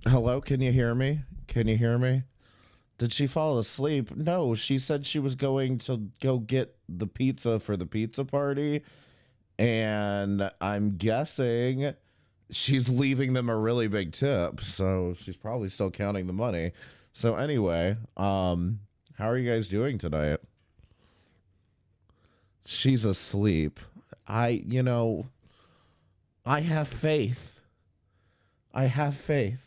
Hello, can you hear me? Can you hear me? Did she fall asleep? No, she said she was going to go get the pizza for the pizza party, and I'm guessing she's leaving them a really big tip, so she's probably still counting the money. So anyway, how are you guys doing tonight? She's asleep. I have faith. I have faith.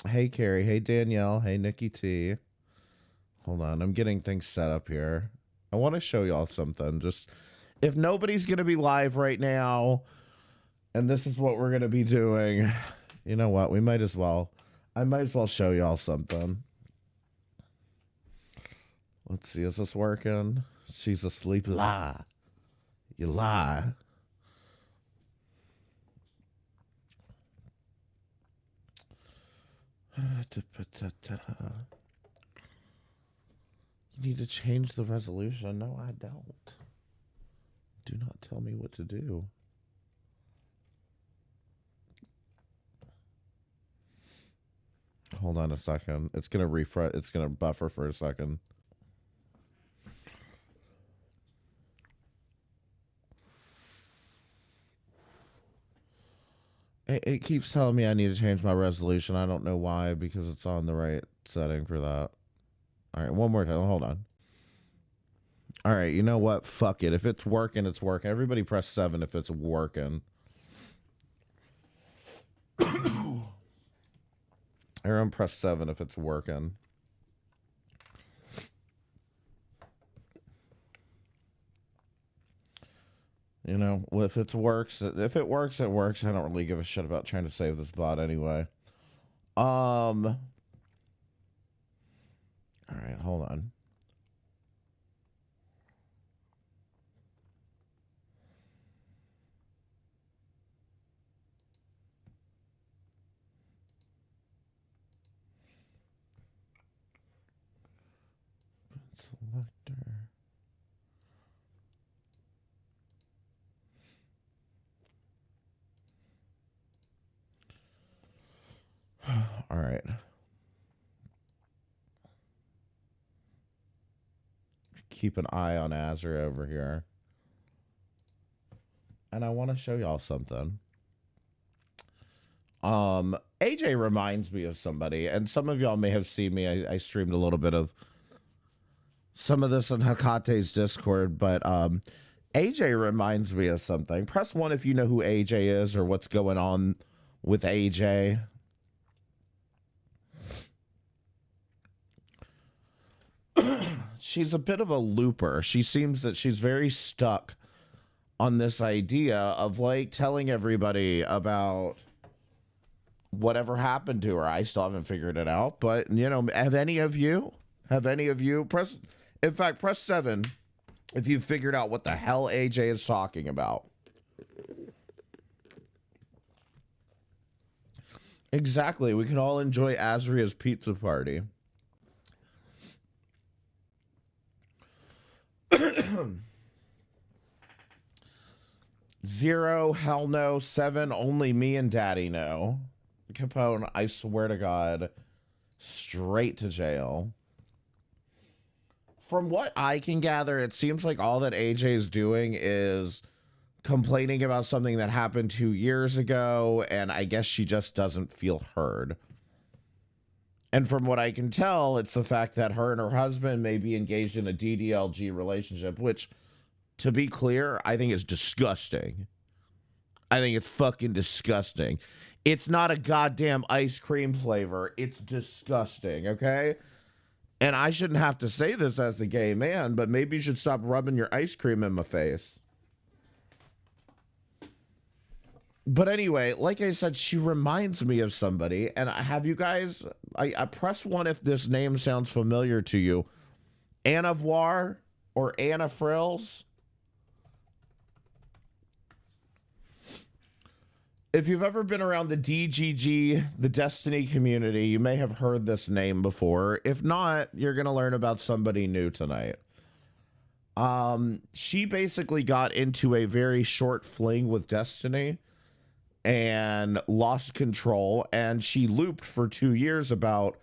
Hey, Carrie. Hey, Danielle. Hey, Nikki T. Hold on. I'm getting things set up here. I want to show y'all something. Just if nobody's going to be live right now, and this is what we're going to be doing, you know what? We might as well. I might as well show y'all something. Let's see. Is this working? She's asleep. Lie. You lie. You need to change the resolution. No, I don't. Do not tell me what to do. Hold on a second. It's going to refresh. It's going to buffer for a second. It keeps telling me I need to change my resolution. I don't know why, because it's on the right setting for that. All right, one more time. Hold on. All right, you know what? Fuck it. If it's working, it's working. Everybody press 7 if it's working. Everyone press 7 if it's working. You know, if it works, it works. I don't really give a shit about trying to save this VOD anyway. All right, hold on. Selector. All right. Keep an eye on Azure over here. And I want to show y'all something. AJ reminds me of somebody, and some of y'all may have seen me. I streamed a little bit of some of this in Hakate's Discord, but AJ reminds me of something. Press 1 if you know who AJ is or what's going on with AJ. She's a bit of a looper. She seems that she's very stuck on this idea of like telling everybody about whatever happened to her. I still haven't figured it out, but you know, have any of you press, in fact, press 7 if you've figured out what the hell AJ is talking about. Exactly. We can all enjoy Azria's pizza party. Zero, hell no. 7, only me and Daddy know. Capone, I swear to God, straight to jail. From what I can gather, it seems like all that AJ is doing is complaining about something that happened 2 years ago, and I guess she just doesn't feel heard. And from what I can tell, it's the fact that her and her husband may be engaged in a DDLG relationship, which, to be clear, I think is disgusting. I think it's fucking disgusting. It's not a goddamn ice cream flavor. It's disgusting, okay? And I shouldn't have to say this as a gay man, but maybe you should stop rubbing your ice cream in my face. But anyway, like I said, she reminds me of somebody. And have you guys, I press 1 if this name sounds familiar to you. Anna Voir or Anna Frills? If you've ever been around the DGG, the Destiny community, you may have heard this name before. If not, you're going to learn about somebody new tonight. She basically got into a very short fling with Destiny and lost control, and she looped for 2 years about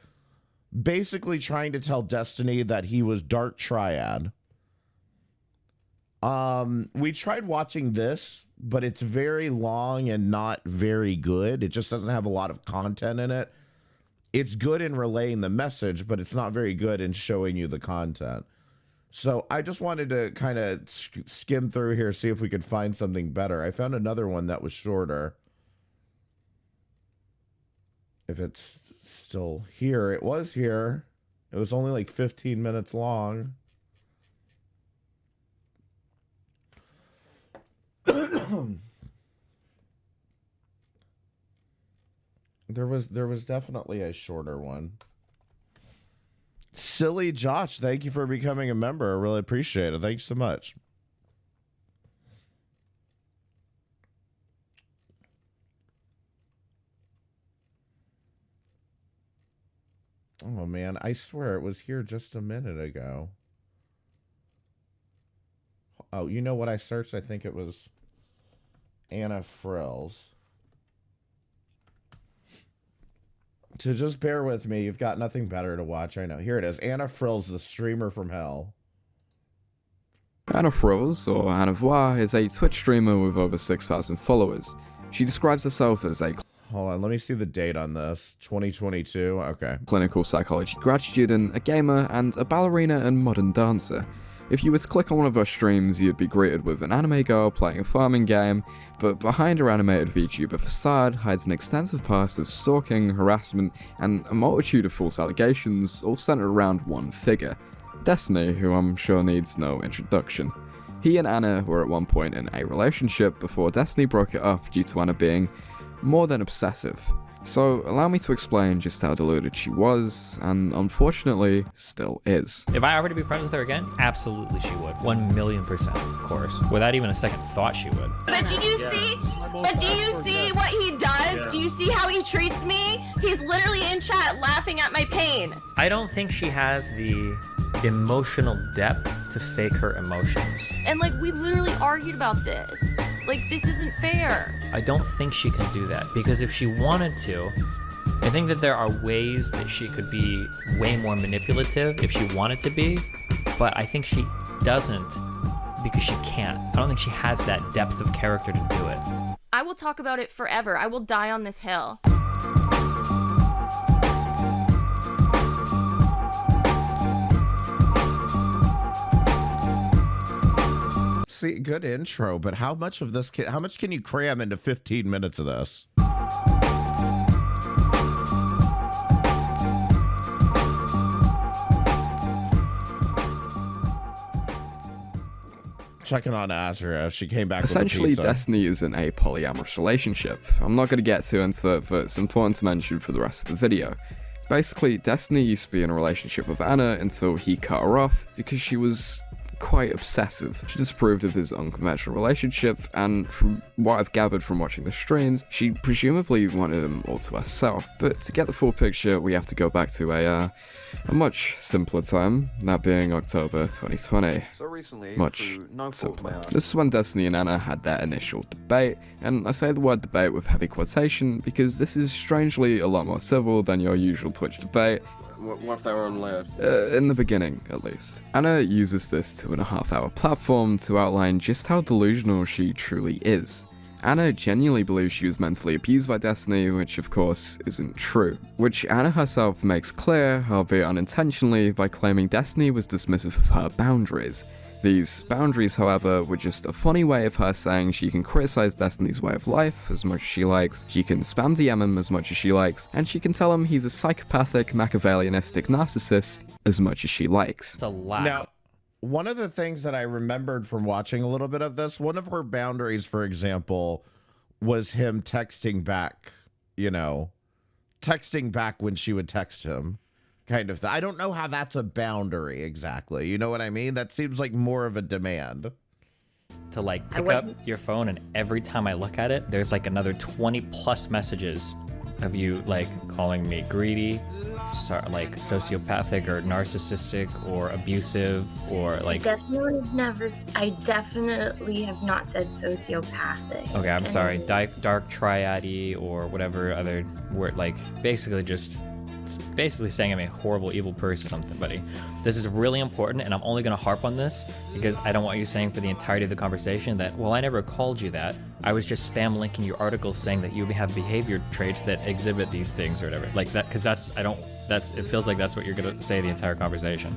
basically trying to tell Destiny that he was Dark Triad. We tried watching this, but it's very long and not very good. It just doesn't have a lot of content in it. It's good in relaying the message, but it's not very good in showing you the content. So I just wanted to kind of skim through here, see if we could find something better. I found another one that was shorter. If it's still here, it was here. It was only like 15 minutes long. There was definitely a shorter one. Silly Josh, thank you for becoming a member. I really appreciate it. Thanks so much. Oh man, I swear it was here just a minute ago. Oh, you know what I searched? I think it was Anna Frills. So just bear with me. You've got nothing better to watch. I know. Here it is. Anna Frills, the streamer from hell. Anna Frills, or Anna Voir, is a Twitch streamer with over 6,000 followers. She describes herself as a Hold on, let me see the date on this. 2022. Okay. clinical psychology grad student, a gamer, and a ballerina and modern dancer. If you were to click on one of her streams, you'd be greeted with an anime girl playing a farming game, but behind her animated VTuber facade hides an extensive past of stalking, harassment, and a multitude of false allegations, all centered around one figure, Destiny, who I'm sure needs no introduction. He and Anna were at one point in a relationship before Destiny broke it off due to Anna being more than obsessive. So allow me to explain just how deluded she was, and unfortunately, still is. If I were to be friends with her again, absolutely she would. 1,000,000%, of course. Without even a second thought, she would. But do you see? But do you see what he does? Do you see how he treats me? He's literally in chat laughing at my pain. I don't think she has the emotional depth to fake her emotions. And like, we literally argued about this. Like, this isn't fair. I don't think she can do that, because if she wanted to, I think that there are ways that she could be way more manipulative if she wanted to be, but I think she doesn't because she can't. I don't think she has that depth of character to do it. I will talk about it forever. I will die on this hill. See, good intro, but how much of this how much can you cram into 15 minutes of this? Checking on Azura. She came back Essentially, with the pizza. Destiny is in a polyamorous relationship. I'm not going to get too into it, but it's important to mention for the rest of the video. Basically, Destiny used to be in a relationship with Anna until he cut her off because she was quite obsessive. She disapproved of his unconventional relationship, and from what I've gathered from watching the streams, she presumably wanted him all to herself. But to get the full picture, we have to go back to a much simpler time, that being October 2020. So recently, Much through no fault of simpler. my own, This is when Destiny and Anna had their initial debate, and I say the word debate with heavy quotation because this is strangely a lot more civil than your usual Twitch debate. what if they were on layered? In the beginning, at least. Anna uses this 2.5-hour platform to outline just how delusional she truly is. Anna genuinely believes she was mentally abused by Destiny, which of course isn't true. Which Anna herself makes clear, albeit unintentionally, by claiming Destiny was dismissive of her boundaries. These boundaries, however, were just a funny way of her saying she can criticize Destiny's way of life as much as she likes, she can spam DM him as much as she likes, and she can tell him he's a psychopathic, Machiavellianistic narcissist as much as she likes. It's a lot. Now, one of the things that I remembered from watching a little bit of this, one of her boundaries, for example, was him texting back, you know, texting back when she would text him. Kind of thing. I don't know how that's a boundary exactly. You know what I mean? That seems like more of a demand. To like pick up your phone, and every time I look at it, there's like another 20 plus messages of you like calling me greedy, like sociopathic or narcissistic or abusive or like. I definitely have not said sociopathic. Okay, I'm And sorry. Dark triad-y or whatever other word, like basically just. It's basically saying I'm a horrible, evil person or something, buddy. This is really important, and I'm only going to harp on this because I don't want you saying for the entirety of the conversation that, well, I never called you that. I was just spam linking your article saying that you have behavior traits that exhibit these things or whatever. Like that, because it feels like that's what you're going to say the entire conversation.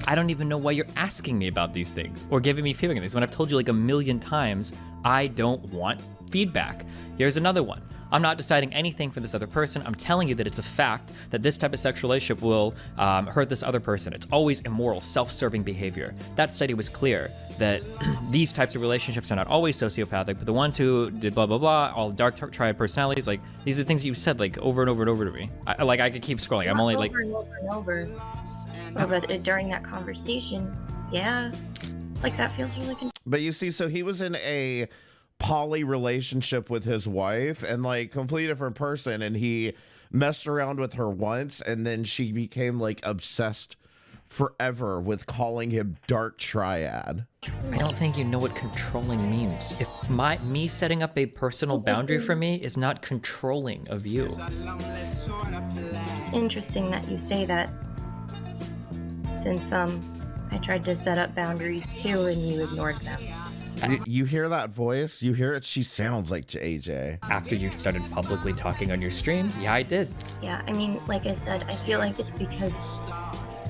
I don't even know why you're asking me about these things or giving me feedback on these when I've told you like a million times I don't want feedback. Here's another one. I'm not deciding anything for this other person. I'm telling you that it's a fact that this type of sexual relationship will hurt this other person. It's always immoral, self-serving behavior. That study was clear that these types of relationships are not always sociopathic, but the ones who did blah, blah, blah, all dark triad personalities, like these are things you said like over and over and over to me. I could keep scrolling. I'm only like... Over and over and over. But during that conversation, yeah, like that feels really But you see, so he was in a poly relationship with his wife and like completely different person, and he messed around with her once and then she became like obsessed forever with calling him dark triad. I don't think you know what controlling means. If me setting up a personal boundary for me is not controlling of you. It's interesting that you say that, since I tried to set up boundaries too and you ignored them. You hear that voice? You hear it? She sounds like AJ. After you started publicly talking on your stream? Yeah, I did. Yeah, I mean, like I said, I feel like it's because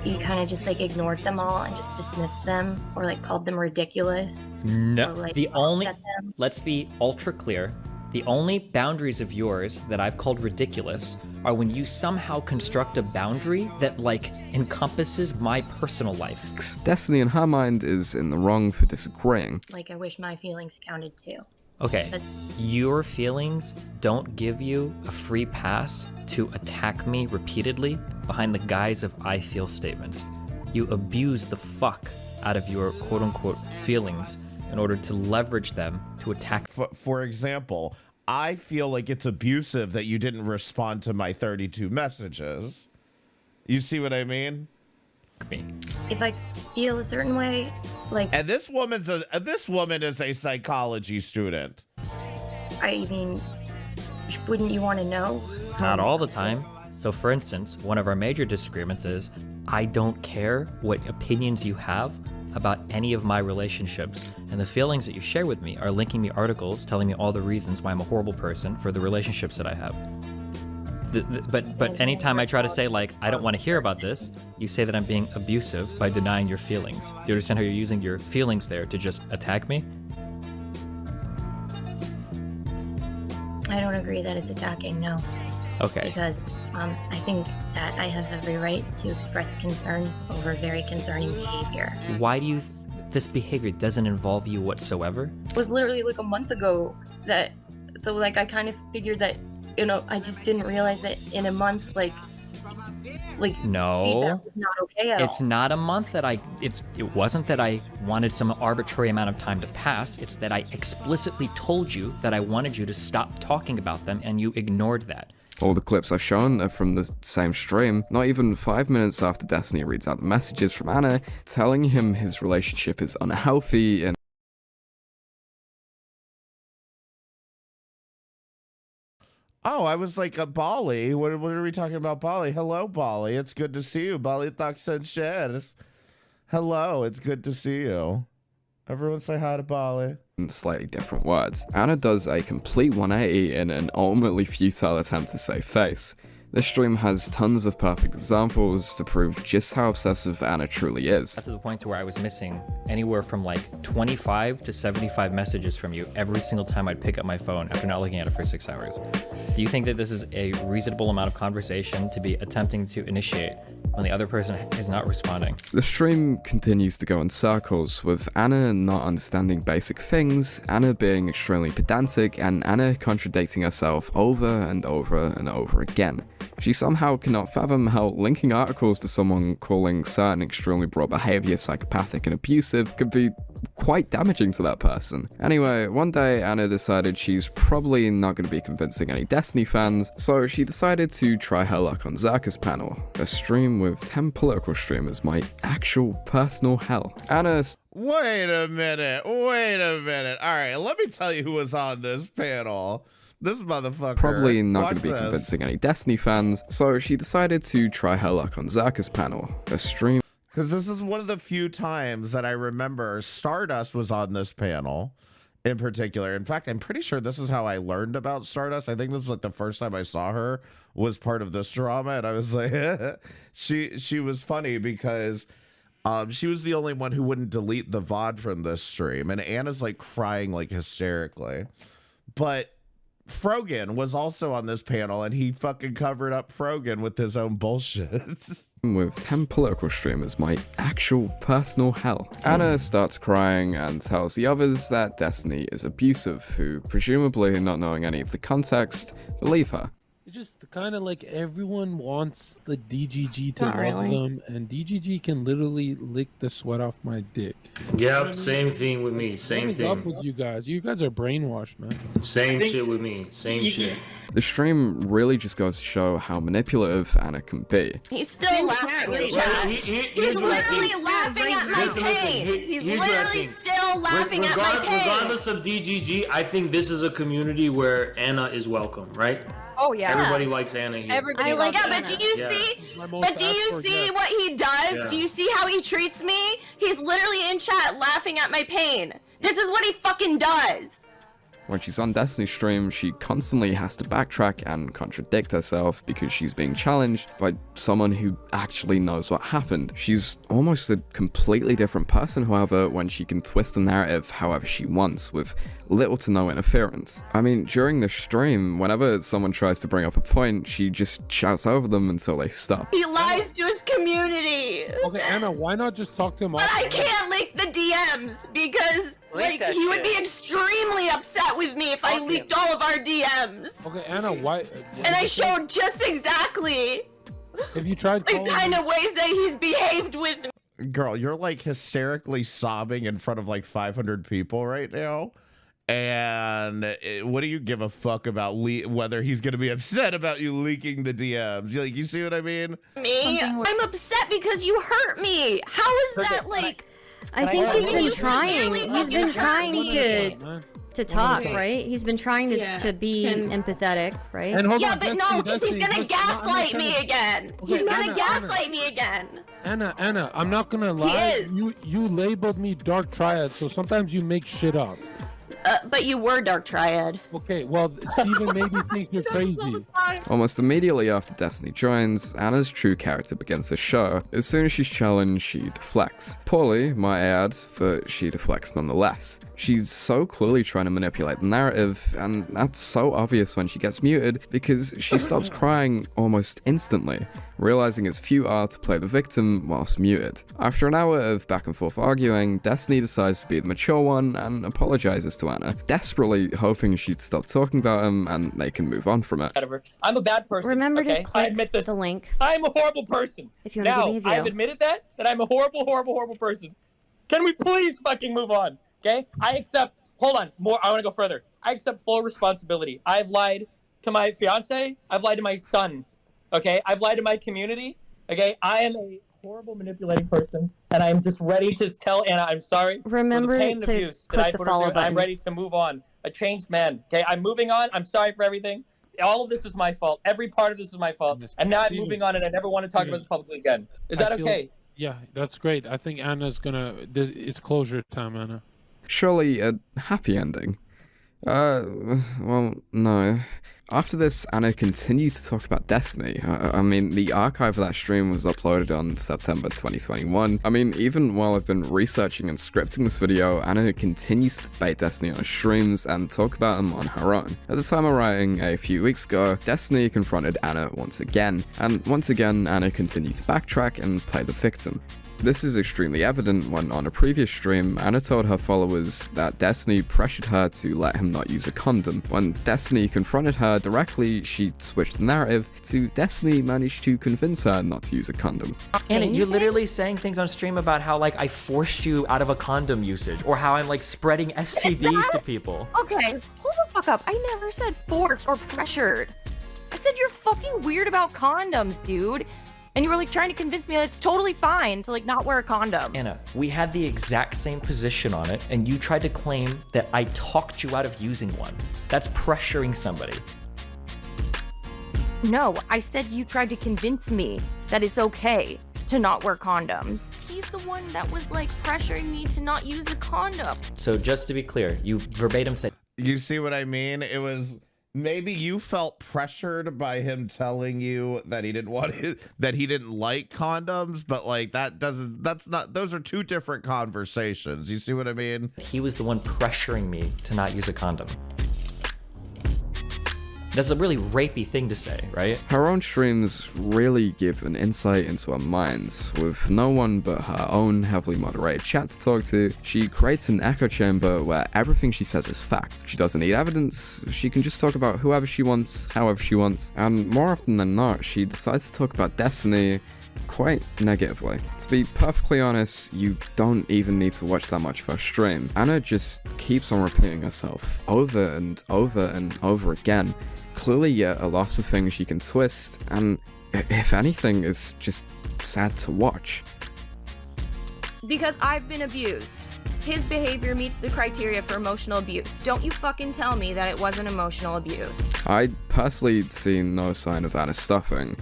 you kind of just like ignored them all and just dismissed them or like called them ridiculous. No, or, like, the only, laughed at them. let's be ultra clear. The only boundaries of yours that I've called ridiculous are when you somehow construct a boundary that like encompasses my personal life. Destiny in her mind is in the wrong for disagreeing. Like I wish my feelings counted too. Okay, But- your feelings don't give you a free pass to attack me repeatedly behind the guise of I feel statements. You abuse the fuck out of your quote-unquote feelings in order to leverage them to attack. For example, I feel like it's abusive that you didn't respond to my 32 messages. You see what I mean? me. If I feel a certain way, like And this woman is a psychology student. I mean, wouldn't you want to know? Not all the time. So for instance, one of our major disagreements is I don't care what opinions you have about any of my relationships, and the feelings that you share with me are linking me articles telling me all the reasons why I'm a horrible person for the relationships that I have. But anytime I try to say like I don't want to hear about this, you say that I'm being abusive by denying your feelings. Do you understand how you're using your feelings there to just attack me? I don't agree that it's attacking, no. Okay. Because I think that I have every right to express concerns over very concerning behavior. Why do you this behavior doesn't involve you whatsoever? It was literally like a month ago that, so like I kind of figured that, you know, I just didn't realize that in a month, like No. feedback was not okay at It's all. not a month that it wasn't that I wanted some arbitrary amount of time to pass. It's that I explicitly told you that I wanted you to stop talking about them and you ignored that. All the clips I've shown are from the same stream, not even 5 minutes after Destiny reads out the messages from Anna, telling him his relationship is unhealthy and Oh, I was like, Bali. What are we talking about, Bali? Hello, Bali. It's good to see you. Bali Taksan shares. Hello, it's good to see you. Everyone say hi to Bali. in slightly different words. Anna does a complete 180 in an ultimately futile attempt to save face. This stream has tons of perfect examples to prove just how obsessive Anna truly is. Got to the point where I was missing anywhere from like 25 to 75 messages from you every single time I'd pick up my phone after not looking at it for 6 hours. Do you think that this is a reasonable amount of conversation to be attempting to initiate when the other person is not responding? The stream continues to go in circles, with Anna not understanding basic things, Anna being extremely pedantic, and Anna contradicting herself over and over and over again. She somehow cannot fathom how linking articles to someone calling certain extremely broad behavior psychopathic and abusive could be quite damaging to that person. Anyway, one day Anna decided she's probably not going to be convincing any Destiny fans, so she decided to try her luck on Zerka's panel, a stream with 10 political streamers, my actual personal hell. Anna Wait a minute. All right, let me tell you who was on this panel. This motherfucker. Probably not going Watch to be this. convincing any Destiny fans, so she decided to try her luck on Zerka's panel, a stream Because this is one of the few times that I remember Stardust was on this panel in particular. In fact, I'm pretty sure this is how I learned about Stardust. I think this was like the first time I saw her was part of this drama. And I was like, she was funny because she was the only one who wouldn't delete the VOD from this stream. And Anna's like crying like hysterically. But Frogan was also on this panel and he fucking covered up Frogan with his own bullshit. with 10 political streamers, my actual personal hell. Anna starts crying and tells the others that Destiny is abusive, who, presumably not knowing any of the context, believe her. It's just kind of like everyone wants the DGG to Not love really. them, and DGG can literally lick the sweat off my dick. Yep, same thing with me. Same What is up thing. with you guys? You guys are brainwashed, man. Same shit with me. Same shit. The stream really just goes to show how manipulative Anna can be. He's still laughing in chat. He's literally laughing at my pain. He's literally still laughing at my pain. Regardless of DGG, I think this is a community where Anna is welcome, right? Oh yeah. Everybody likes Anna here. Everybody I like, loves yeah, but Anna. do you Yeah. see? My most But do you asked for see guest. what he does? Yeah. Do you see how he treats me? He's literally in chat laughing at my pain. This is what he fucking does. When she's on Destiny's stream, she constantly has to backtrack and contradict herself because she's being challenged by someone who actually knows what happened. She's almost a completely different person, however, when she can twist the narrative however she wants, with little to no interference. I mean, during the stream, whenever someone tries to bring up a point, she just shouts over them until they stop. He lies to his community. Okay, Anna, why not just talk to him But I off? can't leak the DMs because like that he would be shit. extremely upset with me if I Fuck leaked him. all of our DMs. Okay, Anna, why? And I showed just exactly Have you tried the calling kind him? of ways that he's behaved with me. Girl, you're like hysterically sobbing in front of like 500 people right now. And what do you give a fuck about whether he's going to be upset about you leaking the DMs? You see what I mean? I'm upset because you hurt me. How is that like? I think he's been You trying. severely He's been fucking trying hurt me. Man. to talk, Okay. right? He's been trying to be empathetic, right? And hold Yeah, on, but Destiny, no, because he's Destiny, gonna Destiny, gaslight Anna, me Anna, again. Okay, He's gonna Anna, gaslight me again. Anna, I'm not gonna lie. is. You labeled me Dark Triad, so sometimes you make shit up. But you were Dark Triad. Okay, well, Steven maybe thinks you're crazy. Almost immediately after Destiny joins, Anna's true character begins to show. As soon as she's challenged, she deflects. Poorly, might I add, but she deflects nonetheless. She's so clearly trying to manipulate the narrative, and that's so obvious when she gets muted, because she stops crying almost instantly, realizing it's futile to play the victim whilst muted. After an hour of back and forth arguing, Destiny decides to be the mature one and apologizes to Anna, desperately hoping she'd stop talking about him and they can move on from it. Whatever. I'm a bad person. Remember okay? to I click admit this. the link I'm a horrible person. if you want to Now, give me a I've view. admitted that I'm a horrible person. Can we please fucking move on? Okay? I accept, hold on, more, I want to go further. I accept full responsibility. I've lied to my fiance. I've lied to my son. Okay? I've lied to my community. Okay? I am a horrible manipulating person, and I'm just ready to tell Anna I'm sorry Remember for the pain and to abuse that click I the put her follow through, and I'm button. ready to move on. A changed man. Okay? I'm moving on. I'm sorry for everything. All of this was my fault. Every part of this was my fault. And now I'm moving on, and I never want to talk about this publicly again. Is that okay? Yeah, that's great. I think Anna's gonna. It's closure time, Anna. Surely a happy ending? Well, no. After this, Anna continued to talk about Destiny. I mean, the archive of that stream was uploaded on September 2021. I mean, even while I've been researching and scripting this video, Anna continues to debate Destiny on her streams and talk about them on her own. At the time of writing, a few weeks ago, Destiny confronted Anna once again, and once again, Anna continued to backtrack and play the victim. This is extremely evident when on a previous stream, Anna told her followers that Destiny pressured her to let him not use a condom. When Destiny confronted her directly, she switched the narrative to Destiny managed to convince her not to use a condom. Anna, you're literally saying things on stream about how like I forced you out of a condom usage, or how I'm like spreading STDs to people. Okay, hold the fuck up. I never said forced or pressured. I said you're fucking weird about condoms, dude. And you were like trying to convince me that it's totally fine to like not wear a condom. Anna, we had the exact same position on it, and you tried to claim that I talked you out of using one. That's pressuring somebody. No, I said you tried to convince me that it's okay to not wear condoms. He's the one that was like pressuring me to not use a condom. So just to be clear, you verbatim said, You see what I mean? It was maybe you felt pressured by him telling you that he didn't want it, that he didn't like condoms, but like that's not, those are two different conversations. You see what I mean? he was the one pressuring me to not use a condom. That's a really rapey thing to say, right? Her own streams really give an insight into her minds. With no one but her own heavily moderated chat to talk to, she creates an echo chamber where everything she says is fact. She doesn't need evidence, she can just talk about whoever she wants, however she wants, and more often than not, she decides to talk about Destiny quite negatively. To be perfectly honest, you don't even need to watch that much of her stream. Anna just keeps on repeating herself over and over and over again. Clearly yet a lot of things you can twist, and if anything, is just sad to watch. Because I've been abused. His behavior meets the criteria for emotional abuse. Don't you fucking tell me that it wasn't emotional abuse. I personally see no sign of Anna stuffing,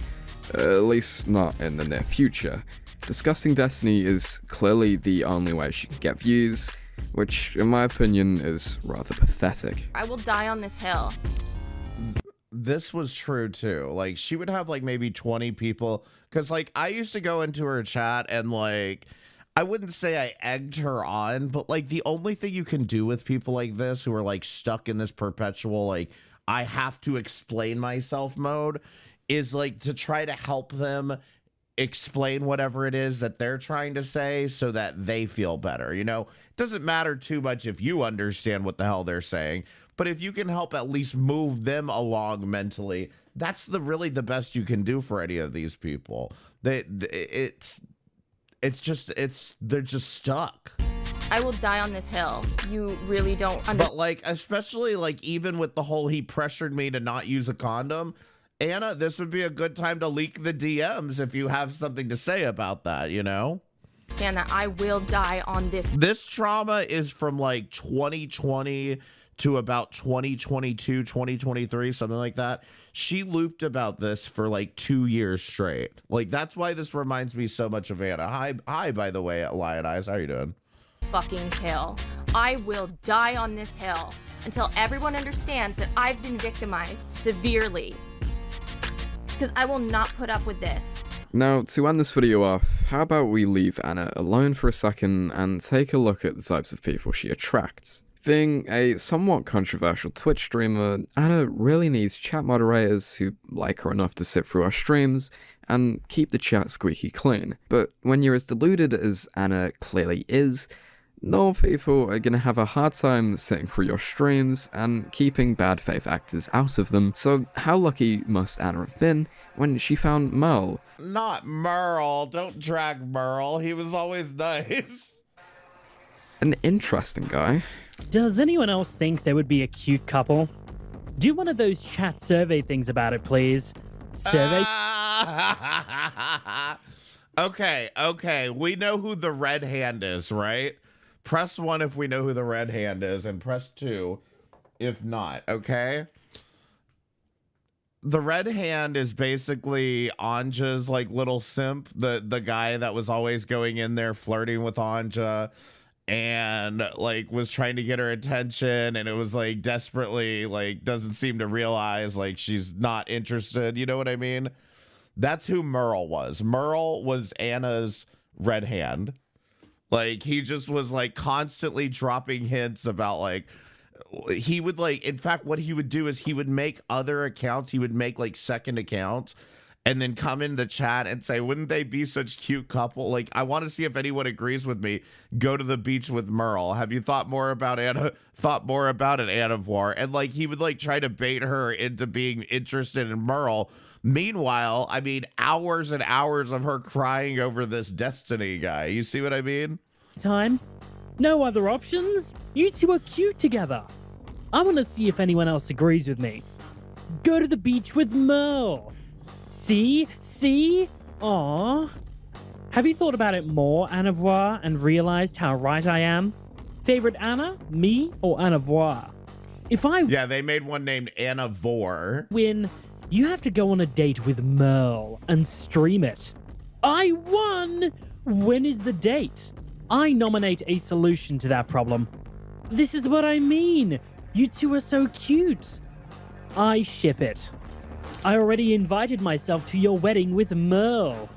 at least not in the near future. Discussing Destiny is clearly the only way she can get views, which in my opinion is rather pathetic. I will die on this hill. This was true too. Like she would have like maybe 20 people, because like I used to go into her chat and like I wouldn't say I egged her on, but like the only thing you can do with people like this who are like stuck in this perpetual like I have to explain myself mode is like to try to help them explain whatever it is that they're trying to say so that they feel better. You know, it doesn't matter too much if you understand what the hell they're saying, but if you can help at least move them along mentally, that's really the best you can do for any of these people. They're just stuck. I will die on this hill. You really don't understand. But like, especially like even with the whole he pressured me to not use a condom, Anna, this would be a good time to leak the DMs if you have something to say about that, you know? Understand that I will die on this. This trauma is from like 2020 to about 2022, 2023, something like that. She looped about this for like 2 years straight. Like, that's why this reminds me so much of Anna. Hi, by the way, Lion Eyes. How are you doing? Fucking hill. I will die on this hill until everyone understands that I've been victimized severely. Because I will not put up with this. Now, to end this video off, how about we leave Anna alone for a second and take a look at the types of people she attracts. Being a somewhat controversial Twitch streamer, Anna really needs chat moderators who like her enough to sit through her streams and keep the chat squeaky clean. But when you're as deluded as Anna clearly is, normal people are gonna have a hard time sitting through your streams and keeping bad faith actors out of them. So how lucky must Anna have been when she found Merle? Not Merle. Don't drag Merle. He was always nice. An interesting guy. Does anyone else think they would be a cute couple? Do one of those chat survey things about it, please. Survey. Okay. We know who the red hand is, right? Press 1 if we know who the red hand is, and press 2 if not, okay? The red hand is basically Anja's like little simp, the guy that was always going in there flirting with Anja and like was trying to get her attention, and it was like desperately like doesn't seem to realize like she's not interested, you know what I mean? That's who Merle was. Merle was Anna's red hand. Like he just was like constantly dropping hints about like he would like, in fact what he would do is he would make other accounts, he would make like second accounts, and then come in the chat and say, wouldn't they be such cute couple? Like, I want to see if anyone agrees with me. Go to the beach with Merle. Have you thought more about Anna? Thought more about it, Anna Voir? And like, he would like try to bait her into being interested in Merle. Meanwhile, I mean, hours and hours of her crying over this Destiny guy. You see what I mean? Time? No other options? You two are cute together. I want to see if anyone else agrees with me. Go to the beach with Merle. See? See? Aww. Have you thought about it more, Anna Voir, and realized how right I am? Favorite Anna? Me or Anna Voir? Yeah, they made one named Anna Voir. Win, you have to go on a date with Merle and stream it. I won! When is the date? I nominate a solution to that problem. This is what I mean. You two are so cute. I ship it. I already invited myself to your wedding with Merle.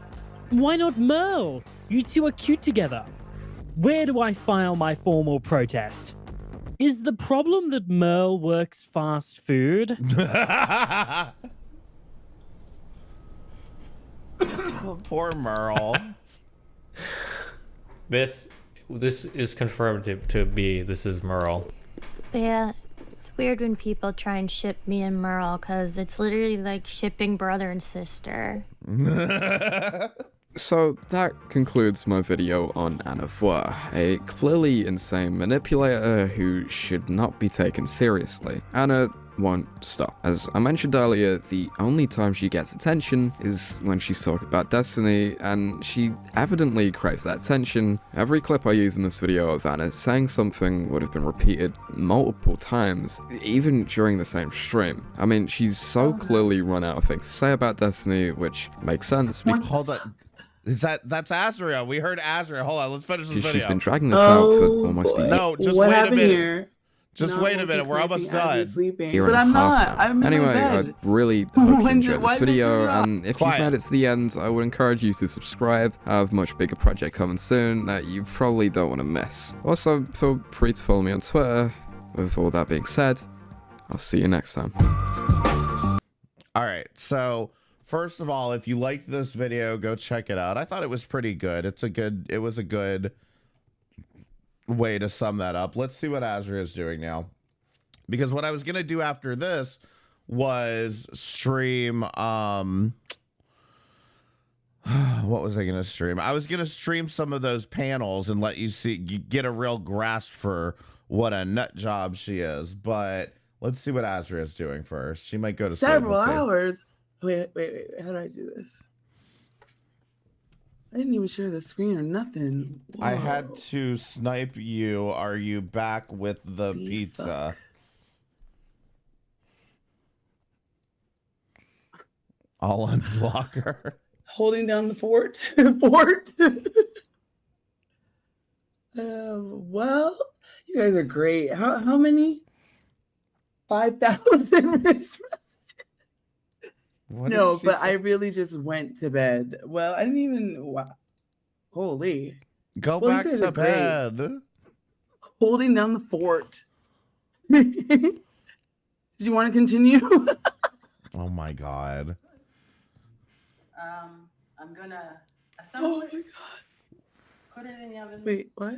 Why not Merle? You two are cute together. Where do I file my formal protest? Is the problem that Merle works fast food? Poor Merle. This is confirmed to be, this is Merle. Yeah, it's weird when people try and ship me and Merle, because it's literally like shipping brother and sister. So that concludes my video on Anna Voir, a clearly insane manipulator who should not be taken seriously. Anna won't stop. As I mentioned earlier, the only time she gets attention is when she's talking about Destiny, and she evidently craves that attention. Every clip I use in this video of Anna saying something would have been repeated multiple times, even during the same stream. I mean, she's so clearly run out of things to say about Destiny, which makes sense because Hold on. That's Azrael. We heard Azrael. Hold on, let's finish this video. she's been dragging this out for almost a year. No, just wait a minute. Just wait a minute. We're almost done. But I'm not. I'm anyway, I really hope you enjoyed this video, and if you've made it to the end, I would encourage you to subscribe. I have a much bigger project coming soon that you probably don't want to miss. Also, feel free to follow me on Twitter. With all that being said, I'll see you next time. All right, so first of all, if you liked this video, go check it out. I thought it was pretty good. It was a good way to sum that up. Let's see what Azra is doing now, because what I was gonna do after this was stream what was I gonna stream? I was gonna stream some of those panels and let you get a real grasp for what a nut job she is. But let's see what Azra is doing first. She might go to several hours. Wait, how do I do this? I didn't even share the screen or nothing. Whoa. I had to snipe you. Are you back with the pizza? I'll unblock her. Holding down the fort. Well, you guys are great. How many? 5,000 messages. No, but I really just went to bed. Well, I didn't even. Wow. Holy. Go back to bed. Holding down the fort. Did you want to continue? Oh my God. I'm gonna assemble it. My God. Put it in the oven. Wait, what?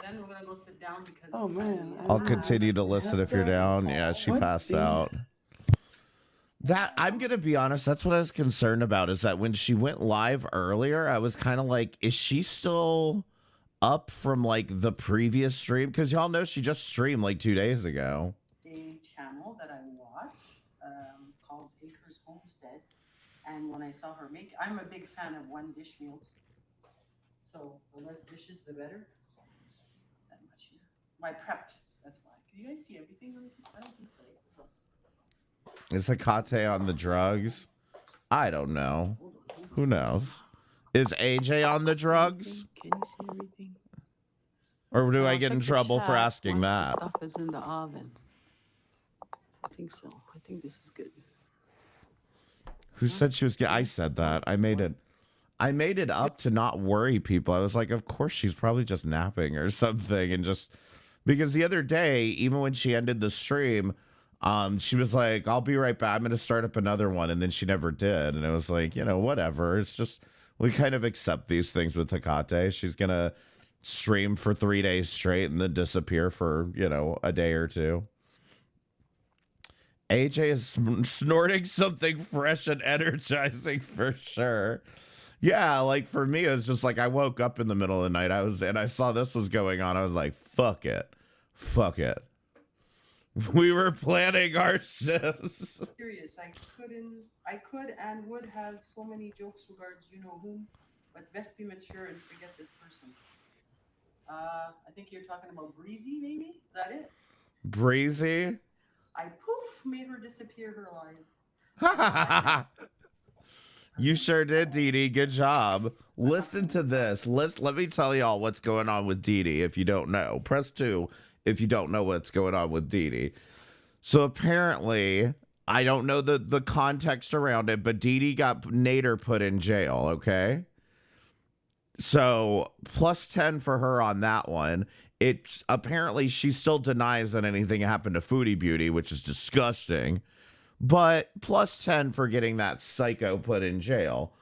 Then we're gonna go sit down because. Oh man. I'll continue to listen if you're down. Yeah, she passed out. That, I'm gonna be honest, that's what I was concerned about, is that when she went live earlier, I was kind of like, is she still up from like the previous stream? Because y'all know she just streamed like 2 days ago. A channel that I watch called Acres Homestead, and when I saw her make, I'm a big fan of one dish meals, so the less dishes the better. That much here. My prepped, that's why. Can you guys see everything? I don't think so. Is Hecate on the drugs? I don't know. Who knows? Is AJ on the drugs? Can you see everything? Or do I get in trouble for asking that? Stuff is in the oven. I think so. I think this is good. Who said she was? I said that. I made it up to not worry people. I was like, of course she's probably just napping or something, and just because the other day, even when she ended the stream, She was like, I'll be right back. I'm going to start up another one. And then she never did. And it was like, you know, whatever. It's just, we kind of accept these things with Takate. She's going to stream for 3 days straight and then disappear for, you know, a day or two. AJ is snorting something fresh and energizing for sure. Yeah, like for me, it was just like I woke up in the middle of the night. I saw this was going on. I was like, fuck it. Fuck it. We were planning our shifts. Curious, I could and would have so many jokes regards you know whom, but best be mature and forget this person. I think you're talking about Breezy, maybe? Is that it? Breezy? I poof made her disappear her life. You sure did, Dee Dee. Good job. Listen to this. Let me tell y'all what's going on with Dee Dee if you don't know. Press 2 if you don't know what's going on with Dee Dee. So apparently, I don't know the context around it, but Dee Dee got Nader put in jail, okay? So plus 10 for her on that one. It's apparently she still denies that anything happened to Foodie Beauty, which is disgusting. But plus 10 for getting that psycho put in jail.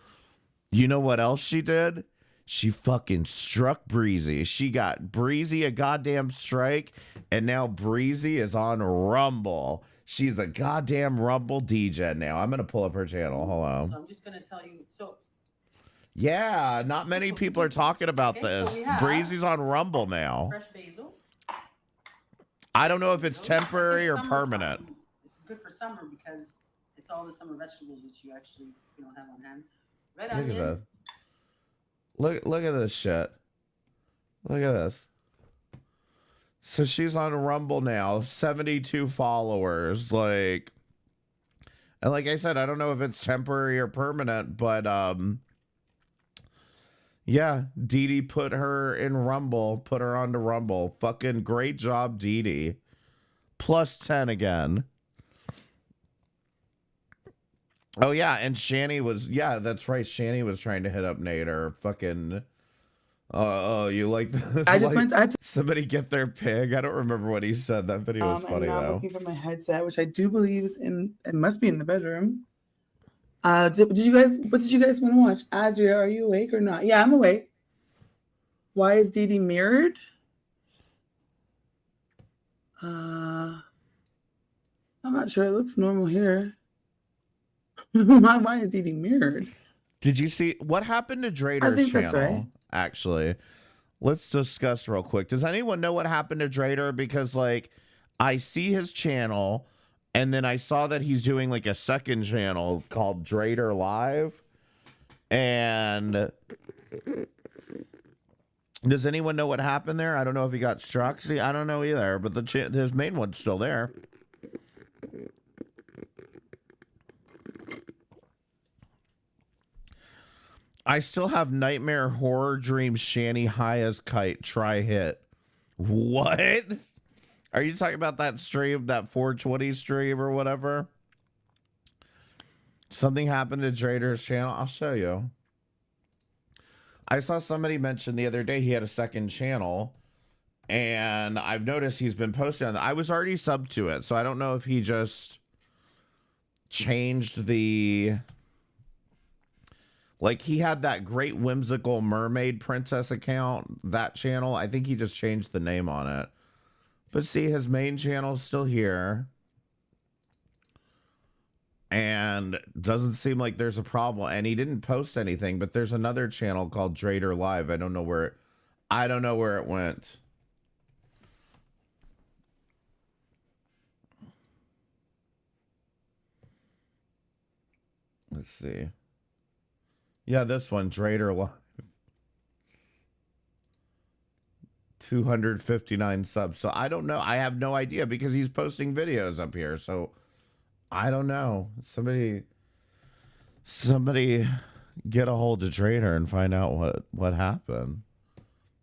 You know what else she did? She fucking struck Breezy. She got Breezy a goddamn strike, and now Breezy is on Rumble. She's a goddamn Rumble DJ now. I'm going to pull up her channel. Hold on. So I'm just going to tell you. So yeah, not many people are talking about this. So Breezy's on Rumble now. Fresh basil. I don't know if it's temporary or permanent. This is good for summer because it's all the summer vegetables that you actually have on hand. Red Look onion. at that. Look at this shit. Look at this. So she's on Rumble now, 72 followers. And like I said, I don't know if it's temporary or permanent, but yeah, Dee Dee put her in Rumble, put her onto Rumble. Fucking great job, Dee Dee. Plus 10 again. Oh, yeah, and Shani was, yeah, that's right. Shani was trying to hit up Nader. Fucking, you like, somebody get their pig? I don't remember what he said. That video was funny, I'm now though. looking for my headset, which I do believe is it must be in the bedroom. What did you guys want to watch? Azria, are you awake or not? Yeah, I'm awake. Why is Dee Dee mirrored? I'm not sure. It looks normal here. Why is Dee Dee mirrored? Did you see what happened to Drader's I think channel? that's right. Actually, let's discuss real quick. Does anyone know what happened to Drader? Because I see his channel, and then I saw that he's doing a second channel called Drader Live. And does anyone know what happened there? I don't know if he got struck. See, I don't know either. But his main one's still there. I still have nightmare horror dreams. Shani high as kite. Try hit. What? Are you talking about that stream, that 420 stream or whatever? Something happened to Drader's channel. I'll show you. I saw somebody mention the other day he had a second channel, and I've noticed he's been posting on that. I was already subbed to it, so I don't know if he just changed the... he had that great whimsical mermaid princess account, that channel. I think he just changed the name on it. But see, his main channel's still here. And doesn't seem like there's a problem. And he didn't post anything, but there's another channel called Drader Live. I don't know where it went. Let's see. Yeah, this one, Drader Live. 259 subs. So I don't know. I have no idea because he's posting videos up here. So I don't know. Somebody get a hold of Drader and find out what happened.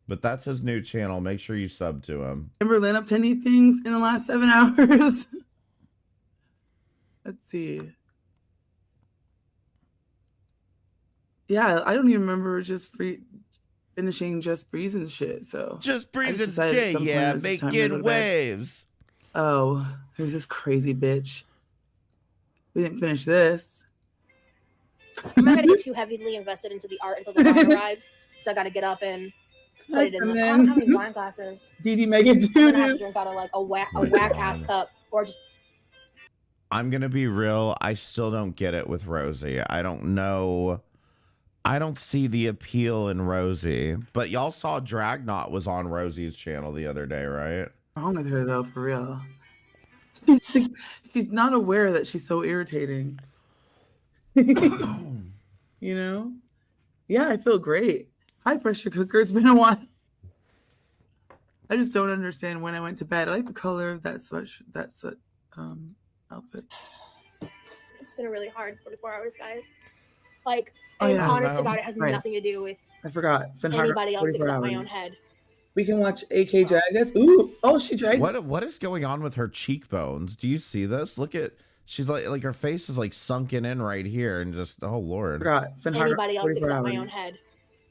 But that's his new channel. Make sure you sub to him. Timberland up to any things in the last 7 hours? Let's see. Yeah, I don't even remember just finishing Just Breeze and shit. So Just Breeze and day, yeah, making waves. Oh, here's this crazy bitch. We didn't finish this. I'm not gonna get too heavily invested into the art until the wine arrives. So I gotta get up and put it in And the. then- I don't have any wine glasses. DD Megan I'm gonna have to doo drink out of like a whack ass God. cup or just. I'm gonna be real. I still don't get it with Rosie. I don't know. I don't see the appeal in Rosie. But y'all saw Dragnot was on Rosie's channel the other day, right? wrong with her though, for real. She's not aware that she's so irritating. You know? Yeah, I feel great. High pressure cooker. It's been a while. I just don't understand when I went to bed. I like the color of that outfit. It's been a really hard 44 hours, guys. Like, Oh, and yeah. honest to God, it has Right. nothing to do with I forgot. It's been hard anybody else 44 except my hours. own head. We can watch AK drag us. Ooh, oh, she dragged. What is going on with her cheekbones? Do you see this? Look at she's like her face is like sunken in right here and just oh Lord. Forgot. It's been hard Anybody else 44 except my hours. own head.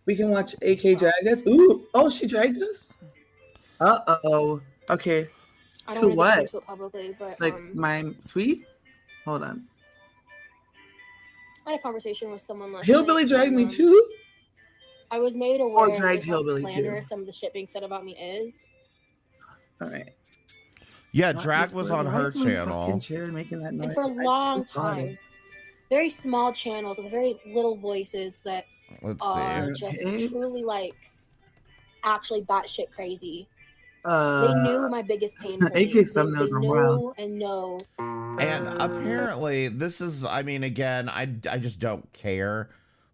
We can watch AK drag us. Ooh, oh, she dragged us. Uh-oh. Okay. I To don't want to what? get into it publicly, but Like my tweet? Hold on. I had a conversation with someone last Hillbilly night, dragged me and, too? I was made aware of dragged how Hillbilly too. slanderous some of the shit being said about me is. All right. Yeah, Not Drag this was word. on Why her is my channel. fucking chair making that noise? And for a long time, very small channels with very little voices that Let's are see. just Okay. truly like actually batshit crazy. They Uh, knew my biggest pain point. AK's thumbnails they are knew wild. and know. And apparently this is I mean again, I just don't care.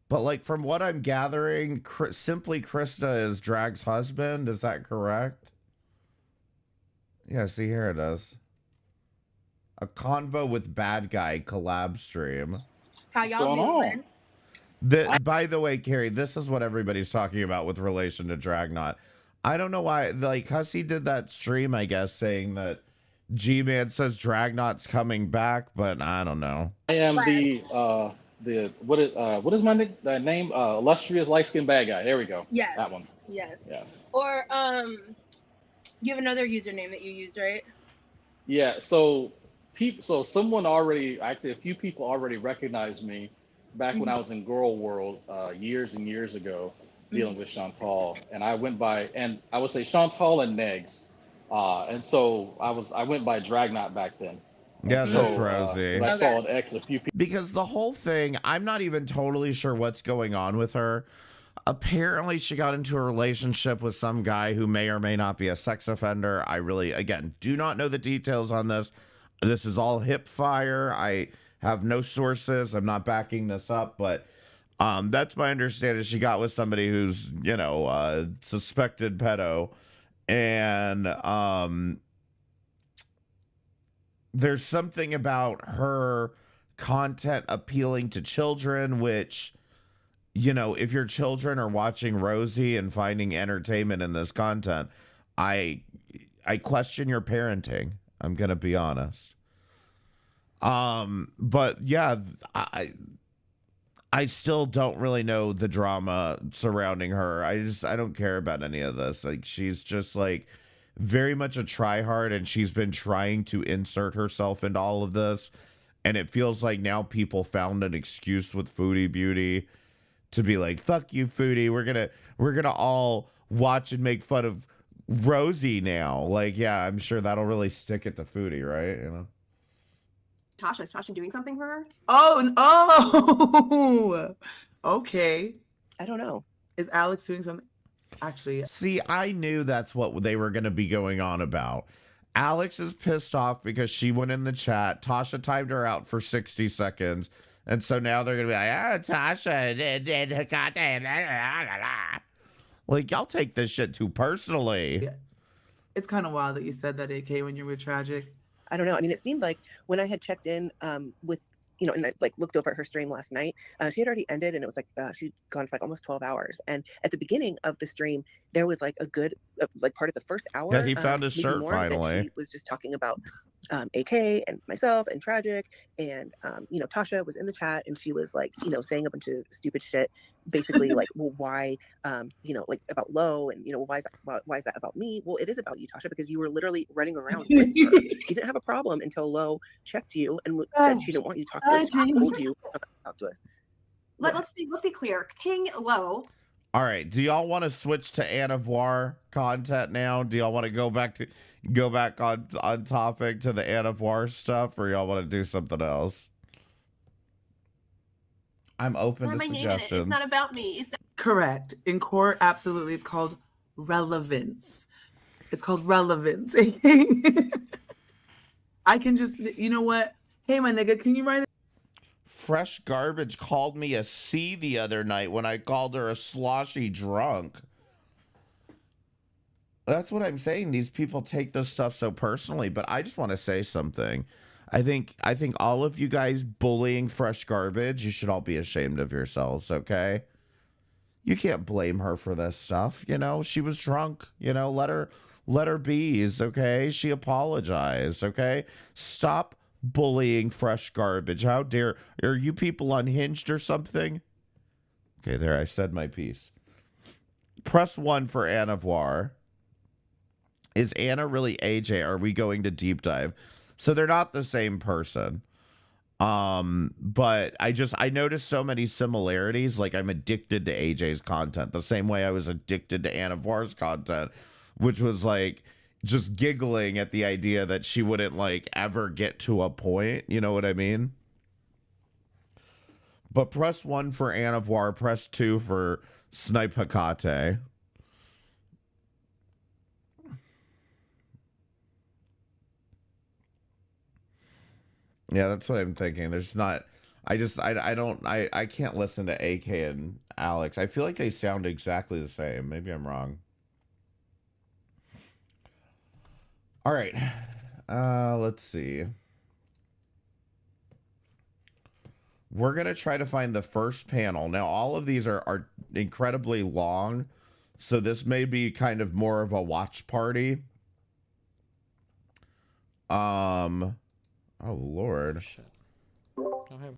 But like from what I'm gathering, Simply Krista is Drag's husband, is that correct? Yeah, see here it is. A convo with bad guy collab stream. How y'all doing? By the way, Carrie, this is what everybody's talking about with relation to Dragnot. I don't know why, like, Hussey did that stream, I guess, saying that G-Man says Dragnot's coming back, but I don't know. I am what is my name? Illustrious light skinned bad guy. There we go. Yes. That one. Yes. Yes. Or you have another username that you used, right? Yeah. So someone already, actually a few people already recognized me back when I was in Girl World years and years ago, dealing with Chantal, and I went by, and I would say Chantal and Negs, and so I went by Dragnot back then. Yeah, And that's so, Rosie. I saw an X a few people. Because the whole thing, I'm not even totally sure what's going on with her. Apparently, she got into a relationship with some guy who may or may not be a sex offender. I really, again, do not know the details on this. This is all hip fire. I have no sources. I'm not backing this up, but that's my understanding. She got with somebody who's, you know, suspected pedo. And there's something about her content appealing to children, which, you know, if your children are watching Rosie and finding entertainment in this content, I question your parenting. I'm gonna be honest. But yeah, I still don't really know the drama surrounding her. I don't care about any of this. Like, she's just like very much a tryhard, and she's been trying to insert herself into all of this. And it feels like now people found an excuse with Foodie Beauty to be like, fuck you, Foodie. We're gonna all watch and make fun of Rosie now. Like, yeah, I'm sure that'll really stick it to Foodie, right? You know. Tasha, is Tasha doing something for her? Oh, okay. I don't know. Is Alex doing something? Actually, see, I knew that's what they were going to be going on about. Alex is pissed off because she went in the chat. Tasha timed her out for 60 seconds. And so now they're going to be like, Tasha did her goddamn. Like, y'all take this shit too personally. Yeah. It's kind of wild that you said that, AK, when you were tragic. I don't know. I mean, it seemed like when I had checked in with, you know, and I like looked over at her stream last night, she had already ended, and it was like she'd gone for like almost 12 hours. And at the beginning of the stream, there was like a good like part of the first hour. Yeah, he found his maybe shirt more, that finally. she was just talking about AK and myself and Tragic and Tasha was in the chat and she was like, saying a bunch of stupid shit, basically like, well, why, like about Lo and why is that about me? Well, it is about you, Tasha, because you were literally running around with her. You didn't have a problem until Lo checked you and said she didn't want you to talk to us. She told you not to talk to us. Let's be clear. King Lo. All right. Do y'all want to switch to Anna Voir content now? Do y'all want to go back on topic to the Anna Voir stuff, or y'all want to do something else? I'm open to suggestions. It's not about me. It's Correct. In court, absolutely. It's called relevance. It's called relevance. I can just, you know what? Hey, my nigga, can you write it? Fresh Garbage called me a C the other night when I called her a sloshy drunk. That's what I'm saying. These people take this stuff so personally, but I just want to say something. I think all of you guys bullying Fresh Garbage, you should all be ashamed of yourselves, okay? You can't blame her for this stuff, She was drunk, let her be, okay? She apologized, okay? Stop bullying Fresh Garbage. How dare, are you people unhinged or something? Okay, there, I said my piece. Press 1 for Anna Voir. Is Anna really AJ? Are we going to deep dive? So they're not the same person. But I noticed so many similarities. Like, I'm addicted to AJ's content the same way I was addicted to Anna Voir's content, which was like just giggling at the idea that she wouldn't like ever get to a point. You know what I mean? But press 1 for Anna Voir, press 2 for Snipe Hecate. Yeah, that's what I'm thinking. There's not, I can't listen to AK and Alex. I feel like they sound exactly the same. Maybe I'm wrong. All right. Let's see. We're going to try to find the first panel. Now, all of these are incredibly long, so this may be kind of more of a watch party. Oh, Lord. Shit. Okay.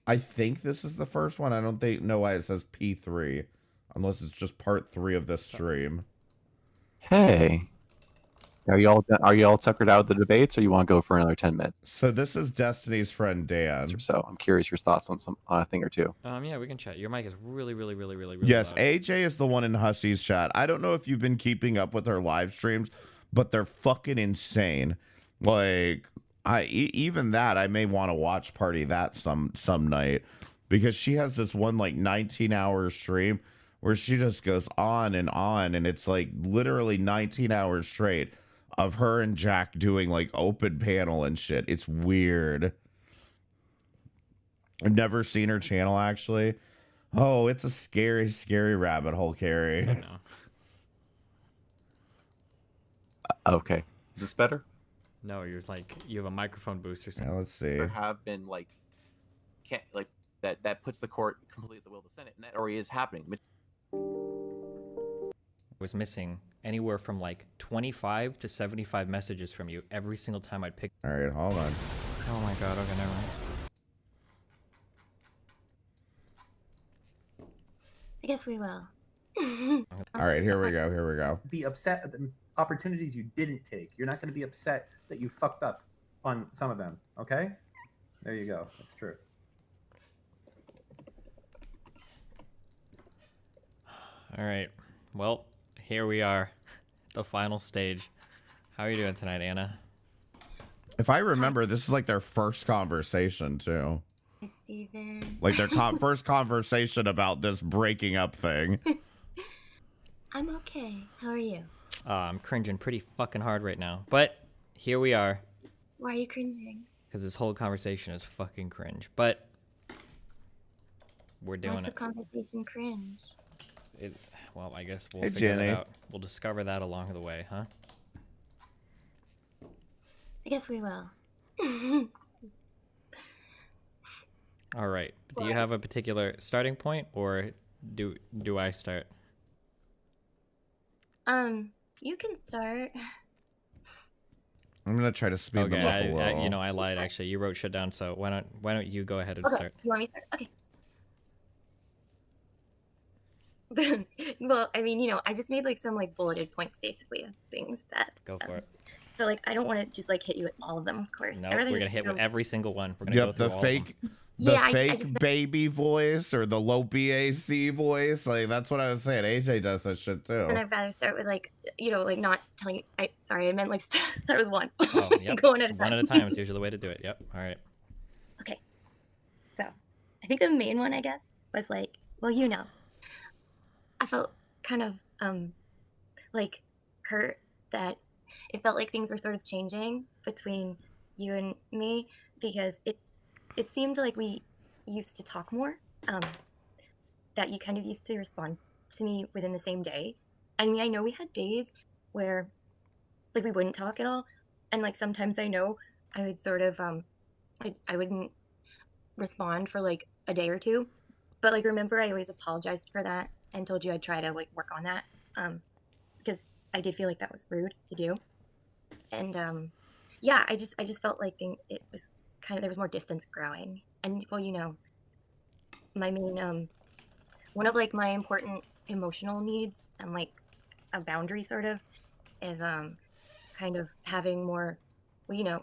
I think this is the first one. I don't know why it says P3, unless it's just part 3 of this stream. Hey. Are y'all tuckered out of the debates, or you want to go for another 10 minutes? So this is Destiny's friend Dan. So I'm curious your thoughts on a thing or two. Yeah, we can chat. Your mic is really Yes, loud. AJ is the one in Hussy's chat. I don't know if you've been keeping up with her live streams, but they're fucking insane. Like, even that, I may want to watch party that some night, because she has this one like 19-hour stream where she just goes on, and it's like literally 19 hours straight of her and Jack doing like open panel and shit. It's weird. I've never seen her channel, actually. Oh, it's a scary, scary rabbit hole, Carrie. I know. Okay. Is this better? No, you have a microphone boost or something. Yeah, let's see. There have been that puts the court completely at the will of the Senate, and that already is happening. Was missing anywhere from like 25 to 75 messages from you every single time I'd pick. All right, hold on. Oh my god, okay, never mind. I guess we will. All right, here we go. Be upset at the opportunities you didn't take. You're not going to be upset that you fucked up on some of them, okay? There you go. That's true. All right. Well, here we are, the final stage. How are you doing tonight, Anna? If I remember, this is like their first conversation, too. Hi, Steven. Like their first conversation about this breaking up thing. I'm okay. How are you? I'm cringing pretty fucking hard right now. But here we are. Why are you cringing? Because this whole conversation is fucking cringe. But we're doing Why's the it. conversation cringe? Well, I guess we'll Hey, figure Jenny. that out. We'll discover that along the way, huh? I guess we will. All right. Do you have a particular starting point, or do I start? You can start. I'm gonna try to speed them up a little. you know, I lied actually. You wrote shit down, so why don't you go ahead and Okay. start? You want me to start? Okay. Well, I mean, you know, I just made like some like bulleted points basically of things that. Go for it. So like, I don't want to just like hit you with all of them, of course. No, I'd rather we're gonna just hit with go- every single one. We're gonna go Yep, through the all of fake, them. the Yeah, I fake just- baby voice or the low BAC voice. Like that's what I was saying. AJ does that shit too. And I'd rather start with like, you know, like not telling you. Sorry, I meant like start with one. Oh, yep. Going It's one at a time. It's usually the way to do it. Yep. All right. Okay. So, I think the main one, I guess, was like, well, you know, I felt kind of like hurt that it felt like things were sort of changing between you and me because it seemed like we used to talk more. That you kind of used to respond to me within the same day. I mean, I know we had days where like we wouldn't talk at all, and like sometimes I know I would sort of I wouldn't respond for like a day or two, but like remember I always apologized for that and told you I'd try to like work on that because I did feel like that was rude to do. And yeah, I just felt like it was kind of there was more distance growing. And well, you know, my main one of like my important emotional needs and like a boundary sort of is kind of having more, well, you know,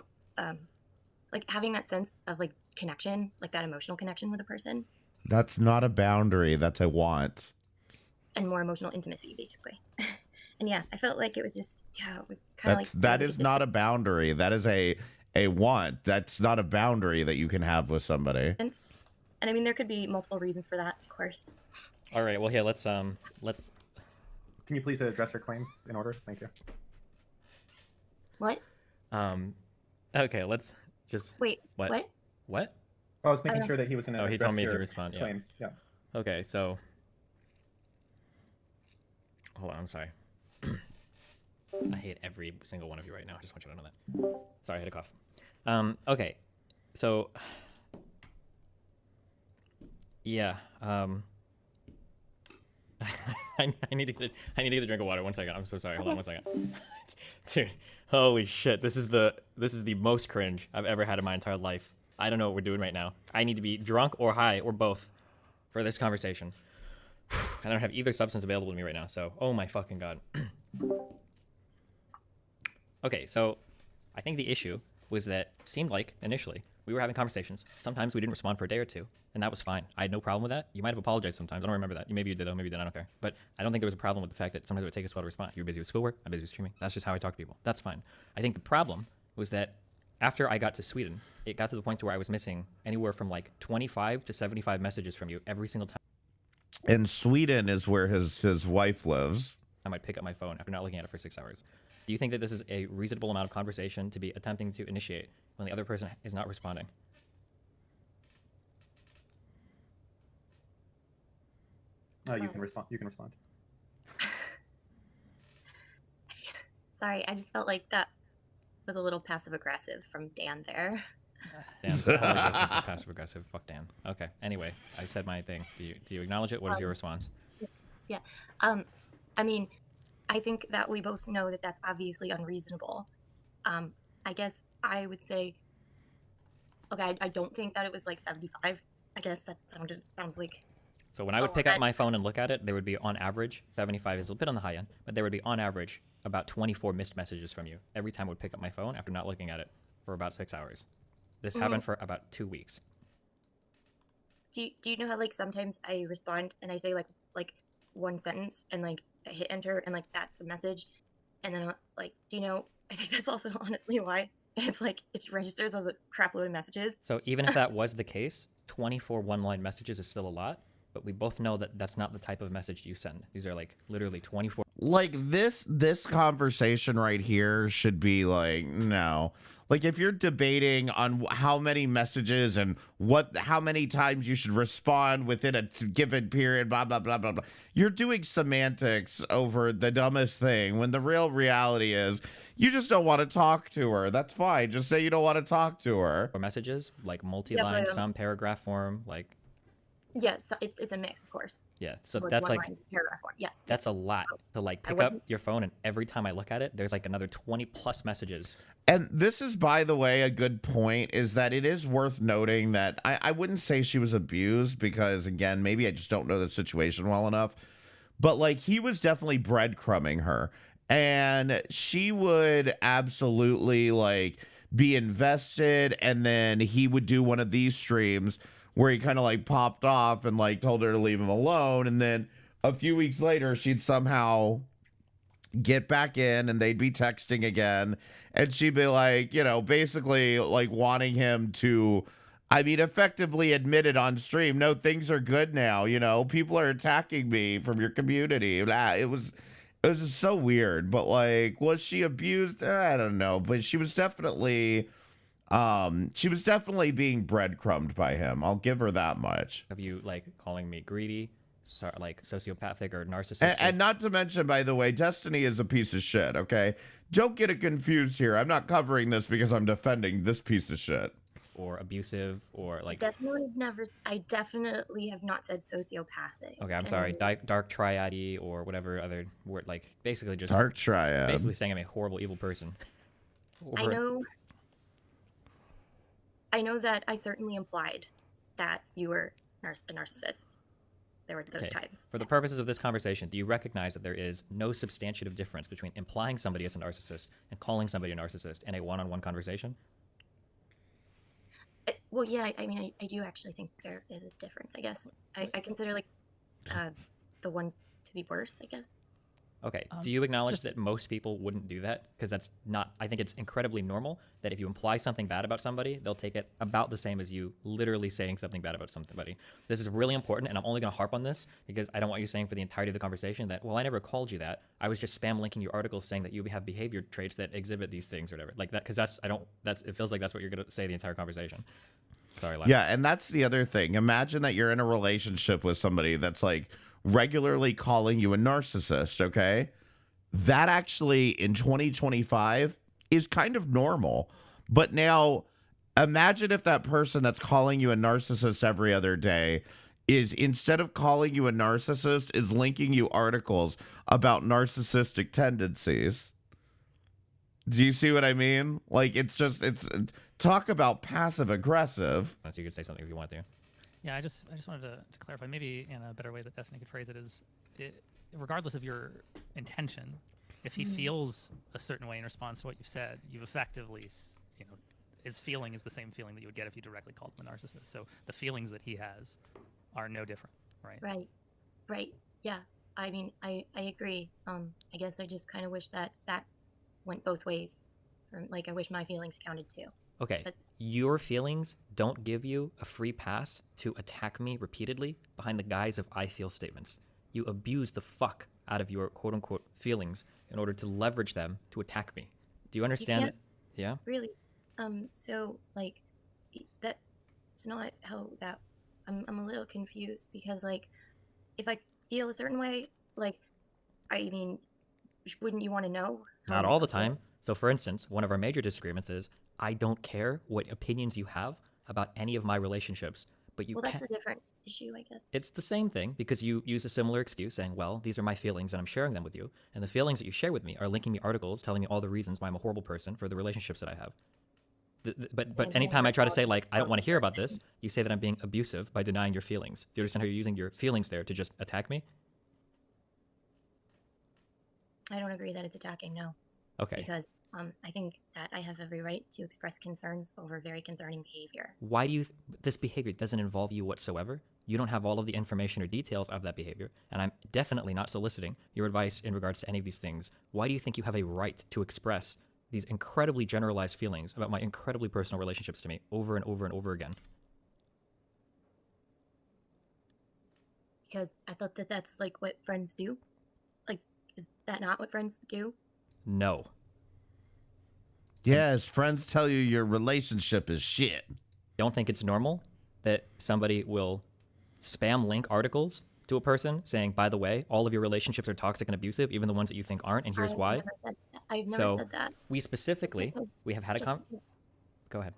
like having that sense of like connection, like that emotional connection with a person, That's not a boundary. That's a want. and more emotional intimacy, basically. And yeah, I felt like it was just kind of like That is not a boundary. That is a want. That's not a boundary that you can have with somebody. And I mean, there could be multiple reasons for that, of course. All right. Well, here let's. Can you please address your claims in order? Thank you. What? Okay. Let's just. Wait. What? What? I was making sure that he was going to. Oh, he address told me to your respond. Yeah. Claims. Yeah. Okay. So. Hold on. I'm sorry. I hate every single one of you right now. I just want you to know that. Sorry, I had a cough. Okay. So. Yeah. I need to get a drink of water. 1 second. I'm so sorry. Hold on 1 second. Dude, holy shit. This is the most cringe I've ever had in my entire life. I don't know what we're doing right now. I need to be drunk or high or both for this conversation. I don't have either substance available to me right now, so oh my fucking god. Okay, so I think the issue was that seemed like initially we were having conversations. Sometimes we didn't respond for a day or two, and that was fine. I had no problem with that. You might have apologized sometimes. I don't remember that. Maybe you did, though. Maybe you did. I don't care. But I don't think there was a problem with the fact that sometimes it would take us a while to respond. You were busy with schoolwork. I'm busy with streaming. That's just how I talk to people. That's fine. I think the problem was that after I got to Sweden, it got to the point where I was missing anywhere from like 25 to 75 messages from you every single time. And Sweden is where his wife lives. I might pick up my phone after not looking at it for 6 hours. Do you think that this is a reasonable amount of conversation to be attempting to initiate when the other person is not responding? You can respond. You can respond. Sorry, I just felt like that was a little passive aggressive from Dan there. Dan's passive aggressive. Fuck Dan. Okay. Anyway, I said my thing. Do you acknowledge it? What is your response? Yeah. I mean, I think that we both know that that's obviously unreasonable. I guess I would say, okay, I don't think that it was like 75. I guess that sounds like. So when I would pick up my phone and look at it, there would be on average, 75 is a bit on the high end, but there would be on average about 24 missed messages from you every time I would pick up my phone after not looking at it for about 6 hours. This happened for about 2 weeks. Do you know how like sometimes I respond and I say like one sentence and like I hit enter and like that's a message, and then like, do you know, I think that's also honestly why it's like it registers as a crap load of messages. So even if that was the case, 24 one-line messages is still a lot, but we both know that that's not the type of message you send. These are like literally 24. Like this conversation right here should be like, no. Like if you're debating on how many messages and how many times you should respond within a given period, blah, blah, blah, blah, blah. You're doing semantics over the dumbest thing when the real reality is you just don't want to talk to her. That's fine. Just say you don't want to talk to her. Or messages, like multi-line, some paragraph form, like. Yes, it's a mix, of course. Yeah, so Like that's one like line, paragraph one. Yes. that's a lot to like I pick up wasn't- your phone, and every time I look at it, there's like another 20 plus messages. And this is, by the way, a good point, is that it is worth noting that I wouldn't say she was abused because, again, maybe I just don't know the situation well enough. But, like, he was definitely breadcrumbing her. And she would absolutely, like, be invested. And then he would do one of these streams where he kind of, like, popped off and, like, told her to leave him alone. And then a few weeks later, she'd somehow get back in and they'd be texting again, and she'd be like, you know, basically like wanting him to, I mean, effectively admit it on stream. No, things are good now. You know, people are attacking me from your community. It was just so weird. But like, was she abused? I don't know. But she was definitely being breadcrumbed by him. I'll give her that much. Have you like calling me greedy, like sociopathic or narcissistic? And not to mention, by the way, Destiny is a piece of shit, okay? Don't get it confused here. I'm not covering this because I'm defending this piece of shit. Or abusive, or like... I definitely have not said sociopathic. Okay, I'm sorry. Dark triad or whatever other word, like basically just... Dark triad. Basically saying I'm a horrible, evil person. I know that I certainly implied that you were a narcissist. There were those times. For the purposes of this conversation, do you recognize that there is no substantive difference between implying somebody is a narcissist and calling somebody a narcissist in a one-on-one conversation? Well, yeah, I mean, I do actually think there is a difference, I guess. I consider, like, the one to be worse, I guess. Okay, do you acknowledge that most people wouldn't do that? Because that's not, I think it's incredibly normal that if you imply something bad about somebody, they'll take it about the same as you literally saying something bad about somebody. This is really important, and I'm only going to harp on this because I don't want you saying for the entirety of the conversation that, well, I never called you that. I was just spam linking your article saying that you have behavior traits that exhibit these things or whatever. Like that, because it feels like that's what you're going to say the entire conversation. Sorry, Lana. Yeah, and that's the other thing. Imagine that you're in a relationship with somebody that's like regularly calling you a narcissist, okay? That actually in 2025 is kind of normal. But now imagine if that person that's calling you a narcissist every other day is, instead of calling you a narcissist, is linking you articles about narcissistic tendencies. Do you see what I mean? Like, it's talk about passive aggressive. So you could say something if you want to. Yeah, I just wanted to clarify, maybe in a better way that Destiny could phrase it is, regardless of your intention, if he feels a certain way in response to what you've said, you've effectively, you know, his feeling is the same feeling that you would get if you directly called him a narcissist. So the feelings that he has are no different, right? Right. Yeah. I mean, I agree. I guess I just kind of wish that went both ways. Or, like, I wish my feelings counted too. Okay, But your feelings don't give you a free pass to attack me repeatedly behind the guise of I feel statements. You abuse the fuck out of your quote-unquote feelings in order to leverage them to attack me. Do you understand it? Yeah? Really? So, like, that's not how that... I'm a little confused because, like, if I feel a certain way, like, I mean, wouldn't you want to know? Not all the time. So, for instance, one of our major disagreements is I don't care what opinions you have about any of my relationships, but you Well, that's a different issue, I guess. It's the same thing because you use a similar excuse saying, well, these are my feelings and I'm sharing them with you. And the feelings that you share with me are linking me articles telling me all the reasons why I'm a horrible person for the relationships that I have. But anytime I try to say, like, I don't want to hear about this, you say that I'm being abusive by denying your feelings. Do you understand how you're using your feelings there to just attack me? I don't agree that it's attacking, no. Okay. Because I think that I have every right to express concerns over very concerning behavior. Why do you... this behavior doesn't involve you whatsoever? You don't have all of the information or details of that behavior, and I'm definitely not soliciting your advice in regards to any of these things. Why do you think you have a right to express these incredibly generalized feelings about my incredibly personal relationships to me over and over and over again? Because I thought that that's, like, what friends do. Like, is that not what friends do? No. Yes, friends tell you your relationship is shit. Don't think it's normal that somebody will spam link articles to a person saying, by the way, all of your relationships are toxic and abusive, even the ones that you think aren't, and here's why. I've never said that. We specifically, we have had a Go ahead.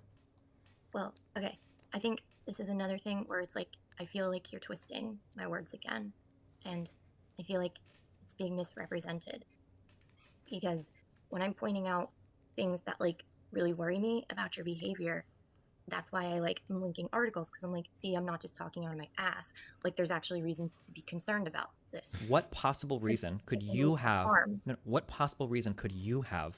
Well, okay. I think this is another thing where it's like, I feel like you're twisting my words again, and I feel like it's being misrepresented. Because when I'm pointing out things that like really worry me about your behavior, that's why I like am linking articles, because I'm like, see, I'm not just talking out of my ass. Like, there's actually reasons to be concerned about this. What possible reason could you have? No, what possible reason could you have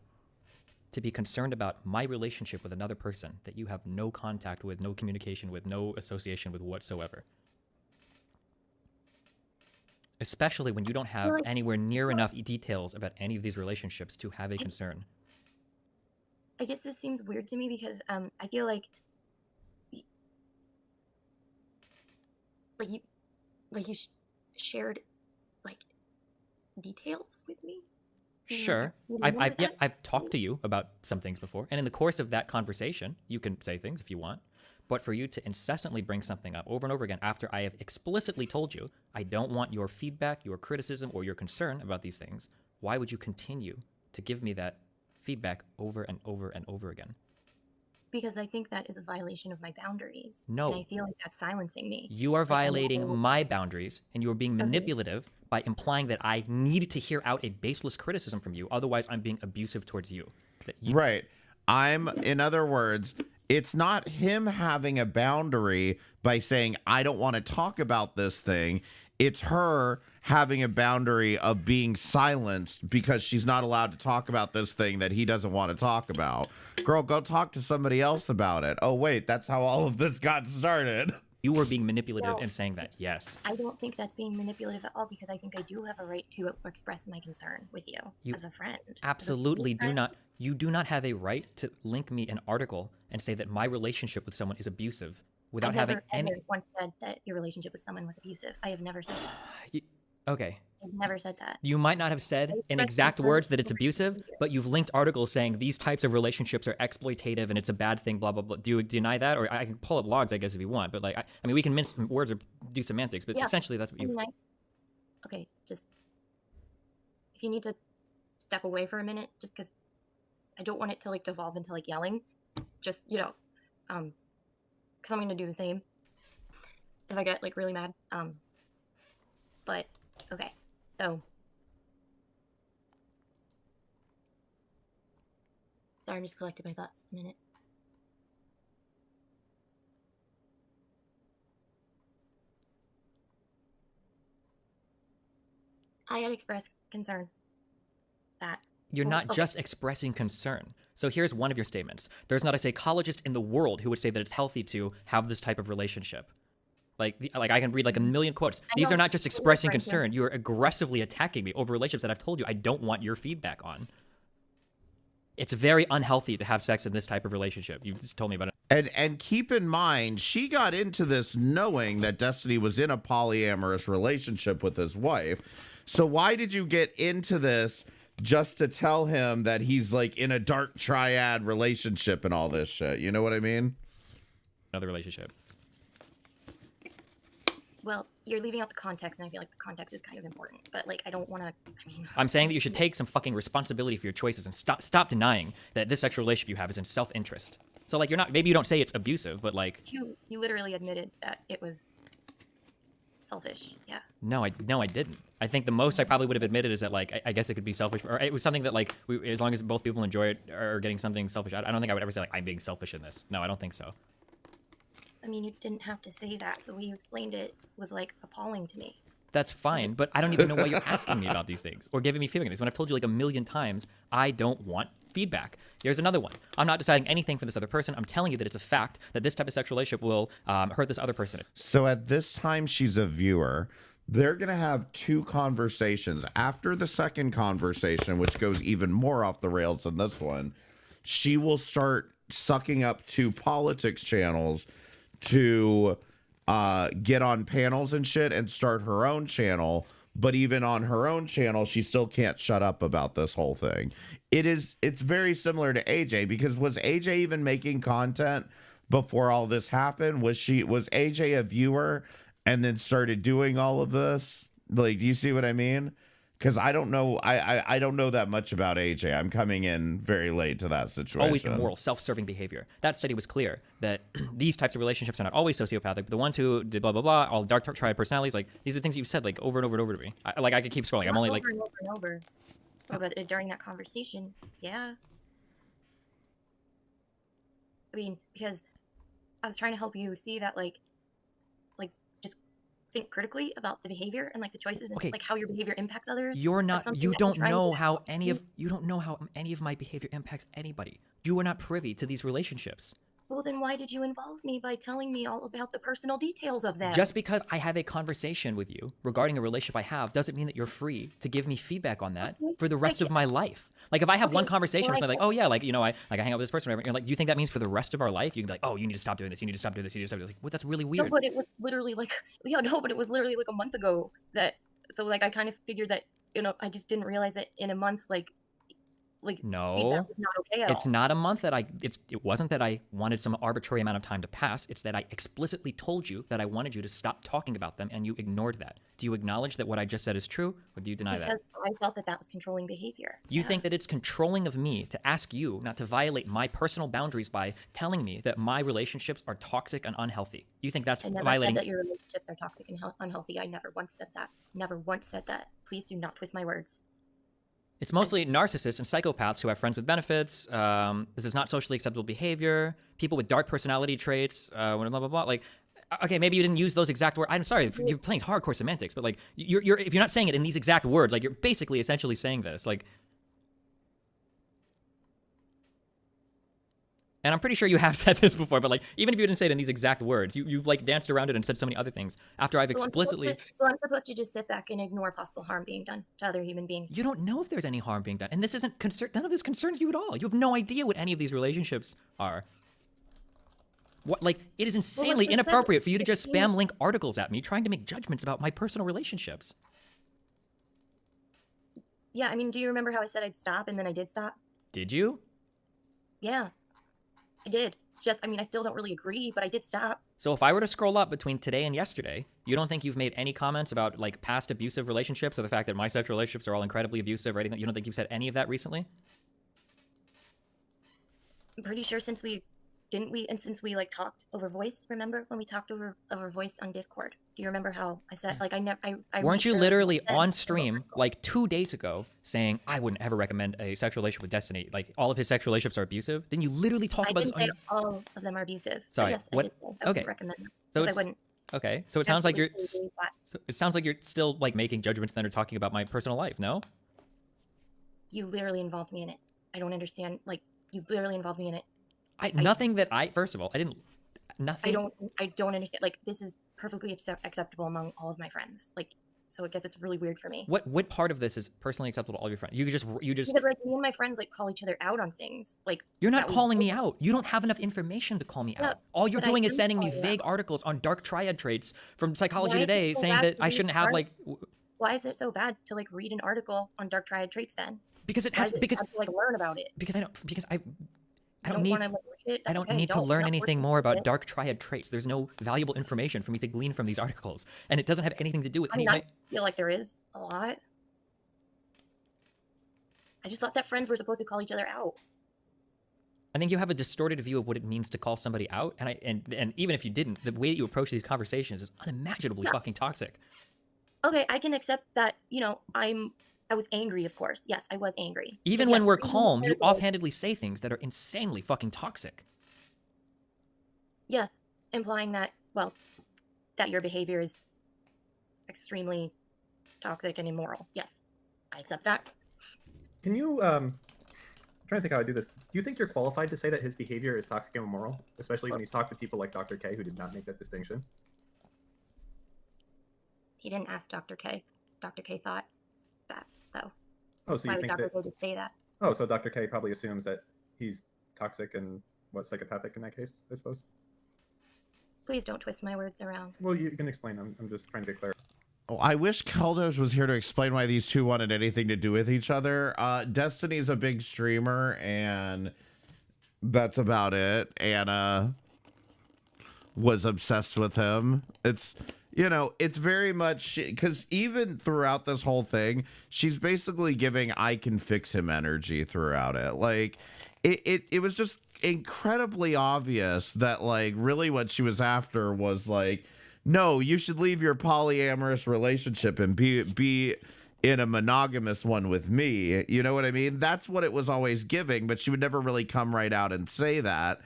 to be concerned about my relationship with another person that you have no contact with, no communication with, no association with whatsoever? Especially when you don't have anywhere near enough details about any of these relationships to have a concern. I guess this seems weird to me because I feel like you shared like details with me. Sure. I've talked to you about some things before, and in the course of that conversation, you can say things if you want. But for you to incessantly bring something up over and over again after I have explicitly told you I don't want your feedback, your criticism, or your concern about these things, why would you continue to give me that feedback over and over and over again? Because I think that is a violation of my boundaries. No. And I feel like that's silencing me. You are violating my boundaries, and you are being manipulative by implying that I need to hear out a baseless criticism from you. Otherwise, I'm being abusive towards you. Right. In other words, it's not him having a boundary by saying, I don't want to talk about this thing. It's her having a boundary of being silenced because she's not allowed to talk about this thing that he doesn't want to talk about. Girl, go talk to somebody else about it. Oh, wait, that's how all of this got started. You were being manipulative in saying that, yes. I don't think that's being manipulative at all, because I think I do have a right to express my concern with you as a friend. Absolutely do not. You do not have a right to link me an article and say that my relationship with someone is abusive without having any. I never once said that your relationship with someone was abusive. I have never said that. Okay. I've never said that. You might not have said in exact words that it's abusive, but you've linked articles saying these types of relationships are exploitative and it's a bad thing, blah, blah, blah. Do you deny that? Or I can pull up logs, I guess, if you want. But, like, I mean, we can mince words or do semantics, but essentially that's what you... Okay, just... If you need to step away for a minute, just because I don't want it to, like, devolve into, like, yelling. Just, you know, because I'm going to do the same if I get, like, really mad. But, okay. So, sorry, I'm just collecting my thoughts a minute. I had expressed concern that... You're not just expressing concern. So here's one of your statements. There's not a psychologist in the world who would say that it's healthy to have this type of relationship. Like I can read like a million quotes. These are not just expressing concern. You're aggressively attacking me over relationships that I've told you I don't want your feedback on. It's very unhealthy to have sex in this type of relationship. You just told me about it. And keep in mind, she got into this knowing that Destiny was in a polyamorous relationship with his wife. So why did you get into this just to tell him that he's like in a dark triad relationship and all this shit? You know what I mean? Another relationship. Well, you're leaving out the context, and I feel like the context is kind of important. But, like, I don't want to, I'm saying that you should take some fucking responsibility for your choices and stop denying that this sexual relationship you have is in self-interest. So, like, you're not, maybe you don't say it's abusive, but, like... You literally admitted that it was selfish, yeah. No, I didn't. I think the most I probably would have admitted is that, like, I guess it could be selfish, or it was something that, like, as long as both people enjoy it or getting something selfish, I don't think I would ever say, like, I'm being selfish in this. No, I don't think so. I mean, you didn't have to say that. The way you explained it was, like, appalling to me. That's fine, but I don't even know why you're asking me about these things or giving me feedback on these when I've told you like a million times I don't want feedback. Here's another one. I'm not deciding anything for this other person. I'm telling you that it's a fact that this type of sexual relationship will hurt this other person. So at this time she's a viewer. They're going to have two conversations. After the second conversation, which goes even more off the rails than this one, she will start sucking up to politics channels to get on panels and shit and start her own channel. But even on her own channel, she still can't shut up about this whole thing. It's very similar to AJ, because was AJ even making content before all this happened? Was AJ a viewer and then started doing all of this? Like, do you see what I mean? Because I don't know, I don't know that much about AJ. I'm coming in very late to that situation. Always immoral, self-serving behavior. That study was clear that these types of relationships are not always sociopathic, but the ones who did blah blah blah, all dark triad personalities, like these are things you've said like over and over and over to me. I could keep scrolling. I'm only like over and over and over. Oh, but during that conversation, yeah. I mean, because I was trying to help you see that, like just think critically about the behavior and like the choices and like how your behavior impacts others. You're That's not. something You that I'm don't trying to know get how out. you don't know how any of my behavior impacts anybody. You are not privy to these relationships. Well, then why did you involve me by telling me all about the personal details of them? Just because I have a conversation with you regarding a relationship I have doesn't mean that you're free to give me feedback on that for the rest of my life. Like if I have one conversation with somebody like, oh yeah, like, you know, I hang out with this person, or whatever, you're like, do you think that means for the rest of our life? You can be like, oh, you need to stop doing this, you need to stop doing this, you need to stop doing this. Like, well, that's really weird. No, but it was literally like, yeah, no, but it was literally like a month ago that, so like I kind of figured that, you know, I just didn't realize that in a month, like No, feedback was not okay at it's all. not a month that it wasn't that I wanted some arbitrary amount of time to pass. It's that I explicitly told you that I wanted you to stop talking about them and you ignored that. Do you acknowledge that what I just said is true, or do you deny Because that? I felt that that was controlling behavior. You think that it's controlling of me to ask you not to violate my personal boundaries by telling me that my relationships are toxic and unhealthy. You think that's I never violating said that your relationships are toxic and unhealthy. I never once said that. Never once said that. Please do not twist my words. It's mostly narcissists and psychopaths who have friends with benefits. This is not socially acceptable behavior. People with dark personality traits. Blah blah blah. Like, okay, maybe you didn't use those exact words. I'm sorry, you're playing hardcore semantics, but like, you're if you're not saying it in these exact words, like you're basically essentially saying this. Like, and I'm pretty sure you have said this before, but like, even if you didn't say it in these exact words, you've like danced around it and said so many other things after I've explicitly. So I'm supposed to just sit back and ignore possible harm being done to other human beings. You don't know if there's any harm being done, and this isn't none of this concerns you at all. You have no idea what any of these relationships are. What, like, it is insanely inappropriate for you to just spam link articles at me trying to make judgments about my personal relationships. Yeah, I mean, do you remember how I said I'd stop and then I did stop? Did you? Yeah, I did. It's just, I mean, I still don't really agree, but I did stop. So if I were to scroll up between today and yesterday, you don't think you've made any comments about like past abusive relationships or the fact that my sexual relationships are all incredibly abusive or anything? You don't think you've said any of that recently? I'm pretty sure since we since we like talked over voice, remember when we talked over voice on Discord? Do you remember how I said like I Weren't you literally on stream like 2 days ago saying I wouldn't ever recommend a sexual relationship with Destiny? Like all of his sexual relationships are abusive. Didn't you literally talk about this I on didn't say your... all of them are abusive. Sorry, Yes, what? I did say I wouldn't recommend them. So I it's wouldn't. okay. So it sounds like you're. Absolutely believe that. So it sounds like you're still like making judgments that are talking about my personal life. No. You literally involved me in it. I don't understand. Like you literally involved me in it. Nothing that I. First of all, I didn't. Nothing. I don't understand. Like this is perfectly acceptable among all of my friends. Like so, I guess it's really weird for me. What part of this is personally acceptable to all your friends? You just because like me and my friends like call each other out on things. Like you're not calling me out. You don't have enough information to call me out. All you're doing is sending me vague articles on dark triad traits from Psychology Today saying that I shouldn't have like. Why is it so bad to like read an article on dark triad traits then? Because it has to, like learn about it. Because I don't need need to learn anything more about dark triad traits. There's no valuable information for me to glean from these articles, and it doesn't have anything to do with I mean, I feel like there is a lot. I just thought that friends were supposed to call each other out. I think you have a distorted view of what it means to call somebody out, and even if you didn't, the way that you approach these conversations is unimaginably fucking toxic. Okay, I can accept that. You know, I was angry, of course. Yes, I was angry. Even when we're calm, you offhandedly say things that are insanely fucking toxic. Yeah, implying that, well, that your behavior is extremely toxic and immoral. Yes, I accept that. Can you, I'm trying to think how I do this. Do you think you're qualified to say that his behavior is toxic and immoral, especially when he's talked to people like Dr. K, who did not make that distinction? He didn't ask Dr. K. Dr. K thought that, though. Oh, so why you would think Dr. that? K just say that? Oh, so Dr. K probably assumes that he's toxic and psychopathic in that case, I suppose. Please don't twist my words around. Well, you can explain. I'm just trying to get clear. Oh, I wish Keldos was here to explain why these two wanted anything to do with each other. Destiny's a big streamer, and that's about it. Anna was obsessed with him. You know, it's very much because even throughout this whole thing, she's basically giving "I can fix him" energy throughout it. Like, it was just incredibly obvious that like really what she was after was like, no, you should leave your polyamorous relationship and be in a monogamous one with me. You know what I mean? That's what it was always giving, but she would never really come right out and say that.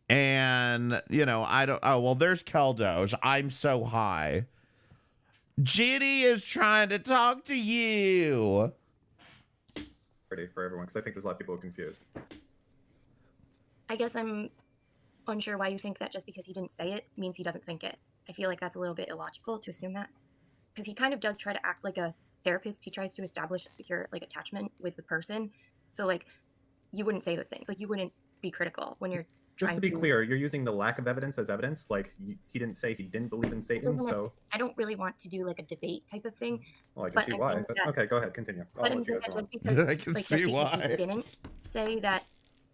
And, you know, I don't... Oh, well, there's Keldosh. I'm so high. Ginny is trying to talk to you. For everyone, because I think there's a lot of people confused. I guess I'm unsure why you think that just because he didn't say it means he doesn't think it. I feel like that's a little bit illogical to assume that. Because he kind of does try to act like a therapist. He tries to establish a secure, like, attachment with the person. So, like, you wouldn't say those things. Like, you wouldn't be critical when you're Just to be clear, you're using the lack of evidence as evidence. Like, he didn't say he didn't believe in Satan, so... I don't really want to do, like, a debate type of thing. Well, I can see why. But, okay, go ahead, continue. I'll But I'm let you saying guys that go just on. because, I can like, see just because why. he didn't say that,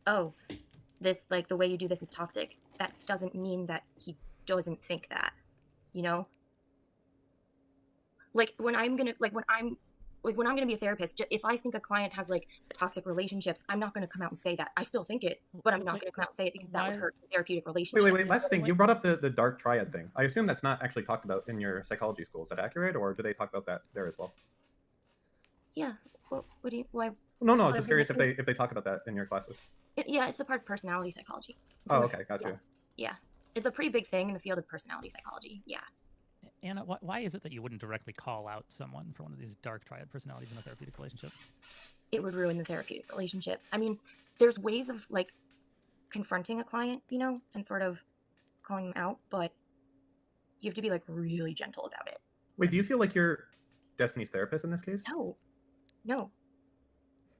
oh, this, like, the way you do this is toxic, that doesn't mean that he doesn't think that, you know? Like, when I'm gonna be a therapist, if I think a client has, like, toxic relationships, I'm not gonna come out and say that. I still think it, but I'm not gonna come out and say it because that would hurt the therapeutic relationship. Wait. Last thing, you brought up the dark triad thing. I assume that's not actually talked about in your psychology school. Is that accurate, or do they talk about that there as well? Yeah. What do you? Why? No, I was just curious if they talk about that in your classes. Yeah, it's a part of personality psychology. Oh, okay, gotcha. Yeah, it's a pretty big thing in the field of personality psychology. Yeah. Anna, why is it that you wouldn't directly call out someone for one of these dark triad personalities in a therapeutic relationship? It would ruin the therapeutic relationship. I mean, there's ways of, like, confronting a client, you know, and sort of calling them out, but you have to be, like, really gentle about it. Wait, do you feel like you're Destiny's therapist in this case? No.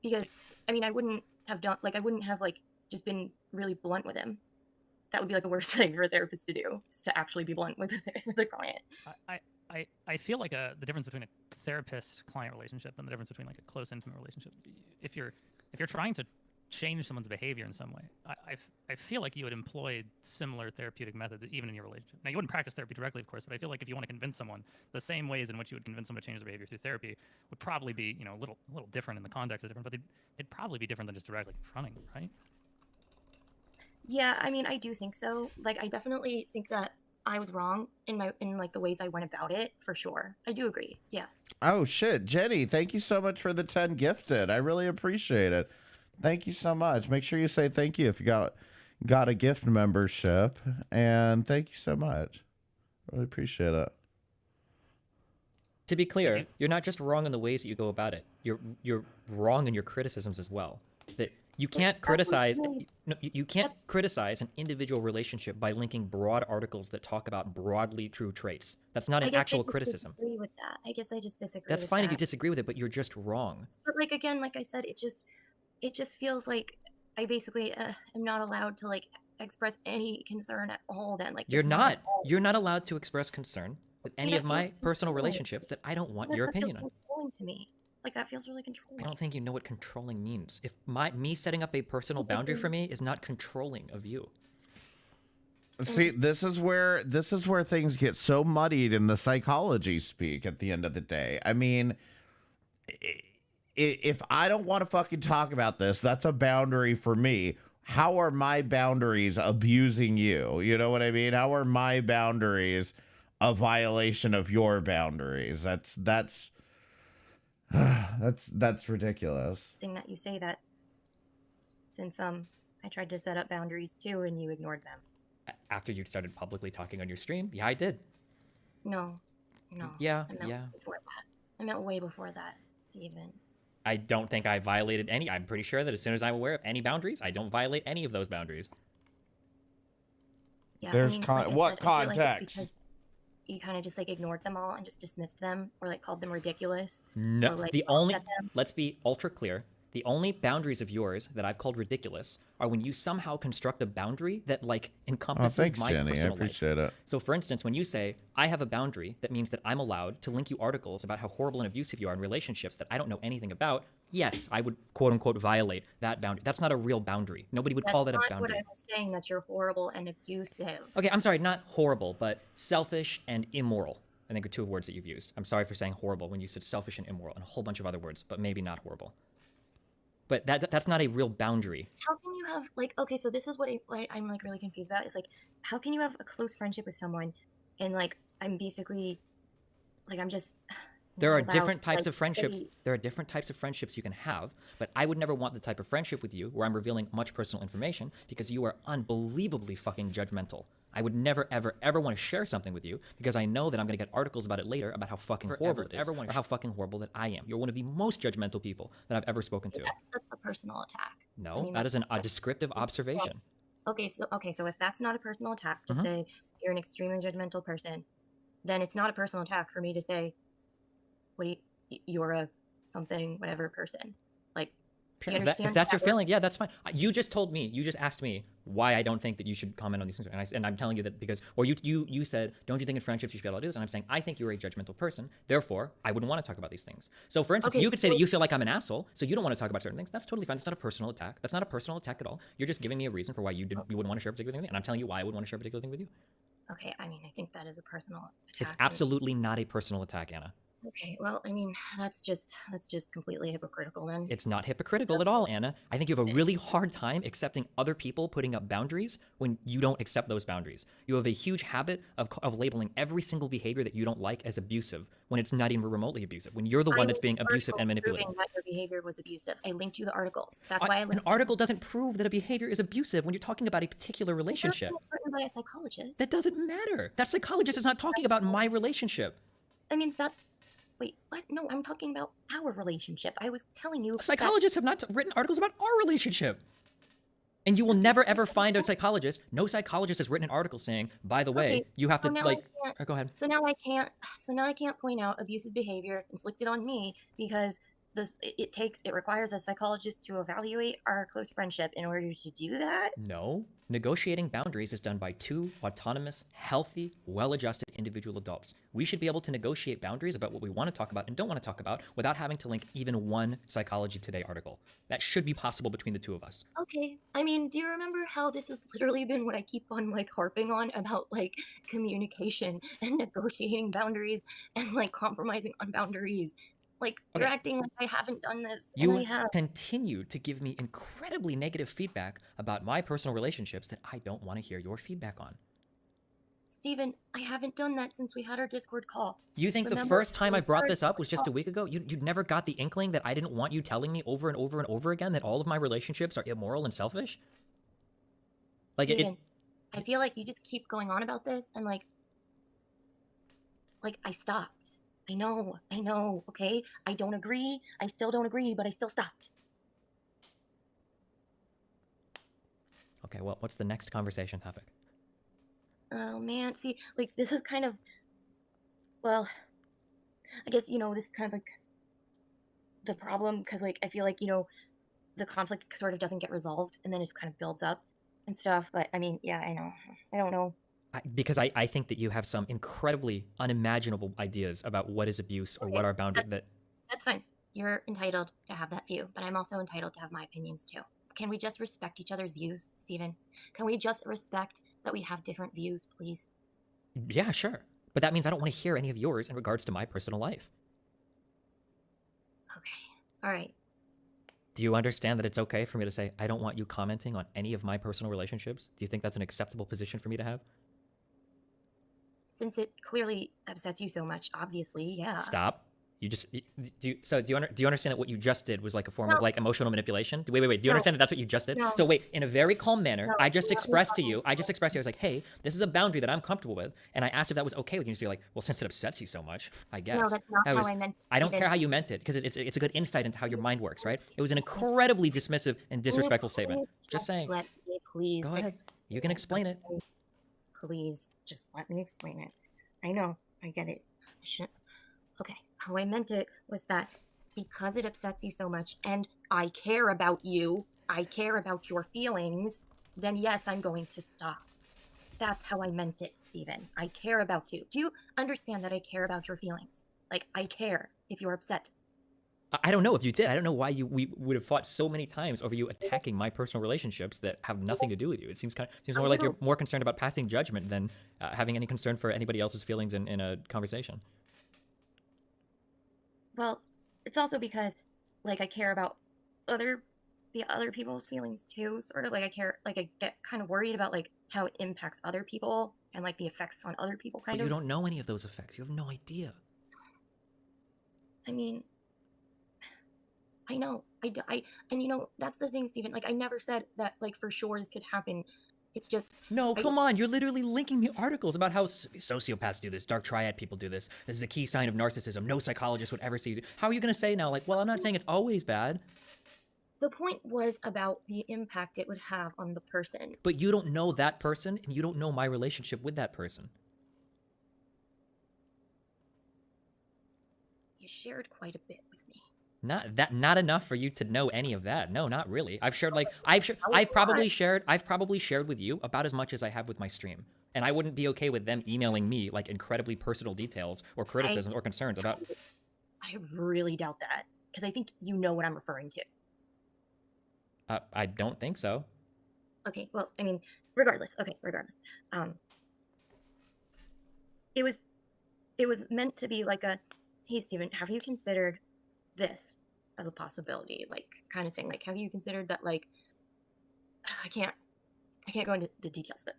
Because, I mean, I wouldn't have, like, just been really blunt with him. That would be, like, a worse thing for a therapist to do, is to actually be blunt with the client. I feel like the difference between a therapist-client relationship and the difference between, like, a close, intimate relationship, if you're trying to change someone's behavior in some way, I feel like you would employ similar therapeutic methods even in your relationship. Now, you wouldn't practice therapy directly, of course, but I feel like if you want to convince someone, the same ways in which you would convince someone to change their behavior through therapy would probably be, you know, a little different in the context of different, but they'd probably be different than just directly confronting, right? Yeah, I mean, I do think so. Like, I definitely think that I was wrong in like the ways I went about it, for sure. I do agree. Yeah. Oh shit, Jenny, thank you so much for the 10 gifted. I really appreciate it. Thank you so much. Make sure you say thank you if you got a gift membership, and thank you so much. Really appreciate it. To be clear, you're not just wrong in the ways that you go about it. You're wrong in your criticisms as well. That you can't criticize. No, you can't criticize an individual relationship by linking broad articles that talk about broadly true traits. That's not an actual criticism. I disagree with that. I guess I just disagree. That's with fine that. if you disagree with it, but you're just wrong. But, like, again, like I said, it just feels like I basically am not allowed to, like, express any concern at all. Then, like, You're not allowed to express concern with any of my personal relationships that I don't want your opinion on. Controlling to me. Like, that feels really controlling. I don't think you know what controlling means. If me setting up a personal boundary for me is not controlling of you. See, this is where things get so muddied in the psychology speak at the end of the day. I mean, if I don't want to fucking talk about this, that's a boundary for me. How are my boundaries abusing you? You know what I mean? How are my boundaries a violation of your boundaries? That's ridiculous. Thing that you say that, since I tried to set up boundaries too and you ignored them. After you started publicly talking on your stream? Yeah, I did. No. Yeah, I meant before that. I meant way before that, Steven. I don't think I violated any. I'm pretty sure that as soon as I'm aware of any boundaries, I don't violate any of those boundaries. Yeah, There's like I what said, I feel like it's context? because you kind of just, like, ignored them all and just dismissed them, or, like, called them ridiculous. No, or, like, the laughed only, at them. let's be ultra clear. The only boundaries of yours that I've called ridiculous are when you somehow construct a boundary that like encompasses thanks, my Jenny. I personal appreciate life. it. So for instance, when you say, I have a boundary, that means that I'm allowed to link you articles about how horrible and abusive you are in relationships that I don't know anything about, yes, I would quote unquote violate that boundary. That's not a real boundary. Nobody would call that a That's not boundary. what I was saying, that you're horrible and abusive. Okay, I'm sorry, not horrible, but selfish and immoral. I think are two words that you've used. I'm sorry for saying horrible when you said selfish and immoral and a whole bunch of other words, but maybe not horrible. But that's not a real boundary. How can you have, like, okay, so this is what I'm like really confused about, is like, how can you have a close friendship with someone and like I'm basically like I'm just There are allowed, different types like, of friendships. they- There are different types of friendships you can have, but I would never want the type of friendship with you where I'm revealing much personal information because you are unbelievably fucking judgmental. I would never, ever, ever want to share something with you because I know that I'm going to get articles about it later about how fucking horrible it is, or how fucking horrible that I am. You're one of the most judgmental people that I've ever spoken to. That's a personal attack. No, I mean, that is that's- a descriptive observation. Okay, so if that's not a personal attack to Mhm. say you're an extremely judgmental person, then it's not a personal attack for me to say, what do you're a something whatever person. Like, do Sure, you if understand that's how your that feeling, yeah, that's fine. You just asked me why I don't think that you should comment on these things, and I'm telling you that because, or you said, don't you think in friendships you should be able to do this? And I'm saying, I think you're a judgmental person, therefore, I wouldn't want to talk about these things. So for instance, Okay, you could say that so- you feel like I'm an asshole, so you don't want to talk about certain things. That's totally fine. That's not a personal attack. That's not a personal attack at all. You're just giving me a reason for why you wouldn't want to share a particular thing with me, and I'm telling you why I would want to share a particular thing with you. Okay, I mean, I think that is a personal attack. It's absolutely not a personal attack, Anna. Okay, well, I mean, that's just completely hypocritical then. It's not hypocritical at all, Anna. I think you have a really hard time accepting other people putting up boundaries when you don't accept those boundaries. You have a huge habit of labeling every single behavior that you don't like as abusive when it's not even remotely abusive, when you're the one that's being abusive and manipulative. Proving that your behavior was abusive. I linked you the articles. That's why I An linked article doesn't prove that a behavior is abusive when you're talking about a particular relationship. It's written by a psychologist. That doesn't matter. That psychologist is not talking about my relationship. I mean, wait, what? No, I'm talking about our relationship. I was telling you. Psychologists have not written articles about our relationship. And you will never ever find a psychologist. No psychologist has written an article saying, by the way, Okay, you have to so now like. I can't- Go ahead. So now I can't point out abusive behavior inflicted on me because it requires a psychologist to evaluate our close friendship in order to do that. No. Negotiating boundaries is done by two autonomous, healthy, well-adjusted individual adults. We should be able to negotiate boundaries about what we want to talk about and don't want to talk about without having to link even one Psychology Today article. That should be possible between the two of us. Okay, I mean, do you remember how this has literally been what I keep on like harping on about like communication and negotiating boundaries and like compromising on boundaries? Like, you're Okay. acting like I haven't done this, and I You have. continue to give me incredibly negative feedback about my personal relationships that I don't want to hear your feedback on. Steven, I haven't done that since we had our Discord call. You think the Remember, first time I we brought first this up was just a talked- week ago? You never got the inkling that I didn't want you telling me over and over and over again that all of my relationships are immoral and selfish? Like Steven, I feel like you just keep going on about this, and like I stopped. I know, okay? I don't agree. I still don't agree, but I still stopped. Okay, well, what's the next conversation topic? Oh man, see, like this is kind of, well, I guess, this is kind of like the problem, because like I feel like, the conflict sort of doesn't get resolved and then it just kind of builds up and stuff. But I mean, yeah, I know. I don't know. Because I think that you have some incredibly unimaginable ideas about what is abuse or what are boundaries that... That's fine. You're entitled to have that view, but I'm also entitled to have my opinions too. Can we just respect each other's views, Steven? Can we just respect that we have different views, please? Yeah, sure. But that means I don't want to hear any of yours in regards to my personal life. All right. Do you understand that it's okay for me to say, I don't want you commenting on any of my personal relationships? Do you think that's an acceptable position for me to have? Since it clearly upsets you so much, obviously, yeah. Stop. You just do you understand that what you just did was like a form of No. like emotional manipulation? Wait. Do you No. understand that that's what you just did? No. So wait, in a very calm manner, No, I just no, expressed to no. you, I was like, hey, this is a boundary that I'm comfortable with, and I asked if that was okay with you. So you're like, well, since it upsets you so much, I guess. No, that's not That how was- I meant it, I don't Steven. care how you meant it because it's a good insight into how your mind works, right? It was an incredibly dismissive and disrespectful statement. Just saying. Let me please. Go ahead. You can explain it. Please, just let me explain it. I know, I get it. Okay, how I meant it was that because it upsets you so much, and I care about you, I care about your feelings, then yes, I'm going to stop. That's how I meant it, Steven. I care about you. Do you understand that I care about your feelings? Like, I care if you're upset. I don't know if you did. I don't know why we would have fought so many times over you attacking my personal relationships that have nothing to do with you. It seems more like you're more concerned about passing judgment than having any concern for anybody else's feelings in a conversation. Well, it's also because, like, I care about the other people's feelings too. Sort of like I care, like I get kind of worried about like how it impacts other people and like the effects on other people. But you don't know any of those effects. You have no idea. I mean, I know. And you know, that's the thing, Steven. Like, I never said that, like, for sure this could happen. It's just... No, come on. You're literally linking me articles about how sociopaths do this. Dark triad people do this. This is a key sign of narcissism. No psychologist would ever see you. How are you going to say now, like, well, I'm not saying it's always bad. The point was about the impact it would have on the person. But you don't know that person, and you don't know my relationship with that person. You shared quite a bit with me. Not enough for you to know any of that. No, not really. I've probably shared with you about as much as I have with my stream. And I wouldn't be okay with them emailing me like incredibly personal details or criticisms or concerns about... I really doubt that, because I think you know what I'm referring to. I don't think so. Okay, well, I mean, regardless. It was meant to be like a, hey, Steven, have you considered this as a possibility, like, kind of thing? Like, have you considered that, like, I can't go into the details, but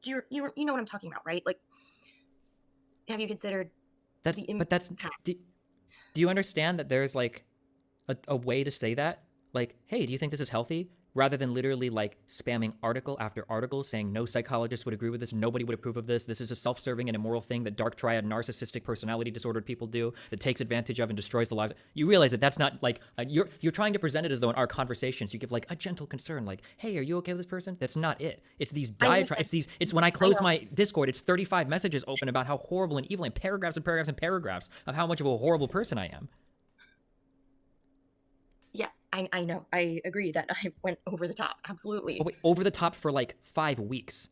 you know what I'm talking about, right? Like, have you considered do you understand that there's like a way to say that? Like, hey, do you think this is healthy? Rather than literally like spamming article after article saying no psychologist would agree with this, nobody would approve of this, this is a self-serving and immoral thing that dark triad narcissistic personality disordered people do that takes advantage of and destroys the lives. You realize that that's not like you're trying to present it as though in our conversations you give like a gentle concern, like, hey, are you okay with this person? That's not it. It's these diatribes. It's when I close my Discord, it's 35 messages open about how horrible and evil and paragraphs and paragraphs and paragraphs of how much of a horrible person I am. Yeah, I know. I agree that I went over the top. Absolutely. Oh, wait, over the top for like 5 weeks.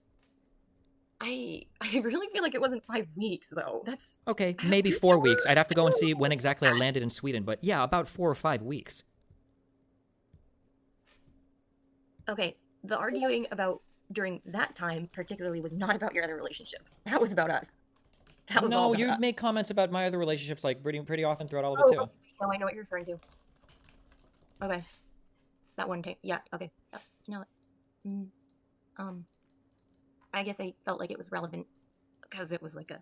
I really feel like it wasn't 5 weeks though. That's okay. Maybe 4 weeks. I'd have to go and see when exactly I landed in Sweden, but yeah, about 4 or 5 weeks. Okay, the arguing about during that time particularly was not about your other relationships. That was about us. That was all no, about you us. make comments about my other relationships like pretty often throughout all of it too. Okay. No, I know what you're referring to. Okay. That one time. Yeah, okay. Yeah. You know what? I guess I felt like it was relevant because it was like a...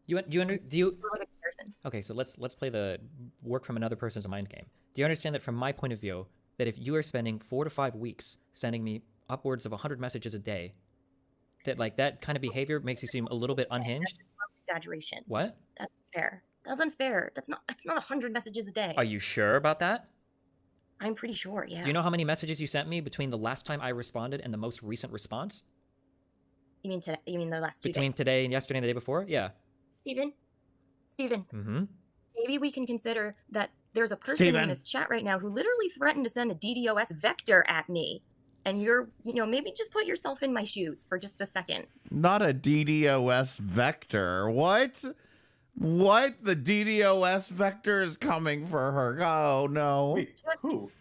Do you like a comparison. Okay, so let's play the work from another person's mind game. Do you understand that from my point of view, that if you are spending 4 to 5 weeks sending me upwards of 100 messages a day, that like that kind of behavior makes you seem a little bit unhinged? That's exaggeration. What? That's fair. That's unfair. That's not 100 messages a day. Are you sure about that? I'm pretty sure, yeah. Do you know how many messages you sent me between the last time I responded and the most recent response? You mean today? You mean the last 2 days? Between today and yesterday and the day before? Yeah. Steven? Mm-hmm. Maybe we can consider that there's a person in this chat right now who literally threatened to send a DDoS vector at me. And maybe just put yourself in my shoes for just a second. Not a DDoS vector. What? What? The DDoS vector is coming for her. Oh, no. Wait, who?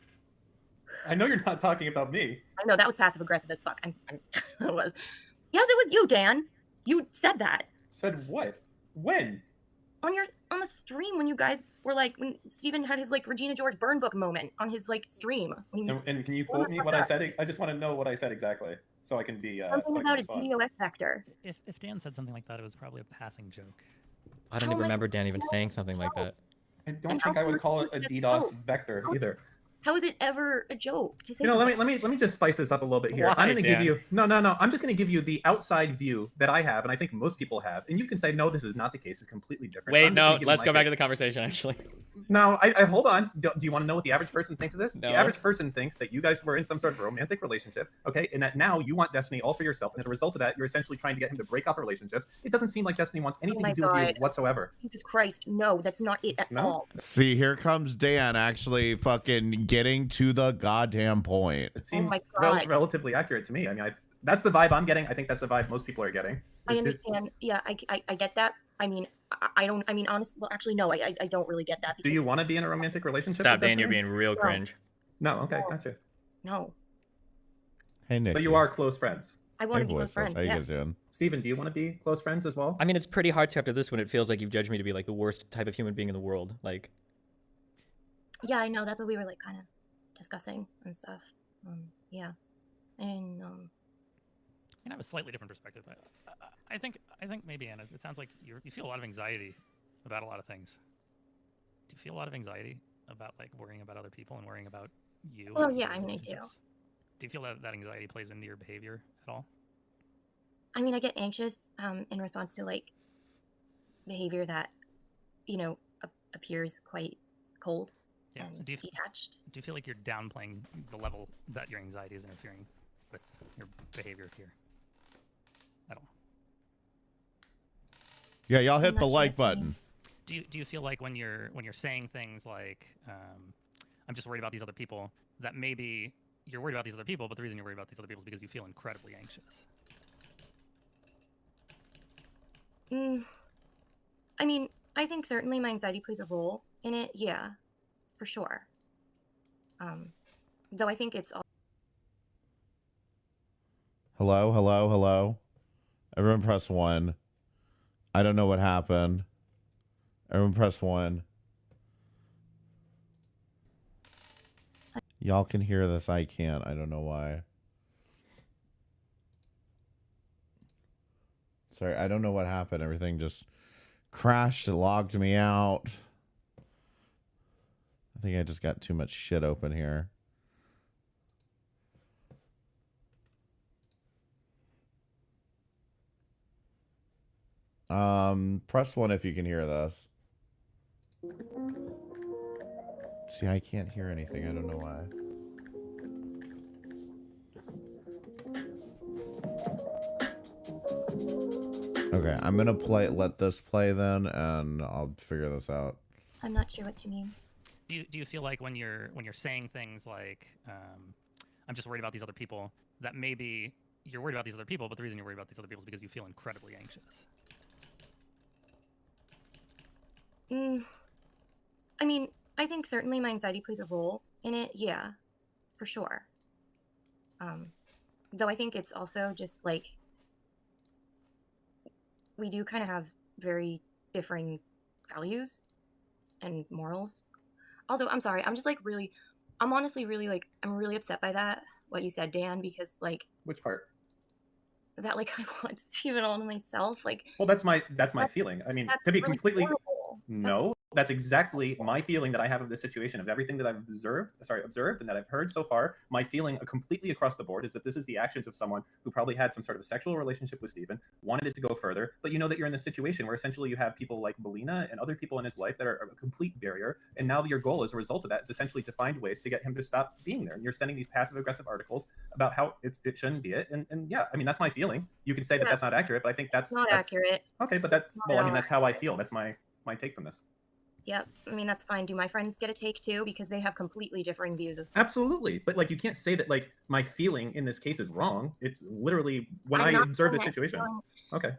I know you're not talking about me. I know, that was passive-aggressive as fuck. It was. Yes, it was you, Dan. You said that. Said what? When? On the stream when you guys were like, when Steven had his like Regina George burn book moment on his like stream. And can you quote me what I said? I just want to know what I said exactly so I can be... something about a DDoS vector. If Dan said something like that, it was probably a passing joke. I don't even remember Dan even saying something like that. I don't think I would call it a DDoS vector either. How is it ever a joke to say? Let me just spice this up a little bit here. Why, I'm going to Dan? give you no. I'm just going to give you the outside view that I have, and I think most people have, and you can say no, this is not the case. It's completely different. Wait, I'm just gonna no, give let's my go back take. to the conversation actually. No, I hold on. Do you want to know what the average person thinks of this? No. The average person thinks that you guys were in some sort of romantic relationship, okay, and that now you want Destiny all for yourself, and as a result of that, you're essentially trying to get him to break off relationships. It doesn't seem like Destiny wants anything to do with you whatsoever. Jesus Christ, no, that's not it at all. See, here comes Dan actually fucking getting to the goddamn point. It seems my God. relatively accurate to me. I mean, that's the vibe I'm getting. I think that's the vibe most people are getting. I understand. Yeah, I get that. I mean, I don't. I mean, honestly, well, actually, no, I don't really get that. Do you want to be in a romantic relationship? Stop, with Dan. You're Destiny? being real cringe. No, okay, gotcha. No, Hey, Nick. But you are close friends. I want to be close friends. How you Yeah. guys doing? Steven, do you want to be close friends as well? I mean, it's pretty hard to after this when it feels like you've judged me to be like the worst type of human being in the world. Like, Yeah, I know. That's what we were like kind of discussing and stuff. Yeah, and I have a slightly different perspective. I think maybe, Anna, it sounds like you feel a lot of anxiety about a lot of things. Do you feel a lot of anxiety about like worrying about other people and worrying about you? well, and yeah, your I mean, I do. relationships? Do you feel that anxiety plays into your behavior at all? I mean, I get anxious in response to like behavior that, appears quite cold Yeah. and Do you detached. do you feel like you're downplaying the level that your anxiety is interfering with your behavior here at all? Yeah, y'all hit I'm the not like sure what button. Do you feel like when you're saying things like I'm just worried about these other people, that maybe you're worried about these other people, but the reason you're worried about these other people is because you feel incredibly anxious? I mean, I think certainly my anxiety plays a role in it. Yeah, for sure. Though I think it's all. Hello, hello, hello. Everyone press 1. I don't know what happened. Everyone press 1. Y'all can hear this. I can't. I don't know why. Sorry, I don't know what happened. Everything just crashed. It logged me out. I think I just got too much shit open here. Press 1 if you can hear this. See, I can't hear anything. I don't know why. Okay, I'm gonna let this play then, and I'll figure this out. I'm not sure what you mean. Do you feel like when you're saying things like I'm just worried about these other people, that maybe you're worried about these other people, but the reason you're worried about these other people is because you feel incredibly anxious? I mean, I think certainly my anxiety plays a role in it. Yeah, for sure. Though I think it's also just like we do kind of have very differing values and morals. Also, I'm sorry. I'm just like I'm honestly really like, I'm really upset by that, what you said, Dan, because like Which part? that like I want Steven all to myself. Like, Well, that's my feeling. I mean, that's to be really completely horrible. no, that's exactly my feeling that I have of this situation, of everything that I've observed and that I've heard so far. My feeling completely across the board is that this is the actions of someone who probably had some sort of a sexual relationship with Steven, wanted it to go further, but you know that you're in this situation where essentially you have people like Belina and other people in his life that are a complete barrier, and now your goal as a result of that is essentially to find ways to get him to stop being there. And you're sending these passive-aggressive articles about how it shouldn't be it, and yeah, I mean, that's my feeling. You can say that that's not accurate, but I think that's not accurate. Okay, but that's how I feel. That's my take from this. Yep. I mean, that's fine. Do my friends get a take too? Because they have completely differing views as well. Absolutely. But like, you can't say that like my feeling in this case is wrong. It's literally when I'm I not observe the saying that situation. it's wrong. Okay.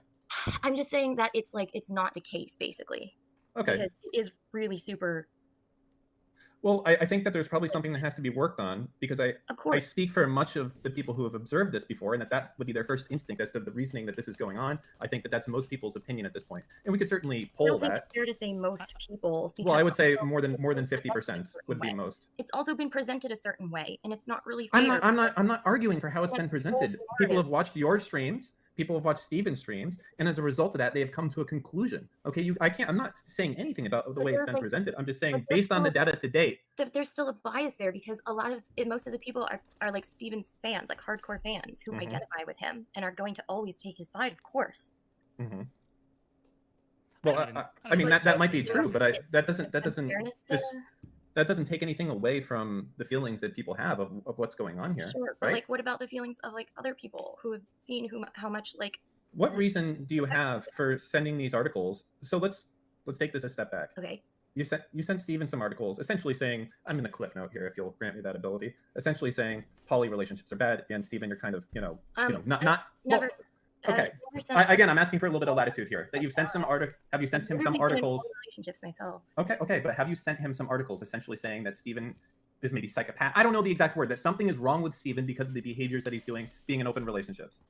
I'm just saying that it's like, it's not the case, basically. Okay. Because it is really super. Well, I think that there's probably something that has to be worked on, because I speak for much of the people who have observed this before, and that would be their first instinct as to the reasoning that this is going on. I think that that's most people's opinion at this point, and we could certainly I poll don't think that. it's fair to say most people's. Well, I would say because more than 50% would be most. it's also been presented a certain way, and it's not really fair. I'm not arguing for how it's been presented. People have watched your streams. People have watched Steven's streams, and as a result of that, they have come to a conclusion. Okay, I'm not saying anything about the way it's been presented. I'm just saying, based on the data to date. There's still a bias there, because most of the people are like Steven's fans, like hardcore fans who identify with him and are going to always take his side, of course. Well, I mean that might be true, but that doesn't fairness that doesn't take anything away from the feelings that people have of what's going on here. Sure, but right? like, what about the feelings of like other people who have seen how much like? What reason do you have for sending these articles? So let's take this a step back. Okay. You sent Steven some articles essentially saying, I'm in the cliff note here if you'll grant me that ability, essentially saying poly relationships are bad, and Steven, you're kind of, not never. Well, okay. Again, I'm asking for a little bit of latitude here. That you've sent some have you sent him some articles? Relationships myself. Okay, but have you sent him some articles essentially saying that Steven is maybe psychopath? I don't know the exact word, that something is wrong with Steven because of the behaviors that he's doing being in open relationships.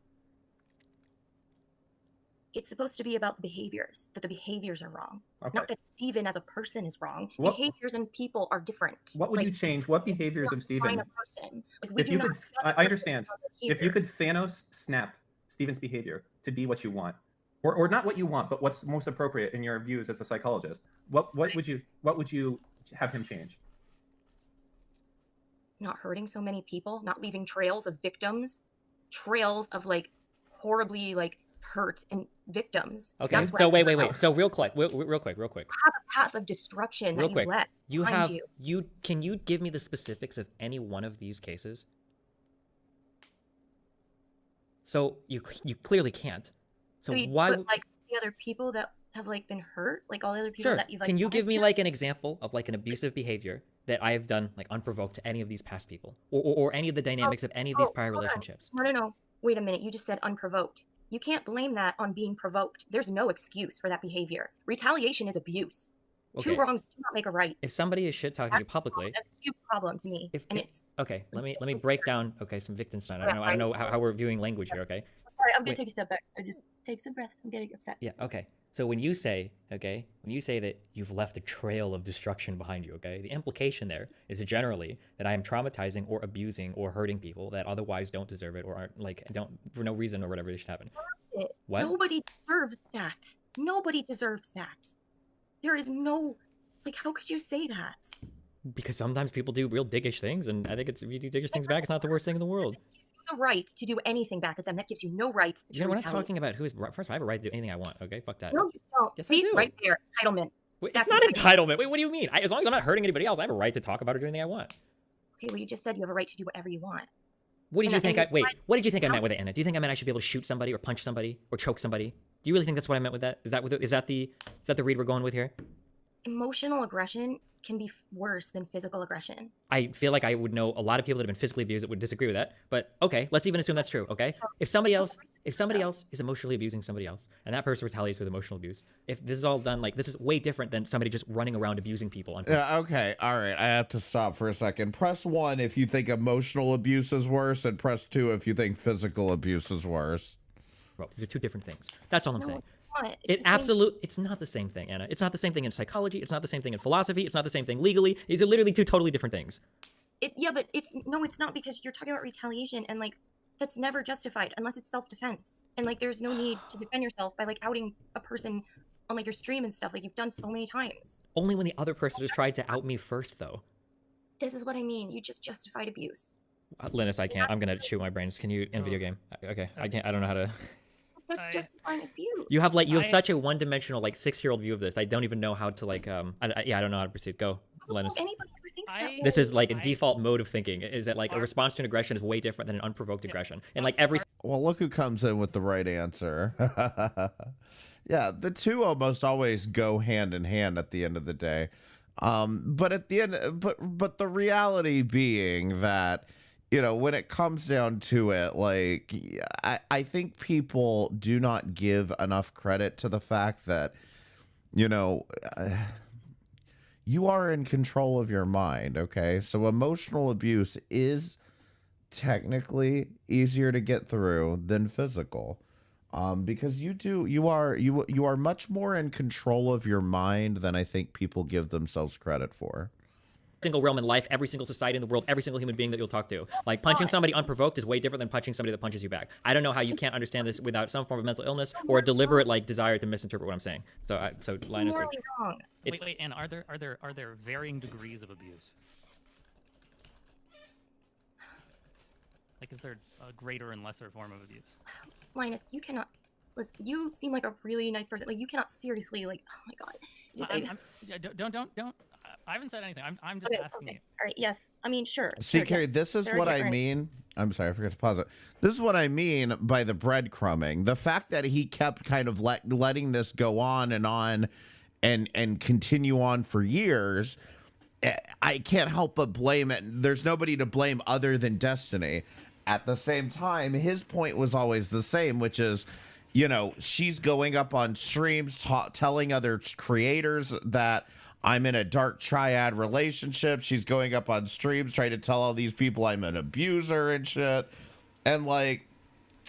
It's supposed to be about the behaviors, that the behaviors are wrong. Okay. Not that Steven as a person is wrong. What- Behaviors and people are different. What would you change? What behaviors of Steven? A person. Like, we If do you not could, judge I a person understand. on If you behavior. could Thanos snap Steven's behavior to be what you want, or not what you want, but what's most appropriate in your views as a psychologist, what would you have him change? Not hurting so many people, not leaving trails of victims, trails of like horribly like hurt and victims. Okay, That's what so I wait. care about. So real quick. Have a path of destruction Real that quick. you let You behind have you. can you give me the specifics of any one of these cases? So you clearly can't. So I mean, why but, would like the other people that have like been hurt, like all the other people Sure. that you've like. Can you give me lost? like an example of like an abusive behavior that I have done like unprovoked to any of these past people, or any of the dynamics of any of these prior hold on. relationships? No. Wait a minute. You just said unprovoked. You can't blame that on being provoked. There's no excuse for that behavior. Retaliation is abuse. Okay. Two wrongs do not make a right. If somebody is shit talking you publicly, That's a huge problem to me. And it's okay, let me break down some Wittgenstein. I don't know how we're viewing language here. Okay. sorry. I'm gonna Wait. take a step back. I just take some breath. I'm getting upset. Yeah. Okay. So when you say that you've left a trail of destruction behind you, okay, the implication there is generally that I am traumatizing or abusing or hurting people that otherwise don't deserve it or aren't don't for no reason or whatever they should happen. That's it. What? Nobody deserves that. Nobody deserves that. There is no, like, how could you say that? Because sometimes people do real diggish things, and I think if you do diggish things back, it's not the worst thing in the world. The right to do anything back at them. That gives you no right to We're not retaliate. talking about who is first. Of all, I have a right to do anything I want. Okay, fuck that. No, you don't. Yes, I See, do. right there, entitlement. Wait, That's it's not entitlement. Wait, what do you mean? As long as I'm not hurting anybody else, I have a right to talk about or do anything I want. Okay, well, you just said you have a right to do whatever you want. What did you think? Wait, right- what did you think I meant with it, Anna? Do you think I meant I should be able to shoot somebody or punch somebody or choke somebody? Do you really think that's what I meant with that? Is that the read we're going with here? Emotional aggression can be worse than physical aggression. I feel like I would know a lot of people that have been physically abused that would disagree with that. But okay, let's even assume that's true. Okay, if somebody else is emotionally abusing somebody else, and that person retaliates with emotional abuse, if this is all done this is way different than somebody just running around abusing people. Yeah, okay, all right. I have to stop for a second. Press 1 if you think emotional abuse is worse, and press 2 if you think physical abuse is worse. Well, these are two different things. That's all I'm saying. It's the same- It's not the same thing, Anna. It's not the same thing in psychology. It's not the same thing in philosophy. It's not the same thing legally. These are literally two totally different things. Yeah, but it's not, because you're talking about retaliation, and like that's never justified unless it's self-defense. And like there's no need to defend yourself by like outing a person on like your stream and stuff like you've done so many times. Only when the other person has tried to out me first, though. This is what I mean. You just justified abuse. Linus, I can't. I'm gonna shoot my brains. Can you in a video game? Okay, I can't. I don't know how to. That's justifying abuse. You have such a one-dimensional 6-year-old view of this. I don't even know how to I don't know how to proceed. Go, Linus. Anybody who thinks that This is a default mode of thinking. Is that a response to an aggression is way different than an unprovoked aggression, and every. Well, look who comes in with the right answer. Yeah, the two almost always go hand in hand at the end of the day. But at the end, but the reality being that, when it comes down to it, I think people do not give enough credit to the fact that, you are in control of your mind. Okay, so emotional abuse is technically easier to get through than physical, because you are much more in control of your mind than I think people give themselves credit for. Single realm in life, every single society in the world, every single human being that you'll talk to. Punching somebody unprovoked is way different than punching somebody that punches you back. I don't know how you can't understand this without some form of mental illness or a deliberate desire to misinterpret what I'm saying. So Linus, morally wrong. Wait, and are there varying degrees of abuse? Is there a greater and lesser form of abuse? Linus, you cannot. listen, you seem like a really nice person. Like, you cannot seriously, like, oh my god. Yeah, don't. I haven't said anything. I'm just asking you. All right, yes. I mean, sure. See, sure, Carrie, yes. this is There are what I different- mean. I'm sorry, I forgot to pause it. This is what I mean by the breadcrumbing. The fact that he kept kind of letting this go on and continue on for years, I can't help but blame it. There's nobody to blame other than Destiny. At the same time, his point was always the same, which is, you know, she's going up on streams telling other creators that I'm in a dark triad relationship. She's going up on streams trying to tell all these people I'm an abuser and shit. And like,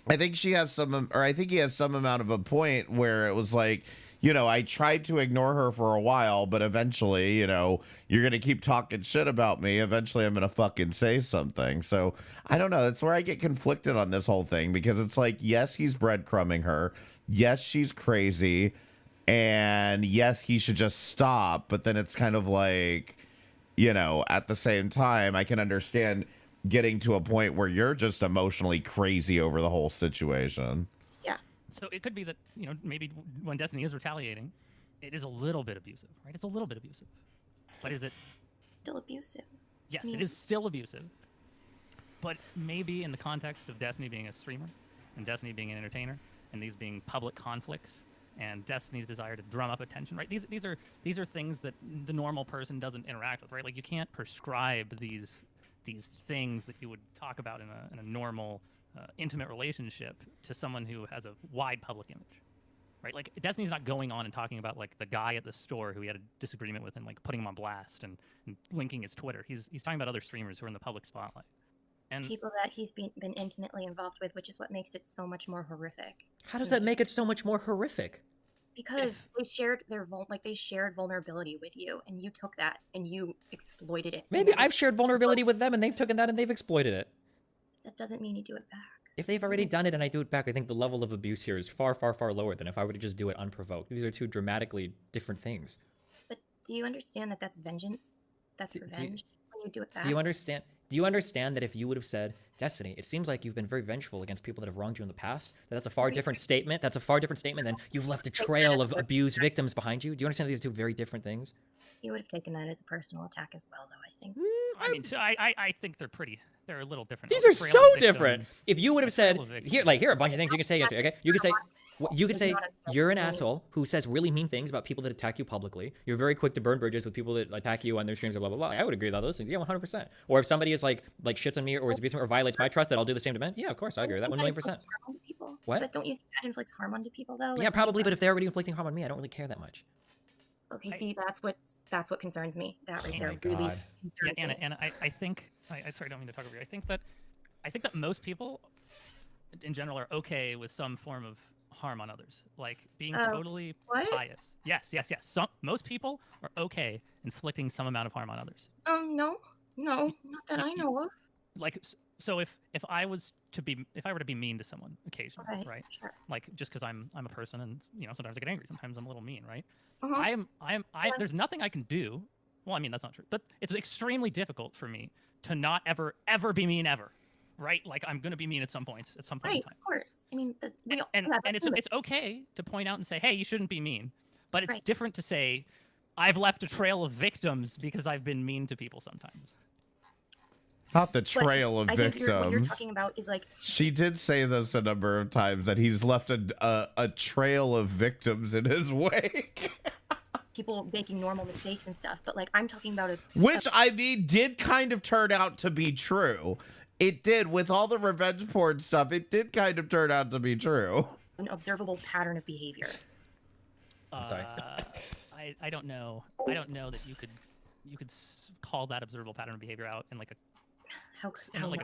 I think he has some amount of a point where it was like, you know, I tried to ignore her for a while, but eventually, you know, you're going to keep talking shit about me. Eventually, I'm going to fucking say something. So I don't know. That's where I get conflicted on this whole thing, because it's like, yes, he's breadcrumbing her. Yes, she's crazy. And yes, he should just stop. But then it's kind of like, you know, at the same time, I can understand getting to a point where you're just emotionally crazy over the whole situation. Yeah. So it could be that, you know, maybe when Destiny is retaliating, it is a little bit abusive, right? It's a little bit abusive. But is it still abusive? Yes, I mean, it is still abusive. But maybe in the context of Destiny being a streamer and Destiny being an entertainer and these being public conflicts and Destiny's desire to drum up attention, right? These are things that the normal person doesn't interact with, right? Like, you can't prescribe these things that you would talk about in a normal intimate relationship to someone who has a wide public image, right? Like, Destiny's not going on and talking about like the guy at the store who he had a disagreement with and like putting him on blast and linking his Twitter. He's talking about other streamers who are in the public spotlight. And people that he's been intimately involved with, which is what makes it so much more horrific. How does that make it so much more horrific? Because they shared they shared vulnerability with you, and you took that and you exploited it. Maybe I've shared vulnerability with them and they've taken that and they've exploited it. That doesn't mean you do it back. If they've already done it and I do it back, I think the level of abuse here is far, far, far lower than if I were to just do it unprovoked. These are two dramatically different things. But do you understand that that's vengeance? That's revenge when you do it back. Do you understand? Do you understand that if you would have said, Destiny, it seems like you've been very vengeful against people that have wronged you in the past, that's a far different statement. That's a far different statement than you've left a trail of abused victims behind you. Do you understand these are two very different things? You would have taken that as a personal attack as well, though, I think. I mean, I think they're a little different. These are so different. If you would have said, here are a bunch of things you can say against it, okay? You could say you're an asshole who says really mean things about people that attack you publicly. You're very quick to burn bridges with people that attack you on their streams, blah, blah, blah. I would agree with all those things. Yeah, 100%. Or if somebody is like shits on me or is abusive or violates my trust, that I'll do the same to them. Yeah, of course, I agree with that 1,000,000%. What? But don't you think that inflicts harm onto people, though? Yeah, probably, but if they're already inflicting harm on me, I don't really care that much. Okay, see, that's what concerns me. That right there my really God. concerns Yeah, me. and I think sorry, I don't mean to talk over you. I think that most people in general are okay with some form of harm on others, like being totally pious. Yes. Most people are okay inflicting some amount of harm on others. No, not that I know of. Like, so if I were to be mean to someone occasionally, right? Sure. Like, just because I'm a person and, you know, sometimes I get angry, sometimes I'm a little mean, right? Uh-huh. There's nothing I can do. Well, I mean, that's not true, but it's extremely difficult for me to not ever be mean ever, right? Like, I'm gonna be mean at some point in time. Right, of course. I mean, And it's okay to point out and say, hey, you shouldn't be mean, but it's different to say, I've left a trail of victims because I've been mean to people sometimes. Not the trail of I victims. think what you're talking about is like She did say this a number of times, that he's left a trail of victims in his wake. people making normal mistakes and stuff, but like I'm talking about Which, I mean, did kind of turn out to be true. It did. With all the revenge porn stuff, it did kind of turn out to be true. an observable pattern of behavior. I'm sorry. I don't know. I don't know that you could call that observable pattern of behavior out in like a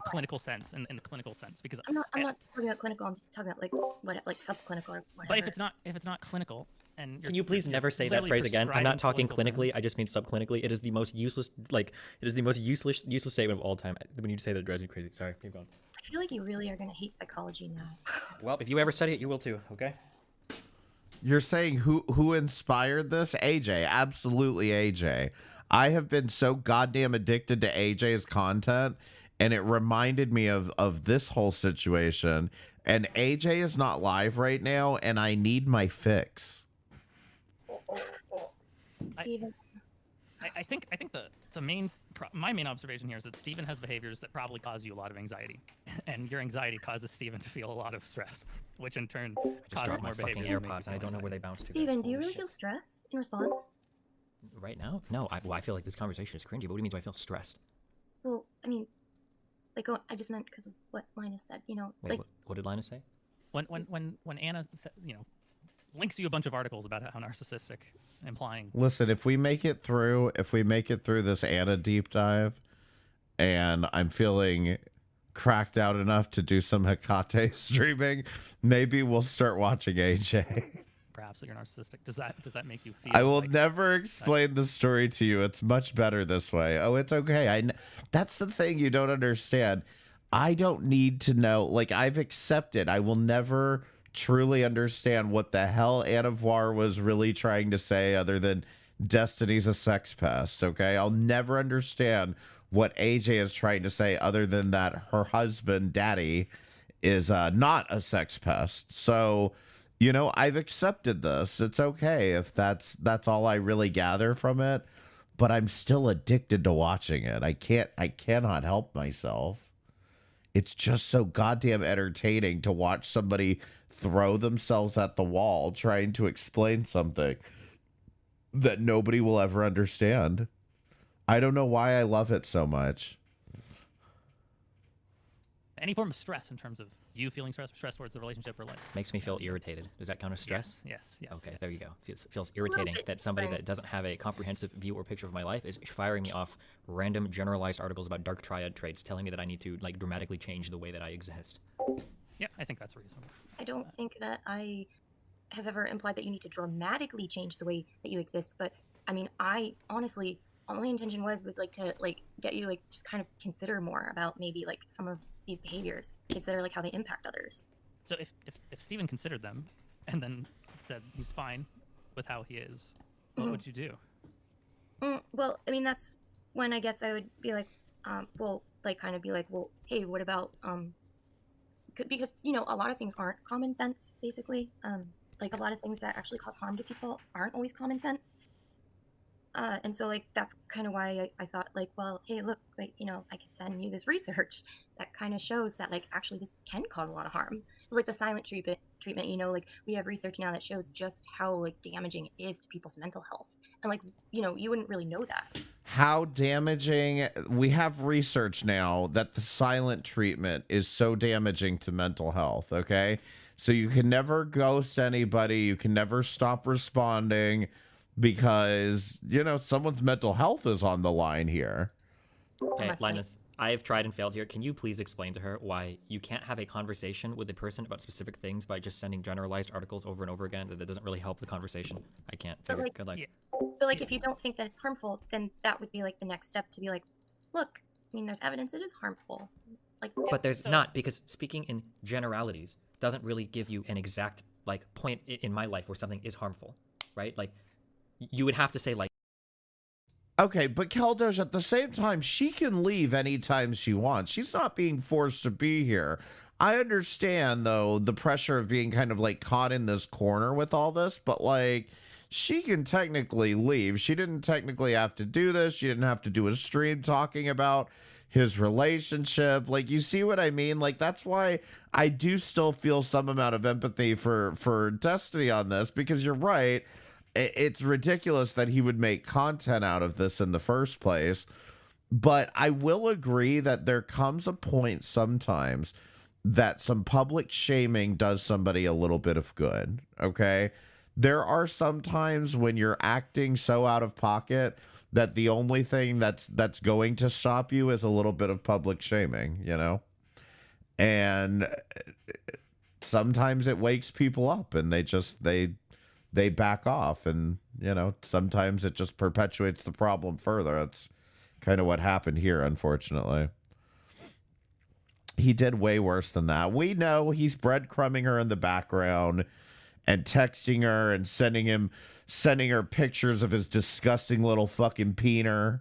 clinical sense, in the clinical sense, because I'm not talking about clinical. I'm just talking about like subclinical or whatever. But if it's not clinical, and can you please never say that phrase again? I'm not talking clinically. I just mean subclinically. It is the most useless, useless statement of all time. When you say that, it drives me crazy. Sorry, keep going. I feel like you really are gonna hate psychology now. Well, if you ever study it, you will too. Okay. You're saying who inspired this? AJ, absolutely AJ. I have been so goddamn addicted to AJ's content, and it reminded me of this whole situation. And AJ is not live right now, and I need my fix. Steven. I think the main my main observation here is that Steven has behaviors that probably cause you a lot of anxiety, and your anxiety causes Steven to feel a lot of stress, which in turn Just causes dropped my more fucking behaviors. AirPods, and I don't know where they bounced to. Steven, do you really feel stress in response? Right now? No, I feel like this conversation is cringy. But what do you mean? Do I feel stressed? Well, I mean, like, I just meant because of what Linus said. You know, Wait, like what did Linus say? When Anna links you a bunch of articles about how narcissistic, implying. Listen, if we make it through this Anna deep dive, and I'm feeling cracked out enough to do some Hecate streaming, maybe we'll start watching AJ. Perhaps that you're narcissistic. Does that make you feel? I will like never explain the story to you. It's much better this way. Oh, it's okay. That's the thing you don't understand. I don't need to know. Like, I've accepted. I will never truly understand what the hell Anna Voir was really trying to say other than Destiny's a sex pest, okay? I'll never understand what AJ is trying to say other than that her husband, Daddy, is not a sex pest. So, you know, I've accepted this. It's okay if that's all I really gather from it, but I'm still addicted to watching it. I cannot help myself. It's just so goddamn entertaining to watch somebody throw themselves at the wall trying to explain something that nobody will ever understand. I don't know why I love it so much. any form of stress in terms of you feeling stress towards the relationship or like Makes me feel irritated. Does that count as stress? Yes. Okay, there you go. Feels irritating that somebody that doesn't have a comprehensive view or picture of my life is firing me off random generalized articles about dark triad traits, telling me that I need to like dramatically change the way that I exist. Yeah, I think that's reasonable. I don't think that I have ever implied that you need to dramatically change the way that you exist, but I mean, I honestly, all my intention was like to like get you like just kind of consider more about maybe like some of these behaviors, consider like how they impact others. So if Steven considered them and then said he's fine with how he is, what would you do? Well, I mean, that's when I guess I would be like, well, like kind of be like, well, hey, what about, because, you know, a lot of things aren't common sense, basically. Like a lot of things that actually cause harm to people aren't always common sense. And so like, that's kind of why I thought like, well, hey, look, like, you know, I could send you this research that kind of shows that like, actually this can cause a lot of harm. It's like the silent treatment, you know, like we have research now that shows just how like damaging it is to people's mental health. And like, you know, you wouldn't really know that. How damaging, we have research now that the silent treatment is so damaging to mental health, okay? So you can never ghost anybody, you can never stop responding because, you know, someone's mental health is on the line here. Okay, Linus, I have tried and failed here. Can you please explain to her why you can't have a conversation with a person about specific things by just sending generalized articles over and over again? That doesn't really help the conversation. I can't. But like, Good luck. But like, if you don't think that it's harmful, then that would be like the next step to be like, look, I mean, there's evidence it is harmful. Like, But there's not, because speaking in generalities doesn't really give you an exact like point in my life where something is harmful, right? Like, you would have to say like. Okay, but Keldosh, at the same time, she can leave anytime she wants. She's not being forced to be here. I understand, though, the pressure of being kind of like caught in this corner with all this, but like, she can technically leave. She didn't technically have to do this. She didn't have to do a stream talking about his relationship. Like, you see what I mean? Like, that's why I do still feel some amount of empathy for Destiny on this, because you're right. It's ridiculous that he would make content out of this in the first place. But I will agree that there comes a point sometimes that some public shaming does somebody a little bit of good, okay? There are some times when you're acting so out of pocket that the only thing that's going to stop you is a little bit of public shaming, you know? And sometimes it wakes people up and they back off, and, you know, sometimes it just perpetuates the problem further. That's kind of what happened here, unfortunately. He did way worse than that. We know he's breadcrumbing her in the background and texting her and sending her pictures of his disgusting little fucking peener.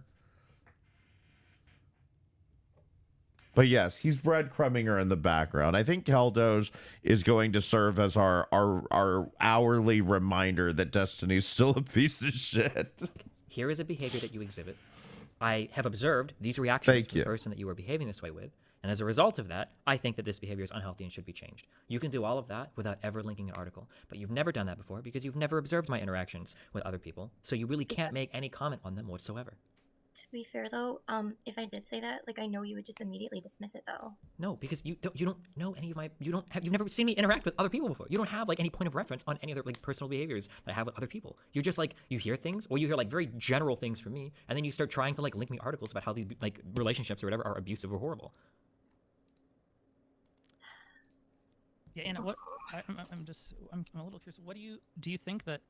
But yes, he's breadcrumbing her in the background. I think Keldoge is going to serve as our hourly reminder that Destiny's still a piece of shit. Here is a behavior that you exhibit. I have observed these reactions Thank from you. the person that you are behaving this way with, and as a result of that, I think that this behavior is unhealthy and should be changed. You can do all of that without ever linking an article, but you've never done that before because you've never observed my interactions with other people, so you really can't make any comment on them whatsoever. To be fair though, if I did say that, like I know you would just immediately dismiss it though. No, because you don't know any of my you've never seen me interact with other people before. You don't have like any point of reference on any other like personal behaviors that I have with other people. You're just like you hear things or you hear like very general things from me, and then you start trying to like link me articles about how these like relationships or whatever are abusive or horrible. Yeah, and what I'm a little curious. What do you think that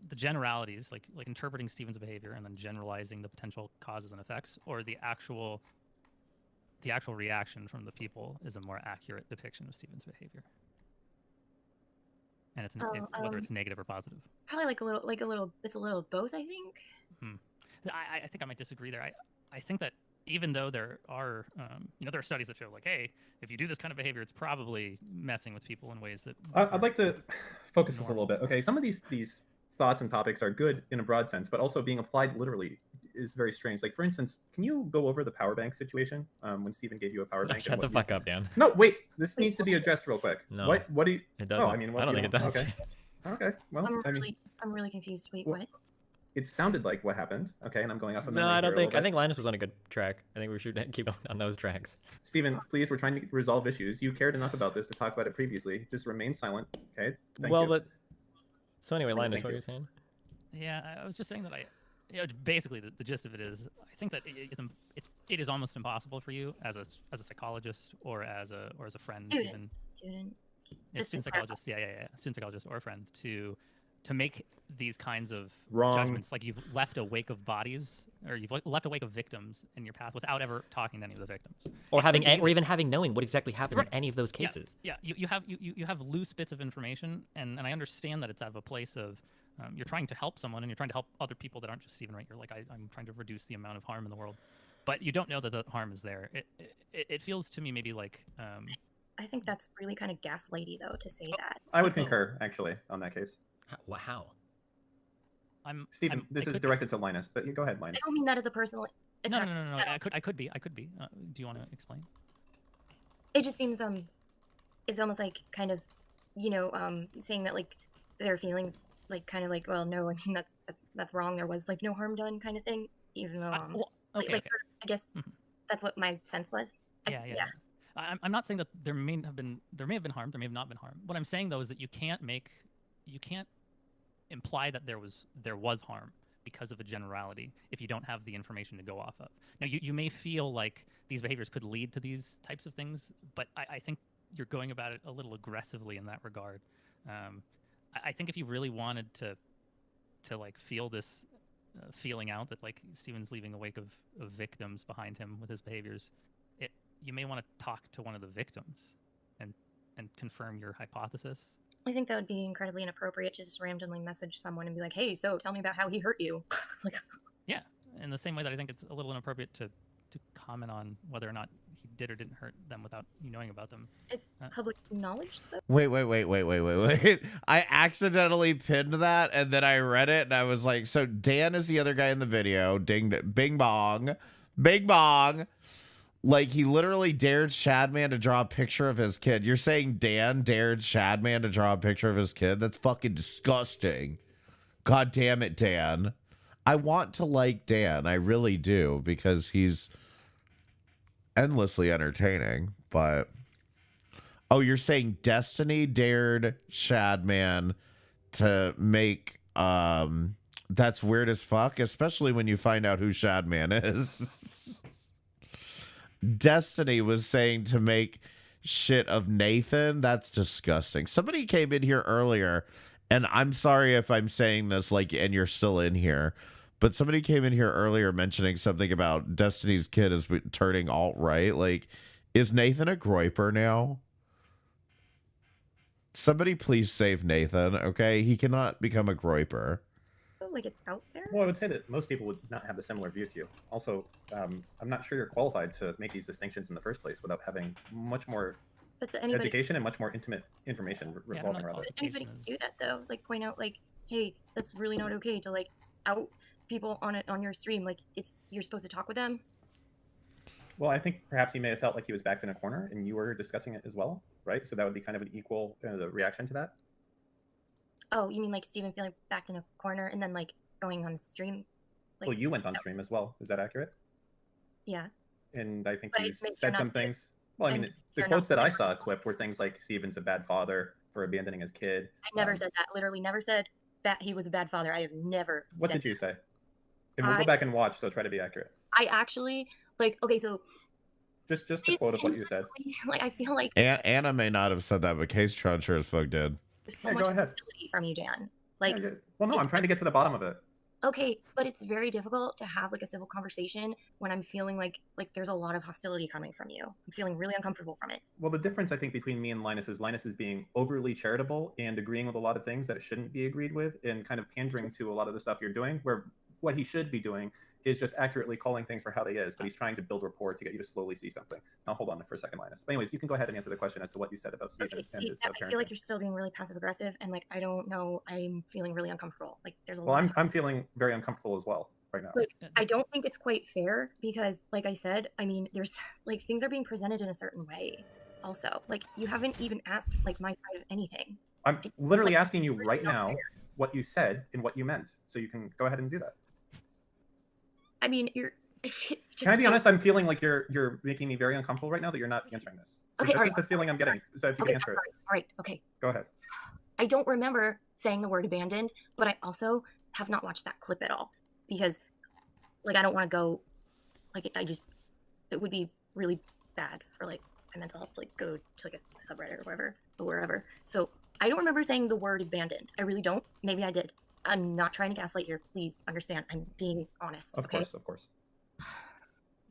the generalities, like interpreting Steven's behavior and then generalizing the potential causes and effects, or the actual reaction from the people is a more accurate depiction of Steven's behavior? And whether it's negative or positive. Probably like a little. It's a little of both, I think. I think I might disagree there. I think that even though there are there are studies that show like, hey, if you do this kind of behavior, it's probably messing with people in ways that. I'd like to focus this a little bit. Okay, some of these thoughts and topics are good in a broad sense, but also being applied literally is very strange. Like, for instance, can you go over the power bank situation when Steven gave you a power bank? Shut the fuck up, Dan. No, wait. This needs to be addressed real quick. No. What do you? It doesn't. Oh, I mean, what I don't do think you it does. Okay. Okay. Well, I'm really confused. Wait, what? It sounded like what happened. Okay, and I'm going off of No, memory I don't here a little think. I bit. think Linus was on a good track. I think we should keep on those tracks. Steven, please, we're trying to resolve issues. You cared enough about this to talk about it previously. Just remain silent. Okay. Thank you. But so anyway, Linus, Thank what you. were you saying? Yeah, I was just saying that basically the gist of it is I think that it is almost impossible for you as a psychologist or as a friend Student. student psychologist student psychologist or a friend to make these kinds of Wrong. judgments, like you've left a wake of bodies or you've left a wake of victims in your path without ever talking to any of the victims Or even having knowing what exactly happened in any of those cases. Yeah, you have loose bits of information, and I understand that it's out of a place of you're trying to help someone and you're trying to help other people that aren't just Steven, right? You're like, I'm trying to reduce the amount of harm in the world, but you don't know that the harm is there. It feels to me maybe like I think that's really kind of gaslighty though to say that. I would concur, actually, on that case. How? Steven, this is directed to Linus, but you go ahead, I Linus. don't mean that as a personal attack. No. I could be. Do you want to explain? It just seems it's almost like kind of saying that like their feelings like kind of like, well, no, I mean that's wrong. There was like no harm done kind of thing, even though okay. I guess that's what my sense was. Yeah. I'm not saying that there may have been harm, there may have not been harm. What I'm saying though is that you can't imply that there was harm because of a generality if you don't have the information to go off of. Now you may feel like these behaviors could lead to these types of things, but I think you're going about it a little aggressively in that regard. I think if you really wanted to like feel this feeling out that like Steven's leaving a wake of victims behind him with his behaviors, you may want to talk to one of the victims and confirm your hypothesis. I think that would be incredibly inappropriate to just randomly message someone and be like, hey, so tell me about how he hurt you. Yeah, in the same way that I think it's a little inappropriate to comment on whether or not he did or didn't hurt them without you knowing about them. It's public knowledge, though. Wait. I accidentally pinned that and then I read it and I was like, so Dan is the other guy in the video. Bing bong. Like, he literally dared Shadman to draw a picture of his kid. You're saying Dan dared Shadman to draw a picture of his kid? That's fucking disgusting. God damn it, Dan. I want to like Dan. I really do, because he's endlessly entertaining. But, oh, you're saying Destiny dared Shadman to make, that's weird as fuck, especially when you find out who Shadman is. Destiny was saying to make shit of Nathan. That's disgusting. Somebody came in here earlier, and I'm sorry if I'm saying this like, and you're still in here, but somebody came in here earlier mentioning something about Destiny's kid is turning alt-right. Like, is Nathan a groiper now? Somebody please save Nathan, okay? He cannot become a groiper. Like it's out there. Well, I would say that most people would not have the similar view to you. Also, I'm not sure you're qualified to make these distinctions in the first place without having much more education and much more intimate information revolving around it. Anybody can do that though. Like point out like, hey, that's really not okay to like out people on your stream. Like you're supposed to talk with them. Well, I think perhaps he may have felt like he was backed in a corner and you were discussing it as well, right? So that would be kind of an equal reaction to that. Oh, you mean like Steven feeling backed in a corner and then like going on stream? Like, Well, you went on stream as well. Is that accurate? Yeah. And I think But you you're said not some there. things. Well, I mean, And the you're quotes not that I there. saw clipped were things like Steven's a bad father for abandoning his kid. I never said that. Literally never said he was a bad father. I have never What said did you say? And we'll go back and watch, so try to be accurate. I actually like okay, so Just a quote of what you said. like I feel like Anna may not have said that, but Case Trud sure as fuck did. there's so Yeah, much go ahead. hostility from you, Dan. Like Well, no, I'm trying to get to the bottom of it. okay, but it's very difficult to have like a civil conversation when I'm feeling like there's a lot of hostility coming from you. I'm feeling really uncomfortable from it. Well, the difference I think between me and Linus is being overly charitable and agreeing with a lot of things that shouldn't be agreed with and kind of pandering to a lot of the stuff you're doing, where what he should be doing is just accurately calling things for how they is, but he's trying to build rapport to get you to slowly see something. Now, hold on for a second, Linus. But anyways, you can go ahead and answer the question as to what you said about Steven and See, his I feel parenting. like you're still being really passive aggressive and like I don't know, I'm feeling really uncomfortable. Like there's a Well, lot. I'm feeling very uncomfortable as well right now. But I don't think it's quite fair because, like I said, I mean, there's like things are being presented in a certain way. Also, like you haven't even asked like my side of anything. I'm literally asking you right now what you said and what you meant, so you can go ahead and do that. I mean, you're. Can I be honest? I'm feeling like you're making me very uncomfortable right now that you're not answering this. Okay, That's all just the feeling I'm getting. So if you Okay, can answer it, all right, okay. go ahead. I don't remember saying the word abandoned, but I also have not watched that clip at all because, like, I don't want to go. Like, it would be really bad for like my mental health to like go to like a subreddit or whatever or wherever. So I don't remember saying the word abandoned. I really don't. Maybe I did. I'm not trying to gaslight here. Please understand. I'm being honest. Of okay? course, of course.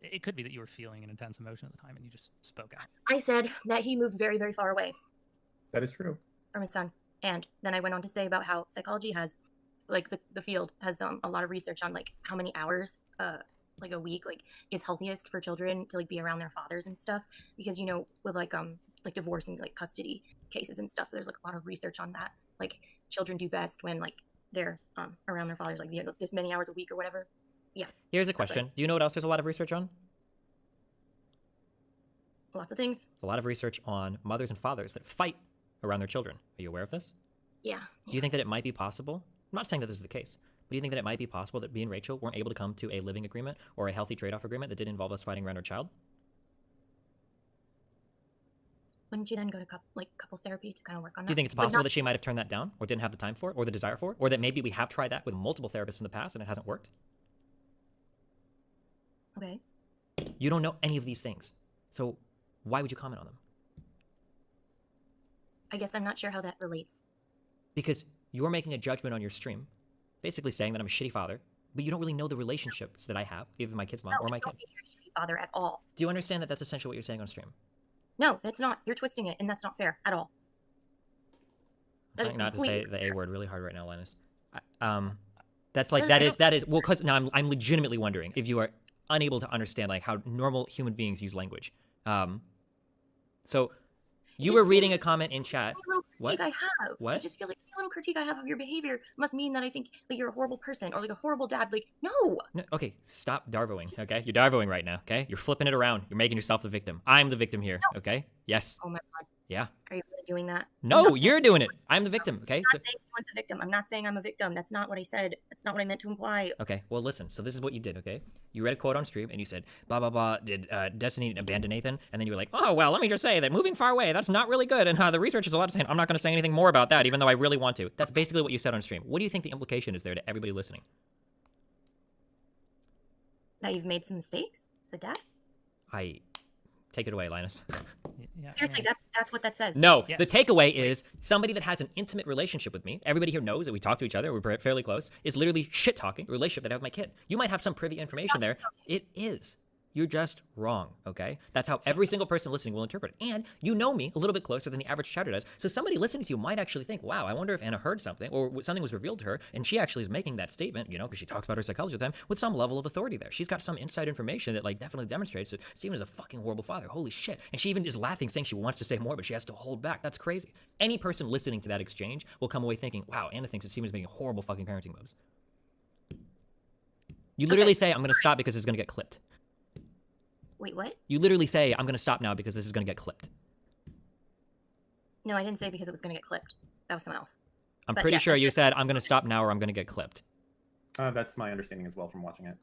It could be that you were feeling an intense emotion at the time and you just spoke out. I said that he moved very, very far away That is true. from his son. And then I went on to say about how psychology has, like the field has a lot of research on like how many hours like a week like is healthiest for children to like be around their fathers and stuff. Because you know with like divorce and like custody cases and stuff, there's like a lot of research on that. Like children do best when like they're around their fathers, like you know this many hours a week or whatever. Yeah. Here's a question. Do you know what else there's a lot of research on? Lots of things. There's a lot of research on mothers and fathers that fight around their children. Are you aware of this? Yeah. Do you think that it might be possible? I'm not saying that this is the case, but do you think that it might be possible that me and Rachel weren't able to come to a living agreement or a healthy trade-off agreement that didn't involve us fighting around our child? Wouldn't you then go to couples therapy to kind of work on that? Do you think it's But possible not- that she might have turned that down or didn't have the time for it or the desire for it? Or that maybe we have tried that with multiple therapists in the past and it hasn't worked? Okay. You don't know any of these things. So why would you comment on them? I guess I'm not sure how that relates. Because you're making a judgment on your stream, basically saying that I'm a shitty father, but you don't really know the relationships that I have, either my kid's mom or my I don't kid. think you're a shitty father at all. Do you understand that that's essentially what you're saying on stream? No, that's not. You're twisting it, and that's not fair at all. I'm trying not to say the A word really hard right now, Linus. That's like Linus, that is well, because now I'm legitimately wondering if you are unable to understand like how normal human beings use language. So you were reading a comment in chat. What? I have. What? It just feels like any little critique I have of your behavior must mean that I think like you're a horrible person or like a horrible dad. Like, no. No, okay, stop darvoing, okay? You're darvoing right now, okay? You're flipping it around. You're making yourself the victim. I'm the victim here, okay? Yes. Oh my god. Yeah. Are you really doing that? No, you're doing it. I'm the victim, okay? I'm not saying anyone's a victim. I'm not saying I'm a victim. That's not what I said. That's not what I meant to imply. Okay, well, listen. So this is what you did, okay? You read a quote on stream, and you said, blah, blah, blah, did Destiny abandon Nathan? And then you were like, oh, well, let me just say that moving far away, that's not really good, and the research is a lot to say. I'm not going to say anything more about that, even though I really want to. That's basically what you said on stream. What do you think the implication is there to everybody listening? That you've made some mistakes as a dad? Take it away, Linus. Seriously, that's what that says. No, the takeaway is somebody that has an intimate relationship with me, everybody here knows that we talk to each other, we're fairly close, is literally shit-talking the relationship that I have with my kid. You might have some privy information there. It is. You're just wrong, okay? That's how every single person listening will interpret it. And you know me a little bit closer than the average chatter does. So somebody listening to you might actually think, wow, I wonder if Anna heard something or something was revealed to her. And she actually is making that statement, you know, because she talks about her psychology with them with some level of authority there. She's got some inside information that like definitely demonstrates that Steven is a fucking horrible father. Holy shit. And she even is laughing, saying she wants to say more, but she has to hold back. That's crazy. Any person listening to that exchange will come away thinking, wow, Anna thinks that Steven is making horrible fucking parenting moves. You literally say, I'm going to stop because it's going to get clipped. Wait, what? You literally say, I'm going to stop now because this is going to get clipped. No, I didn't say because it was going to get clipped. That was someone else. I'm But pretty yeah. sure you said, I'm going to stop now or I'm going to get clipped. That's my understanding as well from watching it.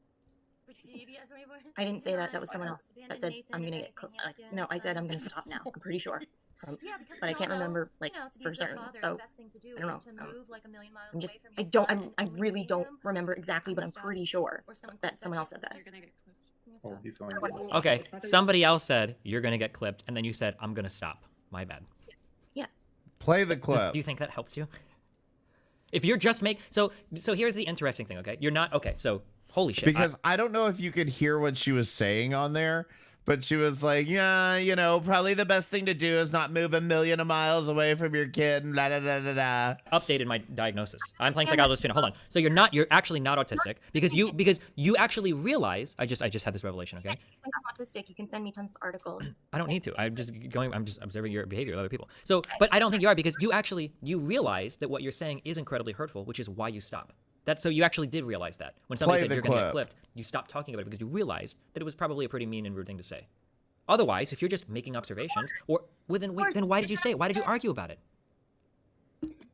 I didn't say that. That was someone else that said I'm going to get clipped. No, I said I'm going to stop now. I'm pretty sure. But I can't remember like for certain. So I don't know. I really don't remember exactly, but I'm pretty sure that someone else said that. Oh, he's going Okay, somebody else said, you're going to get clipped, and then you said, I'm going to stop. My bad. Yeah. Play the clip. Do you think that helps you? If you're just so here's the interesting thing, okay? You're not, okay, so holy shit. Because I don't know if you could hear what she was saying on there, but she was like, yeah, you know, probably the best thing to do is not move a million miles away from your kid and da da da da da. Updated my diagnosis. I'm playing psychologist too. Hold on. So you're actually not autistic because you actually realize, I just had this revelation, okay? If I'm autistic, you can send me tons of articles. I don't need to. I'm just observing your behavior with other people. So, but I don't think you are because you realize that what you're saying is incredibly hurtful, which is why you stop. That's so you actually did realize that. When somebody said you're going to get clipped, you stopped talking about it because you realized that it was probably a pretty mean and rude thing to say. Otherwise, if you're just making observations, then why did you say it? Why did you argue about it?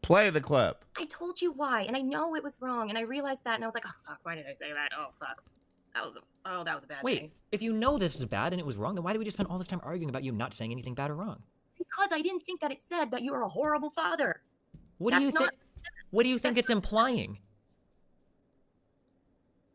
Play the clip. I told you why, and I know it was wrong, and I realized that, and I was like, oh fuck, why did I say that? Oh fuck, that was a bad Wait, thing. if you know this is bad and it was wrong, then why did we just spend all this time arguing about you not saying anything bad or wrong? Because I didn't think that it said that you are a horrible father. What do you think? What do you think it's implying?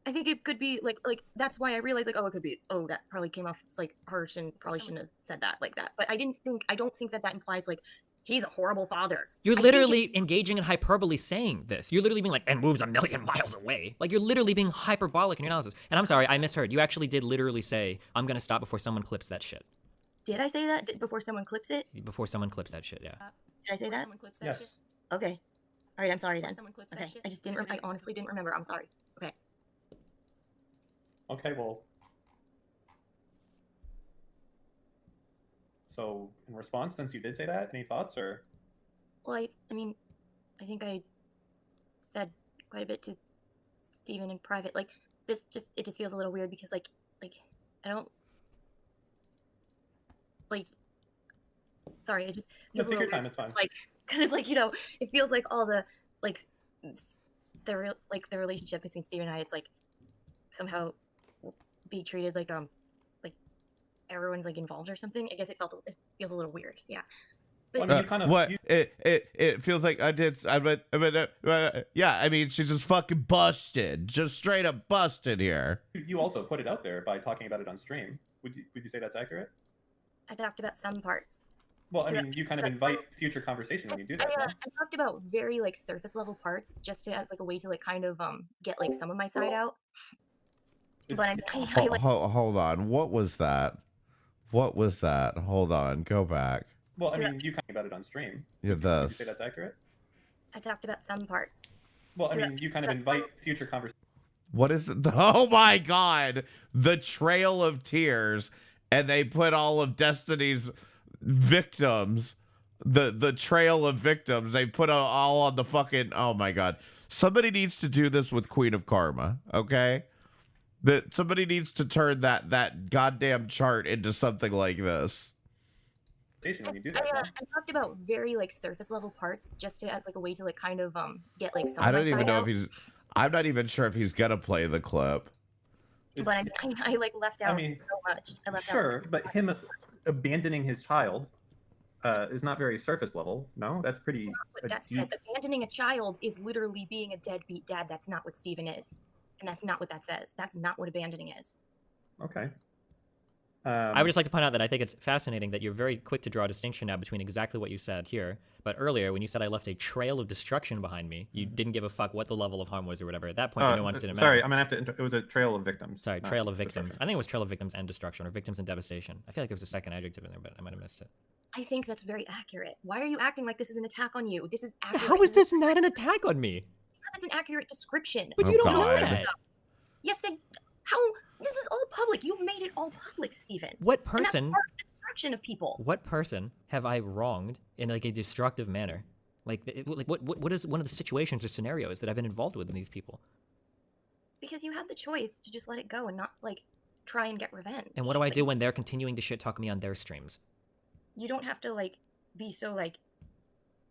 I think it could be like that's why I realized like, oh, it could be, oh, that probably came off like harsh and probably shouldn't have said that like that. But I don't think that implies like he's a horrible father. You're literally engaging in hyperbole saying this. You're literally being like, and moves a million miles away. Like you're literally being hyperbolic in your analysis. And I'm sorry, I misheard. You actually did literally say, I'm going to stop before someone clips that shit. Did I say that before someone clips it? Before someone clips that shit, yeah. Did I say that? Yes. Okay. All right, I'm sorry then. Okay. I just didn't. I honestly didn't remember. I'm sorry. Okay. Okay, well. So, in response, since you did say that, any thoughts or? Well, I mean, I think I said quite a bit to Steven in private. Like it just feels a little weird because like I don't like. Sorry, it just feels take a little your time. weird. It's fine. Like, because it's like, you know, it feels like all the like the relationship between Steven and I, it's like somehow be treated like everyone's like involved or something. I guess it feels a little weird. Yeah. But it feels like yeah, I mean, she's just fucking busted, just straight up busted here. You also put it out there by talking about it on stream. Would you say that's accurate? I talked about some parts. Well, I mean, you kind of invite future conversation when you do that. I talked about very like surface level parts just as like a way to like kind of get like some of my side out. But hold on, what was that? Hold on, go back. Well, I mean, you talking about it on stream. Yeah, Would you say that's accurate? I talked about some parts. Well, I mean, you kind of invite future conversation. What is it? Oh my god, the Trail of Tears, and they put all of Destiny's victims, the trail of victims, they put all on the fucking, oh my god. Somebody needs to do this with Queen of Karma, okay? That somebody needs to turn that goddamn chart into something like this. When you do that, I talked about very like surface level parts just as like a way to like kind of get like some I of my don't even side know out. if I'm not even sure if he's gonna play the clip. But I like left out so much. I left out. But him abandoning his child is not very surface level. No, that's pretty. That says abandoning a child is literally being a deadbeat dad. That's not what Steven is, and that's not what that says. That's not what abandoning is. Okay. I would just like to point out that I think it's fascinating that you're very quick to draw a distinction now between exactly what you said here, but earlier when you said I left a trail of destruction behind me, you didn't give a fuck what the level of harm was or whatever. At that point, the nuance didn't matter. Sorry, I'm gonna have to. It was a trail of victims. Sorry, trail of victims. I think it was trail of victims and destruction, or victims and devastation. I feel like there was a second adjective in there, but I might have missed it. I think that's very accurate. Why are you acting like this is an attack on you? This is accurate. How is this not an attack on me? That's an accurate description. But you don't know that. Yes, then how? This is all public. You've made it all public, Steven. What And person? that's part of the destruction of people. What person have I wronged in like a destructive manner? Like what is one of the situations or scenarios that I've been involved with in these people? Because you had the choice to just let it go and not like try and get revenge. And what do I do when they're continuing to shit talk me on their streams? You don't have to like be so like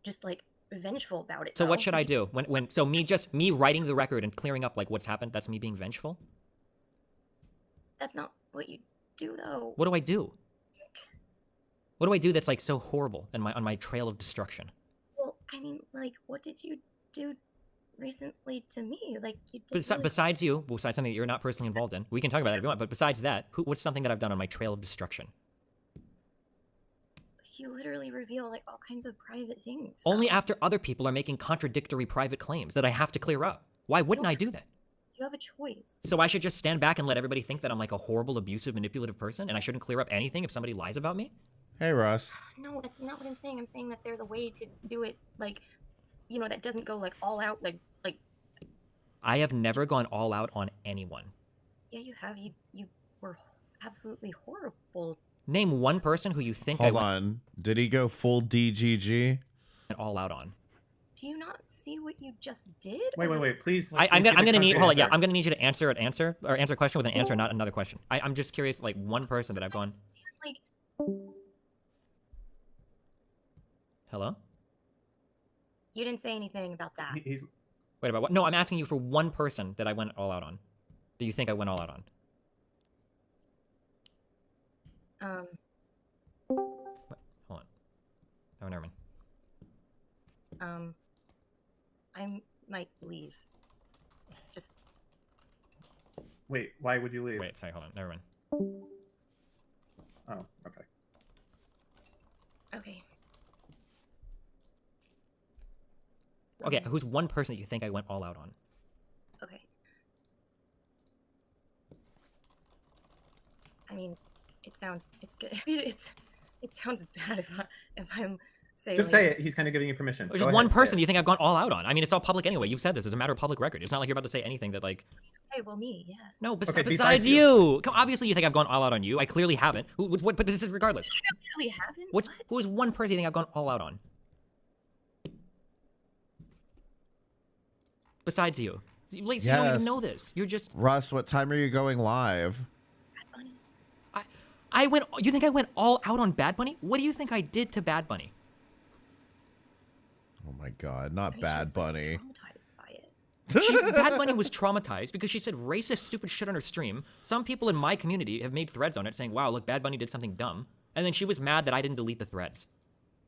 just like vengeful about it. So what though. should I do when so me writing the record and clearing up like what's happened? That's me being vengeful. That's not what you do though. What do I do? What do I do that's like so horrible and on my trail of destruction? Well, I mean, like, what did you do recently to me? Like, you did. Really... Besides you, besides something that you're not personally involved in, we can talk about that if you want. But besides that, what's something that I've done on my trail of destruction? You literally reveal like all kinds of private things. Only after other people are making contradictory private claims that I have to clear up. Why wouldn't I do that? You have a choice. So I should just stand back and let everybody think that I'm like a horrible, abusive, manipulative person, and I shouldn't clear up anything if somebody lies about me? Hey, Russ. No, that's not what I'm saying. I'm saying that there's a way to do it, like, you know, that doesn't go like all out, like. I have never gone all out on anyone. Yeah, you have. You were absolutely horrible. Name one person who you think Hold on. Did he go full DGG? All out on. Do you not see what you just did? Wait, please. I'm gonna need. Hold on, yeah, I'm gonna need you to answer a question with an answer, not another question. I'm just curious, like one person that I've gone. Like. Hello? You didn't say anything about that. Wait, about what? No, I'm asking you for one person that I went all out on. Do you think I went all out on? What? Hold on. Oh, never mind. I might leave. Just. Wait, why would you leave? Wait, sorry, hold on. Never mind. Oh, okay. Okay. Okay, who's one person that you think I went all out on? Okay. I mean, it's good. It sounds bad if I'm saying. Just say it. He's kind of giving you permission. Just one person that you think I've gone all out on. I mean, it's all public anyway. You've said this. It's a matter of public record. It's not like you're about to say anything that like. Hey, well, me, yeah. No, Okay, besides you. Obviously, you think I've gone all out on you. I clearly haven't. But this is regardless. You really haven't? Who's one person you think I've gone all out on? Besides you. Lacey, you don't even know this. You're just... Russ, what time are you going live? You think I went all out on Bad Bunny? What do you think I did to Bad Bunny? Oh my god, not Bad Bunny. Bad Bunny was traumatized because she said racist, stupid shit on her stream. Some people in my community have made threads on it saying, wow, look, Bad Bunny did something dumb. And then she was mad that I didn't delete the threads.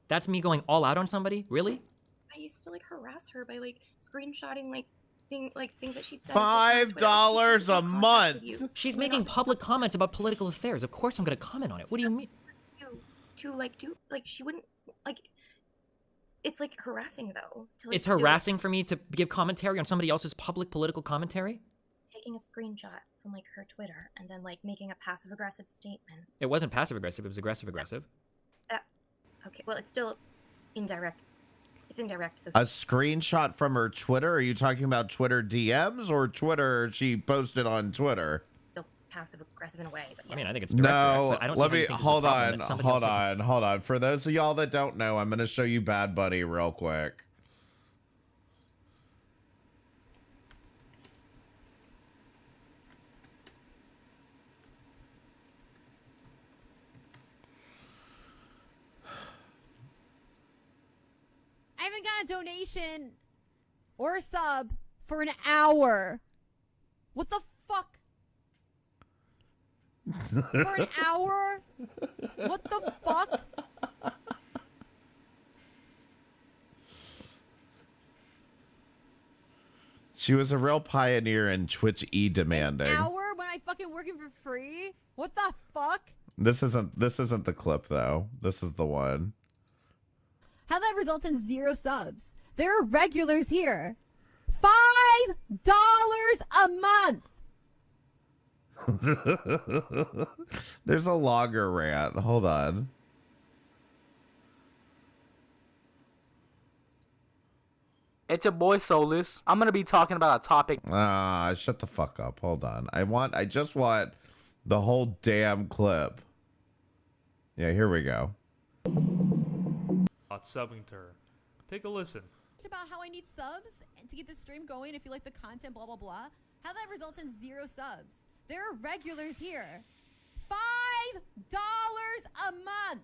That's me going all out on somebody? Really? I used to like harass her by like screenshotting like things that she said. $5 a month. She's making public comments about political affairs. Of course I'm gonna comment on it. What do you mean? She wouldn't like. It's like harassing though. It's harassing for me to give commentary on somebody else's public political commentary? Taking a screenshot from like her Twitter and then like making a passive aggressive statement. It wasn't passive aggressive. It was aggressive aggressive. Okay, well it's still indirect. It's indirect. So a screenshot from her Twitter? Are you talking about Twitter DMs or Twitter she posted on Twitter? Still passive aggressive in a way, but yeah. I mean, I think it's direct, no. but I don't Let see me hold on. Hold on. For those of y'all that don't know, I'm gonna show you Bad Bunny real quick. I haven't got a donation or a sub for an hour. What the fuck? For an hour? What the fuck? She was a real pioneer in Twitch demanding. An hour when I fucking working for free? What the fuck? This isn't the clip though. This is the one. How that results in 0 subs. There are regulars here. $5 a month. There's a longer rant. Hold on. It's your boy Solus. I'm gonna be talking about a topic. Shut the fuck up. Hold on. I just want the whole damn clip. Yeah, here we go. Subbing to her. Take a listen. About how I need subs to keep the stream going if you like the content, blah, blah, blah. How that results in 0 subs. There are regulars here. $5 a month.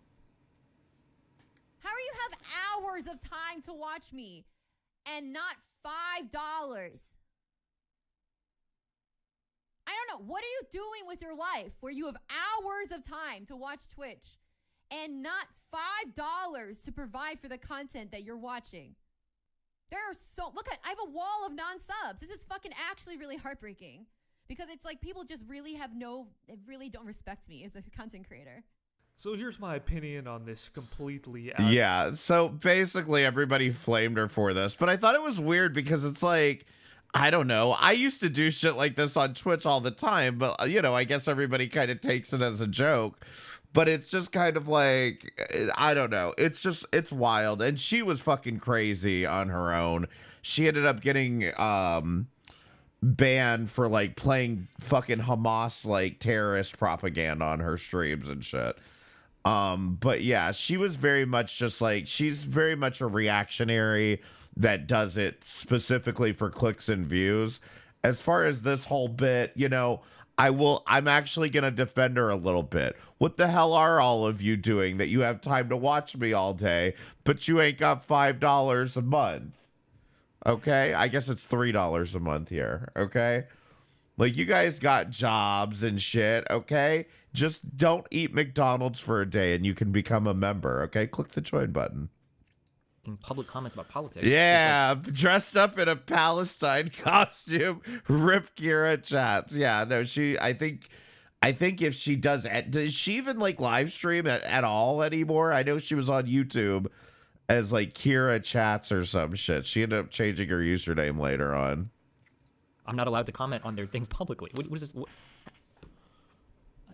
How do you have hours of time to watch me and not $5? I don't know. What are you doing with your life where you have hours of time to watch Twitch and not $5 to provide for the content that you're watching? There are look at, I have a wall of non-subs. This is fucking actually really heartbreaking because it's like people just really really don't respect me as a content creator. So here's my opinion on this completely. Yeah, so basically everybody flamed her for this, but I thought it was weird because it's like, I don't know. I used to do shit like this on Twitch all the time, but you know, I guess everybody kind of takes it as a joke. But it's just kind of like, I don't know. It's wild. And she was fucking crazy on her own. She ended up getting banned for like playing fucking Hamas like terrorist propaganda on her streams and shit. But yeah, she was very much just like, she's very much a reactionary that does it specifically for clicks and views. As far as this whole bit, you know, I'm actually going to defend her a little bit. What the hell are all of you doing that you have time to watch me all day, but you ain't got $5 a month? Okay? I guess it's $3 a month here. Okay? Like, you guys got jobs and shit. Okay? Just don't eat McDonald's for a day and you can become a member. Okay? Click the join button. In public comments about politics. Yeah, dressed up in a Palestine costume, rip Kira chats. Yeah, no, I think if she does she even like live stream at all anymore? I know she was on YouTube as like Kira chats or some shit. She ended up changing her username later on. I'm not allowed to comment on their things publicly. What is this?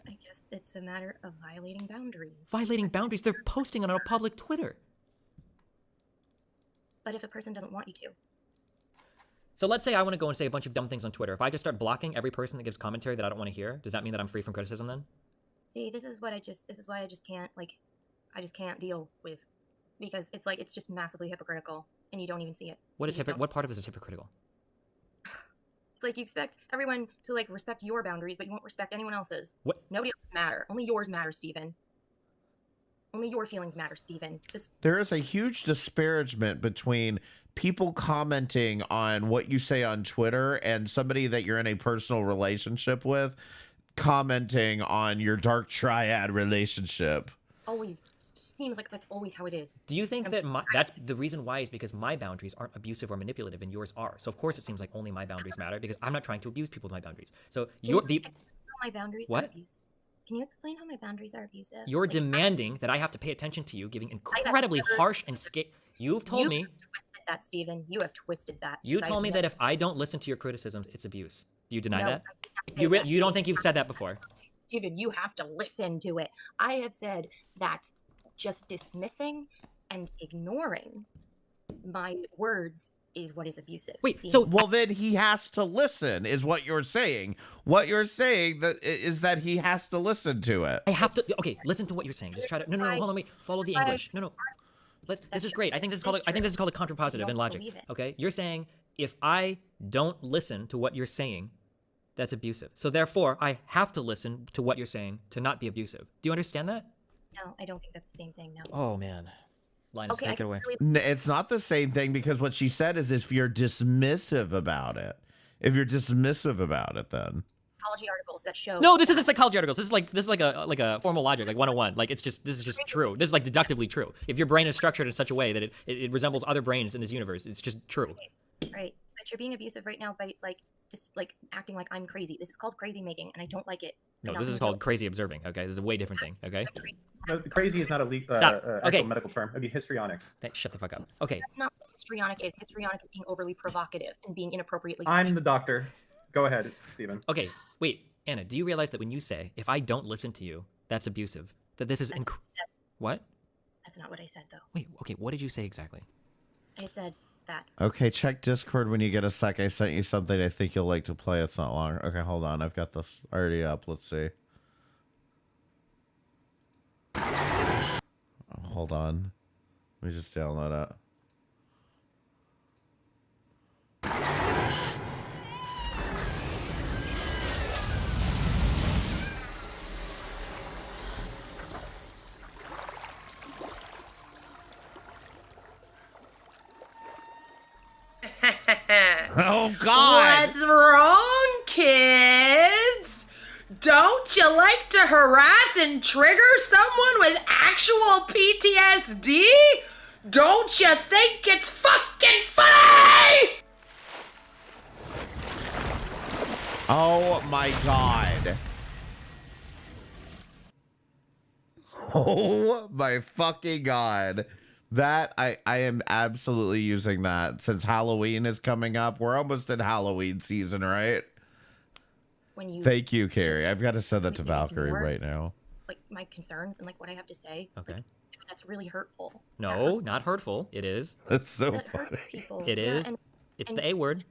I guess it's a matter of violating boundaries. Violating boundaries? They're posting on a public Twitter. But if a person doesn't want you to. So let's say I want to go and say a bunch of dumb things on Twitter. If I just start blocking every person that gives commentary that I don't want to hear, does that mean that I'm free from criticism then? See, this is why I just can't, like, I just can't deal with, because it's like, it's just massively hypocritical, and you don't even see it. What part of this is hypocritical? It's like you expect everyone to, like, respect your boundaries, but you won't respect anyone else's. What? Nobody else's matter. Only yours matter, Steven. Only your feelings matter, Steven. There is a huge disparagement between people commenting on what you say on Twitter and somebody that you're in a personal relationship with commenting on your dark triad relationship. Always seems like that's always how it is. Do you think that that's the reason why is because my boundaries aren't abusive or manipulative and yours are? So of course it seems like only my boundaries matter because I'm not trying to abuse people with my boundaries. So my boundaries what? are abusive. Can you explain how my boundaries are abusive? You're demanding that I have to pay attention to you, giving incredibly harsh and You've told me. You have twisted that, Steven. You have twisted that. You told me that if I don't listen to your criticisms, it's abuse. Do you deny that? That. You don't think you've said that before? Steven, you have to listen to it. I have said that just dismissing and ignoring my words is what is abusive. Well, then he has to listen, is what you're saying. What you're saying is that he has to listen to it. I have to. Okay, listen to what you're saying. Just try to. No, hold on, wait. Follow the English. No. This is great. I think this is called. I think this is called a contrapositive in logic. Okay, you're saying if I don't listen to what you're saying, that's abusive. So therefore, I have to listen to what you're saying to not be abusive. Do you understand that? No, I don't think that's the same thing. No. Oh man. Linus, take it away. It's not the same thing because what she said is if you're dismissive about it. If you're dismissive about it, then. Psychology articles that show. No, this isn't psychology articles. This is like a formal logic, like 101. Like this is just true. This is like deductively true. If your brain is structured in such a way that it resembles other brains in this universe, it's just true. Right. But you're being abusive right now by like just like acting like I'm crazy. This is called crazy making, and I don't like it. No, I'm this not is gonna called crazy observing. Okay, this is a way different thing. Okay. No, crazy is not a Stop. actual Okay. medical term. It'd be histrionics. Shut the fuck up. Okay. That's not what histrionic is. Histrionic is being overly provocative and being inappropriately. I'm the doctor. Go ahead, Steven. Okay, wait, Anna, do you realize that when you say, if I don't listen to you, that's abusive? That this is what? That's not what I said, though. Wait, okay, what did you say exactly? I said that. Okay, check Discord when you get a sec. I sent you something I think you'll like to play. It's not long. Okay, hold on. I've got this already up. Let's see. Hold on. Let me just download it. Oh, God. What's wrong, kids? Don't you like to harass and trigger someone with actual PTSD? Don't you think it's fucking funny? Oh my God. Oh my fucking God. That I am absolutely using that since Halloween is coming up. We're almost in Halloween season, right? When you Thank you, Carrie. I've got to send that to ignore, Valkyrie right now. like my concerns and like what I have to say. Okay. Like, that's really hurtful. No, not hurtful. It is. That's so That funny. hurts people. It Yeah, is. It's the A word.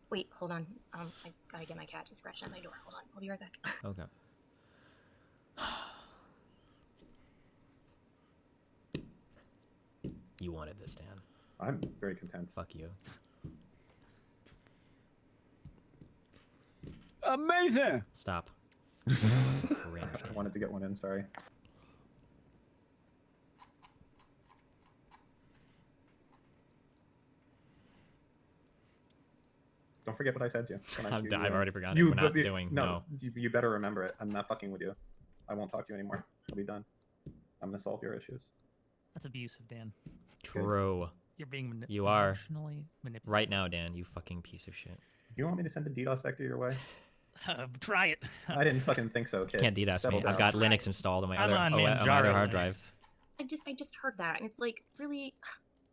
Wait, hold on. I gotta get my cat to scratch at my door. Hold on. I'll be right back. Okay. You wanted this, Dan. I'm very content. Fuck you. Amazing. Stop. I wanted to get one in, sorry. Don't forget what I said to you. when I've already forgotten it. We're not doing- no. You better remember it. I'm not fucking with you. I won't talk to you anymore. We'll be done. I'm gonna solve your issues. That's abusive, Dan. True. You're being You are. emotionally manipulated. Right now, Dan, you fucking piece of shit. You want me to send a DDoS vector your way? Try it. I didn't fucking think so, kid. Can't DDoS Settle me. I've down. got Linux installed on my I'm other on on my Manjaro other hard Linux. drive. I just heard that, and it's like really.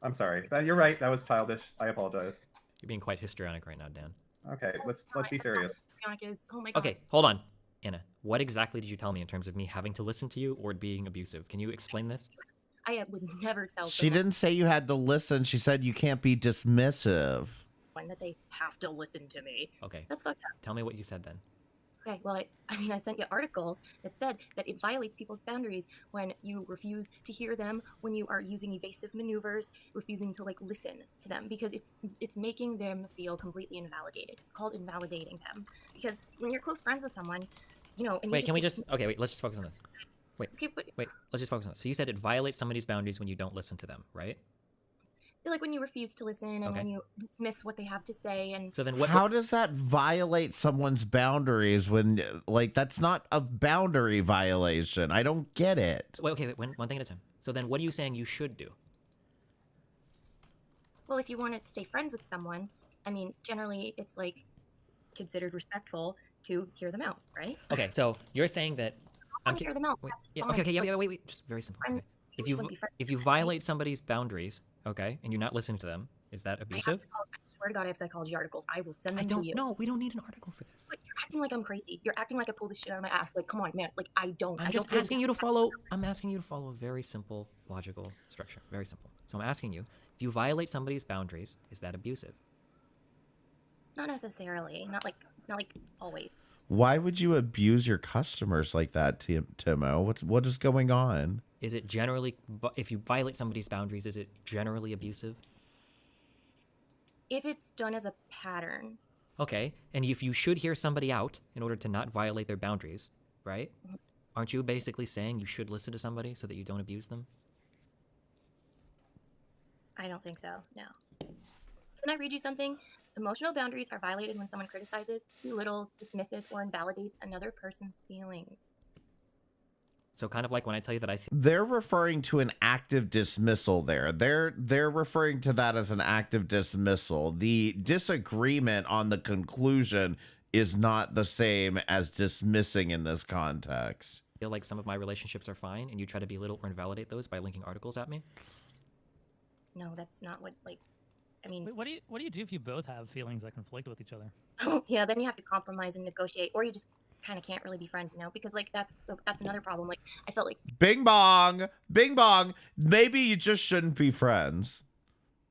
I'm sorry. You're right. That was childish. I apologize. You're being quite histrionic right now, Dan. Okay, let's be serious. Is, oh my God. Okay, hold on. Anna, what exactly did you tell me in terms of me having to listen to you or it being abusive? Can you explain this? I would never tell She someone didn't say you had to listen. She said you can't be dismissive. that they have to listen to me. Okay. That's fucked up. Tell me what you said then. Okay, well, I sent you articles that said that it violates people's boundaries when you refuse to hear them, when you are using evasive maneuvers, refusing to like listen to them, because it's making them feel completely invalidated. It's called invalidating them, because when you're close friends with someone, you know. And Wait, can we just? Okay, wait. Let's just focus on this. Wait. Okay, but Wait. Let's just focus on this. So you said it violates somebody's boundaries when you don't listen to them, right? like when you refuse to listen and Okay. when you dismiss what they have to say, and So then what? How does that violate someone's boundaries when, like, that's not a boundary violation? I don't get it. Wait, okay, wait, one thing at a time. So then what are you saying you should do? well, if you want to stay friends with someone, I mean, generally it's like considered respectful to hear them out, right? Okay, so you're saying that I want to hear them out. Wait, That's yeah, fine. okay, yeah, But wait. Just very simple. friend- Okay. If just you wouldn't be friends if you violate somebody's boundaries, okay, and you're not listening to them, is that I abusive? swear to God, I have psychology articles. I will send them I don't to you. know. We don't need an article for this. But you're acting like I'm crazy. You're acting like I pulled this shit out of my ass. Like, come on, man. Like, I don't. I'm I just don't asking you to follow. I'm asking you to follow a very simple, logical structure. Very simple. So I'm asking you, if you violate somebody's boundaries, is that abusive? Not necessarily. Not like always. Why would you abuse your customers like that, Timo? What is going on? Is it generally, if you violate somebody's boundaries, is it generally abusive? If it's done as a pattern, Okay, and if you should hear somebody out in order to not violate their boundaries, right? Aren't you basically saying you should listen to somebody so that you don't abuse them? I don't think so. No. Can I read you something? Emotional boundaries are violated when someone criticizes, belittles, dismisses, or invalidates another person's feelings. So kind of like when I tell you that I They're referring to an active dismissal there. They're referring to that as an active dismissal. The disagreement on the conclusion is not the same as dismissing in this context. feel like some of my relationships are fine, and you try to belittle or invalidate those by linking articles at me. No, that's not what, like, I mean... Wait, what do you do if you both have feelings that conflict with each other? Yeah, then you have to compromise and negotiate, or you just kind of can't really be friends, you know? Because, like, that's another problem. Like, I felt like... Bing bong! Bing bong! Maybe you just shouldn't be friends.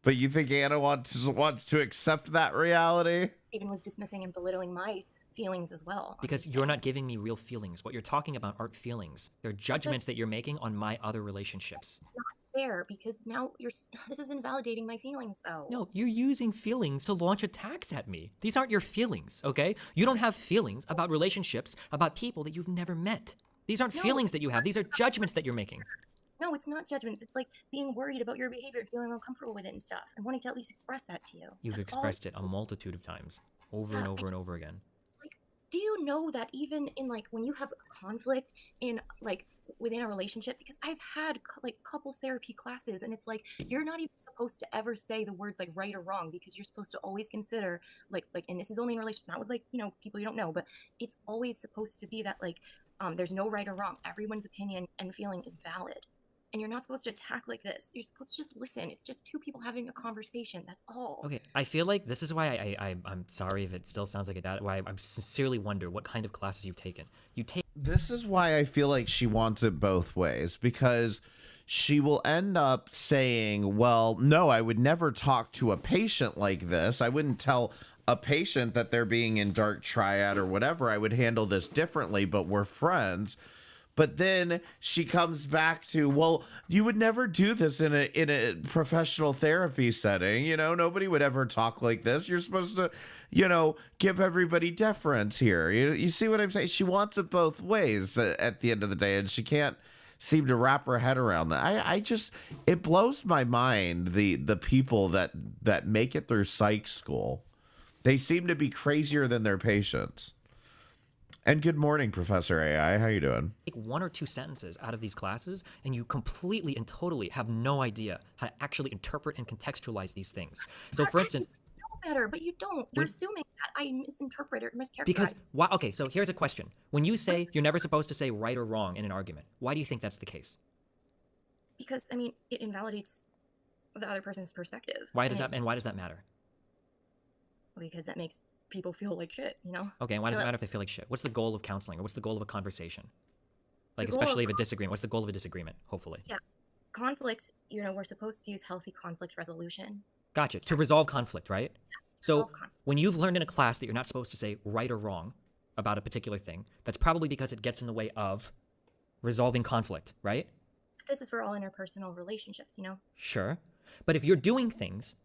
But you think Anna wants to accept that reality? Even was dismissing and belittling my feelings as well. Because you're not giving me real feelings. What you're talking about aren't feelings. They're judgments that you're making on my other relationships. Not fair, because now this is invalidating my feelings, though. No, you're using feelings to launch attacks at me. These aren't your feelings, okay? You don't have feelings about relationships, about people that you've never met. These aren't feelings that you have. These are judgments that you're making. No, it's not judgments. It's like being worried about your behavior, feeling uncomfortable with it and stuff, and wanting to at least express that to you. You've expressed it a multitude of times, over and over and over again. Do you know that even in, like, when you have conflict in, like, within a relationship, because I've had, like, couples therapy classes, and it's like, you're not even supposed to ever say the words, like, right or wrong, because you're supposed to always consider, like, and this is only in relationships, not with, like, you know, people you don't know, but it's always supposed to be that, like, there's no right or wrong. Everyone's opinion and feeling is valid. And you're not supposed to attack like this. You're supposed to just listen. It's just two people having a conversation. That's all. Okay, I feel like this is why I'm sorry if it still sounds like that. Why I sincerely wonder what kind of classes you've taken. This is why I feel like she wants it both ways, because she will end up saying, well, no, I would never talk to a patient like this. I wouldn't tell a patient that they're being in dark triad or whatever. I would handle this differently, but we're friends. But then she comes back to, well, you would never do this in a professional therapy setting. You know, nobody would ever talk like this. You're supposed to, you know, give everybody deference here. You see what I'm saying? She wants it both ways at the end of the day, and she can't seem to wrap her head around that. I just, it blows my mind, the people that make it through psych school. They seem to be crazier than their patients. And good morning, Professor AI. How you doing? Take one or two sentences out of these classes, and you completely and totally have no idea how to actually interpret and contextualize these things. So, for instance, you know better, but you don't. You're assuming that I misinterpret or mischaracterize. Because why? Okay, so here's a question: when you say you're never supposed to say right or wrong in an argument, why do you think that's the case? Because I mean, it invalidates the other person's perspective. Why does that? And why does that matter? Because that makes people feel like shit, you know? Okay, and why does it matter if they feel like shit? What's the goal of counseling, or what's the goal of a conversation? Like, especially if a disagreement. What's the goal of a disagreement, hopefully? Yeah. Conflict, you know, we're supposed to use healthy conflict resolution. Gotcha. To resolve conflict, right? So when you've learned in a class that you're not supposed to say right or wrong about a particular thing, that's probably because it gets in the way of resolving conflict, right? This is for all interpersonal relationships, you know? Sure. But if you're doing things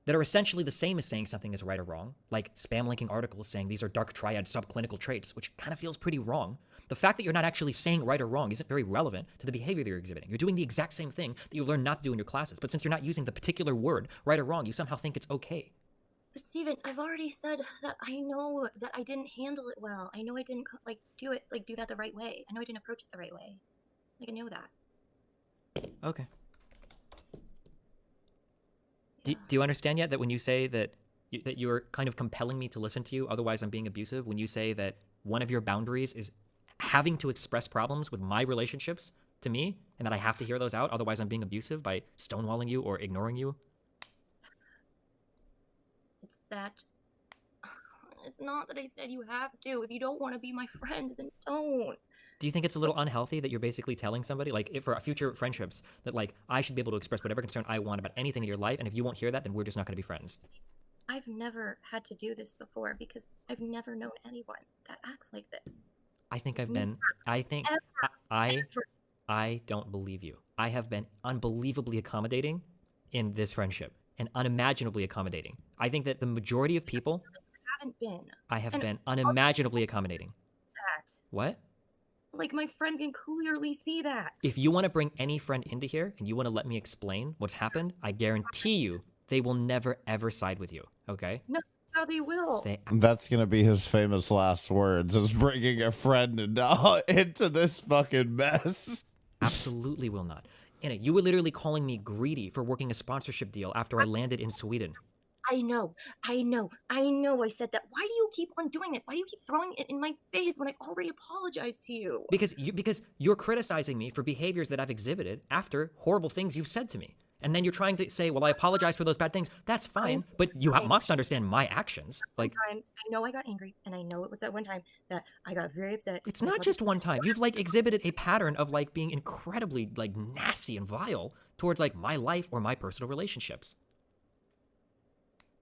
that are essentially the same as saying something is right or wrong, like spam linking articles saying these are dark triad subclinical traits, which kind of feels pretty wrong. The fact that you're not actually saying right or wrong isn't very relevant to the behavior that you're exhibiting. You're doing the exact same thing that you learned not to do in your classes, but since you're not using the particular word, right or wrong, you somehow think it's okay. But Steven, I've already said that I know that I didn't handle it well. I know I didn't, do that the right way. I know I didn't approach it the right way. Like, I know that. Okay. Do you understand yet that when you say that you're kind of compelling me to listen to you, otherwise I'm being abusive, when you say that one of your boundaries is having to express problems with my relationships to me, and that I have to hear those out, otherwise I'm being abusive by stonewalling you or ignoring you? It's not that I said you have to. If you don't want to be my friend, then don't. Do you think it's a little unhealthy that you're basically telling somebody, like, if for future friendships, that, like, I should be able to express whatever concern I want about anything in your life, and if you won't hear that, then we're just not going to be friends? I've never had to do this before because I've never known anyone that acts like this. I think I've been, I don't believe you. I have been unbelievably accommodating in this friendship, and unimaginably accommodating. I think that the majority of people... I have been unimaginably accommodating. What? Like, my friends can clearly see that. If you want to bring any friend into here and you want to let me explain what's happened, I guarantee you they will never ever side with you, okay? No, how they will. That's gonna be his famous last words: is bringing a friend into this fucking mess. Absolutely will not. Anna, you were literally calling me greedy for working a sponsorship deal after I landed in Sweden. I know. I said that. Why do you keep on doing this? Why do you keep throwing it in my face when I've already apologized to you? Because you're criticizing me for behaviors that I've exhibited after horrible things you've said to me. And then you're trying to say, well, I apologize for those bad things. That's fine, but you must understand my actions. Like, I know I got angry, and I know it was that one time that I got very upset. it's not just one time. You've like exhibited a pattern of like being incredibly like nasty and vile towards like my life or my personal relationships.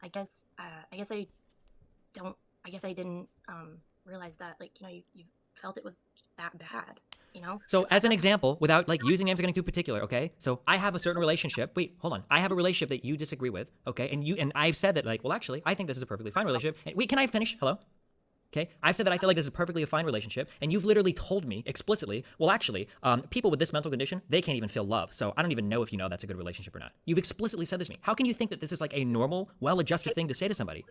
I guess I didn't realize that, like, you felt it was that bad, So as an example, without like using names or getting too particular, okay? So I have a certain relationship. Wait, hold on. I have a relationship that you disagree with, okay? And I've said that like, well, actually, I think this is a perfectly fine relationship. And wait, can I finish? Hello? Okay, I've said that I feel like this is perfectly a fine relationship, and you've literally told me explicitly, well, actually, people with this mental condition, they can't even feel love, so I don't even know if you know that's a good relationship or not. You've explicitly said this to me. How can you think that this is like a normal, well-adjusted thing to say to somebody?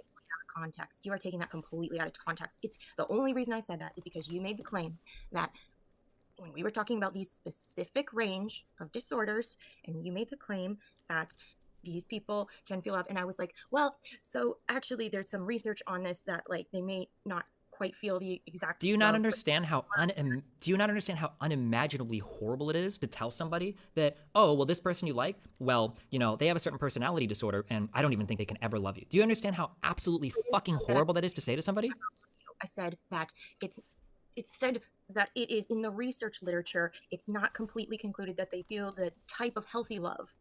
Context. You are taking that completely out of context. It's the only reason I said that is because you made the claim that when we were talking about these specific range of disorders, and you made the claim that these people can feel love, and I was like, well, so actually there's some research on this that like they may not quite feel the exact Do you not understand how unimaginably horrible it is to tell somebody that, oh, well, this person you like, well, they have a certain personality disorder and I don't even think they can ever love you. Do you understand how absolutely fucking horrible that is to say to somebody? I said that it's said that it is in the research literature, it's not completely concluded that they feel the type of healthy love.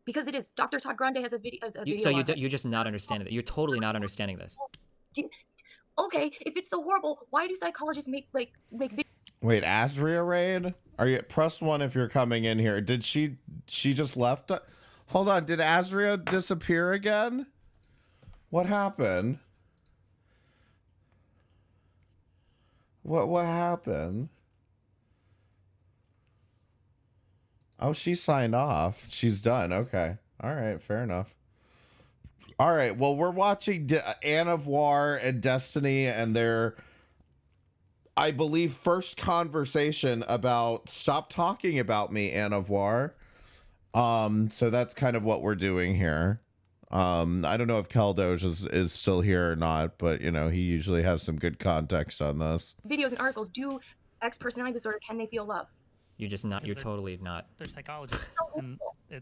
Because it is. Dr. Todd Grande has a video. You're just not understanding that. You're totally not understanding this. Okay, if it's so horrible, why do psychologists make videos? Wait, Azria Raid? Are you press 1 if you're coming in here? Did she just left? Hold on, did Azria disappear again? What happened? What happened? Oh, she signed off. She's done. Okay. All right. Fair enough. All right. Well, we're watching Anne of Voir and Destiny and their, I believe, first conversation about stop talking about me, Anne of Voir. So that's kind of what we're doing here. I don't know if Keldoge is still here or not, but he usually has some good context on this. Videos and articles. Do X personality disorder, can they feel love? You're just not. You're totally not. They're psychologists, and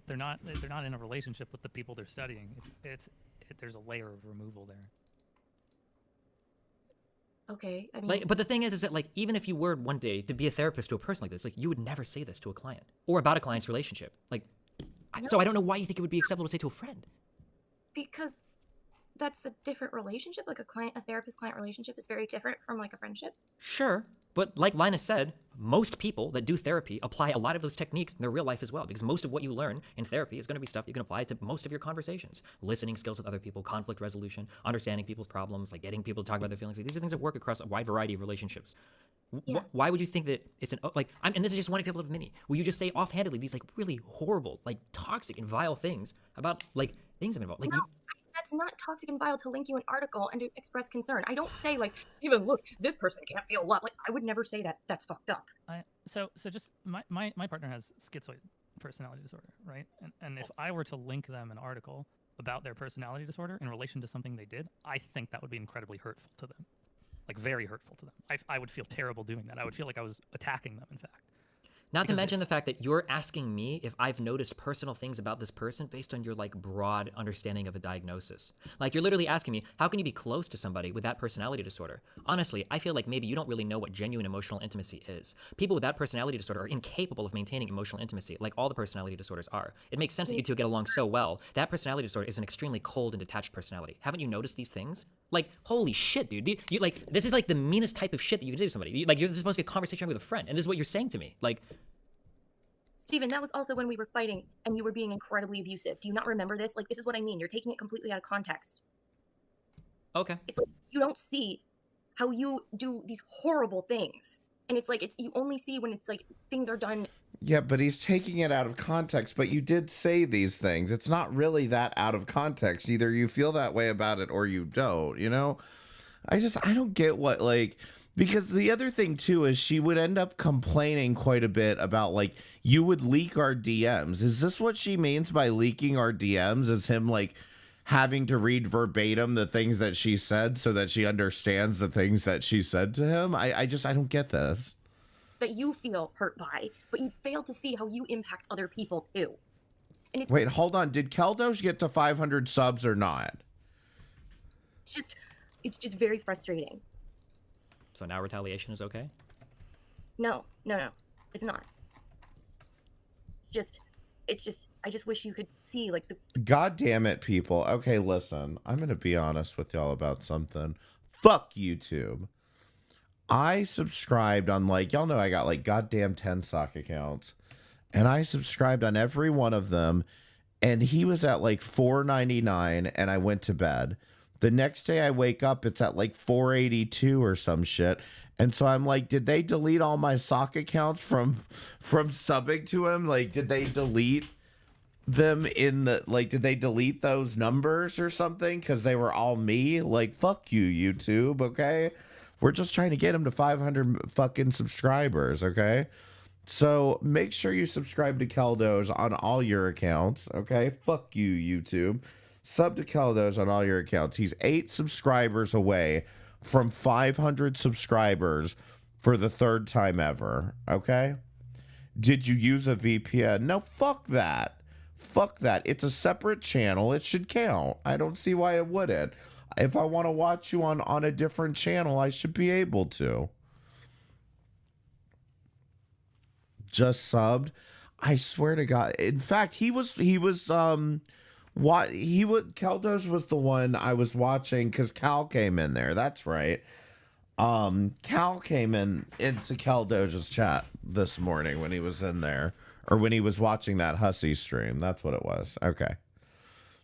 they're not in a relationship with the people they're studying. There's a layer of removal there. Okay, I mean, but the thing is that like even if you were one day to be a therapist to a person like this, like you would never say this to a client or about a client's relationship. Like, so I don't know why you think it would be acceptable to say to a friend. Because that's a different relationship. Like a therapist-client relationship is very different from like a friendship. Sure. But like Linus said, most people that do therapy apply a lot of those techniques in their real life as well, because most of what you learn in therapy is going to be stuff you can apply to most of your conversations. Listening skills with other people, conflict resolution, understanding people's problems, like getting people to talk about their feelings. Like, these are things that work across a wide variety of relationships. Yeah. Why would you think that it's and this is just one example of many. Will you just say offhandedly these like really horrible, like toxic and vile things about like things that involve like no. That's not toxic and vile to link you an article and to express concern. I don't say like, even look, this person can't feel love. Like, I would never say that. That's fucked up. So just my partner has schizoid personality disorder, right? And if I were to link them an article about their personality disorder in relation to something they did, I think that would be incredibly hurtful to them, like very hurtful to them. I would feel terrible doing that. I would feel like I was attacking them, in fact. Not to mention the fact that you're asking me if I've noticed personal things about this person based on your like broad understanding of a diagnosis. Like you're literally asking me, how can you be close to somebody with that personality disorder? Honestly, I feel like maybe you don't really know what genuine emotional intimacy is. People with that personality disorder are incapable of maintaining emotional intimacy, like all the personality disorders are. It makes sense that you two get along so well. That personality disorder is an extremely cold and detached personality. Haven't you noticed these things? Like, holy shit, dude. You like, this is like the meanest type of shit that you can do to somebody. This is supposed to be a conversation with a friend, and this is what you're saying to me. Like, Steven, that was also when we were fighting and you were being incredibly abusive. Do you not remember this? Like, this is what I mean. You're taking it completely out of context. Okay. It's like you don't see how you do these horrible things. And it's like you only see when it's like things are done Yeah, but he's taking it out of context. But you did say these things. It's not really that out of context. Either you feel that way about it or you don't, you know? I don't get what, like, because the other thing too is she would end up complaining quite a bit about, like, you would leak our DMs. Is this what she means by leaking our DMs? Is him, like, having to read verbatim the things that she said so that she understands the things that she said to him? I don't get this. That you feel hurt by, but you fail to see how you impact other people too. And it's Wait, hold on. Did Keldosh get to 500 subs or not? it's just very frustrating. So now retaliation is okay? No, it's not. It's just I just wish you could see, like, the God damn it, people. Okay, listen. I'm going to be honest with y'all about something. Fuck YouTube. I subscribed on, like, y'all know I got, like, goddamn 10 sock accounts. And I subscribed on every one of them. And he was at, like, $4.99, and I went to bed. The next day I wake up, it's at, like, $4.82 or some shit. And so I'm like, did they delete all my sock accounts from subbing to him? Like, did they delete them in the, like, did they delete those numbers or something? Because they were all me? Like, fuck you, YouTube, okay? We're just trying to get him to 500 fucking subscribers, okay? So make sure you subscribe to Keldosh on all your accounts, okay? Fuck you, YouTube. Sub to Keldosh on all your accounts. He's 8 subscribers away from 500 subscribers for the 3rd time ever, okay? Did you use a VPN? No, fuck that. Fuck that. It's a separate channel. It should count. I don't see why it wouldn't. If I want to watch you on a different channel, I should be able to. Just subbed. I swear to God. In fact, Keldosh was the one I was watching because Cal came in there. That's right. Cal came into Keldosh's chat this morning when he was in there, or when he was watching that Hussy stream. That's what it was. Okay.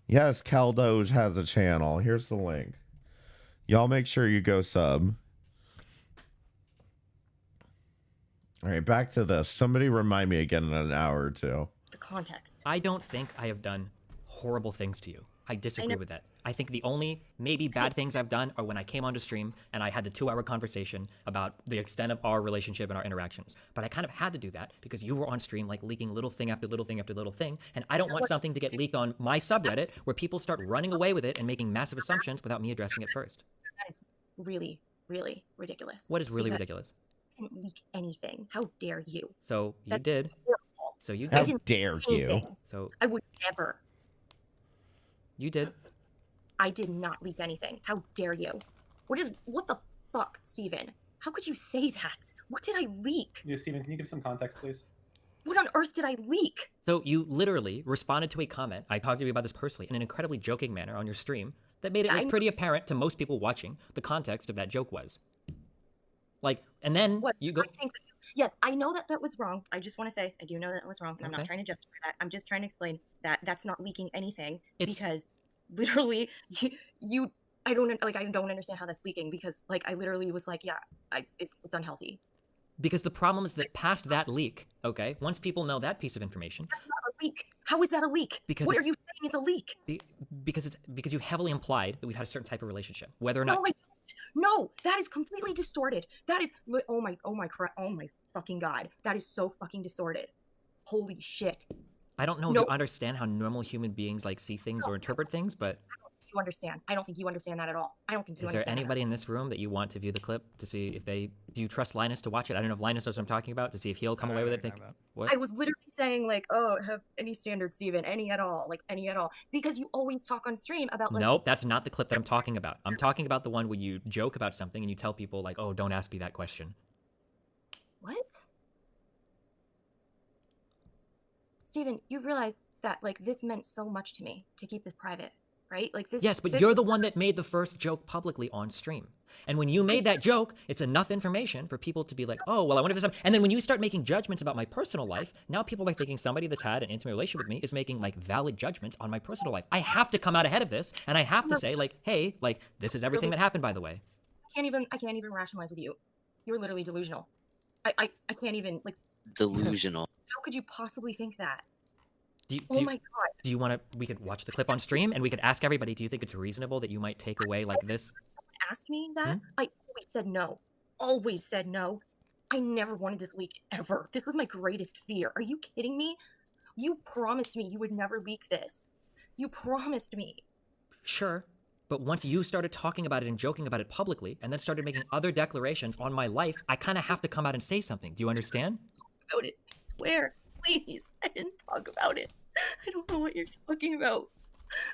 Yes, Keldosh has a channel. Here's the link. Y'all make sure you go sub. All right, back to this. Somebody remind me again in an hour or two. the context. I don't think I have done horrible things to you. I disagree with that. I think the only maybe bad things I've done are when I came onto stream and I had the 2-hour conversation about the extent of our relationship and our interactions. But I kind of had to do that because you were on stream, like, leaking little thing after little thing after little thing, and I don't want something to get leaked on my subreddit where people start running away with it and making massive assumptions without me addressing it first. That is really, really ridiculous. What is really ridiculous? You didn't leak anything. How dare you? So you That's did. horrible. So you How did. dare you? Anything. So I would never. you did. I did not leak anything. How dare you? What the fuck, Steven? How could you say that? What did I leak? Yeah, Steven, can you give some context, please? What on earth did I leak? So you literally responded to a comment. I talked to you about this personally in an incredibly joking manner on your stream that made it like pretty apparent to most people watching the context of that joke was. Like, and then you go. Yes, I know that was wrong. I just want to say I do know that was wrong, and I'm not trying to justify that. I'm just trying to explain that that's not leaking anything because literally I don't understand how that's leaking because like I literally was like, yeah, it's unhealthy. Because the problem is that past that leak, okay, once people know that piece of information. That's not a leak. How is that a leak? Because what are you saying is a leak? Because you heavily implied that we've had a certain type of relationship, whether or not. No, that is completely distorted. That is oh my fucking God. That is so fucking distorted. Holy shit. I don't know if you understand how normal human beings like see things or interpret things, but you understand. I don't think you understand that at all. I don't think you Is understand. there anybody in this room that you want to view the clip to see if do you trust Linus to watch it? I don't know if Linus knows what I'm talking about, to see if he'll come away with it. What? I was literally saying like, oh, have any standards, Steven, any at all, because you always talk on stream about like. Nope, that's not the clip that I'm talking about. I'm talking about the one where you joke about something and you tell people like, oh, don't ask me that question. What? Steven, you realize that like this meant so much to me to keep this private. Right? Like this. Yes, but you're the one that made the first joke publicly on stream. And when you made that joke, it's enough information for people to be like, oh, well, I wonder if there's some. And then when you start making judgments about my personal life, now people are thinking somebody that's had an intimate relationship with me is making like valid judgments on my personal life. I have to come out ahead of this, and I have to say like, hey, like this is everything that happened, by the way. I can't even rationalize with you. You're literally delusional. I can't even like. Delusional. How could you possibly think that? Oh my god. Do you want to? We could watch the clip on stream, and we could ask everybody. Do you think it's reasonable that you might take away like this? Someone asked me that. I always said no. Always said no. I never wanted this leaked ever. This was my greatest fear. Are you kidding me? You promised me you would never leak this. You promised me. Sure. But once you started talking about it and joking about it publicly, and then started making other declarations on my life, I kind of have to come out and say something. Do you understand? About it. I swear. Please. I didn't talk about it. I don't know what you're talking about.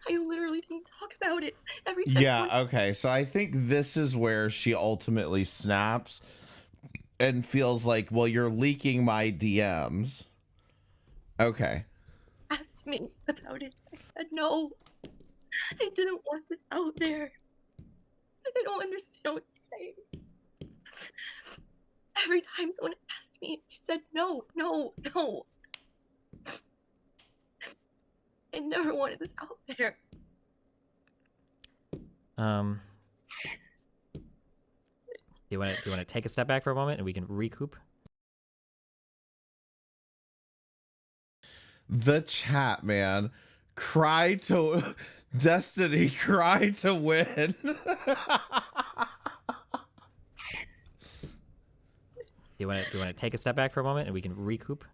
I literally didn't talk about it. Every time Yeah, okay. So I think this is where she ultimately snaps and feels like, well, you're leaking my DMs. Okay. asked me about it, I said no. I didn't want this out there. I don't understand what you're saying. Every time someone asked me, I said no, no, no. I never wanted this out there. Do you want to take a step back for a moment and we can recoup? The chat, man. Cry to Destiny, cry to win. Do you want to take a step back for a moment and we can recoup?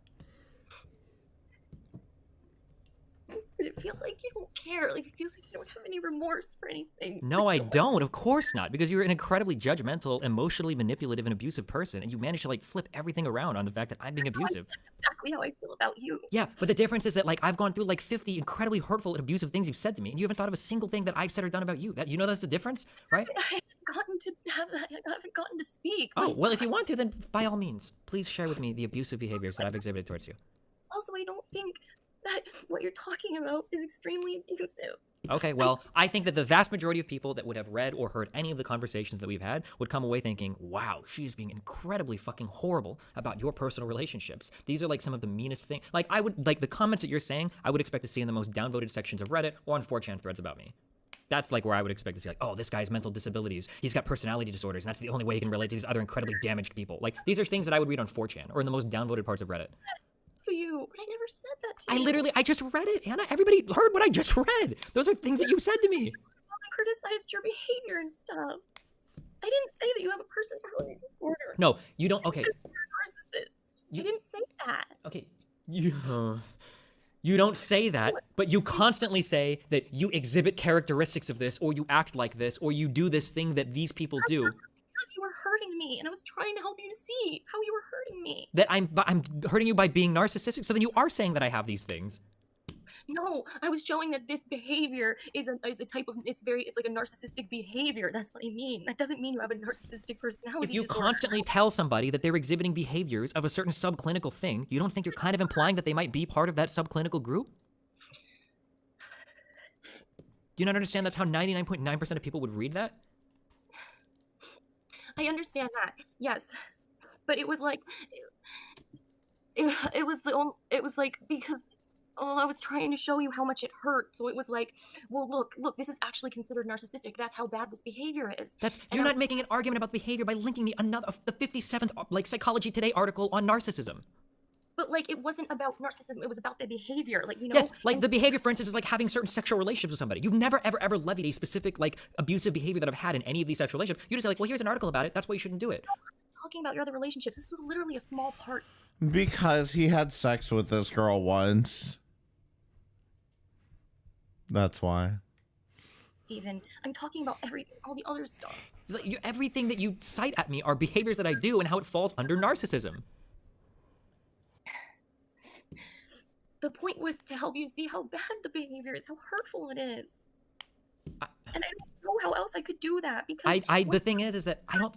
But it feels like you don't care. Like, it feels like you don't have any remorse for anything. No, I don't. Of course not. Because you're an incredibly judgmental, emotionally manipulative, and abusive person, and you managed to like flip everything around on the fact that I'm being abusive. That's exactly how I feel about you. Yeah, but the difference is that like I've gone through like 50 incredibly hurtful and abusive things you've said to me, and you haven't thought of a single thing that I've said or done about you. That you know that's the difference, right? I haven't gotten to have that. I haven't gotten to speak. Oh, well, if you want to, then by all means, please share with me the abusive behaviors that I've exhibited towards you. Also, I don't think that what you're talking about is extremely abusive. Okay, well, I think that the vast majority of people that would have read or heard any of the conversations that we've had would come away thinking, wow, she is being incredibly fucking horrible about your personal relationships. These are like some of the meanest things. Like, I would, like the comments that you're saying, I would expect to see in the most downvoted sections of Reddit or on 4chan threads about me. That's like where I would expect to see like, oh, this guy has mental disabilities. He's got personality disorders, and that's the only way he can relate to these other incredibly damaged people. Like, these are things that I would read on 4chan or in the most downvoted parts of Reddit. To you, but I never said that to you. I just read it, Anna. Everybody heard what I just read. Those are things that you said to me. I criticized your behavior and stuff. I didn't say that you have a personality disorder. No, you don't. Okay. You're a narcissist. I didn't say that. Okay. You don't say that, but you constantly say that you exhibit characteristics of this, or you act like this, or you do this thing that these people do. Because you were hurting me, and I was trying to help you to see how you were hurting me. That I'm hurting you by being narcissistic. So then you are saying that I have these things. No, I was showing that this behavior is a type of it's like a narcissistic behavior. That's what I mean. That doesn't mean you have a narcissistic personality If you disorder. constantly tell somebody that they're exhibiting behaviors of a certain subclinical thing, you don't think you're kind of implying that they might be part of that subclinical group? Do you not understand that's how 99.9% of people would read that? I understand that, yes, but it was like it was like because I was trying to show you how much it hurt. So it was like, well, look, this is actually considered narcissistic. That's how bad this behavior is. You're not making an argument about behavior by linking me the 57th like Psychology Today article on narcissism. But like, it wasn't about narcissism. It was about the behavior. Like, you know. Yes, like the behavior, for instance, is like having certain sexual relationships with somebody. You've never, ever levied a specific like abusive behavior that I've had in any of these sexual relationships. You just say like, well, here's an article about it. That's why you shouldn't do it. Talking about your other relationships. This was literally a small part. Because he had sex with this girl once. That's why. Steven, I'm talking about all the other stuff. Everything that you cite at me are behaviors that I do and how it falls under narcissism. The point was to help you see how bad the behavior is, how hurtful it is. And I don't know how else I could do that because the thing is that I don't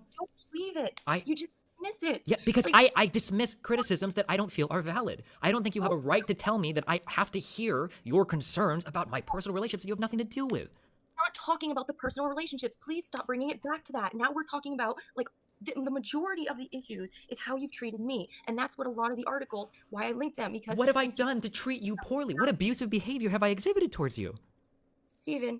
believe it. You just dismiss it. Yeah, because like, I dismiss criticisms that I don't feel are valid. I don't think you have a right to tell me that I have to hear your concerns about my personal relationships that you have nothing to do with. I'm not talking about the personal relationships. Please stop bringing it back to that. Now we're talking about like the majority of the issues is how you've treated me, and that's what a lot of the articles why I linked them because. What have I done to treat you poorly? What abusive behavior have I exhibited towards you? Steven,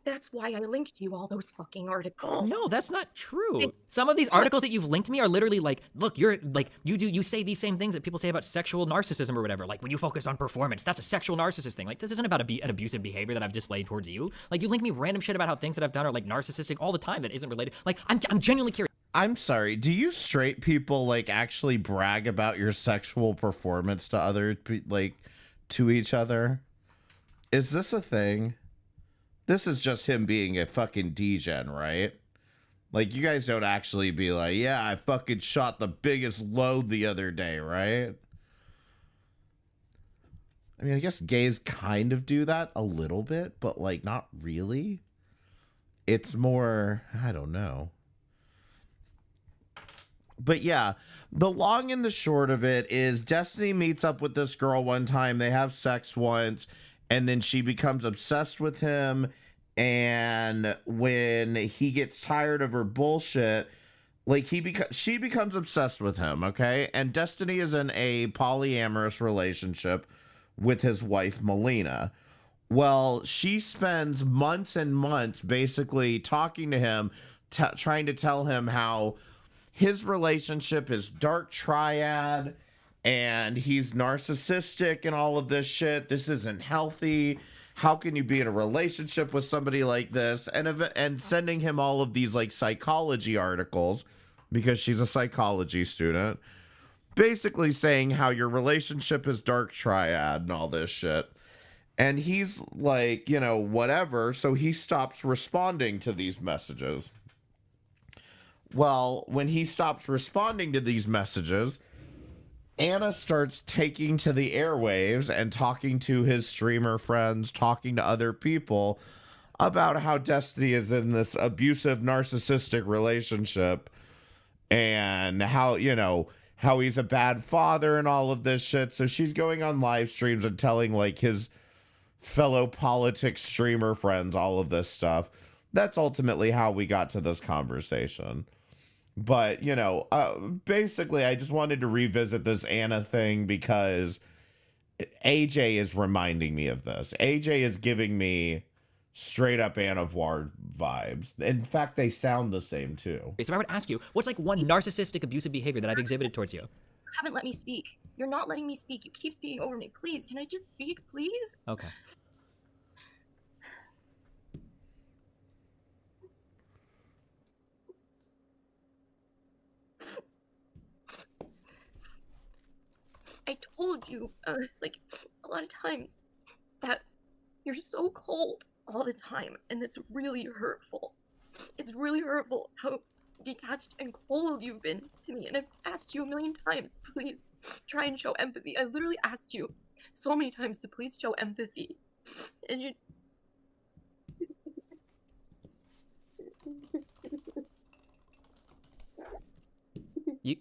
That's why I linked you all those fucking articles. No, that's not true. Some of these articles that you've linked me are literally like, look, you're like, you say these same things that people say about sexual narcissism or whatever. Like when you focus on performance, that's a sexual narcissist thing. Like this isn't about an abusive behavior that I've displayed towards you. Like you link me random shit about how things that I've done are like narcissistic all the time that isn't related. Like I'm genuinely curious. I'm sorry. Do you straight people like actually brag about your sexual performance to to each other? Is this a thing? This is just him being a fucking degen, right? Like, you guys don't actually be like, yeah, I fucking shot the biggest load the other day, right? I mean, I guess gays kind of do that a little bit, but, like, not really. It's more, I don't know. But yeah, the long and the short of it is Destiny meets up with this girl one time. They have sex once, and then she becomes obsessed with him. And when he gets tired of her bullshit, like she becomes obsessed with him, okay? And Destiny is in a polyamorous relationship with his wife, Melina. Well, she spends months and months basically talking to him, trying to tell him how his relationship is dark triad and he's narcissistic and all of this shit. This isn't healthy. How can you be in a relationship with somebody like this? And sending him all of these like psychology articles because she's a psychology student, basically saying how your relationship is dark triad and all this shit. And he's like, you know, whatever. So he stops responding to these messages. Well, when he stops responding to these messages, Anna starts taking to the airwaves and talking to his streamer friends, talking to other people about how Destiny is in this abusive, narcissistic relationship and how, you know, how he's a bad father and all of this shit. So she's going on live streams and telling like his fellow politics streamer friends all of this stuff. That's ultimately how we got to this conversation. But, you know, basically, I just wanted to revisit this Anna thing because AJ is reminding me of this. AJ is giving me straight up Anna Voir vibes. In fact, they sound the same, too. So if I were to ask you, what's like one narcissistic abusive behavior that I've exhibited towards you? You haven't let me speak. You're not letting me speak. You keep speaking over me. Please, can I just speak, please? Okay. I told you, like, a lot of times that you're so cold all the time, and it's really hurtful. It's really hurtful how detached and cold you've been to me, and I've asked you a million times, please try and show empathy. I literally asked you so many times to please show empathy, and you...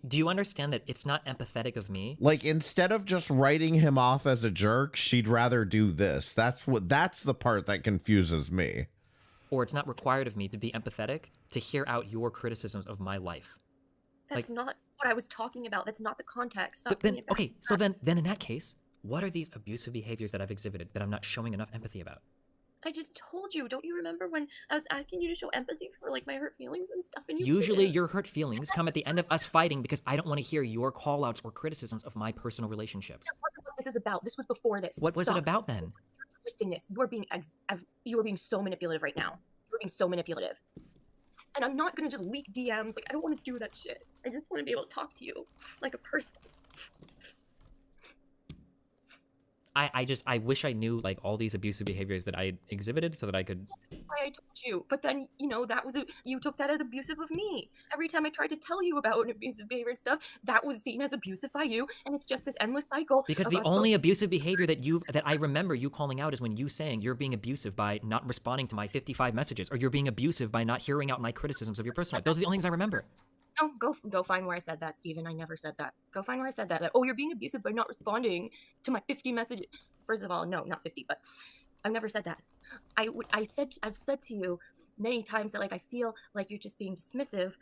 Do you understand that it's not empathetic of me? Like, instead of just writing him off as a jerk, she'd rather do this. That's the part that confuses me. Or it's not required of me to be empathetic to hear out your criticisms of my life. That's not what I was talking about. That's not the context. Okay, so then in that case, what are these abusive behaviors that I've exhibited that I'm not showing enough empathy about? I just told you. Don't you remember when I was asking you to show empathy for like my hurt feelings and stuff? And you Usually didn't? your hurt feelings come at the end of us fighting because I don't want to hear your call-outs or criticisms of my personal relationships. That wasn't what this is about. This was before this. What was it Stop. about then? You're twisting this. You are being so manipulative right now. You're being so manipulative. And I'm not gonna just leak DMs. Like, I don't want to do that shit. I just want to be able to talk to you like a person. I wish I knew like all these abusive behaviors that I exhibited so that I could. I told you, but then you know you took that as abusive of me. Every time I tried to tell you about an abusive behavior and stuff, that was seen as abusive by you, and it's just this endless cycle. Because the only abusive behavior that I remember you calling out is when you saying you're being abusive by not responding to my 55 messages, or you're being abusive by not hearing out my criticisms of your personal life. Those are the only things I remember. No, go find where I said that, Steven. I never said that. Go find where I said that. Like, oh, you're being abusive by not responding to my 50 messages. First of all, no, not 50, but I've never said that. I've said to you many times that like I feel like you're just being dismissive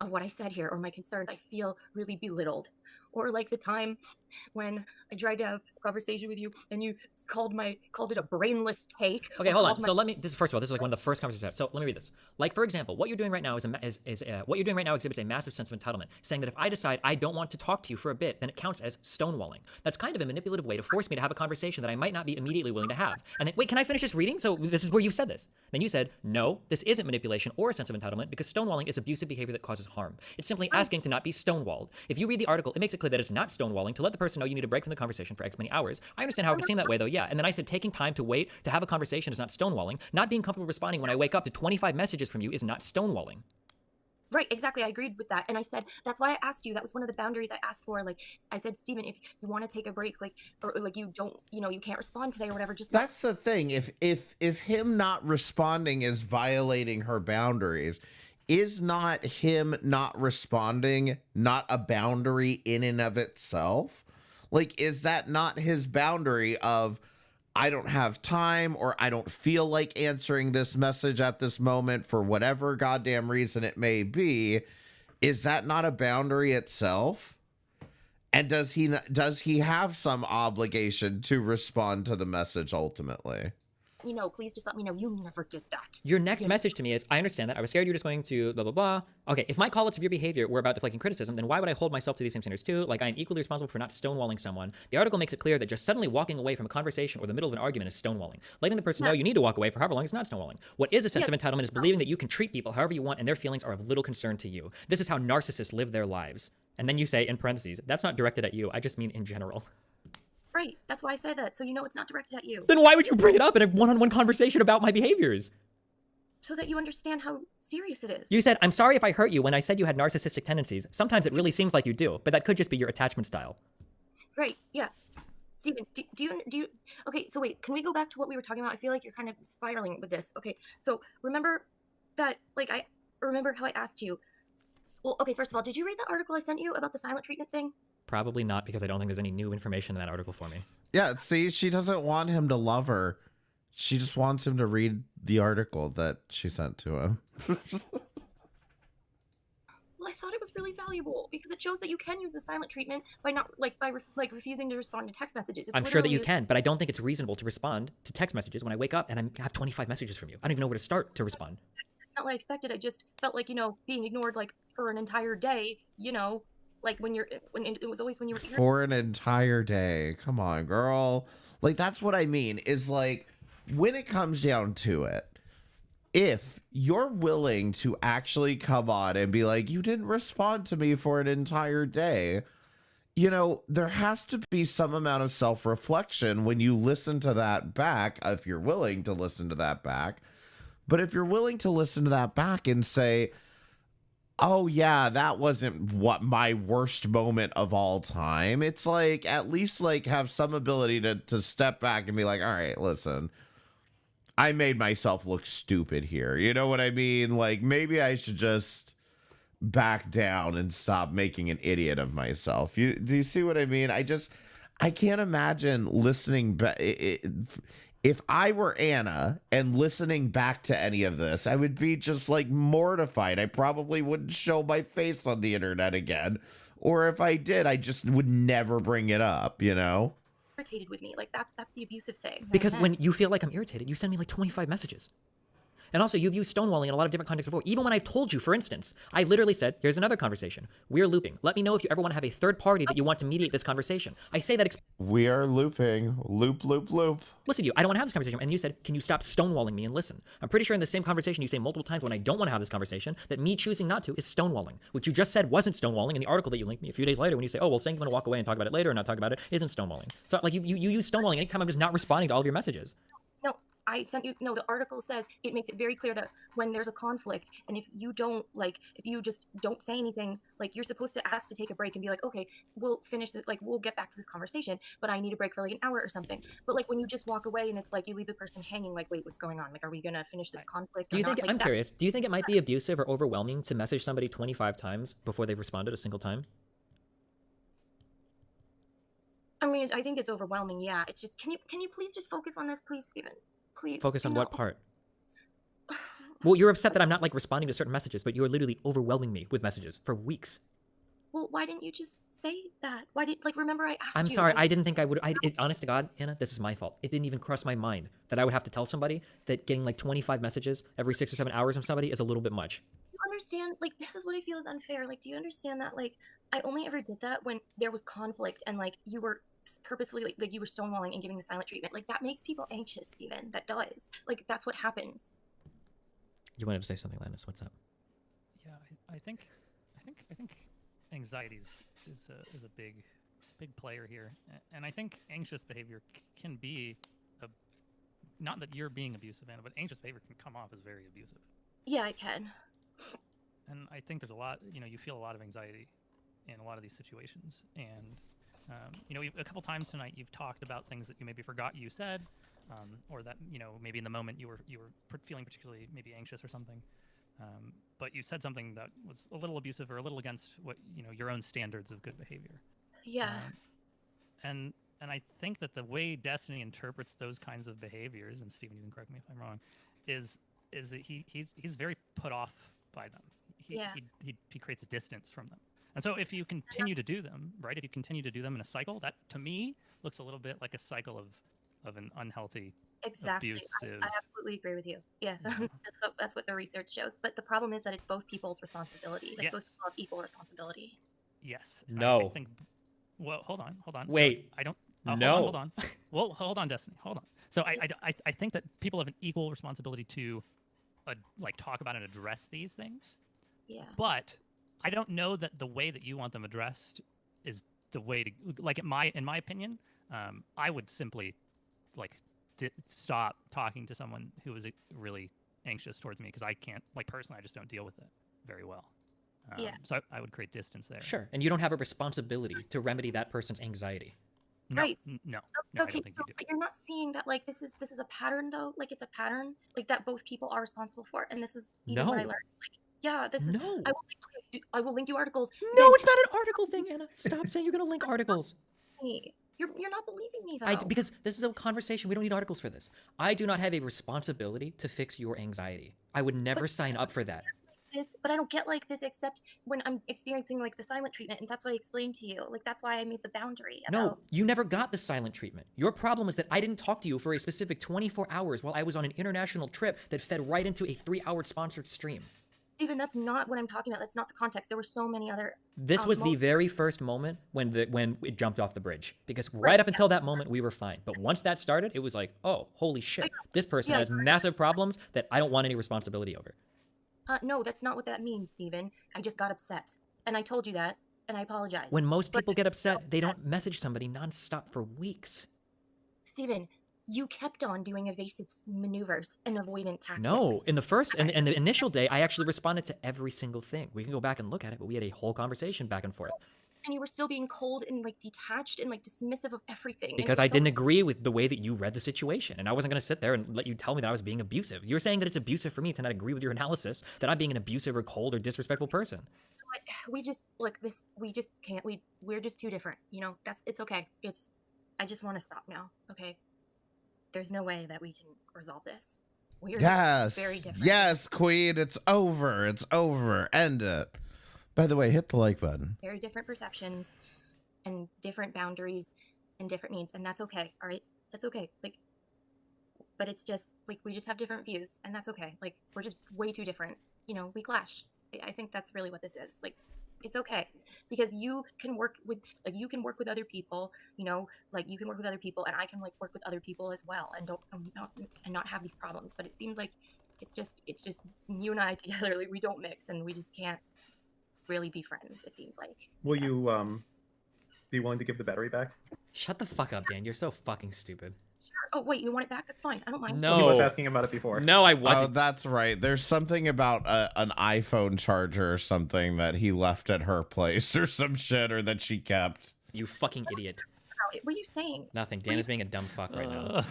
of what I said here or my concerns, I feel really belittled. Or like the time when I tried to have a conversation with you and you called it a brainless take. Okay, or hold called on. my- So let me. This first of all, this is like one of the first conversations we had. So let me read this. Like for example, what you're doing right now what you're doing right now exhibits a massive sense of entitlement, saying that if I decide I don't want to talk to you for a bit, then it counts as stonewalling. That's kind of a manipulative way to force me to have a conversation that I might not be immediately willing to have. And then, wait, can I finish this reading? So this is where you said this. Then you said, no, this isn't manipulation or a sense of entitlement because stonewalling is abusive behavior that causes harm. It's simply asking to not be stonewalled. If you read the article, it makes it clear that it's not stonewalling to let the person know you need a break from the conversation for X many hours. I understand how it can seem that way though, yeah. And then I said taking time to wait to have a conversation is not stonewalling. Not being comfortable responding when I wake up to 25 messages from you is not stonewalling. Right, exactly. I agreed with that. And I said, that's why I asked you. That was one of the boundaries I asked for. Like, I said, Steven, if you want to take a break, like, or like you don't, you can't respond today or whatever, just That's the thing. If him not responding is violating her boundaries, is not him not responding not a boundary in and of itself? Like, is that not his boundary of, I don't have time or I don't feel like answering this message at this moment for whatever goddamn reason it may be? Is that not a boundary itself? And does he have some obligation to respond to the message ultimately? Please just let me know. You never did that. Your next message to me is, I understand that. I was scared you were just going to blah, blah, blah. Okay, if my call outs of your behavior were about deflecting criticism, then why would I hold myself to these same standards too? Like, I am equally responsible for not stonewalling someone. The article makes it clear that just suddenly walking away from a conversation or the middle of an argument is stonewalling. Letting the person know you need to walk away for however long is not stonewalling. What is a sense of entitlement is believing that you can treat people however you want and their feelings are of little concern to you. This is how narcissists live their lives. And then you say, in parentheses, that's not directed at you. I just mean in general. Right, that's why I said that. So it's not directed at you. Then why would you bring it up in a one-on-one conversation about my behaviors? So that you understand how serious it is. You said, I'm sorry if I hurt you when I said you had narcissistic tendencies. Sometimes it really seems like you do, but that could just be your attachment style. Right, yeah. Steven, do you... Okay, so wait, can we go back to what we were talking about? I feel like you're kind of spiraling with this. Okay, so remember that, I remember how I asked you... Well, okay, first of all, did you read the article I sent you about the silent treatment thing? Probably not, because I don't think there's any new information in that article for me. Yeah, see, she doesn't want him to love her. She just wants him to read the article that she sent to him. Well, I thought it was really valuable because it shows that you can use the silent treatment by not refusing to respond to text messages. I'm sure that you can, but I don't think it's reasonable to respond to text messages when I wake up and I have 25 messages from you. I don't even know where to start to respond. That's not what I expected. I just felt like, being ignored for an entire day, when it was always when you were here. For an entire day. Come on, girl. Like, that's what I mean, is like, when it comes down to it, if you're willing to actually come on and be like, you didn't respond to me for an entire day, there has to be some amount of self-reflection when you listen to that back, if you're willing to listen to that back. But if you're willing to listen to that back and say, oh yeah, that wasn't what my worst moment of all time, it's like, at least have some ability to step back and be like, all right, listen, I made myself look stupid here. You know what I mean? Like, maybe I should just back down and stop making an idiot of myself. Do you see what I mean? I can't imagine listening back. If I were Anna and listening back to any of this, I would be just mortified. I probably wouldn't show my face on the internet again. Or if I did, I just would never bring it up, Irritated with me. That's the abusive thing. Because when you feel like I'm irritated, you send me 25 messages. And also, you've used stonewalling in a lot of different contexts before. Even when I've told you, for instance, I literally said, here's another conversation. We're looping. Let me know if you ever want to have a third party that you want to mediate this conversation. I say that... We are looping. Loop, loop, loop. Listen to you. I don't want to have this conversation. And you said, can you stop stonewalling me and listen? I'm pretty sure in the same conversation you say multiple times when I don't want to have this conversation that me choosing not to is stonewalling. Which you just said wasn't stonewalling in the article that you linked me a few days later when you say, oh, well, saying you want to walk away and talk about it later and not talk about it isn't stonewalling. So, you use stonewalling anytime I'm just not responding to all of your messages. No, I sent you. No, the article says it makes it very clear that when there's a conflict, and if you don't if you just don't say anything, you're supposed to ask to take a break and be like, okay, we'll finish it. We'll get back to this conversation, but I need a break for an hour or something. But when you just walk away and it's you leave the person hanging, wait, what's going on? Are we gonna finish this conflict? Do you think? I'm curious. Do you think it might be abusive or overwhelming to message somebody 25 times before they've responded a single time? I mean, I think it's overwhelming. Yeah, it's just can you please just focus on this, please, Steven? Please. Focus on what part? Well, you're upset that I'm not like responding to certain messages, but you are literally overwhelming me with messages for weeks. Well, why didn't you just say that? Why did remember I asked you? I'm sorry, I didn't think I would. Honest to God, Anna, this is my fault. It didn't even cross my mind that I would have to tell somebody that getting like 25 messages every 6 or 7 hours from somebody is a little bit much. You understand? Like, this is what I feel is unfair. Like, do you understand that? Like, I only ever did that when there was conflict and like you were purposely like you were stonewalling and giving the silent treatment. Like, that makes people anxious, Steven. That does. Like, that's what happens. You wanted to say something, Lannis. What's up? Yeah, I think anxiety is a big player here, and I think anxious behavior can be not that you're being abusive, Anna, but anxious behavior can come off as very abusive. Yeah, I can. And I think there's a lot, you feel a lot of anxiety in a lot of these situations, and a couple times tonight you've talked about things that you maybe forgot you said, or that maybe in the moment you were feeling particularly maybe anxious or something. But you said something that was a little abusive or a little against what your own standards of good behavior. Yeah. And I think that the way Destiny interprets those kinds of behaviors, and Steven, you can correct me if I'm wrong, is that he's very put off by them. He creates distance from them. And so if you continue to do them, right? If you continue to do them in a cycle, that to me looks a little bit like a cycle of an unhealthy. Exactly. Abusive. I absolutely agree with you. Yeah, that's what the research shows. But the problem is that it's both people's responsibility. Like, both people have equal responsibility. Yes. No. I think. Well, hold on. Wait. So I don't. No. Hold on. Well, hold on, Destiny. Hold on. So I think that people have an equal responsibility to, like, talk about and address these things. Yeah. But I don't know that the way that you want them addressed is the way to, like, in my opinion, I would simply, like, stop talking to someone who is really anxious towards me, because I can't, like, personally, I just don't deal with it very well. So I would create distance there. Sure, and you don't have a responsibility to remedy that person's anxiety. No, Right. No, Okay, I don't think you do. but you're not seeing that, like, this is a pattern, though. Like, it's a pattern, like, that both people are responsible for, and this is even what I No. learned. Like, yeah, this is. No. I will link you articles. No, it's not an article thing, Anna. Stop saying you're gonna link articles. You're not believing me, though. Because this is a conversation. We don't need articles for this. I do not have a responsibility to fix your anxiety. I would never sign up for that. But I don't get like this except when I'm experiencing like the silent treatment, and that's what I explained to you. Like, that's why I made the boundary. No, you never got the silent treatment. Your problem is that I didn't talk to you for a specific 24 hours while I was on an international trip that fed right into a 3-hour sponsored stream. Steven, that's not what I'm talking about. That's not the context. There were so many other. This was the very first moment when it jumped off the bridge, because right up until that moment we were fine. But once that started, it was like, oh, holy shit, this person has massive problems that I don't want any responsibility over. No, that's not what that means, Steven. I just got upset, and I told you that, and I apologize. When most people get upset, they don't message somebody nonstop for weeks. Steven, you kept on doing evasive maneuvers and avoidant tactics. No, in the first and the initial day, I actually responded to every single thing. We can go back and look at it, but we had a whole conversation back and forth. And you were still being cold and like detached and like dismissive of everything. Because I didn't agree with the way that you read the situation, and I wasn't going to sit there and let you tell me that I was being abusive. You're saying that it's abusive for me to not agree with your analysis, that I'm being an abusive or cold or disrespectful person. We just we just can't. We're just too different. It's okay. I just want to stop now. Okay. There's no way that we can resolve this. We're just very different. Yes, Queen. It's over. It's over. End it. By the way, hit the like button. Very different perceptions and different boundaries and different needs, and that's okay. All right, that's okay. Like, but it's just like we just have different views, and that's okay. Like, we're just way too different. We clash. I think that's really what this is. Like, it's okay because you can work with other people. Like you can work with other people, and I can like work with other people as well, and not have these problems. But it seems like it's just you and I together. Like, we don't mix, and we just can't really be friends, it seems like. Will you be willing to give the battery back? Shut the fuck up, Dan. You're so fucking stupid. Sure. Oh wait, you want it back? That's fine. I don't mind. No. He was asking about it before. No, I wasn't. Oh, that's right. There's something about an iPhone charger or something that he left at her place or some shit, or that she kept. You fucking idiot. What are you saying? Nothing. Dan is being a dumb fuck right now.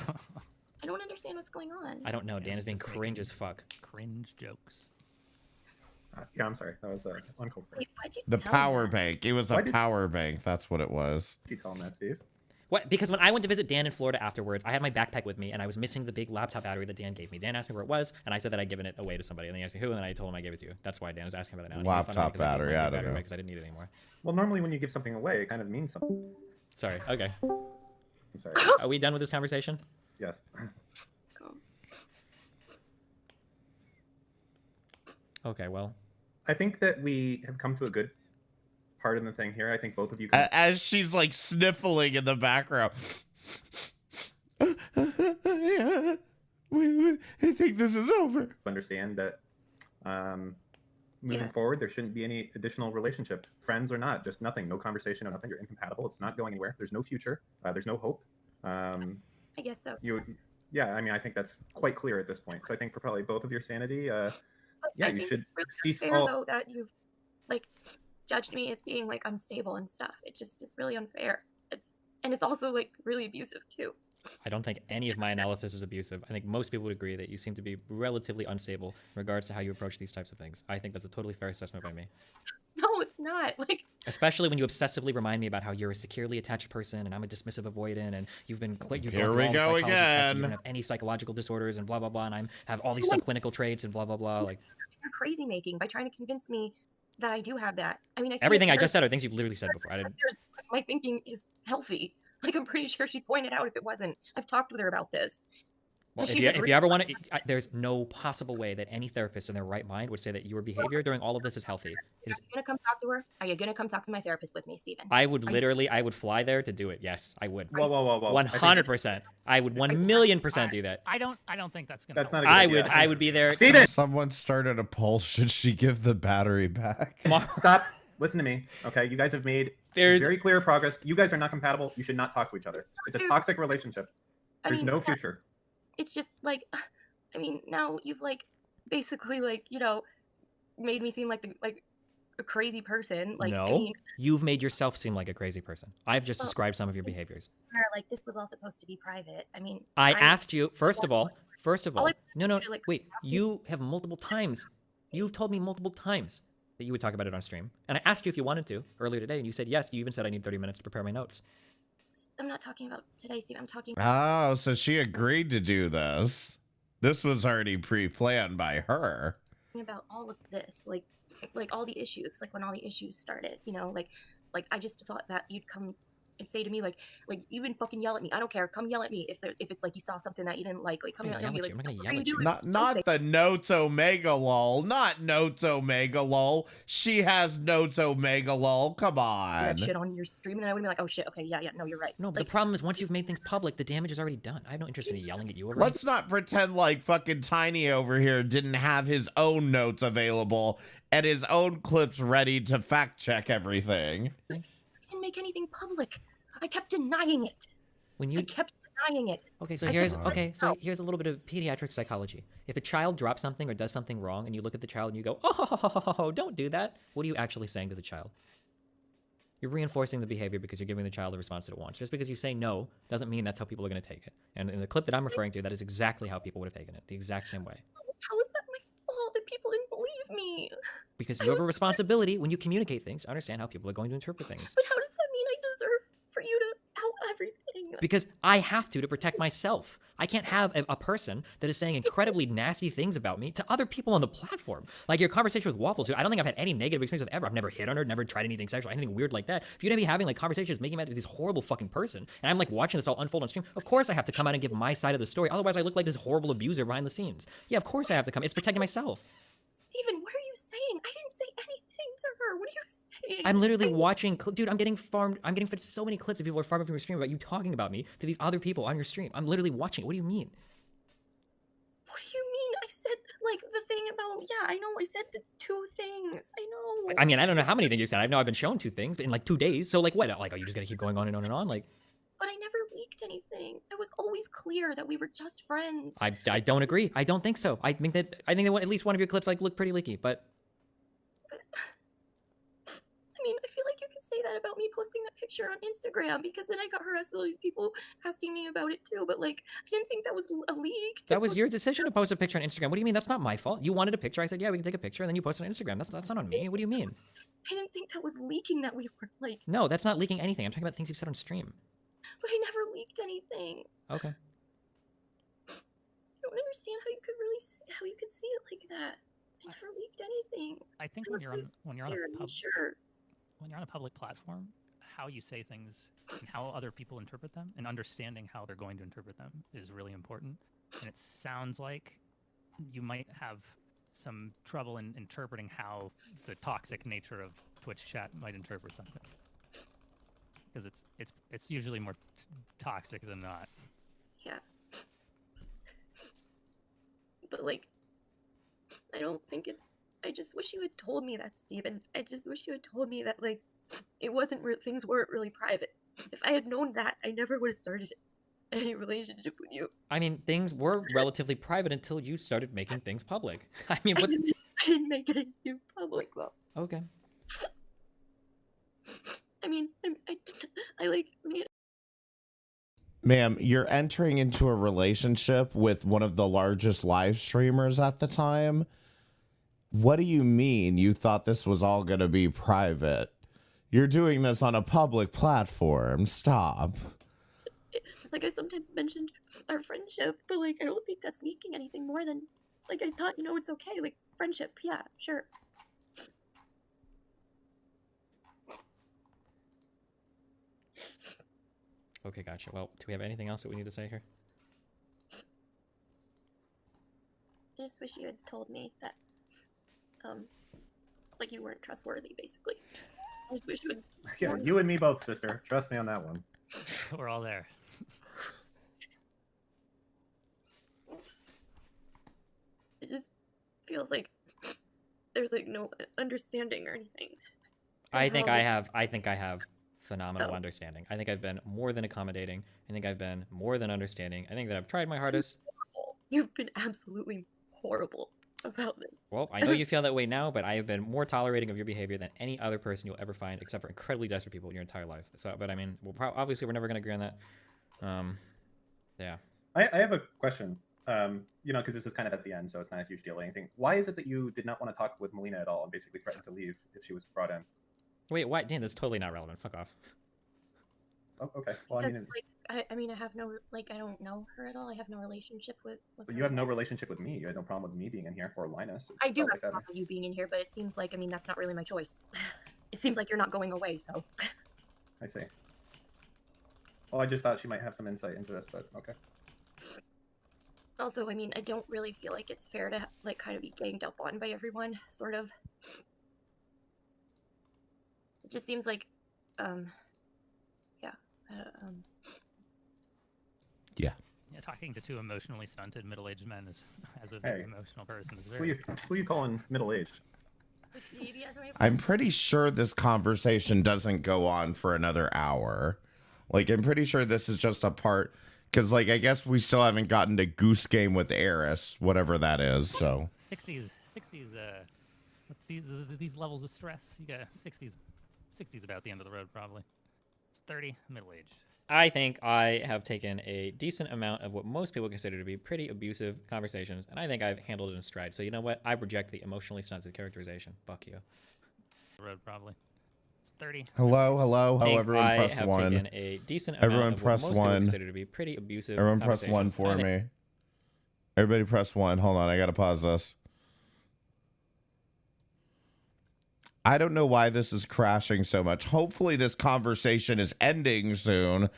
I don't understand what's going on. I don't know. Dan is being cringe as fuck. Cringe jokes. Yeah, I'm sorry. That was uncalled for. The power bank. It was a power bank. That's what it was. Did you tell him that, Steve? What? Because when I went to visit Dan in Florida afterwards, I had my backpack with me, and I was missing the big laptop battery that Dan gave me. Dan asked me where it was, and I said that I'd given it away to somebody, and then he asked me who, and then I told him I gave it to you. That's why Dan was asking about it now. And he made fun of me Laptop 'cause I gave battery, my I big don't battery know. because I didn't need it anymore. Well, normally when you give something away, it kind of means something. Sorry. Okay. I'm sorry. Are we done with this conversation? Yes. Okay. Well, I think that we have come to a good part in the thing here. I think both of you can... As she's like sniffling in the background. Yeah, I think this is over. Understand that moving forward, there shouldn't be any additional relationship, friends or not, just nothing, no conversation, no nothing. You're incompatible. It's not going anywhere. There's no future. There's no hope. I guess so. Yeah, I mean, I think that's quite clear at this point. So I think for probably both of your sanity, yeah, I you think should it's really cease unfair, all. though, that you've like judged me as being like unstable and stuff. It just is really unfair. It's also like really abusive too. I don't think any of my analysis is abusive. I think most people would agree that you seem to be relatively unstable in regards to how you approach these types of things. I think that's a totally fair assessment by me. No, it's not. Like, Especially when you obsessively remind me about how you're a securely attached person and I'm a dismissive avoidant and you've been Here we go tests, and you again. don't have any psychological disorders and blah blah blah, and I have all these subclinical traits and blah blah blah. Like you're crazy making by trying to convince me that I do have that. I mean, I see everything it I just there. said are things you've literally said before. I didn't. My thinking is healthy. Like, I'm pretty sure she'd point it out if it wasn't. I've talked with her about this. Well, And if she's you agreed. ever want to, there's no possible way that any therapist in their right mind would say that your behavior during all of this is healthy. It is, Are you gonna come talk to her? Are you gonna come talk to my therapist with me, Steven? I would literally, I would fly there to do it. Yes, I would. Whoa, whoa, whoa, whoa. 100%. I would 1,000,000% do that. I don't think that's gonna. That's not a I good idea. would. I would be there. Steven! Someone started a poll. Should she give the battery back? Stop. Listen to me. Okay, you guys have made very clear progress. You guys are not compatible. You should not talk to each other. It's a toxic relationship. There's no future. It's just like, I mean, now you've like basically like, you know, made me seem like a crazy person. Like, No, I mean, you've made yourself seem like a crazy person. I've just Well, described some of your behaviors. like this was all supposed to be private. I mean, I asked you, first of all, All I no, to, like, wait, you have multiple times, you've told me multiple times that you would talk about it on stream. And I asked you if you wanted to earlier today, and you said yes. You even said I need 30 minutes to prepare my notes. I'm not talking about today, Steve. I'm talking. Oh, so she agreed to do this. This was already pre-planned by her. About all of this, like all the issues, like when all the issues started, you know, like I just thought that you'd come and say to me, like even fucking yell at me. I don't care. Come yell at me if it's like you saw something that you didn't like come yell at me. Like, I'm gonna what yell are you at you. doing? Not the Notes Omega lol. Not Notes Omega lol. She has Notes Omega lol. Come That on. shit on your stream, and then I would be like, oh shit, okay, yeah, no, you're right. No, but Like, the problem is once you've made things public, the damage is already done. I have no interest in yelling at you over Let's not pretend like fucking Tiny over here didn't have his own notes available and his own clips ready to fact check everything. I didn't make anything public. I kept denying it. I kept denying it. Okay, so I here's kept- here's a little bit of pediatric psychology. If a child drops something or does something wrong, and you look at the child and you go, "Oh, don't do that," what are you actually saying to the child? You're reinforcing the behavior because you're giving the child the response that it wants. Just because you say no doesn't mean that's how people are going to take it. And in the clip that I'm referring to, that is exactly how people would have taken it, the exact same way. How is that my fault that people didn't believe me? Because you have a responsibility when you communicate things to understand how people are going to interpret things. But how does that mean I deserve for you to out everything? Because I have to protect myself. I can't have a person that is saying incredibly nasty things about me to other people on the platform. Like your conversation with Waffles, who I don't think I've had any negative experience with ever. I've never hit on her, never tried anything sexual, anything weird like that. If you're gonna be having like conversations making me out to be this horrible fucking person, and I'm like watching this all unfold on stream, of course I have to come out and give my side of the story. Otherwise I look like this horrible abuser behind the scenes. Yeah, of course I have to come. It's protecting myself. Steven, what are you saying? I didn't say anything to her. What are you saying? I'm literally watching, dude, I'm getting fed so many clips of people are farming from your stream about you talking about me to these other people on your stream. I'm literally watching it. What do you mean? What do you mean? I said like the thing about I know I said the two things. I know. I mean, I don't know how many things you said. I know I've been shown 2 things in like 2 days. So like what? Like, are you just gonna keep going on and on and on? Like, But I never leaked anything. It was always clear that we were just friends. I don't agree. I don't think so. I think that at least one of your clips like looked pretty leaky, but I mean, I feel like you could say that about me posting that picture on Instagram because then I got harassed with all these people asking me about it too. But like, I didn't think that was a leak. that was your decision to post a picture on Instagram. What do you mean? That's not my fault. You wanted a picture. I said, yeah, we can take a picture, and then you posted on Instagram. That's not on me. What do you mean? I didn't think that was leaking. That we were like. No, that's not leaking anything. I'm talking about things you've said on stream. But I never leaked anything. Okay. I don't understand how you could how you could see it like that. I never leaked anything. I think when you're on Sure. when you're on a public platform, how you say things and how other people interpret them and understanding how they're going to interpret them is really important. And it sounds like you might have some trouble in interpreting how the toxic nature of Twitch chat might interpret something. Because it's usually more toxic than not. Yeah. But like, I don't think it's. I just wish you had told me that, Steven. I just wish you had told me that, like, it wasn't things weren't really private. If I had known that, I never would have started any relationship with you. I mean, things were relatively private until you started making things public. I mean, what? I didn't make it into public though. Okay. I mean, I like made. Ma'am, you're entering into a relationship with one of the largest live streamers at the time. What do you mean you thought this was all going to be private? You're doing this on a public platform. Stop. Like, I sometimes mentioned our friendship, but like, I don't think that's leaking anything more than, like, I thought, it's okay. Like, friendship, yeah, sure. Okay, gotcha. Well, do we have anything else that we need to say here? I just wish you had told me that, like, you weren't trustworthy, basically. I just wish you had. Yeah, you and me both, sister. Trust me on that one. We're all there. It just feels like there's like no understanding or anything. I think I have phenomenal understanding. I think I've been more than accommodating. I think I've been more than understanding. I think that I've tried my hardest. You've been absolutely horrible about this. Well, I know you feel that way now, but I have been more tolerating of your behavior than any other person you'll ever find, except for incredibly desperate people in your entire life. So, but I mean, obviously we're never going to agree on that. Yeah. I have a question. Because this is kind of at the end, so it's not a huge deal or anything. Why is it that you did not want to talk with Melina at all and basically threatened to leave if she was brought in? Wait, why? Dan, that's totally not relevant. Fuck off. Oh, okay. Well, Because, I mean, I have no, I don't know her at all. I have no relationship with but her. you have no relationship with me. You had no problem with me being in here, or Linus. I do have a problem with you being in here, but it seems like, I mean, that's not really my choice. It seems like you're not going away, so. I see. Well, I just thought she might have some insight into this, but okay. Also, I mean, I don't really feel like it's fair to, like, kind of be ganged up on by everyone, sort of. It just seems like, yeah. Yeah. Yeah, talking to two emotionally stunted middle-aged men as a very emotional person is Who very. you calling middle-aged? I'm pretty sure this conversation doesn't go on for another hour. Like, I'm pretty sure this is just a part, because, like, I guess we still haven't gotten to Goose Game with Eris, whatever that is, so. 60s, these levels of stress. You got 60s about the end of the road, probably. 30, middle-aged. I think I have taken a decent amount of what most people consider to be pretty abusive conversations, and I think I've handled it in stride. So you know what? I reject the emotionally stunted characterization. Fuck you. Road, probably. 30. Hello. Everyone I press have one. taken a decent amount Everyone of press what most people one. consider to be pretty abusive Everyone press one conversations, for and I think- me. Everybody press one. Hold on, I gotta pause this. I don't know why this is crashing so much. Hopefully this conversation is ending soon,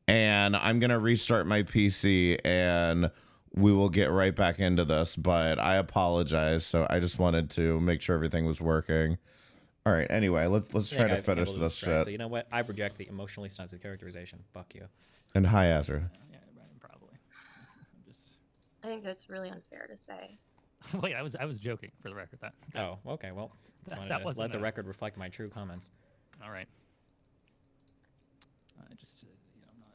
and I'm gonna restart my PC and we will get right back into this, but I apologize. So I just wanted to make sure everything was working. All right, anyway, let's I try think to I've finish handled it in this stride. shit. So you know what? I reject the emotionally stunted characterization. Fuck you. And hi, Azra. Yeah, probably. I think that's really unfair to say. Wait, I was joking for the record. That Oh, okay. Well, just wanted that to wasn't let the a- record reflect my true comments. All right. Just I'm not.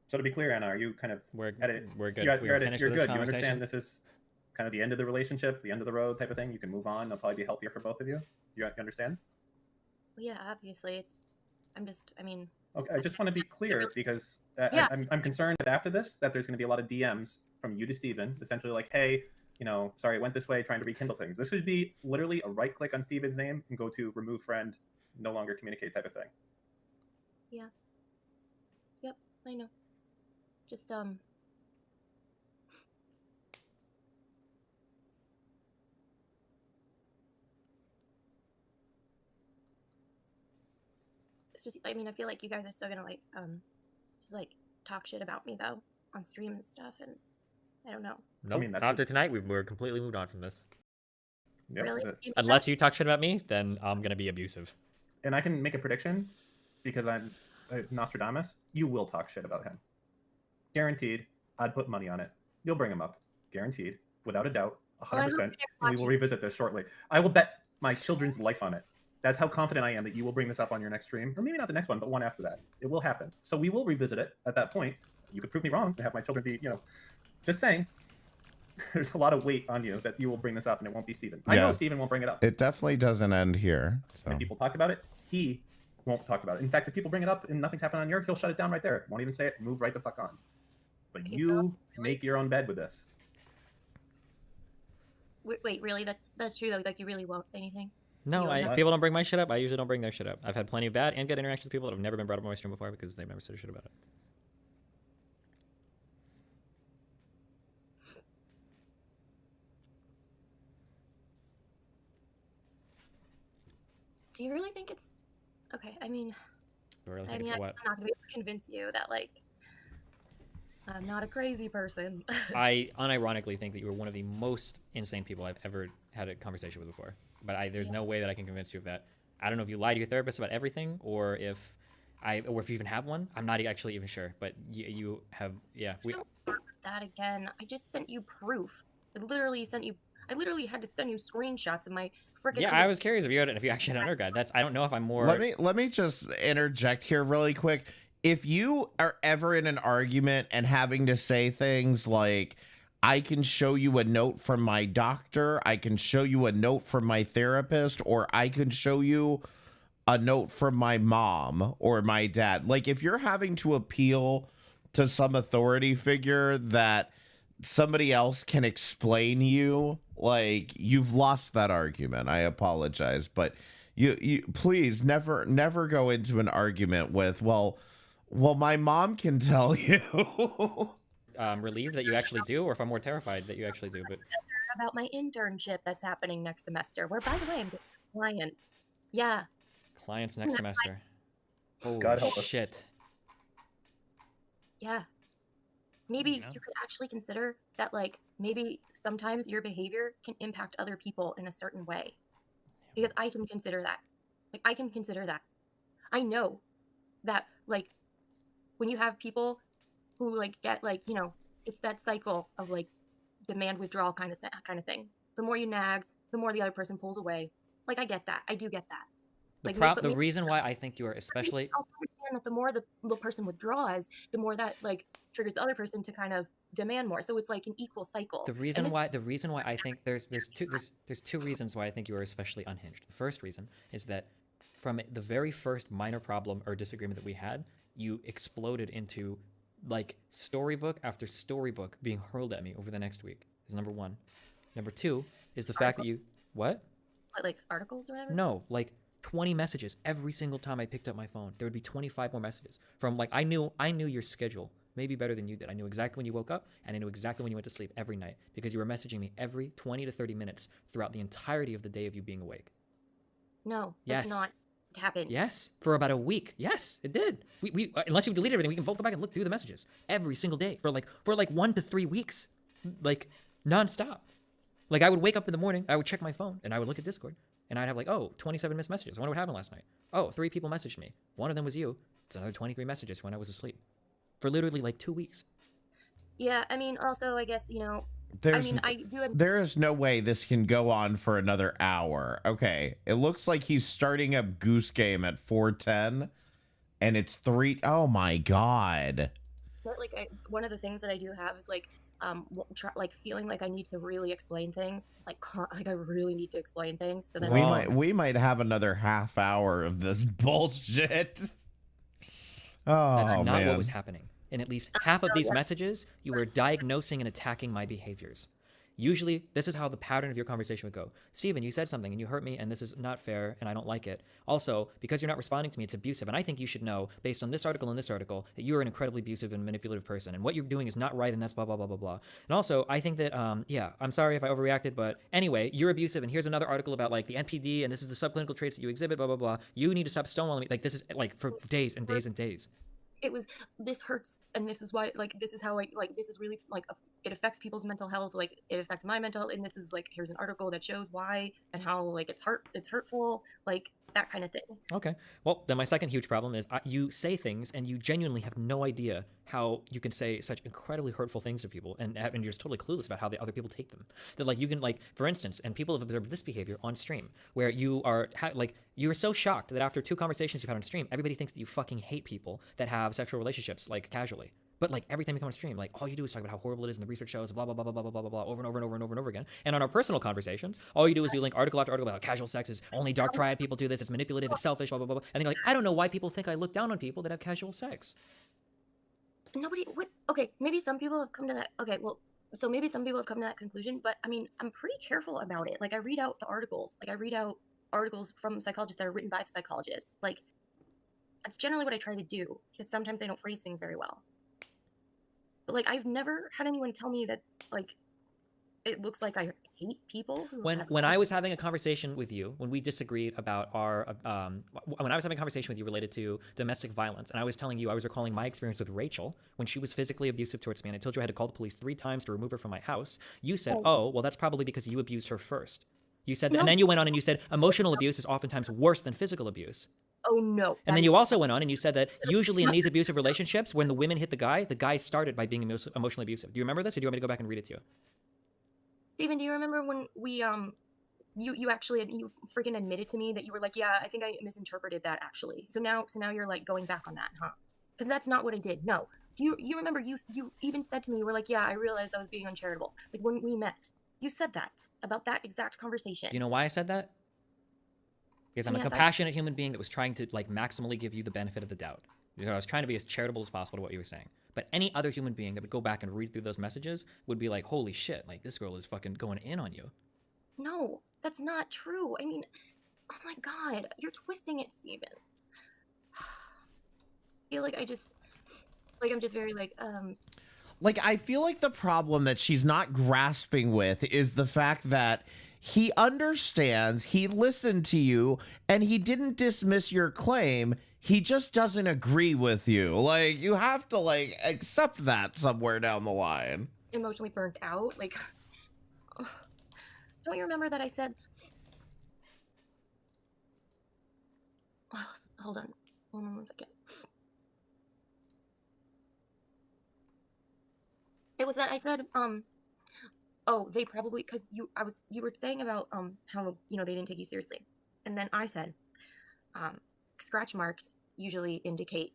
So to be clear, Anna, are you kind of we're at it? We're good. You're, We you're, are at it, finished you're with this good. You understand conversation? this is kind of the end of the relationship, the end of the road type of thing. You can move on. It'll probably be healthier for both of you. You understand? Well, yeah, obviously, I mean. Okay, I just want to be clear because Yeah. I'm concerned that after this, that there's going to be a lot of DMs from you to Steven, essentially like, hey, sorry, it went this way, trying to rekindle things. This should be literally a right click on Steven's name and go to remove friend, no longer communicate type of thing. Yeah. Yep, I know. Just it's just, I mean, I feel like you guys are still gonna like just like talk shit about me though on stream and stuff, and I don't know. Nope. mean, that's After tonight, we're completely moved on from this. Yep. Really? Unless you talk shit about me, then I'm gonna be abusive. And I can make a prediction because I'm Nostradamus. You will talk shit about him. Guaranteed. I'd put money on it. You'll bring him up. Guaranteed. Without a doubt. 100%. And we will revisit this shortly. I will bet my children's life on it. That's how confident I am that you will bring this up on your next stream. Or maybe not the next one, but one after that. It will happen. So we will revisit it at that point. You could prove me wrong and have my children be, just saying. There's a lot of weight on you that you will bring this up and it won't be Steven. I know Steven won't bring it up. It definitely doesn't end here. So. When people talk about it, he won't talk about it. In fact, if people bring it up and nothing's happened on your, he'll shut it down right there. Won't even say it. Move right the fuck on. But you make your own bed with this. Wait, really? That's true though. Like you really won't say anything. No, people don't bring my shit up. I usually don't bring their shit up. I've had plenty of bad and good interactions with people that have never been brought up on my stream before because they've never said shit about it. Do you really think it's okay? I mean, Really I think mean, it's I'm what? not gonna be able to convince you that like I'm not a crazy person. I unironically think that you are one of the most insane people I've ever had a conversation with before. But there's no way that I can convince you of that. I don't know if you lie to your therapist about everything, or if you even have one. I'm not actually even sure. But you have, yeah. Don't start with that again. I just sent you proof. I literally had to send you screenshots of my freaking. Yeah, I was curious if you actually had an undergrad. I don't know if I'm more. Let me just interject here really quick. If you are ever in an argument and having to say things like, I can show you a note from my doctor, I can show you a note from my therapist, or I can show you a note from my mom or my dad. Like, if you're having to appeal to some authority figure that somebody else can explain you, like, you've lost that argument. I apologize, but you please never go into an argument with, well, my mom can tell you. Relieved that you actually do, or if I'm more terrified that you actually do. But about my internship that's happening next semester, where, by the way, I'm getting clients. Yeah. Clients next semester. Holy God help us. shit. Yeah. Maybe you could actually consider that, like, maybe sometimes your behavior can impact other people in a certain way. Because I can consider that. Like, I can consider that. I know that, like, when you have people who, like, get, like, it's that cycle of, like, demand withdrawal kind of thing. The more you nag, the more the other person pulls away. Like, I get that. I do get that. The reason why I think you are especially... I also understand that the more the person withdraws, the more that, like, triggers the other person to kind of demand more. So it's like an equal cycle. The reason why I think there's two reasons why I think you are especially unhinged. The first reason is that from the very first minor problem or disagreement that we had, you exploded into, like, storybook after storybook being hurled at me over the next week. Is number one. Number two is the fact that you... What? Like articles or whatever? No, like 20 messages every single time I picked up my phone. There would be 25 more messages from, like, I knew your schedule maybe better than you did. I knew exactly when you woke up, and I knew exactly when you went to sleep every night because you were messaging me every 20 to 30 minutes throughout the entirety of the day of you being awake. No, yes. That's not happened. Yes, for about a week. Yes, it did. We unless you deleted everything, we can both go back and look through the messages every single day for like 1 to 3 weeks, like nonstop. Like, I would wake up in the morning, I would check my phone, and I would look at Discord, and I'd have like, 27 missed messages. I wonder what happened last night. 3 people messaged me. One of them was you. It's another 23 messages when I was asleep. For literally like 2 weeks. Yeah, I mean, also, I guess, there is no way this can go on for another hour. Okay, it looks like he's starting up Goose Game at 4:10, and it's 3. Oh my god. But, like, one of the things that I do have is, like, feeling like I need to really explain things. Like I really need to explain things. So then we might have another half hour of this bullshit. Oh, that's not man. what was happening. In at least half of these messages, you were diagnosing and attacking my behaviors. Usually, this is how the pattern of your conversation would go. Steven, you said something and you hurt me, and this is not fair, and I don't like it. Also, because you're not responding to me, it's abusive, and I think you should know, based on this article and this article, that you are an incredibly abusive and manipulative person, and what you're doing is not right, and that's blah, blah, blah, blah, blah. And also, I think that, yeah, I'm sorry if I overreacted, but anyway, you're abusive, and here's another article about, like, the NPD, and this is the subclinical traits that you exhibit, blah, blah, blah. You need to stop stonewalling me. Like, this is, like, for days and days and days. It was, this hurts, and this is why, like, this is how I, like, this is really, like, it affects people's mental health, like, it affects my mental health, and this is, like, here's an article that shows why, and how, like, it's hurtful, like, that kind of thing. Okay. Well, then my second huge problem is you say things and you genuinely have no idea how you can say such incredibly hurtful things to people, and you're just totally clueless about how the other people take them. That, like, you can, like, for instance, and people have observed this behavior on stream, where you are like, you are so shocked that after 2 conversations you've had on stream, everybody thinks that you fucking hate people that have sexual relationships, like, casually. But, like, every time you come on stream, like, all you do is talk about how horrible it is, and the research shows, blah, blah, blah, blah, blah, blah, blah, blah, over and over and over and over and over again. And on our personal conversations, all you do is do, like, article after article about how casual sex is only dark triad people do this, it's manipulative, it's selfish, blah, blah, blah, blah. And then you're like, I don't know why people think I look down on people that have casual sex. Nobody, what, okay, maybe some people have come to that, okay, well, so maybe some people have come to that conclusion, but, I mean, I'm pretty careful about it. Like, I read out the articles. Like, I read out articles from psychologists that are written by psychologists. Like, that's generally what I try to do, because sometimes I don't phrase things very well. But, like, I've never had anyone tell me that, like, it looks like I hate people. When I was having a conversation with you, when we disagreed about our, when I was having a conversation with you related to domestic violence, and I was telling you, I was recalling my experience with Rachel when she was physically abusive towards me, and I told you I had to call the police 3 times to remove her from my house. You said, oh, well, that's probably because you abused her first. You said that, and then you went on and you said emotional abuse is oftentimes worse than physical abuse. Oh, no. And then you also went on and you said that usually in these abusive relationships, when the women hit the guy started by being emotionally abusive. Do you remember this, or do you want me to go back and read it to you? Steven, do you remember when we, you actually, you freaking admitted to me that you were like, yeah, I think I misinterpreted that, actually. So now you're, like, going back on that, huh? Because that's not what I did. No. Do you remember, you even said to me, you were like, yeah, I realized I was being uncharitable. Like, when we met, you said that, about that exact conversation. Do you know why I said that? Because I'm a compassionate human being that was trying to, like, maximally give you the benefit of the doubt. You know, I was trying to be as charitable as possible to what you were saying. But any other human being that would go back and read through those messages would be like, holy shit, like, this girl is fucking going in on you. No, that's not true. I mean, oh my god, you're twisting it, Steven. I feel like I'm just very, like, Like, I feel like the problem that she's not grasping with is the fact that he understands, he listened to you, and he didn't dismiss your claim. He just doesn't agree with you. Like, you have to, like, accept that somewhere down the line. emotionally burnt out. Like, don't you remember that I said, oh, hold on 1 second. It was that I said, oh, they probably, because you were saying about how, you know, they didn't take you seriously, and then I said, scratch marks usually indicate,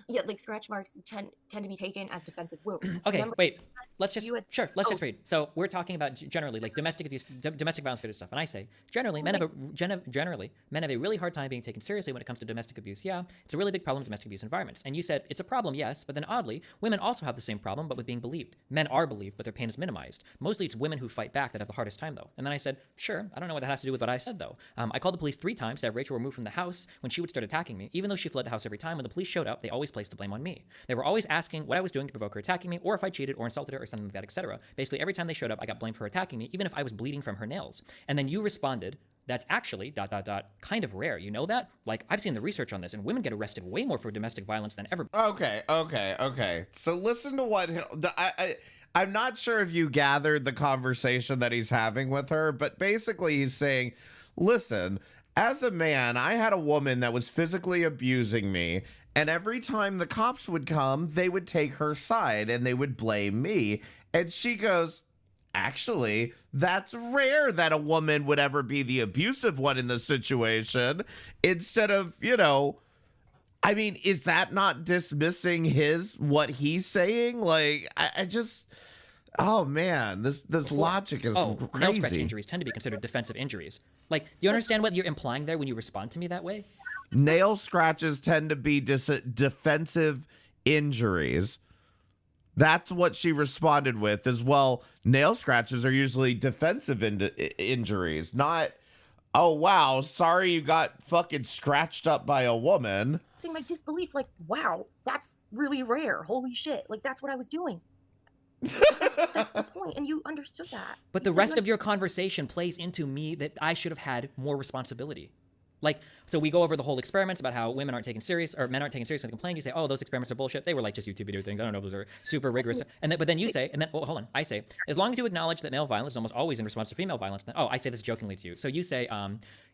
yeah, like, scratch marks tend to be taken as defensive wounds. Okay, Remember, wait. Let's just let's oh. just read. So we're talking about generally, like, domestic abuse, domestic violence related stuff, and I say generally men have a really hard time being taken seriously when it comes to domestic abuse. Yeah, it's a really big problem in domestic abuse environments. And you said it's a problem, yes, but then oddly, women also have the same problem, but with being believed. Men are believed, but their pain is minimized. Mostly, it's women who fight back that have the hardest time, though. And then I said, sure, I don't know what that has to do with what I said, though. I called the police 3 times to have Rachel removed from the house when she would start attacking me. Even though she fled the house every time, when the police showed up, they always placed the blame on me. They were always asking what I was doing to provoke her attacking me, or if I cheated or insulted her or something like that, etc. Basically, every time they showed up, I got blamed for attacking me, even if I was bleeding from her nails. And then you responded, that's actually ... kind of rare. You know that? Like, I've seen the research on this, and women get arrested way more for domestic violence than ever. Okay. So listen to what I'm not sure if you gathered the conversation that he's having with her, but basically he's saying, listen, as a man, I had a woman that was physically abusing me, and every time the cops would come, they would take her side and they would blame me. And she goes, actually, that's rare that a woman would ever be the abusive one in the situation, instead of, you know, I mean, is that not dismissing what he's saying? Like, I just, oh man, this logic is nail scratch crazy. injuries tend to be considered defensive injuries. Like, do you understand what you're implying there when you respond to me that way? Nail scratches tend to be defensive injuries. That's what she responded with as well. Nail scratches are usually defensive injuries, not, oh, wow, sorry you got fucking scratched up by a woman. My disbelief, like, wow, that's really rare. Holy shit. Like, that's what I was doing. That's the point, and you understood that. But the rest of your conversation plays into me that I should have had more responsibility. Like, so we go over the whole experiments about how women aren't taken serious, or men aren't taken serious when they complain. You say, oh, those experiments are bullshit. They were like just YouTube video things. I don't know if those are super rigorous. And then, but then you say, and then, well, hold on. I say, as long as you acknowledge that male violence is almost always in response to female violence, then, oh, I say this jokingly to you. So you say,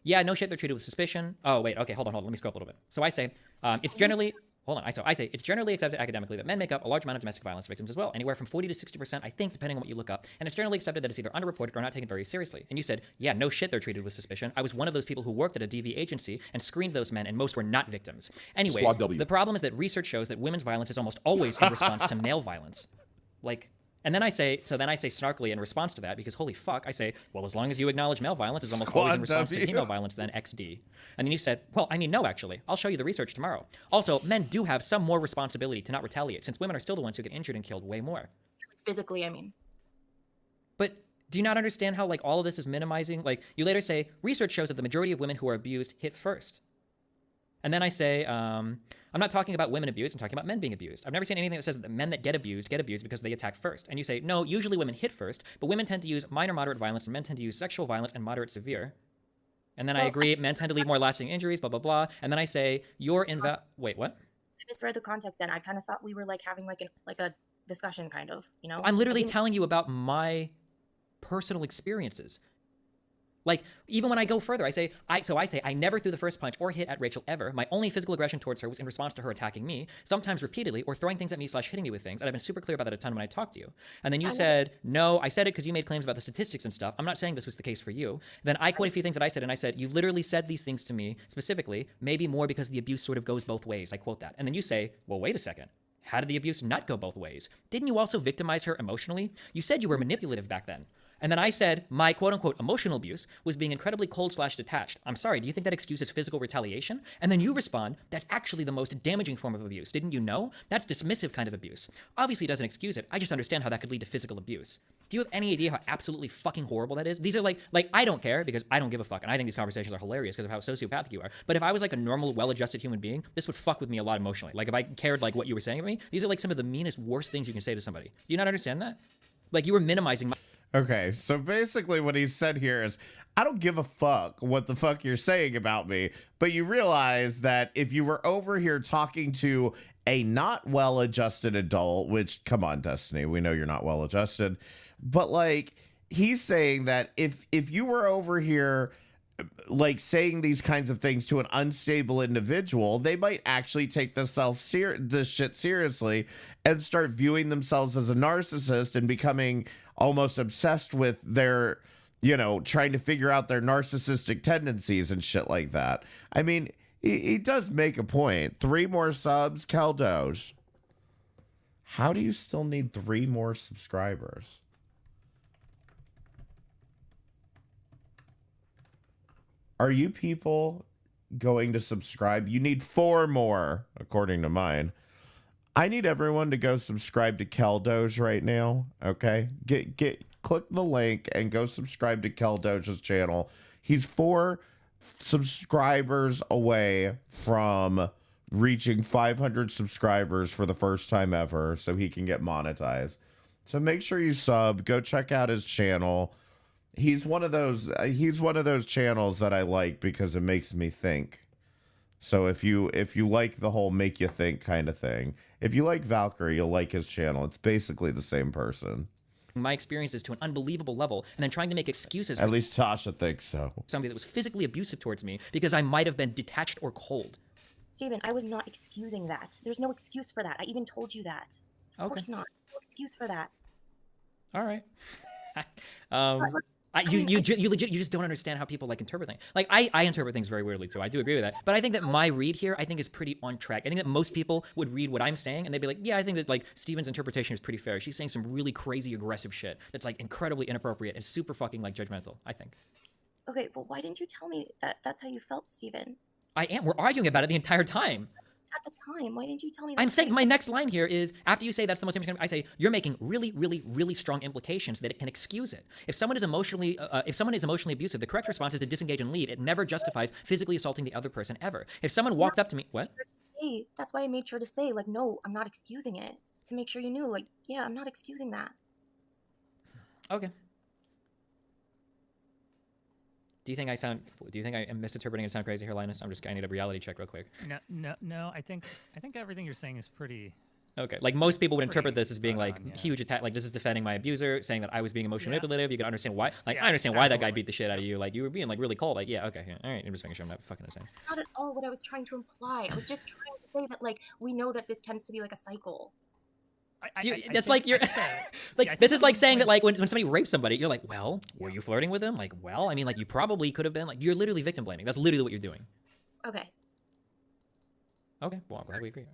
yeah, no shit, they're treated with suspicion. Oh, wait, okay, hold on. Let me scroll up a little bit. So I say, it's generally... Hold on, I say it's generally accepted academically that men make up a large amount of domestic violence victims as well, anywhere from 40 to 60%, I think, depending on what you look up. And it's generally accepted that it's either underreported or not taken very seriously. And you said, yeah, no shit, they're treated with suspicion. I was one of those people who worked at a DV agency and screened those men, and most were not victims. Anyways, the problem is that research shows that women's violence is almost always in response to male violence. Like... And then I say, snarkily in response to that, because holy fuck, I say, well, as long as you acknowledge male violence is almost always in response to female violence, then XD. And then you said, well, I mean, no, actually. I'll show you the research tomorrow. Also, men do have some more responsibility to not retaliate, since women are still the ones who get injured and killed way more. Physically, I mean. But do you not understand how, like, all of this is minimizing? Like, you later say, research shows that the majority of women who are abused hit first. And then I say, I'm not talking about women abused, I'm talking about men being abused. I've never seen anything that says that the men that get abused because they attack first. And you say, no, usually women hit first, but women tend to use minor moderate violence and men tend to use sexual violence and moderate severe. And then I agree, men tend to leave more lasting injuries, blah, blah, blah. And then I say, wait, what? I misread the context then. I kind of thought we were like having like a discussion kind of, you know? I'm literally telling you about my personal experiences. Like, even when I go further, I say, I never threw the first punch or hit at Rachel ever. My only physical aggression towards her was in response to her attacking me, sometimes repeatedly, or throwing things at me / hitting me with things. And I've been super clear about that a ton when I talked to you. And then you said, no, I said it because you made claims about the statistics and stuff. I'm not saying this was the case for you. Then I quote a few things that I said, and I said, you've literally said these things to me specifically, maybe more because the abuse sort of goes both ways. I quote that. And then you say, well, wait a second. How did the abuse not go both ways? Didn't you also victimize her emotionally? You said you were manipulative back then. And then I said my quote-unquote emotional abuse was being incredibly cold / detached. I'm sorry, do you think that excuses physical retaliation? And then you respond, that's actually the most damaging form of abuse. Didn't you know? That's dismissive kind of abuse. Obviously it doesn't excuse it. I just understand how that could lead to physical abuse. Do you have any idea how absolutely fucking horrible that is? These are like I don't care because I don't give a fuck. And I think these conversations are hilarious because of how sociopathic you are. But if I was like a normal, well-adjusted human being, this would fuck with me a lot emotionally. Like if I cared like what you were saying to me, these are like some of the meanest, worst things you can say to somebody. Do you not understand that? Like you were minimizing my... Okay, so basically what he said here is, I don't give a fuck what the fuck you're saying about me, but you realize that if you were over here talking to a not well-adjusted adult, which, come on, Destiny, we know you're not well-adjusted, but like, he's saying that if you were over here like saying these kinds of things to an unstable individual, they might actually take this shit seriously and start viewing themselves as a narcissist and becoming almost obsessed with their, you know, trying to figure out their narcissistic tendencies and shit like that. I mean, he does make a point. 3 more subs, Keldoge. How do you still need 3 more subscribers? Are you people going to subscribe? You need 4 more, according to mine. I need everyone to go subscribe to Keldoge right now, okay? Click the link and go subscribe to Keldoge's channel. He's 4 subscribers away from reaching 500 subscribers for the first time ever, so he can get monetized. So make sure you sub. Go check out his channel. He's one of those channels that I like because it makes me think. So if you like the whole make you think kind of thing, if you like Valkyrie, you'll like his channel. It's basically the same person. My experiences to an unbelievable level, and then trying to make excuses. At least Tasha thinks so. Somebody that was physically abusive towards me because I might have been detached or cold. Steven, I was not excusing that. There's no excuse for that. I even told you that. Of course not. No excuse for that. All right. You just don't understand how people like interpret things. Like I interpret things very weirdly too. I do agree with that. But I think that my read here, I think is pretty on track. I think that most people would read what I'm saying and they'd be like, yeah, I think that like Steven's interpretation is pretty fair. She's saying some really crazy aggressive shit that's like incredibly inappropriate and super fucking like judgmental, I think. Okay, well why didn't you tell me that that's how you felt, Steven? We're arguing about it the entire time. at the time? Why didn't you tell me that? I'm saying my next line here is, after you say that's the most important, I say, you're making really, really, really strong implications that it can excuse it. If someone is emotionally abusive, the correct response is to disengage and leave. It never justifies physically assaulting the other person ever. If someone walked up to me, what? Hey, that's why I made sure to say, like, no, I'm not excusing it. To make sure you knew, like, yeah, I'm not excusing that. Okay. Do you think I am misinterpreting and sound crazy here, Linus? I need a reality check real quick. No. I think everything you're saying is pretty. Okay, like most people would interpret this as being like huge attack, like this is defending my abuser, saying that I was being emotionally manipulative. You can understand why, I understand why that guy beat the shit out of you. Like you were being like really cold. Like okay, all right, I'm just making sure I'm not fucking insane. That's not at all what I was trying to imply. I was just trying to say that, like, we know that this tends to be like a cycle. That's like you're like this is like saying that like when somebody rapes somebody, you're like, well, were you flirting with him? Like, well, I mean, like you probably could have been. Like you're literally victim blaming. That's literally what you're doing. Okay. Okay, well, I'm glad we agree.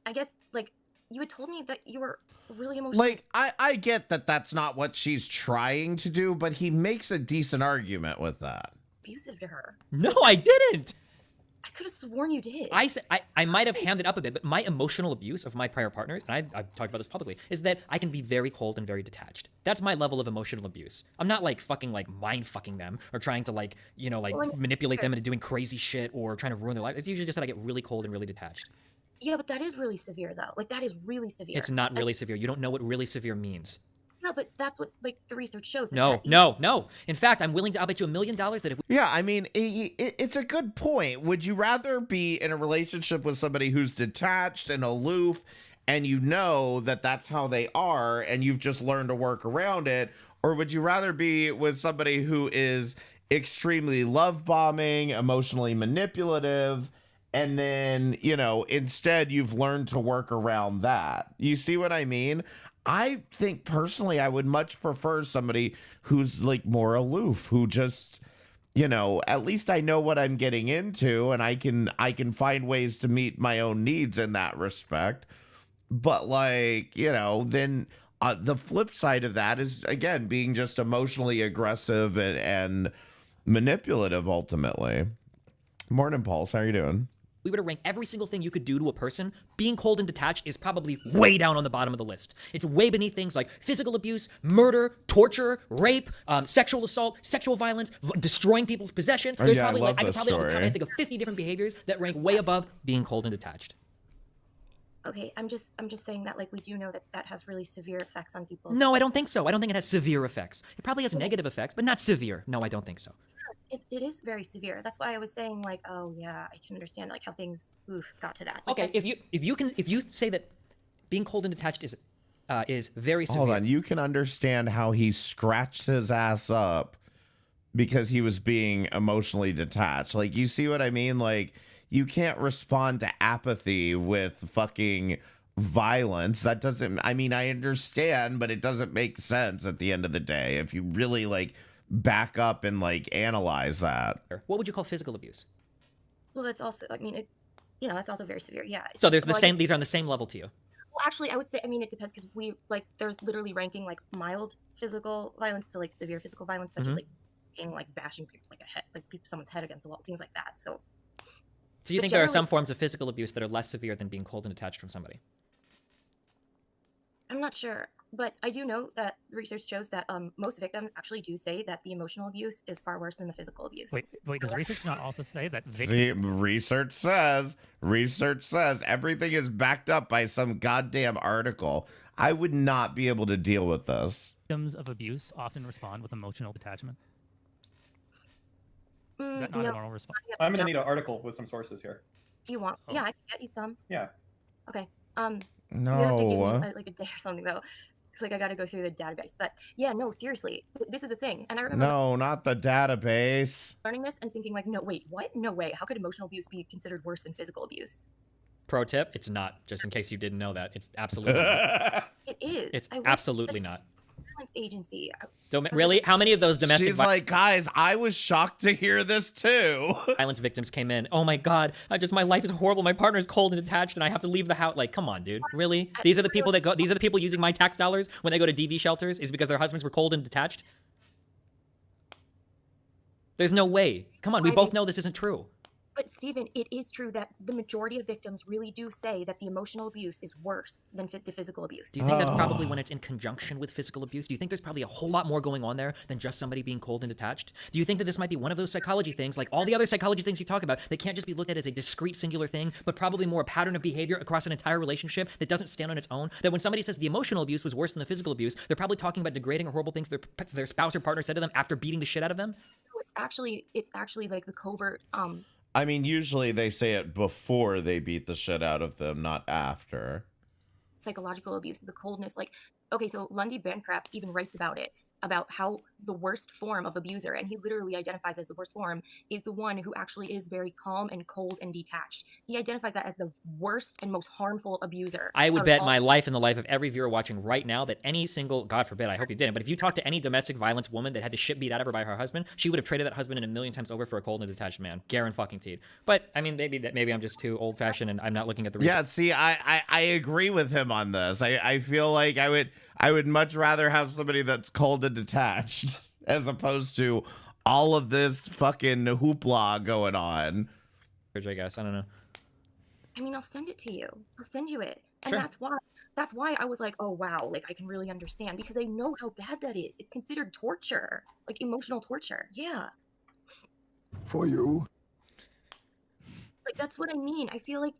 I guess, like, you had told me that you were really emotional. Like, I get that that's not what she's trying to do, but he makes a decent argument with that. Abusive to her. No, I didn't. I could have sworn you did. I might have hammed it up a bit, but my emotional abuse of my prior partners, and I've talked about this publicly, is that I can be very cold and very detached. That's my level of emotional abuse. I'm not like fucking like mind fucking them or trying to like, you know, like manipulate them into doing crazy shit or trying to ruin their life. It's usually just that I get really cold and really detached. Yeah, but that is really severe, though. Like, that is really severe. It's not really severe. You don't know what really severe means. No, but that's what, like, the research shows. No. In fact, I'll bet you $1 million that if Yeah, I mean, it's a good point. Would you rather be in a relationship with somebody who's detached and aloof, and you know that that's how they are, and you've just learned to work around it? Or would you rather be with somebody who is extremely love bombing, emotionally manipulative, and then, you know, instead you've learned to work around that? You see what I mean? I think personally I would much prefer somebody who's like more aloof, who just, you know, at least I know what I'm getting into and I can find ways to meet my own needs in that respect. But like, you know, then the flip side of that is, again, being just emotionally aggressive and manipulative ultimately. Morning, Pulse. How are you doing? we were to rank every single thing you could do to a person, being cold and detached is probably way down on the bottom of the list. It's way beneath things like physical abuse, murder, torture, rape, sexual assault, sexual violence, destroying people's possession. There's probably like, I could probably off the top of my head think of 50 different behaviors that rank way above being cold and detached. Okay, I'm just saying that, like, we do know that that has really severe effects on people. No, I don't think so. I don't think it has severe effects. It probably has negative effects, but not severe. No, I don't think so. It is very severe. That's why I was saying, like, oh yeah, I can understand like how things got to that. Like, okay, if you say that being cold and detached is very severe. Hold on, you can understand how he scratched his ass up because he was being emotionally detached. Like, you see what I mean? Like, you can't respond to apathy with fucking violence. That doesn't, I mean, I understand, but it doesn't make sense at the end of the day if you really like back up and like analyze that. What would you call physical abuse? Well, that's also, I mean, that's also very severe. Yeah. So there's the same, these are on the same level to you. Well, actually, I would say, I mean, it depends because we like, there's literally ranking like mild physical violence to like severe physical violence, such as like bashing like a head, like someone's head against the wall, things like that. So you think there are some forms of physical abuse that are less severe than being cold and detached from somebody? I'm not sure, but I do know that research shows that most victims actually do say that the emotional abuse is far worse than the physical abuse. Wait, does research not also say that See, research says everything is backed up by some goddamn article. I would not be able to deal with this. Victims of abuse often respond with emotional detachment? Is that not a normal response? I'm going to need an article with some sources here. Do you want? Oh. Yeah, I can get you some. Yeah. Okay. No. You have to give me like a day or something though. It's like I got to go through the database. But yeah, no, seriously, this is a thing. And I remember. No, not the database. Learning this and thinking like, no, wait, what? No way. How could emotional abuse be considered worse than physical abuse? Pro tip: it's not. Just in case you didn't know that, it's absolutely not. It is. It's absolutely not. Agency. Really? How many of those domestic? She's like, guys, I was shocked to hear this too. Violence victims came in. Oh my god, my life is horrible. My partner is cold and detached, and I have to leave the house. Like, come on, dude. Really? These are the people that go. These are the people using my tax dollars when they go to DV shelters. Is because their husbands were cold and detached? There's no way. Come on, we both know this isn't true. But Stephen, it is true that the majority of victims really do say that the emotional abuse is worse than the physical abuse. Do you think that's probably when it's in conjunction with physical abuse? Do you think there's probably a whole lot more going on there than just somebody being cold and detached? Do you think that this might be one of those psychology things, like all the other psychology things you talk about, that can't just be looked at as a discrete singular thing, but probably more a pattern of behavior across an entire relationship that doesn't stand on its own? That when somebody says the emotional abuse was worse than the physical abuse, they're probably talking about degrading or horrible things their spouse or partner said to them after beating the shit out of them? So it's actually like the covert I mean, usually they say it before they beat the shit out of them, not after. psychological abuse, the coldness. Like, okay, so Lundy Bancroft even writes about it, about how the worst form of abuser, and he literally identifies as the worst form, is the one who actually is very calm and cold and detached. He identifies that as the worst and most harmful abuser. I would out of bet all- my life and the life of every viewer watching right now that any single, God forbid, I hope you didn't, but if you talk to any domestic violence woman that had the shit beat out of her by her husband, she would have traded that husband in a million times over for a cold and detached man. Guaranteed. But I mean, maybe I'm just too old fashioned and I'm not looking at the research. Yeah, see, I agree with him on this. I feel like I would much rather have somebody that's cold and detached as opposed to all of this fucking hoopla going on. I guess, I don't know. I mean, I'll send it to you. I'll send you it. And Sure. that's why I was like, oh wow, like I can really understand, because I know how bad that is. It's considered torture, like emotional torture. Yeah. For you. Like that's what I mean. I feel like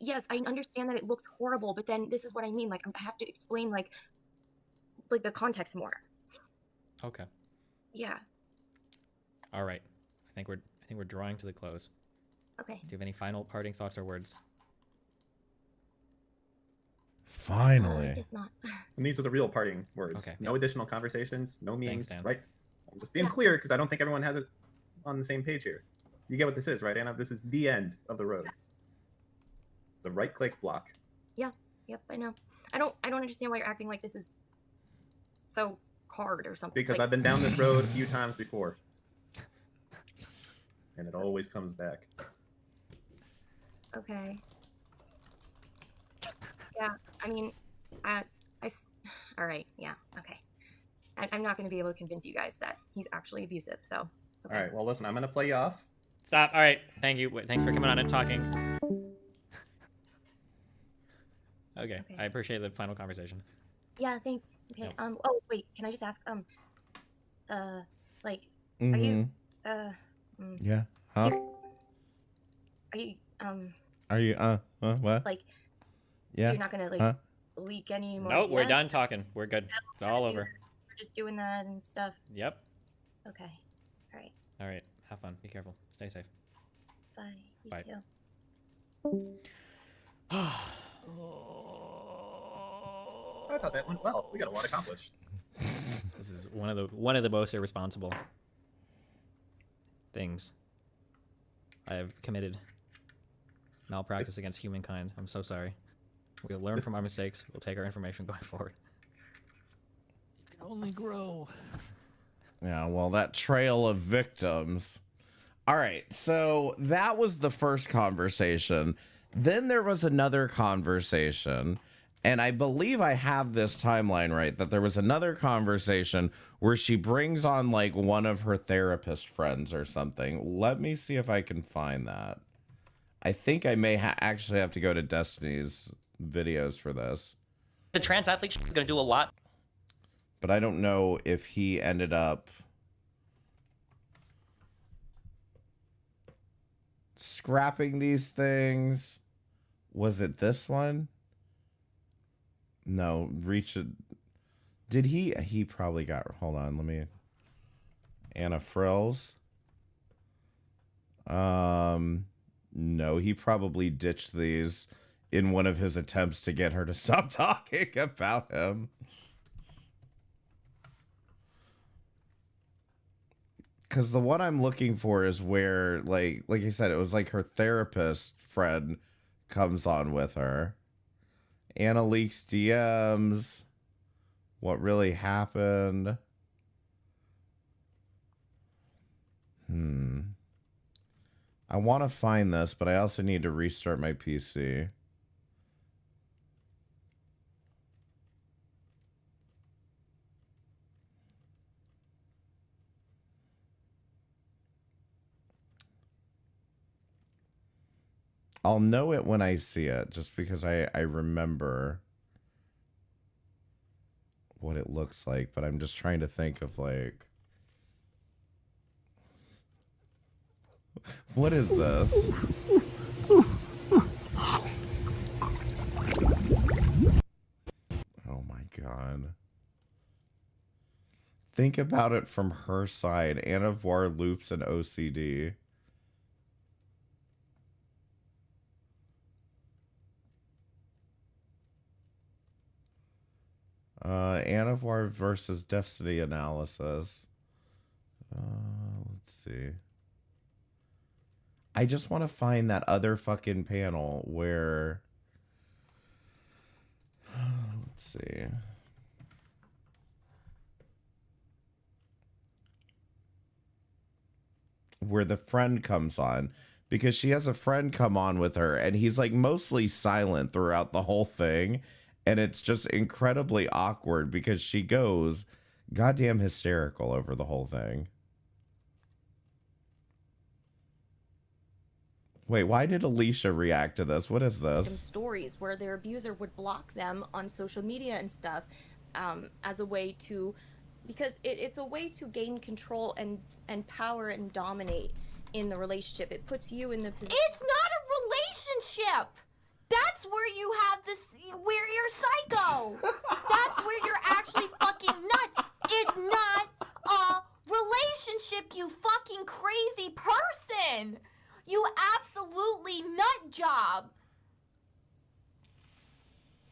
yes, I understand that it looks horrible, but then this is what I mean. Like I have to explain like the context more. Okay. Yeah. All right. I think we're drawing to the close. Okay. Do you have any final parting thoughts or words? Finally. It's not. And these are the real parting words. Okay. No additional conversations, no memes, Dan. right? I'm just being clear because I don't think everyone has it on the same page here. You get what this is, right, Anna? This is the end of the road. The right-click block. Yeah. Yep. I know. I don't understand why you're acting like this is so hard or something. Because like, I've been down this road a few times before. And it always comes back. Okay. Yeah. I mean, all right. Yeah. Okay. I'm not going to be able to convince you guys that he's actually abusive. So. Okay. All right. Well, listen, I'm going to play you off. Stop. All right. Thank you. Thanks for coming on and talking. Okay. I appreciate the final conversation. Yeah. Thanks. Okay. Yep. Oh wait. Can I just ask? Like, Mm-hmm. are you? Yeah. Huh? Are you? Are you? What? Like. Yeah. You're not gonna like Huh? leak any more. Nope. We're DMs? done talking. We're good. It's all over. We're just doing that and stuff. Yep. Okay. All right. All right. Have fun. Be careful. Stay safe. Bye. You Bye. too. I thought that went well. We got a lot accomplished. This is one of the most irresponsible things I have committed. Malpractice against humankind. I'm so sorry. We'll learn from our mistakes. We'll take our information going forward. You can only grow. Yeah, well, that trail of victims. All right, so that was the first conversation. Then there was another conversation, and I believe I have this timeline right, that there was another conversation where she brings on like one of her therapist friends or something. Let me see if I can find that. I think I may actually have to go to Destiny's videos for this. The trans athlete is going to do a lot. But I don't know if he ended up scrapping these things. Was it this one? No, reach it. Did he probably got, hold on, let me, Anna Frills. No, he probably ditched these in one of his attempts to get her to stop talking about him. Because the one I'm looking for is where, like I said, it was like her therapist friend comes on with her. Anna leaks DMs. What really happened? I want to find this, but I also need to restart my PC. I'll know it when I see it, just because I remember what it looks like, but I'm just trying to think of like, what is this? Oh my god. Think about it from her side. Anna Voir loops and OCD. Anna Voir versus Destiny analysis. Let's see. I just want to find that other fucking panel where... Let's see. Where the friend comes on, because she has a friend come on with her and he's like mostly silent throughout the whole thing, and it's just incredibly awkward because she goes goddamn hysterical over the whole thing. Wait, why did Alicia react to this? What is this? Stories where their abuser would block them on social media and stuff, as a way to, because it's a way to gain control and power and dominate in the relationship. It puts you in the position. It's not a relationship. That's where you have this, where you're psycho. That's where you're actually fucking nuts. It's not a relationship, you fucking crazy person. You absolutely nut job.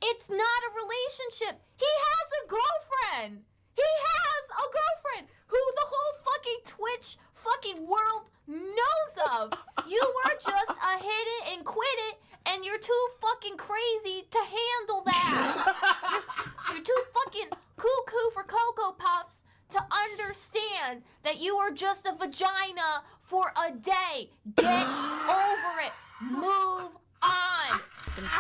It's not a relationship. He has a girlfriend. He has a girlfriend who the whole fucking Twitch fucking world knows of. You are just a hit it and quit it, and you're too fucking crazy to handle that. You're too fucking cuckoo for Cocoa Puffs to understand that you are just a vagina for a day. Get over it. Move on.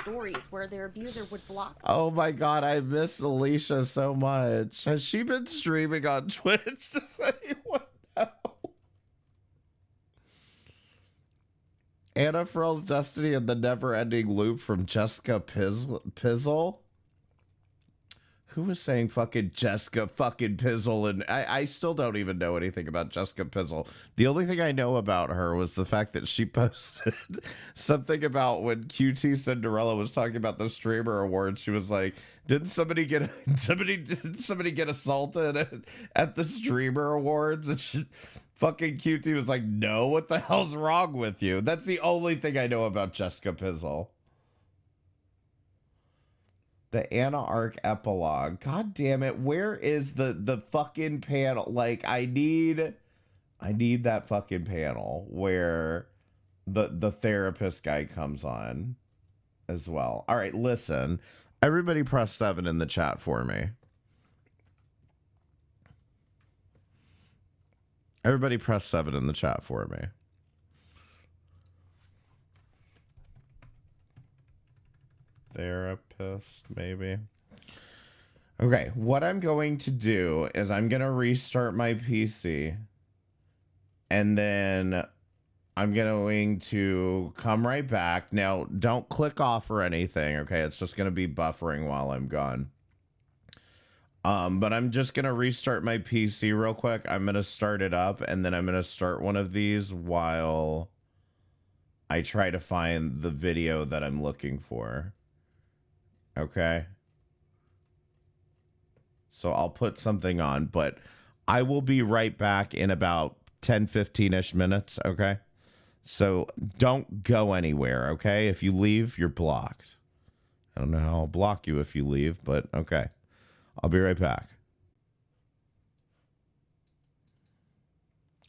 Stories where their abuser would block. Oh my god, I miss Alicia so much. Has she been streaming on Twitch? Does anyone know? Anna Frills Destiny and the Never-Ending Loop from Jessica Pizzle? Who was saying fucking Jessica fucking Pizzle? And I still don't even know anything about Jessica Pizzle. The only thing I know about her was the fact that she posted something about when QT Cinderella was talking about the streamer awards. She was like, didn't somebody get assaulted at the streamer awards? And fucking QT was like, no, what the hell's wrong with you? That's the only thing I know about Jessica Pizzle. The Anna Arc epilogue. God damn it. Where is the fucking panel? Like, I need that fucking panel where the therapist guy comes on as well. All right, listen. Everybody press 7 in the chat for me. Everybody press 7 in the chat for me. Therapist, maybe. Okay, what I'm going to do is I'm going to restart my PC, and then I'm going to come right back. Now, don't click off or anything, okay? It's just going to be buffering while I'm gone. But I'm just going to restart my PC real quick. I'm going to start it up, and then I'm going to start one of these while I try to find the video that I'm looking for. Okay. So I'll put something on, but I will be right back in about 10-15-ish minutes, okay? So don't go anywhere, okay? If you leave, you're blocked. I don't know how I'll block you if you leave, but okay. I'll be right back.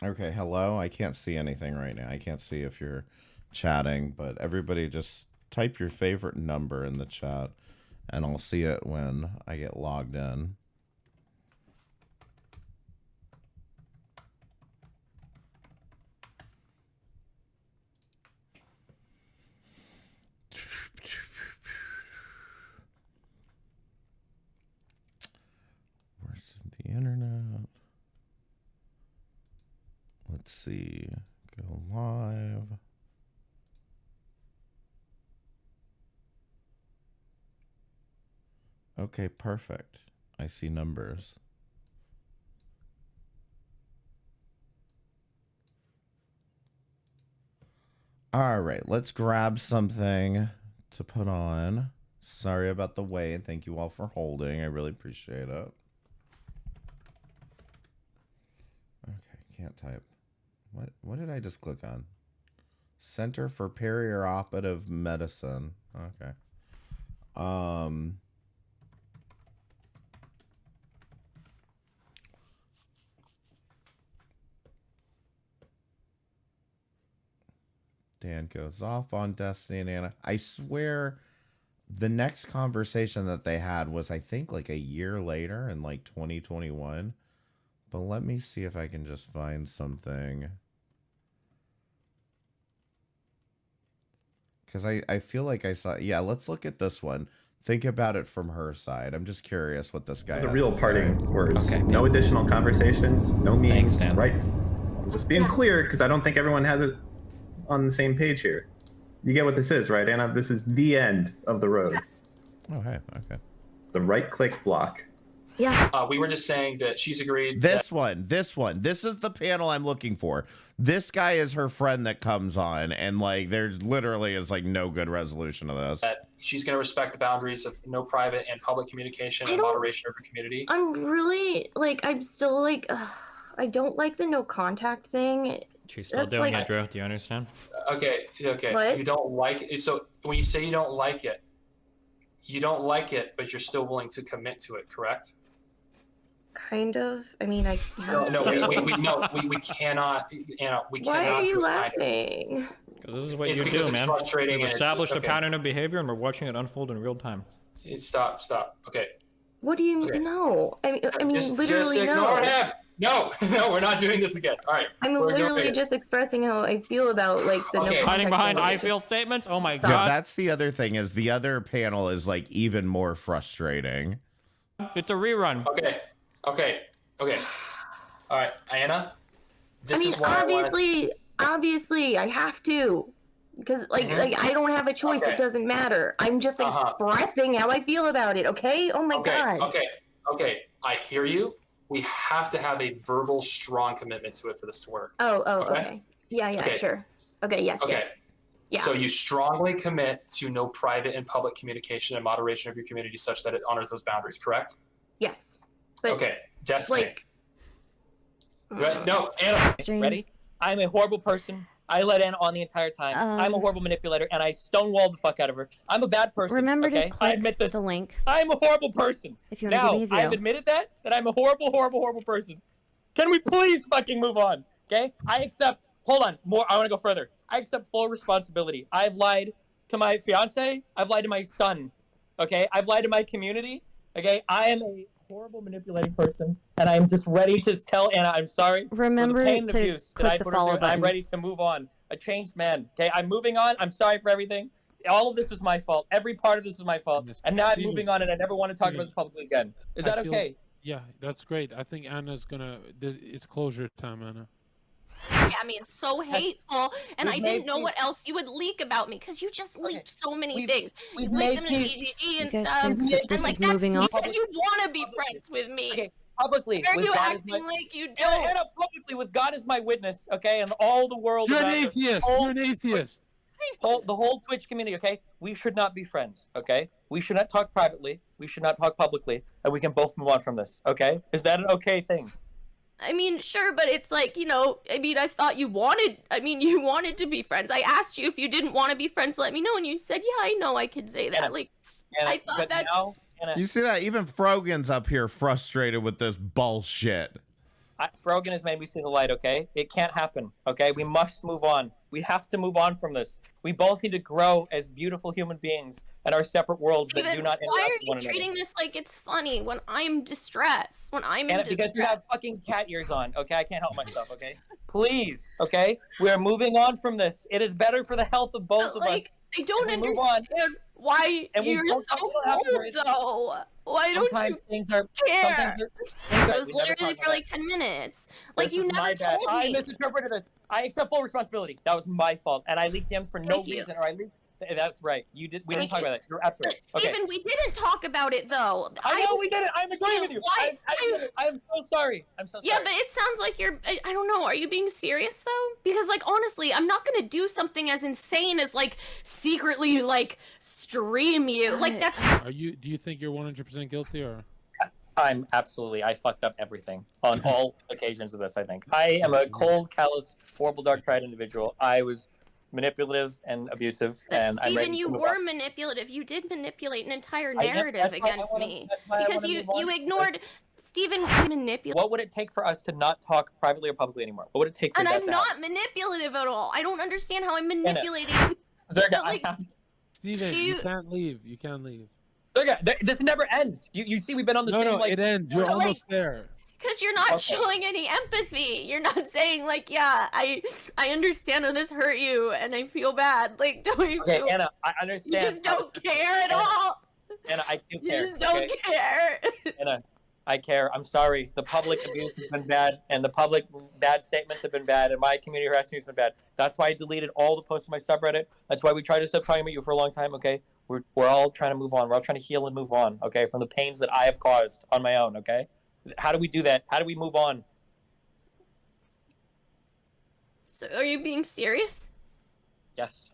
Okay, hello? I can't see anything right now. I can't see if you're chatting, but everybody just type your favorite number in the chat, and I'll see it when I get logged in. Where's the internet? Let's see. Go live. Okay, perfect. I see numbers. All right, let's grab something to put on. Sorry about the wait. Thank you all for holding. I really appreciate it. Okay, can't type. What did I just click on? Center for Perioperative Medicine. Okay. Dan goes off on Destiny and Anna. I swear the next conversation that they had was, I think, like a year later in like 2021. But let me see if I can just find something. Because I feel like I saw... Yeah, let's look at this one. Think about it from her side. I'm just curious what this guy The has real to parting say. words. Okay. No additional conversations, no memes, Dan. right? I'm just being clear because I don't think everyone has it on the same page here. You get what this is, right, Anna? This is the end of the road. Oh, hey, okay. The right-click block. Yeah. We were just saying that she's agreed. This one. This is the panel I'm looking for. This guy is her friend that comes on, and like there's literally is like no good resolution of this. That she's going to respect the boundaries of no private and public communication and moderation of her community. I'm really like, I'm still like, I don't like the no contact thing. She's still That's doing like- it, Drew. Do you understand? Okay. What? You don't like it. So when you say you don't like it, but you're still willing to commit to it, correct? Kind of. I mean, I. No, we cannot, Anna. We Why cannot. are you do it kind of. laughing? Because this is what It's you because do, it's man. frustrating We've and it's- established a okay. pattern of behavior, and we're watching it unfold in real time. Stop. Okay. What do you mean? No. I mean, Just literally ignore no. him. No, we're not doing this again. All right. I'm we're literally ignoring it. just expressing how I feel about like the no contact Hiding behind thing. I feel statements? Oh my Yeah, god. that's the other thing is the other panel is like even more frustrating. It's a rerun. Okay. All right, Anna. This I mean, is why obviously, I have to, because like I don't have a choice. Okay. It doesn't matter. I'm just expressing how I feel about it. Okay? Oh my god. Okay. I hear you. We have to have a verbal, strong commitment to it for this to work. Oh, okay. Yeah, Okay. sure. Okay, yes. Yeah. So you strongly commit to no private and public communication and moderation of your community such that it honors those boundaries, correct? Yes. But okay. Destiny. Like, no, Anna. Ready? I'm a horrible person. I let Anna on the entire time. I'm a horrible manipulator, and I stonewalled the fuck out of her. I'm a bad person. Remember okay? to click I admit this. the link. I'm a horrible person. If you want to Now, give me a view. I've admitted that I'm a horrible, horrible, horrible person. Can we please fucking move on? Okay? I accept. Hold on. More. I want to go further. I accept full responsibility. I've lied to my fiance. I've lied to my son. Okay? I've lied to my community. Okay? I am a horrible manipulating person, and I'm just ready to tell Anna I'm sorry Remember for the pain and to abuse that click I the put her follow through, and I'm button. ready to move on. A changed man. Okay, I'm moving on. I'm sorry for everything. All of this was my fault. Every part of this was my fault, and now I'm moving on, and I never want to talk about this publicly again. Is that okay? Yeah, that's great. I think Anna's gonna. It's closure time, Anna. I mean, so hateful, and I We've didn't made know peace. what else you would leak about me because you just leaked so many things. we've You leaked made them to peace. BGG and You guys stuff, think that and this like is that's moving you on? said you want to be friends with me. Okay, publicly. Why are with you God as acting my- like you Anna, don't? Anna, publicly with God as my witness, okay, and all the world. You're an around us, atheist. whole- You're an atheist. the whole Twitch community, okay? We should not be friends, okay? We should not talk privately. We should not talk publicly, and we can both move on from this, okay? Is that an okay thing? I mean, sure, but it's like, you know, I mean, I thought you wanted to be friends. I asked you if you didn't want to be friends, let me know, and you said, yeah, I know I could say that. Anna, Like, Anna, I thought but that's... now, Anna, You see that? Even Frogan's up here frustrated with this bullshit. Frogan has made me see the light, okay? It can't happen, okay? We must move on. We have to move on from this. We both need to grow as beautiful human beings in our separate worlds that Even, do not why interact are with you one another. treating this like it's funny when I'm distressed? When I'm in And because you have fucking cat ears on, okay? I can't help myself, okay? Please, okay? We are moving on from this. It is better for the health of both of us. I don't if we move on. understand why And we you're don't- so we don't have to cold, worry. though. Why don't Sometimes you things are care? sometimes are- It was we never literally talk for about like 10 minutes. Like, This you is never my bad. told I me. misinterpreted this. I accept full responsibility. That was my fault, and I leaked DMs for no Thank you. reason, or I leaked That's right. You did. We didn't talk Like, about that. You're absolutely right. Okay. Steven, we didn't talk about it though. I know we didn't. I'm agreeing with you. Why? I'm so sorry. I'm so sorry. Yeah, but it sounds like you're. I don't know. Are you being serious though? Because like honestly, I'm not gonna do something as insane as like secretly like stream you. Like that's. Do you think you're 100% guilty or? I'm absolutely. I fucked up everything on all occasions of this. I think I am a cold, callous, horrible, dark triad individual. I was manipulative and abusive, and I'm ready Steven, to you move were on. manipulative. You did manipulate an entire I know, narrative that's why I against wanna- me that's why I because wanna you move on. ignored. Steven, manipulative. What would it take for us to not talk privately or publicly anymore? What would it take for And that I'm to not happen? manipulative at all. I don't understand how I'm manipulating. Zerga, But, like, Steven, do you you- can't leave. You can't leave. Zerga, this never ends. You see, we've been on the No, same no, like. it ends. You're But, like, almost there. Because you're not Okay. showing any empathy. You're not saying like, yeah, I understand how this hurt you and I feel bad. Like, don't you Okay, feel? Anna, I You understand. just don't care at all. Anna, I do You care. just don't okay? care. Anna, I care. I'm sorry. The public abuse has been bad, and the public bad statements have been bad, and my community harassment has been bad. That's why I deleted all the posts on my subreddit. That's why we tried to stop talking about you for a long time. Okay, we're all trying to move on. We're all trying to heal and move on. Okay, from the pains that I have caused on my own. Okay, how do we do that? How do we move on? So, are you being serious? Yes.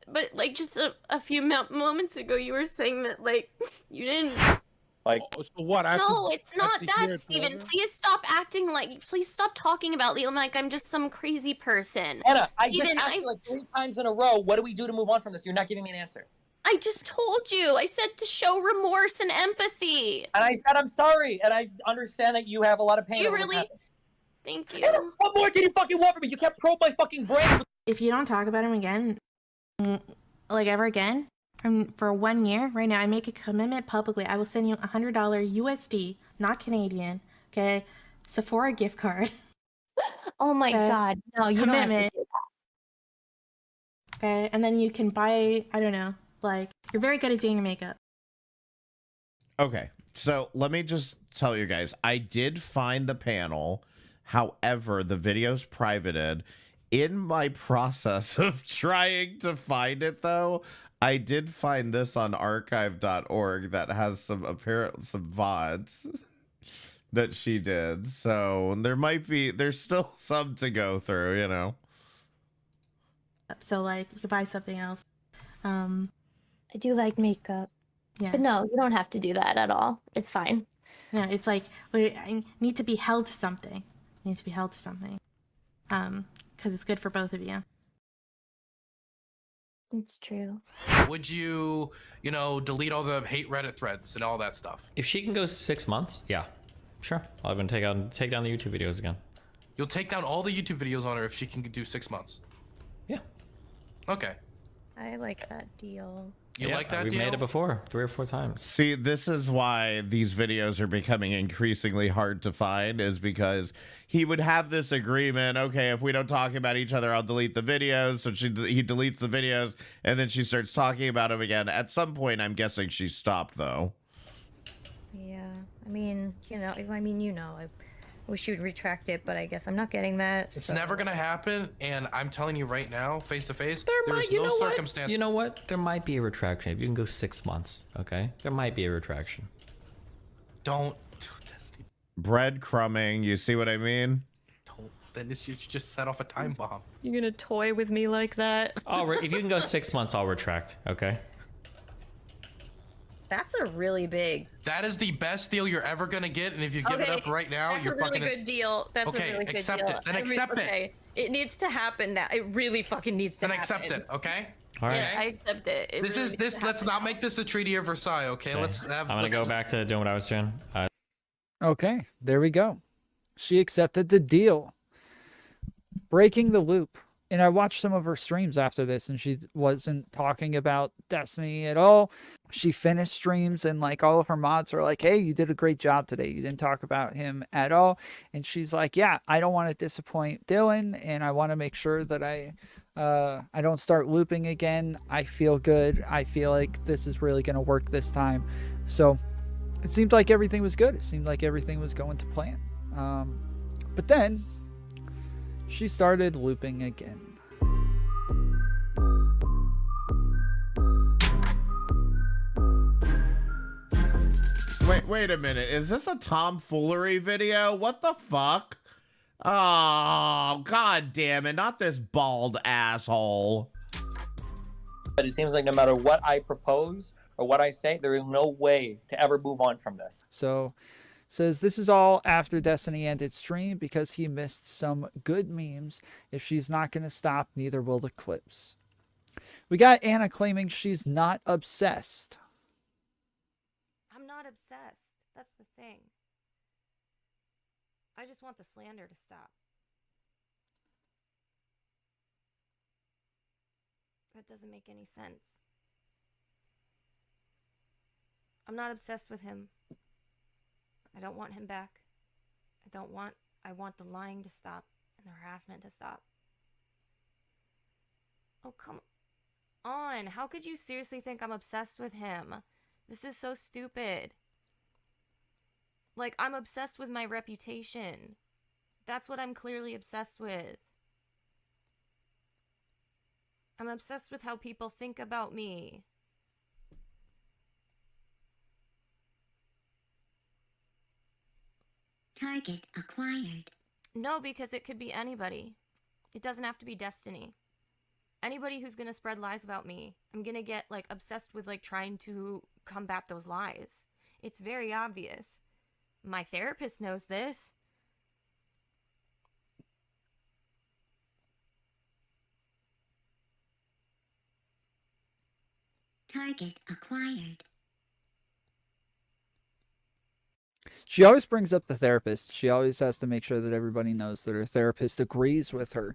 But like, just a few moments ago, you were saying that like you didn't. Like, so what? I have No, to it's not actually hear that, it Steven. forever? Please stop acting like. Please stop talking about Liam like I'm just some crazy person. Anna, I just Steven, asked you like 3 times in a row. What do we do to move on from this? You're not giving me an answer. I just told you. I said to show remorse and empathy. And I said I'm sorry, and I understand that you have a lot of pain. You over what's really. happened. Thank you. Anna, what more can you fucking want from me? You can't probe my fucking brain. If you don't talk about him again, like ever again, for 1 year, right now, I make a commitment publicly. I will send you $100 USD, not Canadian, okay? Sephora gift card. Oh my God. No, you commitment. don't have to do Okay, and then you can buy, I don't know, like, you're very good at doing your makeup. Okay, so let me just tell you guys, I did find the panel. However, the video's privated. In my process of trying to find it, though, I did find this on archive.org that has some VODs that she did. So there's still some to go through, you know. So, like, you could buy something else. I do like makeup. Yeah. But no, you don't have to do that at all. It's fine. No, it's like, I need to be held to something. I need to be held to something. Because it's good for both of you. It's true. Would you, delete all the hate Reddit threads and all that stuff? If she can go 6 months, yeah, sure. I'll even take down the YouTube videos again. You'll take down all the YouTube videos on her if she can do 6 months? Yeah. Okay. I like that deal. You like that we deal? made it before 3 or 4 times. See, this is why these videos are becoming increasingly hard to find, is because he would have this agreement. Okay, if we don't talk about each other, I'll delete the videos. So he deletes the videos, and then she starts talking about him again. At some point, I'm guessing she stopped, though. Yeah. I mean, I wish you would retract it, but I guess I'm not getting that. It's so- never gonna happen, and I'm telling you right now, face to face, There's there's no circumstance. You know what? There might be a retraction. If you can go 6 months, okay? There might be a retraction. Don't do this. Breadcrumbing, you see what I mean? Then you just set off a time bomb. You're gonna toy with me like that? If you can go 6 months, I'll retract, okay? That's a really big. That is the best deal you're ever gonna get, and if you give it up right now, That's you're a really fucking. good deal. That's Okay, a really good accept deal. it. Then accept it. Okay. It needs to happen now. It really fucking needs to Then happen. accept it, okay? All right. Yeah, I accept it. It This really is needs this. to Let's happen not make this the Treaty of Versailles, okay? Okay. Let's have. I'm gonna go back to doing what I was doing. Okay, there we go. She accepted the deal. Breaking the loop. And I watched some of her streams after this, and she wasn't talking about Destiny at all. She finished streams, and like all of her mods are like, hey, you did a great job today. You didn't talk about him at all. And she's like, yeah, I don't want to disappoint Dylan, and I want to make sure that I don't start looping again. I feel good. I feel like this is really going to work this time. So it seemed like everything was good. It seemed like everything was going to plan. But then she started looping again. Wait a minute. Is this a tomfoolery video? What the fuck? Oh, god damn it. Not this bald asshole. But it seems like no matter what I propose or what I say, there is no way to ever move on from this. So, says this is all after Destiny ended stream because he missed some good memes. If she's not going to stop, neither will the clips. We got Anna claiming she's not obsessed. I'm not obsessed. That's the thing. I just want the slander to stop. That doesn't make any sense. I'm not obsessed with him. I don't want him back. I want the lying to stop and the harassment to stop. Oh, come on. How could you seriously think I'm obsessed with him? This is so stupid. Like, I'm obsessed with my reputation. That's what I'm clearly obsessed with. I'm obsessed with how people think about me. Target acquired. No, because it could be anybody. It doesn't have to be Destiny. Anybody who's gonna spread lies about me, I'm gonna get, like, obsessed with, like, trying to combat those lies. It's very obvious. My therapist knows this. Target acquired. She always brings up the therapist. She always has to make sure that everybody knows that her therapist agrees with her.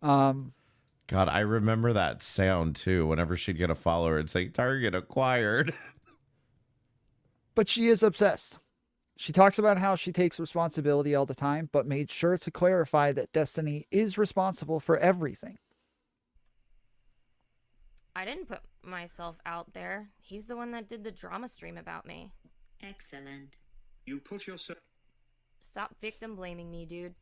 God, I remember that sound too. Whenever she'd get a follower, it's like target acquired. But she is obsessed. She talks about how she takes responsibility all the time, but made sure to clarify that Destiny is responsible for everything. I didn't put myself out there. He's the one that did the drama stream about me. Excellent. You put yourself... Stop victim blaming me, dude.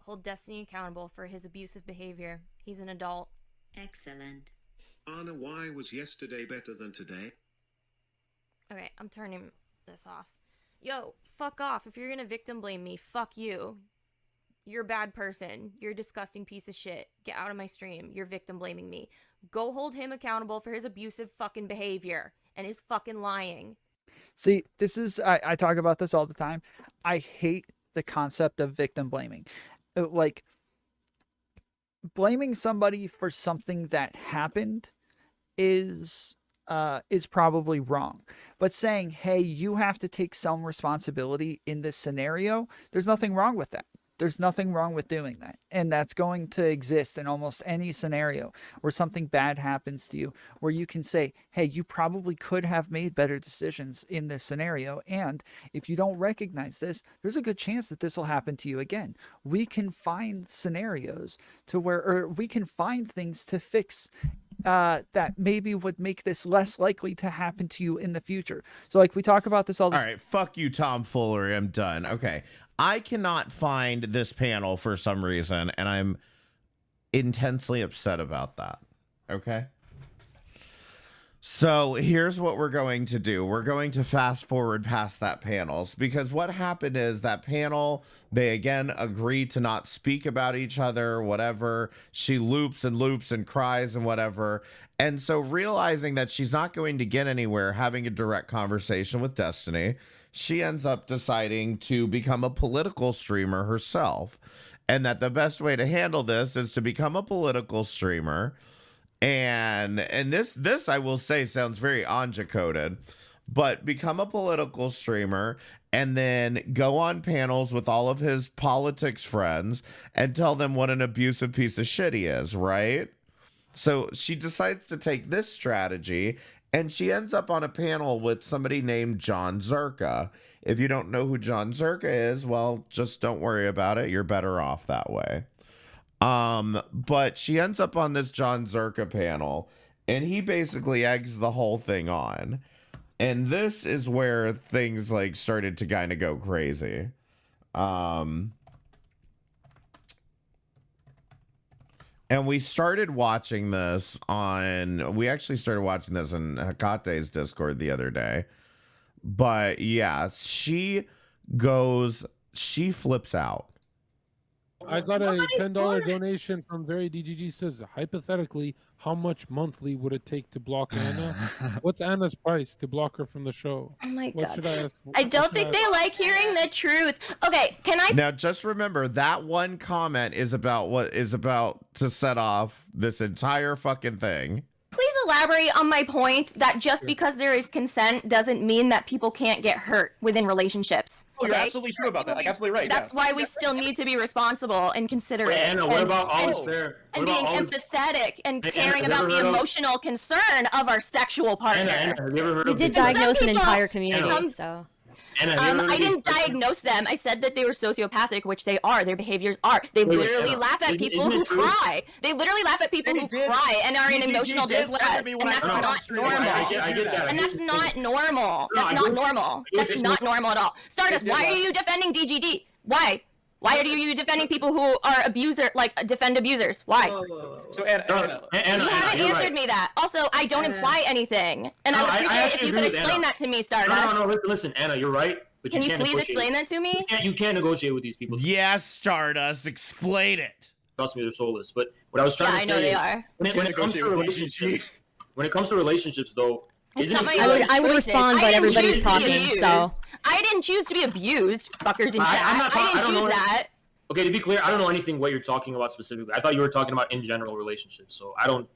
Hold Destiny accountable for his abusive behavior. He's an adult. Excellent. Anna, why was yesterday better than today? Okay, I'm turning this off. Yo, fuck off. If you're gonna victim blame me, fuck you. You're a bad person. You're a disgusting piece of shit. Get out of my stream. You're victim blaming me. Go hold him accountable for his abusive fucking behavior and his fucking lying. See, this is, I talk about this all the time. I hate the concept of victim blaming. Like, blaming somebody for something that happened is probably wrong. But saying, hey, you have to take some responsibility in this scenario, there's nothing wrong with that. There's nothing wrong with doing that. And that's going to exist in almost any scenario where something bad happens to you, where you can say, hey, you probably could have made better decisions in this scenario. And if you don't recognize this, there's a good chance that this will happen to you again. We can find scenarios to where, or we can find things to fix that maybe would make this less likely to happen to you in the future. So like we talk about this all the time. All right, fuck you, tomfoolery. I'm done. Okay. I cannot find this panel for some reason, and I'm intensely upset about that. Okay? So here's what we're going to do. We're going to fast forward past that panels, because what happened is that panel, they again agree to not speak about each other, whatever. She loops and loops and cries and whatever. And so realizing that she's not going to get anywhere having a direct conversation with Destiny, she ends up deciding to become a political streamer herself. And that the best way to handle this is to become a political streamer. And this I will say sounds very Anja coded, but become a political streamer and then go on panels with all of his politics friends and tell them what an abusive piece of shit he is, right? So she decides to take this strategy, and she ends up on a panel with somebody named John Zerka. If you don't know who John Zerka is, well, just don't worry about it. You're better off that way. But she ends up on this John Zerka panel, and he basically eggs the whole thing on. And this is where things like started to kind of go crazy. And we started watching this on, we actually started watching this in Hakate's Discord the other day. But yeah, she flips out. I got a $10 donation from Very DGG. Says hypothetically, how much monthly would it take to block Anna? What's Anna's price to block her from the show? Oh my What god. should I ask? I don't think they like hearing the truth. Okay, can I? Now just remember that one comment is about what is about to set off this entire fucking thing. Please elaborate on my point that just because there is consent doesn't mean that people can't get hurt within relationships. Oh, you're absolutely true about that. Like, absolutely right. That's why we still need to be responsible and considerate. Wait, Anna, what about all fair? And being empathetic and caring about the emotional concern of our sexual partner. Anna, have you ever heard You of did this? diagnose an people- entire community, some- so. Anna, have you ever heard I of these didn't diagnose them. I said that they were sociopathic, which they are. Their behaviors are. They Wait, literally Anna, laugh at isn't- people isn't who it true? cry. They literally laugh at people who cry and are in DGG emotional did laugh at distress. me And when I that's cried on not stream. normal. I get that. And that's not normal. No, That's I not get- normal. it's That's not- not normal at all. Stardust, did why are laugh. you defending DGD? Why? Why are you defending people who are defend abusers? Why? So Anna, You haven't you're answered right. me that. Also, I don't imply anything. And No, I would I appreciate if actually you agree could with explain Anna. that to me, Stardust. No, listen, Anna, you're right. But Can you can't please negotiate. explain that to me? You can't negotiate with these people. Yes, Stardust, explain it. Trust me, they're soulless. But what I was trying Yeah, to I say know they is, are. when it comes to relationships, though, It's isn't not it my true? own I would choices. respond, I but didn't everybody's choose to be talking, abused. so. I didn't choose to be abused, fuckers in chat. I'm not I didn't don't choose know that. Okay, to be clear, I don't know anything what you're talking about specifically. I thought you were talking about in general relationships. So I don't.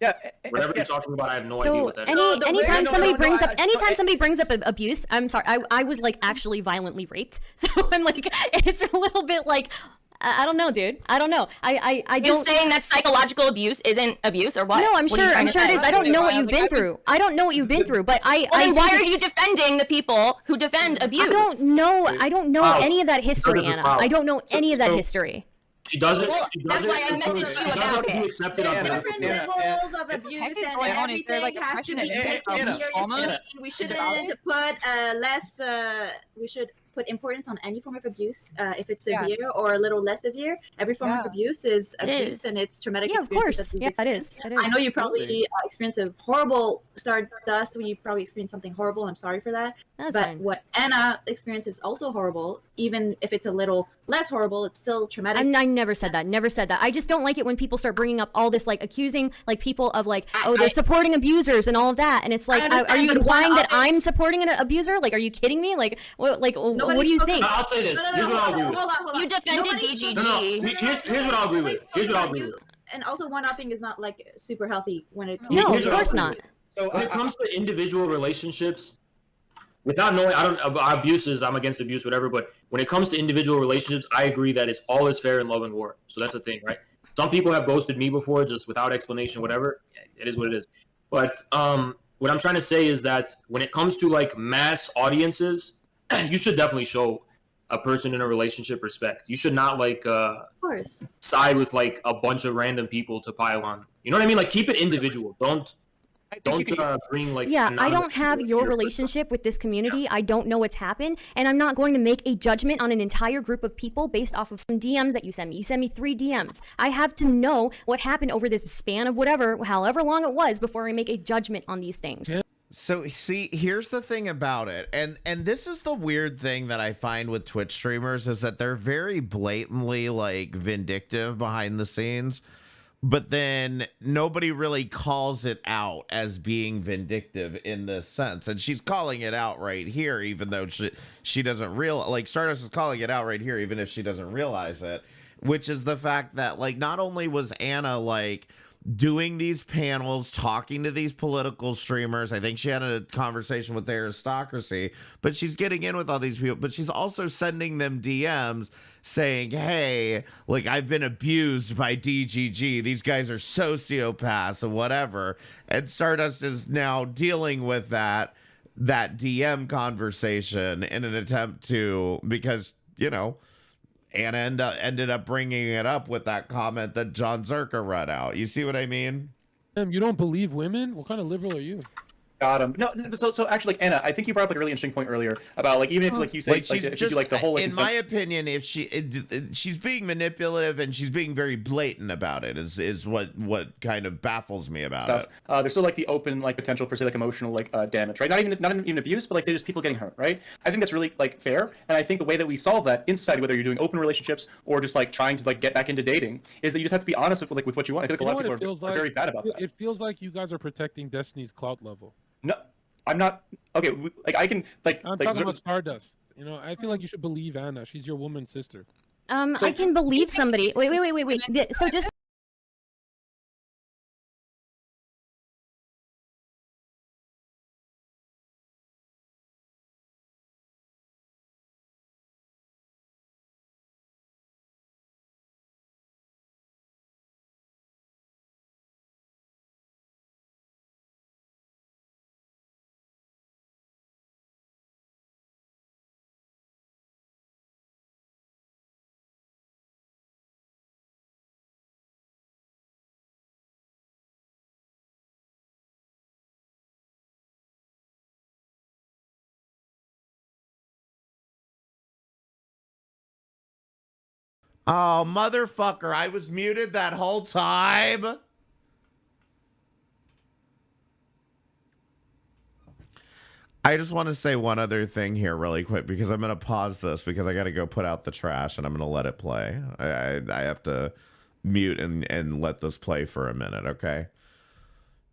Yeah. Whatever you're talking about, I have no idea So what that is. anytime somebody brings up somebody brings up abuse, I'm sorry, I was like actually violently raped, so I'm like it's a little bit like I don't know, dude. I don't know. I You're don't. saying that psychological abuse isn't abuse, or what? No, I'm What are you sure. trying I'm to sure it say? is. I don't know what you've Like, been I was- through. I don't know what you've been through, but Well, I then why think are you defending the people who defend abuse? I don't know. I don't know Wow. any of that history, Wow. Anna. I don't know any of that So- history. She doesn't. Well, she that's doesn't why I messaged you she doesn't about be it. accepted on Different levels of abuse and everything has to be taken seriously. We shouldn't put less. We should put importance on any form of abuse, if it's severe or a little less severe. Every form of abuse is abuse, and it's traumatic Yeah, of experiences. course. That we've Yeah, it is. experienced. It is. I know you probably experienced a horrible Stardust. You probably experienced something horrible. I'm sorry for that. That's but fine. what Anna experienced is also horrible. Even if it's a little less horrible, it's still traumatic. I never said that. Never said that. I just don't like it when people start bringing up all this, like accusing like people of like, oh, they're supporting abusers and all of that. And it's like, understand, are you but implying one that I'm supporting an abuser? Like, are you kidding me? Like, what do you think? I'll say this. Here's what I'll agree with. Hold on. You defended Nobody's DGG. No. Here's what I'll agree with. Here's what I'll agree with. And also, one-upping is not like super healthy when it. No, Here's of what course I'll not. agree with. When it comes to individual relationships, without knowing, I don't about abuses. I'm against abuse, whatever. But when it comes to individual relationships, I agree that it's all is fair in love and war. So that's the thing, right? Some people have ghosted me before, just without explanation, whatever. It is what it is. But what I'm trying to say is that when it comes to like mass audiences, you should definitely show a person in a relationship respect. You should not like Of course. side with like a bunch of random people to pile on. You know what I mean? Like keep it individual. Don't bring like Yeah, I anonymous don't have people your into your relationship with this community. I don't know what's happened, and I'm not going to make a judgment on an entire group of people based off of some DMs that you send me. You send me 3 DMs. I have to know what happened over this span of however long it was before I make a judgment on these things. So see, here's the thing about it, and this is the weird thing that I find with Twitch streamers is that they're very blatantly like vindictive behind the scenes, but then nobody really calls it out as being vindictive in this sense. And she's calling it out right here, even though she doesn't like Stardust is calling it out right here, even if she doesn't realize it, which is the fact that like not only was Anna like doing these panels, talking to these political streamers. I think she had a conversation with the aristocracy, but she's getting in with all these people, but she's also sending them DMs saying, hey, like I've been abused by DGG. These guys are sociopaths and whatever. And Stardust is now dealing with that DM conversation in an attempt to, because, you know, Anna ended up bringing it up with that comment that John Zerka read out. You see what I mean? You don't believe women? What kind of liberal are you? Got him. No, so actually, like Anna, I think you brought up like a really interesting point earlier about like even if like you say like, if you do like the whole like, in my opinion, if she's being manipulative and she's being very blatant about it is what kind of baffles me about stuff. it. There's still like the open like potential for say like emotional like damage, right? Not even abuse, but like say just people getting hurt, right? I think that's really like fair, and I think the way that we solve that in society, whether you're doing open relationships or just like trying to like get back into dating, is that you just have to be honest with like with what you want. I feel like a lot of people are very bad about that. It feels like you guys are protecting Destiny's clout level. No, I'm not. Okay, like I can like. I'm talking about Stardust. You know, I feel like you should believe Anna. She's your woman sister. I can believe somebody. Wait. So just. Oh, motherfucker, I was muted that whole time. I just want to say one other thing here really quick because I'm going to pause this because I got to go put out the trash and I'm going to let it play. I have to mute and let this play for a minute, okay?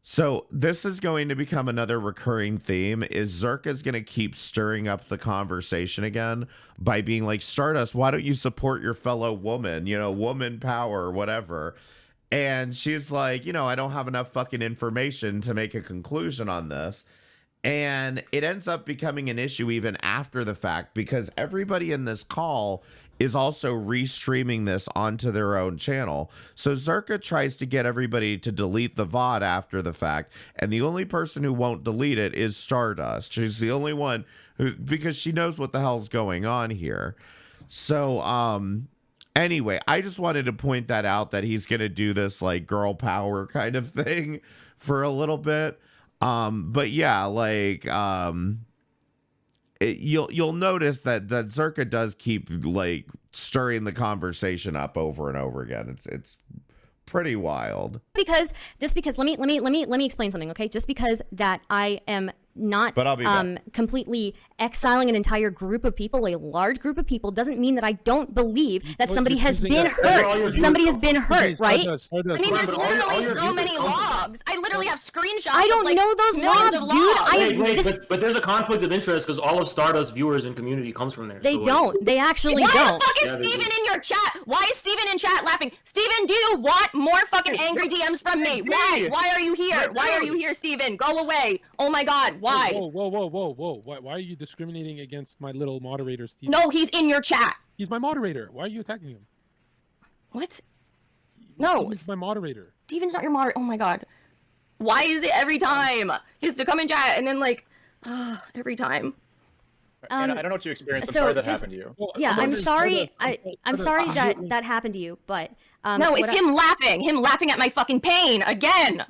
So this is going to become another recurring theme is Zerka's going to keep stirring up the conversation again by being like, Stardust, why don't you support your fellow woman, you know, woman power or whatever. And she's like, you know, I don't have enough fucking information to make a conclusion on this. And it ends up becoming an issue even after the fact because everybody in this call is also restreaming this onto their own channel. So Zerka tries to get everybody to delete the VOD after the fact, and the only person who won't delete it is Stardust. She's the only one who, because she knows what the hell's going on here. So, anyway, I just wanted to point that out that he's going to do this like girl power kind of thing for a little bit. But yeah, like, you'll notice that Zerka does keep like stirring the conversation up over and over again. It's pretty wild. Because let me explain something, okay? Just because that I am not But I'll be back. completely exiling an entire group of people, a large group of people, doesn't mean that I don't believe that somebody has been hurt. Somebody has been hurt, right? I mean, there's literally so many logs. I literally have screenshots. I don't of, like, know those millions logs, of dude. But there's a conflict of interest because all of Stardust viewers and community comes from there. They so, don't. They actually Why don't. the fuck is Steven in your chat? Why is Steven in chat laughing? Steven, do you want more fucking angry DMs from me? Why? Why are you here? Why are you here, Steven? Go away. Oh my god, why? Whoa. Why are you discriminating against my little moderator, Steven? No, he's in your chat. He's my moderator. Why are you attacking him? What? No. He's my moderator. Steven's not your moderator. Oh my god. Why is it every time? He has to come in chat and then like, every time. Anna, I don't know what you experienced. I'm sorry that happened to you. Yeah, I'm sorry. I'm sorry that that happened to you, but no, it's him laughing. Him laughing at my fucking pain again.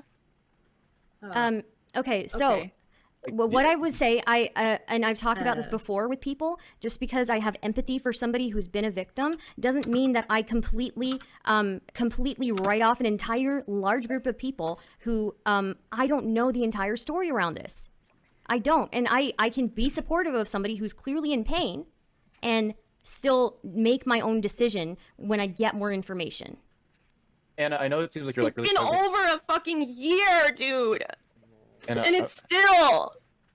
Okay, so well, what I would say, and I've talked about this before with people, just because I have empathy for somebody who's been a victim doesn't mean that I completely write off an entire large group of people who I don't know the entire story around this. I don't, and I can be supportive of somebody who's clearly in pain and still make my own decision when I get more information. Anna, I know it seems like you're like really. It's been over a fucking year, dude. And it's still.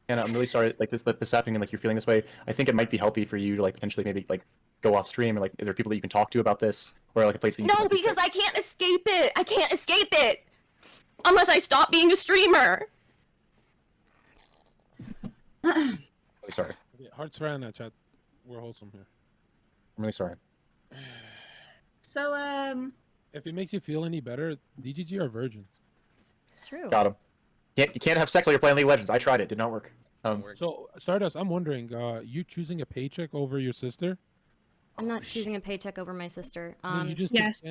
And I'm really sorry, like this happening, and like you're feeling this way. I think it might be healthy for you to like potentially maybe like go off stream, or like are there people that you can talk to about this, or like a place that you No, can, like, because I can't escape it. I can't escape it unless I stop being a streamer. really sorry. Okay, hearts for Anna, chat. We're wholesome here. I'm really sorry. So if it makes you feel any better, DGG are virgins. True. Got him. You can't have sex while you're playing League of Legends. I tried it. Did not work. So Stardust, I'm wondering, you choosing a paycheck over your sister? I'm not choosing a paycheck over my sister. You just yes.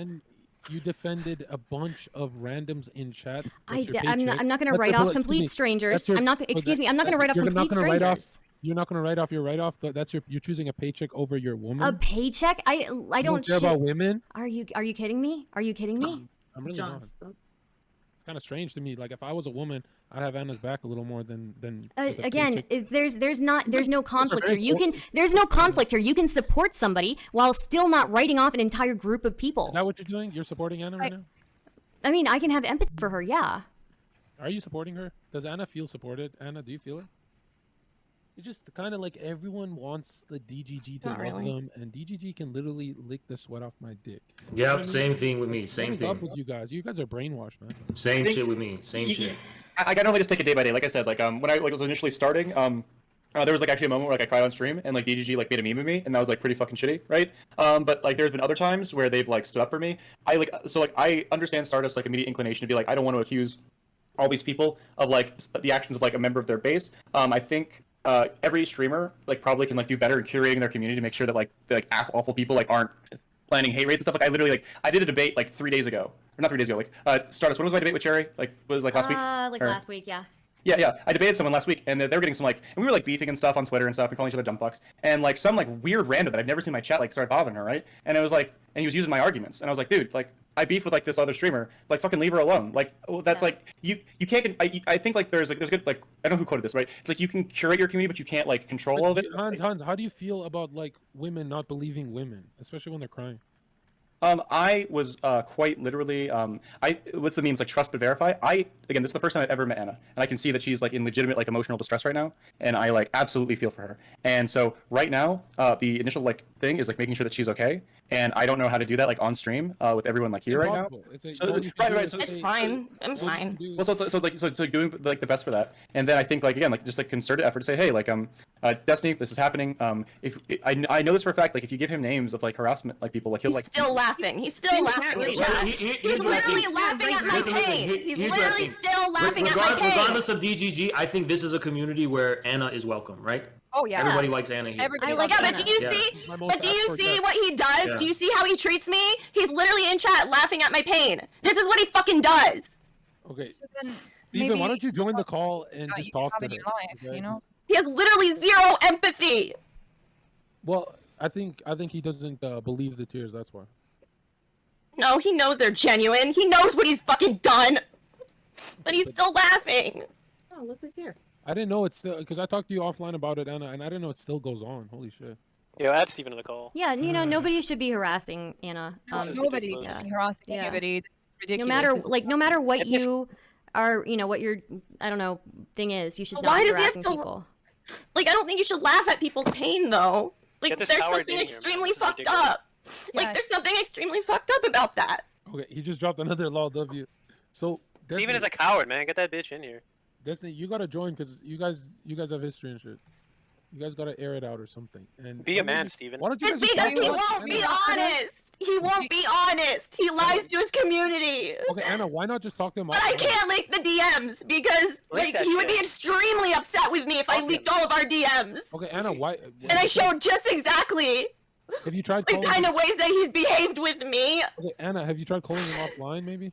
You defended a bunch of randoms in chat. I'm not going to write off complete strangers. I'm not. Excuse me. I'm not going to write off complete strangers. You're not going to write off your write-off. You're choosing a paycheck over your woman. A paycheck? I don't care about women. Are you kidding me? Are you kidding me? I'm really not. It's kind of strange to me. Like if I was a woman, I'd have Anna's back a little more than. Again, there's no conflict here. There's no conflict here. You can support somebody while still not writing off an entire group of people. Is that what you're doing? You're supporting Anna right now? I mean, I can have empathy for her. Yeah. Are you supporting her? Does Anna feel supported? Anna, do you feel it? It's just kind of like everyone wants the DGG to love them, and DGG can literally lick the sweat off my dick. Yep, same thing with me. Same What's thing. up with you guys? You guys are brainwashed, man. Same shit with me. Same shit. I can only just take it day by day. Like I said, like when I was initially starting, there was like actually a moment where like I cried on stream and like DGG like made a meme of me, and that was like pretty fucking shitty, right? But like there's been other times where they've like stood up for me. I understand Stardust's like immediate inclination to be like, I don't want to accuse all these people of like the actions of like a member of their base. I think every streamer like probably can like do better in curating their community to make sure that like awful people like aren't planning hate raids and stuff. Like I literally like I did a debate like 3 days ago, or not 3 days ago. Like Stardust, when was my debate with Cherry? Like was it, like last week? Last week, yeah. Yeah. I debated someone last week, and they were getting some like, and we were like beefing and stuff on Twitter and stuff, and calling each other dumb fucks. And like some like weird random that I've never seen in my chat like started bothering her, right? And it was like, and he was using my arguments, and I was like, dude, like I beef with like this other streamer, like fucking leave her alone. Like that's like you can't. I think like there's good like I don't know who quoted this, right? It's like you can curate your community, but you can't like control all of it. Hans, how do you feel about like women not believing women, especially when they're crying? I was quite literally what's the memes like trust but verify. Again, this is the first time I've ever met Anna, and I can see that she's like in legitimate like emotional distress right now, and I like absolutely feel for her. And so right now, the initial like thing is like making sure that she's okay, and I don't know how to do that like on stream with everyone like here right now. It's fine. I'm fine. Well, so doing like the best for that, and then I think like again like just like concerted effort to say, hey, like Destiny, this is happening. If I know this for a fact, like if you give him names of like harassment like people, like he'll like still laughing. He's still laughing. He's literally laughing at my pain. He's literally still laughing at my pain. Regardless of DGG, I think this is a community where Anna is welcome, right? Oh yeah. Everybody likes Anna here. Everybody likes Anna. But do you see? But do you see what he does? Yeah. Do you see how he treats me? He's literally in chat laughing at my pain. This is what he fucking does. Okay. So then Steven, why don't you join the call and just talk to her? You know? He has literally zero empathy. Well, I think he doesn't believe the tears. That's why. No, he knows they're genuine. He knows what he's fucking done. But he's still laughing. Oh, look who's here. I didn't know it's still because I talked to you offline about it, Anna, and I didn't know it still goes on. Holy shit. Yeah, add Steven to the call. Yeah, you know, nobody should be harassing Anna. Nobody should be harassing anybody. It's ridiculous. No matter what you are, you know, what your I don't know thing is, you should not Why be does he have harassing to? people. Like, I don't think you should laugh at people's pain, though. Like, there's something extremely fucked up. Like, there's something extremely fucked up about that. Okay, he just dropped another law W. So Steven is a coward, man. Get that bitch in here. Destiny, you gotta join because you guys have history and shit. You guys gotta air it out or something. And be a man, Steven. Why don't you guys It's because he won't be honest. He won't be honest. He lies to his community. Okay, Anna, why not just talk to him? But I can't leak the DMs because like he would be extremely upset with me if I leaked all of our DMs. Okay, Anna, why? And I showed just exactly Have you tried the kind of ways that he's behaved with me. Okay, Anna, have you tried calling him offline, maybe?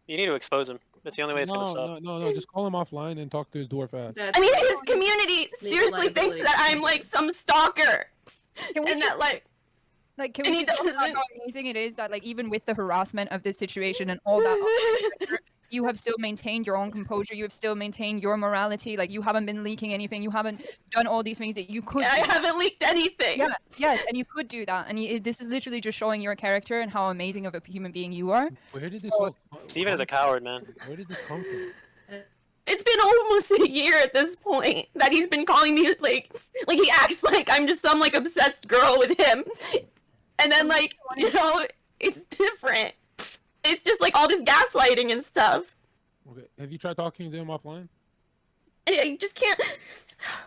You need to expose him. That's the only way it's gonna stop. No, just call him offline and talk to his dwarf ass. I mean, his community seriously thinks that I'm like some stalker. And that like can we just talk about how amazing it is that like even with the harassment of this situation and all that you have still maintained your own composure, you have still maintained your morality, like you haven't been leaking anything, you haven't done all these things that you could I haven't leaked anything. Yeah, yes, and you could do that, and this is literally just showing your character and how amazing of a human being you are. Where did this Steven is a coward, man. Where did this come from? It's been almost a year at this point that he's been calling me like he acts like I'm just some like obsessed girl with him. And then like, you know, it's different. It's just like all this gaslighting and stuff. Okay, have you tried talking to him offline? I just can't.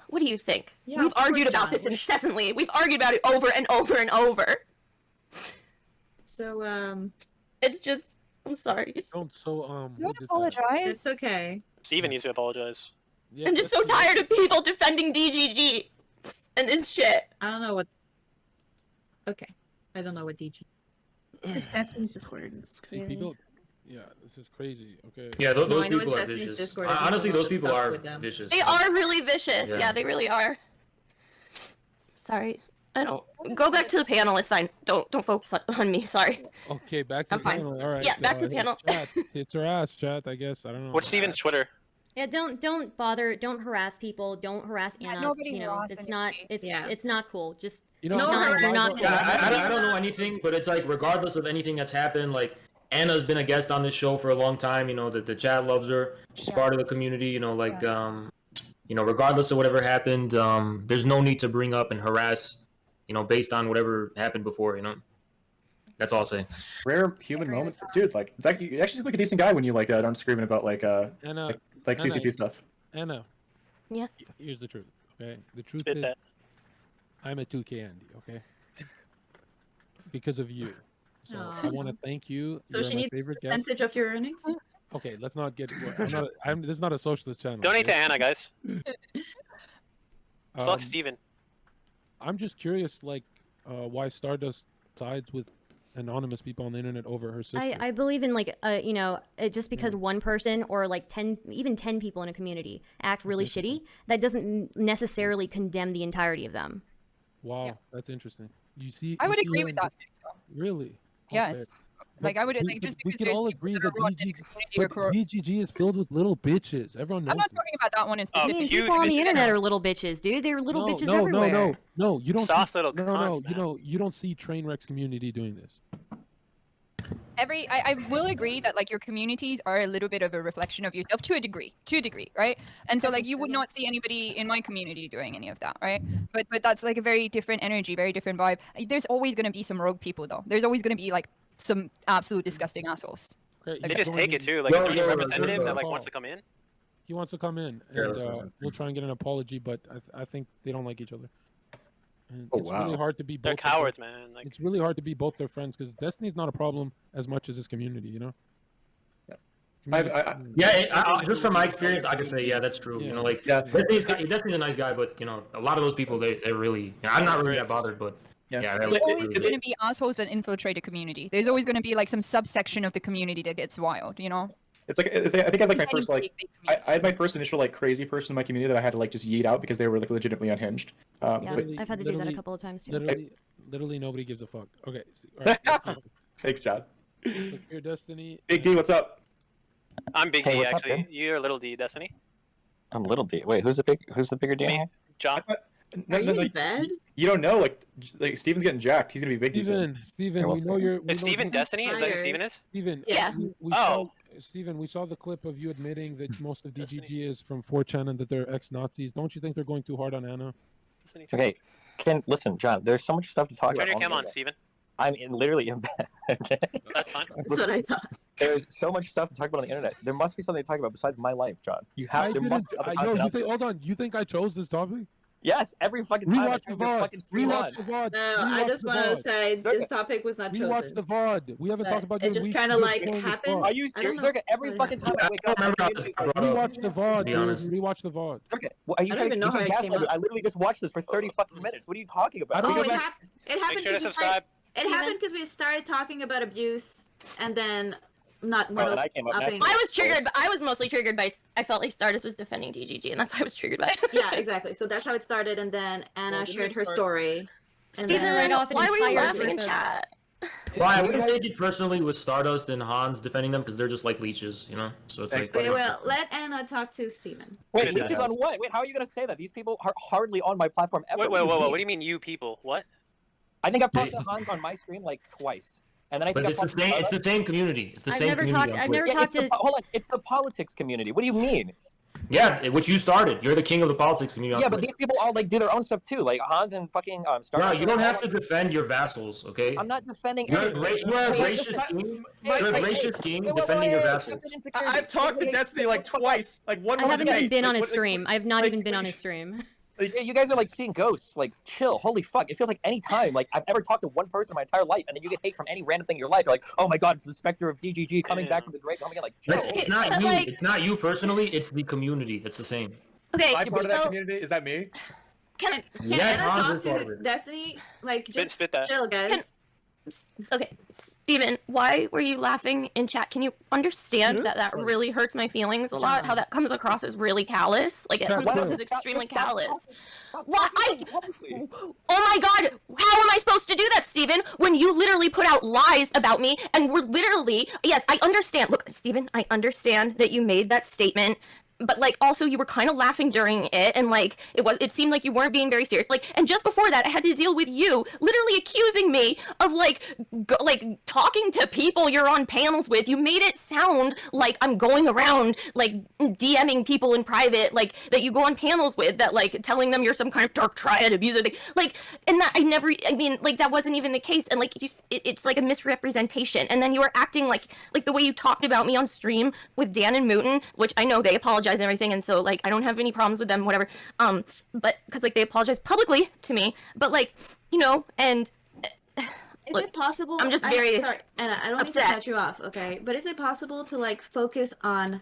What do you think? Yeah, We've argued about this incessantly. We've argued about it over and over and over. So it's just. I'm sorry. Don't apologize. It's okay. Steven needs to apologize. Yeah, I'm just so tired of people defending DGG and this shit. I don't know what. Okay, I don't know what DG. It's Destiny's Discord. See, people. Yeah, this is crazy. Okay. Yeah, No, those I know people it's are Destiny's vicious. Discord. I think Honestly, a lot those of people stuff are with them. vicious. They are really vicious. Yeah. Yeah, they really are. Sorry. I don't go back to the panel. It's fine. Don't focus on me. Sorry. Okay, back to I'm the fine. panel. All right. Yeah, back to the panel. Chat. It's her ass, chat. I guess. I don't know. What's Steven's Twitter? Yeah, don't bother. Don't harass people. Don't harass Anna. nobody You know, harass it's not. It's not cool. Just You know, it's no, not. You're not. I don't know anything, but it's like regardless of anything that's happened, like Anna's been a guest on this show for a long time. You know that the chat loves her. She's part of the community. You know, like you know, regardless of whatever happened, there's no need to bring up and harass. You know, based on whatever happened before. You know, that's all I'll say. Rare human moment, dude. Like, it's actually, you actually seem like a decent guy when you like aren't screaming about like Anna, like Anna, CCP stuff. Anna. Yeah. Here's the truth. Okay. The truth Spit is, that. I'm a 2K Andy. Okay. Because of you. So Aw. I want to thank you. So You're she my needs favorite a guest. percentage of your earnings. Okay, let's not get. This is not a socialist channel. Donate to okay? Anna, guys. Fuck Um, Steven. I'm just curious, like, why Stardust sides with anonymous people on the internet over her sister. I believe in like you know, just because one person or like 10 people in a community act really shitty, that doesn't necessarily condemn the entirety of them. Wow, that's interesting. You see, I you would see agree her with in that. the- Really? Yes. Okay. Like But I would we, like just we because can there's all people agree that that are wrong in the community but DGG is filled with little bitches. Everyone knows. I'm not this. talking about that one in I specific. mean, people on the internet are little bitches, dude. They're little bitches everywhere. No. You don't. Soft see, little no, cunts, you don't see Trainwreck's community doing this. I will agree that like your communities are a little bit of a reflection of yourself to a degree, right? And so like you would not see anybody in my community doing any of that, right? But that's like a very different energy, very different vibe. There's always going to be some rogue people though. There's always going to be like some absolute disgusting assholes. Okay, They just take it too. Like, is there any representative that like wants to come in? He wants to come in, Yeah, and that's what I'm saying. we'll try and get an apology. But I think they don't like each other. And Oh, it's really wow. hard to be both. They're of their- cowards, man. Like, It's really hard to be both their friends because Destiny's not a problem as much as his community. You know. Just from my experience, I can say, yeah, that's true. You know, like, Destiny's a nice guy, but you know, a lot of those people, they're really. I'm not really that bothered, but yeah, There's always going to be assholes that infiltrate a community. There's always going to be like some subsection of the community that gets wild, you know? It's like I think I had like my Any first like big I had my first initial like crazy person in my community that I had to like just yeet out because they were like legitimately unhinged. Yeah, but- I've had to do that a couple of times too. Literally nobody gives a fuck. Okay. All right. Thanks, Chad. Look, your Destiny. Big D, what's up? I'm Big Hey, D what's up, actually. man? You're Little D, Destiny. I'm Little D. Wait, who's the bigger D? Me, John. Are you in like, bed? You don't know, like Steven's getting jacked. He's gonna be Big D soon. Steven, we know you're. Is Steven Destiny? Is that who Steven is? Steven, Yeah. Steven, we saw the clip of you admitting that most of DGG is from 4chan and that they're ex-Nazis. Don't you think they're going too hard on Anna? Okay, listen, John. There's so much stuff to talk Turn about. your cam on, the Steven. internet. I'm literally in bed. Okay. That's fine. That's what I thought. There's so much stuff to talk about on the internet. There must be something to talk about besides my life, John. You have. There must be other Yo, content you out think? there. Hold on. You think I chose this topic? Yes, every fucking time. I Rewatch the turn the VOD. fucking stream on. Rewatch the VOD. No, I Rewatch just the want to VOD. say this topic was not Rewatch chosen. the VOD. We haven't But talked about it this just week. kinda, This like, is going to happened. VOD. Are you I don't serious? know. Circa, every fucking time I wake up, my community starts Rewatch the VOD, To be dude. honest. Rewatch the VOD. Circa, are you I don't even know you how it came gaslight me. up. I literally just watched this for 30 fucking minutes. What are you talking about? Oh, go it back- happened. It Make happened sure to because subscribe. it happened because we started talking about abuse, and then not Oh, Mortal and I came up upping. next. I was triggered. I was mostly triggered by. I felt like Stardust was defending DGG, and that's why I was triggered by it. Yeah, exactly. So that's how it started, and then Anna shared her story. And Steven, then, right off an why were you entire laughing in group of- chat? Well, I wouldn't take it personally with Stardust and Hans defending them because they're just like leeches, you know. So it's like. Okay, well, let Anna talk to Steven. Wait, leeches on what? Wait, how are you going to say that? These people are hardly on my platform ever. Wait, What do you what mean? do you mean, you people? What? I think I've talked to Hans on my stream like twice. And then I think But it's the I've talked to same. It's Stardust. the same community. It's the I've same never community. talked- on I've Twitch. never talked to- Hold on, it's the politics community. What do you mean? Yeah, which you started. You're the king of the politics community. on Yeah, but Twitch. these people all like do their own stuff too. Like Hans and fucking No, Stardust. you don't have to defend your vassals, okay? I'm not defending. You're a anything. you are a Hey, racist king. hey, You're a hey, racist hey, king wait, defending your wait, vassals. I've talked to Destiny like twice. Like one. I haven't even been on his stream. I've not even been on his stream. You guys are like seeing ghosts. Like, chill. Holy fuck! It feels like any time. Like I've ever talked to one person in my entire life, and then you get hate from any random thing in your life. You're like, oh my god, it's the specter of DGG coming back from the grave. Coming in like, chill. It's not But, you. like- It's not you personally. It's the community. It's the same. Okay, Am I part of that so community? Is that me? Can Yes, Anna Hans talk is part of to it. Destiny? Like, just Spit that. chill, guys. Okay, Steven, why were you laughing in chat? Can you understand that really hurts my feelings a lot? How that comes across as really callous? Like, it comes across as extremely callous. Why? Oh my god, how am I supposed to do that, Steven? When you literally put out lies about me and we're literally, yes, I understand. Look, Steven, I understand that you made that statement. But like, also, you were kind of laughing during it, and like, it seemed like you weren't being very serious. Like, and just before that, I had to deal with you literally accusing me of like talking to people you're on panels with. You made it sound like I'm going around like DMing people in private, like that you go on panels with, that like telling them you're some kind of dark triad abuser. Like, and that I mean, like that wasn't even the case, and like it's like a misrepresentation. And then you were acting like the way you talked about me on stream with Dan and Mooten, which I know they apologized and everything, and so like I don't have any problems with them, whatever, but because like they apologized publicly to me, but like, you know, and is it possible, I'm just very sorry, Anna, I don't mean to cut you off, okay, but is it possible to like focus on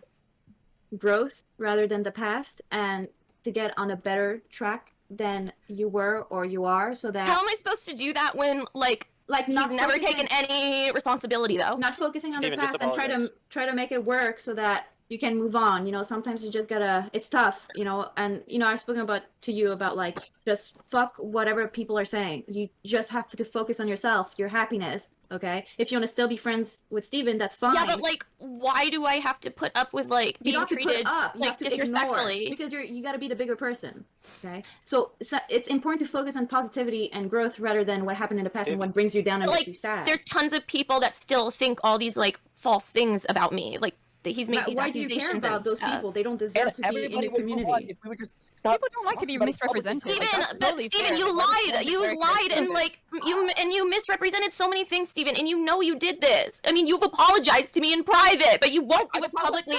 growth rather than the past and to get on a better track than you were or you are, so that how am I supposed to do that when like he's never taken any responsibility, though? Not focusing on Steven, the past and try to make it work so that you can move on. You know, sometimes you just gotta, it's tough, you know, and you know, I've spoken to you about like, just fuck whatever people are saying. You just have to focus on yourself, your happiness, okay? If you want to still be friends with Steven, that's fine. Yeah, but like, why do I have to put up with like being treated like disrespectfully? Because you gotta be the bigger person, okay? So it's important to focus on positivity and growth rather than what happened in the past and what brings you down and makes you sad. There's tons of people that still think all these like false things about me, like that he's made these why do you accusations care about and those stuff. people? They don't deserve to be in your community. If we would just stop. People don't like to be misrepresented. Steven, you lied and like you misrepresented so many things, Steven, and you know you did this. I mean, you've apologized to me in private, but you won't do it publicly.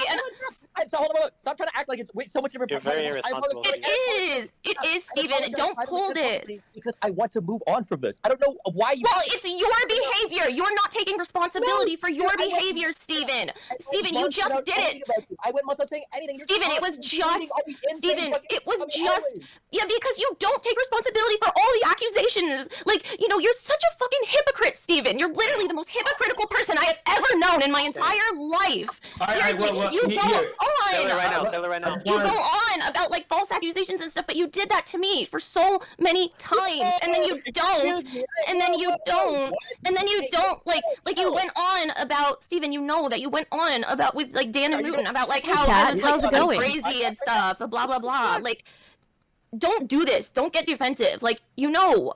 So hold on, stop trying to act like it's so much of a. You're very irresponsible. It is, Steven. Don't pull this. Because I want to move on from this. I don't know why you. Well, it's your behavior. You're not taking responsibility for your behavior, Steven. Steven, you just did it. I went months without saying anything. Steven, it was just. Steven, it was just. Yeah, because you don't take responsibility for all the accusations. Like, you know, you're such a fucking hypocrite, Steven. You're literally the most hypocritical person I have ever known in my entire life. Seriously, you go on. Say it right now. You go on about like false accusations and stuff, but you did that to me for so many times, and then you don't, and then you don't, and then you don't. Like you went on about Steven. You know that you went on about with like Dan and Mooten about like how I was like fucking crazy and stuff, blah blah blah. Like, don't do this. Don't get defensive. Like, you know.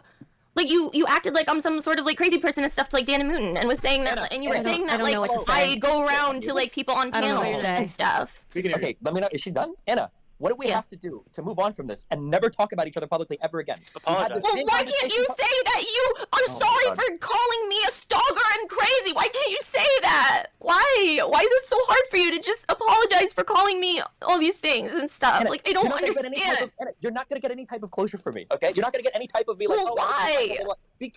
Like you acted like I'm some sort of like crazy person and stuff to like Dan and Mooten, and was saying that, and you were saying that like I go around to like people on panels and stuff. Okay, let me know. Is she done, Anna? What do we have to do to move on from this and never talk about each other publicly ever again? Well, why can't you say that you are sorry for calling me a stalker and crazy? Why can't you say that? Why? Why is it so hard for you to just apologize for calling me all these things and stuff? Anna, like, I don't Anna, you're not gonna get any type of closure from me, okay? You're not gonna get any type of be like, well, why?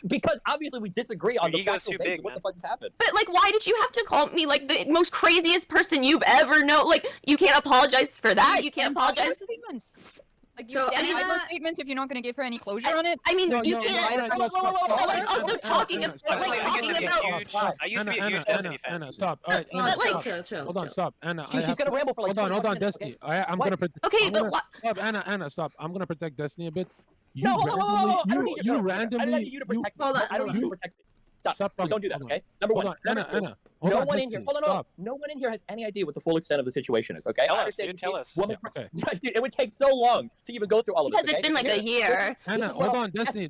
Because obviously we disagree on the factual basis of what the fuck has happened. But like, why did you have to call me like the most craziest person you've ever known? Like, you can't apologize for that. You can't apologize. Like, you stand by those statements if you're not going to give her any closure on it. I mean, you can't. But like, also talking about. I used to be a huge Destiny fan. Anna, stop. All right, Anna, stop. Hold on, stop. Anna, she's gonna ramble for like. Hold on, Destiny. I'm gonna protect. Okay, but what? Stop, Anna, stop. I'm gonna protect Destiny a bit. You randomly. I don't need you to protect me. I don't need you to protect me. Stop. So don't do that, okay? Number one. Anna. No one in here. Hold on. No one in here has any idea what the full extent of the situation is. Okay. Tell us. Okay. Dude, it would take so long to even go through all of this. Because it's been like a year. Anna, hold on, Destiny.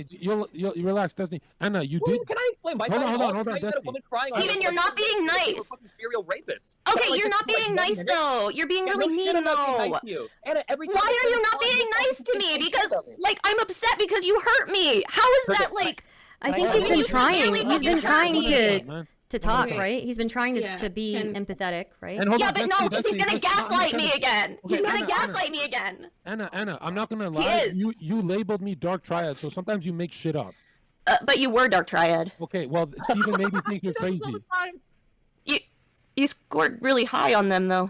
You relax, Destiny. Anna, you did. Can I explain my side? Hold on, Destiny. Steven, you're not being nice. Serial rapist. Okay, you're not being nice though. You're being really mean though. Anna, why are you not being nice to me? Because like I'm upset because you hurt me. How is that like? I think he's been trying. He's been trying to talk, right? He's been trying to be empathetic, right? Yeah, but no, because he's gonna gaslight me again. He's gonna gaslight me again. Anna, I'm not gonna lie. You labeled me Dark Triad, so sometimes you make shit up. But you were Dark Triad. Okay, well, Steven maybe thinks you're crazy. You scored really high on them though.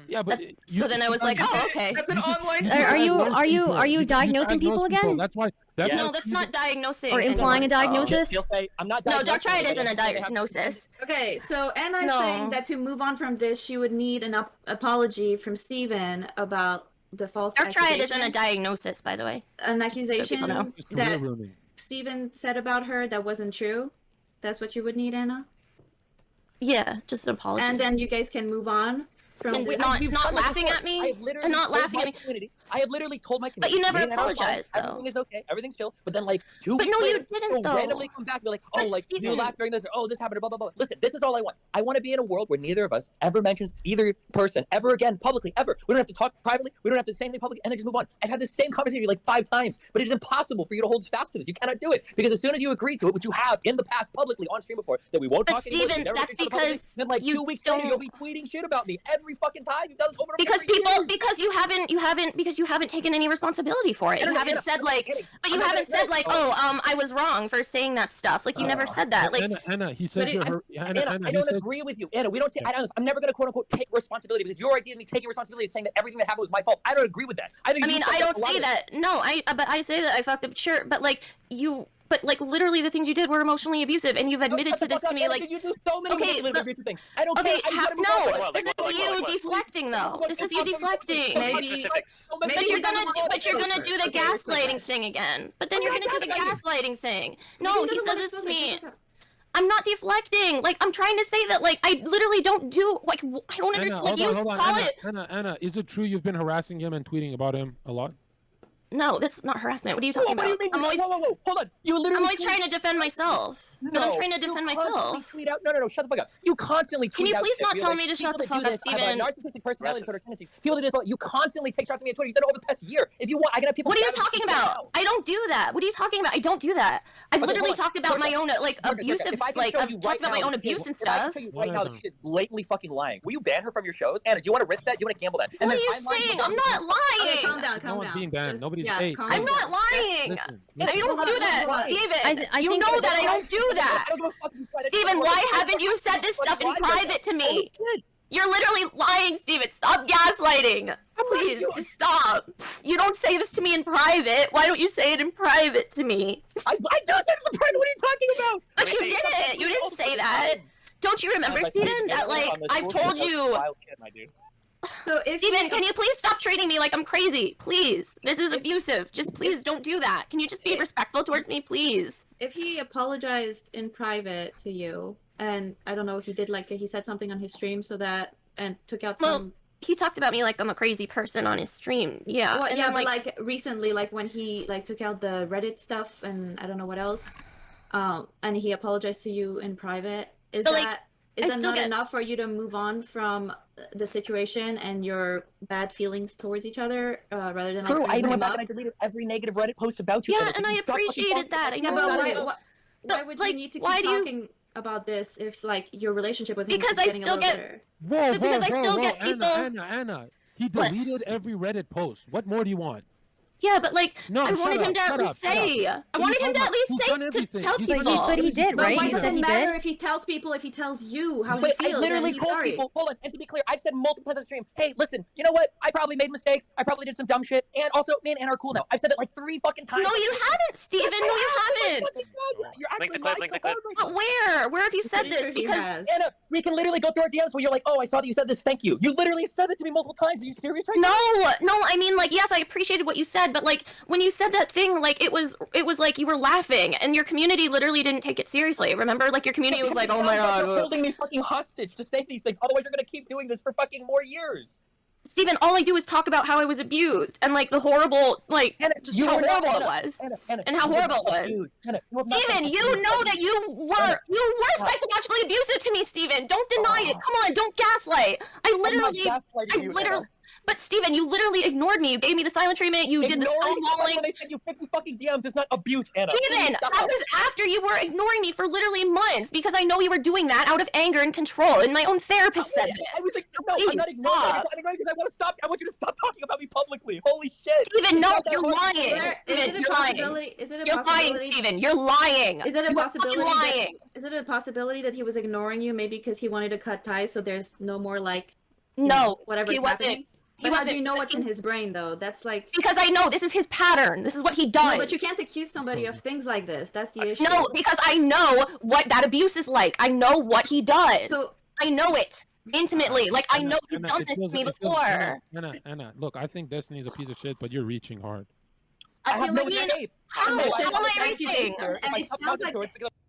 Yeah, but So then I was like, oh, okay. That's an online. Are you diagnosing people again? That's why. No, that's not diagnosing. Or implying a diagnosis? She'll say, I'm not No, diagnosing. don't try it anybody. isn't a I'm saying they have- diagnosis. Okay, so Anna's No. saying that to move on from this, she would need an apology from Steven about the false Don't try it accusation. isn't a diagnosis, by the way. An Just so accusation people know. that Steven said about her that wasn't true. That's what you would need, Anna? Yeah, just an apology. And then you guys can move on from And this. not laughing at me and not laughing at me. Community. I have literally told my But community. you never me and Anna are fine, apologized, though. Everything is okay. Everything's chill. But then, like, 2 But weeks no, you later, didn't, you'll though. randomly come back and be like, oh, But like, you Steven- laughed during this, or oh, this happened, blah, blah, blah. Listen, this is all I want. I want to be in a world where neither of us ever mentions either person ever again publicly, ever. We don't have to talk privately. We don't have to say anything publicly, and then just move on. I've had the same conversation with you like 5 times, but it is impossible for you to hold fast to this. You cannot do it. Because as soon as you agree to it, which you have in the past publicly on stream before, that we won't But talk anymore, Steven, we never that's speak to the public, because then like you 2 weeks later, don't- you'll be tweeting shit about me every fucking time. You've done this over and over Because every year. because you haven't taken any responsibility for it. You haven't said like, but you haven't said like, I was wrong for saying that stuff. Like you never said that. Like Anna, he says you're her. Anna, I don't agree with you. Anna, we don't say, I'm never going to quote unquote take responsibility because your idea of me taking responsibility is saying that everything that happened was my fault. I don't agree with that. I mean, I don't say that. No, but I say that I fucked up. Sure, but like but like literally the things you did were emotionally abusive, and you've admitted to this to me. Like you do so many okay, abusive things. I don't okay, care. no, this is you deflecting though. This is you deflecting. Maybe But you're gonna do the gaslighting thing again. But then you're gonna do the gaslighting thing. No, he says this to me. I'm not deflecting. Like I'm trying to say that like I literally don't do like I don't understand. Like you call it. Anna, is it true you've been harassing him and tweeting about him a lot? No, that's not harassment. What are you talking about? What do you mean? I'm always, whoa, hold on. You literally. I'm always trying to defend myself. I'm trying to defend myself. Tweet out. No, shut the fuck up. You constantly Can tweet you out please shit. not You're tell like, me to shut people the that do fuck up, this have a Steven? narcissistic personality disorder tendencies. People that do this, you constantly take shots at me on Twitter. You've done it over the past year. If you want, I can have people. What are you down talking and tweet about? out. I don't do that. What are you talking about? I don't do that. I've Okay, literally hold on. talked about my own like Georgia, abusive, if I can like show I've you talked right about my now own that she is- abuse and If I can stuff. show you right now that she is blatantly fucking lying. Will you ban her from your shows? Anna, do you want to risk that? Do you want to gamble that? What then are you I'm lying saying? about I'm it. not lying. Okay, calm down, No calm one's down. being banned. Just- Nobody's. yeah, Hey, calm I'm down. not lying. Listen, And I don't Hold do on, that, hold on. Steven. I You think know that I don't do that. I don't give a fuck if you try to- Steven, why haven't you said this stuff in private to me? You're literally lying, Steven. Stop gaslighting. Please, just stop. You don't say this to me in private. Why don't you say it in private to me? I do say this in private. What are you talking about? But you didn't. You didn't say that. Don't you remember, Steven, that like I've told you? So if Steven, can you please stop treating me like I'm crazy? Please. This is abusive. Just please don't do that. Can you just be respectful towards me, please? If he apologized in private to you, and I don't know if he did like he said something on his stream so that and took out Well, some. he talked about me like I'm a crazy person on his stream. Yeah. Well, and yeah, then, but like recently, like when he like took out the Reddit stuff and I don't know what else, and he apologized to you in private. Is But, like, that I is that still not get- enough for you to move on from the situation and your bad feelings towards each other, rather than like True, I bringing even went him back up? and I deleted every negative Reddit post about you. Yeah, Anna, so and you I stop fucking appreciated talking that. about I me. Yeah, know but that. why would like, you need to keep why do you- talking about this if like your relationship with him Because is I getting still a little get- better? Whoa, But because I still get people- Anna. He What? deleted every Reddit post. What more do you want? Yeah, but like No, I wanted shut him to up, at shut least up, shut say. up. I wanted him to at least He's say done to everything. tell He's people. But he did, But right? why You does said it he matter did. if he tells people, if he tells you how But he feels? I literally and he's told sorry. people, hold on, and to be clear, I've said multiple times on the stream, hey, listen, you know what? I probably made mistakes. I probably did some dumb shit. And also, me and Anna are cool now. I've said it like 3 fucking times. No, you haven't, Steven. No, you haven't. You're Link actually the clip, lying link so the clip. hard right But now. where? Where have you said Pretty this? sure he Because has. Anna, we can literally go through our DMs where you're like, oh, I saw that you said this, thank you. You literally said it to me multiple times. Are you serious right now? no, I mean like yes, I appreciated what you said, but like when you said that thing, like it was like you were laughing, and your community literally didn't take it seriously. Remember, like your community was like, oh my god. You're holding me fucking hostage to say these things. Otherwise, you're gonna keep doing this for fucking more years. Steven, all I do is talk about how I was abused and like the horrible, like Anna, just you how were not- horrible Anna, it was, Anna, and how you were horrible not it was. abused. Anna, you were not Steven, you abused. know that you were psychologically abusive to me, Steven. Don't deny it. Come on, don't gaslight. I'm not gaslighting you, Anna. But Steven, you literally ignored me. You gave me the silent treatment. You did the Ignoring someone stonewalling. when they send you 50 fucking DMs is not abuse, Anna. Steven, Please stop. that was after you were ignoring me for literally months because I know you were doing that out of anger and control. And my own therapist said it. I was like, no, I'm not ignoring you. I'm ignoring because I want to stop. I want you to stop talking about me publicly. Holy shit. Steven, no, It's not that you're hard. lying. Steven, you're lying. Is it a You're lying, possibility? Steven. You're lying. Is it a You are possibility? fucking lying. Is it a possibility that he was ignoring you, maybe because he wanted to cut ties, so there's no more like No, whatever he wasn't. happening. He But how wasn't. do you know what's in his brain though? That's like Because I know this is his pattern. This is what he does. No, but you can't accuse somebody of things like this. That's the issue. No, because I know what that abuse is like. I know what he does. So I know it intimately. Like I know he's done this to me before. Anna, look, I think Destiny's a piece of shit, but you're reaching hard. I feel like How am I reaching? And it sounds like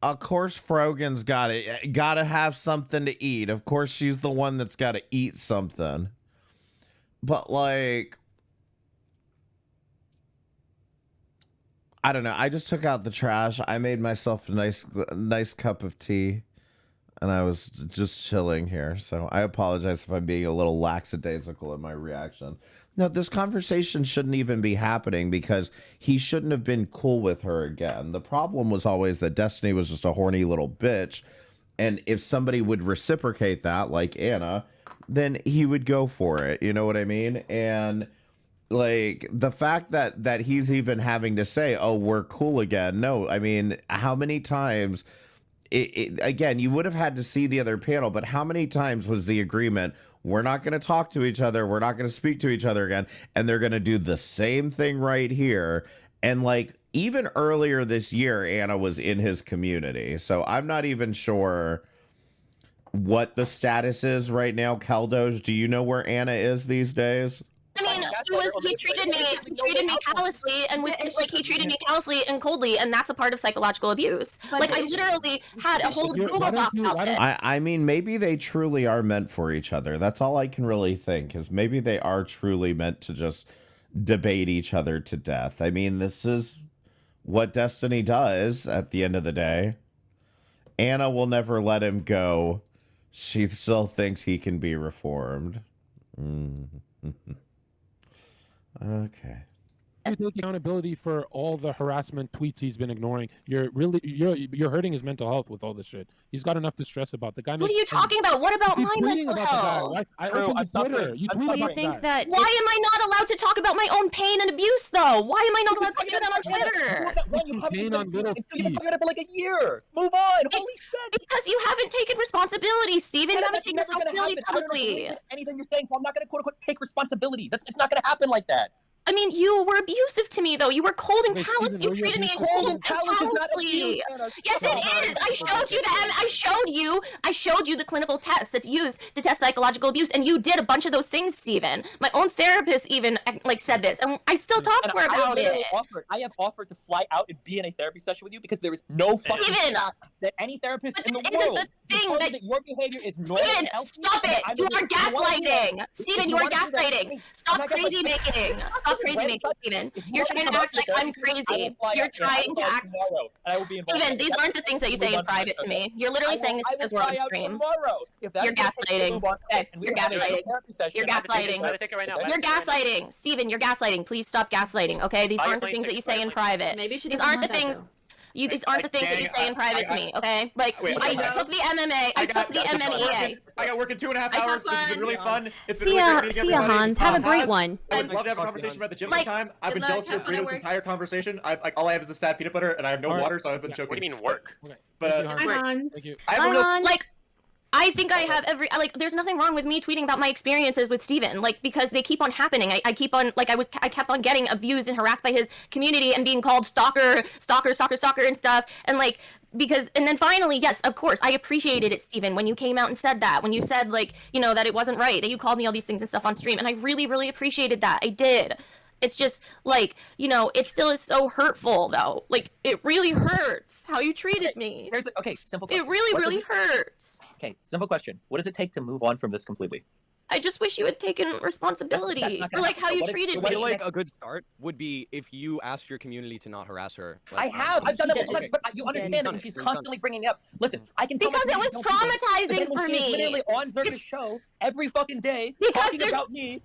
Of course, Frogan's gotta have something to eat. Of course, she's the one that's gotta eat something. But like, I don't know. I just took out the trash. I made myself a nice cup of tea, and I was just chilling here. So I apologize if I'm being a little lackadaisical in my reaction. No, this conversation shouldn't even be happening because he shouldn't have been cool with her again. The problem was always that Destiny was just a horny little bitch. And if somebody would reciprocate that, like Anna, then he would go for it. You know what I mean? And like the fact that he's even having to say, oh, we're cool again. No, I mean, how many times again, you would have had to see the other panel, but how many times was the agreement? We're not going to talk to each other. We're not going to speak to each other again. And they're going to do the same thing right here. And like even earlier this year, Anna was in his community. So I'm not even sure what the status is right now. Keldos, do you know where Anna is these days? I mean, he treated me callously, and he treated me callously and coldly, and that's a part of psychological abuse. Like I literally had a whole Google Doc about it. I mean, maybe they truly are meant for each other. That's all I can really think, is maybe they are truly meant to just debate each other to death. I mean, this is what Destiny does at the end of the day. Anna will never let him go. She still thinks he can be reformed. Okay. You take accountability for all the harassment tweets he's been ignoring. You're hurting his mental health with all this shit. He's got enough to stress about. The guy. What are you talking about? What about my mental health? I opened Twitter. You tweet about that. Why am I not allowed to talk about my own pain and abuse, though? Why am I not allowed to do that on Twitter? You You've been for like a year. Move on. Holy shit. Because you haven't taken responsibility, Steven. You haven't taken responsibility publicly. Anything you're saying, so I'm not going to quote unquote take responsibility. It's not going to happen like that. I mean, you were abusive to me, though. You were cold and callous. You treated me cold and callously. Yes, it is. I showed you that. I showed you the clinical tests that's used to test psychological abuse, and you did a bunch of those things, Steven. My own therapist even said this, and I still talk to her about it. I have offered to fly out and be in a therapy session with you because there is no fucking shot that any therapist in the world that your behavior is normal. Steven, stop it! You are gaslighting. Steven, you are gaslighting. Stop crazy making. Stop crazy making, Steven. You're trying to act like I'm crazy. You're trying to act. Steven, these aren't the things that you say in private to me. You're literally saying this because we're on stream. You're gaslighting. Okay, you're gaslighting. You're gaslighting. You're gaslighting. Steven, you're gaslighting. Please stop gaslighting, okay? These aren't the things that you say in private. These aren't the things. These aren't the things that you say in private to me, okay? Like, I took the MMA, I took the MMEA. I got work in 2.5 hours. This has been really fun. It's been See really ya, great see ya, Hans. Have a great one. I would love to have a conversation about the gym sometime. I've been jealous of your burrito this entire conversation. All I have is the sad peanut butter, and I have no water, so I've been choking. What do you mean work? But Thank you. Like, I think I have there's nothing wrong with me tweeting about my experiences with Steven, like, because they keep on happening. I keep on, like, I kept on getting abused and harassed by his community and being called stalker and stuff. And like, and then finally, yes, of course, I appreciated it, Steven, when you came out and said that, when you said, like, you know, that it wasn't right, that you called me all these things and stuff on stream. And I really, really appreciated that. I did. It's just, like, you know, it still is so hurtful, though. Like, it really hurts how you treated me. Simple question. It really, really hurts. Okay, simple question. What does it take to move on from this completely? I just wish you had taken responsibility for, like, how you treated me. I feel like a good start would be if you asked your community to not harass her. I have. I've done that multiple times, but you understand that she's constantly bringing it up. Listen, I can tell because it was traumatizing for me. Literally on Zerka's show every fucking day talking about me.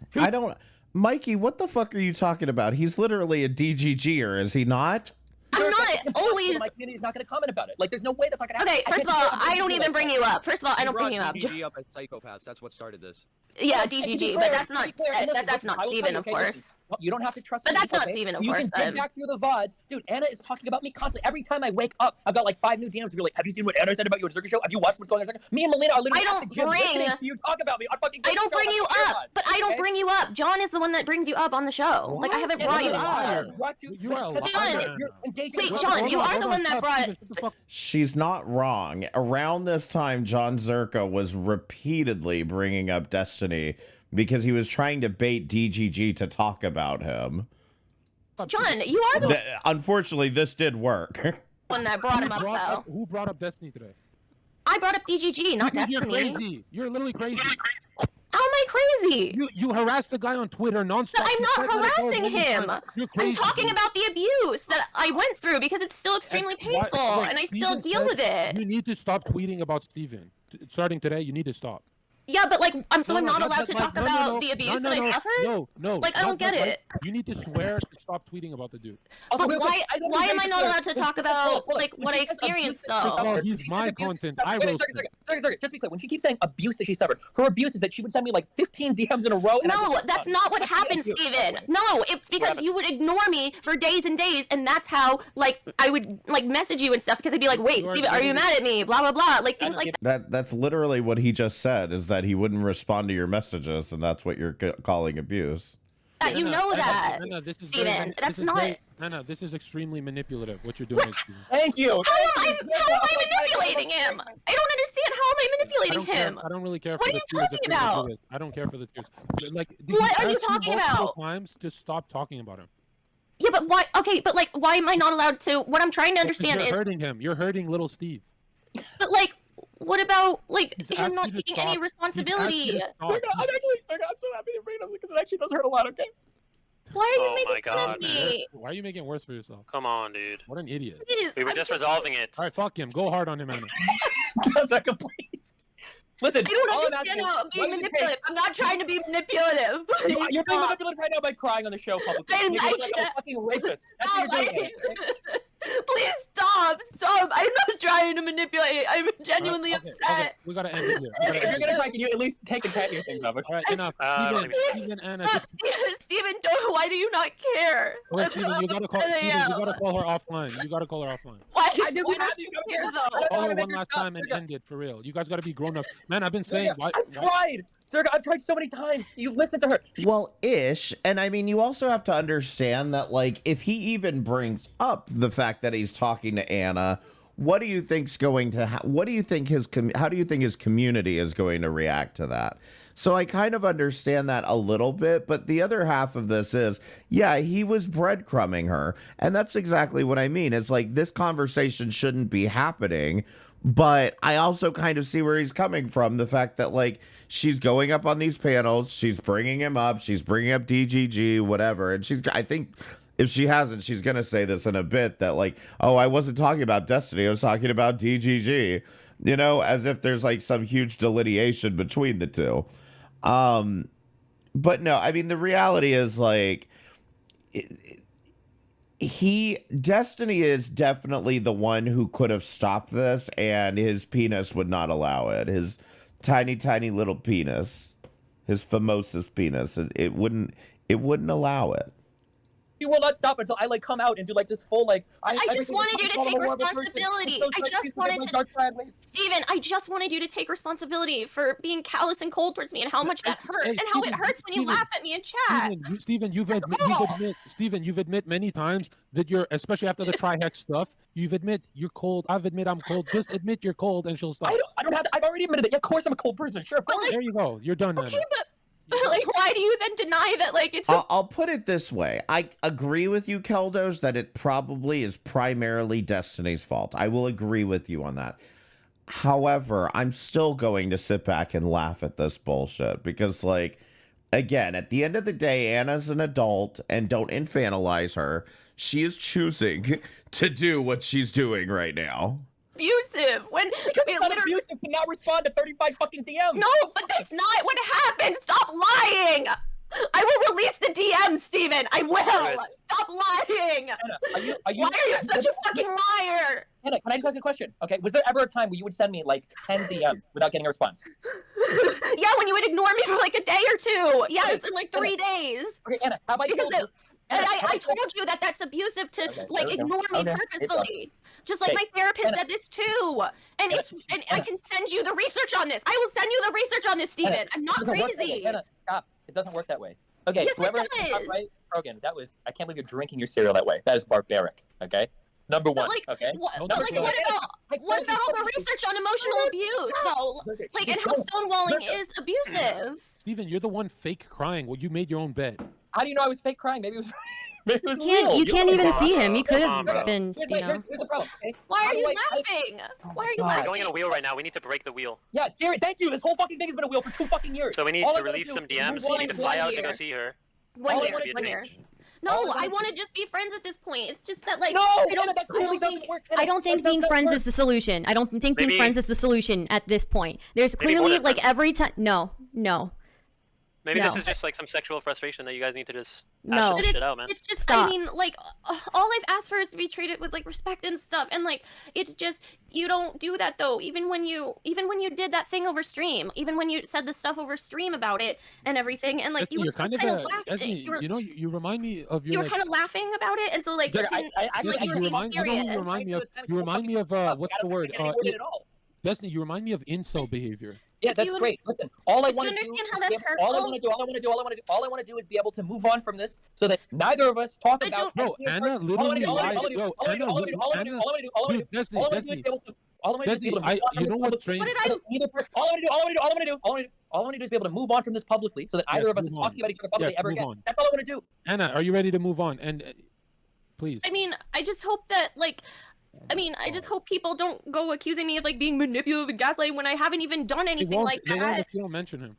Mikey, what the fuck are you talking about? He's literally a DGGer, is he not? There I'm are not fucking always. My community is not going to comment about it. Like, there's no way that's not going to happen. Okay, first of all, I don't even bring you up. First of all, I don't bring you up. DGG up as psychopaths. That's what started this. Yeah, And to be DGG, clear- but that's to not be clear, and listen, that's listen, not I will tell Steven, you, of okay, course. listen, you don't have to trust But me. that's not okay? Steven, of you course, can dig back through the VODs. Dude, Anna is talking about me constantly. Every time I wake up, I've got like 5 new DMs. Be like, have you seen what Anna said about you on Circus Show? Have you watched what's going on in Circus? Me and Melina are literally I at the don't gym bring- listening to you talk about me on fucking I don't Circus bring Show you on the up, AirPods, but I don't okay? bring you up. John is the one that brings you up on the show. Like, I haven't Yeah, brought you you're a liar. up. Brought you- You are a but liar. John, you're engaging Wait, with- John, you are the one that brought. She's not wrong. Around this time, John Zerka was repeatedly bringing up Destiny because he was trying to bait DGG to talk about him. John, you are the Unfortunately, this did work. one that brought him up, though. Who brought up Destiny today? I brought up DGG, not Because Destiny. You're crazy. You're literally crazy. How am I crazy? You harassed the guy on Twitter nonstop. I'm You not said that it's all harassing many him. times. You're I'm crazy. talking about the abuse that I went through because it's still extremely painful, Why- and I Steven still deal said with it. You need to stop tweeting about Steven. Starting today, you need to stop. Yeah, but like, I'm No, not that's allowed to talk about the abuse that I suffered. No. Like, I don't get it. You need to swear to stop tweeting about the dude. Also, But real quick, why am I not allowed to talk about like what I experienced though? Oh, he's my content. I wrote it. Sorry. Just to be clear, when she keeps saying abuse that she suffered, her abuse is that she would send me like 15 DMs in a row. And I No, would that's not what happened, abuse, Steven. No, it's because happened? you would ignore me for days and days, and that's how like I would like message you and stuff because I'd be like, wait, Steven, are you mad at me? Blah blah blah, like things like that. That's literally what he just said, is that he wouldn't respond to your messages, and that's what you're calling abuse. You know that, Anna, this is Steven. very- That's this is not. very- Anna, this is extremely manipulative. What you're doing, Steven. Thank you. How am I manipulating him? I don't understand. How am I manipulating him? I don't really care What for are the you tears. talking if you're gonna about? do it. I don't care for the tears. Like, What are you asked talking multiple about? Times, just stop talking about him. Yeah, but why? Okay, but like, why am I not allowed to? What I'm trying to understand You're is, hurting him. You're hurting little Steve. but like, what about like He's him asked not you to taking stop. any He's responsibility? asked you to stop. I'm so happy to bring it up because it actually does hurt a lot, okay? Why are you Oh making my fun God, of me? Why are you making it worse for yourself? Come on, dude. What an idiot. Please, We were I'm just resolving it. All right, fuck him. Go hard on him, Anna. please. Listen, I don't all I'm understand asking how I'm is, being why do you manipulative. I'm not trying to be manipulative. Please You're being stop. manipulative right now by crying on the show publicly. I- You're being I like a can't- fucking rapist. That's what you're doing. Please stop. I'm not trying to manipulate. I'm genuinely Okay, upset. we gotta end it here. If you're gonna cry, can you at least take the cat ear things off? All right, enough. Steven, Steven, Anna, Stop, Steven, why do you not care? wait, Steven, you gotta call. Steven, you gotta call her offline. You gotta call her offline. Why, I do why not don't you care though? Call her one last time and end it for real. You guys gotta be grown up. Man, I've been saying. I've tried. Serga, I've tried so many times. You've listened to her. Well, ish. And I mean, you also have to understand that, like, if he even brings up the fact that he's talking to Anna, what do you think's going to what do you think how do you think his community is going to react to that? So I kind of understand that a little bit, but the other half of this is, yeah, he was breadcrumbing her. And that's exactly what I mean. It's like, this conversation shouldn't be happening. But I also kind of see where he's coming from. The fact that, like, she's going up on these panels, she's bringing him up, she's bringing up DGG, whatever. And I think if she hasn't, she's going to say this in a bit that, like, oh, I wasn't talking about Destiny, I was talking about DGG, you know, as if there's like some huge delineation between the two. But no, I mean, the reality is, like, Destiny is definitely the one who could have stopped this, and his penis would not allow it. His tiny, tiny little penis, his famosus penis, it wouldn't allow it. You will not stop until I like come out and do like this full like. I just wanted you to take responsibility. Steven, I just wanted you to take responsibility for being callous and cold towards me and how much that hurt and how it hurts when you laugh at me in chat. Steven, you've admit many times that you're, especially after the Tri-Hex stuff, you've admit you're cold. I've admit I'm cold. Just admit you're cold and she'll stop. I don't have to. I've already admitted it. Yeah, of course I'm a cold person. Sure, of course. There you go. You're done. Okay, but like, why do you then deny that? Like, it's. I'll put it this way. I agree with you, Keldos, that it probably is primarily Destiny's fault. I will agree with you on that. However, I'm still going to sit back and laugh at this bullshit because, like, again, at the end of the day, Anna's an adult, and don't infantilize her. She is choosing to do what she's doing right now. Abusive when it's not abusive to not respond to 35 fucking DMs. No, but that's not what happened. Stop lying. I will release the DM, Steven. I will. Alright. Stop lying. Anna, Why are you such a fucking liar? Anna, can I just ask you a question? Okay, was there ever a time where you would send me like 10 DMs without getting a response? Yeah, when you would ignore me for like a day or two. Yes, in like 3 days. Okay, Anna, how about you? And I told you that that's abusive to like ignore me purposefully. Just like my therapist said this too. And I can send you the research on this. I will send you the research on this, Steven. I'm not crazy. Anna, stop. It doesn't work that way. Okay, Yes, whoever it does. right, Rogan, I can't believe you're drinking your cereal that way. That is barbaric. Okay. Number one. Okay. What about all the research on emotional abuse though? Like, and how stonewalling is abusive. Steven, you're the one fake crying. Well, you made your own bed. How do you know I was fake crying? Maybe it was. Maybe it was You real. can't even see him. He could have been, Here's you know. the problem. Okay? Why How are do you I- laughing? Why are you We're laughing? going on a wheel right now. We need to break the wheel. Yeah, Siri, thank you. This whole fucking thing has been a wheel for 2 fucking years. So we need All to I wanna release do some is DMs. move You on need to and fly one out to year. go see her. One All I year, wanna one do- year. all No, I I wanna want to just be friends at this point. It's just that, like, No, I Anna, that clearly doesn't work. Anna. I don't think That being doesn't friends work. is the solution. I don't think being Maybe- friends is the solution at this point. There's Maybe more clearly than like friends. every time. No. Maybe No. this is just like some sexual frustration that you guys need to just No. hash But this shit out, man. it's just, Stop. I mean, like, all I've asked for is to be treated with like respect and stuff, and like, it's just you don't do that though. Even when you did that thing over stream, even when you said the stuff over stream about it and everything, and like Destiny, you were you're still kind of laughing. Destiny, You were, you know, you remind me of your. you were like, kind of laughing about it, and so like Sir, it didn't, I Destiny, like you were being you know who serious. you remind me of? You remind me of what's the word? Destiny, you remind me of incel behavior. Yeah, that's you- great. Listen, all I Do you want to do, understand how that's all I hurtful? want to do, all I want to do is be able to move on from this, so that neither of us talk But about. No, Anna literally lied. Yo, Anna, dude, Destiny, Destiny. All I want to do is be able to move on from you know this what's publicly, strange? so that neither per- all I want to do is be able to move on from this publicly, so that Yes, either of us is move on. talking about each other publicly Yes, ever move again. on. That's all I want to do. Anna, are you ready to move on? And please. I mean, I just hope that like. I mean, I just hope people don't go accusing me of like being manipulative and gaslighting when I haven't even done They anything won't, like they won't that. if you don't mention him.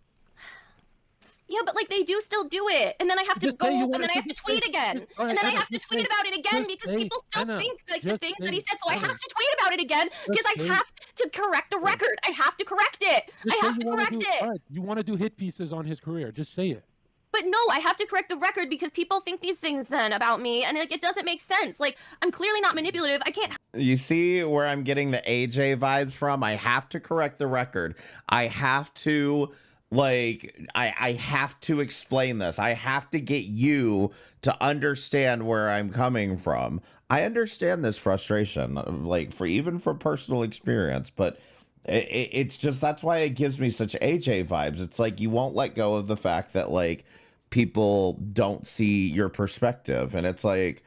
Yeah, but like they do still do it, and then I have to Just go, say you and wanna then I have to just tweet say- again, just- all right, and then I Anna, have to just tweet say- about it again just because say- people still Anna, think like the just things that he say- said, so I Anna. have to tweet about it again because I say- have to correct the record. I have to correct it. Just I say have to you wanna correct do. it. All right, you want to do hit pieces on his career. Just say it. But no, I have to correct the record because people think these things then about me, and like it doesn't make sense. Like I'm clearly not manipulative. I can't. You see where I'm getting the AJ vibes from? I have to correct the record. I have to, like, I have to explain this. I have to get you to understand where I'm coming from. I understand this frustration, like, for personal experience, but it's just, that's why it gives me such AJ vibes. It's like you won't let go of the fact that, like, people don't see your perspective. And it's like,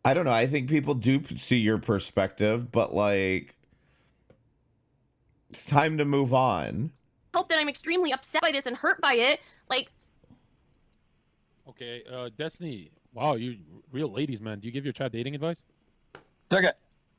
I don't know. I think people do see your perspective, but like, it's time to move on. Hope that I'm extremely upset by this and hurt by it. Like Okay, Destiny. Wow, you real ladies, man. Do you give your chat dating advice? Zerga,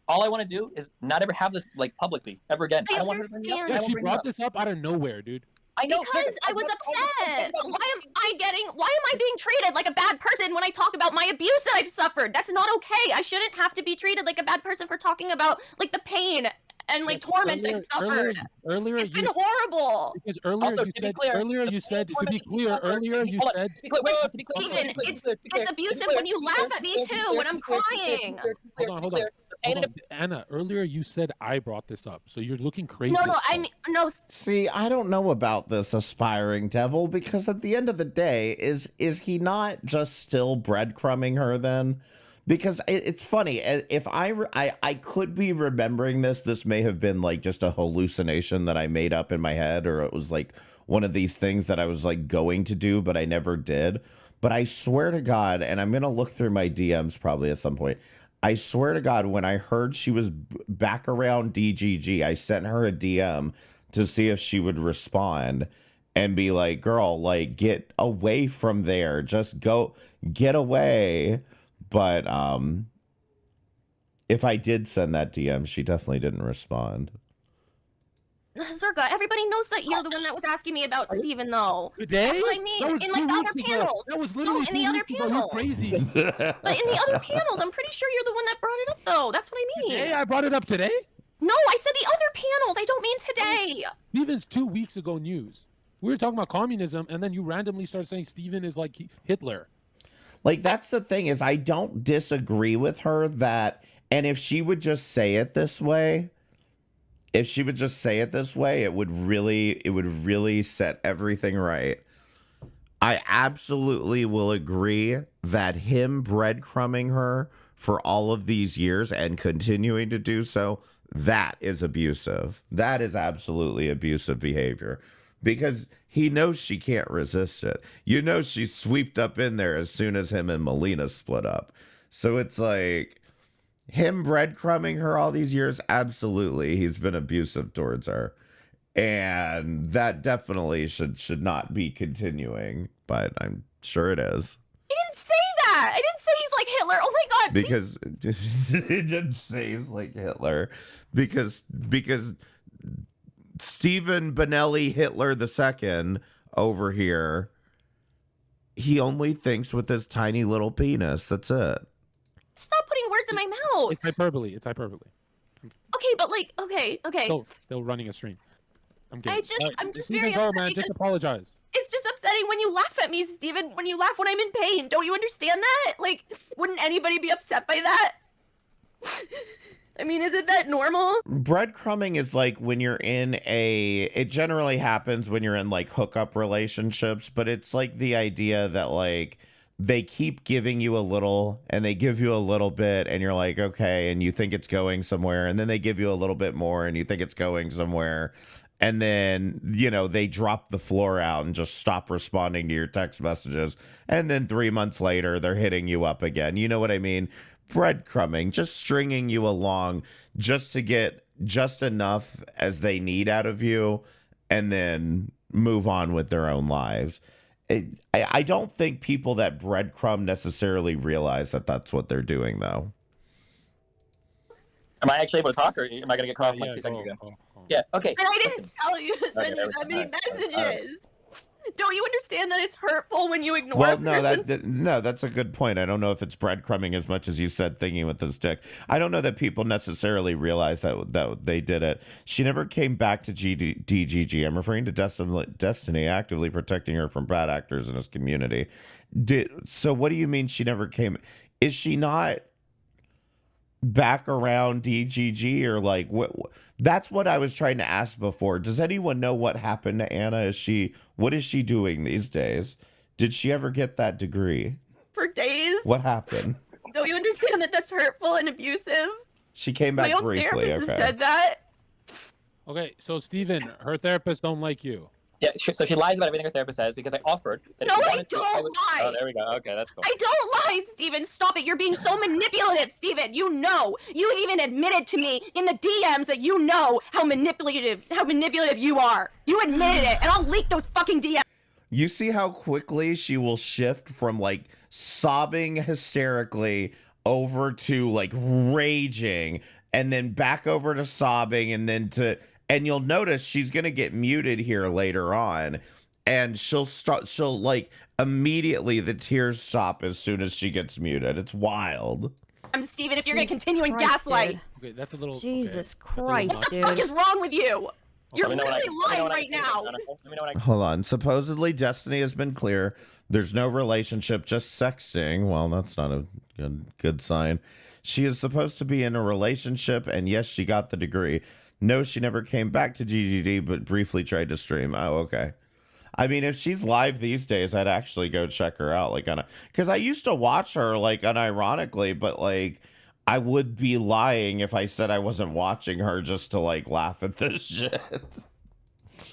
all I want to do is not ever have this like publicly ever again. I don't want her to bring it up. understand. I Yeah, won't she bring it brought up. this up out of nowhere, dude. I know because I was upset. Why am I being treated like a bad person when I talk about my abuse that I've suffered? That's not okay. I shouldn't have to be treated like a bad person for talking about like the pain and like torment I've suffered. Earlier, It's been horrible. Because earlier Also, you to be said. clear, Earlier you said. To be clear, earlier you Hold on, said. to be clear, wait, to be clear, Steven, to be clear, it's to be clear, abusive to be when you clear, laugh at me to be too clear, when to I'm be clear, to be clear, crying. to be clear, Hold on, to be hold on. clear. Hold on. Anna, earlier you said I brought this up, so you're looking crazy. No, I mean no. See, I don't know about this aspiring devil, because at the end of the day, is he not just still breadcrumbing her then? Because it's funny, if I could be remembering this may have been like just a hallucination that I made up in my head, or it was like one of these things that I was like going to do, but I never did. But I swear to God, and I'm going to look through my DMs probably at some point. I swear to God, when I heard she was back around DGG, I sent her a DM to see if she would respond and be like, girl, like, get away from there. Just go, get away. But if I did send that DM, she definitely didn't respond. Zerga, everybody knows that you're the one that was asking me about Steven, though. Today? That's what I mean. That was In like 2 the other weeks ago. panels. That was No, literally in the 2 other weeks ago. You're panels. crazy. But in the other panels, I'm pretty sure you're the one that brought it up, though. That's what I mean. Today? I brought it up today? No, I said the other panels. I don't mean today. Steven's 2 weeks ago news. We were talking about communism, and then you randomly start saying Steven is like Hitler. Like, that's the thing, is I don't disagree with her that, and if she would just say it this way, it would really set everything right. I absolutely will agree that him breadcrumbing her for all of these years and continuing to do so, that is abusive. That is absolutely abusive behavior. Because he knows she can't resist it. You know she's swept up in there as soon as him and Melina split up. So it's like, him breadcrumbing her all these years, absolutely, he's been abusive towards her. And that definitely should not be continuing, but I'm sure it is. I didn't say that. I didn't say he's like Hitler. Oh my god. Because it didn't say he's like Hitler. Because Stephen Benelli Hitler II over here, he only thinks with his tiny little penis. That's it. Stop putting words in my mouth. It's hyperbole. It's hyperbole. Okay, but like, okay. Still running a stream. I'm I'm just very go, upset man. because Just apologize. it's just upsetting when you laugh at me, Steven. When you laugh when I'm in pain. Don't you understand that? Like, wouldn't anybody be upset by that? I mean, isn't that normal? Breadcrumbing is like when you're in it generally happens when you're in like hookup relationships, but it's like the idea that like they keep giving you a little and they give you a little bit and you're like, okay, and you think it's going somewhere, and then they give you a little bit more and you think it's going somewhere. And then, you know, they drop the floor out and just stop responding to your text messages. And then 3 months later, they're hitting you up again. You know what I mean? Breadcrumbing, just stringing you along just to get just enough as they need out of you and then move on with their own lives. I don't think people that breadcrumb necessarily realize that that's what they're doing, though. Am I actually able to talk, or am I going to get cut off like 2 seconds ago? Yeah, okay. And I didn't tell you to send you that many messages. Don't you understand that it's hurtful when you ignore Well, a person? no, that's a good point. I don't know if it's breadcrumbing as much as you said thinking with his dick. I don't know that people necessarily realize that they did it. She never came back to DGG. I'm referring to Destiny actively protecting her from bad actors in his community. So what do you mean she never came? Is she not back around DGG, or like what? That's what I was trying to ask before. Does anyone know what happened to Anna? What is she doing these days? Did she ever get that degree? For days? What happened? Don't you understand that that's hurtful and abusive? She came back My own briefly. therapist Okay. has said that. Okay, so Steven, her therapist don't like you. Yeah, so she lies about everything her therapist says because I offered that No, if she I wanted to, don't lie. Oh, there we go. Okay, that's cool. I don't lie, Steven. Stop it. You're being so manipulative, Steven. You know. You even admitted to me in the DMs that you know how manipulative you are. You admitted it, and I'll leak those fucking DMs. You see how quickly she will shift from like sobbing hysterically over to like raging, and then back over to sobbing, and then and you'll notice she's gonna get muted here later on, and she'll like immediately the tears stop as soon as she gets muted. It's wild. I'm Steven, if you're gonna continue and Christ, gaslight. dude. Okay, that's a little. Jesus okay. Christ, What the dude. fuck is wrong with you? You're Let me know when literally let me know lying when right now. Let me know when Hold on. Supposedly, Destiny has been clear. There's no relationship, just sexting. Well, that's not a good sign. She is supposed to be in a relationship, and yes, she got the degree. No, she never came back to GGD, but briefly tried to stream. Oh, okay. I mean, if she's live these days, I'd actually go check her out. Like, because I used to watch her, like, unironically, but like, I would be lying if I said I wasn't watching her just to like laugh at this shit.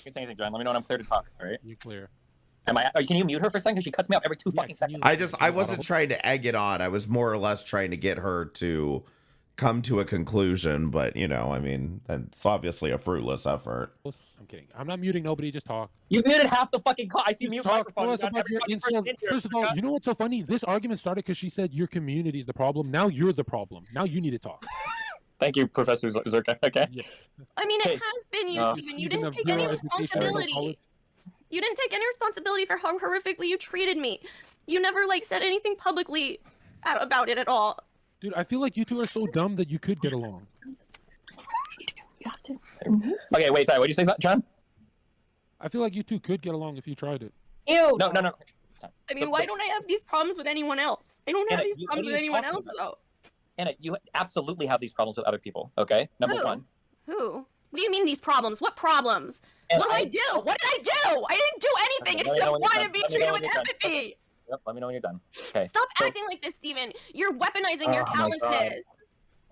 you say anything, John. Let me know when I'm clear to talk. All right. You clear. Am I? Can you mute her for a second? Because she cuts me off every 2 fucking seconds. I wasn't trying to egg it on. I was more or less trying to get her to come to a conclusion, but you know, I mean, it's obviously a fruitless effort. I'm kidding. I'm not muting nobody. Just talk. You've muted half the fucking call. I see Just mute talk. microphones. Tell us about your insult. First of all, you know what's so funny? This argument started because she said your community is the problem. Now you're the problem. Now you need to talk. Thank you, Professor Zerka. Okay. Yeah. I mean, Okay. it has been you, No. Steven. You You didn't have take any zero education at college. responsibility. You didn't take any responsibility for how horrifically you treated me. You never like said anything publicly about it at all. Dude, I feel like you two are so dumb that you could get along. Okay, wait, sorry. What did you say, John? I feel like you two could get along if you tried it. Ew. No. I mean, why don't I have these problems with anyone else? I don't have Anna, these what problems are with you anyone talking else, about? though. Anna, you absolutely have these problems with other people. Okay, number Who? one. Who? What do you mean these problems? What problems? And What did I do? What did I do? I didn't do anything Okay, let me know except when you're want done. to be Let me know treated when with you're done. empathy. Yep, let me know when you're done. Okay. Stop so- acting like this, Steven. You're weaponizing your Oh my God. callousness.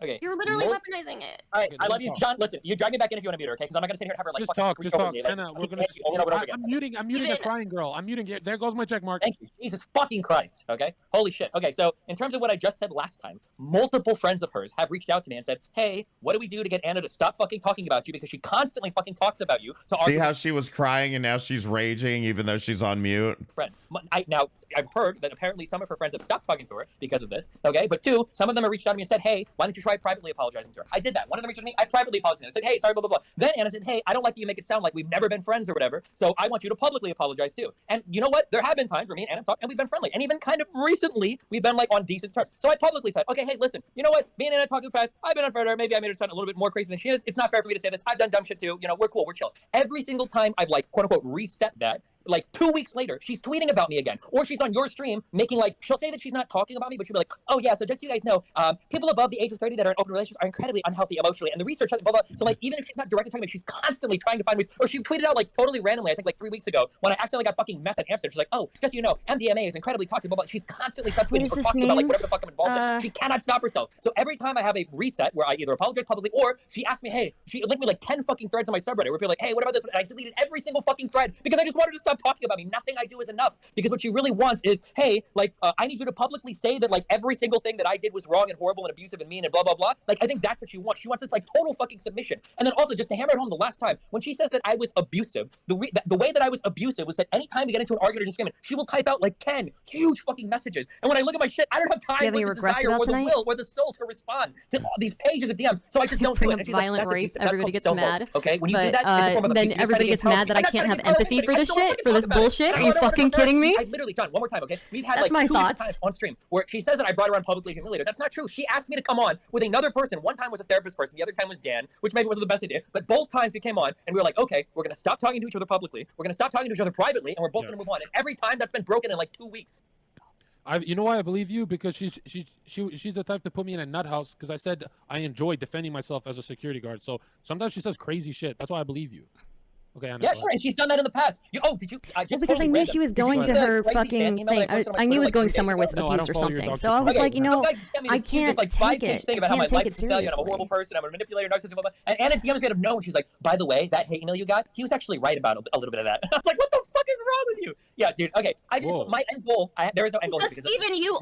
Okay. You're literally Mul- weaponizing it. All right, Okay, I let love me you, talk. John. Listen, you drag me back in if you want to mute her, okay? Because I'm not gonna sit here and have her like Just fucking talk, screech just over talk. me, like, Anna, we're fucking gonna. Angie over and over and over again. I'm muting the crying girl. I'm muting it. There goes my check mark. Thank you. Jesus fucking Christ. Okay. Holy shit. Okay. So in terms of what I just said last time, multiple friends of hers have reached out to me and said, "Hey, what do we do to get Anna to stop fucking talking about you because she constantly fucking talks about you?" To See argue how she was crying and now she's raging even though she's on mute? friends. Now, I've heard that apparently some of her friends have stopped talking to her because of this, okay? But two, some of them have reached out to me and said, hey, why don't you try privately apologizing to her? I did that. One of them reached out to me, I privately apologized to her. I said, hey, sorry, blah, blah, blah. Then Anna said, hey, I don't like that you make it sound like we've never been friends or whatever, so I want you to publicly apologize too. And you know what? There have been times where me and Anna talked and we've been friendly. And even kind of recently, we've been like on decent terms. So I publicly said, okay, hey, listen, you know what? Me and Anna talked in the past. I've been unfair to her. Maybe I made her sound a little bit more crazy than she is. It's not fair for me to say this. I've done dumb shit too. You know, we're cool. We're chill. Every single time I've like, quote unquote, reset that, like 2 weeks later, she's tweeting about me again. Or she's on your stream making like, she'll say that she's not talking about me, but she'll be like, oh yeah, so just so you guys know, people above the age of 30 that are in open relationships are incredibly unhealthy emotionally. And the research, blah, blah. So like, even if she's not directly talking about me, she's constantly trying to find ways. Or she tweeted out like totally randomly, I think like 3 weeks ago, when I accidentally got fucking meth in Amsterdam. She's like, oh, just so you know, MDMA is incredibly toxic, blah, blah. She's constantly subtweeting is or this talking about like name? whatever the fuck I'm involved in. She cannot stop herself. So every time I have a reset where I either apologize publicly or she asked me, hey, she linked me like 10 fucking threads on my subreddit where people are like, hey, what about this one? And I deleted every single fucking thread because I just wanted her to stop talking about me. Nothing I do is enough, because what she really wants is, hey, like, I need you to publicly say that like every single thing that I did was wrong and horrible and abusive and mean and blah blah blah. Like, I think that's what she wants. She wants this like total fucking submission. And then also, just to hammer it home the last time, when she says that I was abusive, the way that I was abusive was that anytime we get into an argument or disagreement, she will type out like 10 huge fucking messages. And when I look at my shit, I don't have time any or the regrets desire about or the tonight? will or the soul to respond to all these pages of DMs. So I just don't do Bring it. up And she's like, violent "That's rape, abusive. That's everybody called gets stonewall." mad. Okay, when you do But that, it's a form of then abuse. You're just everybody trying to gets get mad that I I'm not can't trying have to get empathy for I this don't wanna shit, fucking for this talk about it. bullshit. I Are don't you wanna fucking talk about it. kidding me? I literally, John, one more time, okay? We've had That's like my 2 thoughts. times on stream where she says that I brought her on publicly humiliated. That's not true. She asked me to come on with another person. One time was a therapist person, the other time was Dan, which maybe wasn't the best idea. But both times we came on and we were like, okay, we're gonna stop talking to each other publicly, we're gonna stop talking to each other privately, and we're both gonna move on. And every time that's been broken in like 2 weeks. You know why I believe you? Because she's the type to put me in a nut house because I said I enjoy defending myself as a security guard. So sometimes she says crazy shit. That's why I believe you. Okay, Anna, Yeah, go sure, and she's done that in the past. Did you? Well, because I knew she was going to her fucking thing. I knew it was going somewhere with abuse or something. So I was like, you know, I can't take it. Thing I about how my can't take life it is a failure and I'm a horrible seriously. person, I'm a manipulator, narcissist, blah, blah. And Anna DMs me out of nowhere. She's like, by the way, that hate email you got, he was actually right about a little bit of that. And I was like, what the fuck is wrong with you? Yeah, dude. Okay, I just my end goal. There is no end goal. Because Steven, you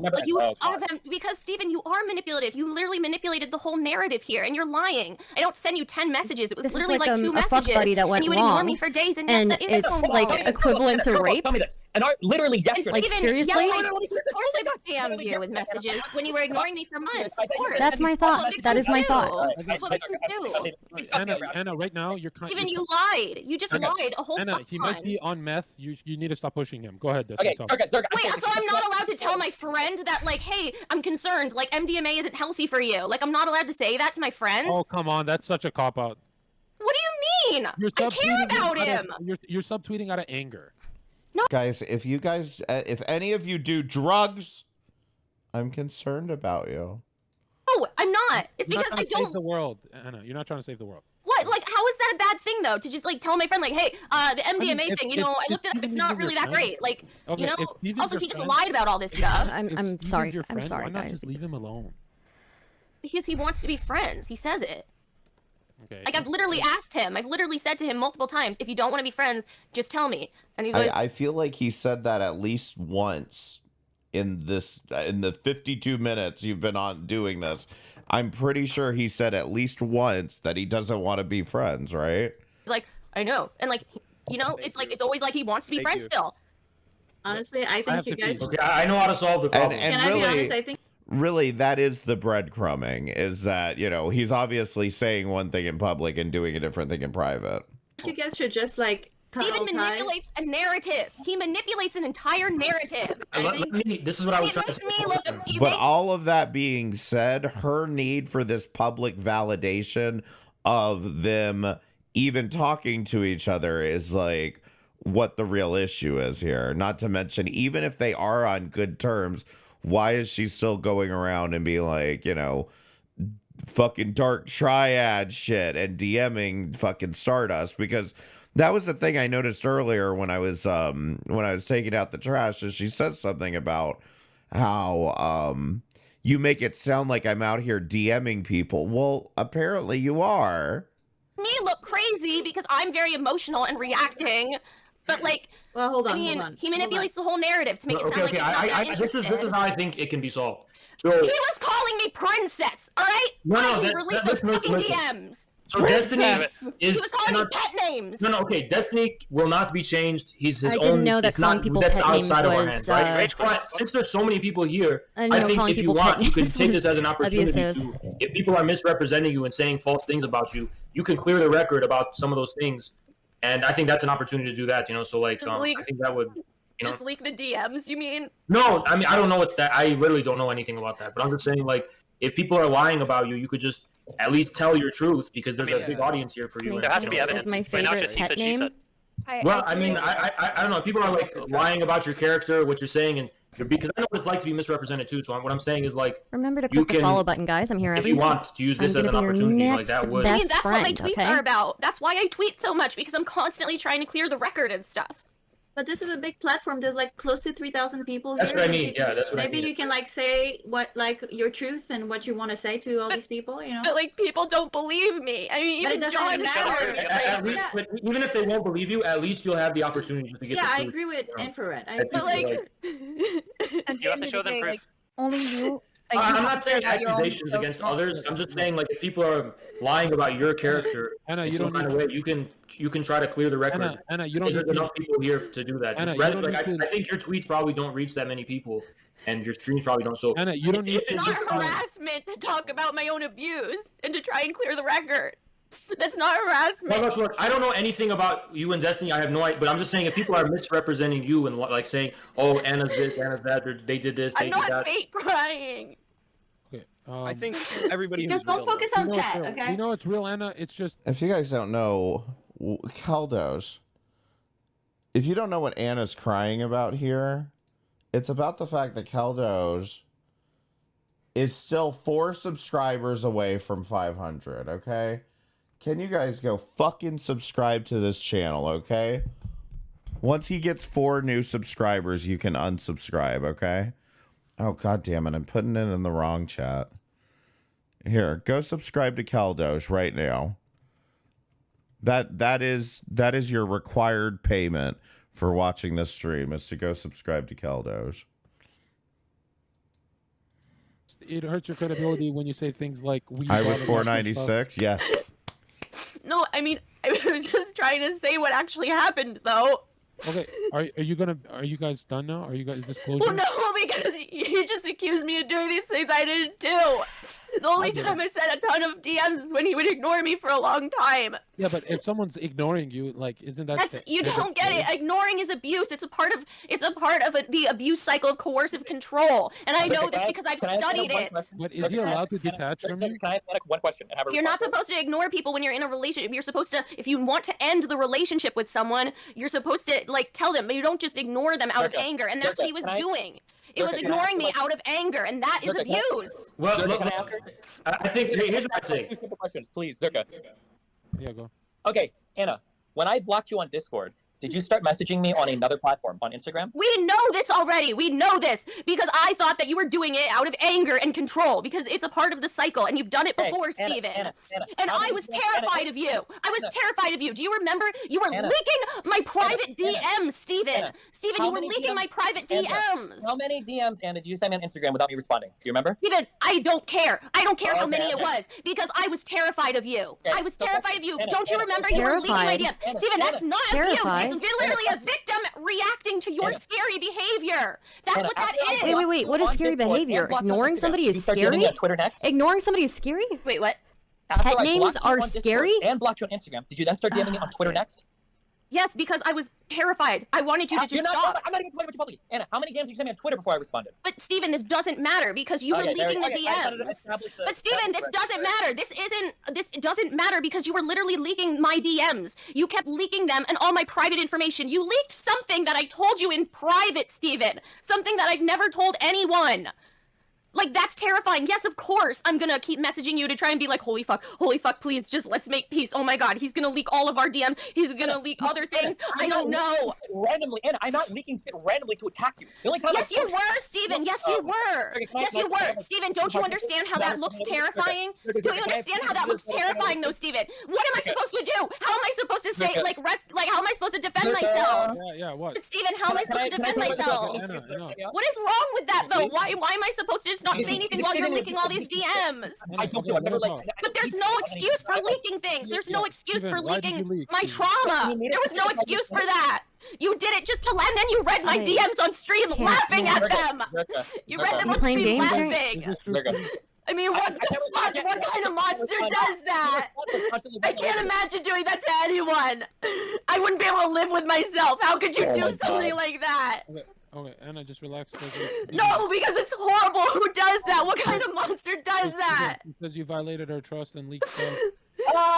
because Steven, you are manipulative. You literally manipulated the whole narrative here, and you're lying. I don't send you 10 messages. It was This is literally like like 2 a fuck messages, buddy that went and you would ignore wrong, me for days. And and yes, that is it's stonewall. like equivalent to rape. Tell me this. And literally yesterday. Like, seriously? Yes, of course I've spammed you with messages when you were ignoring me for months. Of course. That's my thought. That is my thought. That's what victims do. Anna, right now you're kind. Steven, you lied. You just lied a whole Anna, fuck he ton. might be on meth. You need to stop pushing him. Go ahead. Okay, talk. Zerg, Wait, so I'm not allowed to tell my friend that, like, hey, I'm concerned, like, MDMA isn't healthy for you. Like, I'm not allowed to say that to my friend? Oh, come on. That's such a cop out. What do you mean? I care about him. You're subtweeting out of anger. Guys, if any of you do drugs, I'm concerned about you. No, I'm not. It's You're because not I trying to save don't. the world, Anna. You're not trying to save the world. What? Like, how is that a bad thing, though? To just, like, tell my friend, like, hey, the MDMA if- thing, you if- know, I if looked it up. It's Steven's not your really that friend- great. Like, Okay, you know, if Steven's also, your he just friend- lied about all this stuff. If I'm Steven's sorry. your I'm friend, sorry, why not guys. just leave him alone? Because he wants to be friends. He says it. Okay. Like, I've literally asked him. I've literally said to him multiple times, if you don't want to be friends, just tell me. And he's always, I feel like he said that at least once in the 52 minutes you've been on doing this. I'm pretty sure he said at least once that he doesn't want to be friends, right? like, I know. And, like, you know, it's like, it's always like he wants to be Thank friends you. still. Honestly, I think you guys. Okay, I know how to solve the problem. And Can I be really, honest? I think really, that is the breadcrumbing, is that, you know, he's obviously saying one thing in public and doing a different thing in private. you guys should just like cut Steven all ties. manipulates a narrative. He manipulates an entire narrative. This is what I was He trying to makes say. me look. He But makes all of that being said, her need for this public validation of them even talking to each other is like what the real issue is here. Not to mention, even if they are on good terms, why is she still going around and being like, you know, fucking dark triad shit and DMing fucking Stardust? Because that was the thing I noticed earlier when I was taking out the trash, is she said something about how you make it sound like I'm out here DMing people. Well, apparently you are. Me look crazy because I'm very emotional and reacting. But like, well, hold on. I mean, hold on, he manipulates the whole narrative to make it sound like he's not that this is interested. how I think it can be solved. So He was calling me princess, all right? No, I released those fucking DMs. So Destiny is He was calling me pet names. No, okay. Destiny will not be changed. He's his I own. didn't know that it's calling not, people that's pet names outside of our was, hands, right? But since there's so many people here, I didn't I know think calling if you people want, pet you can names take this was as an opportunity abusive. to, if people are misrepresenting you and saying false things about you, you can clear the record about some of those things. And I think that's an opportunity to do that, you know. So like, I think that would, you know. Just leak the DMs, you mean? No, I mean I don't know what that. I literally don't know anything about that. But I'm just saying, like, if people are lying about you, you could just at least tell your truth, because there's a big audience here for you. Snake There has to be is evidence. my Right now, favorite it's just he pet said, she name. said. Well, I mean, I don't know. People are like lying about your character, what you're saying, and because I know what it's like to be misrepresented too. So what I'm saying is, like, Remember to you click the can, follow button, guys. I'm here if every you day. want to use this I'm as an gonna be your opportunity, like next that would. I mean, best that's what my friend, tweets okay? are about. That's why I tweet so much, because I'm constantly trying to clear the record and stuff. But this is a big platform. There's like close to 3,000 people That's here. what I Maybe- mean. Yeah, that's what I Maybe mean. you can like say what like your truth and what you want to say to all these people. You know. But like, people don't believe me. I mean, But it even doesn't John matter. At least, but even if they won't believe you, at least you'll have the opportunity to get Yeah, the I truth. agree with you know? Infrared. I I agree. think, like, You have to show them proof. Like, only you. Like, I'm you have not to saying figure out your own accusations self- against others. I'm just saying, like, if people are lying about your character Anna, in you some don't kind of way, you can try to clear the record. Anna, you don't There's need to- enough people here to do that. Anna, you Rather, don't like, need to- I think your tweets probably don't reach that many people, and your streams probably don't. So Anna, you don't need if to it's It's just not harassment to talk about my own abuse and to try and clear the record. That's not harassment. Look, I don't know anything about you and Destiny. I have no idea, but I'm just saying, if people are misrepresenting you and like saying, "Oh, Anna's this, Anna's that," or they did this, they I'm did not that. fake crying. Okay. I think everybody Just who's don't real focus knows. on You know it's chat, real. okay? You know it's real, Anna. It's just If you guys don't know, Kaldos, if you don't know what Anna's crying about here, it's about the fact that Kaldos is still 4 subscribers away from 500, okay? Can you guys go fucking subscribe to this channel, okay? Once he gets 4 new subscribers, you can unsubscribe, okay? Oh, god damn it, I'm putting it in the wrong chat. Here, go subscribe to Kaldos right now. That is your required payment for watching this stream, is to go subscribe to Kaldos. it hurts your credibility when you say things like we. I was bought a bunch of stuff. 496. Yes. No, I mean, I was just trying to say what actually happened, though. Okay, are you guys done now? Are you guys disclosure? Well, no, because you just accused me of doing these things I didn't do. The only time I sent a ton of DMs is when he would ignore me for a long time. Yeah, but if someone's ignoring you, like, isn't that? You don't get it. Ignoring is abuse. It's a part of the abuse cycle of coercive control, and I know this because I've studied it. But is he allowed to detach from you? Can I ask one question and have a You're not response? supposed to ignore people when you're in a relationship. You're supposed to, if you want to end the relationship with someone, you're supposed to like tell them, but you don't just ignore them out of Durga, anger, and that's what he was Durga, can I- doing. It was Durga, can I ignoring ask me you out of anger, and that is Durga, can I- abuse. Well, Durga, look, can I ask her? I think here's what I say. Two simple questions, please, Zerka. Yeah, go. Okay, Anna, when I blocked you on Discord, did you start messaging me on another platform, on Instagram? We know this already. We know this because I thought that you were doing it out of anger and control because it's a part of the cycle, and you've done it Hey, before, Anna, Steven. Anna, And how I many was DMs terrified of you. I was terrified of you. Do you remember? You were Anna, leaking my private DMs, Steven. Anna, Steven, how you were many leaking DMs my private Anna, DMs. How many DMs, Anna, did you send me on Instagram without me responding? Do you remember? Steven, I don't care. I don't care how Okay, many it okay. was because I was terrified of you. Okay, I was so terrified of you. Anna, Don't you Anna, remember? Anna, You were leaking my Terrified. DMs. Anna, Steven, that's Anna, not Terrified. abuse. It's literally a victim reacting to your Anna. scary behavior. That's Anna, what that after I is. blocked Wait. you What is on scary Discord and behavior? blocked you on Ignoring Instagram, somebody did you is start DMing scary? me on Twitter next? Ignoring somebody is scary? Wait, what? After Pet I names blocked you are on Discord scary? and blocked you on Instagram, did you then start DMing me on Twitter next? Yes, because I was terrified. I wanted you to just stop. I'm not even talking about you publicly. Anna, how many DMs did you send me on Twitter before I responded? But Steven, this doesn't matter because you were leaking the DMs. But Steven, this doesn't matter. This doesn't matter because you were literally leaking my DMs. You kept leaking them and all my private information. You leaked something that I told you in private, Steven. Something that I've never told anyone. Like, that's terrifying. Yes, of course, I'm gonna keep messaging you to try and be like, holy fuck, please, just let's make peace. Oh my god, he's gonna leak all of our DMs. He's gonna leak other things. I don't know. Randomly, and I'm not leaking shit randomly to attack you. The only time yes, you were, Steven. Yes, you were. Yes, you were. Steven, don't you understand how that looks terrifying? Don't you understand how that looks terrifying, though, Steven? What am I supposed to do? How am I supposed to say, like, how am I supposed to defend myself? Yeah, what? But Steven, how am I supposed to defend myself? What is wrong with that, though? Why am I supposed to just not say anything while you're leaking all these DMs? I don't know. I've never But there's no excuse for leaking things. There's no excuse for leaking my trauma. There was no excuse for that. You did it just to and then you read my DMs on stream laughing at them. You read them on stream laughing. I mean, what the fuck? What kind of monster does that? I can't imagine doing that to anyone. I wouldn't be able to live with myself. How could you do something like that? Okay, Anna, just relax. No, because it's horrible. Who does that? What kind of monster does that? Because you violated her trust and leaked stuff.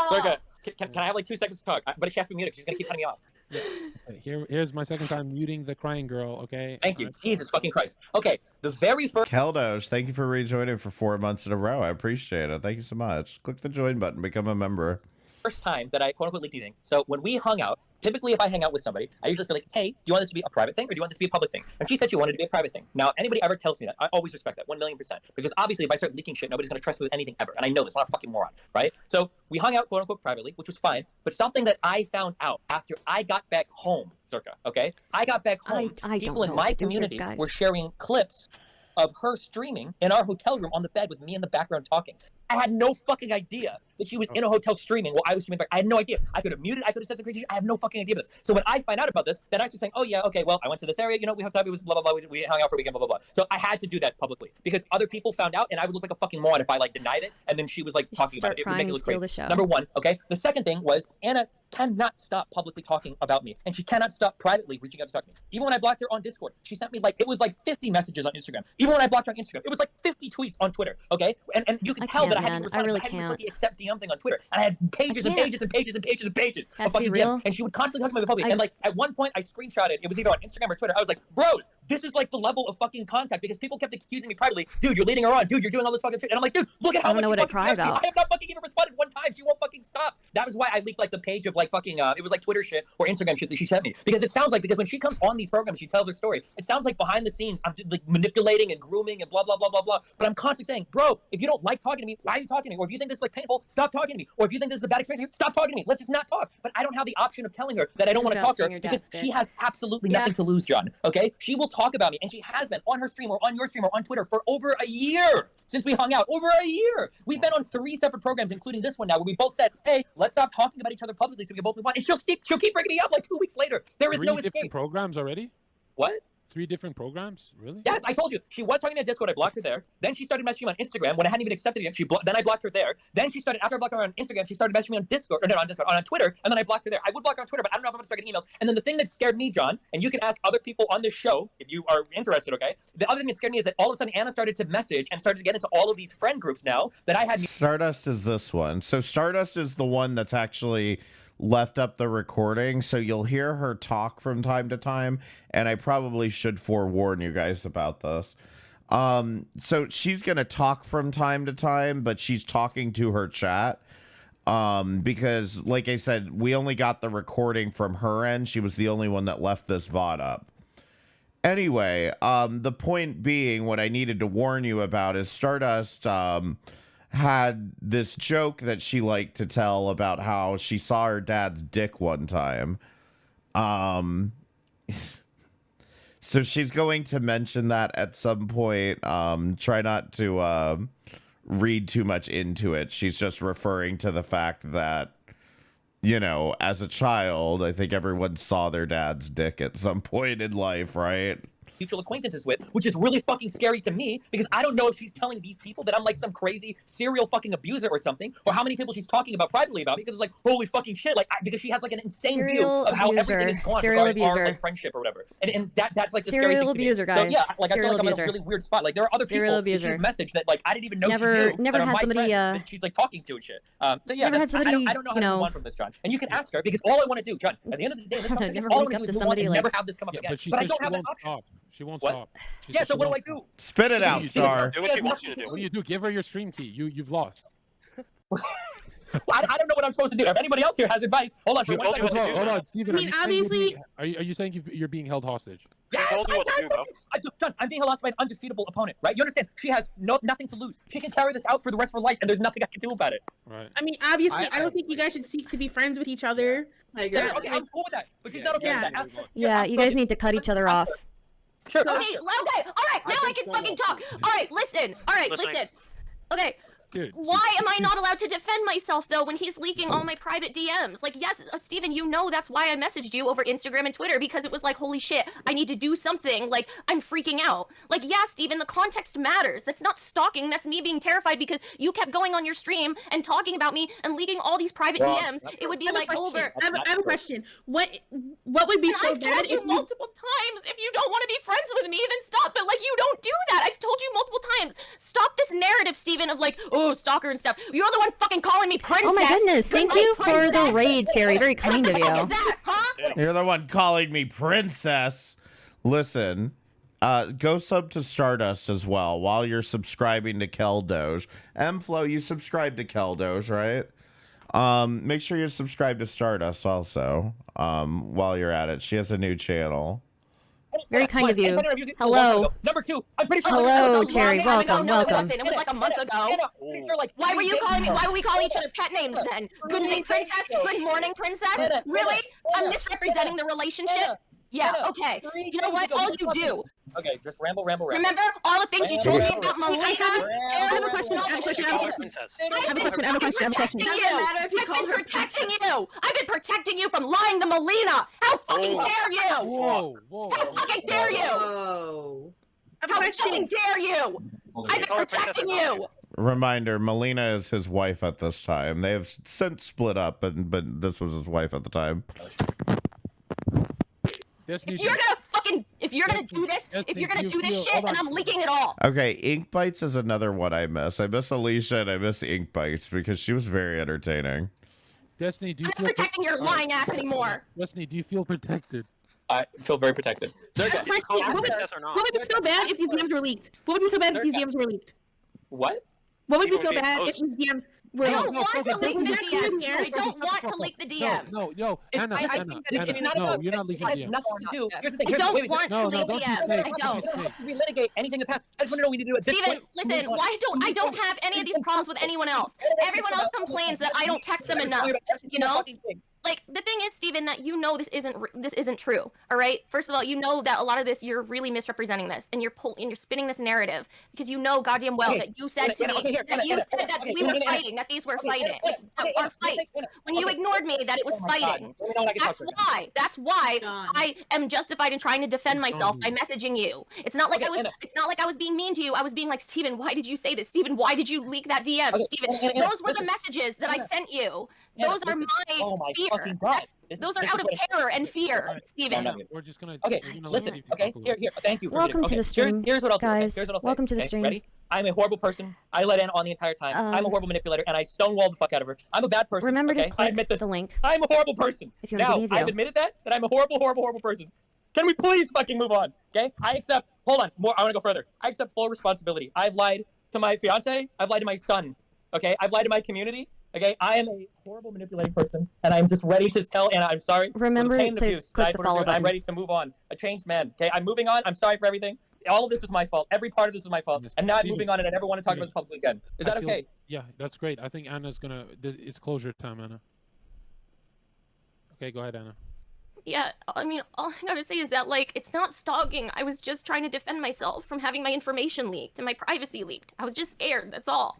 Sorry, can I have like 2 seconds to talk? But she has to be muted. She's gonna keep cutting me off. Yeah. Here's my second time muting the crying girl. Okay. Thank you. Jesus fucking Christ. Okay, the very first. Keldosh, thank you for rejoining for 4 months in a row. I appreciate it. Thank you so much. Click the join button, become a member. First time that I quote unquote leaked anything. So when we hung out, typically if I hang out with somebody, I usually say like, hey, do you want this to be a private thing or do you want this to be a public thing? And she said she wanted it to be a private thing. Now, anybody ever tells me that, I always respect that 1,000,000%. Because obviously if I start leaking shit, nobody's gonna trust me with anything ever. And I know this, I'm not a fucking moron, right? So we hung out quote unquote privately, which was fine. But something that I found out after I got back home, Circa, okay? I got back home, people in my community were sharing clips of her streaming in our hotel room on the bed with me in the background talking. I had no fucking idea that she was in a hotel streaming while I was streaming back. I had no idea. I could have muted. I could have said some crazy shit. I have no fucking idea about this. So when I find out about this, then I was saying, oh yeah, okay, well, I went to this area, you know, we hooked up, it was blah, blah, blah, we hung out for a weekend, blah, blah, blah. So I had to do that publicly because other people found out and I would look like a fucking moron if I like denied it and then she was like talking about it. It would make it look crazy. Number one, okay? The second thing was Anna cannot stop publicly talking about me and she cannot stop privately reaching out to talk to me. Even when I blocked her on Discord, she sent me like, it was like 50 messages on Instagram. Even when I blocked her on Instagram, it was like 50 tweets on Twitter, okay? And you can tell that I hadn't responded. I hadn't put the accept DM thing on Twitter. And I had pages and pages and pages and pages and pages of fucking DMs. And she would constantly talk about my public. And like at one point I screenshotted, it was either on Instagram or Twitter. I was like, bros, this is like the level of fucking contact because people kept accusing me privately, dude, you're leading her on, dude, you're doing all this fucking shit. And I'm like, dude, look at how much you fucking text me. I have not fucking even responded one time. She won't fucking stop. That was why I leaked like the page of like fucking it was like Twitter shit or Instagram shit that she sent me. Because it sounds like, because when she comes on these programs, she tells her story. It sounds like behind the scenes, I'm like manipulating and grooming and blah, blah, blah, blah, blah. But I'm constantly saying, bro, if you don't like talking to me, why are you talking to me? Or if you think this is like painful, stop talking to me. Or if you think this is a bad experience, stop talking to me. Let's just not talk. But I don't have the option of telling her that I don't want to talk to her because she has absolutely nothing to lose, John. Okay? She will talk about me, and she has been on her stream or on your stream or on Twitter for over a year since we hung out. Over a year. We've been on 3 separate programs, including this one now, where we both said, hey, let's stop talking about each other publicly so we can both move on. And she'll keep breaking me up like 2 weeks later. There is no escape. 3 different programs already? What? 3 different programs? Really? Yes, I told you. She was talking to Discord. I blocked her there. Then she started messaging me on Instagram when I hadn't even accepted it yet. Then I blocked her there. Then she started, after I blocked her on Instagram, she started messaging me on Discord, or no, on Discord, on Twitter, and then I blocked her there. I would block her on Twitter, but I don't know if I'm going to start getting emails. And then the thing that scared me, John, and you can ask other people on this show if you are interested, okay? The other thing that scared me is that all of a sudden Anna started to message and started to get into all of these friend groups now that I had. Stardust is this one. So Stardust is the one that's actually left up the recording, so you'll hear her talk from time to time, and I probably should forewarn you guys about this. So she's gonna talk from time to time, but she's talking to her chat, because like I said, we only got the recording from her end. She was the only one that left this VOD up. Anyway, the point being, what I needed to warn you about is Stardust had this joke that she liked to tell about how she saw her dad's dick one time. So she's going to mention that at some point. Try not to read too much into it. She's just referring to the fact that, you know, as a child, I think everyone saw their dad's dick at some point in life, right? mutual acquaintances with, which is really fucking scary to me because I don't know if she's telling these people that I'm like some crazy serial fucking abuser or something, or how many people she's talking about privately about me, because it's like, holy fucking shit, like because she has like an insane Serial view of how everything is abuser. gone Serial regarding our abuser. like friendship or whatever, and that's like the Serial scary thing to abuser, me. So guys. yeah, like I feel Serial like I'm in abuser. a really weird spot. Like there are other Serial people that abuser. she's messaged that like I didn't even know Never- she knew, never that are had my somebody, friends that she's like talking to and shit. So yeah, Never had that's, I somebody, don't know how you to know- move on from this, John. And you can ask her because all I want to do, John, at the end of the day, in this I've conversation, never all I wake want up to do to is move on somebody and like- never have this come up Yeah, again. but she But I said don't she have that won't option. stop. She won't What? stop. She Yeah, said so she what do I won't do? Spit it out, you do? Star. Do what she wants you to do. What do you do? Give her your stream key. You've lost. I don't know what I'm supposed to do. If anybody else here has advice, hold on. For She one told you second. what to do. Hold on, Steven. I mean, obviously- Are you saying you're being held hostage? She told you what to do, bro. John, I'm being lost by an undefeatable opponent, right? You understand? She has nothing to lose. She can carry this out for the rest of her life, and there's nothing I can do about it. Right. I mean, obviously, I don't think you guys should seek to be friends with each other. Yeah, okay, I'm cool with that, but she's not okay with that. Ask her. Yeah, you guys need to cut each other off. Sure. Okay, okay, all right, now I can fucking talk. All right, listen. All right, listen. Okay. Dude, Why am I not allowed to defend myself though when he's leaking all my private DMs? Like, yes, Steven, you know that's why I messaged you over Instagram and Twitter, because it was like, holy shit, I need to do something. Like, I'm freaking out. Like, yeah, Steven, the context matters. That's not stalking. That's me being terrified because you kept going on your stream and talking about me and leaking all these private DMs. It would be like over. I have a question. What would be And so I've bad told you if multiple times, if you don't want to be friends with me, then stop. But like, you don't do that. I've told you multiple times. Stop this narrative, Steven, of like, oh, stalker and stuff. You're the one fucking calling me princess. Oh my goodness, Good thank night, you for the princess. raid, Terry. Very kind What of the you. fuck is that, huh? You're the one calling me princess. Listen, go sub to Stardust as well while you're subscribing to Keldoge. Mflo, you subscribe to Keldoge, right? Make sure you subscribe to Stardust also. While you're at it, she has a new channel. Very kind of you. Hello. Hello. Number two, I'm pretty sure. Hello, It was a long Terry. time ago. Welcome, No, it welcome. wasn't. It was like a month ago. Why were you calling me? Why were we calling each other pet names then? Good night, princess. Good morning, princess. Really? I'm misrepresenting the relationship. Yeah. Okay. You know what? All you do. Okay, just ramble. Remember all the things you told me about Melina? I have a question. I have a question. I have a question. Doesn't matter if you call her protecting you. I've been protecting you from lying to Melina. How fucking dare you? Whoa. How fucking dare you? Whoa. How fucking dare you? I've been protecting you. Reminder, Melina is his wife at this time. They have since split up, but this was his wife at the time. If you're gonna do this, if you're gonna do this shit, and I'm leaking it all. Okay, Ink Bites is another one I miss. I miss Alicia and I miss Ink Bites because she was very entertaining. Destiny, do you I'm not protecting your lying ass anymore. Destiny, do you feel protected? I feel very protected. So, okay. What would be so bad if these DMs were leaked? What would be so bad if these DMs were leaked? What? What would be so bad if these DMs were I leaked? don't want to leak the DMs. I don't want to leak the DMs. No, Anna, Anna, no, you're not leaking It has DMs. nothing to do. Here's the thing. I don't Wait, want to leak DMs. I don't. Relitigate anything in the past. I just want to know what we need to do at this Steven, point. listen, I don't have any of these problems with anyone else. Everyone else complains that I don't text them enough. You know? Like, the thing is, Steven, that you know this isn't true. All right? First of all, you know that a lot of this, you're really misrepresenting this, and you're spinning this narrative because you know goddamn well that you said to me that you said that we were fighting, that these were fighting, that our fights. When you ignored me, that it was fighting. That's why I am justified in trying to defend myself by messaging you. It's not like I was being mean to you. I was being like, Steven, why did you say this? Steven, why did you leak that DM? Steven, those were the messages that I sent you. Those are my fear. Those are out of terror and fear, Steven. We're just gonna. Okay, listen. Okay, here. Thank you. Welcome to the stream, Here's what I'll do. guys. Here's what I'll say. Welcome to the Okay, stream. Ready? I'm a horrible person. I let in on the entire time. I'm a horrible manipulator, and I stonewalled the fuck out of her. I'm a bad person. Remember okay? to click I admit this. the link. I'm a horrible person. If you're now, in the I've admitted that I'm a horrible person. Can we please fucking move on? Okay? I accept. Hold on. I want to go further. I accept full responsibility. I've lied to my fiance. I've lied to my son. Okay? I've lied to my community. Okay, I am a horrible manipulating person, and I'm just ready to tell Anna I'm sorry. Remember for the pain and to abuse click that I the put her follow through, and I'm button. ready to move on. A changed man. Okay, I'm moving on. I'm sorry for everything. All of this was my fault. Every part of this was my fault, and now I'm moving on, and I never want to talk about this publicly again. Is that okay? Yeah, that's great. I think Anna's gonna. It's closure time, Anna. Okay, go ahead, Anna. Yeah, I mean, all I gotta say is that, like, it's not stalking. I was just trying to defend myself from having my information leaked and my privacy leaked. I was just scared, that's all.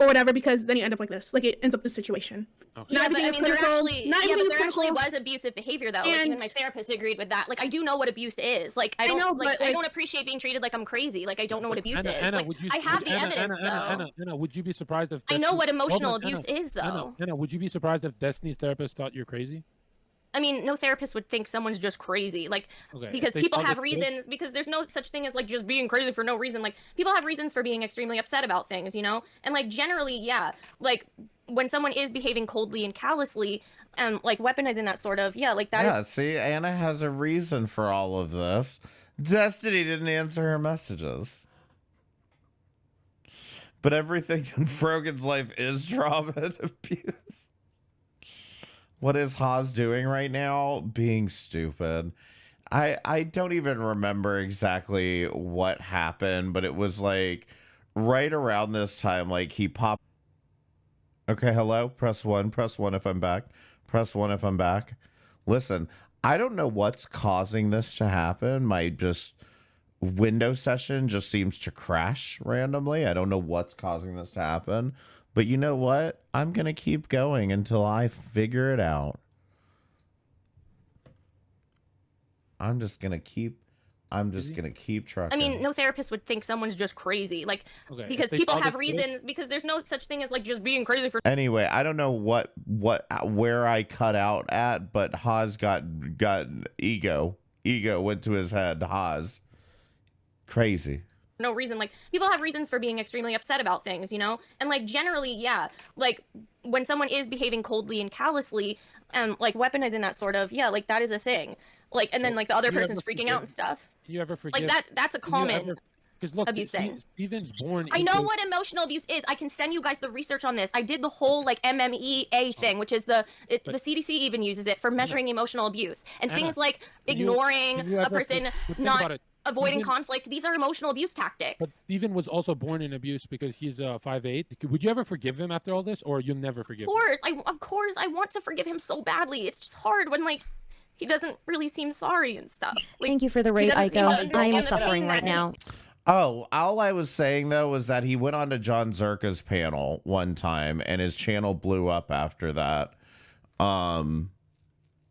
or whatever, because then you end up like this. Like it ends up this situation. Okay. Yeah, Not but I everything mean, is there critical. actually, Not yeah, everything but is there actually critical. was abusive behavior though. Like even And- my therapist agreed with that. Like I do know what abuse is. Like I I don't know, like but, I like- don't appreciate being treated like I'm crazy. Like I don't know what abuse Anna, is. Anna, like would you, I have the Anna, evidence though. Anna, would you be surprised if I know Destiny- what emotional Hold on, abuse is though. Anna, would you be surprised if Destiny's therapist thought you're crazy? I mean, no therapist would think someone's just crazy. Like Okay, if because they people thought have they reasons. Because there's no such thing as like just being crazy for no reason. Like people have reasons for being extremely upset about things, you know. And like generally, yeah, like when someone is behaving coldly and callously and like weaponizing that sort of, yeah, like that. Yeah, see, Anna has a reason for all of this. Destiny didn't answer her messages. But everything in Frogan's life is trauma and abuse. What is Haas doing right now? Being stupid. I don't even remember exactly what happened, but it was like right around this time, like he popped. Okay, hello? Press 1 if I'm back. Press 1 if I'm back. Listen, I don't know what's causing this to happen. My just window session just seems to crash randomly. I don't know what's causing this to happen. But you know what? I'm going to keep going until I figure it out. I'm just going to keep trucking. I mean, no therapist would think someone's just crazy. Like Okay, because if they people thought have it- reasons. Because there's no such thing as like just being crazy for. Anyway, I don't know where I cut out at, but Haas got ego. Ego went to his head. Haas. Crazy. No reason. Like people have reasons for being extremely upset about things, you know. And like generally, yeah, like when someone is behaving coldly and callously and like weaponizing that sort of, yeah, like that is a thing. Like and then like the other do you person's ever freaking forgive- out and stuff. Do you ever forgive? Like that's a common Because look, abuse thing. Steven's born. I know into- what emotional abuse is. I can send you guys the research on this. I did the whole like MMEA thing, which is the CDC even uses it for measuring emotional abuse and Anna, things like can you ignoring a ever person, but think not about it. avoiding Steven- conflict. These are emotional abuse tactics. But Steven was also born in abuse because he's 5'8". Would you ever forgive him after all this, or you'll never forgive him? Of course, I want to forgive him so badly. It's just hard when like he doesn't really seem sorry and stuff. Like, Thank you for the he rate, doesn't seem to Aiko. I understand am the suffering pain right that- now. Oh, all I was saying though was that he went on to John Zerka's panel one time and his channel blew up after that.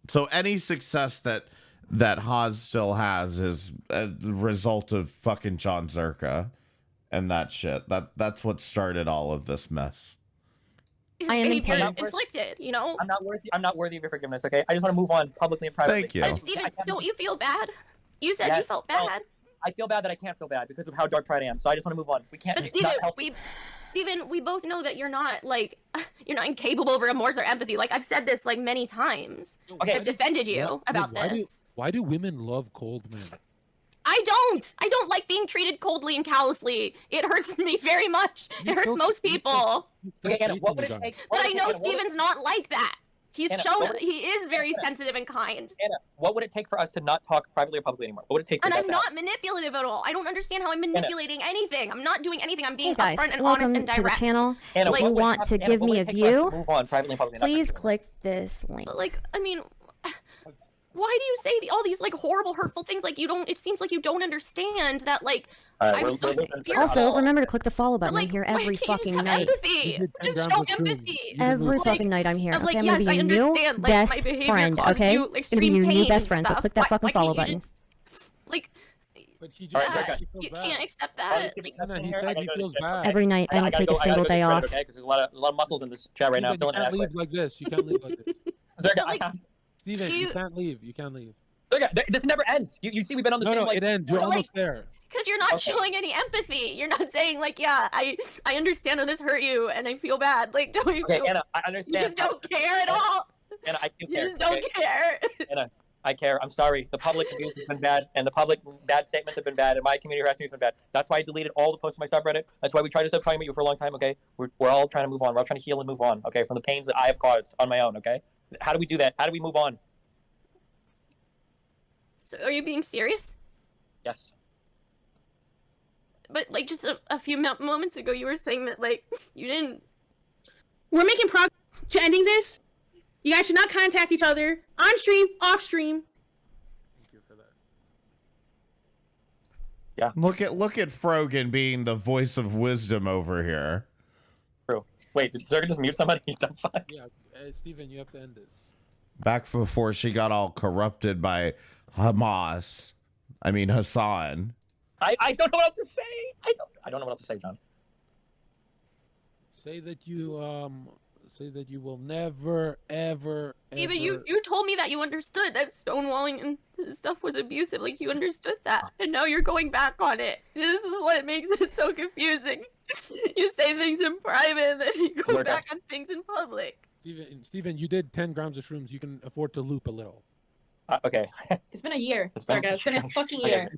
So any success that Haas still has is a result of fucking John Zerka and that shit. That's what started all of this mess. His I am in behavior pain. inflicted, you know. I'm not worthy of your forgiveness. Okay, I just want to move on publicly and privately. Thank you. But Steven, don't you feel bad? You said you Yes, felt no, bad. I feel bad that I can't feel bad because of how dark tried I am. So I just want to move on. We can't. But it's Steven, not healthy. we both know that you're not like you're not incapable of remorse or empathy. Like I've said this like many times. Okay. I've defended you about this. Why do women love cold men? I don't like being treated coldly and callously. It hurts me very much. It hurts most people. Okay, Anna, what would it take? But I know Anna, what would- Steven's not like that. He's Anna, shown what would- he is very sensitive and kind. Anna, what would it take for us to not talk privately or publicly anymore? What would it take? For And that I'm to not manipulative at all. I don't understand how I'm manipulating anything. I'm not doing anything. I'm being Hey guys, upfront and honest welcome and to the direct. channel. Anna, If what you would want happen- to Anna, give what me would a it take for us to view, move on privately and publicly. Not please click this link. But, like, I mean, why do you say all these like horrible, hurtful things? Like you don't. It seems like you don't understand that. Like I'm so fearful. Also, remember to click the follow button. I'm here Why every can't you fucking just have night. empathy? Just show empathy. Every Like, fucking night I'm here. I'm like, Okay, I'm yes, gonna be I your new understand, like, my best behavior friend. causes Okay, you gonna be extreme your new pain best and friend. So stuff. click that fucking Why follow can't you button. just, like, But he All just right, yeah, okay. you can't accept that. Like, Anna, he said he feels bad. Every night I don't take a single day off. Okay, because there's a lot of muscles in this chat right now. Steven, you Filling can't it leave like this. You can't leave like this. Zerka, like, Steven, do you you- can't leave. You can't leave. Zerka, this never ends. You see, we've been on the No, same. no, like, it ends. You're But, like, almost there. because you're not Okay. showing any empathy. You're not saying like, yeah, I understand how this hurt you and I feel bad. Like, don't you Okay, feel? Anna, I You understand. just don't care at all. Anna, I do You care. just don't okay? care. Anna, I care. I'm sorry. The public abuse has been bad, and the public bad statements have been bad, and my community harassment has been bad. That's why I deleted all the posts on my subreddit. That's why we tried to stop talking about you for a long time. Okay, we're all trying to move on. We're all trying to heal and move on. Okay, from the pains that I have caused on my own. Okay, how do we do that? How do we move on? So, are you being serious? Yes. But like just a few moments ago, you were saying that like you didn't. We're making progress to ending this. You guys should not contact each other on stream, off stream. Look at Frogan being the voice of wisdom over here. True. Wait, did Zerga just mute somebody? Yeah, Steven, you have to end this. Back before she got all corrupted by Hassan. I don't know what else to say. I don't know what else to say, John. Say that you will never, ever, Even ever... you told me that you understood that stonewalling and stuff was abusive. Like, you understood that, and now you're going back on it. This is what makes it so confusing. You say things in private, and then you go back on things in public. Steven, you did 10 grams of shrooms. You can afford to loop a little. Okay. It's been a year. Sorry, guys. It's been a fucking year.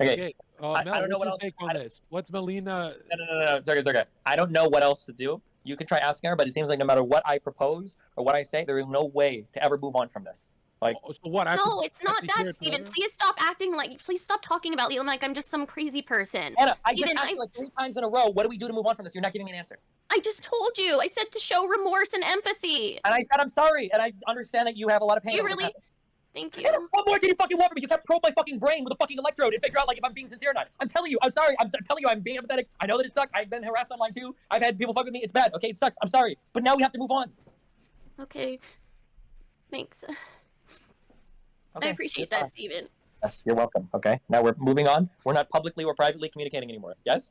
Okay. Mel, I don't know what else. Take on this. What's Melina? No. Zerga. I don't know what else to do. You can try asking her, but it seems like no matter what I propose or what I say, there is no way to ever move on from this. Like, so what? No, it's not that, Steven. Please stop acting like. Please stop talking about me like I'm just some crazy person. Anna, I just asked you like 3 times in a row. What do we do to move on from this? You're not giving me an answer. I just told you. I said to show remorse and empathy. And I said I'm sorry, and I understand that you have a lot of pain. You really? Thank you. Anna, what more can you fucking want from me? You can't probe my fucking brain with a fucking electrode and figure out like if I'm being sincere or not. I'm telling you, I'm sorry. I'm telling you, I'm being empathetic. I know that it sucks. I've been harassed online too. I've had people fuck with me. It's bad. Okay, it sucks. I'm sorry, but now we have to move on. Okay. Thanks. Okay, I appreciate that, Steven. Yes, you're welcome. Okay, now we're moving on. We're not publicly or privately communicating anymore. Yes.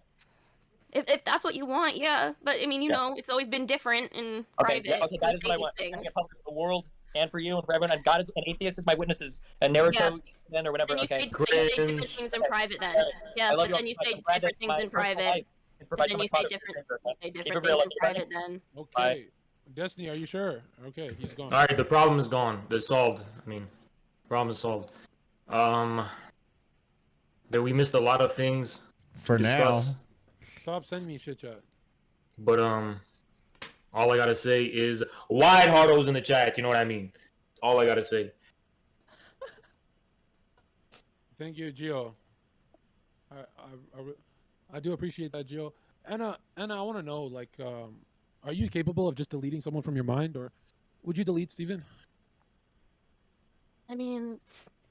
If that's what you want, yeah. But I mean, you know, it's always been different in private. Yeah, okay, that is what I want. I get public for the world and for you and for everyone. And God is an atheist is my witnesses and Naruto then or whatever. Then you okay. say different things in private then. Yeah, but then you say different things in private. But then you say different things in private then. Okay. Destiny, are you sure? Okay, he's gone. All right, the problem is gone. It's solved. I mean, problem is solved. That we missed a lot of things for to discuss. now. Stop sending me shit, chat. But all I gotta say is wide hardos in the chat. You know what I mean? That's all I gotta say. Thank you, Gio. I do appreciate that, Gio. Anna, I want to know, like, are you capable of just deleting someone from your mind, or would you delete Steven? I mean,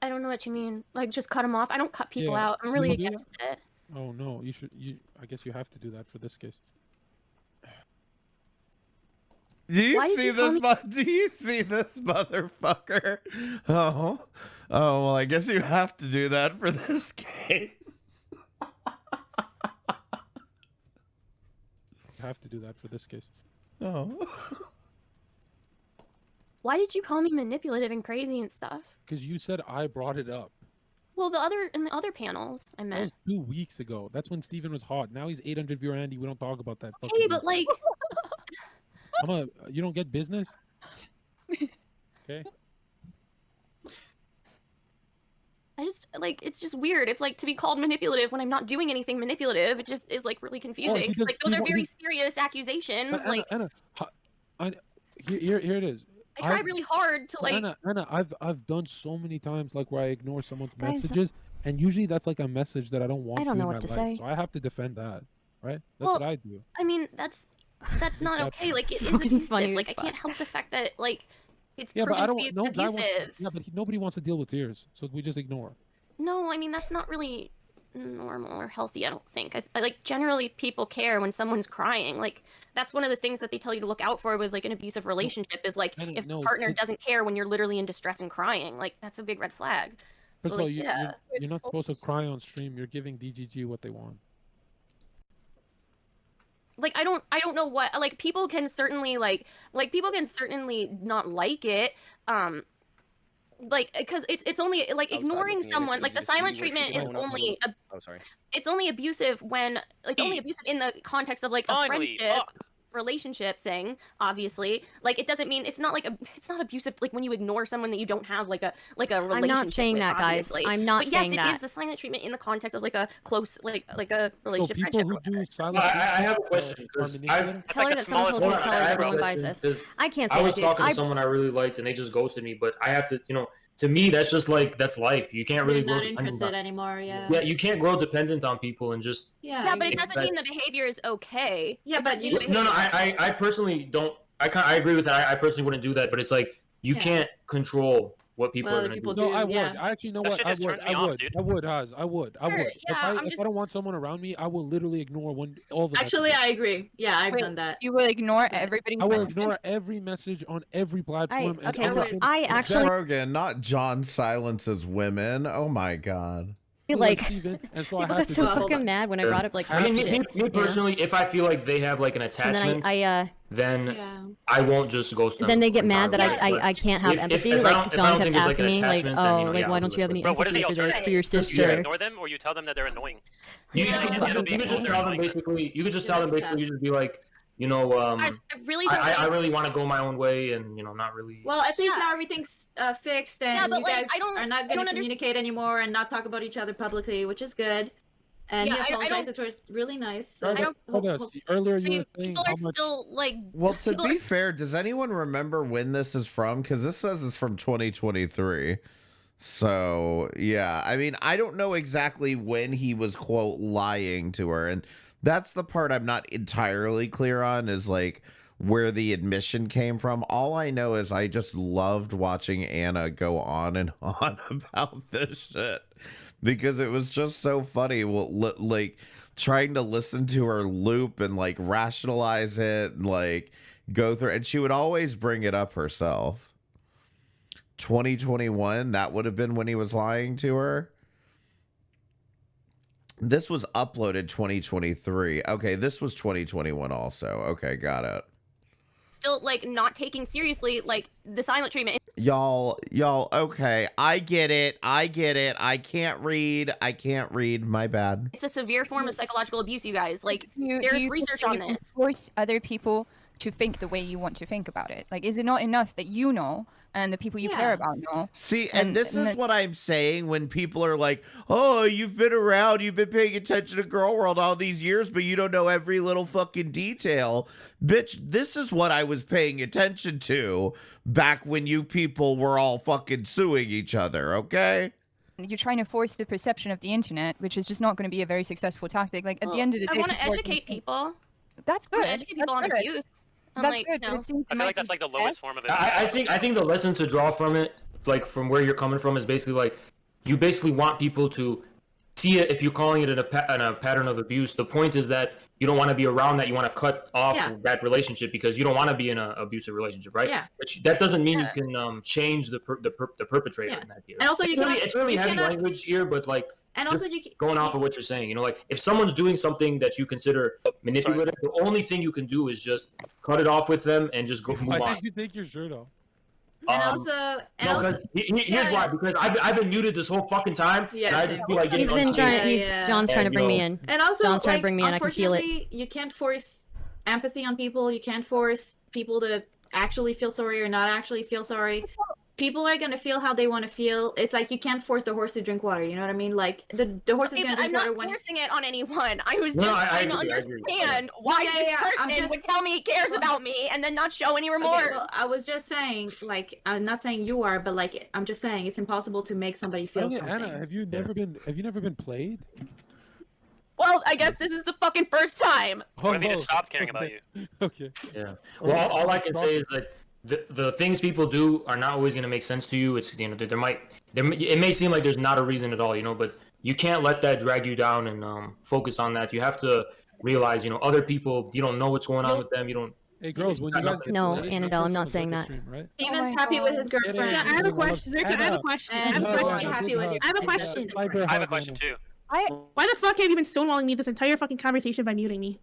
I don't know what you mean. Like, just cut him off. I don't cut people Yeah. out. I'm really You do against it. Oh no, you should. I guess you have to do that for this case. Do you Why did see you call this? Do you see this motherfucker? Oh, well, I guess you have to do that for this case. You have to do that for this case. Oh. Why did you call me manipulative and crazy and stuff? Because you said I brought it up. Well, in the other panels, I That meant. was 2 weeks ago. That's when Steven was hot. Now he's 800 viewer Andy. We don't talk about that. Hey, fucking but like. you don't get business? Okay. I just like it's just weird. It's like to be called manipulative when I'm not doing anything manipulative. It just is like really confusing. because Like those are he- very serious accusations. But Like Anna, here it is. I try really hard to like. Anna, I've done so many times like where I ignore someone's Guys, messages, and usually that's like a message that I don't want. I don't know in what my to life, say. So I have to defend that, right? That's Well, what I do. I mean, that's not okay. Like it is Logan's funny abusive. as Like I fuck. can't help the fact that like it's Yeah, but proven I to don't. be No guy wants. abusive. Yeah, but nobody wants to deal with tears, so we just ignore. No, I mean that's not really normal or healthy. I don't think. I like generally people care when someone's crying. Like that's one of the things that they tell you to look out for with like an abusive relationship is like if the partner doesn't care when you're literally in distress and crying. Like that's a big red flag. First So, of all, like, yeah. you're not supposed to cry on stream. You're giving DGG what they want. Like I don't know what like people can certainly people can certainly not like it. Like because it's only like ignoring someone like the silent treatment is only it's only abusive when like only abusive in the context of like a friendship relationship thing, obviously. Like it doesn't mean it's not abusive like when you ignore someone that you don't have like a relationship I'm not saying with, that, guys. obviously. I'm not but yes, saying it that. is the silent treatment in the context of like a close like a relationship people friendship. who do silent I have a question because Telling that someone told me to tell everyone buys this. I can't say I was that, dude. talking to someone I really liked and they just ghosted me, but I have to, to me that's just like that's life. You can't really You're not grow interested anymore. Yeah. Yeah, you can't grow dependent on people and just Yeah, but it doesn't mean the behavior is okay. Yeah, but you No, I personally don't. I agree with that. I personally wouldn't do that, but it's like you can't control what people are going to do. No, I would. yeah. I actually know That what shit I just would. turns me I off, would. dude. I would, Haz. I would. I Sure, would. yeah, If I don't want someone around me, I will literally ignore all the. Actually, messages. I agree. Yeah, I've Wait, done that. You will ignore everybody's I will messages? ignore every message on every platform. and okay, so would- I actually Rogan, not John silences women. Oh my god. like Steven, and so I people have got to so do- fucking mad when I brought up like I mean, rape me shit. personally, if I feel like they have like an And attachment, then then I won't just ghost them. then they get mad that entirely. I can't have If- empathy. if I like don't- if I John don't kept think there's, like, asking an me like, attachment, then, you know, like yeah, why I'll don't do you have it. any Bro, what is empathy the for this alternative? for your You either sister? ignore them or you tell them that they're annoying. You could just tell them basically. You could just tell them basically. You just be like, you know, I really don't I like- really want to go my own way, and you know, not really. Well, at least now everything's fixed, and Yeah, but, you like, guys I don't- are not I going don't to communicate anymore and not talk about each other publicly, which is good. And Yeah, he I don't- apologized, which was really nice. So Earlier you were saying People how are much. still like. Well, to people be are- fair, does anyone remember when this is from? Because this says it's from 2023. So, yeah. I mean, I don't know exactly when he was, quote, lying to her. And that's the part I'm not entirely clear on is, like, where the admission came from. All I know is I just loved watching Anna go on and on about this shit. Because it was just so funny. Well, like, trying to listen to her loop and, like, rationalize it and, like, go through. And she would always bring it up herself. 2021, that would have been when he was lying to her. This was uploaded 2023. Okay, this was 2021 also. Okay, got it. Still like not taking seriously like the silent treatment. Y'all, okay. I get it. I can't read. My bad. It's a severe form of psychological abuse, you guys. Like Do there's you research think on you can this. force other people to think the way you want to think about it? Like, is it not enough that you know and the people you care about know? See, and this is that- what I'm saying when people are like, oh, you've been around, you've been paying attention to Girl World all these years, but you don't know every little fucking detail. Bitch, this is what I was paying attention to back when you people were all fucking suing each other, okay? You're trying to force the perception of the internet, which is just not going to be a very successful tactic. Like, at the end of the day, I want to people are educate thinking- people. That's I wanna good. educate people on That's good. abuse. I'm That's like, good, you but know. it seems I feel like that's like the lowest form of it. I think the lesson to draw from it, like from where you're coming from, is basically like you basically want people to see it. If you're calling it in a pattern of abuse, the point is that you don't want to be around that. You want to cut off that relationship because you don't want to be in an abusive relationship, right? Yeah. But that doesn't mean you can change the perpetrator Yeah. in that case. And also you it's really, cannot- it's really you heavy cannot- language here, but like. And also just you going off of what you're saying, you know, like if someone's doing something that you consider manipulative, the only thing you can do is just cut it off with them and just go move Why on. did you take your shirt off? And Um, also, No, and also, 'cause here's why. Because I've been muted this whole fucking time. Yeah, and I same. just feel like getting He's been untamed. trying. John's trying to And, bring you me know, in. and also, John's trying to like, bring me in. I can feel it. unfortunately, you can't force empathy on people. You can't force people to actually feel sorry or not actually feel sorry. People are gonna feel how they want to feel. It's like you can't force the horse to drink water. You know what I mean? Like the horse is Okay, gonna but drink I'm water not when. forcing it on anyone. I was No, just I trying to agree, I agree. understand why Yeah, this yeah, I'm person just- would tell me he cares about me and then not show any remorse. Okay, well, I was just saying, like, I'm not saying you are, but like, I'm just saying it's impossible to make somebody feel Okay, something. Anna, have you never been played? Well, I guess this is the fucking first time. What if he just stopped caring about you? Okay. Yeah. Well, all I can say is that the things people do are not always going to make sense to you. It's, you know, it may seem like there's not a reason at all, you know, but you can't let that drag you down and focus on that. You have to realize, you know, other people, you don't know what's going on with them. You don't. Hey girls, when you guys get No, played, Annabelle, I'm make sure not it's saying on the that. stream, right? Steven's happy with his girlfriend. Yeah, I have a question. Zerka, I have a question. I have a And question. you're happy with your I have a question. I have a question too. Why the fuck have you been stonewalling me this entire fucking conversation by muting me?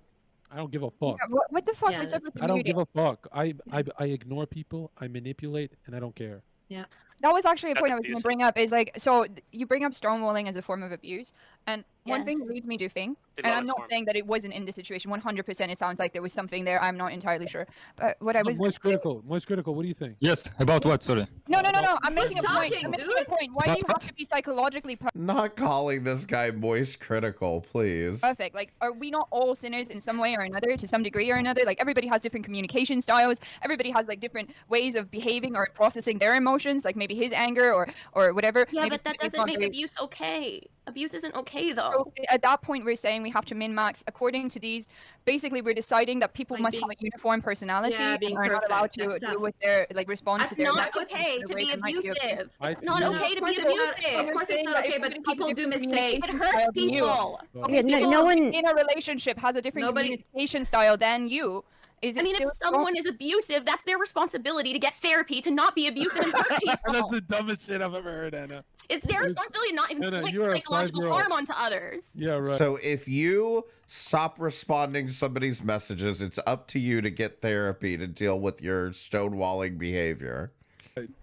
I don't give a fuck. What the fuck Yeah, was up with the I don't muting? give a fuck. I ignore people. I manipulate, and I don't care. Yeah. That was actually a That's point I was going to abusive. bring up. Is like, so you bring up stonewalling as a form of abuse, and one Yeah. thing that leads me to think, The and I'm lowest not form. saying that it wasn't in the situation. 100%, it sounds like there was something there. I'm not entirely sure. But what I was Moist critical. Moist critical. What do you think? Yes, about what? Sorry. no. I'm making a point. talking, I'm making dude? a point. Why do you have to be psychologically Not calling this guy moist critical, please. perfect? Like, are we not all sinners in some way or another, to some degree or another? Like, everybody has different communication styles. Everybody has like different ways of behaving or processing their emotions. Like, maybe maybe his anger or whatever. Yeah, maybe but that it's doesn't not make very- abuse okay. Abuse isn't okay though. So at that point, we're saying we have to min-max according to these. Basically, we're deciding that people must have a uniform personality Yeah, and being are not allowed perfect, to that's deal with their respond That's to their not lives okay in to a way be that might be okay. abusive. It's I not feel- okay to be Of course it's abusive. not- of course it's not okay, but people do mistakes. It hurts people. Okay, no one. in a relationship has a different Nobody- communication style than you. Is it I mean, still if someone is abusive, that's their responsibility to get therapy to not be abusive and hurt That's people. the dumbest shit I've ever heard, Anna. It's their responsibility to not Anna, inflict you're a psychological 5-year-old. harm onto others. Yeah, right. So if you stop responding to somebody's messages, it's up to you to get therapy to deal with your stonewalling behavior.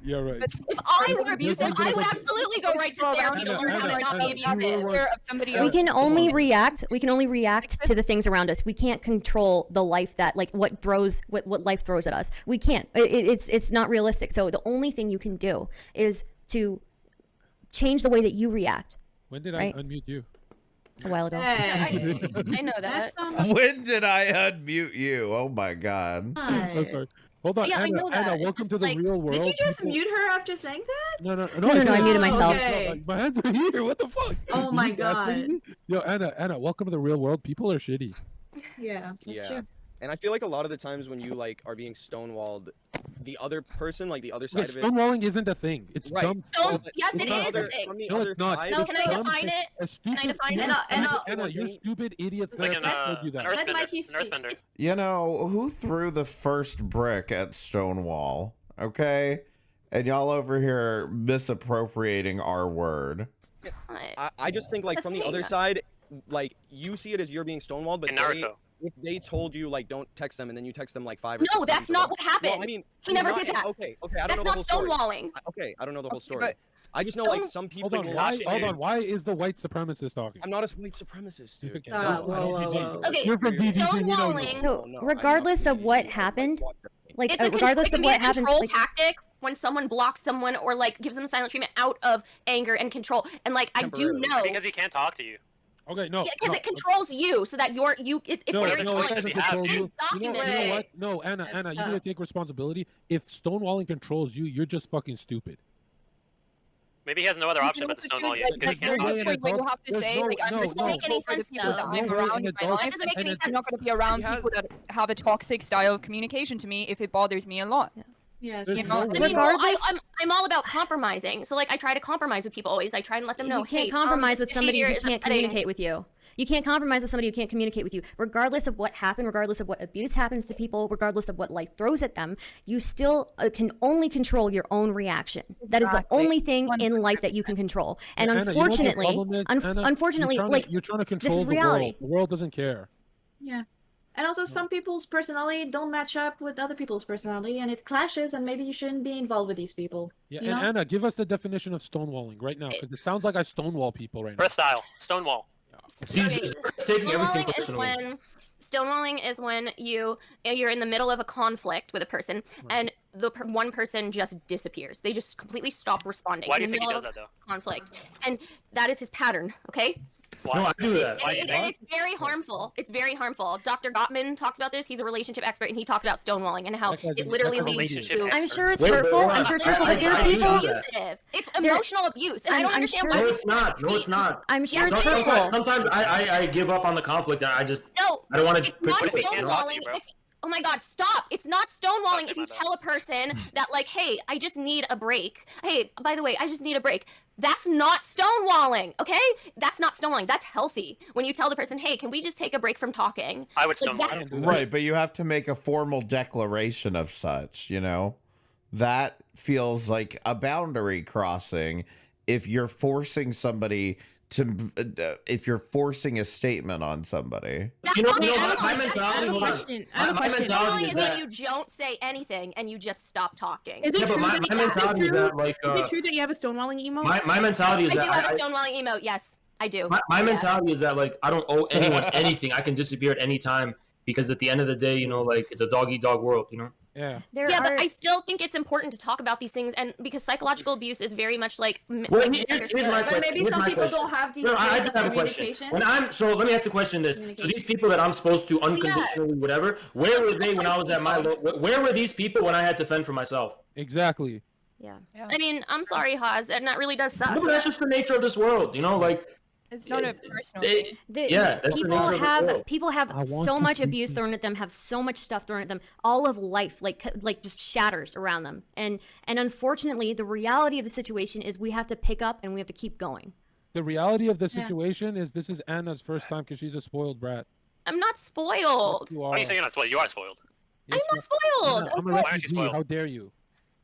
Yeah, right. If I were abusive, I would absolutely go right to therapy to learn how to not be abusive. We can only react. We can only react to the things around us. We can't control the life that, like, what life throws at us. We can't. It's not realistic. So the only thing you can do is to change the way that you react. When did right? I unmute you? A while ago. I know that. When did I unmute you? Oh my god. I'm sorry. Hold on, Yeah, I Anna. know that. Anna, It's welcome just to the like- real world. Did you just People- mute her after saying that? No, No, I muted myself. Okay. My hands are here. What the fuck? Oh You my just gaslighting God. me? Yo, Anna, welcome to the real world. People are shitty. Yeah, that's Yeah. true. And I feel like a lot of the times when you like are being stonewalled, the other person, like the other Okay, side of it. stonewalling isn't a thing. It's Right. dumb. Yes, It's it not is a other- thing. From the No, other it's not. side. No, It's can I dumb define shit. it? A stupid, Can I define it? Anna, your stupid idiot It's like therapist an, told you that. an Let earthbender. Mikey An speak. earthbender. You know, who threw the first brick at Stonewall? Okay? And y'all over here misappropriating our word. I just think like That's from the the other thing. side, like you see it as you're being stonewalled, but In Naruto. if they told you like don't text them and then you text them like 5 or 6 No, times that's or not whatever. what happened. No, I mean, He never not- did that. Okay, I don't That's know the not whole story. stonewalling. Okay, I don't know the whole story. but I just know like some people Hold on, will why? watch Hold it. on, why is the white supremacist talking? I'm not a white supremacist, dude. Okay, whoa, no, I don't whoa, think whoa, so. whoa. Okay, You're from DGG, you know stonewalling- you. So No, I'm regardless not of what DGG. happened, like It's a regardless it can of be what a happens, control like, tactic when someone blocks someone or like gives them silent treatment out of anger and control. And like I do Temporarily. know, Because he can't talk to you. Okay, no. because no, it controls you, so that it's No, very no, no, it choices doesn't you have, control dude. you. You know documented. what? No, Anna, That's Anna, you need to tough. take responsibility. If stonewalling controls you, you're just fucking stupid. Maybe he has no other You option can but to also stonewall choose, you like, because he there's can't no talk way to an you. point where you adult- have to there's say, no- like, I'm no, just no. going Doesn't make any for the sense, people that though. I'm No way around an in my adult- life. That doesn't make any an sense. I'm not going to be around He has- people that have a toxic style of communication to me if it bothers me a lot. Yes. There's You no know, way. I mean, well, Regardless- I'm all about compromising. So like I try to compromise with people always. I try and let them know, you can't hey, compromise this with somebody who behavior is can't upsetting. communicate with you. You can't compromise with somebody who can't communicate with you. Regardless of what happened, regardless of what abuse happens to people, regardless of what life throws at them, you still can only control your own reaction. That is the Exactly. only thing in life that you can control. And Anna, you know what the unfortunately, problem is, Anna? unfortunately, you're trying to control is the reality. world. The world doesn't care. Yeah. And also, some people's personality don't match up with other people's personality, and it clashes, and maybe you shouldn't be involved with these people. Yeah, you and know? Anna, give us the definition of stonewalling right now, because it sounds like I stonewall people right now. Press style. Stonewall. See, it's taking everything Stonewalling is personally. when stonewalling is when you're in the middle of a conflict with a person and one person just disappears. They just completely stop responding. Why do in you the think he middle does that of though? conflict, and that is his pattern. Okay. Why? No, I do that. And it's very harmful. It's very harmful. Dr. Gottman talks about this. He's a relationship expert, and he talked about stonewalling and how That guy's it a- literally that guy's a leads relationship to. expert. I'm sure it's Wait, hurtful. hold I'm on. sure it's hurtful, but there I are do people. that. Abusive. It's emotional abuse, and I I'm- don't I'm understand sure- why No, we it's not. No, it's not. I'm sure Yes, it's it is. hurtful. Sometimes I give up on the conflict. And I just No, I don't want it's to. not if he can't talk to you, stonewalling. bro? Oh my God, stop! It's not stonewalling Okay, if you my bad. tell a person that, like, hey, I just need a break. Hey, by the way, I just need a break. That's not stonewalling, okay? That's not stonewalling. That's healthy. When you tell the person, hey, can we just take a break from talking? I would Like, stonewall. that's- Right, but you have to make a formal declaration of such, you know? That feels like a boundary crossing if you're forcing somebody to, if you're forcing a statement on somebody. That's You know, not you know, my stonewalling. mentality. Hold on. My mentality Stonewalling is is when that. you don't say anything and you just stop talking. Is it Yeah, but true my that mentality is that like is it true that you have a stonewalling emo? my mentality is I that do have a stonewalling emote. Yes, I do. my Yeah. mentality is that like I don't owe anyone anything. I can disappear at any time because at the end of the day, you know, like it's a dog eat dog world, you know. Yeah. Yeah, but I still think it's important to talk about these things, and because psychological abuse is very much like, Well, like here's my misunderstood. question. maybe Here's some my people question. don't have these No, I skills just of have a question. communication. When let me ask the question this. So these people that I'm supposed to unconditionally whatever, where were they when I was at my where were these people when I had to fend for myself? Exactly. Yeah. I mean, I'm sorry, Haas, and that really does suck. No, but that's just the nature of this world, you know. Like, it's not a personal thing. The- That's the people nature of the have world. people have so much abuse thrown at them, have so much stuff thrown at them. All of life like just shatters around them. And unfortunately, the reality of the situation is we have to pick up and we have to keep going. The reality of the situation is this is Anna's first time because she's a spoiled brat. I'm not spoiled. You Why are you saying you're not spoiled? You are spoiled. I'm not spoiled. I'm a Why aren't you refugee. spoiled? How dare you?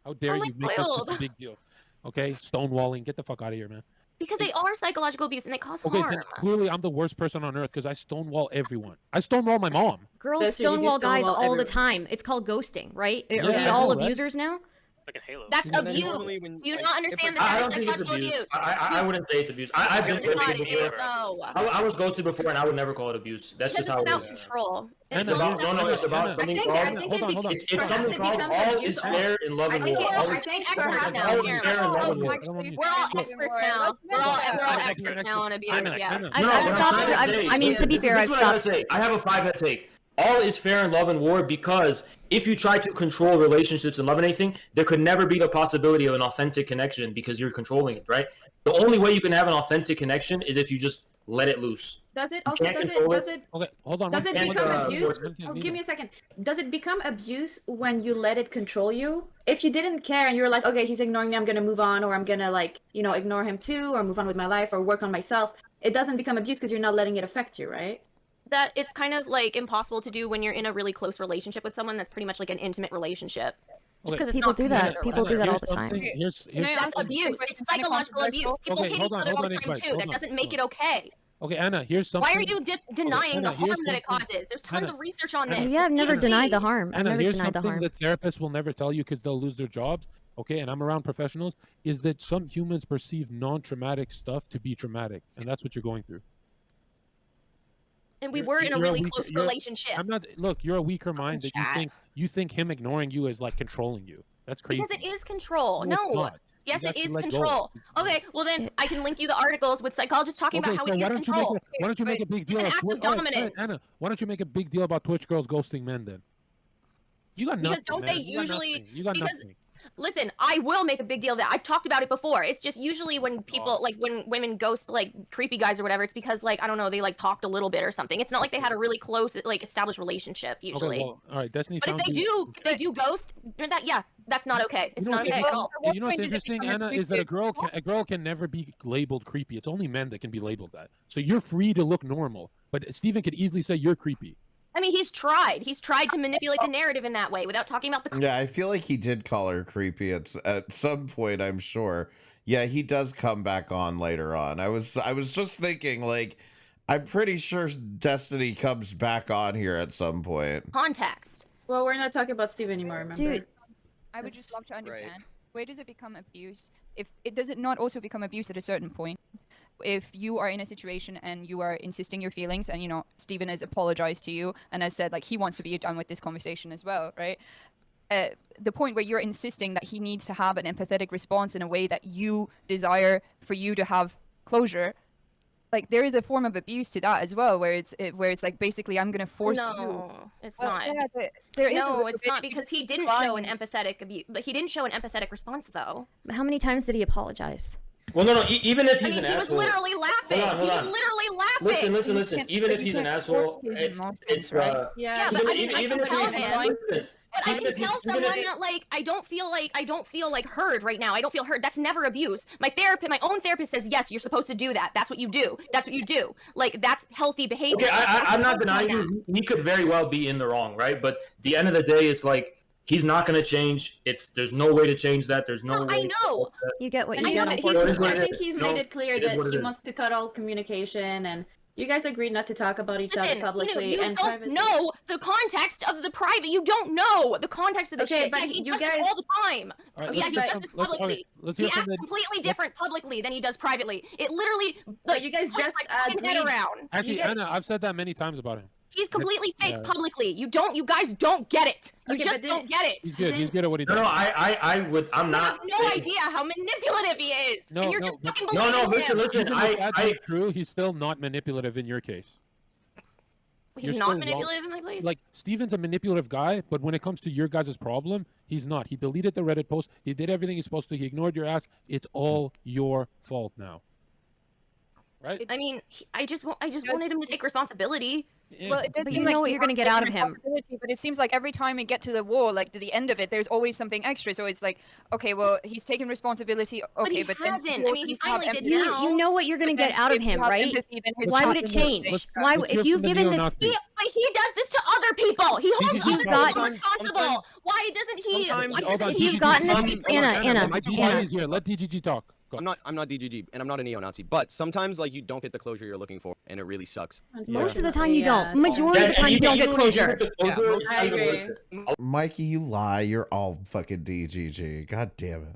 How dare I'm you not make that spoiled. such a big deal? Okay, stonewalling. Get the fuck out of here, man. Because they are psychological abuse and they cause Okay, harm. then clearly I'm the worst person on earth because I stonewall everyone. I stonewall my mom. Girls That's what you do, stonewall guys stonewall all the everyone. time. It's called ghosting, right? Are Yeah, we I all know, right? abusers now? Fucking Halo. That's And then abuse. normally when- Do you like, not if understand a- that I that don't is think it's psychological abuse. abuse? I wouldn't say it's abuse. I've been It's not, ghosted it is, before. no. I was ghosted before, and I would never call it abuse. That's Because just it's how about it is. control. It's about it's about Anna. something I called. think Hold on, hold on. It's perhaps something it called becomes all abuse is fair in love and I think war. it- All I is think experts perhaps now. all is fair in love and war. We're all experts now. We're all experts now on abuse. Anna, Yeah. Anna. I've what I'm stopped. trying to say I mean, to be is- fair, this I've is what I gotta stopped. say. I have a 5-head take. All is fair in love and war because if you try to control relationships and love and anything, there could never be the possibility of an authentic connection because you're controlling it, right? The only way you can have an authentic connection is if you just let it loose. Does it You also can't does it control does it Okay, hold on. does one it second. become uh, abuse? One thing, Oh, Nina. give me a second. Does it become abuse when you let it control you? If you didn't care and you're like, okay, he's ignoring me, I'm gonna move on, or I'm gonna like, ignore him too, or move on with my life, or work on myself. It doesn't become abuse because you're not letting it affect you, right? That it's kind of like impossible to do when you're in a really close relationship with someone that's pretty much like an intimate relationship. Just because it's People not do that. committed or People do whatever. that all Here's the time. something- Here's That's abuse. It's psychological abuse. People Okay, hit hold each on, other hold all on, the time Ignite, too. hold That on, doesn't make it hold okay. Okay, Anna, here's something. Why are you denying the Anna, harm here's that it something- causes? There's tons Anna, of research on Anna. this. Yeah, I've never CDC. denied the harm. I've Anna, never here's denied the something harm. that therapists will never tell you because they'll lose their jobs. Okay, and I'm around professionals. Is that some humans perceive non-traumatic stuff to be traumatic, and that's what you're going through. And we were in a You're really weaker- close you're- relationship. I'm not. Look, you're a weaker mind that chat. you think him ignoring you is like controlling you. That's crazy. Because it is control. No, it's No. not. Yes, You it have to is let go. control. Okay, well then I can link you the articles with psychologists talking Okay, about how so it why is don't you control. why don't you make a big deal? It's an of act of Twi- all right, dominance. Anna, why don't you make a big deal about Twitch girls ghosting men then? You got Because nothing. don't man. they You got usually? nothing. You got Because nothing. listen, I will make a big deal of that. I've talked about it before. It's just usually when people like when women ghost like creepy guys or whatever, it's because like I don't know, they like talked a little bit or something. It's not like they had a really close like established relationship usually. Okay, well, all right, Destiny But if found they you. do ghost, that's not okay. It's You know not what's okay at all. interesting- you know what's interesting, Anna, is that a girl can never be labeled creepy. It's only men that can be labeled that. So you're free to look normal, but Steven could easily say you're creepy. I mean, he's tried. He's tried to manipulate the narrative in that way without talking about the. Yeah, I feel like he did call her creepy at some point, I'm sure. Yeah, he does come back on later on. I was just thinking, like, I'm pretty sure Destiny comes back on here at some point. Context. Well, we're not talking about Steve anymore, remember? Dude. I would just love to understand, where does it become abuse? If it does it not also become abuse at a certain point? If you are in a situation and you are insisting your feelings, and Steven has apologized to you and has said like he wants to be done with this conversation as well, right? The point where you're insisting that he needs to have an empathetic response in a way that you desire for you to have closure, like there is a form of abuse to that as well, where it's like basically I'm gonna force you. No, it's Well, not. yeah, but there is a no, little it's bit not because he didn't show an empathetic abuse. But he didn't show an empathetic response though. How many times did he apologize? Well, no. Even if he's I mean, an he asshole. was literally laughing. Hold on. He was literally laughing. Listen. Even if he's an asshole, it's Yeah, but I mean, I even can if tell he's him. But I even can if he's- tell even if someone that like I don't feel like heard right now. I don't feel heard. That's never abuse. My own therapist says yes, you're supposed to do that. That's what you do. That's what you do. Like that's healthy behavior. Okay, I'm not denying you. He could very well be in the wrong, right? But the end of the day, it's like he's not going to change. There's no way to change that. There's no way. I know. You get what And you I get. think he's made it clear it is that what it he is. wants to cut all communication, and you guys agreed not to talk about each other publicly you and don't privately. know the context of the private. You don't know the context of the Okay, shit. but Yeah, he you does this guys- all the time. All right, Yeah, let's he hear does this from- let's- all publicly. right, let's He hear from acts the- completely different publicly than he does privately. It literally, like, you guys pushed just my fucking head agreed- around. Actually, Anna, I've said that many times about him. He's completely fake Yeah. publicly. You guys don't get it. You Okay, just but don't get it. He's good. He's good at what he No, does. I would. I'm You not. have no idea how manipulative he is, No, and you're no, just but- fucking No, believing him. listen. Even I if that's not true, he's still not manipulative in your case. He's You're not still manipulative in my place. Like Steven's a manipulative guy, but when it comes to your guys' problem, He's not. He deleted the Reddit post. He did everything he's supposed to. He ignored your ass. It's all your fault now. Right? I mean, I just wanted him to take responsibility. Well, it does But seem you like know what he you're gonna wants get to take out of him. responsibility, But it seems like every time we get to the war, like to the end of it, there's always something extra. So it's like, okay, well, he's taken responsibility. Okay, but then hasn't. I mean, he finally did now. You know what you're gonna get out of him, right? Why would it change? Why? If you've given this, But he does this to other people. He holds other people responsible. Why doesn't he? If you've gotten this, Anna. DGG is here. Let DGG talk. I'm not DGG, and I'm not a neo-Nazi, but sometimes like you don't get the closure you're looking for, and it really sucks. Most of the time you don't. Majority of the time you don't get closure. I agree. Mikey, you lie. You're all fucking DGG. God damn it.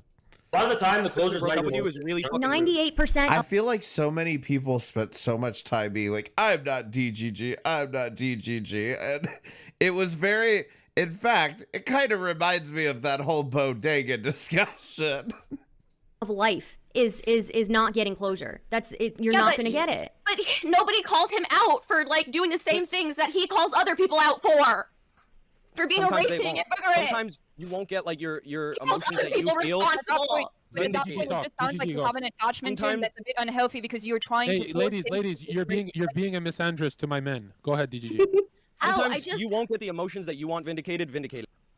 A lot of the time, the closure's not even was really 98%. I feel like so many people spent so much time being like, I'm not DGG, I'm not DGG. And it was very, in fact, it kind of reminds me of that whole bodega discussion. Of life is not getting closure. That's it. You're not going to get it. But nobody calls him out for like doing the same things that he calls other people out for being a Sometimes they raping won't. immigrant. Sometimes you won't get like your holds emotions other that you people feel. responsible. But at that point, it just sounds like you have an attachment to him that's a bit unhealthy because you're trying to. Hey, ladies, you're being a misandrist to my men. Go ahead, DGG. Sometimes you won't get the emotions that you want vindicated.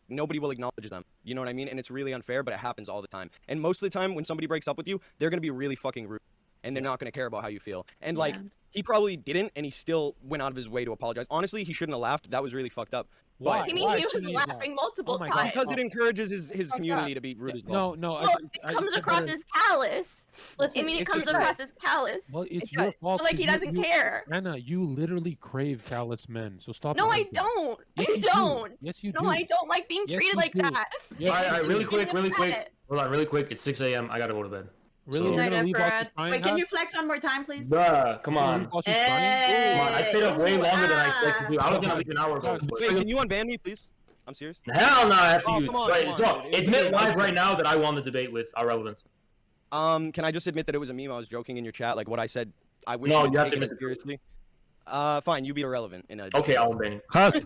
Nobody will acknowledge them. You know what I mean? And it's really unfair, but it happens all the time. And most of the time, when somebody breaks up with you, they're gonna be really fucking rude, and they're not gonna care about how you feel. And like, he probably didn't, and he still went out of his way to apologize. Honestly, he shouldn't have laughed. That was really fucked up. Why? I mean, he was laughing multiple times. Because it encourages his community to be rude as well. No. Well, it comes across as callous. I mean, it comes across as callous. Well, it's It your does. fault. Like he 'cause doesn't care. Anna, you literally crave callous men. So stop. No, I lying. don't. Yes, I you do. don't. Yes, you No, do. I don't like being Yes, treated you like do. that. Yes, All right, really quick. upset. Hold on, really quick. It's 6 a.m. I gotta go to bed. Really? So- You're gonna leave off the Fred. crying Wait, can hat? you flex one more time, please? Bruh, come on. Come on, I stayed up way longer than I expected to. I was gonna leave an hour ago. Wait, can you unban me, please? I'm serious. Hell no, after Oh, you. come on, Right, come on, so, dude. admit live right now that I won the debate with our relevance. Can I just admit that it was a meme? I was joking in your chat. Like what I said, I wish No, you'd you have taken to it admit it. seriously. Fine, you be irrelevant in a. Okay, I'll ban you. Has,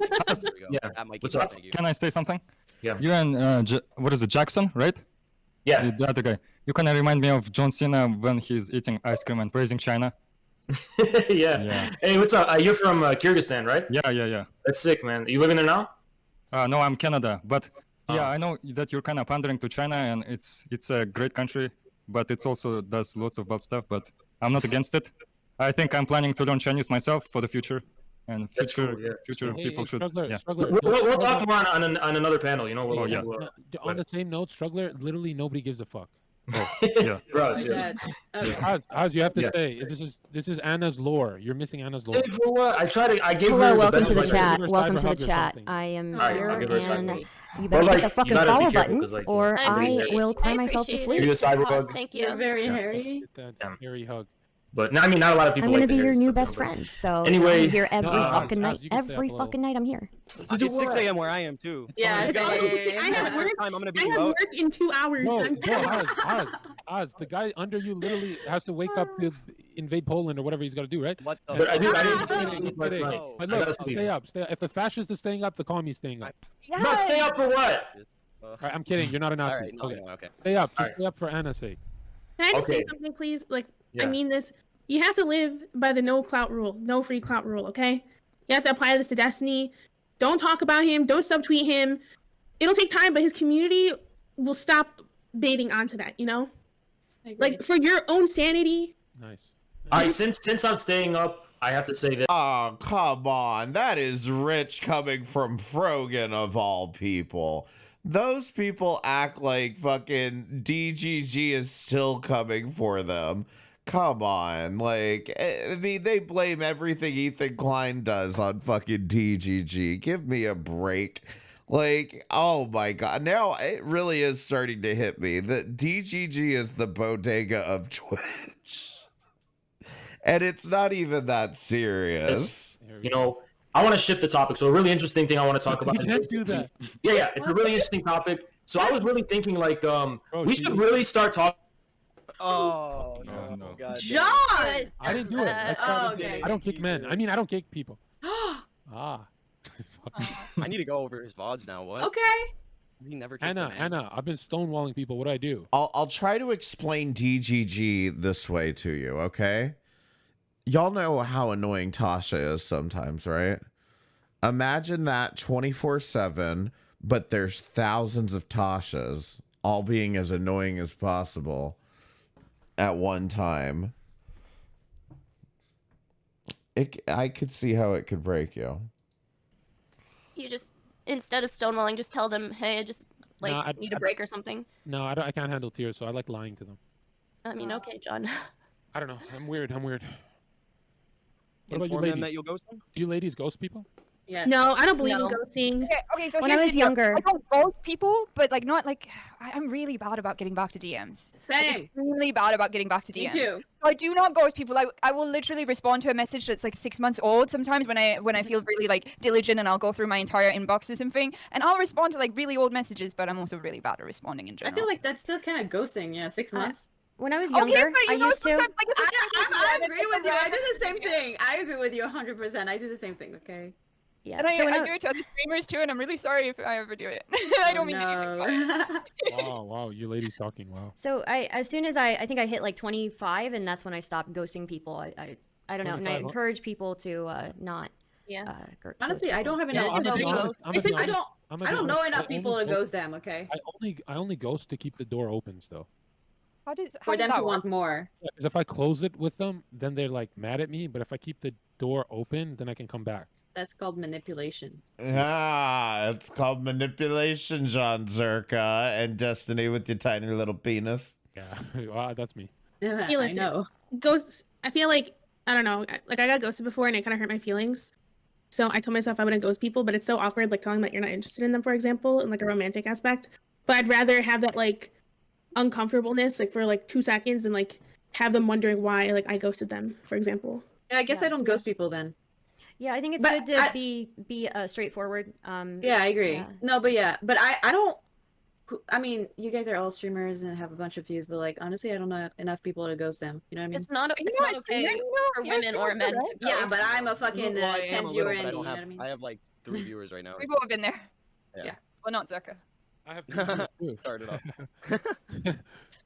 Yeah. What's up? can I say something? Yeah. You and what is it, Jackson, right? Yeah. The other guy. You kind of remind me of John Cena when he's eating ice cream and praising China. Yeah. Hey, what's up? You're from Kyrgyzstan, right? Yeah. That's sick, man. You living there now? No, I'm Canada, but yeah, I know that you're kind of pandering to China, and it's a great country, but it also does lots of bad stuff. But I'm not against it. I think I'm planning to learn Chinese myself for the future, and That's future cool, yeah. future people should. Yeah. We'll talk more on another panel. You know. We'll, yeah. On the same note, Struggler, literally nobody gives a fuck. Yeah. Bro, Oz, you have to Yeah. stay. This is Anna's lore. You're missing Anna's lore. Hey, for what? I gave Hello, her welcome best to the advice. chat. Give her a Welcome cyber to the hug or chat. something. I am Alright, here, I'll give her a cyber and hug. you But, better like, hit the you fucking gotta be follow careful, button, 'cause, like, or I I appreciate will it. cry I myself to appreciate sleep. Give you a cyber hug. Thank you. You're very hairy. Get that hairy hug. But no, I mean, not a lot of people. I'm gonna like be the your hairy new stuff, best you know, friend. So Anyway, I'm here every Oz, fucking Oz, night. you can stay Every up a little. fucking night I'm here. It's 6 a.m. where I am too. Yeah, You guys- same. I have work. I'm gonna be I have out. work in 2 hours. No, I'm- Oz, the guy under you literally has to wake up to invade Poland or whatever he's got to do, right? What the? But I didn't Kidding, sleep last kidding. night. But I look, gotta sleep. stay up. If the fascist is staying up, the commie's staying up. Bro, stay up for what? All right, I'm kidding. You're not a Nazi. Alright, no, okay. no, okay. Stay up. Just Alright. stay up for Anna's sake. Can I just say Okay. something, please? Like, Yeah. I mean this. You have to live by the no clout rule, no free clout rule, okay? You have to apply this to Destiny. Don't talk about him. Don't subtweet him. It'll take time, but his community will stop baiting onto that, you know? Like, for your own sanity. Nice. All right, since I'm staying up, I have to say that. Oh, come on. That is rich coming from Frogan of all people. Those people act like fucking DGG is still coming for them. Come on. Like, I mean, they blame everything Ethan Klein does on fucking DGG. Give me a break. Like, oh my God. Now it really is starting to hit me that DGG is the bodega of Twitch. And it's not even that serious. You know, I want to shift the topic. So a really interesting thing I want to talk about. You can't do that. Yeah, it's a really interesting topic. So I was really thinking, like, we should really start talking. Oh no, God. John! I didn't do it. Okay. I don't kick men. I mean, I don't kick people. Ah. I need to go over his VODs now. What? Okay. He never kicked a man. Anna, I've been stonewalling people. What do I do? I'll try to explain DGG this way to you, okay? Y'all know how annoying Tasha is sometimes, right? Imagine that 24/7, but there's thousands of Tashas all being as annoying as possible at one time. I could see how it could break you. You just, instead of stonewalling, just tell them, hey, I just like No, need a break or something. No, I can't handle tears, so I like lying to them. I mean, okay, John. I don't know. I'm weird. What about you Inform them ladies? that you'll ghost them? Do you ladies ghost people? Yes. No, I don't believe in No. ghosting. Okay, so When I here's was the deal. younger- I don't ghost people, but like not like I'm really bad about getting back to DMs. Like, Same. extremely bad about getting back to Me DMs. too. So I do not ghost people. I will literally respond to a message that's like 6 months old sometimes when I feel really like diligent and I'll go through my entire inbox or something and I'll respond to like really old messages, but I'm also really bad at responding in I general. feel like that's still kind of ghosting. Yeah, 6 months. When I was Okay, younger, but I you know, used to. sometimes, like, if it's I something agree with you. I do the same random- thing. I agree with you 100%. I do the same thing. Okay. Yeah. And so when I do it to other streamers too, and I'm really sorry if I ever do it. I don't mean no. Wow, you ladies talking. Wow. So as soon as I think I hit like 25, and that's when I stopped ghosting people. I don't know, and I 25, huh? encourage people to not. Yeah. Honestly, I don't have Yeah, enough. I'm gonna be honest. I'm gonna be I honest. don't. I'm gonna I be don't know honest. enough I people only to ghost them. Okay. I only ghost to keep the door open still. How does For them that to work? want more. Because if I close it with them, then they're like mad at me. But if I keep the door open, then I can come back. That's called manipulation. It's called manipulation, John Zerka, and Destiny with your tiny little penis. Yeah, wow, that's me. Yeah, See, I listen, know. Ghosts. I feel like I don't know. Like I got ghosted before, and it kind of hurt my feelings. So I told myself I wouldn't ghost people, but it's so awkward, like telling them that you're not interested in them, for example, in like a romantic aspect. But I'd rather have that like uncomfortableness, like for like 2 seconds, and like have them wondering why like I ghosted them, for example. Yeah, I guess I don't ghost people then. Yeah, I think it's But good to I- be straightforward. Yeah, I agree. yeah, No, but yeah, but I don't. I mean, you guys are all streamers and have a bunch of views, but like honestly, I don't know enough people to ghost them. You know what I mean? It's not You're not a okay streamer, for you're a women or streamer, men. right? To Yeah, ghost. but I'm a fucking Well, I 10 am a viewer little, in but I you don't know have. what I mean? I have like 3 viewers right now. We've all been there. Yeah. Well, not Zerka. I have to do Started off. too.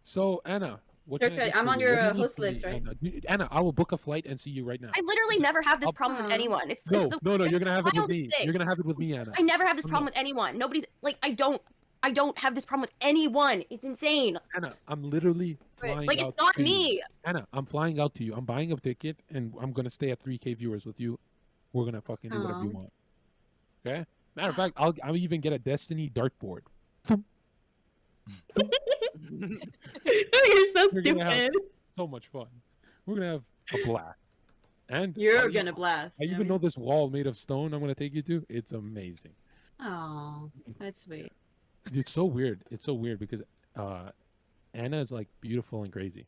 So Anna, what can I Okay, do I'm for on you? your What do you need host from list, me, right? Anna? Anna, I will book a flight and see you right now. I literally never have this I'll- problem with anyone. It's No, the, no, you're gonna have it with wildest me. thing. You're gonna have it with me, Anna. I never have this I'm problem not- with anyone. Nobody's like I don't have this problem with anyone. It's insane. Anna, I'm literally flying Like out it's not to you. me. Anna, I'm flying out to you. I'm buying a ticket, and I'm gonna stay at 3K viewers with you. We're gonna fucking do whatever you Aw. want. Okay. Matter of fact, I'll even get a Destiny dartboard. You're so We're gonna have stupid. so much fun. We're gonna have a blast. And You're I gonna blast. I even know this wall made of stone I'm gonna take you to. It's amazing. Oh, that's sweet. It's so weird. It's so weird because Anna is like beautiful and crazy.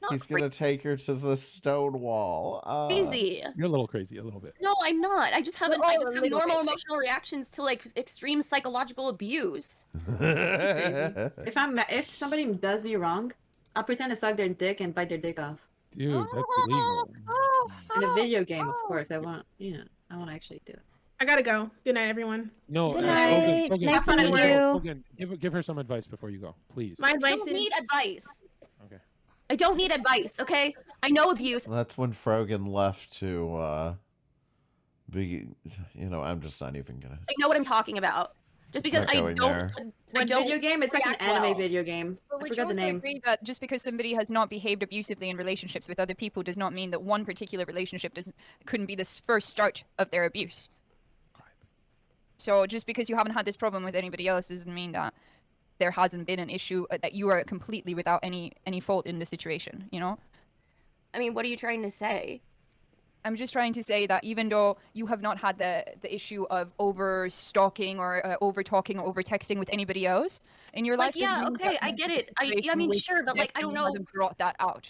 He's gonna take her to the stone wall. Crazy. You're a little crazy, a little bit. No, I'm not. I just have We're all I a just have little normal bit. emotional reactions to like extreme psychological abuse. If somebody does me wrong, I'll pretend to suck their dick and bite their dick off. Dude, that's illegal. In a video game, of course. I want actually do it. I gotta go. Good night, everyone. No, Good night. Nice to meet you. Logan, give her some advice before you go, please. I My advice don't is need advice. Okay. I don't need advice, okay? I know abuse. That's when Frogan left to be. You know, I'm just not even gonna. I know what I'm talking about. Just because Not I going don't there. I What don't video game? It's like an react anime well. video game. But I would forgot you the also name. agree that just because somebody has not behaved abusively in relationships with other people does not mean that one particular relationship couldn't be the first start of their abuse? So just because you haven't had this problem with anybody else doesn't mean that there hasn't been an issue that you are completely without any fault in the situation, you know? I mean, what are you trying to say? I'm just trying to say that even though you have not had the issue of over stalking or over talking or over texting with anybody else in your Like, life, yeah, doesn't mean okay, that I get it. situation I mean, with sure, but like, I don't Destiny know. hasn't brought that out.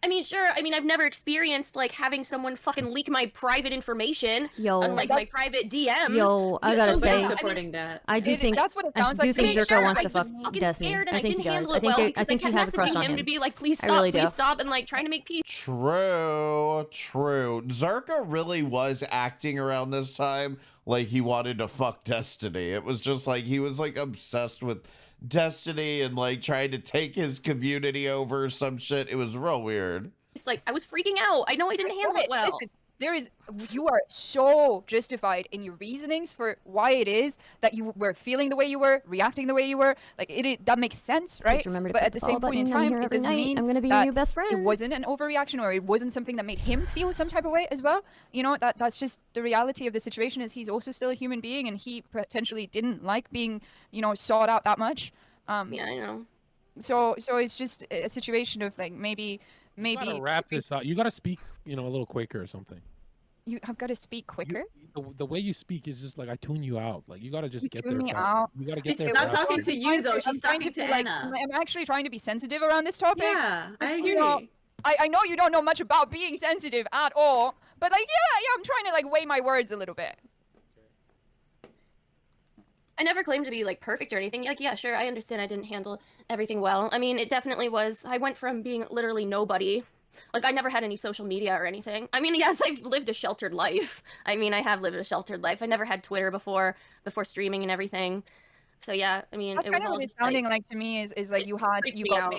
I mean, sure. I mean, I've never experienced like having someone fucking leak my private information on like my private DMs. Yo, I gotta So, say, yeah, supporting that. I do think that's what it I sounds do like to think me. Zerka Sure, wants I to was fuck fucking Destiny. scared and I I think didn't he does. handle I it think well I because think I he kept has a crush messaging on him him. to be like, please I really stop, please do. stop, and like trying to make peace. True. Zerka really was acting around this time like he wanted to fuck Destiny. It was just like he was like obsessed with Destiny and like trying to take his community over some shit. It was real weird. It's like I was freaking out. I know I didn't handle it well. Listen, you are so justified in your reasonings for why it is that you were feeling the way you were, reacting the way you were. Like that makes sense, right? Just remember to but click at the the follow same point in button. I'm time, here it every doesn't night. mean I'm gonna be your that new best it friend. wasn't an overreaction or it wasn't something that made him feel some type of way as well. You know, that's just the reality of the situation. Is he's also still a human being and he potentially didn't like being, sought out that much. Yeah, I know. So it's just a situation of like maybe You gotta wrap this up. You gotta speak, a little quicker or something. you have got to speak quicker. The way you speak is just like I tune you out. Like you gotta just get tune there. me fast. out. You gotta get She's there. not fast. talking to you though. She's talking to like, Anna. I'm actually trying to be sensitive around this topic. Yeah, I You know, agree. I know you don't know much about being sensitive at all, but like yeah, I'm trying to like weigh my words a little bit. I never claimed to be like perfect or anything. Like, yeah, sure, I understand I didn't handle everything well. I mean, it definitely was. I went from being literally nobody. Like, I never had any social media or anything. I mean, yes, I've lived a sheltered life. I mean, I have lived a sheltered life. I never had Twitter before streaming and everything. So yeah, I mean, That's it kind was of all what it's just like, sounding like to me is like you freaked me out.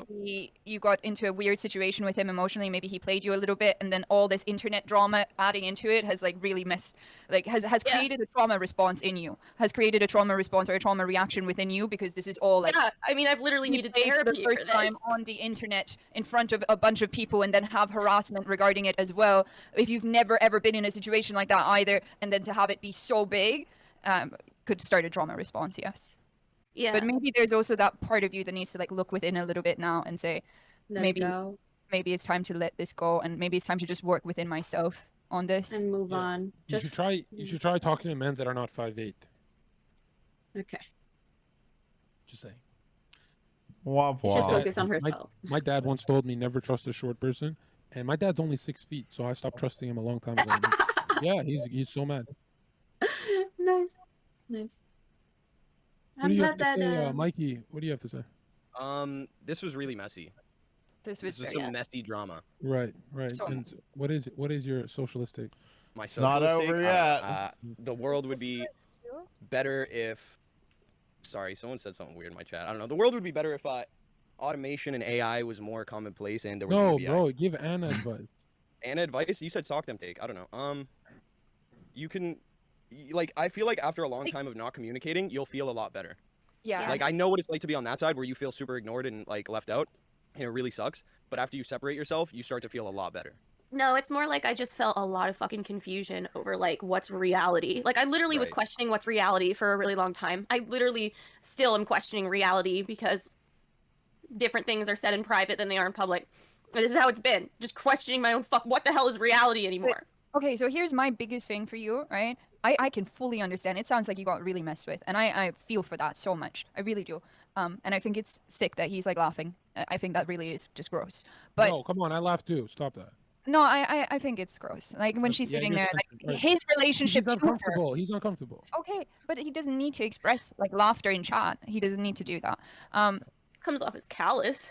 got into a weird situation with him emotionally. Maybe he played you a little bit, and then all this internet drama adding into it has like really has created a trauma response in you. Has created a trauma response or a trauma reaction within you because this is all like. Yeah, I mean, I've literally you needed played for the therapy first for this. time on the internet in front of a bunch of people, and then have harassment regarding it as well. If you've never ever been in a situation like that either, and then to have it be so big, could start a trauma response. Yes. Yeah. But maybe there's also that part of you that needs to like look within a little bit now and say, Let it maybe go. maybe it's time to let this go, and maybe it's time to just work within myself on this and move on. You should try talking to men that are not 5'8". Okay. Just saying. Womp She should womp. focus on herself. My dad once told me never trust a short person, and my dad's only 6 feet, so I stopped trusting him a long time ago. Yeah, he's so mad. Nice. What do you have to say, Mikey? What do you have to say? This was really messy. This was some messy drama. Right. So- And what is your socialistic? My It's not socialistic, over I don't yet. know, the world would be better if. Sorry, someone said something weird in my chat. I don't know. The world would be better if automation and AI was more commonplace and there was. No, UBI. bro, give Anna advice. Anna advice? You said sock them take. I don't know. You can, like, I feel like after a long time of not communicating, you'll feel a lot better. Yeah. Like I know what it's like to be on that side where you feel super ignored and like left out, and it really sucks. But after you separate yourself, you start to feel a lot better. No, it's more like I just felt a lot of fucking confusion over like what's reality. Like I literally was Right. questioning what's reality for a really long time. I literally still am questioning reality because different things are said in private than they are in public. And this is how it's been. Just questioning my own what the hell is reality anymore? Okay, so here's my biggest thing for you, right? I can fully understand. It sounds like you got really messed with, and I feel for that so much. I really do. And I think it's sick that he's like laughing. I think that really is just gross. But No, come on, I laugh too. Stop that. no, I think it's gross. Like when she's Yeah, sitting you're there, sensitive, like right. his relationship He's to her. uncomfortable. He's uncomfortable. Okay, but he doesn't need to express like laughter in chat. He doesn't need to do that. Comes off as callous.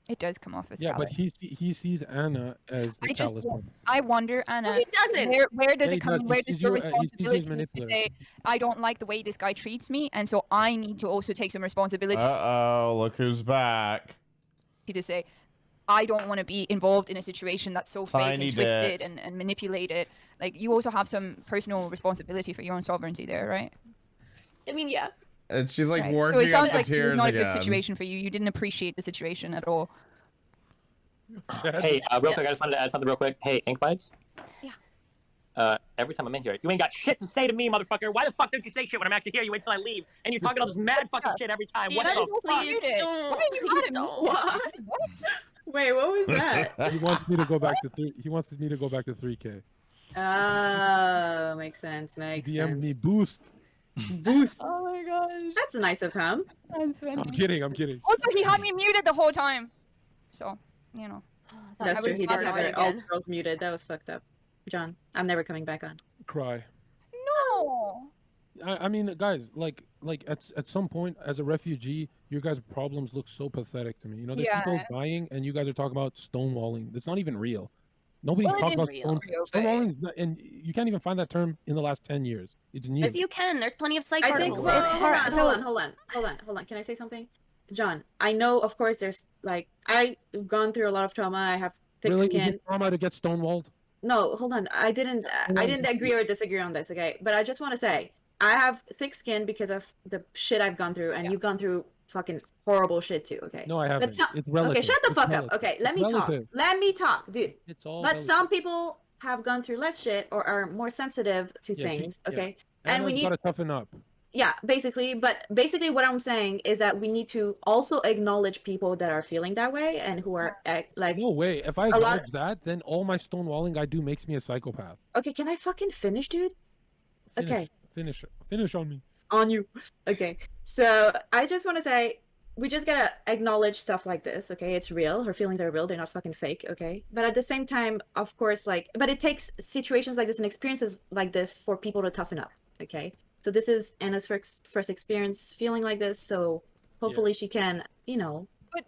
It does come off as Yeah, callous. but he sees Anna as the I just, callous one. I wonder, Anna. he doesn't. Where does Yeah, it he come? does. He Where sees does your you- he sees you as responsibility to manipulative. say, I don't like the way this guy treats me, and so I need to also take some responsibility Uh-oh, look who's back. to say, I don't want to be involved in a situation that's so fake Tiny and twisted dick. and manipulated. Like you also have some personal responsibility for your own sovereignty there, right? I mean, yeah. And she's like Right. working So it up sounds the like tears it's not a again. good situation for you. You didn't appreciate the situation at all. Hey, real quick, I just wanted to add something real quick. Hey, Ink Bites? Yeah. Every time I'm in here, you ain't got shit to say to me, motherfucker. Why the fuck don't you say shit when I'm actually here? You wait till I leave, and you're talking all this mad fucking shit every time. What Yeah, the fuck? please don't. Why are you mad at me? What? Wait, what was that? He wants me to go back to He wants me to go back to 3K. Oh, makes sense. Makes He DM'd sense. me boost. Boost. Oh my gosh. That's nice of him. That's funny. I'm kidding. Also, he had me muted the whole time. So, you know. That's I true. would He fuck did have on it all again. girls muted. That was fucked up. John, I'm never coming back on. Cry. No. I mean, guys, like at some point as a refugee, your guys' problems look so pathetic to me. You know, there's people Yeah. dying, and you guys are talking about stonewalling. That's not even real. Nobody Well, it talks is about real. stonewalling's not, and you can't even find that term in the last 10 years. It's new. Yes, you can. There's plenty of psych I articles. think it's hard. Hold on. Can I say something? John, I know, of course, there's like, I've gone through a lot of trauma. I have thick Really? skin. Is it trauma to get stonewalled? No, hold on. I didn't agree or disagree on this, okay? But I just want to say, I have thick skin because of the shit I've gone through, and you've gone through fucking horrible shit too, okay? No, I haven't. But some, It's relative. okay, shut the It's fuck relative. up. Okay, It's let me talk. relative. Let me talk, dude. It's all But relative. some people have gone through less shit or are more sensitive to Yeah, things, yeah. okay? And we Anna's need got to toughen up. yeah, basically, but basically what I'm saying is that we need to also acknowledge people that are feeling that way and who are like No way. If I a lot. acknowledge that, then all my stonewalling I do makes me a psychopath. Okay, can I fucking finish, dude? Okay. Finish on me. On you. Okay. So I just want to say we just gotta acknowledge stuff like this, okay? It's real. Her feelings are real. They're not fucking fake, okay? But at the same time, of course, like, but it takes situations like this and experiences like this for people to toughen up, okay? So this is Anna's first experience feeling like this, so hopefully she can, you know,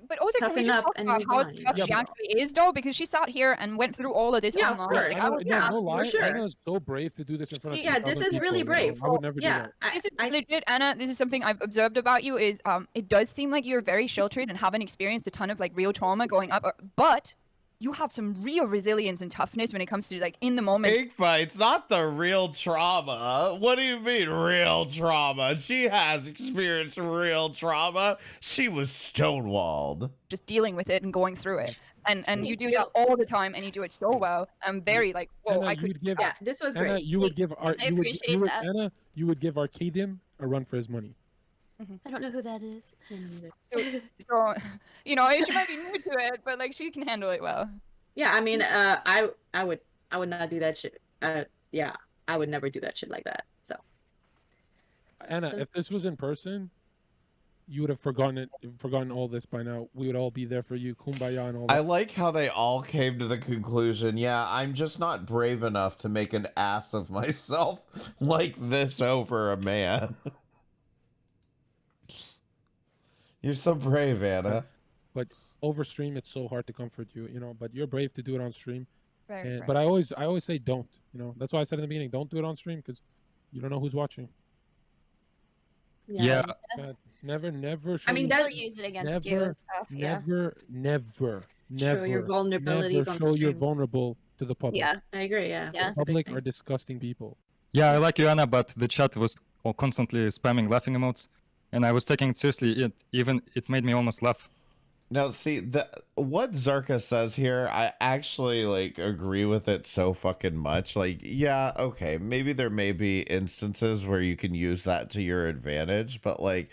But also, can we toughen just up talk and about move how on. tough she actually is, though? Because she sat here and went through all of this Yeah, of online. course. Like, I don't, no for lie. sure. Anna's so brave to do this in front of Yeah, this 3,000 is really people, you know. brave. I would never Yeah, do that. This is legit, Anna. This is something I've observed about you. Is it does seem like you're very sheltered and haven't experienced a ton of like real trauma going up, but you have some real resilience and toughness when it comes to like in the moment. Igba, it's not the real trauma. What do you mean real trauma? She has experienced real trauma. She was stonewalled. Just dealing with it and going through it. And you do that all the time, and you do it so well. I'm very like, whoa, Anna, I could. you'd give, yeah, this was Anna, great. you would give I appreciate that. Anna, you would give Arcadium a run for his money. I don't know who that is. So, you know, she might be new to it, but like she can handle it well. Yeah, I mean, I would not do that shit. Yeah, I would never do that shit like that. So Anna, if this was in person, you would have forgotten all this by now. We would all be there for you, kumbaya and all that. I like how they all came to the conclusion, yeah, I'm just not brave enough to make an ass of myself like this over a man. You're so brave, Anna. But over stream, it's so hard to comfort you, you know. But you're brave to do it on stream. Right, But I always say don't. You know, that's why I said in the beginning, don't do it on stream because you don't know who's watching. Yeah. Never. I mean, show they'll use it against you and stuff. Yeah. Never Show your vulnerabilities on show you're stream. vulnerable to the public. Yeah, I agree. Yeah. The public are disgusting people. Yeah, I like you, Anna, but the chat was constantly spamming laughing emotes, and I was taking it seriously. It made me almost laugh. Now, see, what Zerka says here, I actually, like, agree with it so fucking much. Like, yeah, okay, maybe there may be instances where you can use that to your advantage, but, like,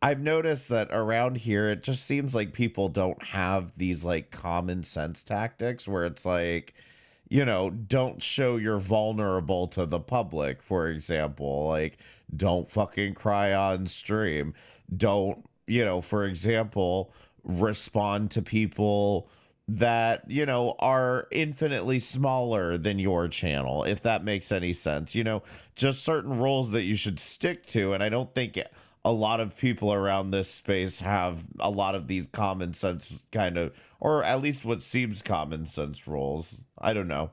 I've noticed that around here, it just seems like people don't have these, like, common sense tactics where it's like, you know, don't show you're vulnerable to the public, for example. Like, don't fucking cry on stream. Don't, you know, for example, respond to people that, you know, are infinitely smaller than your channel, if that makes any sense. You know, just certain rules that you should stick to. And I don't think a lot of people around this space have a lot of these common sense kind of, or at least what seems common sense rules. I don't know.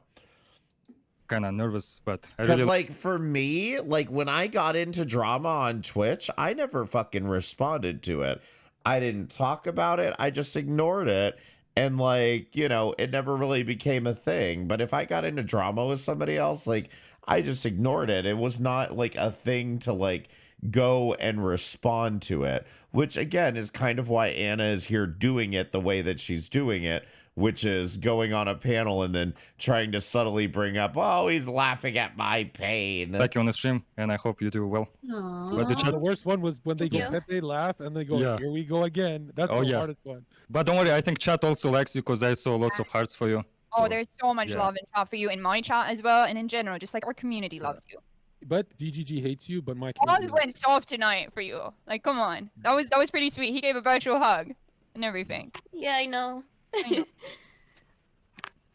Kind of nervous, but I Because, really like, for me, like, when I got into drama on Twitch, I never fucking responded to it. I didn't talk about it. I just ignored it. And, like, you know, it never really became a thing. But if I got into drama with somebody else, like, I just ignored it. It was not, like, a thing to, like, go and respond to it. Which, again, is kind of why Anna is here doing it the way that she's doing it, which is going on a panel and then trying to subtly bring up, oh, he's laughing at my pain. like you on the stream, and I hope you do well. But the chat, The worst one was when they Thank go, they laugh and they go, Yeah. here we go again. That's Oh, the yeah. hardest one. but don't worry, I think chat also likes you because I saw lots of hearts for you. Oh, So, there's so much yeah. love in chat for you in my chat as well, and in general, just like our community loves you. But DGG hates you, but my Oz community went soft tonight for you. Like, come on, that was pretty sweet. He gave a virtual hug and everything. Yeah, I know. I know.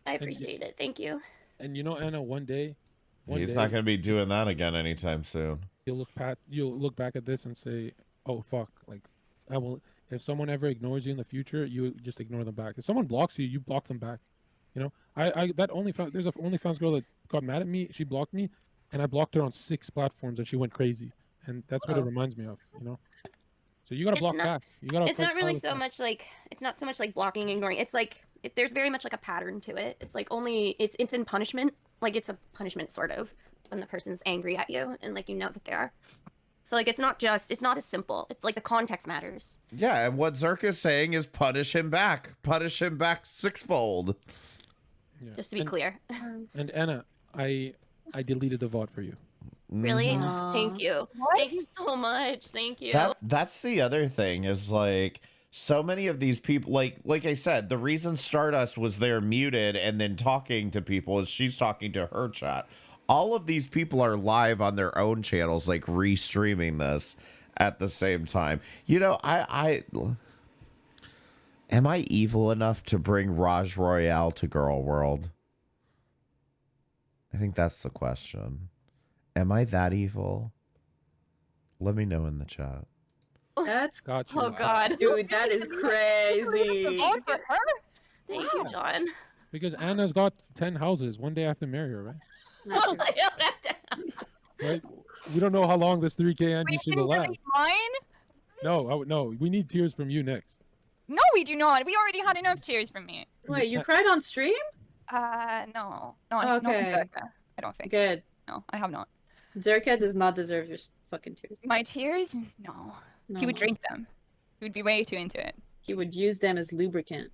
I appreciate it. Thank you. And you know, Anna, one day He's not going to be doing that again anytime soon. you'll look back at this and say, oh fuck, like I will. If someone ever ignores you in the future, you just ignore them back. If someone blocks you, you block them back. You know, that OnlyFans, there's a OnlyFans girl that got mad at me. She blocked me, and I blocked her on 6 platforms, and she went crazy. And that's what it reminds me of. You know, so you gotta block back. You gotta. It's not really so back. much like it's not so much like blocking, ignoring. It's like there's very much like a pattern to it. It's like only it's in punishment. Like it's a punishment sort of when the person's angry at you and like you know that they are. So like it's not as simple. It's like the context matters. Yeah, and what Zerk is saying is punish him back. Punish him back sixfold. Yeah. Just to be clear. And Anna, I deleted the VOD for you. Really? Mhm. Thank you. Thank you so much. Thank you. That's the other thing is like so many of these people like I said, the reason Stardust was there muted and then talking to people is she's talking to her chat. All of these people are live on their own channels, like restreaming this at the same time. You know, I am I evil enough to bring Raj Royale to Girl World? I think that's the question. Am I that evil? Let me know in the chat. That's gotcha. Oh God, dude, that is crazy. Vote for her? Thank you, John. Because Anna's got 10 houses. One day I have to marry her, right? Well, I don't have to. Right? We don't know how long this 3K Andy shit will last. Mine? No, no. We need tears from you next. No, we do not. We already had enough tears from me. Wait, you cried on stream? No. No, Okay. Zerka. I don't think. Good. No, I have not. Zerka does not deserve your fucking tears. My tears? No. He would drink them. He would be way too into it. He would use them as lubricant.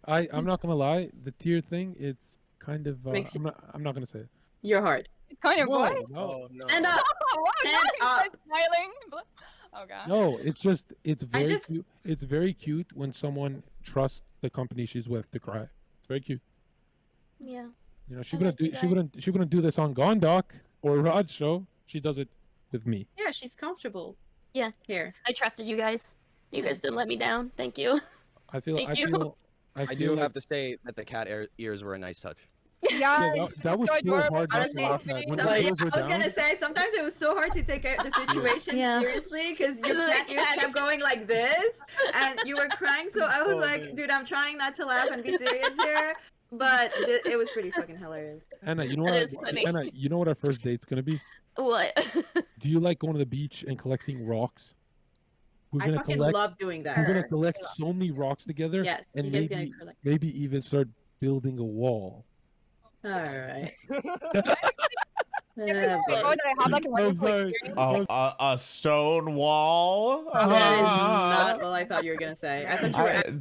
I'm not gonna lie, the tear thing, it's kind of Makes you- I'm not gonna say it. You're hard. It's kind of Whoa, what? no. Stand up. Wow, Stand now up. he's smiling. Oh God. No, it's just it's I very just- cute. It's very cute when someone trusts the company she's with to cry. It's very cute. Yeah. You know, she I wouldn't like do you she wouldn't do this on Gondok or Raj show. She does it with me. Yeah, she's comfortable. Yeah. Here. I trusted you guys. You guys didn't let me down. Thank you. I feel Thank I you. feel I feel do like, have to say that the cat ears were a nice touch. Yeah, that was so hard not to Honestly, laugh at. When the I girls were was down, gonna say sometimes it was so hard to take the situation Yeah. seriously because your cat ears kept going like this, and you were crying. So I was like, dude, I'm trying not to laugh and be serious here, but it was pretty fucking hilarious. Anna, you know That what? is funny. Anna, you know what our first date's gonna be? What? Do you like going to the beach and collecting rocks? We're I gonna fucking collect. love doing that. We're gonna collect so many rocks together, Yes, and you guys gonna maybe collect. maybe even start building a wall. All right. Oh, that I have like a I'm wonderful sorry. experience. Oh, a stone wall? That is not what I thought you were gonna say. I thought you were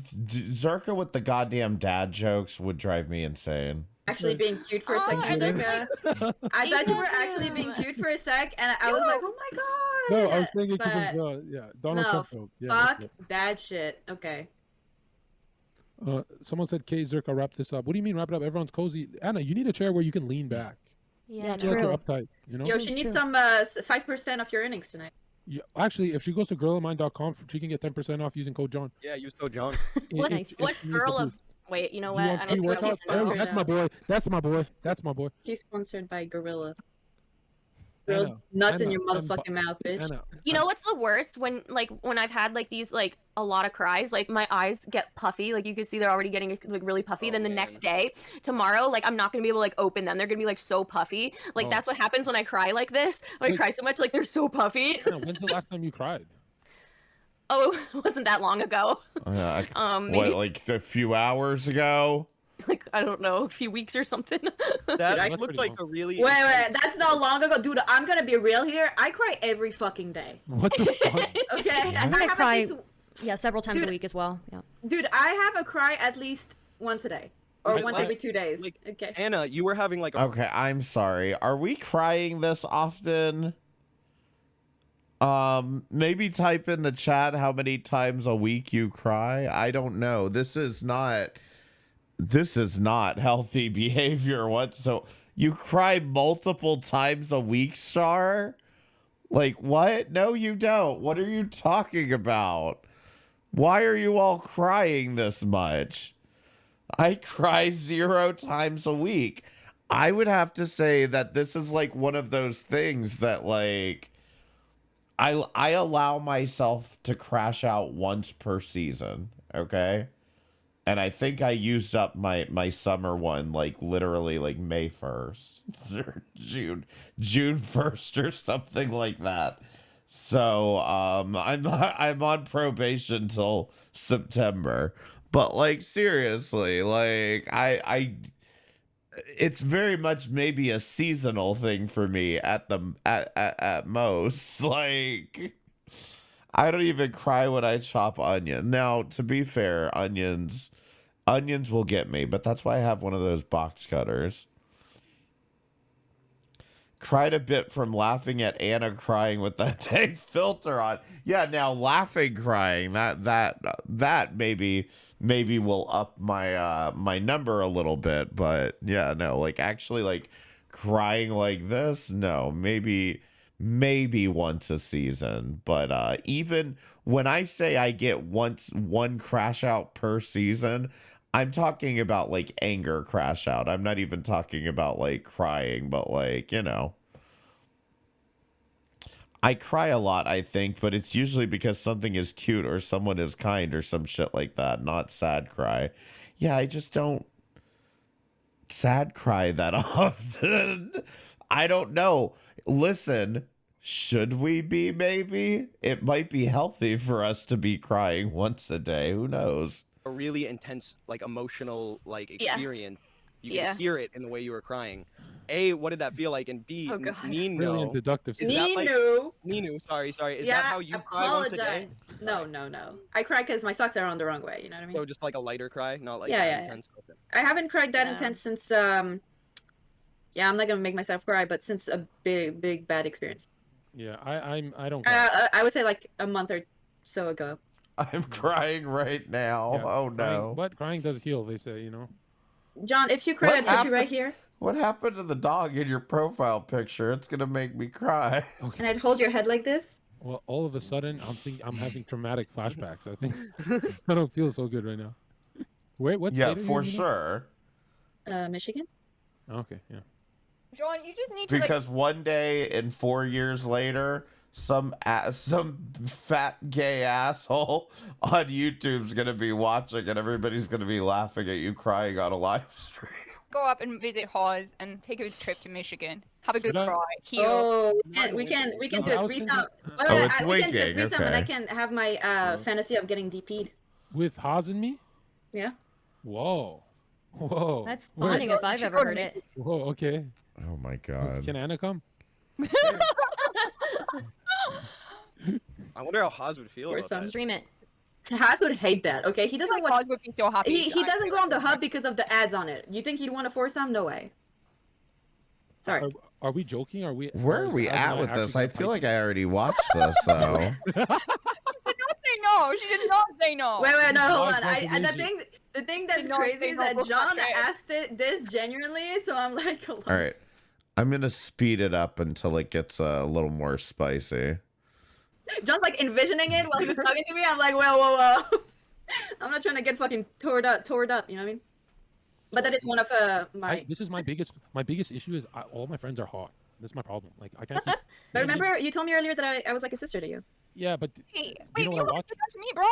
Zerka with the goddamn dad jokes would drive me insane. actually being cute for a second, Zerka. I thought you were actually being cute for a sec, and I was like, oh my god. No, I was thinking because But of Donald no, Trump. Joke. Yeah, that's fuck that shit. Okay. it. Someone said, "K Zerka, wrap this up." What do you mean wrap it up? Everyone's cozy. Anna, you need a chair where you can lean back. Yeah, I feel like you're true. uptight. You know. Yo, she needs some 5% of your earnings tonight. Yeah, actually, if she goes to girlofmine.com, she can get 10% off using code John. Yeah, use code John. What's girl of? Wait, you know Do what? you want I free don't know. workouts? Oh, that's my boy. That's my boy. That's my boy. He's sponsored by Gorilla. Anna, Girl, nuts in Anna, your I'm motherfucking mouth, bitch. Anna, You know what's the worst? When I've had like these like a lot of cries, like my eyes get puffy, like you can see they're already getting like really puffy. Then the next day, tomorrow, like I'm not gonna be able to like open them. They're gonna be like so puffy. Like Oh. that's what happens when I cry like this. When I Wait. cry so much, like they're so puffy. Anna, when's the last time you cried? Oh, it wasn't that long ago. Maybe What, like a few hours ago? like I don't know, a few weeks or something. That looked like a really. Wait, that's not long ago, dude. I'm gonna be real here. I cry every fucking day. What the fuck? Okay, I have at cry, least- yeah, several times Dude. a week as well. Yeah. dude, I have a cry at least once a day or Is it once like- every 2 days. like- Okay. Anna, you were having like a. Okay, I'm sorry. Are we crying this often? Maybe type in the chat how many times a week you cry. I don't know. This is not healthy behavior whatsoever. You cry multiple times a week, Star? Like what? No, you don't. What are you talking about? Why are you all crying this much? I cry 0 times a week. I would have to say that this is like one of those things that like I allow myself to crash out once per season, okay? And I think I used up my summer one like literally like May 1st or June 1st or something like that. So I'm on probation till September. But like seriously, like I it's very much maybe a seasonal thing for me at most. Like I don't even cry when I chop onion. Now, to be fair, onions will get me, but that's why I have one of those box cutters. Cried a bit from laughing at Anna crying with that dang filter on. Yeah, now laughing crying, that maybe will up my my number a little bit, but yeah, no, like actually like crying like this, no, maybe once a season. But even when I say I get one crash out per season, I'm talking about like anger crash out. I'm not even talking about like crying, but like, you know, I cry a lot, I think, but it's usually because something is cute or someone is kind or some shit like that, not sad cry. Yeah, I just don't sad cry that often. I don't know. Listen, should we be? Maybe it might be healthy for us to be crying once a day. Who knows? A really intense, like emotional, like Yeah. experience. You Yeah. can hear it in the way you were crying. A, what did that feel like? And B, Oh, God. Nino. Brilliant deductive. Is that like Nino. Nino? Sorry. Is Yeah, that how you cry once a day? No. I cry because my socks are on the wrong way. You know what I mean? So just like a lighter cry, not like Yeah, that yeah, yeah. intense. Okay. I haven't cried that Yeah. intense since yeah, I'm not gonna make myself cry, but since a big bad experience. Yeah, I don't cry. I would say like a month or so ago. I'm crying right now. Yeah, Oh no. Crying, but crying does heal, they say, you know. John, if you cry, What I'd put you happened? right here, What happened to the dog in your profile picture? It's gonna make me cry. and I'd hold your head like this. Well, all of a sudden, I'm having traumatic flashbacks. I think I don't feel so good right now. Wait, what? Yeah, state are you for in again? sure. Michigan. Okay, yeah. John, you just need to Because one day and 4 years later, some fat gay asshole on YouTube's gonna be watching, and everybody's gonna be laughing at you crying on a live stream. go up and visit Hawes and take a trip to Michigan. Have a good Should I- cry. Heal. Oh, we can No, do I a was threesome. thinking- Wait, Oh, wait, it's we can do a winking, threesome, and I okay. can have my fantasy of getting DP'd. With Haas and me? Yeah. Whoa. Whoa. That's Where- spawning if I've ever heard it. Whoa, okay. Oh my god. Can Anna come? I wonder how Haas would feel Or about some that. Stream it. Haas would hate that. Okay, he doesn't Like watch. Hawes would be so happy. He doesn't go on the hub because of the ads on it. You think he'd want to force some? No way. Sorry. Are we joking? Are we? Where are we at with this? I feel like I already watched this though. She did not say no. She did not say no. Wait, no, hold on. Dog And doesn't the thing that's Did not crazy say is no that before John that. asked this genuinely, so I'm like, hold on. All right. I'm going to speed it up until it gets a little more spicy. John's like envisioning it while he was talking to me. I'm like, whoa. I'm not trying to get fucking tore up. You know what I mean? But that is one of my. This is my biggest issue is all my friends are hot. That's my problem. Like I can't. Keep, But remember, you told me earlier that I was like a sister to you. Yeah, but Hey, you wait, know you what I want watch? to do that to me, bro?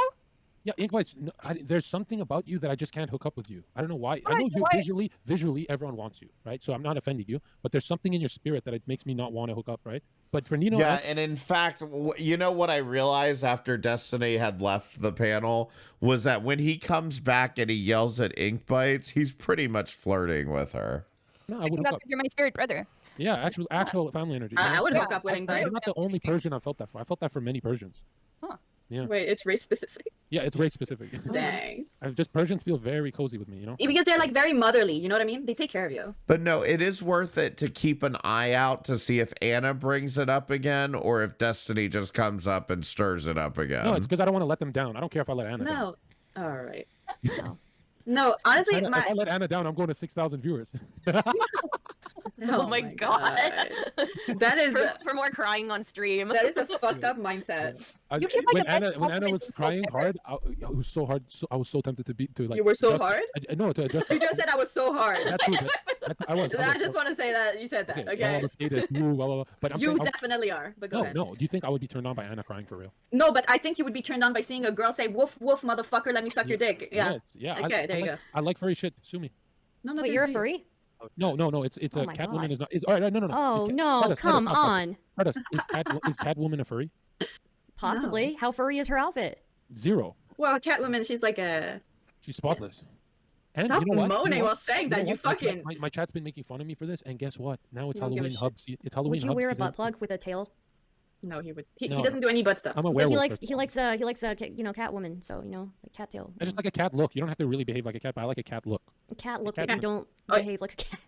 Yeah, Inkbites, no, there's something about you that I just can't hook up with you. I don't know why. I Why? know you Why? visually everyone wants you, right? So I'm not offending you, but there's something in your spirit that it makes me not want to hook up, right? But for Nino, Yeah, and in fact, you know what I realized after Destiny had left the panel was that when he comes back and he yells at Inkbites, he's pretty much flirting with her. no, I I would think hook that's up. because you're my spirit brother. Yeah, actual family energy. I would Yeah, hook up with I'm Inkbites. not the only Persian I felt that for. I felt that for many Persians. Huh. Yeah. Wait, it's race specific. Yeah, it's race specific. Dang. Just Persians feel very cozy with me, you know? Because they're like very motherly. You know what I mean? They take care of you. But no, it is worth it to keep an eye out to see if Anna brings it up again or if Destiny just comes up and stirs it up again. No, it's because I don't want to let them down. I don't care if I let Anna down. No. All right. No, honestly, If I let Anna down, I'm going to 6,000 viewers. Oh my god. That is for more crying on stream. That is a fucked up mindset. You can't like when Anna was crying hard, it was so hard. I was so tempted to like. You were so adjust- hard? No, to adjust. You just said I was so hard. That's true. I was. I just want to say that you said that. Okay. Okay. I want to say this. Blah, blah, blah. But I'm You saying, definitely are. But go ahead. No. Do you think I would be turned on by Anna crying for real? No, but I think you would be turned on by seeing a girl say "woof woof, motherfucker, let me suck your dick." Yeah. Yes, yeah. Okay, there you go. I like furry shit. Sue me. No, Wait, you're a furry? No. It's Oh a my Catwoman God. is not. Is all right. No. Oh no! Let us, Come I'll stop on. it. Let us. Is Catwoman a furry? Possibly. How furry is her outfit? 0. Well, Catwoman, she's like a. She's spotless. And Stop you know what? moaning You know while what? saying You that. know You what? fucking. My chat's been making fun of me for this, and guess what? Now it's You don't give a Halloween shit. hub. It's Halloween Would you hub wear a season. butt plug with a tail? No, he would. He No. doesn't do any butt stuff. I'm a But werewolf. he likes Catwoman, so like cat tail. I just like a cat look. You don't have to really behave like a cat, but I like a cat look. A cat look, cat but you don't behave like a cat.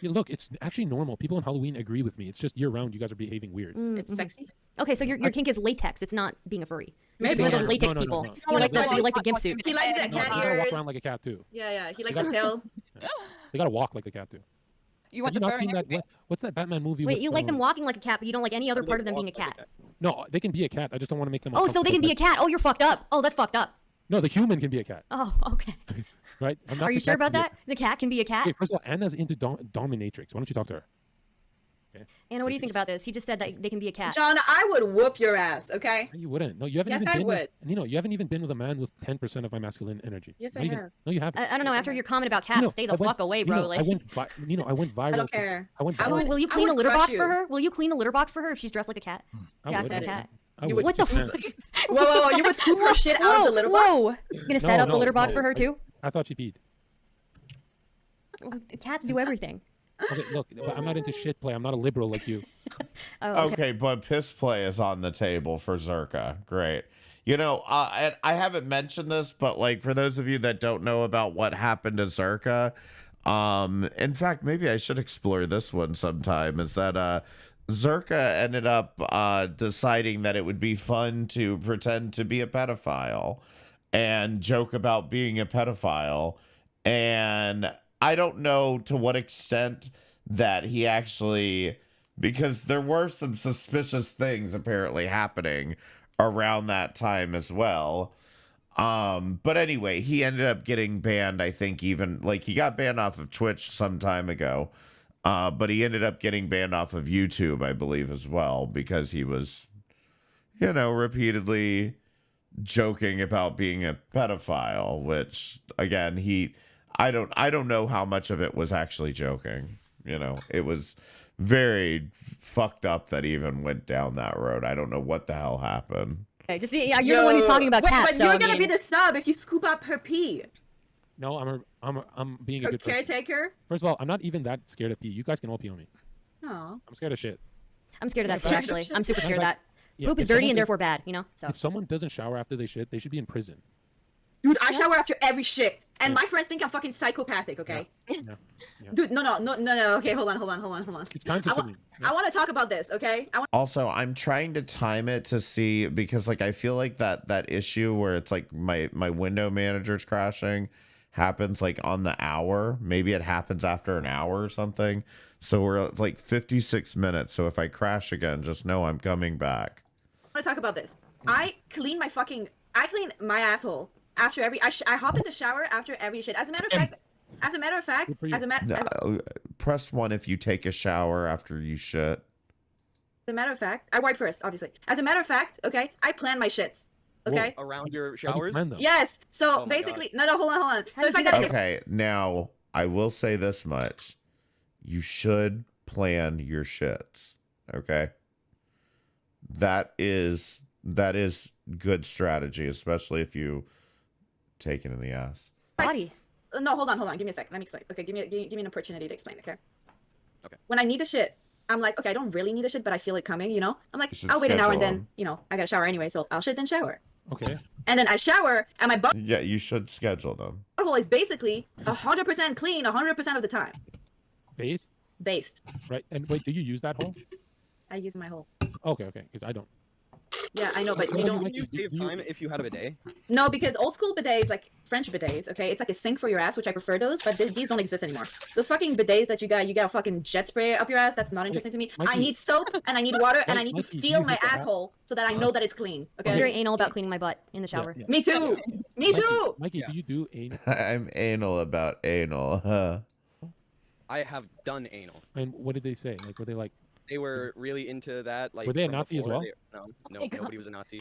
Yeah, look, it's actually normal. People on Halloween agree with me. It's just year round. You guys are behaving weird. It's sexy. Okay, so your kink is latex. It's not being a furry. You're just Maybe. one of those latex No. people. No. You like the gimp suit. He likes that No, cat you gotta ears. walk around like a cat too. Yeah. He likes gotta- the tail. They gotta walk like the cat too. You Have want you the not fur seen and that? everything. What's that Batman movie? Wait, with, you like them walking like a cat, but you don't like any other part of them being a cat. No, they can be a cat. I just don't want to make them. Oh, so they can be a cat. Oh, you're fucked up. Oh, that's fucked up. No, the human can be a cat, Oh, okay. right? I'm not Are you the sure cat about can be a- that? The cat can be a cat? Wait, first of all, Anna's into dominatrix. Why don't you talk to her? Anna, what do you think about this? He just said that they can be a cat. John, I would whoop your ass. Okay. No, you wouldn't. No, you haven't Yes, even I been. would. You haven't even been with a man with 10% of my masculine energy. Yes, Not I even- have. No, you haven't. I don't know. After your comment about cats, stay the fuck away, bro. Like, I went viral. I don't care. I went I viral. would- will you I clean a would litter crush box for you. her? Will you clean a litter box for her if she's dressed like a cat? I Yeah, would. like a cat. I You would. What the Just fuck? Whoa! You would scoop her shit out of the litter box. Whoa! You gonna set No, up the no, litter box no. for her too? I thought she peed. Well, cats do everything. Okay, look, but I'm not into shit play. I'm not a liberal like you. Oh, Okay, but piss play is on the table for Zerka. Great. You know, I haven't mentioned this, but like for those of you that don't know about what happened to Zerka, in fact, maybe I should explore this one sometime. Is that Zerka ended up deciding that it would be fun to pretend to be a pedophile and joke about being a pedophile, and I don't know to what extent that he actually, because there were some suspicious things apparently happening around that time as well. But anyway, he ended up getting banned. I think even like he got banned off of Twitch some time ago. But he ended up getting banned off of YouTube, I believe, as well, because he was, you know, repeatedly joking about being a pedophile, which again, I don't know how much of it was actually joking. You know, it was very fucked up that he even went down that road. I don't know what the hell happened. Okay, just you're the one who's talking about Wait, cats. but so, you're I gonna mean, be the sub if you scoop up her pee. No, I'm being a Her good person. caretaker. First of all, I'm not even that scared of pee. You guys can all pee on me. Oh. I'm scared of shit. I'm scared of that too. Scared of Actually, shit. I'm super scared of that. Yeah, Poop is if dirty someone and does- therefore bad. You know. So. If someone doesn't shower after they shit, they should be in prison. Dude, I shower after every shit, and my friends think I'm fucking psychopathic. Okay. Yeah. Dude, no. Okay, hold on. It's time consuming. I want to talk about this. Okay. Also, I'm trying to time it to see, because like I feel like that issue where it's like my window manager's crashing happens like on the hour. Maybe it happens after an hour or something. So we're at like 56 minutes. So if I crash again, just know I'm coming back. I want to talk about this. I clean my asshole after every. I hop in the shower after every shit. As a matter of fact, Press 1 if you take a shower after you shit. I wipe first, obviously. As a matter of fact, okay, I plan my shits. Okay. Around your showers? Yes. So Oh my basically, no, hold on. So if I got Okay, now I will say this much. You should plan your shits. Okay? That is good strategy, especially if you take it in the ass. Body. No, hold on. Give me a second. Let me explain. Okay, give me an opportunity to explain. Okay. When I need a shit, I'm like, okay, I don't really need a shit, but I feel it coming. You know, I'm like, You should I'll wait an hour and schedule then, you know, I gotta shower anyway, so I'll shit then shower. Okay. And then I shower, and my Yeah, you should schedule them. butthole is basically 100% clean 100% of the time. Based? Based. Right. And wait, do you use that hole? I use my hole. Okay, because I don't. Yeah, I know, but you don't. Wouldn't you save time if you had a bidet? No, because old school bidets, like French bidets, okay, it's like a sink for your ass, which I prefer those, but these don't exist anymore. Those fucking bidets that you got a fucking jet spray up your ass. That's not interesting to me. Mikey. I need soap and I need water and I need to Mikey, do feel you my hit the asshole so that I know that it's clean. Okay. I'm very anal about cleaning my butt in the shower. Yeah. Me too. Me too. Mikey, do you do anal? I'm anal about anal, huh? I have done anal. And what did they say? Like, were they like? They were really into that. Like, Were they a from Nazi as before. well? No, nobody was a Nazi.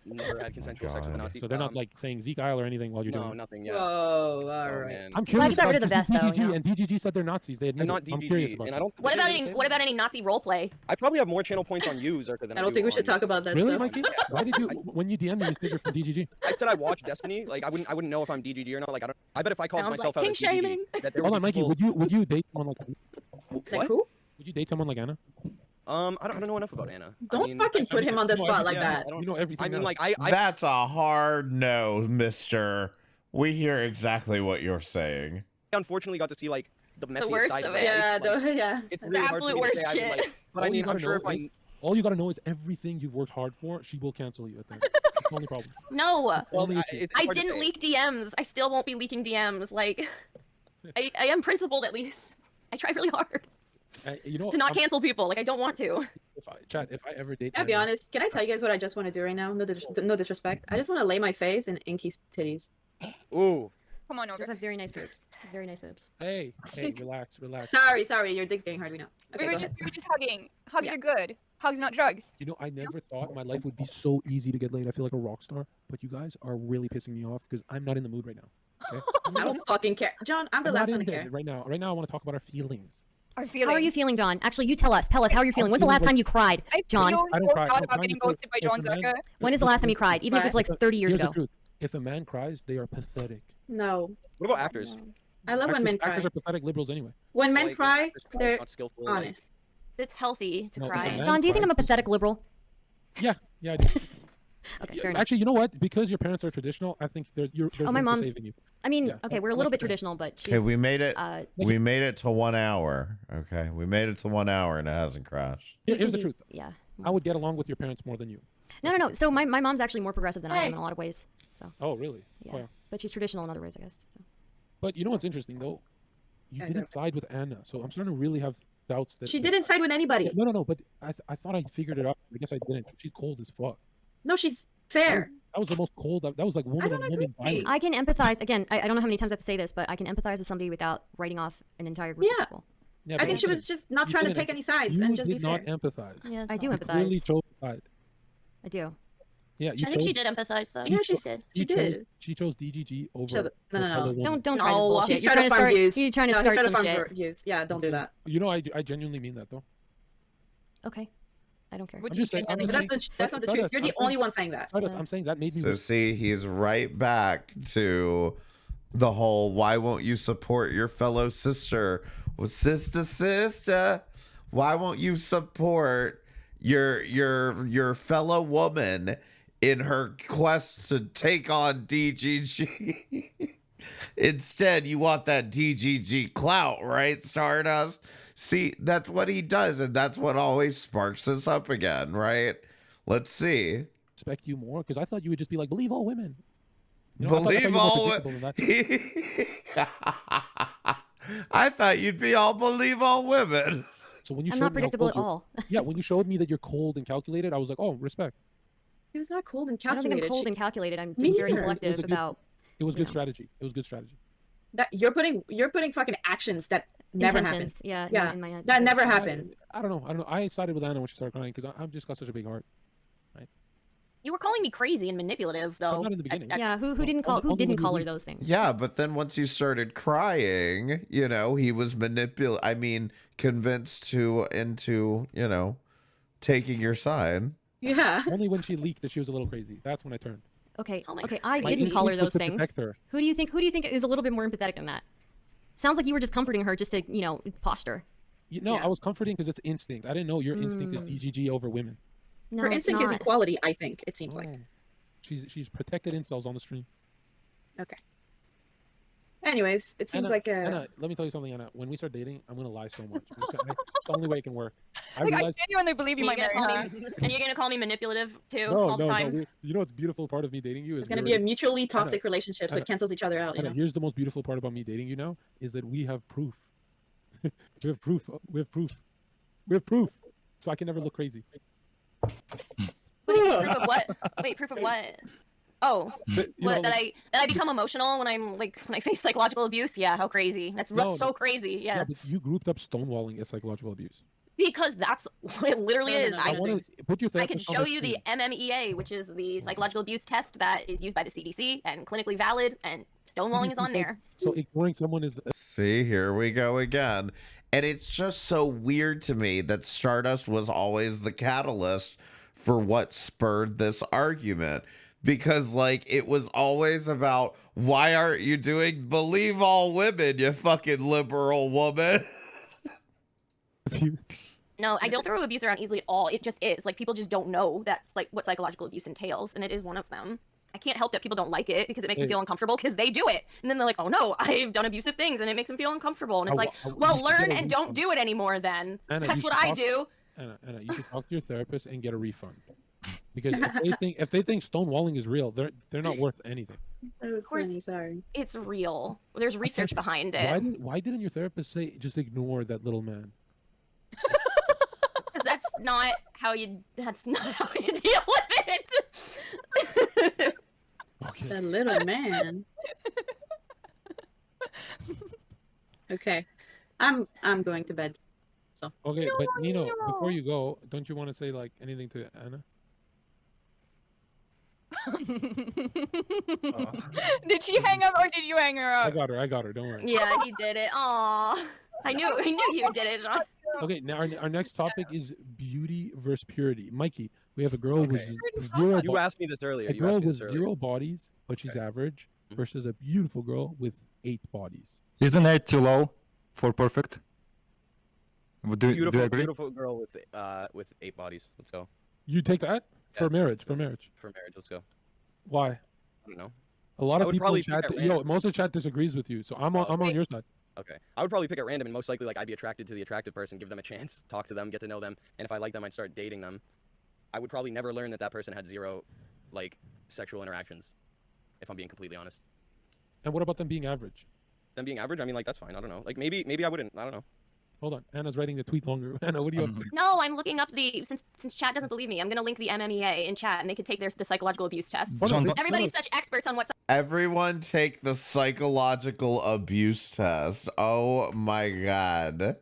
Never had consensual sex with a Nazi. So they're not like saying Zeke Isle or anything while you're doing. No, nothing. Yeah. Whoa, all right. Man. I'm curious. got rid of the because vest, though, DGG yeah. and DGG said they're Nazis. They admit I'm not it. I'm curious DGG, about and that. I don't. What did about they any say what that? about any Nazi roleplay? I probably have more channel points on you, Zerka, than I don't think we should talk about that Really, stuff. Mikey? Why did you? When you DM me, you said you're from DGG. I said I watch Destiny. Like I wouldn't know if I'm DGG or not. Like I bet if I called Sounds myself like out as king DGG, shaming. that there Hold would on, be Mikey. people- Would you date someone like? Like What? who? Would you date someone like Anna? I don't know enough about Anna. Don't fucking put him on the spot like that. You know everything. I mean, else. like I That's a hard no, mister. We hear exactly what you're saying. unfortunately got to see like the messiest worst side of of it. Yeah, life. Like, yeah. it's The really hard for absolute me to worst say I would, shit. like, but I All you mean, I'm gotta sure know if I is- all you gotta know is everything you've worked hard for, she will cancel you. I think. That's the only problem. No, well, Only I, issue. it's I hard to didn't say. leak DMs. I still won't be leaking DMs. Like, I am principled at least. I try really hard You know, to not I'm- cancel people. Like, I don't want to. If I ever date. I'll be Anna- honest. Can I tell you guys what I just want to do right now? No disrespect. I just want to lay my face in Inky's titties. Ooh. Come on, She does have very nice boobs. Very nice boobs. Hey, relax. Sorry, your dick's getting hard. We know. Okay, we go ahead. were just hugging. Hugs Yeah. are good. Hugs, not drugs. You know, I never thought my life would be so easy to get laid. I feel like a rock star, but you guys are really pissing me off because I'm not in the mood right now. Okay? I don't fucking care, John. I'm the I'm not last one in to there care. right now. Right now, I want to talk about our feelings. Our feelings. How are you feeling, John? Actually, you tell us. Tell us how you're feeling. When's the last time you cried, I John? feel I don't so cry. bad I'm about crying getting because ghosted by if John a man- Zerka. When is the last time you cried? Even if it was like 30 years Here's ago. the truth. If a man cries, they are pathetic. No. What about actors? I love when men cry. Actors are pathetic liberals anyway. When men Like, cry, actors cry, they're not skillful, like- honest. It's healthy to No, if a cry. man John, do you think I'm a cries, pathetic liberal? Yeah, I do. Okay, fair enough. Actually, you know what? Because your parents are traditional, I think there's Oh, my room for mom's. saving you. I mean, Yeah. okay, we're a I little like bit that. traditional, but she's. Okay, we made it. Uh, We made it to 1 hour. Okay, we made it to 1 hour and it hasn't crashed. Here's the truth. Yeah. I would get along with your parents more than you. No. So my mom's actually more progressive than I am in a lot of ways. So. Oh, really? Yeah. Wow. But she's traditional in other ways, I guess. So. But you know what's interesting though? You didn't side with Anna, so I'm starting to really have doubts that She didn't side with anybody. Yeah, no. But I thought I figured it out. I guess I didn't. She's cold as fuck. No, she's fair. That was the most cold. That was like woman on woman violence. I can empathize. Again, I don't know how many times I have to say this, but I can empathize with somebody without writing off an entire group Yeah. of people. Yeah, I but think she was just not you trying to didn't take any sides you and just be did fair. not empathize. Yeah, I do You empathize. clearly chose a side. I do. Yeah, you I think she chose- did empathize though. Yeah, cho- she did. She chose DGG over. Shut up. No. fellow woman. Don't try this No, bullshit. He's You're trying to farm start. views. You're trying to No, start he's some trying to farm shit. views. Yeah, don't do that. You know, I genuinely mean that though. Okay. I don't care. I'm just saying. But that's not the truth. You're the only one saying that. I'm saying that made me. So see, he's right back to the whole why won't you support your fellow sister? Well, sister, why won't you support your fellow woman in her quest to take on DGG? Instead, you want that DGG clout, right, Stardust? See, that's what he does, and that's what always sparks this up again, right? Let's see. Respect you more because I thought you would just be like, believe all women. You know, I thought Believe you were more all predictable than that. I thought you'd be all believe all women. So when you I'm showed not me how predictable cold at you- all. Yeah, when you showed me that you're cold and calculated, I was like, oh, respect. He was not cold and I don't calculated. think I'm cold She- and calculated. I'm Me just very neither. selective about. It was good strategy. It was good strategy. That you're putting fucking actions that never happened. Intentions, yeah, Yeah, in my head. that never happened. I don't know. I sided with Anna when she started crying because I've just got such a big heart. You were calling me crazy and manipulative though. not in the beginning. Yeah, who didn't call her those things? Yeah, but then once you started crying, he was convinced into, taking your side. Yeah. Only when she leaked that she was a little crazy. That's when I turned. Okay, Oh my okay, God. I My didn't call her instinct was those to things. protect her. Who do you think is a little bit more empathetic than that? Sounds like you were just comforting her just to, posture. I was comforting because it's instinct. I didn't know your instinct is DGG over women. No, Her it's instinct is not. equality, I think, it seems like. She's protected incels on the stream. Okay. Anyways, it seems like a. Anna, let me tell you something, Anna. When we start dating, I'm gonna lie so much. It's the only way it can work. I Like, I realized. genuinely believe you And might you're marry gonna her. call me, and you're gonna call me manipulative too No, all the time. You know what's beautiful part of me dating you is It's gonna be a mutually toxic relationship, so Anna, it cancels each other out. You Anna, know. here's the most beautiful part about me dating you now is that we have proof. We have proof. We have proof. We have proof. So I can never look crazy. Proof of what? Wait, proof of what? Oh, But, you what know, that I become emotional when when I face psychological abuse? Yeah, how crazy? That's No, so no. crazy. Yeah, but you grouped up stonewalling as psychological abuse. because that's what it literally is. I want to put your I can therapist on show the you the screen. MMEA, which is the psychological abuse test that is used by the CDC and clinically valid, and stonewalling is on there. So ignoring someone is. See, here we go again. And it's just so weird to me that Stardust was always the catalyst for what spurred this argument. Because, like, it was always about, why aren't you doing believe all women, you fucking liberal woman? No, I don't throw abuse around easily at all. It just is. Like, people just don't know that's like what psychological abuse entails, and it is one of them. I can't help that people don't like it because it makes them feel uncomfortable because they do it. And then they're like, oh no, I've done abusive things, and it makes them feel uncomfortable. And it's like, well, you should get learn a and don't refund. do it anymore then. Anna, That's you what should I talk- do. Anna, you should talk to your therapist and get a refund. Because if they think stonewalling is real, they're not worth anything. Of course, sorry. It's real. There's research behind it. Why didn't your therapist say just ignore that little man? Because that's not how you deal with it. The little man. Okay, I'm going to bed. So. Okay, but Nino, before you go, don't you want to say like anything to Anna? Did she hang up or did you hang her up? I got her. Don't worry. Yeah, he did it. Aw. I knew you did it, John. Okay, now our next topic is beauty versus purity. Mikey, we have a girl with zero. You asked me this earlier. A You girl asked me with this earlier. 0 bodies, but she's average, versus a beautiful girl with 8 bodies. Isn't 8 too low for perfect? Do you Beautiful, agree? beautiful girl with 8 bodies. Let's go. You take that for marriage? For marriage? For marriage, let's go. Why? I don't know. A lot I of would people probably in pick chat. at Yo, random. most of the chat disagrees with you, so I'm on your side. Okay. I would probably pick at random, and most likely, like, I'd be attracted to the attractive person, give them a chance, talk to them, get to know them, and if I like them, I'd start dating them. I would probably never learn that that person had 0, like, sexual interactions, if I'm being completely honest. And what about them being average? Them being average, I mean, like, that's fine. I don't know. Like, maybe I wouldn't. I don't know. Hold on, Anna's writing the tweet longer. Anna, what do you have? No, I'm looking up since chat doesn't believe me, I'm gonna link the MMEA in chat and they could take the psychological abuse test. Everybody's such experts on what Everyone take the psychological abuse test. Oh my god.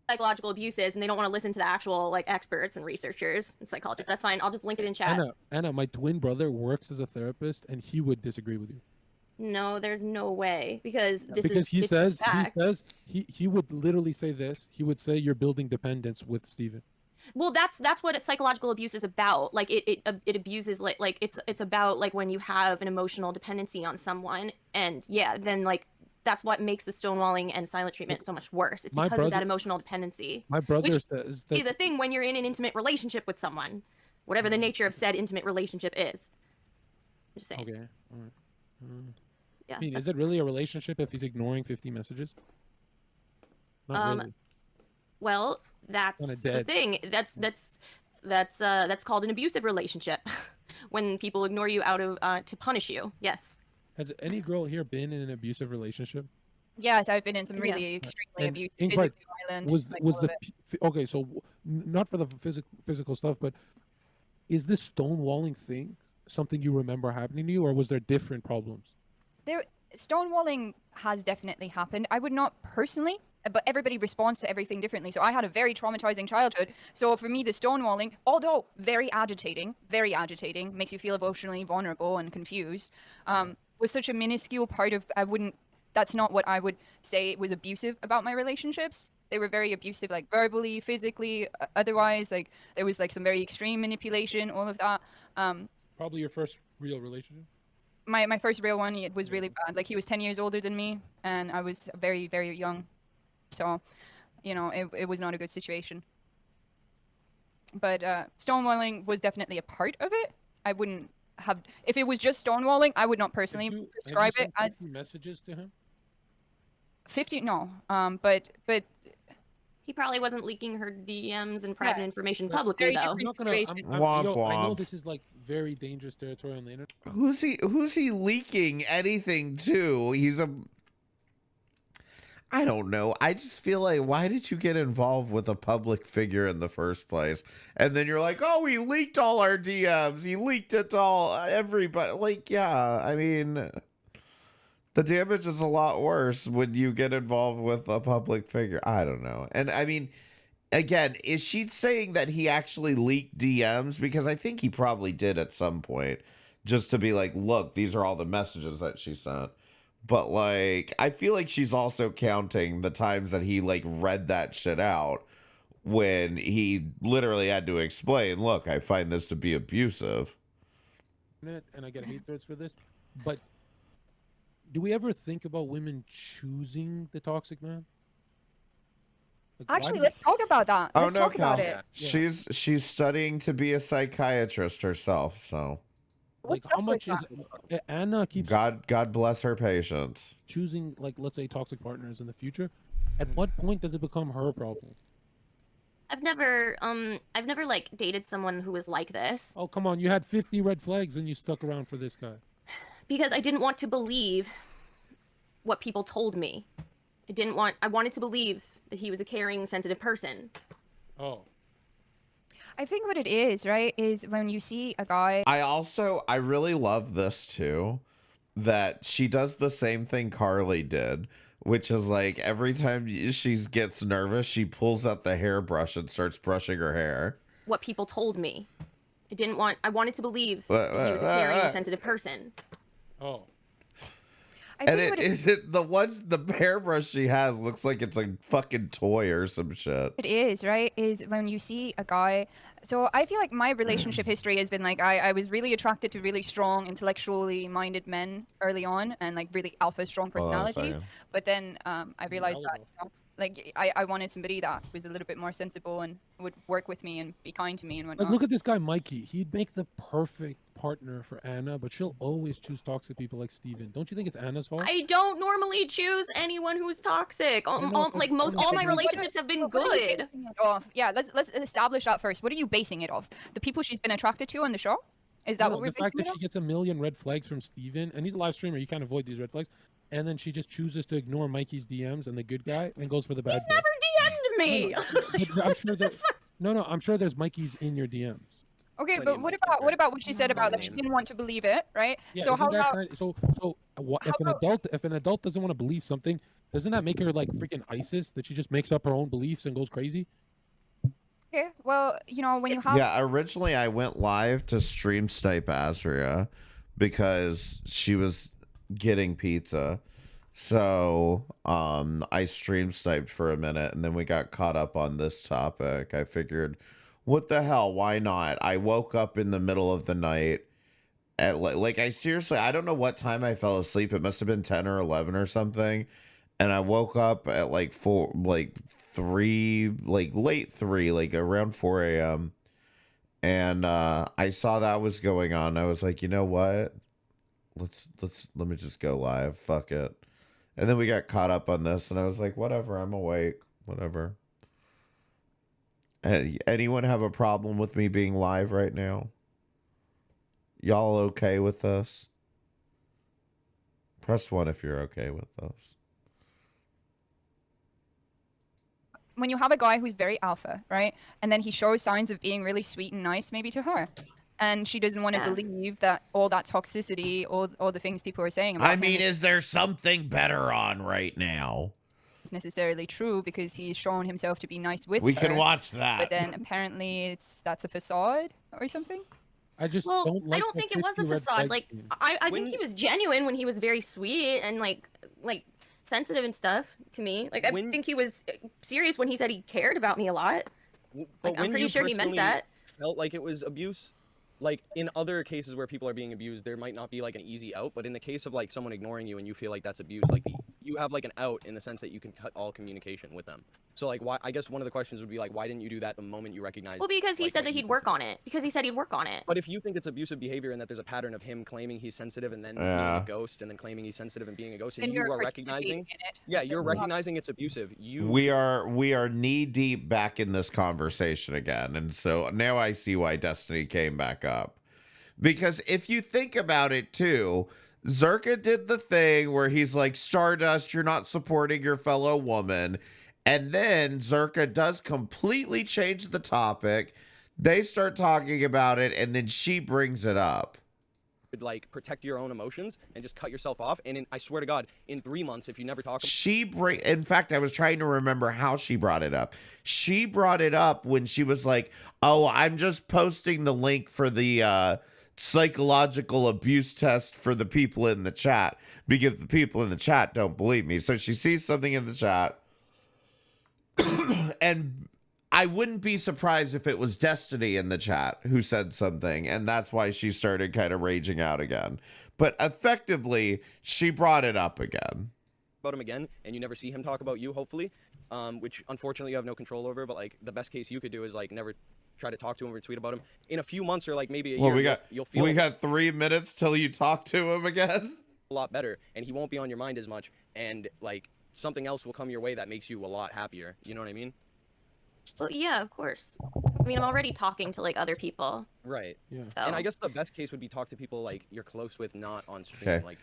psychological abuse is, and they don't want to listen to the actual like experts and researchers and psychologists. That's fine. I'll just link it in chat. Anna, my twin brother works as a therapist, and he would disagree with you. No, there's no way because this Because is he this says is fact. he would literally say this. He would say you're building dependence with Steven. Well, that's what psychological abuse is about. Like it abuses like it's about like when you have an emotional dependency on someone, and yeah, then like that's what makes the stonewalling and silent treatment so much worse. It's My because of that brother- emotional dependency. My brother which says that is a thing when you're in an intimate relationship with someone, whatever the nature of said intimate relationship is. I'm just saying. Okay. All right. Yeah, I mean, that's- is it really a relationship if he's ignoring 50 messages? Not really. Well, that's Kinda the dead. thing. That's called an abusive relationship. When people ignore you out of to punish you. Yes. Has any girl here been in an abusive relationship? Yes, I've been in some Yeah. really extremely And abusive, Ingrid, physically violent. was like, was all the of it. okay? So not for the physical stuff, but is this stonewalling thing something you remember happening to you, or was there different problems? Stonewalling has definitely happened. I would not personally, but everybody responds to everything differently. So I had a very traumatizing childhood. So for me, the stonewalling, although very agitating, makes you feel emotionally vulnerable and confused, was such a minuscule part of, that's not what I would say was abusive about my relationships. They were very abusive, like verbally, physically, otherwise, like there was like some very extreme manipulation, all of that. Probably your first real relationship. My first real one, it was really bad. Like he was 10 years older than me, and I was very, very young. So, you know, it was not a good situation. But stonewalling was definitely a part of it. I wouldn't have. If it was just stonewalling, I would not personally prescribe it as messages to him. 50. No, but he probably wasn't leaking her DMs and private information publicly, very though. different I'm not gonna. Womp I know womp. this is like very dangerous territory on the internet. Who's he leaking anything to? He's a I don't know. I just feel like, why did you get involved with a public figure in the first place? And then you're like, oh, he leaked all our DMs. He leaked it to all everybody. Like, yeah, I mean, the damage is a lot worse when you get involved with a public figure. I don't know. And I mean, again, is she saying that he actually leaked DMs? Because I think he probably did at some point, just to be like, look, these are all the messages that she sent. But, like, I feel like she's also counting the times that he, like, read that shit out when he literally had to explain, look, I find this to be abusive. And I get hate threats for this. But do we ever think about women choosing the toxic man? Like, actually, let's talk about that. Oh, Let's no, talk about Cal. it. She's studying to be a psychiatrist herself, so... Like, how much is Anna keeps God bless her patience. choosing, like, let's say, toxic partners in the future? At what point does it become her problem? I've never like dated someone who was like this Oh, come on, you had 50 red flags and you stuck around for this guy. because I didn't want to believe what people told me. I wanted to believe that he was a caring, sensitive person. Oh. I think what it is, right, is when you see a guy. I really love this too, that she does the same thing Carly did, which is like every time she gets nervous, she pulls out the hairbrush and starts brushing her hair. What people told me. I wanted to believe that he was a caring, sensitive person. Oh. And the hairbrush she has looks like it's a fucking toy or some shit. It is, right, is when you see a guy. So I feel like my relationship history has been like, I was really attracted to really strong, intellectually minded men early on, and like really alpha strong personalities. But then I realized that, like, I wanted somebody that was a little bit more sensible and would work with me and be kind to me and whatnot. Like, look at this guy, Mikey. He'd make the perfect partner for Anna, but she'll always choose toxic people like Steven. Don't you think it's Anna's fault? I don't normally choose anyone who's toxic. All my relationships have been good. Yeah, let's establish that first. What are you basing it off? The people she's been attracted to on the show? Is that what we're the fact basing that it she gets a million red flags from Steven, and he's a live streamer, you can't avoid these red flags, and then she just chooses to ignore Mikey's DMs and the good guy and goes for the bad guy. Never DM'd me. I'm sure that I'm sure there's Mikey's in your DMs. Okay, but what about what she said about like she didn't want to believe it, right? Yeah, so how about if an adult doesn't want to believe something, doesn't that make her like freaking ISIS, that she just makes up her own beliefs and goes crazy? Okay, well, you know, when you have Yeah, originally I went live to stream snipe Azria because she was getting pizza. So I stream sniped for a minute and then we got caught up on this topic. I figured, what the hell, why not? I woke up in the middle of the night at like I don't know what time I fell asleep. It must have been 10 or 11 or something. And I woke up at like late 3, like around 4 a.m. And I saw that was going on. I was like, you know what? Let me just go live. Fuck it. And then we got caught up on this, and I was like, whatever, I'm awake. Whatever. Hey, anyone have a problem with me being live right now? Y'all okay with this? Press 1 if you're okay with this. when you have a guy who's very alpha, right? And then he shows signs of being really sweet and nice maybe to her. And she doesn't want to believe that all that toxicity, all the things people are saying about I mean, is there something better on right now? It's necessarily true because he's shown himself to be nice with her. We can watch that. But then apparently that's a facade or something. I just don't like I don't think it was a facade. Like I think he was genuine when he was very sweet and like sensitive and stuff to me. Like I think he was serious when he said he cared about me a lot. Like I'm pretty sure he meant that. Felt like it was abuse. Like in other cases where people are being abused, there might not be like an easy out, but in the case of like someone ignoring you and you feel like that's abuse, like you have like an out in the sense that you can cut all communication with them. So like, why? I guess one of the questions would be like, why didn't you do that the moment you recognized? Well, because he like, said that he'd work on it. Because he said he'd work on it. But if you think it's abusive behavior and that there's a pattern of him claiming he's sensitive and then being a ghost and then claiming he's sensitive and being a ghost, and you are recognizing, you're recognizing it's abusive. We are knee deep back in this conversation again, and so now I see why Destiny came back up. Because if you think about it too, Zerka did the thing where he's like, Stardust, you're not supporting your fellow woman. And then Zerka does completely change the topic. They start talking about it, and then she brings it up. Like protect your own emotions and just cut yourself off. And I swear to God, in 3 months, if you never talk, In fact, I was trying to remember how she brought it up. She brought it up when she was like, "Oh, I'm just posting the link for the psychological abuse test for the people in the chat because the people in the chat don't believe me." So she sees something in the chat. And I wouldn't be surprised if it was Destiny in the chat who said something, and that's why she started kind of raging out again. But effectively, she brought it up again. About him again, and you never see him talk about you, hopefully, which unfortunately you have no control over. But like the best case you could do is like never try to talk to him or tweet about him. In a few months or like maybe a year, you'll feel we got 3 minutes till you talk to him again. A lot better, and he won't be on your mind as much, and like something else will come your way that makes you a lot happier. You know what I mean? Well, yeah, of course. I mean, I'm already talking to like other people. Right. Yeah. And I guess the best case would be talk to people like you're close with, not on stream. Okay. Like,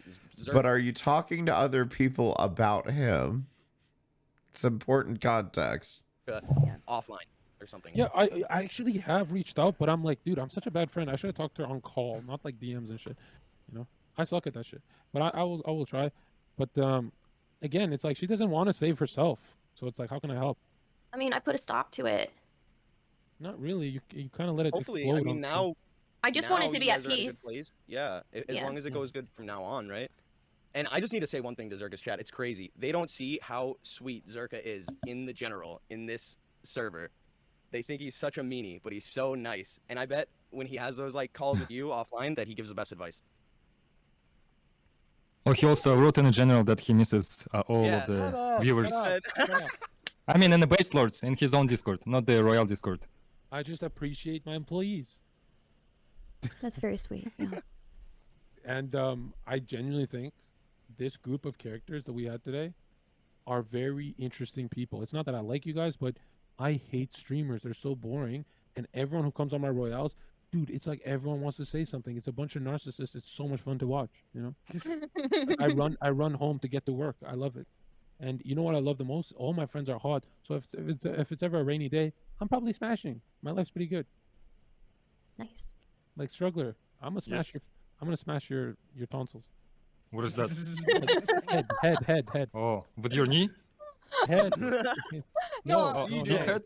But are you talking to other people about him? It's important context. Offline or something. Yeah, I actually have reached out, but I'm like, dude, I'm such a bad friend. I should have talked to her on call, not like DMs and shit. You know, I suck at that shit. But I will try. But again, it's like she doesn't want to save herself, so it's like, how can I help? I mean, I put a stop to it. Not really. You kind of let it. Hopefully, explode I mean now. I just now wanted to be you at guys are in a good peace. place. Yeah, as Yeah. long as it goes good from now on, right? And I just need to say one thing to Zerka's chat. It's crazy. They don't see how sweet Zerka is in the general in this server. They think he's such a meanie, but he's so nice. And I bet when he has those like calls with you offline, that he gives the best advice. Oh, he also wrote in a general that he misses all of the viewers. I mean, in the base lords, in his own Discord, not the Royal Discord. I just appreciate my employees. That's very sweet. Yeah. And I genuinely think this group of characters that we had today are very interesting people. It's not that I like you guys, but I hate streamers. They're so boring. And everyone who comes on my Royales, dude, it's like everyone wants to say something. It's a bunch of narcissists. It's so much fun to watch, you know? I run home to get to work. I love it. And you know what I love the most? All my friends are hot. So if it's ever a rainy day, I'm probably smashing. My life's pretty good. Nice. Like Struggler, I'm gonna smash your tonsils. What is that? Head. Oh, with your knee? Head. No, you do no. head?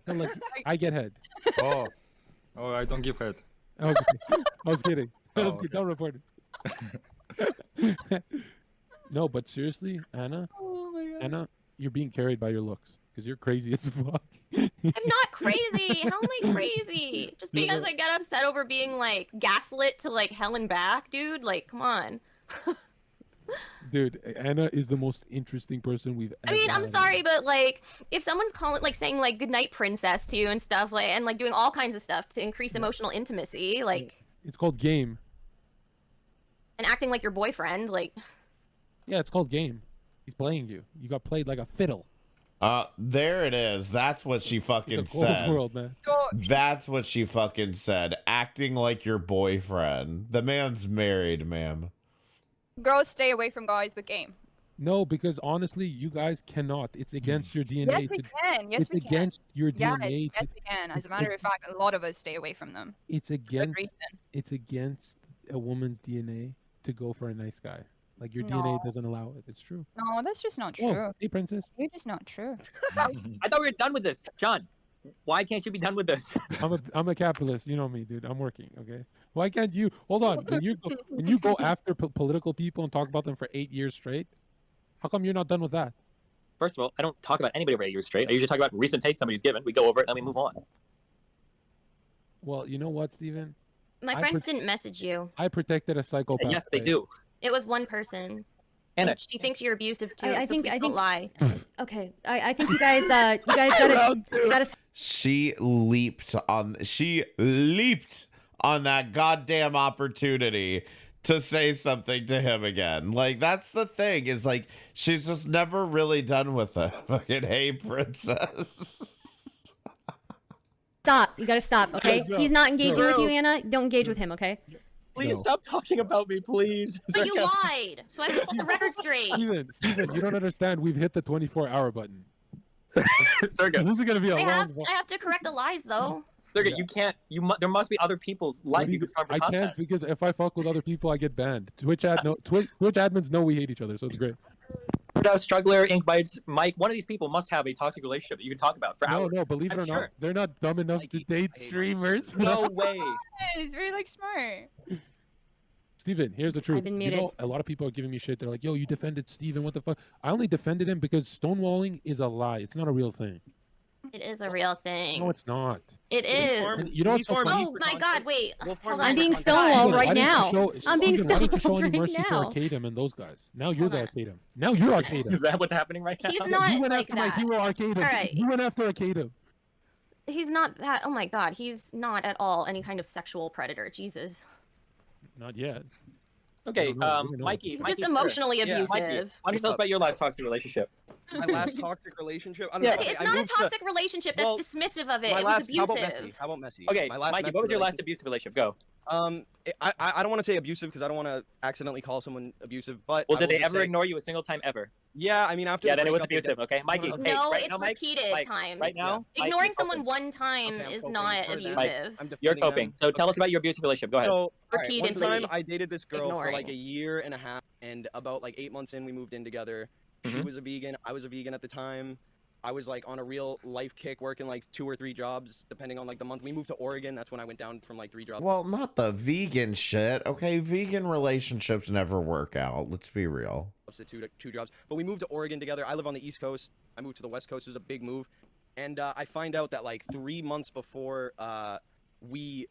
No, like, I get head. Oh, I don't give head. Okay. I was kidding. Oh, Don't report it. No, but seriously, Anna, Anna, you're being carried by your looks because you're crazy as fuck. I'm not crazy. How am I crazy? Just because I get upset over being like gaslit to like hell and back, dude? Like, come on. Dude, Anna is the most interesting person we've I mean, ever I'm had. sorry, but like, if someone's calling, like, saying like "goodnight, princess" to you and stuff, like, and like doing all kinds of stuff to increase emotional intimacy, like, It's called game. and acting like your boyfriend, like, Yeah, it's called game. He's playing you. You got played like a fiddle. There it is. That's what she fucking It's a cold said. world, man. That's what she fucking said. Acting like your boyfriend. The man's married, ma'am. Girls stay away from guys with game. No, because honestly, you guys cannot. It's against your DNA. Yes, we can. Yes, it's we can. against your Yeah, DNA. yes, we can. As a matter of fact, a lot of us stay away from them. It's Good against. reason. It's against a woman's DNA to go for a nice guy. Like your DNA No. doesn't allow it. It's true. No, that's just not Oh, true. hey, princess. You're just not true. I thought we were done with this. John, why can't you be done with this? I'm a capitalist. You know me, dude. I'm working. Okay. Why can't you? Hold on. When you go after political people and talk about them for 8 years straight, how come you're not done with that? First of all, I don't talk about anybody for 8 years straight. I usually talk about recent takes somebody's given. We go over it and then we move on. Well, you know what, Steven? my friends didn't message you. I protected a psychopath. Yes, they right? do. It was one person. Anna. And she thinks you're abusive too. I so think please I don't think lie. Okay, I think you guys gotta She leaped on that goddamn opportunity to say something to him again. Like, that's the thing, is like she's just never really done with it. Fucking hey, princess. stop. You gotta stop, okay? Go, He's not engaging with you, Bro. Anna. Don't engage with him, okay? Please No. stop talking about me, please. But you Zerka. lied, so I have to set the record straight. Steven, you don't understand. We've hit the 24-hour button. Zerka. This is gonna be a I long. have to correct the lies though. Zerka, you can't. There must be other people's life you could cover I content. can't, because if I fuck with other people, I get banned. Twitch admins know we hate each other, so it's great. Struggler, Ink Bites, Mike. One of these people must have a toxic relationship that you can talk about for hours. No, believe it I'm or not, sure. they're not dumb enough to date streamers. No way. He's very like smart. Steven, here's the truth. I've been You muted. know, a lot of people are giving me shit. They're like, yo, you defended Steven, what the fuck? I only defended him because stonewalling is a lie. It's not a real thing. It is a real thing. No, it's not. It is. And you know what's so funny? Oh my God! Wait, hold on. I'm being Steven, stonewalled why right didn't you now. show- I'm being Steven, why didn't you show stonewalled any right mercy to now. Arcadum and those guys? Now you're the Arcadum. Now you're Arcadum. Is that what's happening right now? He's Yeah, not you went like after my that. hero Arcadum. All right. You went after Arcadum. He's not that. Oh my God, he's not at all any kind of sexual predator. Jesus. Not yet. Okay, We don't know. Mikey. He's Mikey, just emotionally Yeah. abusive. Mikey, why don't you tell us about your last toxic relationship? My last toxic relationship. I don't Yeah. know. Okay, it's I not a moved to- toxic relationship. That's well, dismissive of it. My It last. was How abusive. about messy? How about messy? Okay, My last Mikey, messy what was your last relationship- abusive relationship? Go. I don't want to say abusive because I don't want to accidentally call someone abusive. But Well, I did will they just ever say- ignore you a single time ever? Yeah, I mean after. Yeah, the then it was breakup, they abusive. did- Okay, Mikey. Hey, No, right it's now, Mike, repeated Mike, times. right now, Mike, Ignoring you're someone coping. one time Okay, I'm is coping not for that. abusive. I'm You're defending coping. them. So tell us about your abusive relationship. Go ahead. So, all right, Repeatedly one time I dated this girl for like ignoring. a year and a half, and about like 8 months in, we moved in together. She Mhm. was a vegan. I was a vegan at the time. I was like on a real life kick, working like 2 or 3 jobs, depending on like the month. We moved to Oregon. That's when I went down from like 3 jobs. Well, not the vegan shit. Okay, vegan relationships never work out. Let's be real. To 2 jobs. But we moved to Oregon together. I live on the East Coast. I moved to the West Coast. It was a big move. And I find out that like 3 months before we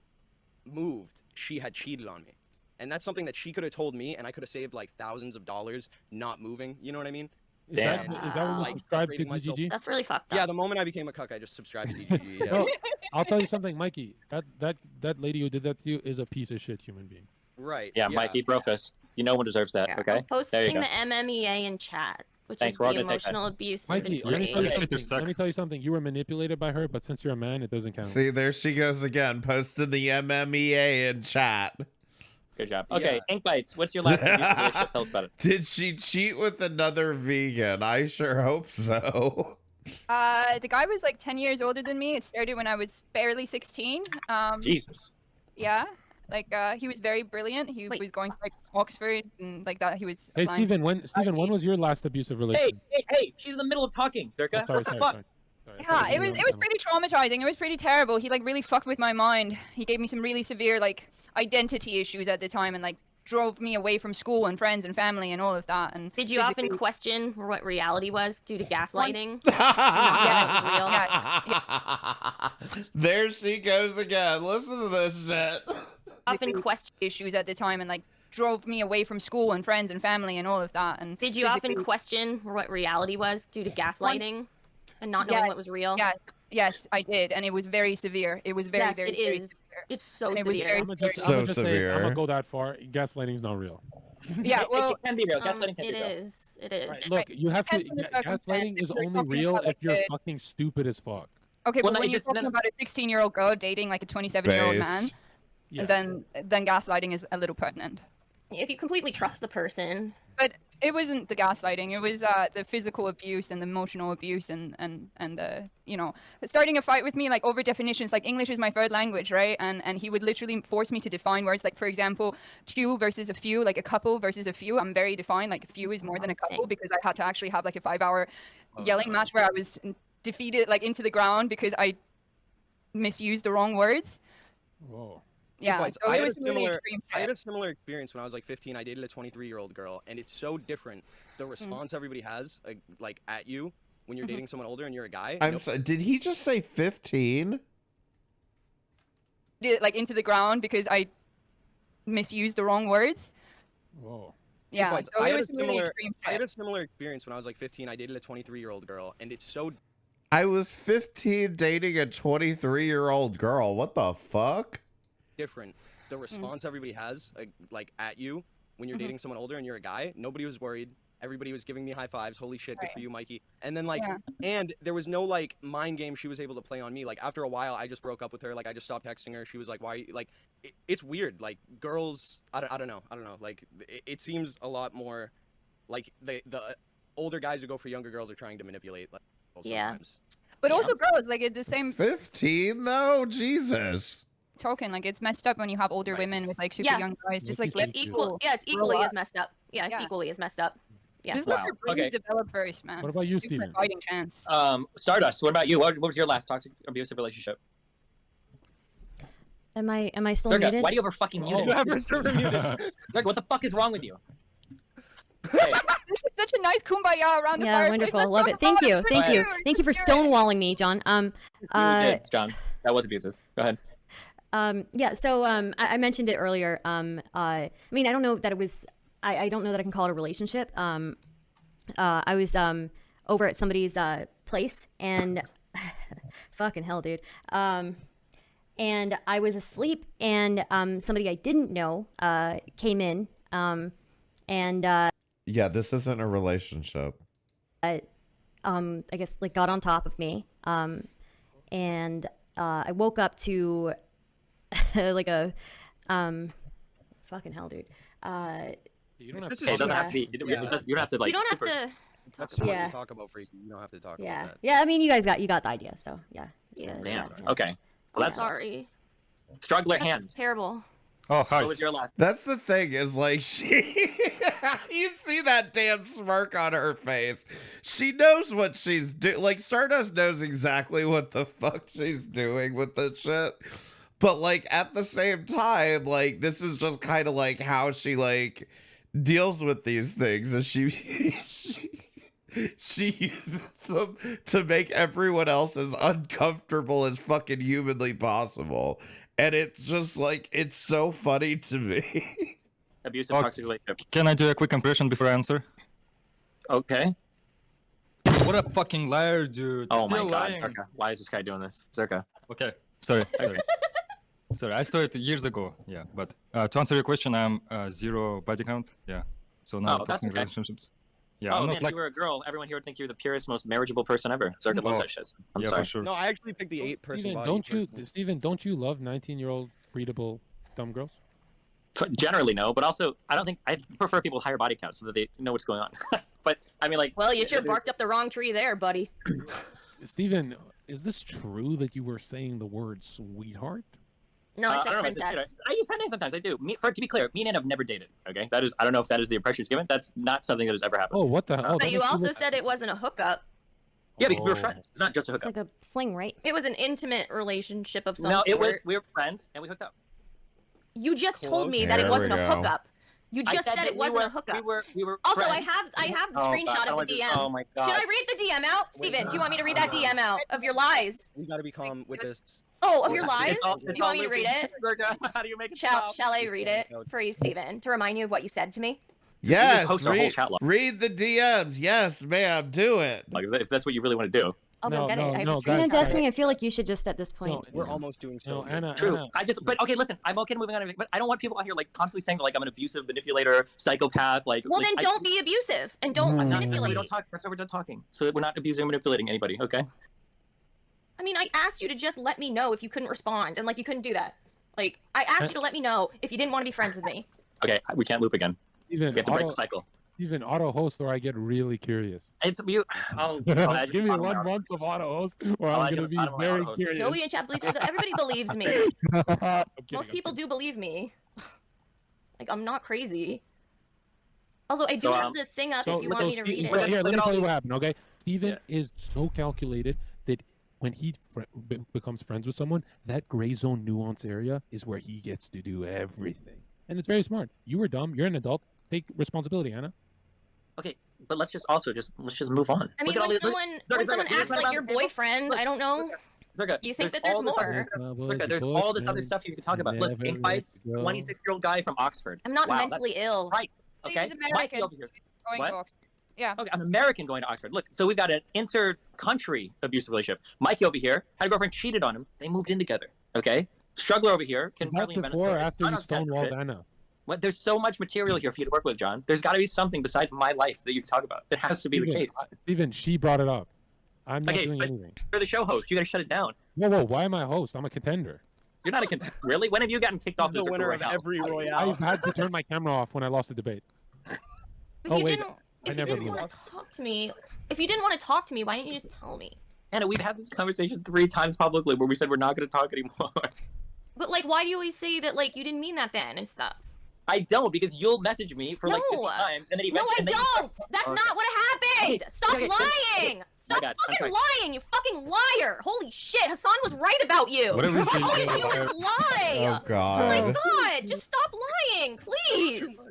moved, she had cheated on me. And that's something that she could have told me, and I could have saved like thousands of dollars not moving. You know what I mean? Is that when you Like, subscribed to separating myself- DGG? That's really fucked up. Yeah, the moment I became a cuck, I just subscribed to DGG. Yeah. No, I'll tell you something, Mikey. That lady who did that to you is a piece of shit human being. Right. Yeah, Mikey, brofist. You know one deserves that. Yeah, Okay. I'm there you posting go. the MMEA in chat, which Thanks, we're is all the gonna take that. emotional abuse Mikey, let me, inventory. let me tell you something. You were manipulated by her, but since you're a man, it doesn't count. See, there she goes again, posted the MMEA in chat. Good job. Okay, Ink Bites, what's your last abusive relationship? Tell us about it. Did she cheat with another vegan? I sure hope so. The guy was like 10 years older than me. It started when I was barely 16. Jesus. Yeah. Like he was very brilliant. He was going to like Oxford and like that. He was. Hey, applying Steven, to- when was your last abusive relationship? Hey, she's in the middle of talking, Zerka. Oh, sorry, What the sorry, fuck? sorry. Yeah, it was pretty traumatizing. It was pretty terrible. He like really fucked with my mind. He gave me some really severe like identity issues at the time and like drove me away from school and friends and family and all of that. And Did you often physically- question what reality was due to gaslighting? There she goes again. Listen to this shit. often question issues at the time and like drove me away from school and friends and family and all of that. And Did you often physically- question what reality was due to gaslighting and not knowing Yeah, what was real? Yes, I did, and it was very severe. It was very, Yes, very, it very is. severe. It's so And it was severe. very, I'm very gonna So severe. I'm gonna go that far. Gaslighting's not real. Yeah, well, it can be real. Gaslighting can it be real. is. It is. Right, look, you have to. Depends on the Gaslighting circumstance. is If we're only talking real about, if like, you're the- fucking stupid as fuck. Okay, Well, but no, when it you're just- talking no- about a 16-year-old girl dating like a 27-year-old man, Based. Yeah. then gaslighting is a little pertinent. If you completely trust the person. But it wasn't the gaslighting. It was the physical abuse and the emotional abuse and the starting a fight with me like over definitions. Like English is my third language, right? And he would literally force me to define words. Like for example, two versus a few, like a couple versus a few. I'm very defined. Like a few is more than a couple because I had to actually have like a 5-hour yelling match where I was defeated like into the ground because I misused the wrong words. Whoa. Yeah, Like, so I it had a was really similar, extreme. I had a similar experience when I was like 15. I dated a 23-year-old girl, and it's so different. The response everybody has, like at you when you're dating someone older and you're a guy. I'm sorry, did he just say 15? Like into the ground because I misused the wrong words. Whoa. Yeah, Points. so I it had a was really similar. extreme I had shit. a similar experience when I was like 15. I dated a 23-year-old girl, and it's so I was 15 dating a 23-year-old girl. What the fuck? different. The response everybody has, like at you when you're dating someone older and you're a guy. Nobody was worried. Everybody was giving me high fives. Holy shit, good for you, Mikey. And then like, and there was no like mind game she was able to play on me. Like after a while, I just broke up with her. Like I just stopped texting her. She was like, "Why?" Like, it's weird. Like girls, I don't know. Like it seems a lot more like the older guys who go for younger girls are trying to manipulate. Like, sometimes. But also girls, like, it's the same 15 though? Jesus. token. Like, it's messed up when you have older women with, like, super young guys. Just, like, it's equal. Yeah, it's equally as messed up. Yeah, it's equally as messed up. Yeah. Just let your brains develop first, man. What about you, Steven? Fighting chance. Stardust, what about you? What was your last toxic abusive relationship? Am I still Zerga, muted? why do you ever fucking muted? Zerga, what the fuck is wrong with you? This is such a nice kumbaya around the Yeah, fireplace. wonderful. Let's Love talk it. Thank about you. it. Thank you. Thank you for stonewalling me, John. You did, John. That was abusive. Go ahead. Yeah, so I mentioned it earlier. I mean, I don't know that it was, I don't know that I can call it a relationship. I was over at somebody's place, and fucking hell, dude. And I was asleep, and somebody I didn't know came in, and Yeah, this isn't a relationship. I guess like got on top of me, and I woke up to like a fucking hell, dude. You don't have This to. is It doesn't just- have to be. You don't have to like. You don't have super- to. That's too much Yeah. to talk about for you. You don't have to talk Yeah, about that. yeah. I mean, you got the idea, so yeah. Yeah. Damn. Okay. Well, that's Sorry. struggler That's hand. terrible. Oh, hi. What was your last? That's the thing is like she you see that damn smirk on her face. She knows what she's doing. Like Stardust knows exactly what the fuck she's doing with this shit. But like at the same time, like this is just kind of like how she like deals with these things, and she uses them to make everyone else as uncomfortable as fucking humanly possible. And it's just like, it's so funny to me. Abusive toxic relationship. Can I do a quick impression before I answer? Okay. What a fucking liar, dude. Oh Still my god, lying. Zerka. Why is this guy doing this? Zerka. Okay, sorry. Sorry, I saw it years ago. Yeah, but to answer your question, I'm zero body count. Yeah, so no Oh, that's toxic okay. relationships. Yeah, Oh I'm man, not if like. you were a girl, everyone here would think you're the purest, most marriageable person ever. Zerka loves Oh, that shit. I'm yeah, sorry. for sure. No, I actually picked the 8-person Steven, body. Steven, don't you love 19-year-old breedable dumb girls? Generally, no, but also I don't think I prefer people with higher body counts so that they know what's going on. But I mean, like. Well, you should have there's- barked up the wrong tree there, buddy. Steven, is this true that you were saying the word sweetheart? No, I I said don't know if it's princess. I use pen names sometimes. I do. To be clear, me and Ann have never dated. Okay, that is. I don't know if that is the impression she's given. That's not something that has ever happened. Oh, what the hell? But you also said it wasn't a hookup. Yeah, because we were Oh. friends. It's not just a It's hookup. like a fling, right? It was an intimate relationship of some No, sort. it was. We were friends and we hooked up. You just told me that There it wasn't we a go. hookup. You I just said that it we wasn't were- a hookup. We were. Also, friends. I have the Oh, screenshot God, I of want the to- DM. Oh my god. Should I read the DM out? Steven, do you want me to read that DM out of your lies? We gotta be calm with this. Oh, of your lies? It's all- Do it's you want all me to read it? Zerka, how do you make it Shall stop? I read it for you, Steven, to remind you of what you said to me? Yes, post our whole read, chat log. read the DMs. Yes, ma'am, do it. Like if that's what you really want to do. I'll No, go get no, it. I no, just guys, And guys. Destiny, I feel like you should just at this point. No, We're almost doing so. No, good. Anna. True. Anna, But okay, listen. I'm okay moving on. Everything, but I don't want people out here like constantly saying like I'm an abusive manipulator, psychopath. Like. Well, like, then don't be abusive and don't I'm not. We manipulate. don't talk. That's why we're done talking. So that we're not abusing or manipulating anybody. Okay. I mean, I asked you to just let me know if you couldn't respond, and like you couldn't do that. Like I asked you to let me know if you didn't want to be friends with me. Okay. We can't loop again. Steven, We have to break auto, the cycle. Steven, auto host, or I get really curious. It's you. I'll add Give you me to the bottom 1 of my month of auto host, or I'll I'm add you gonna to be the bottom of my very auto host. curious. Nobody in chat believes me. Everybody believes me. I'm kidding, Most I'm people kidding. do believe me. Like I'm not crazy. Also, I do So, have the thing up if you want me to read Well, it. here, Look let at me all tell you these- what happened, okay? Steven Yeah. is so calculated that when he becomes friends with someone, that gray zone nuance area is where he gets to do everything. And it's very smart. You were dumb. You're an adult. Take responsibility, Anna. Okay, but let's just move on. I mean, Look at all when these- someone Zerka, when someone Zerka, acts Zerka, like your Zerka, boyfriend, I don't know. Zerka, You think that there's all this other more? stuff- Zerka, there's all this other stuff you can talk about. Look, Never pink fights, let go. 26-year-old guy from Oxford. I'm not Wow, mentally ill. Right. Okay, He's American. Mikey over here. Going What? to Oxford. Yeah. Okay, an American going to Oxford. Look, so we've got an inter-country abusive relationship. Mikey over here had a girlfriend, cheated on him. They moved in together. Okay, Struggler over here can Is that probably invent a before story. or after Not you on that stonewalled shit. Anna? What? There's so much material here for you to work with, John. There's got to be something besides my life that you can talk about. It has to be the case. Steven, she brought it up. I'm not doing but anything. you're the show host. You got to shut it down. Whoa, why am I a host? I'm a contender. You're not a contender. Really? When have you gotten kicked off the this winner of Royale? every Royale. I've had to turn my camera off when I lost the debate. But Oh, you wait, didn't. I If you never didn't knew. want to talk to me, if you didn't want to talk to me, why didn't you just tell me? Anna, we've had this conversation 3 times publicly where we said we're not going to talk anymore. But like, why do you always say that like you didn't mean that then and stuff? I don't, because you'll message me for like 50 times, and then No, eventually... I don't. That's not what happened. Stop okay, lying. Stop God, I'm fucking sorry. lying, you fucking liar. Holy shit, Hassan was right about you. What are we All saying you do about is her? lie. Oh, God. Oh my god, just stop lying, please.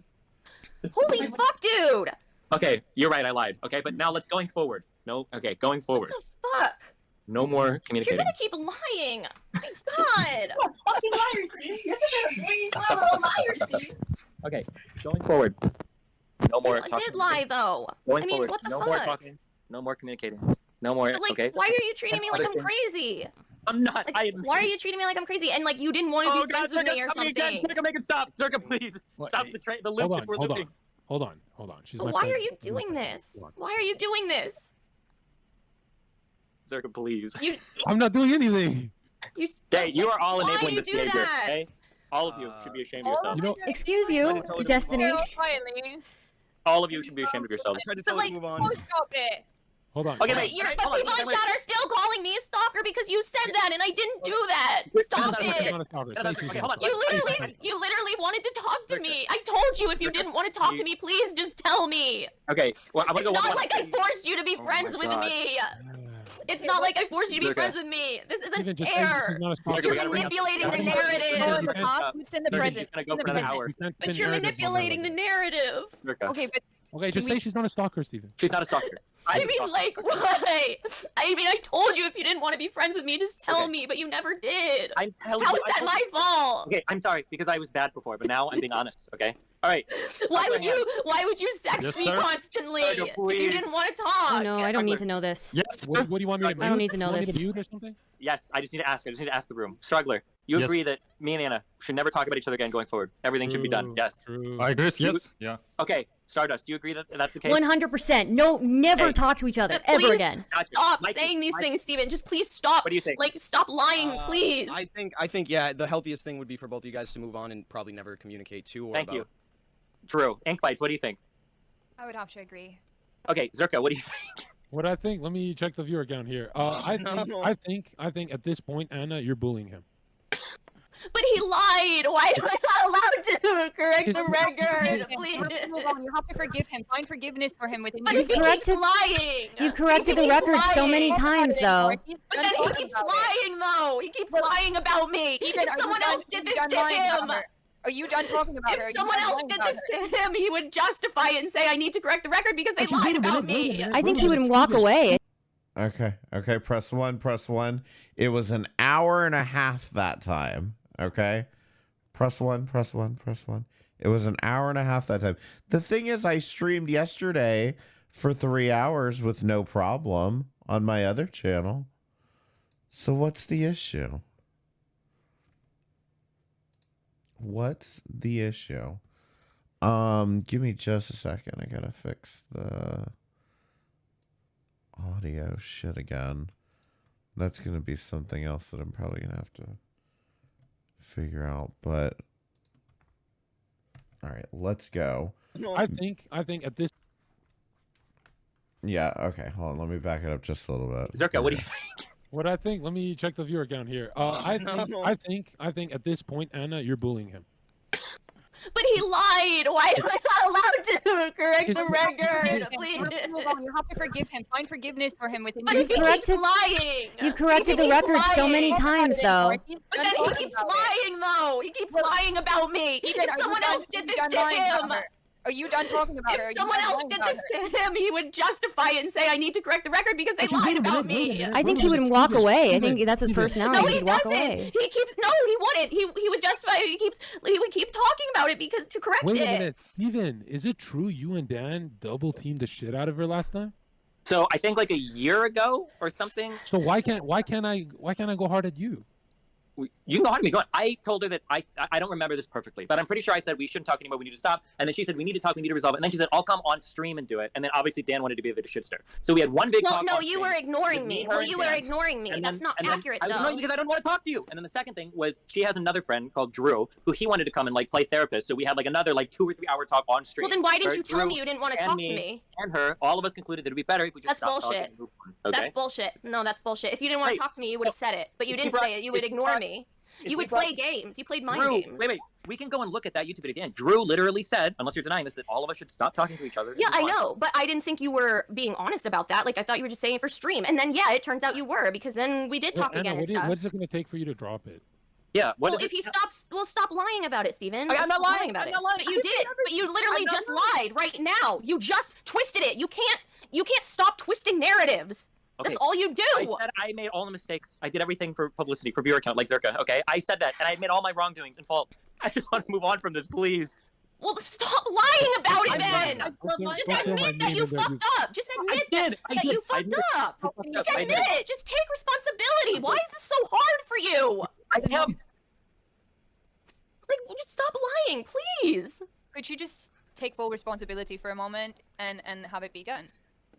Holy fuck, dude. Okay, you're right, I lied. Okay, but now let's going forward. No, okay, going forward. What the fuck? No more If you're communicating. gonna keep lying, my god. Fucking liar, Steve. You're such a Stop, stop, stop, stop, stop, stop. Okay, going forward. No more I talking. did lie though. Going I mean, forward. what the No fuck? more talking. No more communicating. No more. But, like, okay. why are you treating me like Other I'm things. crazy? I'm not. Like, why are you treating me like I'm crazy? And like you didn't want to Oh be God, friends with Zerka, me or stop me something. again. Zerka, make it stop. Zerka, please. Stop the train. The loop Hold is on, we're hold on. looping. Hold on. She's But my why friend. are you doing this? Why are you doing this? Zerka, please. You, I'm not doing anything. you. Okay, you are all Why enabling you this do behavior. that? Okay, all of you should be ashamed of yourselves. Excuse you, Destiny. Quietly. All of you should be ashamed of yourselves. But like, Stop it. Hold on. Okay, but wait. you're, Hold but on, people in wait, chat are still calling me a stalker because you said that, and I didn't do that. Stop She's it. not a stalker. Okay, Say she's hold not. on. You literally wanted to talk to me. I told you if you didn't want to talk to me, please just tell me. Okay, well, I'm gonna It's go one not more. like I forced you to be Oh friends my with God. me. It's not like I forced you to be Zerka. friends with me. This isn't Steven, just say fair. she's not a stalker. Zerka, we You're gotta bring up- manipulating the Zerka, narrative. It's in the Zerka, present. she's gonna go In the for another present. hour. You can't But spin you're narratives on her manipulating like the that. narrative. Zerka. Okay, but Okay, just say she's not a stalker, Steven. She's not a stalker. I I'm a mean, stalker. like, why? I mean, I told you if you didn't want to be friends with me, just tell Okay. me, but you never did. I'm telling How you. is I that told my you- fault? Okay, I'm sorry because I was bad before, but now I'm being honest. Okay. All right. Why would you? Why would you sext Yes, me sir? constantly Zerka, if you please. didn't want to talk? Oh no, I don't need to know this. Yes. What do you want me to I mute? don't need to know You want me this. to mute or something? Yes, I just need to ask. I just need to ask the room. Struggler, you Yes. agree that me and Anna should never talk about each other again going forward. Everything should be done. True, Yes. True. I agree. Yes. Yeah. Okay. Stardust, do you agree that that's the case? 100%. No, never Hey. talk to each other But ever please again. Gotcha. Stop Mikey, saying these Mikey, things, Steven. Just please stop. What do you think? Like, stop lying, please. I think yeah, the healthiest thing would be for both of you guys to move on and probably never communicate to or Thank about. you. Drew, Ink Bites, what do you think? I would have to agree. Okay, Zerka, what do you think? What I think? Let me check the viewer account here. I think at this point, Anna, you're bullying him. But he lied. Why am I not allowed to correct the record? Please. Move on. You have to forgive him. Find forgiveness for him within But your he keeps corrected- lying. You've corrected He the keeps record so many lying. times, though. But then he keeps lying, though. He keeps lying about me. Even, If someone else did this to him, Are you done talking about her? Are if you someone done else lying did about this her? to him, he would justify it and say, "I need to correct the record because they Actually, lied wait a minute, about wait a me." minute. I think he would walk away. Okay, press one. It was an hour and a half that time. Okay. Press one. It was an hour and a half that time. The thing is, I streamed yesterday for 3 hours with no problem on my other channel. So what's the issue? What's the issue? Give me just a second. I gotta fix the audio shit again. That's gonna be something else that I'm probably gonna have to figure out, but all right, let's go. I think at this. Yeah, okay, hold on, let me back it up just a little bit. Zerka, what do you think? What I think? Let me check the viewer account here. I think at this point, Anna, you're bullying him. But he lied. Why am I not allowed to correct the record? Please. Move on. You have to forgive him. Find forgiveness for him within But your he keeps lying. You've corrected He the keeps record so many lying. times, though. But then he keeps lying, though. He keeps lying about me. Even, If are you someone done- else did you this done to lying about him, her? Are you done talking about her? If someone else did this to him, he would justify it and say, "I need to correct the record because they lied about me." I think he would walk away. I think that's his personality. No, he He'd walk doesn't. away. He keeps he wouldn't. He would justify. He would keep talking about it because to correct Wait a it. minute, Steven, is it true you and Dan double teamed the shit out of her last time? So I think like a year ago or something. So why can't I go hard at you? You can go hard at me. Go on. I told her that I don't remember this perfectly, but I'm pretty sure I said we shouldn't talk anymore. We need to stop. And then she said we need to talk. We need to resolve it. And then she said I'll come on stream and do it. And then obviously Dan wanted to be the shit stir. So we had one big talk. No, on you stream were ignoring with me. her Well, and you were Dan. ignoring me. That's not accurate, I was though. annoyed because I don't want to talk to you. And then the second thing was she has another friend called Drew who he wanted to come and like play therapist. So we had like another like 2 or 3 hour talk on stream. Well, then why didn't Her, you tell Drew, me you didn't want to and talk to me? And her, all of us concluded that it'd be better if we just That's stopped talking bullshit. and moved on. Okay. That's bullshit. No, that's bullshit. If you didn't want to talk to me, you would have said it. But you if we didn't brought- say it. You would if we ignore brought- me. if You we would play brought- games. You played mind Drew, games. wait. We can go and look at that YouTube video again. Drew literally said, unless you're denying this, that all of us should stop talking to each other. and Yeah, move I on. know, but I didn't think you were being honest about that. Like, I thought you were just saying it for stream. And then, yeah, it turns out you were, because then we did talk Anna, again and stuff. what's it going to take for you to drop it? Yeah. Well, if he stops, well, stop lying about it, Steven. I'm not Stop lying. about I'm it. not lying. But you did. But you literally just lied right now. You just twisted it. You can't stop twisting narratives. Okay. That's all you do. I said I made all the mistakes. I did everything for publicity, for viewer count, like Zerka. Okay, I said that, and I made all my wrongdoings and fault. I just want to move on from this, please. Well, stop lying about it then. Just admit that you fucked up. Just admit that you fucked up. Just admit it. Just take responsibility. Why is this so hard for you? I am. Like, just stop lying, please. Could you just take full responsibility for a moment and have it be done?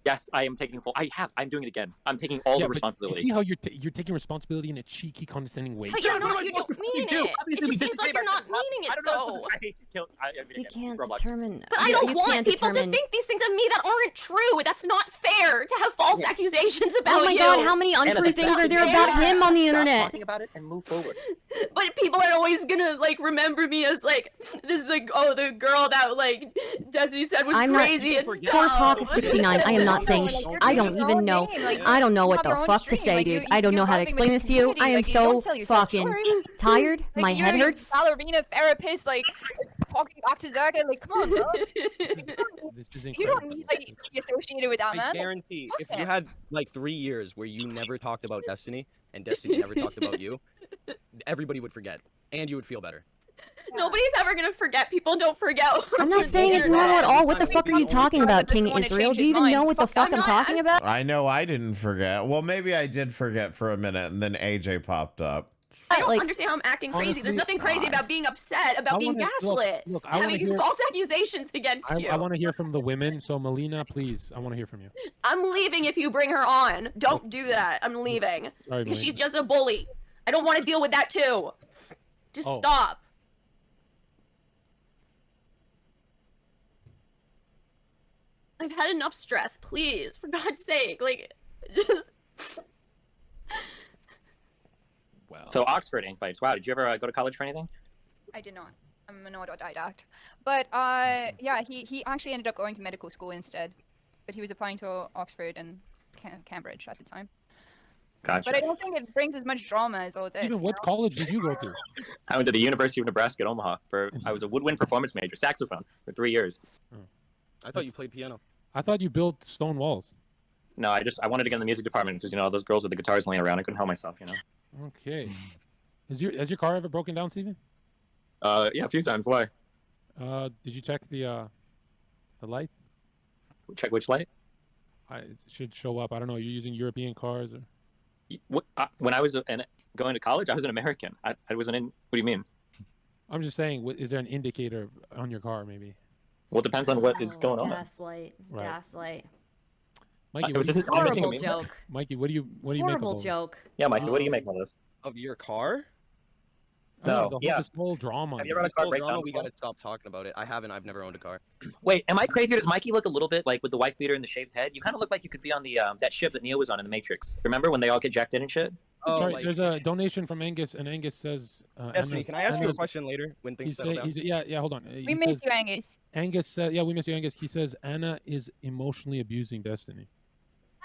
Yes, I am taking full. I'm doing it again. I'm taking all the but responsibility. You see how you're taking responsibility in a cheeky, condescending way. But you're not. You don't mean it. Obviously, It we just seems disagree like you're about not meaning it, I don't know. though. I hate to kill. You can't determine. But I don't want people to think these things of me that aren't true. That's not fair to have false accusations about you. Oh my god, how many untrue things are there about him on the internet? Talking about it and move forward. But people are always gonna like remember me as like this is like the girl that like Desi said was I'm crazy not. and Poor stuff. Hawk is 69. I am not saying. I don't even know. I don't know what the fuck to say, dude. I don't know how to explain this to you. I am so fucking tired. My head You're a hurts. ballerina therapist, like talking back to Zerka, like come on, bro. You don't need like to be associated with that I man. guarantee Fuck if him. you had like 3 years where you never talked about Destiny and Destiny never talked about you, everybody would forget and you would feel better. Nobody's ever gonna forget. People don't forget. I'm not saying it's normal at all. What the fuck are you talking about, King Israel? Do you even know what the fuck I'm talking about? I know I didn't forget. Well, maybe I did forget for a minute, and then AJ popped up. I don't understand how I'm acting crazy. There's nothing crazy about being upset, about being gaslit, I wanna having hear- false accusations against you. I want to hear from the women. So Melina, please, I want to hear from you. I'm leaving if you bring her on. Don't do that. I'm leaving. Sorry, Because she's Melina. just a bully. I don't want to deal with that too. Just Oh. stop. I've had enough stress. Please, for God's sake, like, just. So Oxford invites. Wow, did you ever go to college for anything? I did not. I'm an autodidact. But yeah, he actually ended up going to medical school instead. But he was applying to Oxford and Cambridge at the time. Gotcha. But I don't think it brings as much drama as all this. Steven, what college did you go to? I went to the University of Nebraska at Omaha I was a woodwind performance major, saxophone, for 3 years. I thought you played piano. I thought you built stone walls. No, I wanted to get in the music department because those girls with the guitars laying around. I couldn't help myself, Okay. Has your car ever broken down, Steven? Yeah, a few times. Why? Did you check the light? Check which light? It should show up. I don't know. You're using European cars or? When I was going to college, I was an American. I wasn't in. What do you mean? I'm just saying. Is there an indicator on your car, maybe? Well, it depends on what is going on. Gaslight. Right. Gaslight. Mikey, was what do this you- I'm missing a Horrible meme? joke. Mikey, what do you make of Horrible all this? joke. Yeah, Mikey, what do you make of this? Of your car? I don't know, No, the whole, yeah. this whole drama. Have you ever had a This car whole breakdown drama, we before? gotta stop talking about it. I haven't. I've never owned a car. Wait, am I crazy or does Mikey look a little bit like with the wife beater and the shaved head? You kind of look like you could be on the that ship that Neo was on in the Matrix. Remember when they all get jacked in and shit? Oh, Sorry, like, there's a donation from Angus, and Angus says. Destiny, can I ask you a Anna's- question later when things settle down? Yeah, hold on. We miss you, Angus. Angus said, yeah, we miss you, Angus. He says Anna is emotionally abusing Destiny.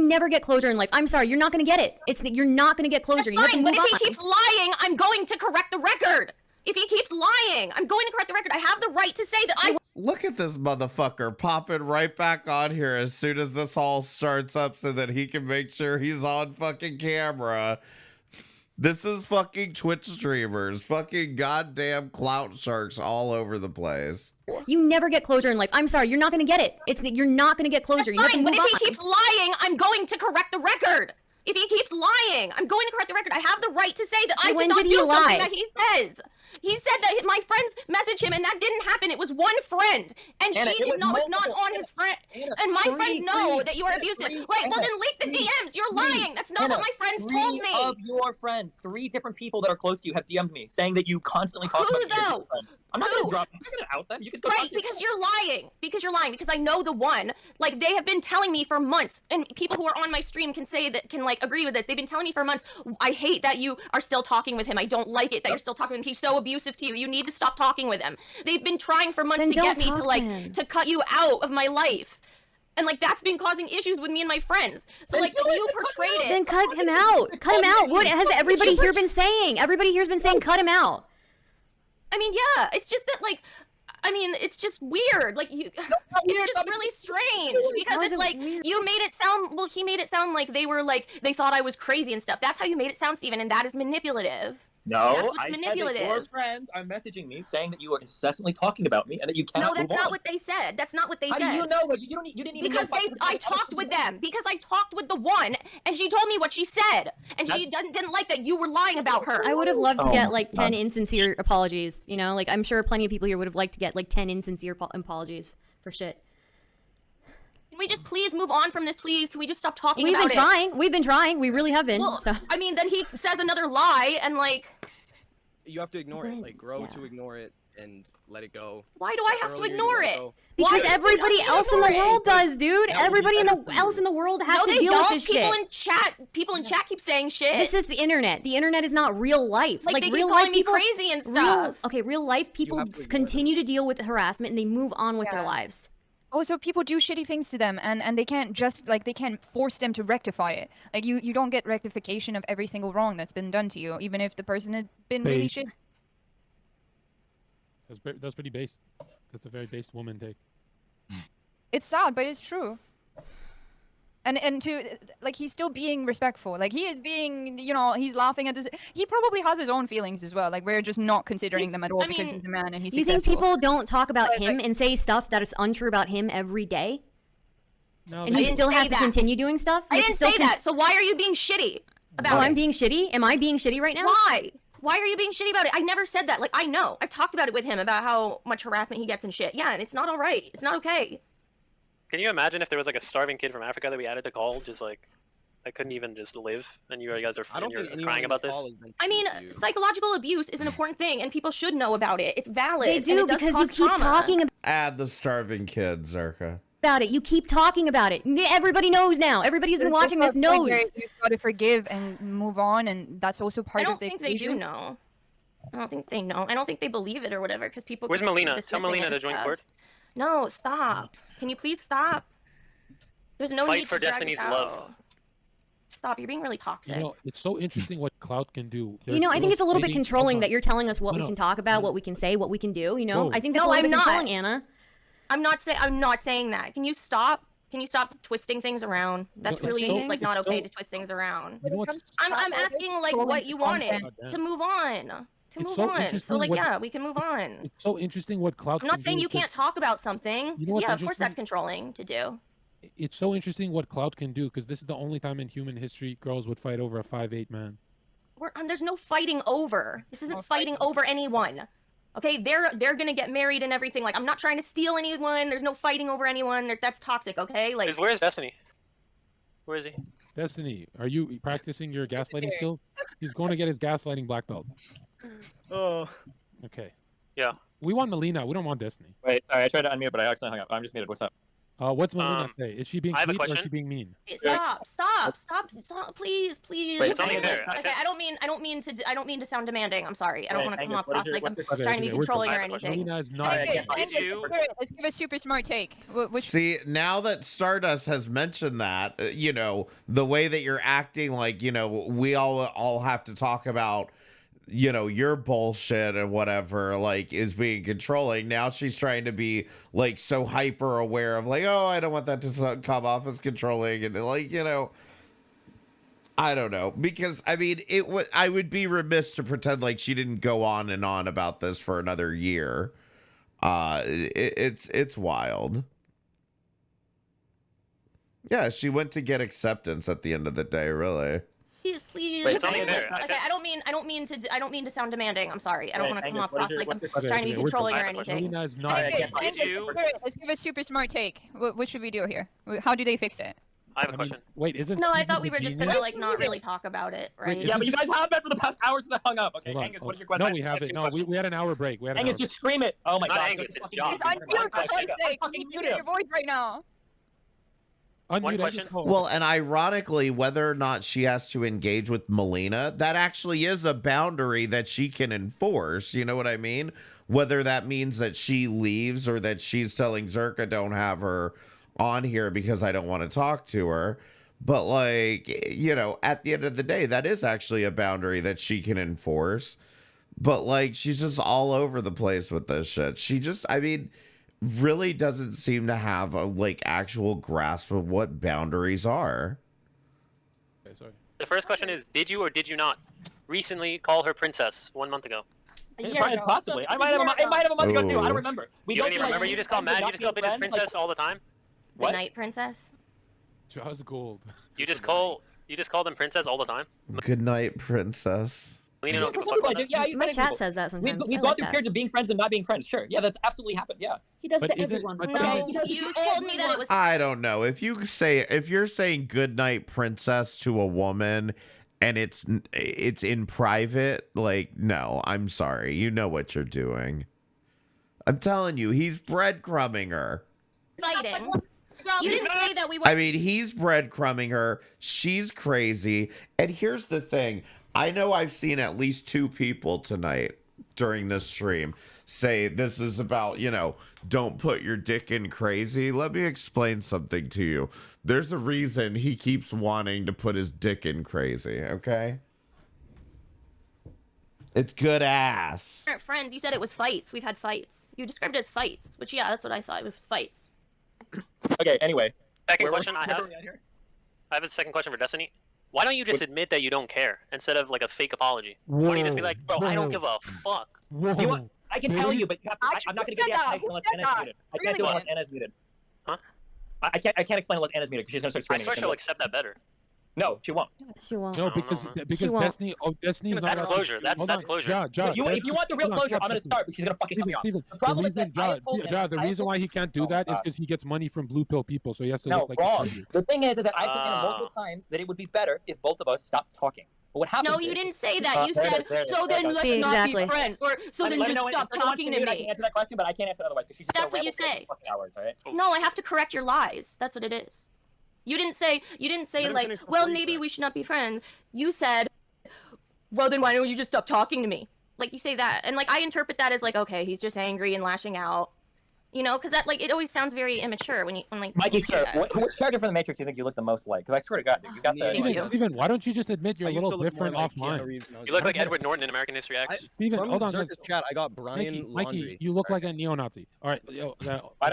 you never get closure in life. I'm sorry, you're not gonna get it. You're not gonna get closure. That's You have to fine, move but if on. he keeps lying, I'm going to correct the record. If he keeps lying, I'm going to correct the record. I have the right to say that I Look at this motherfucker popping right back on here as soon as this all starts up so that he can make sure he's on fucking camera. This is fucking Twitch streamers, fucking goddamn clout sharks all over the place. You never get closure in life. I'm sorry, you're not gonna get it. You're not gonna get closure. That's You have to fine, but move if on. he keeps lying, I'm going to correct the record. If he keeps lying, I'm going to correct the record. I have the right to say that I When did not did he do something lie? that he says. He said that my friends messaged him, and that didn't happen. It was one friend, and Anna, she it did was not. Was not multiple. on his friend. Anna, And my three- friends know three- that you are Anna, abusive. three- Right? Well, Anna, then leak the three- DMs. You're three- lying. That's not Anna, what my friends three told me. of your friends, 3 different people that are close to you have DM'd me saying that you constantly talk Who about your though? friend. I'm not Who? gonna drop. I'm not gonna out them. You can go Right, talk to your because you're lying. Because you're lying. Because I know the one. Like, they have been telling me for months, and people who are on my stream can say that, can like agree with this. They've been telling me for months, I hate that you are still talking with him. I don't like it that you're still talking with him. He's so abusive to you. You need to stop talking with him. They've been trying for months Then to get don't me to talk to like him. to cut you out of my life. And like that's been causing issues with me and my friends. So like if you portrayed it, Then cut him out. Cut him out. What has everybody here been saying? Everybody here's been saying cut him out. I mean, yeah, it's just that like I mean, it's just weird. Like you, it's just really strange because How is it's it like weird? you made it sound. Well, he made it sound like they were like they thought I was crazy and stuff. That's how you made it sound, Steven, and that is manipulative. No, That's what's I said that manipulative. your friends are messaging me saying that you are incessantly talking about me and that you No, cannot that's move not on. what they said. That's not what they How said. do you know? You don't. You didn't even Because know if I talked with them. Because I talked with the one, and she told me what she said, and she didn't like that you were lying about her. I would have loved to Oh get my like 10 God. insincere apologies, you know? Like I'm sure plenty of people here would have liked to get like 10 insincere apologies for shit. Can we just please move on from this, please? Can we just stop talking We've about been it? trying. We've been trying. We really have been. Well, So I mean, then he says another lie, and like, You have to ignore it. Like, grow to ignore it and let it go. why do I have to Earlier you ignore let it? go. because Why does everybody it have to else in the ignore world it? does, dude. That would be Everybody better for you. else in the world has No, to they deal don't. with this shit. People in chat keep saying shit. This is the internet. The internet is not real life. Like, they keep real calling life me people, crazy and real- stuff. okay, real life people have to ignore continue to deal with harassment and they move on with their Yeah. lives. Also, people do shitty things to them, and they can't just like they can't force them to rectify it. Like you don't get rectification of every single wrong that's been done to you, even if the person had been really Bait. shit. That's pretty based. That's a very based woman take. It's sad, but it's true. And to like he's still being respectful. Like he is being, you know, he's laughing at this. He probably has his own feelings as well. Like we're just not considering them at all because he's a man and he's You think successful. people don't talk about But, him like- and say stuff that is untrue about him every day? No, And I he didn't still say has to that. continue doing stuff? I He has didn't to still say that. So why are you being shitty about Oh, it? I'm being shitty? Am I being shitty right now? Why? Why are you being shitty about it? I never said that. Like, I know. I've talked about it with him about how much harassment he gets and shit. Yeah, and it's not all right. It's not okay. Can you imagine if there was like a starving kid from Africa that we added to call, just like that couldn't even just live, and you guys are I don't you're think anyone crying on about the this? call has been I mean, shitty to you. psychological abuse is an important thing, and people should know about it. It's valid. They and do it does because you cause keep trauma. talking Add the starving kid, Zerka. about it. You keep talking about it. Everybody knows now. Everybody who's been There's watching this also a point knows. where You've got to forgive and move on, and that's also part I don't of the think they do equation. know. I don't think they know. I don't think they believe it or whatever because people. Where's keep Melina? Tell dismissing Melina it to and join stuff. court. No, stop. Can you please stop? There's no Fight need for to drag Destiny's this love. out. Stop. You're being really toxic. You know, it's so interesting what clout can do. You There's know, I think girls it's a little bit dating- controlling hold that on. you're telling us what we No, can talk about, what we can say, what we can do. You know, Whoa. I think that's No, a little I'm bit not. controlling, Anna. I'm not saying that. Can you stop? Can you stop twisting things around? That's No, it's really so- like not it's okay so- to twist things around. You know what's I'm asking like what you wanted to move on. To It's move so on. So interesting like what- yeah, we can move on. It's so interesting what clout I'm not can saying do you 'cause can't talk about something. You know 'cause, what's yeah, of course that's interesting? controlling to do. It's so interesting what clout can do because this is the only time in human history girls would fight over a 5'8" man. There's no fighting over. This isn't fighting over anyone. Okay, they're gonna get married and everything. Like I'm not trying to steal anyone. There's no fighting over anyone. That's toxic. Okay, like Where is Destiny? Where is he? Destiny, are you practicing your gaslighting skills? He's going to get his gaslighting black belt. Oh. Okay. Yeah. We want Melina. We don't want Destiny. Wait, sorry, I tried to unmute, but I accidentally hung up. I'm just muted. What's up? What's Melina say? Is she being I have a sweet or is question. she being mean? Stop, please, please. Wait, something okay, there. okay, I don't mean to sound demanding. I'm sorry. I don't Wait, want to come Angus, off what is across your- like I'm what's your- trying to be Okay, controlling we're- or anything. Melina is not. Let's give a super smart take. See, now that Stardust has mentioned that, you know, the way that you're acting, like, you know, we all have to talk about you know, your bullshit and whatever, like, is being controlling. Now she's trying to be, like, so hyper aware of, like, oh, I don't want that to come off as controlling. And, like, you know, I don't know. Because, I mean, I would be remiss to pretend like she didn't go on and on about this for another year. It's wild. Yeah, she went to get acceptance at the end of the day, really. Please. Wait, it's only fair. Okay, I don't mean to sound demanding. I'm sorry. I don't want to come Angus, off what is cross your- like what's I'm your trying to be question? controlling or I have a question. anything. Melina is not. Let's give a super smart take. What should we do here? How do they fix it? I have a question. Wait, isn't No, I Steven thought we the were just genius? gonna like not really talk about it, right? Yeah, but you guys have been for the past hour since I hung up. Okay, Hold on, Angus, hold what is your on. question? No, we haven't. No, we had an hour break. We had an Angus, hour just scream it. Oh my Not god. Angus, it's fucking John. mute He's him. on mute, for Fucking Christ's sake. fucking You mute hear him. your voice right now. Unmute question. Angus. Oh, Well, and ironically, whether or not she has to engage with Melina, that actually is a boundary that she can enforce. You know what I mean? Whether that means that she leaves or that she's telling Zerka, don't have her on here because I don't want to talk to her. But, like, you know, at the end of the day, that is actually a boundary that she can enforce. But, like, she's just all over the place with this shit. She just, I mean, really doesn't seem to have a, like, actual grasp of what boundaries are. Okay, sorry. The first question is, did you or did you not recently call her princess 1 month ago? Possibly. I might have a month ago too. I Ooh. don't remember. We You go don't even through, like, remember? You just call friends Mad, and you just call not being bitches friends, princess all the time? The What? night princess. Jaws gold. You just call them princess all the time? Good night, princess. Melina don't give a Some fuck people about I do. that? Yeah, I use My that in chat people. says that sometimes. We've I gone like through that. periods of being friends and not being friends. Sure. Yeah, that's absolutely happened. Yeah. He does But to is it- everyone. but No, He does you to told me that it was. I don't know. If you're saying good night, princess to a woman and it's in private, like, no, I'm sorry. You know what you're doing. I'm telling you, he's breadcrumbing her. Fighting. You didn't say that we were. I mean, he's breadcrumbing her. She's crazy. And here's the thing. I know I've seen at least 2 people tonight during this stream say this is about, you know, don't put your dick in crazy. Let me explain something to you. There's a reason he keeps wanting to put his dick in crazy, okay? It's good ass. Friends, you said it was fights. We've had fights. You described it as fights, which yeah, that's what I thought. It was fights. Okay. Anyway. Second question I have. I have a second question for Destiny. Why don't you just admit that you don't care instead of like a fake apology? Why don't you just be like, bro, I don't give a fuck? Whoa. You want, I can tell you, but you have to, I'm not going to give the that? explanation Who unless said Anna's that? muted. I can't do it unless Anna's muted. Huh? I can't explain unless Anna's muted because she's going to start I screaming. swear she'll accept that better. No, she won't. She won't. No, I don't because know, man. because She won't. Destiny's not. That's closure. That's Hold on. closure. Ja, If you want the real closure, I'm going to start, but she's going to fucking cut me off. Steven, The problem is reason, that I have told Anna- the I have reason told- why he can't do Oh, that is God. because he gets money from blue pill people, so he has to No, look like wrong. a The thing is that I've told Anna multiple times that it would be better if both of us stopped talking. But what happens No, you is- didn't say that. You there it said, is, there it is, so there it then is. let's See, not exactly. be friends. Or so Let then me just know when- stop if someone talking wants to mute, I can me. answer that question, but I can't answer it otherwise because she's just That's gonna what you ramble say. for fucking hours, all right? No, I have to correct your lies. That's what it is. You didn't say Let him like, finish well, before you maybe correct. we should not be friends. You said, well, then why don't you just stop talking to me? Like you say that, and like I interpret that as like, okay, he's just angry and lashing out. You know, because that like it always sounds very immature when like. Mikey, people do sir, that. which character from the Matrix do you think you look the most like? Because I swear to God, dude, you got the. Steven, why don't you just admit you're a I used little to look more different like Keanu offline? Reeves when I was You look younger. like Edward Norton in American History X. Steven, From hold on. Zerka's chat, I got Brian Mikey, Laundrie. you look like a neo-Nazi. All right,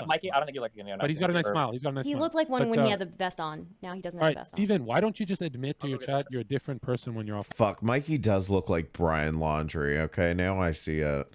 Mikey, I don't think you look like a but he's got a nice smile. He's got a nice He smile. looked like one But, when he had the vest on. Now he doesn't All have the right, vest on. Steven, why don't you just admit to your chat you're a different person when you're off? Fuck, Mikey does look like Brian Laundrie, okay? Now I see it.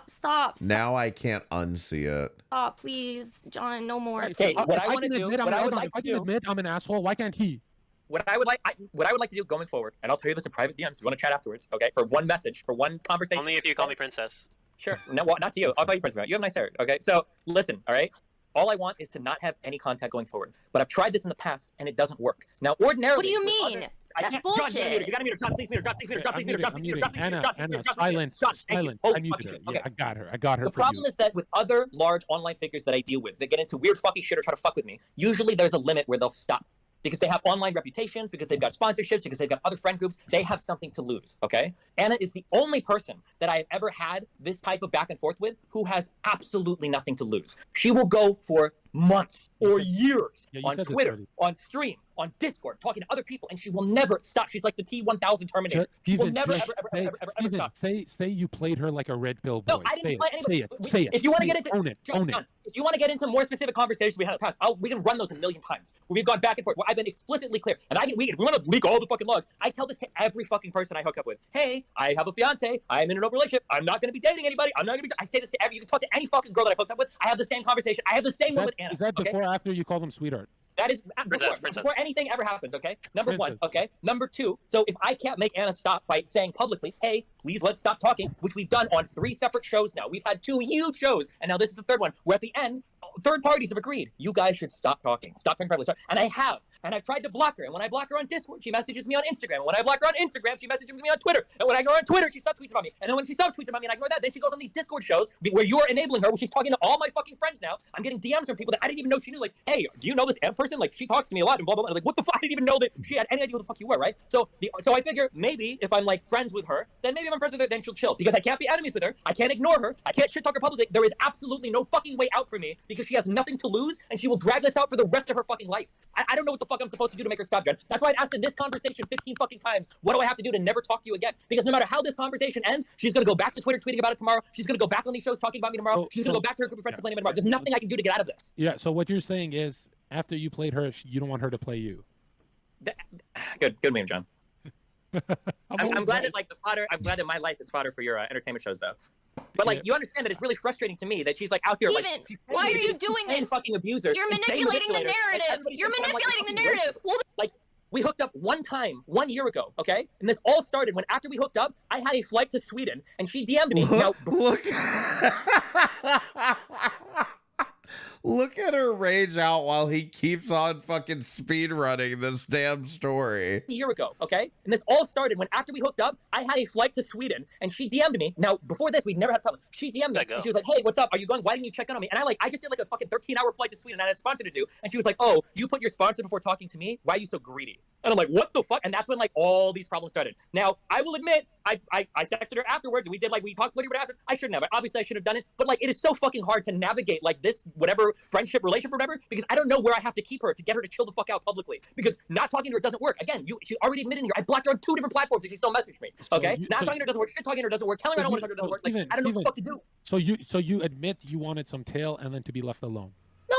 Stop, Now I can't unsee it. please, John, no more. Okay, what I want to do, admit, what I would if like I to can do, admit I'm an asshole, why can't he? what I would like to do going forward, and I'll tell you this in private DMs. If you want to chat afterwards, okay? For one message, for one conversation. Only if you call me princess. Sure. No, well, not to you. I'll call you Prince. You have nice hair. Okay. So listen. All right. All I want is to not have any contact going forward. But I've tried this in the past, and it doesn't work. Now, ordinarily. What do you with mean? other- That's I can't. bullshit. John, you gotta mute her. John, please mute her. John, please mute her. John, please mute her. John, please mute her. John, please mute her. John, please mute her. John, please mute her. Silence, John, thank you. silence. Holy I muted fucking her. shit. Yeah, I got her The for you. problem is that with other large online figures that I deal with that get into weird fucking shit or try to fuck with me, usually there's a limit where they'll stop. Because they have online reputations, because they've got sponsorships, because they've got other friend groups, they have something to lose, okay? Anna is the only person that I have ever had this type of back and forth with who has absolutely nothing to lose. She will go for months or years Yeah, you on said this Twitter, already. on stream, on Discord talking to other people, and she will never stop. She's like the T-1000 Terminator. She will never, ever stop. Say you played her like a red pill boy. No, I didn't play anybody. Say it. If you want to get into own it. if you want to get into more specific conversations we had in the past, we can run those a million times. Where we've gone back and forth. Where I've been explicitly clear, and if we want to leak all the fucking logs, I tell this to every fucking person I hook up with. Hey, I have a fiance. I am in an open relationship. I'm not going to be dating anybody. I'm not going to be. I say this to every. You can talk to any fucking girl that I hooked up with. I have the same conversation. I have the same one with Anna. Is that before or after you call them sweetheart? That is before anything ever happens, okay? Number one, okay? Number two, so if I can't make Anna stop by saying publicly, hey, please let's stop talking, which we've done on 3 separate shows now. We've had 2 huge shows, and now this is the 3rd one, where at the end, third parties have agreed, you guys should stop talking. Stop talking privately. And I have. And I've tried to block her. And when I block her on Discord, she messages me on Instagram. And when I block her on Instagram, she messages me on Twitter. And when I go on Twitter, she subtweets about me. And then when she subtweets about me and I ignore that, then she goes on these Discord shows where you're enabling her, where she's talking to all my fucking friends now. I'm getting DMs from people that I didn't even know she knew. Like, hey, do you know this M person? Like, she talks to me a lot and blah, blah, blah. I'm like, what the fuck? I didn't even know that she had any idea who the fuck you were, right? So I figure maybe if I'm like friends with her, then maybe if I'm friends with her, then she'll chill. Because I can't be enemies with her. I can't ignore her. I can't shit talk her publicly. There is absolutely no fucking way out for me because she has nothing to lose and she will drag this out for the rest of her fucking life. I don't know what the fuck I'm supposed to do to make her stop, Jen. That's why I asked in this conversation 15 fucking times, what do I have to do to never talk to you again? Because no matter how this conversation ends, she's going to go back to Twitter tweeting about it tomorrow. She's going to go back on these shows talking about me tomorrow. She's going to go back to her group of friends complaining about it tomorrow. There's nothing I can do to get out of this. Yeah, so what you're saying is after you played her, you don't want her to play you. Good meme, John. I'm glad that like the fodder. I'm glad that my life is fodder for your entertainment shows, though. But like, you understand that it's really frustrating to me that she's like out here. Steven, like, why are you doing this? Fucking abuser. You're manipulating the narrative. You're manipulating the narrative. Well, like, we hooked up one time 1 year ago, okay? And this all started when after we hooked up, I had a flight to Sweden, and she DM'd me. Look at her rage out while he keeps on fucking speed running this damn story. A year ago, okay? And this all started when after we hooked up, I had a flight to Sweden and she DM'd me. Now, before this, we'd never had a problem. She DM'd me and she was like, hey, what's up? Are you going? Why didn't you check in on me? And I just did like a fucking 13-hour flight to Sweden and I had a sponsor to do. And she was like, oh, you put your sponsor before talking to me? Why are you so greedy? And I'm like, what the fuck? And that's when like all these problems started. Now, I will admit, I texted her afterwards and we talked flirty after. I shouldn't have. Obviously, I should have done it. But like, it is so fucking hard to navigate like this, whatever friendship, relationship, or whatever, because I don't know where I have to keep her to get her to chill the fuck out publicly. Because not talking to her doesn't work. Again, she already admitted here. I blocked her on 2 different platforms and she still messaged me. Okay? Not talking to her doesn't work. Shit talking to her doesn't work. Telling her I don't want to talk to her doesn't work. Like, I don't know what the fuck to do. So you admit you wanted some tail and then to be left alone.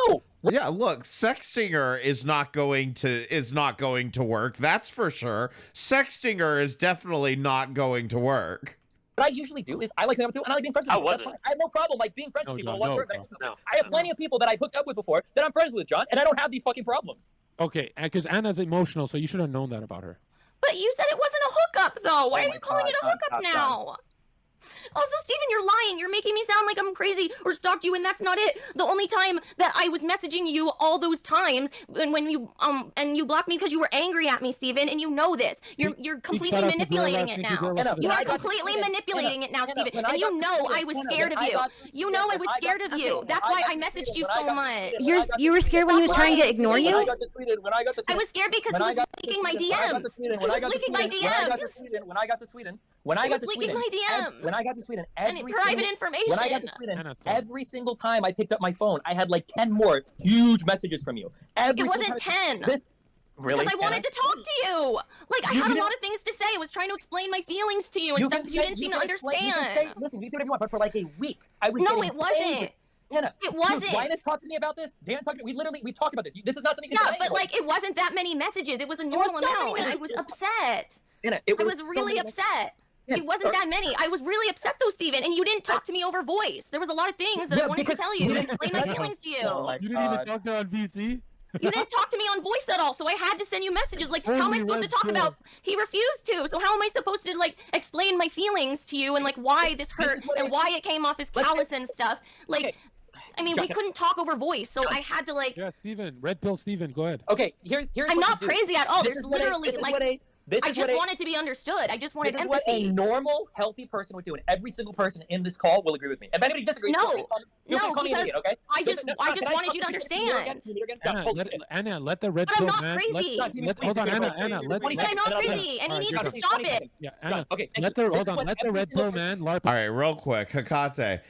No. Yeah, look, sexting her is not going to work. That's for sure. Sexting her is definitely not going to work. What I usually do is I like hooking up with people and I like being friends with people. That's fine. I have no problem like being friends with people. I have plenty of people that I've hooked up with before that I'm friends with, John, and I don't have these fucking problems. Okay, because Anna's emotional, so you should have known that about her. but you said it wasn't a hookup, though. Why are you calling it a hookup now? Also, Steven, you're lying. You're making me sound like I'm crazy or stalked you, and that's not it. The only time that I was messaging you all those times, and when you and you blocked me because you were angry at me, Steven, and you know this. You're completely manipulating it now. You are completely manipulating it now, Steven, and you know I was scared of you. You know I was scared of you. That's why I messaged you so much. You were scared when he was trying to ignore you? I was scared because he was leaking my DMs. He was leaking my DMs. When I got to Sweden, when I got to Sweden, when I got to Sweden, private information. When I got to Sweden, every single time I picked up my phone, I had like 10 more huge messages from you. It wasn't 10. Really? Because I wanted to talk to you. Like, I had a lot of things to say. I was trying to explain my feelings to you and stuff that you didn't seem to understand. Listen, you say whatever you want, but for like a week, I was No, it wasn't. Anna, it wasn't. Linus talked to me about this. Dan talked to me. We've talked about this. This is not something you can say. Yeah, but like, it wasn't that many messages. It was a normal amount, and I was upset. Anna, I was really upset. It wasn't that many. I was really upset though, Steven, and you didn't talk to me over voice. There was a lot of things that I wanted to tell you and explain my feelings to you. You didn't even talk to her on VC? You didn't talk to me on voice at all, so I had to send you messages. Like, how am I supposed to talk about? He refused to, so how am I supposed to, like, explain my feelings to you and, like, why this hurt and why it came off as callous and stuff? Like, I mean, we couldn't talk over voice, so I had to, like... Yeah, Steven. Red Pill Steven, go ahead. Okay, here's I'm not crazy at all. This is literally, like... I just wanted to be understood. I just wanted empathy. This is what a normal, healthy person would do, and every single person in this call will agree with me. If anybody disagrees, no, call me an idiot, okay? I just wanted you to understand. Anna, let the red pill man... But I'm not crazy. Hold on, Anna. But I'm not crazy, and he needs to stop it. Yeah, Anna, let the red pill man... All right, real quick, Hakate.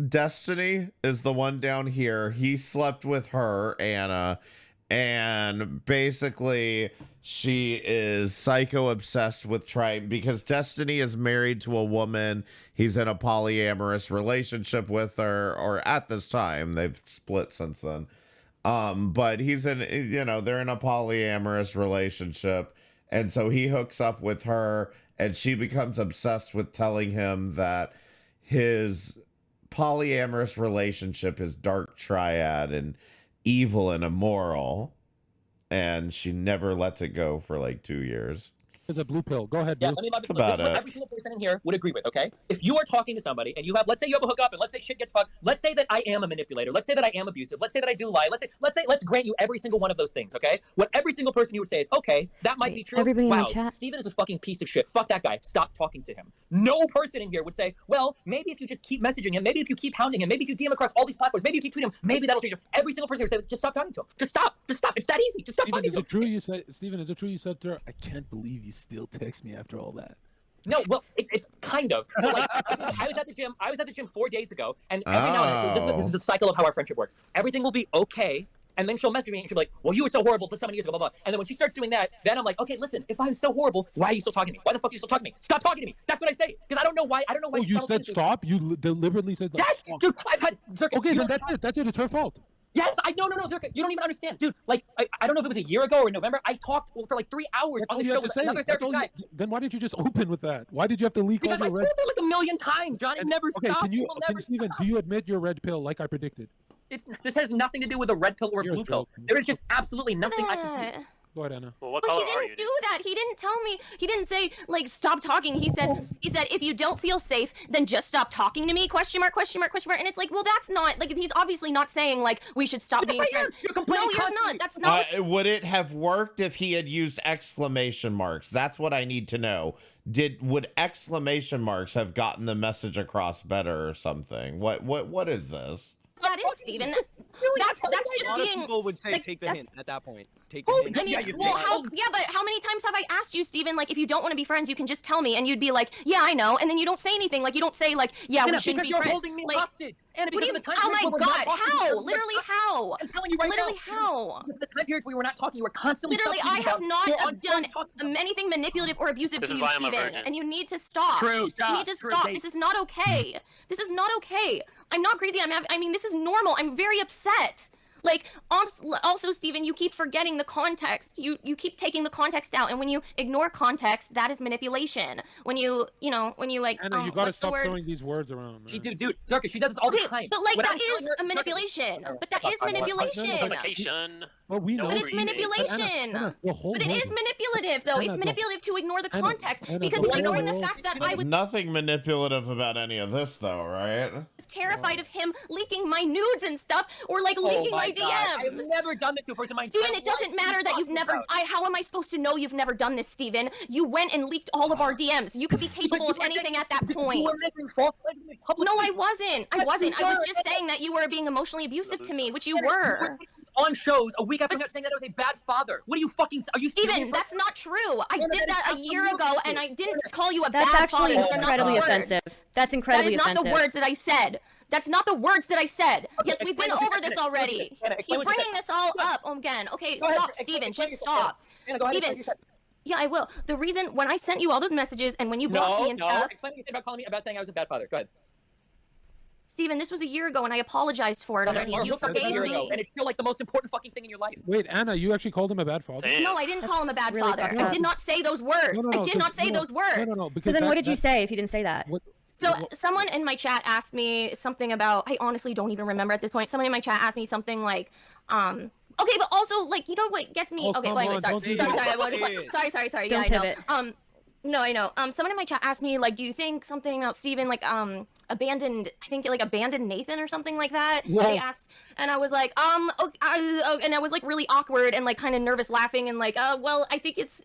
Destiny is the one down here. He slept with her, Anna. And basically she is psycho obsessed with trying, because Destiny is married to a woman. He's in a polyamorous relationship with her, or at this time, they've split since then. But he's in, they're in a polyamorous relationship. And so he hooks up with her, and she becomes obsessed with telling him that his polyamorous relationship is dark triad and evil and immoral, and she never lets it go for like 2 years. It's a blue pill. Go ahead. Yeah, Blue. let me love That's it. Look, this about is what it. every single person in here would agree with, okay? If you are talking to somebody and you have, let's say you have a hookup, and let's say shit gets fucked. Let's say that I am a manipulator. Let's say that I am abusive. Let's say that I do lie. Let's grant you every single one of those things, okay? What every single person you would say is, okay, that might be true. everybody in wow, the chat? Steven is a fucking piece of shit. Fuck that guy. Stop talking to him. No person in here would say, well, maybe if you just keep messaging him, maybe if you keep hounding him, maybe if you DM across all these platforms, maybe if you tweet him, maybe that'll change him. Every single person would say, just stop talking to him. Just stop. Just stop. It's that easy. Just stop talking to him. Steven, is it true you said to her, I can't believe you still text me after all that? No, well, it's kind of. So, like, I was at the gym. I was at the gym 4 days ago, and every now and then, so this is the cycle of how our friendship works. Everything will be okay, and then she'll message me and she'll be like, "Well, you were so horrible for so many years ago, blah blah." And then when she starts doing that, then I'm like, "Okay, listen. If I'm so horrible, why are you still talking to me? Why the fuck are you still talking to me? Stop talking to me." That's what I say, because I don't know why. I don't know why. Oh, you said stop? You deliberately said yes, stop. dude. I've had. Zirka, okay, then that's it. That's it. It's her fault. Yes, no, Zirka, you don't even understand, dude. Like, I don't know if it was a year ago or in November. I talked for like 3 hours on the show with another therapist guy. Then why didn't you just open with that? Why did you have to leak Because all I your told red? her like a million times, Johnny. Never Okay, stop. Steven, do you admit your red pill like I predicted? This has nothing to do with a red pill or a blue pill. There is just absolutely nothing I can do. Go ahead, Anna. Well, what But color he are didn't you? do that. He didn't tell me. He didn't say like stop talking. He said if you don't feel safe, then just stop talking to me. Question mark, question mark, question mark. And it's like, well, that's not like he's obviously not saying like we should stop being friends. No, you're not. That's not. Would it have worked if he had used exclamation marks? That's what I need to know. Would exclamation marks have gotten the message across better or something? What is this? That is, Steven. That's A just lot of being. people would say like, take the that's- hint at that point. Take the hint. I mean, well, but how many times have I asked you, Steven, like, if you don't want to be friends, you can just tell me, and you'd be like, yeah, I know, and then you don't say anything, like, you don't say, like, yeah, we shouldn't because be you're friends. holding me like, hostage. Anna, what do because you, of the time oh periods my where we're not God, talking, how? because we're Literally not- how? I'm telling you right Literally now. how? Because of the time periods where we were not talking, you were constantly. Literally, I have not done talking. anything manipulative or abusive This to is you, why I'm a Steven, virgin. and you need to stop. True, You need to true, stop. Kate. This is not okay. This is not okay. I'm not crazy. I mean, this is normal. I'm very upset. Like, also, Steven, you keep forgetting the context. You keep taking the context out, and when you ignore context, that is manipulation. When you like, Anna, you gotta what's the stop word? throwing these words around. Man. Dude, Zirka, she does this all the Okay, time. but like When I that was telling is her- a manipulation. But that is No, manipulation. Communication. Well, we know. But it's manipulation. But it is manipulative, though. It's manipulative to ignore the context because it's ignoring the fact that I was Nothing manipulative about any of this, though, right? terrified of him leaking my nudes and stuff, or like leaking my God. I have DMs. never done this to a person in my Steven, entire it doesn't life. matter that you've never. How am I supposed to know you've never done this, Steven? You went and leaked all of our DMs. You could be capable of anything at that point. You were making false claims in public. No, I wasn't. I Yes, wasn't. you I was were. just saying that you were being emotionally abusive to me, which you Anna, were. on shows a week after saying that I was a bad father. What are you fucking? Are you Steven, serious? that's not true. I Anna, did that that is a year ago, and I didn't call you a That's bad actually father. Those are not the incredibly words. offensive. That's incredibly That is not offensive. the words that I said. That's not the words that I said. Yes, we've explain been what you over said. this already. Anna, He's explain what you bringing said. this all up again. Okay, Go ahead, stop, explain Steven. what Just you said. stop. Anna, go ahead, Steven. explain what you said. Yeah, I will. The reason when I sent you all those messages and when you blocked me and stuff, Explain what you said about calling me about saying I was a bad father. Go ahead. Steven, this was a year ago, and I apologized for it already. Our You hookup was a forgave year me. ago, and it's still like the most important fucking thing in your life. Wait, Anna, you actually called him a bad father? No, I didn't call him a bad really father. fucked I up. did not say those words. No, I did not say those words. No, So then, what did you say if you didn't say that? So someone in my chat asked me something about, I honestly don't even remember at this point. Someone in my chat asked me something like, okay, but also like, you know what gets me? Oh, Okay, come wait, on, sorry, don't do sorry, that. sorry, sorry. Don't Yeah, I know. pivot. No, I know. Someone in my chat asked me like, do you think something about Steven like abandoned? I think like abandoned Nathan or something like that. Yeah. They asked, and I was like, okay, and I was like really awkward and like kind of nervous, laughing and like, well, I think it's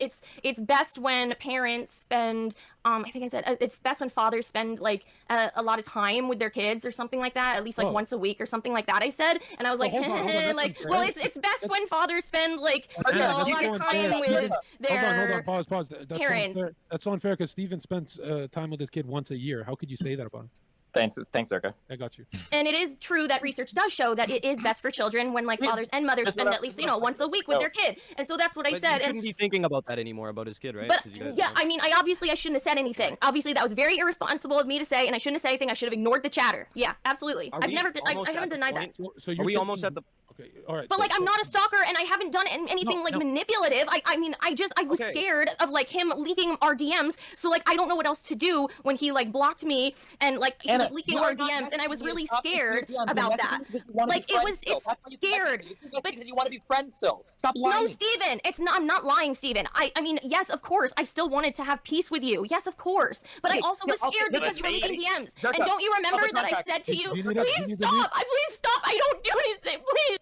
best when parents spend. I think I said it's best when fathers spend like a lot of time with their kids or something like that, at least like once a week or something like that. I said, and I was like, hold on, that's like, unfair. well, it's best when fathers spend like Anna, a that's lot so of unfair. time with their. Hold on, pause. That's parents. So unfair. That's so unfair because Steven spends time with his kid once a year. How could you say that about him? Thanks, Zerka. I got you. And it is true that research does show that it is best for children when like fathers and mothers spend at least once a week with their kid. And so that's what I But said. you shouldn't be thinking about that anymore about his kid, right? But 'Cause you guys yeah, are- I mean, I shouldn't have said anything. Obviously, that was very irresponsible of me to say, and I shouldn't have said anything. I should have ignored the chatter. Yeah, absolutely. Are I've we never, I almost haven't at the denied that. point- So Are we almost at the? Okay, all right. But like, I'm not a stalker, and I haven't done anything like manipulative. I mean, I was Okay. scared of like him leaking our DMs. So like, I don't know what else to do when he like blocked me and like he Anna, was leaking you our are not DMs, and I was messaging me really stop scared messaging me DMs. about You're that. messaging me because you wanna be Like it friends was, still. it's That's why you message scared. me. You're messaging because you want to be friends still. Stop lying. No, Steven, it's not. I'm not lying, Steven. I mean, yes, of course, I still wanted to have peace with you. Yes, of course, but I Okay, also no, was okay, scared no, because you were that's leaking fine. DMs. Zerka, And don't you remember public that I contract. said to you, Do you need a- do you please need a stop? Please stop. I don't do anything. Please.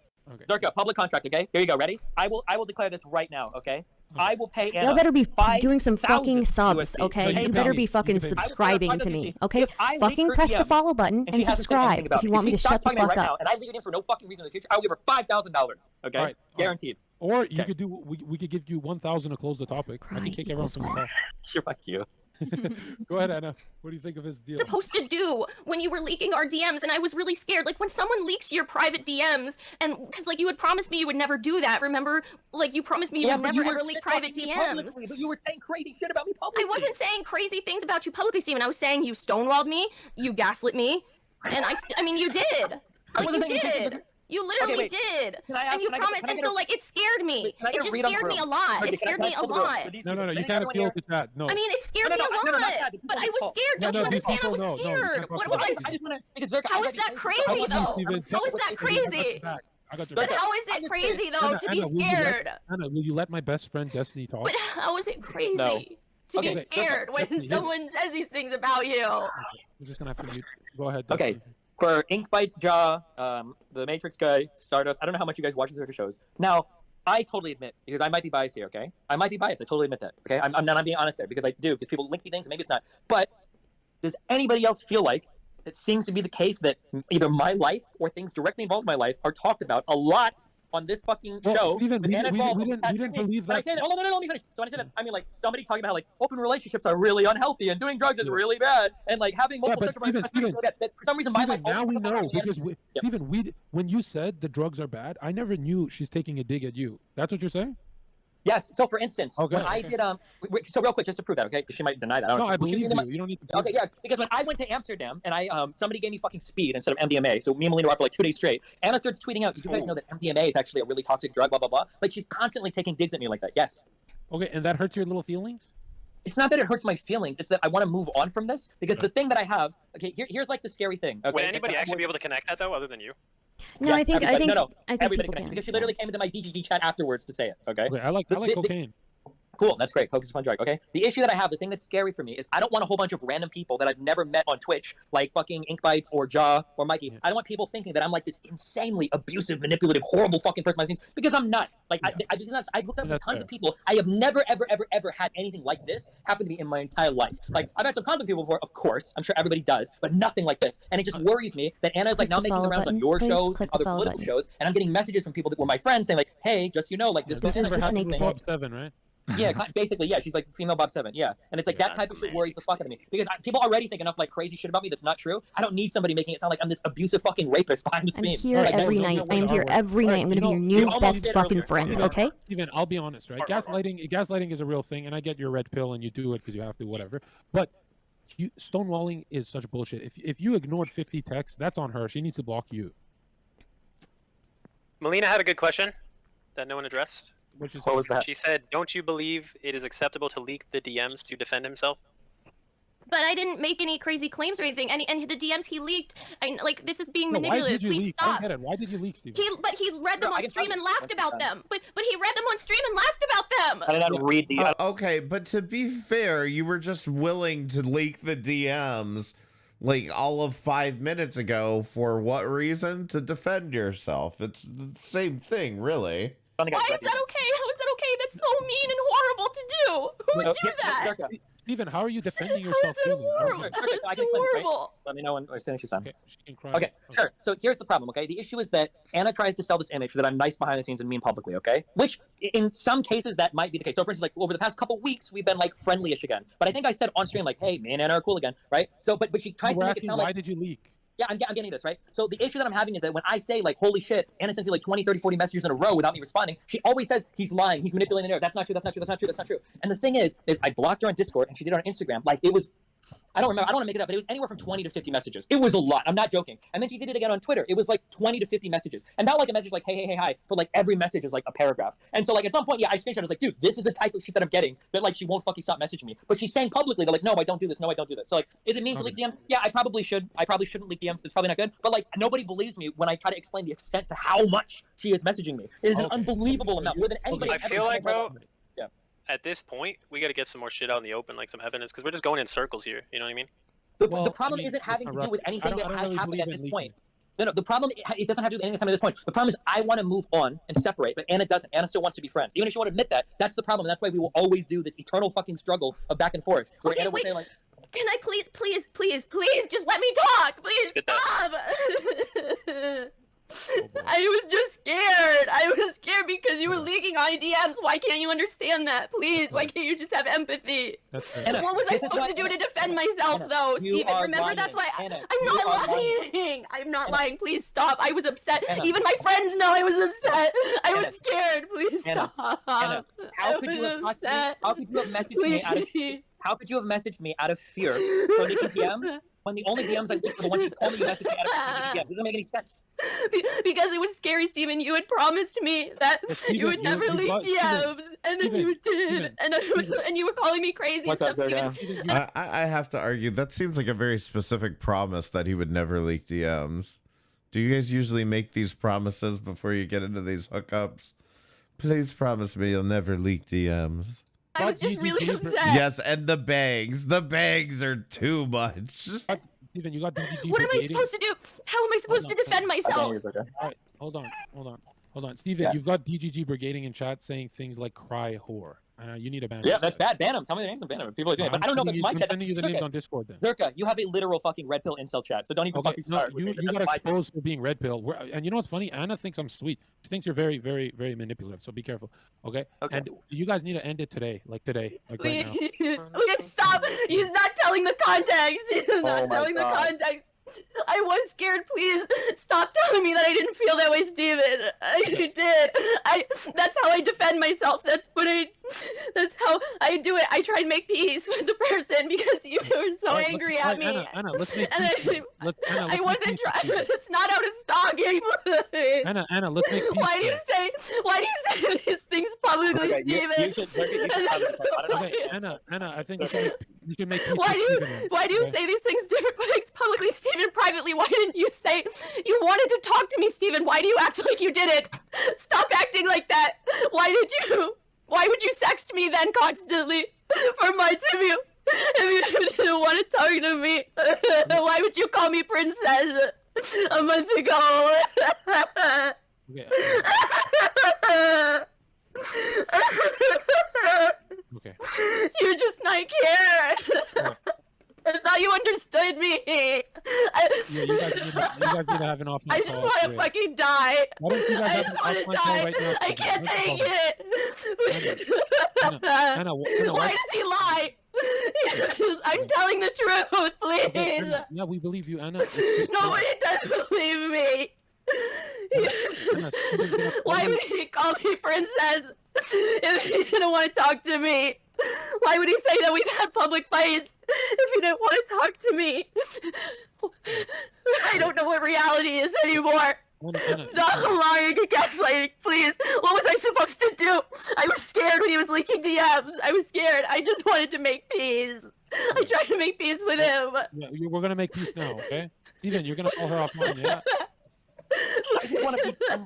Zerka, public contract, okay? Here you go. Ready? I will declare this right now, okay? I will pay Anna. Y'all better be doing some 5,000 fucking subs, USD. okay? No, You you better pay be me. fucking You pay me. subscribing I will to declare me, this. okay? If I leak Fucking her press the DMs follow button and and she hasn't said subscribe anything about if you it, want me to she stops shut the talking to me fuck right now, up. and I leave it in for no fucking reason in the future, I will give her $5,000, okay? All right. Guaranteed. Or you could do. We could give you 1,000 to close the topic. I can kick everyone from the call. Sure, fuck you. Go ahead, Anna. What do you think of his deal? Supposed to do when you were leaking our DMs, and I was really scared. Like when someone leaks your private DMs, and because like you had promised me you would never do that. Remember, like you promised me you would but never were ever leak shit private talking me DMs. publicly, but you were saying crazy shit about me publicly. I wasn't saying crazy things about you publicly, Steven. I was saying you stonewalled me, you gaslit me, and I mean you did. I Like you wasn't saying you did. You literally wait. did. Can I ask- And you can I get- promised, can I and get so a- like it scared me. Wait, can I It get a just read on the scared me a room? lot. Okay, It can I scared me a pull the rope lot. for these No, people? you Can I can't go in appeal here? to that. No. I mean, it scared No, me a no, lot. no, not that. But I was scared. Don't you understand? I was scared. What was I? I just want to because Zerka, How I is that crazy Steven, though? How is that crazy? I got your But back. how is it crazy though to be Anna, will you scared? Anna, will you let my best friend Destiny talk? But how is it crazy No. to Okay, be scared when Destiny, someone says these things about you? We're just gonna have to mute. Go ahead. Okay, Destiny. for Ink Bites Jaw, the Matrix guy, Stardust. I don't know how much you guys watch the Zerka shows. Now, I totally admit because I might be biased here. Okay, I might be biased. I totally admit that. Okay, I'm being honest there because I do because people link me things and maybe it's not. But does anybody else feel like it seems to be the case that either my life or things directly involved in my life are talked about a lot on this fucking Well, show? Steven, with we Anna didn't- involved we with didn't past believe things. When I that. say that, hold on, no, let me finish. So when I say that, I mean like somebody talking about how like open relationships are really unhealthy and doing drugs is really bad and like having multiple but sexual relationships is really bad. That for some reason my life. Now we know Anna's- because Steven, when you said the drugs are bad, I never knew she's taking a dig at you. That's what you're saying? Yes. So, for instance, Okay, when I did so real quick, just to prove that, okay? Because she might deny that. No, I Well, she was believe in my- you. You don't need to. prove Okay, it. yeah, because when I went to Amsterdam and I somebody gave me fucking speed instead of MDMA, so me and Melina were out for like 2 days straight. Anna starts tweeting out, "Did you guys know that MDMA is actually a really toxic drug?" Blah blah blah. Like she's constantly taking digs at me like that. Yes. Okay, and that hurts your little feelings? It's not that it hurts my feelings. It's that I want to move on from this because the thing that I have. Okay, here's like the scary thing. Okay, Would anybody actually be able to connect that though, other than you? No, I Yes, think everybody- no, I think everybody people connects can. because she literally came into my DGG chat afterwards to say it. Okay. Okay, I like cocaine. Cool, that's great. Coke is a fun drug. Okay. The issue that I have, the thing that's scary for me, is I don't want a whole bunch of random people that I've never met on Twitch, like fucking Ink Bites or Jaw or Mikey. I don't want people thinking that I'm like this insanely abusive, manipulative, horrible fucking person behind the scenes because I'm not. Like I've hooked up with tons of people. I have never, ever, ever, ever had anything like this happen to me in my entire life. Like I've had some content people before, of course. I'm sure everybody does, but nothing like this. And it just worries me that Anna's like now making the rounds on your shows and other political shows, and I'm getting messages from people that were my friends saying like, "Hey, just so you know, like this This never is happened." Bob 7, right? Yeah, basically, yeah. She's like female Bob 7, yeah. And it's like that type of shit worries the fuck out of me because people already think enough like crazy shit about me that's not true. I don't need somebody making it sound like I'm this abusive fucking rapist behind the I'm scenes. here every night. I'm here every night. I'm gonna be your new best fucking friend, okay? Steven, I'll be honest, right? Gaslighting is a real thing, and I get your red pill and you do it because you have to, whatever. But stonewalling is such bullshit. If you ignored 50 texts, that's on her. She needs to block you. Melina had a good question that no one addressed. Which is what was that? She said, "Don't you believe it is acceptable to leak the DMs to defend himself?" But I didn't make any crazy claims or anything. And the DMs he leaked, like this is being No, why manipulative. did you Please leak? I don't stop. get it. Why did you leak, Steven? But he read them No, I on can stream tell and you. laughed about them. But he read them on stream and laughed about them. I did not read the. Okay, but to be fair, you were just willing to leak the DMs like all of 5 minutes ago. For what reason? To defend yourself. It's the same thing, really. Why is that okay? How is that okay? That's so mean and horrible to do. Who would do that? Steven, how are you defending yourself? How is that horrible? Okay. That's I can explain this, right? horrible. Let me know when as soon as she's done. Okay, she can cry. Okay, sure. So here's the problem, okay? The issue is that Anna tries to sell this image that I'm nice behind the scenes and mean publicly, okay? Which, in some cases, that might be the case. So, for instance, like, over the past couple weeks, we've been, like, friendly-ish again. But I think I said on stream, like, hey, me and Anna are cool again, right? So, but she tries to make it sound like... Why did you leak? Yeah, I'm getting this, right? So the issue that I'm having is that when I say, like, holy shit, Anna sends me, like, 20, 30, 40 messages in a row without me responding, she always says, he's lying, he's manipulating the narrative. That's not true, that's not true, that's not true, that's not true. And the thing is I blocked her on Discord, and she did it on Instagram. Like, it was... I don't remember. I don't want to make it up, but it was anywhere from 20 to 50 messages. It was a lot. I'm not joking. And then she did it again on Twitter. It was like 20 to 50 messages. And not like a message like, hey, hi, but like every message is like a paragraph. And so like at some point, yeah, I screenshot. I was like, dude, this is the type of shit that I'm getting that like she won't fucking stop messaging me. But she's saying publicly, they're like, no, I don't do this. No, I don't do this. So like, is it mean to leak DMs? Yeah, I probably should. I probably shouldn't leak DMs. It's probably not good. But like, nobody believes me when I try to explain the extent to how much she is messaging me. It is an unbelievable amount, more than anybody. I feel like, bro, yeah. At this point, we got to get some more shit out in the open, like some evidence, because we're just going in circles here. You know what I mean? The problem isn't having to do with anything that has happened at this point. No, the problem, it doesn't have to do with anything that's happened at this point. The problem is I want to move on and separate, but Anna doesn't. Anna still wants to be friends. Even if she won't admit that, that's the problem. And that's why we will always do this eternal fucking struggle of back and forth. Where Okay, Anna will wait. say like, Can I please just let me talk? Please stop. I was just scared. I was scared because you were leaking on DMs. Why can't you understand that? Please, why can't you just have empathy? Anna, What was I this is supposed why- to do to defend myself, Anna, though, you Steven? are Remember, lying. that's why Anna, I'm you not are lying. lying. I'm not lying. Please stop. I was upset. Anna. Even my friends know I was upset. I was Anna. scared. Please Anna, stop. Anna, I how could you was have possibly, upset. how could you have messaged me out of Please. how could you have messaged me out of fear for leaking DMs when the only DMs I leaked were the ones you told me you messaged me out of fear? It doesn't make any sense. Because it was scary, Steven. You had promised me that you would never leak DMs, and then you did, and you were calling me crazy and stuff, Steven. I have to argue that seems like a very specific promise that he would never leak DMs. Do you guys usually make these promises before you get into these hookups? Please promise me you'll never leak DMs. I was just really upset. Yes, and the bangs. The bangs are too much. Steven, you got DGG. What am I supposed to do? How am I supposed to defend myself? All right, hold on. Steven, Yeah. you've got DGG brigading in chat saying things like "cry whore." You need a ban. Yeah, that's bad. Ban them. Tell me the names and ban them if people are doing it. But I don't know if it's my chat. I'm sending you the names on Discord then. Zerka, you have a literal fucking red pill incel chat, so don't even Okay, fucking no, start. you got exposed for being red pill. And you know what's funny? Anna thinks I'm sweet. She thinks you're very, very, very manipulative. So be careful, okay? And you guys need to end it today, like right now. Please stop. He's not telling the context. He's not my telling the God. context. I was scared. Please stop telling me that I didn't feel that way, Steven. I did. That's how I defend myself. That's how I do it. I try and make peace with the person because you were so angry at me. Anna, let's make And peace. I wasn't trying. It's not out of stalking. Anna, let's make peace. Why do you say these things publicly, Okay, Steven? Okay, Anna, I think you should make peace. Why with do Steven. you say these things different things publicly, Steven, privately? Why didn't you say you wanted to talk to me, Steven? Why do you act like you did it? Stop acting like that. Why would you sext me then constantly for months if you didn't want to talk to me? Why would you call me princess a month ago? Okay. You just not care. I thought you understood me. Yeah, you guys need to have an offline I just call. want to Yeah. fucking die. Why don't you guys I have just an want to offline call die. right now? I can't Let's take call. it. Anna, Why does he lie? I'm telling the truth, Okay, please. Anna, yeah, we believe you, Anna. Nobody does believe me. Why would he call me princess if he didn't want to talk to me? Why would he say that we've had public fights if he didn't want to talk to me? I don't know what reality is anymore. Stop lying and gaslighting, please. What was I supposed to do? I was scared when he was leaking DMs. I was scared. I just wanted to make peace. I tried to make peace with him. Yeah, we're gonna make peace now, okay? Steven, you're gonna call her offline, yeah? I just want to be. Steven,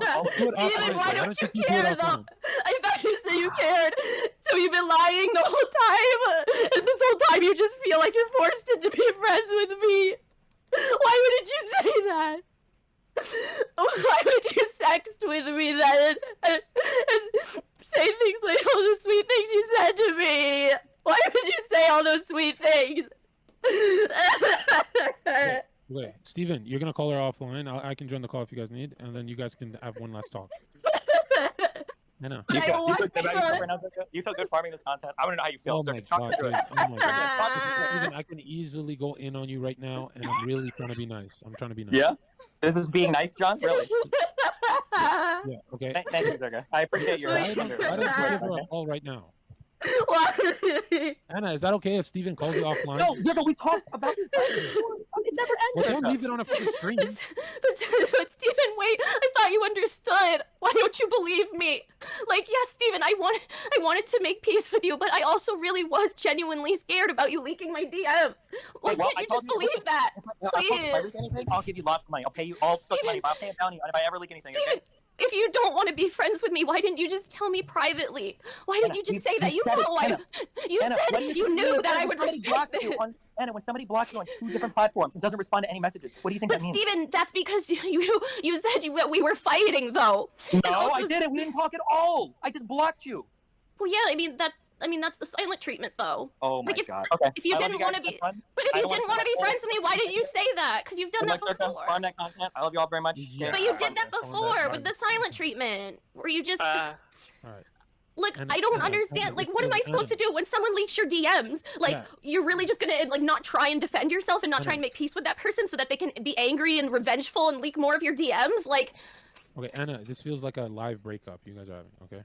why don't you care though? I thought you said you cared. So you've been lying the whole time. And this whole time you just feel like you're forced to be friends with me. Why wouldn't you say that? Why would you sext with me then and say things like all the sweet things you said to me? Why would you say all those sweet things? Wait, Steven, you're gonna call her offline. I can join the call if you guys need, and then you guys can have one last talk. I know. You feel good about yourself right now, Zerka? You feel good farming this content? I want to know how you feel. Oh Zerka, my talk god, me through dude. it. Oh my god. Steven, I can easily go in on you right now, and I'm really trying to be nice. I'm trying to be nice. Yeah? This is being nice, John? Really? Yeah, okay. Thank you, Zerka. I appreciate your... Why don't you give her a call right now? Anna, is that okay if Steven calls you offline? No, Zerka, we talked about this before. It never Well, ended. don't leave it on a fucking stream. But Steven, wait, I thought you understood. Why don't you believe me? Like, yes, Steven, I wanted to make peace with you, but I also really was genuinely scared about you leaking my DMs. Why can't you just believe that? If I Please. leak anything, I'll give you lots of money. I'll pay you all sorts of money, but I'll pay a bounty if I ever leak anything. Steven, if you don't want to be friends with me, why didn't you just tell me privately? Why didn't you just say that? You said it, know I... Anna. You Anna, said when you knew that I would somebody respect blocks you it. on, Anna, when somebody blocks you on 2 different platforms and doesn't respond to any messages, what do you think But that means? Steven, that's because you said we were fighting, though. No, And also, I didn't. We didn't talk at all. I just blocked you. Well, yeah, I mean that's the silent treatment, though. Oh my Like, god. Okay. If you I love didn't guys. want to be, Have fun. but if I you don't didn't want want to be friends with me, why didn't you say that? Because you've done Good that luck, Zerka. before. Farm that content. I love you all very much. But you did that before with the silent treatment, where you just. Look, I don't understand. Like, what am I supposed to do when someone leaks your DMs? Like, you're really just gonna like not try and defend yourself and not try and make peace with that person so that they can be angry and revengeful and leak more of your DMs? Like, Okay, Anna, this feels like a live breakup you guys are having, okay?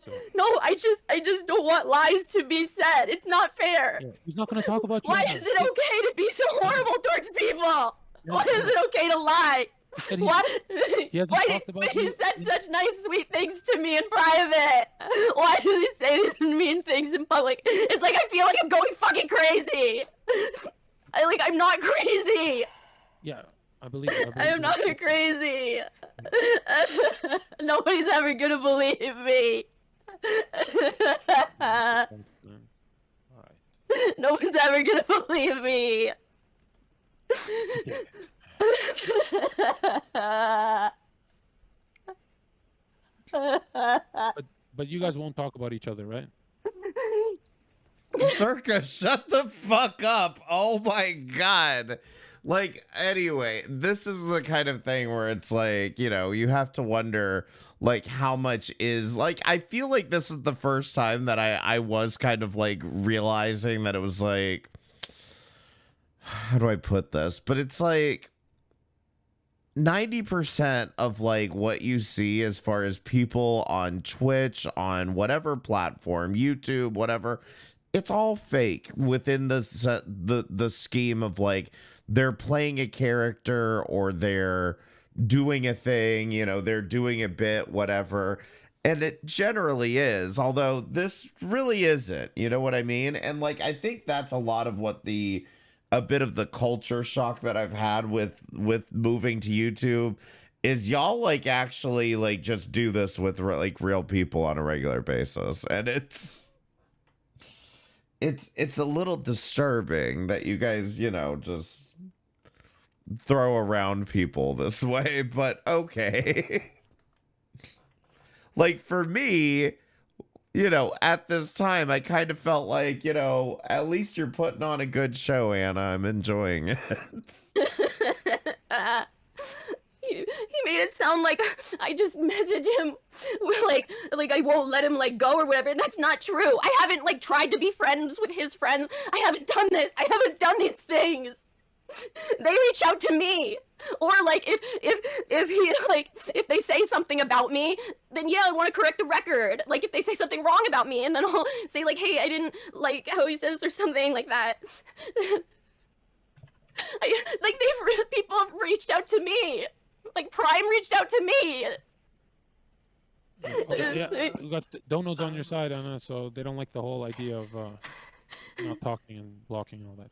So, no, I just don't want lies to be said. It's not fair. he's not gonna talk about you. Why Anna. is it okay to be so horrible towards people? Why is it okay to lie? said he- Why? he hasn't Why talked did, about but he you. said such nice, sweet things to me in private. Why does he say these mean things in public? It's like I feel like I'm going fucking crazy. I'm not crazy. Yeah, I believe I am not crazy. Nobody's ever gonna believe me. Nobody's ever gonna believe me. But you guys won't talk about each other, right? Circa, shut the fuck up. Oh my god. Like, anyway, this is the kind of thing where it's like, you know, you have to wonder, like, how much is, like, I feel like this is the first time that I was kind of, like, realizing that it was, like, how do I put this? But it's, like, 90% of, like, what you see as far as people on Twitch, on whatever platform, YouTube, whatever, it's all fake within the scheme of, like, they're playing a character or they're doing a thing, you know, they're doing a bit, whatever. And it generally is, although this really isn't, you know what I mean? And like, I think that's a lot of what a bit of the culture shock that I've had with moving to YouTube is y'all like actually like just do this with like real people on a regular basis. And it's a little disturbing that you guys, you know, just throw around people this way, but okay. Like for me, you know, at this time, I kind of felt like, you know, at least you're putting on a good show, Anna. I'm enjoying it. He made it sound like I just messaged him like I won't let him like go or whatever, and that's not true. I haven't like tried to be friends with his friends. I haven't done this. I haven't done these things. They reach out to me, or like if they say something about me, then yeah, I want to correct the record. Like if they say something wrong about me, and then I'll say like, hey, I didn't like how he says or something like that. People have reached out to me. Like Prime reached out to me. Okay, yeah, you got donuts on your side, Anna, so they don't like the whole idea of not talking and blocking and all that.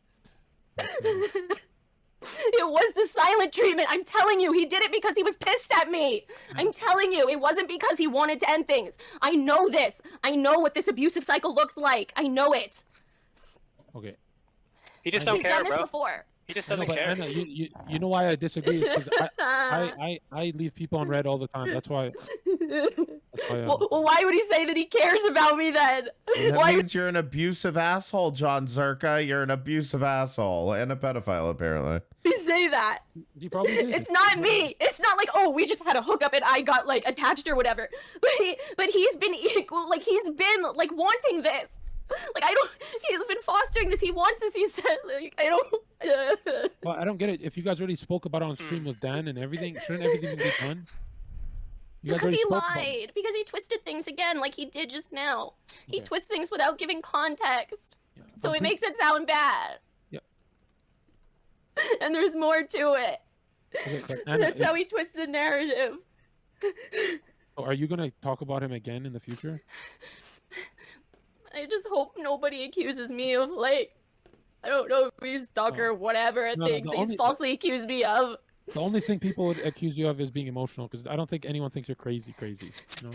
It was the silent treatment. I'm telling you, he did it because he was pissed at me. I'm telling you, it wasn't because he wanted to end things. I know this. I know what this abusive cycle looks like. I know it. Okay. He just don't He's care, done this bro. before. He just No, doesn't but care. Anna, you know why I disagree is because I leave people on red all the time. That's why. Well, why would he say that he cares about me then? That Why means you're an abusive asshole, John Zerka. You're an abusive asshole and a pedophile, apparently. would he say that? He probably did. It's not me. It's not like, oh, we just had a hookup and I got like attached or whatever. But he's been equal. Like he's been like wanting this. Like I don't. He's been fostering this. He wants this. He said like I don't. Well, I don't get it. If you guys already spoke about it on stream with Dan and everything, shouldn't everything be done? You guys Because already he spoke about it. lied. Because he twisted things again, like he did just now. He twists things without giving context, so it makes it sound bad. Yeah. And there's more to it. Okay, but Anna, That's how he twists the narrative. are you gonna talk about him again in the future? I just hope nobody accuses me of like, I don't know if he's stalker or whatever No, things the he's only- falsely accused me of. The only thing people would accuse you of is being emotional, because I don't think anyone thinks you're crazy. You know?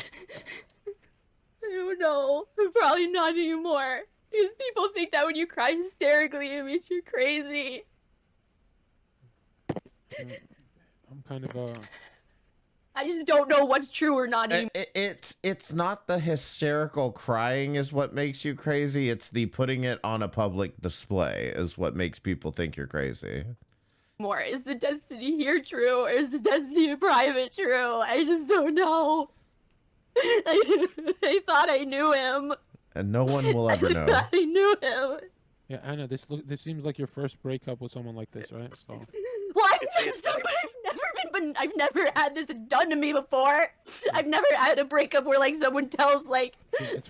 I don't know. Probably not anymore. Because people think that when you cry hysterically, it means you're crazy. I'm kind of I just don't know what's true or not anymore. It's not the hysterical crying is what makes you crazy. It's the putting it on a public display is what makes people think you're crazy. Is the destiny here true or is the destiny in private true? I just don't know. I thought I knew him. And no one will ever know. I knew him. Yeah, Anna, this seems like your first breakup with someone like this, right? So. Well, I've never had this done to me before. I've never had a breakup where like someone tells like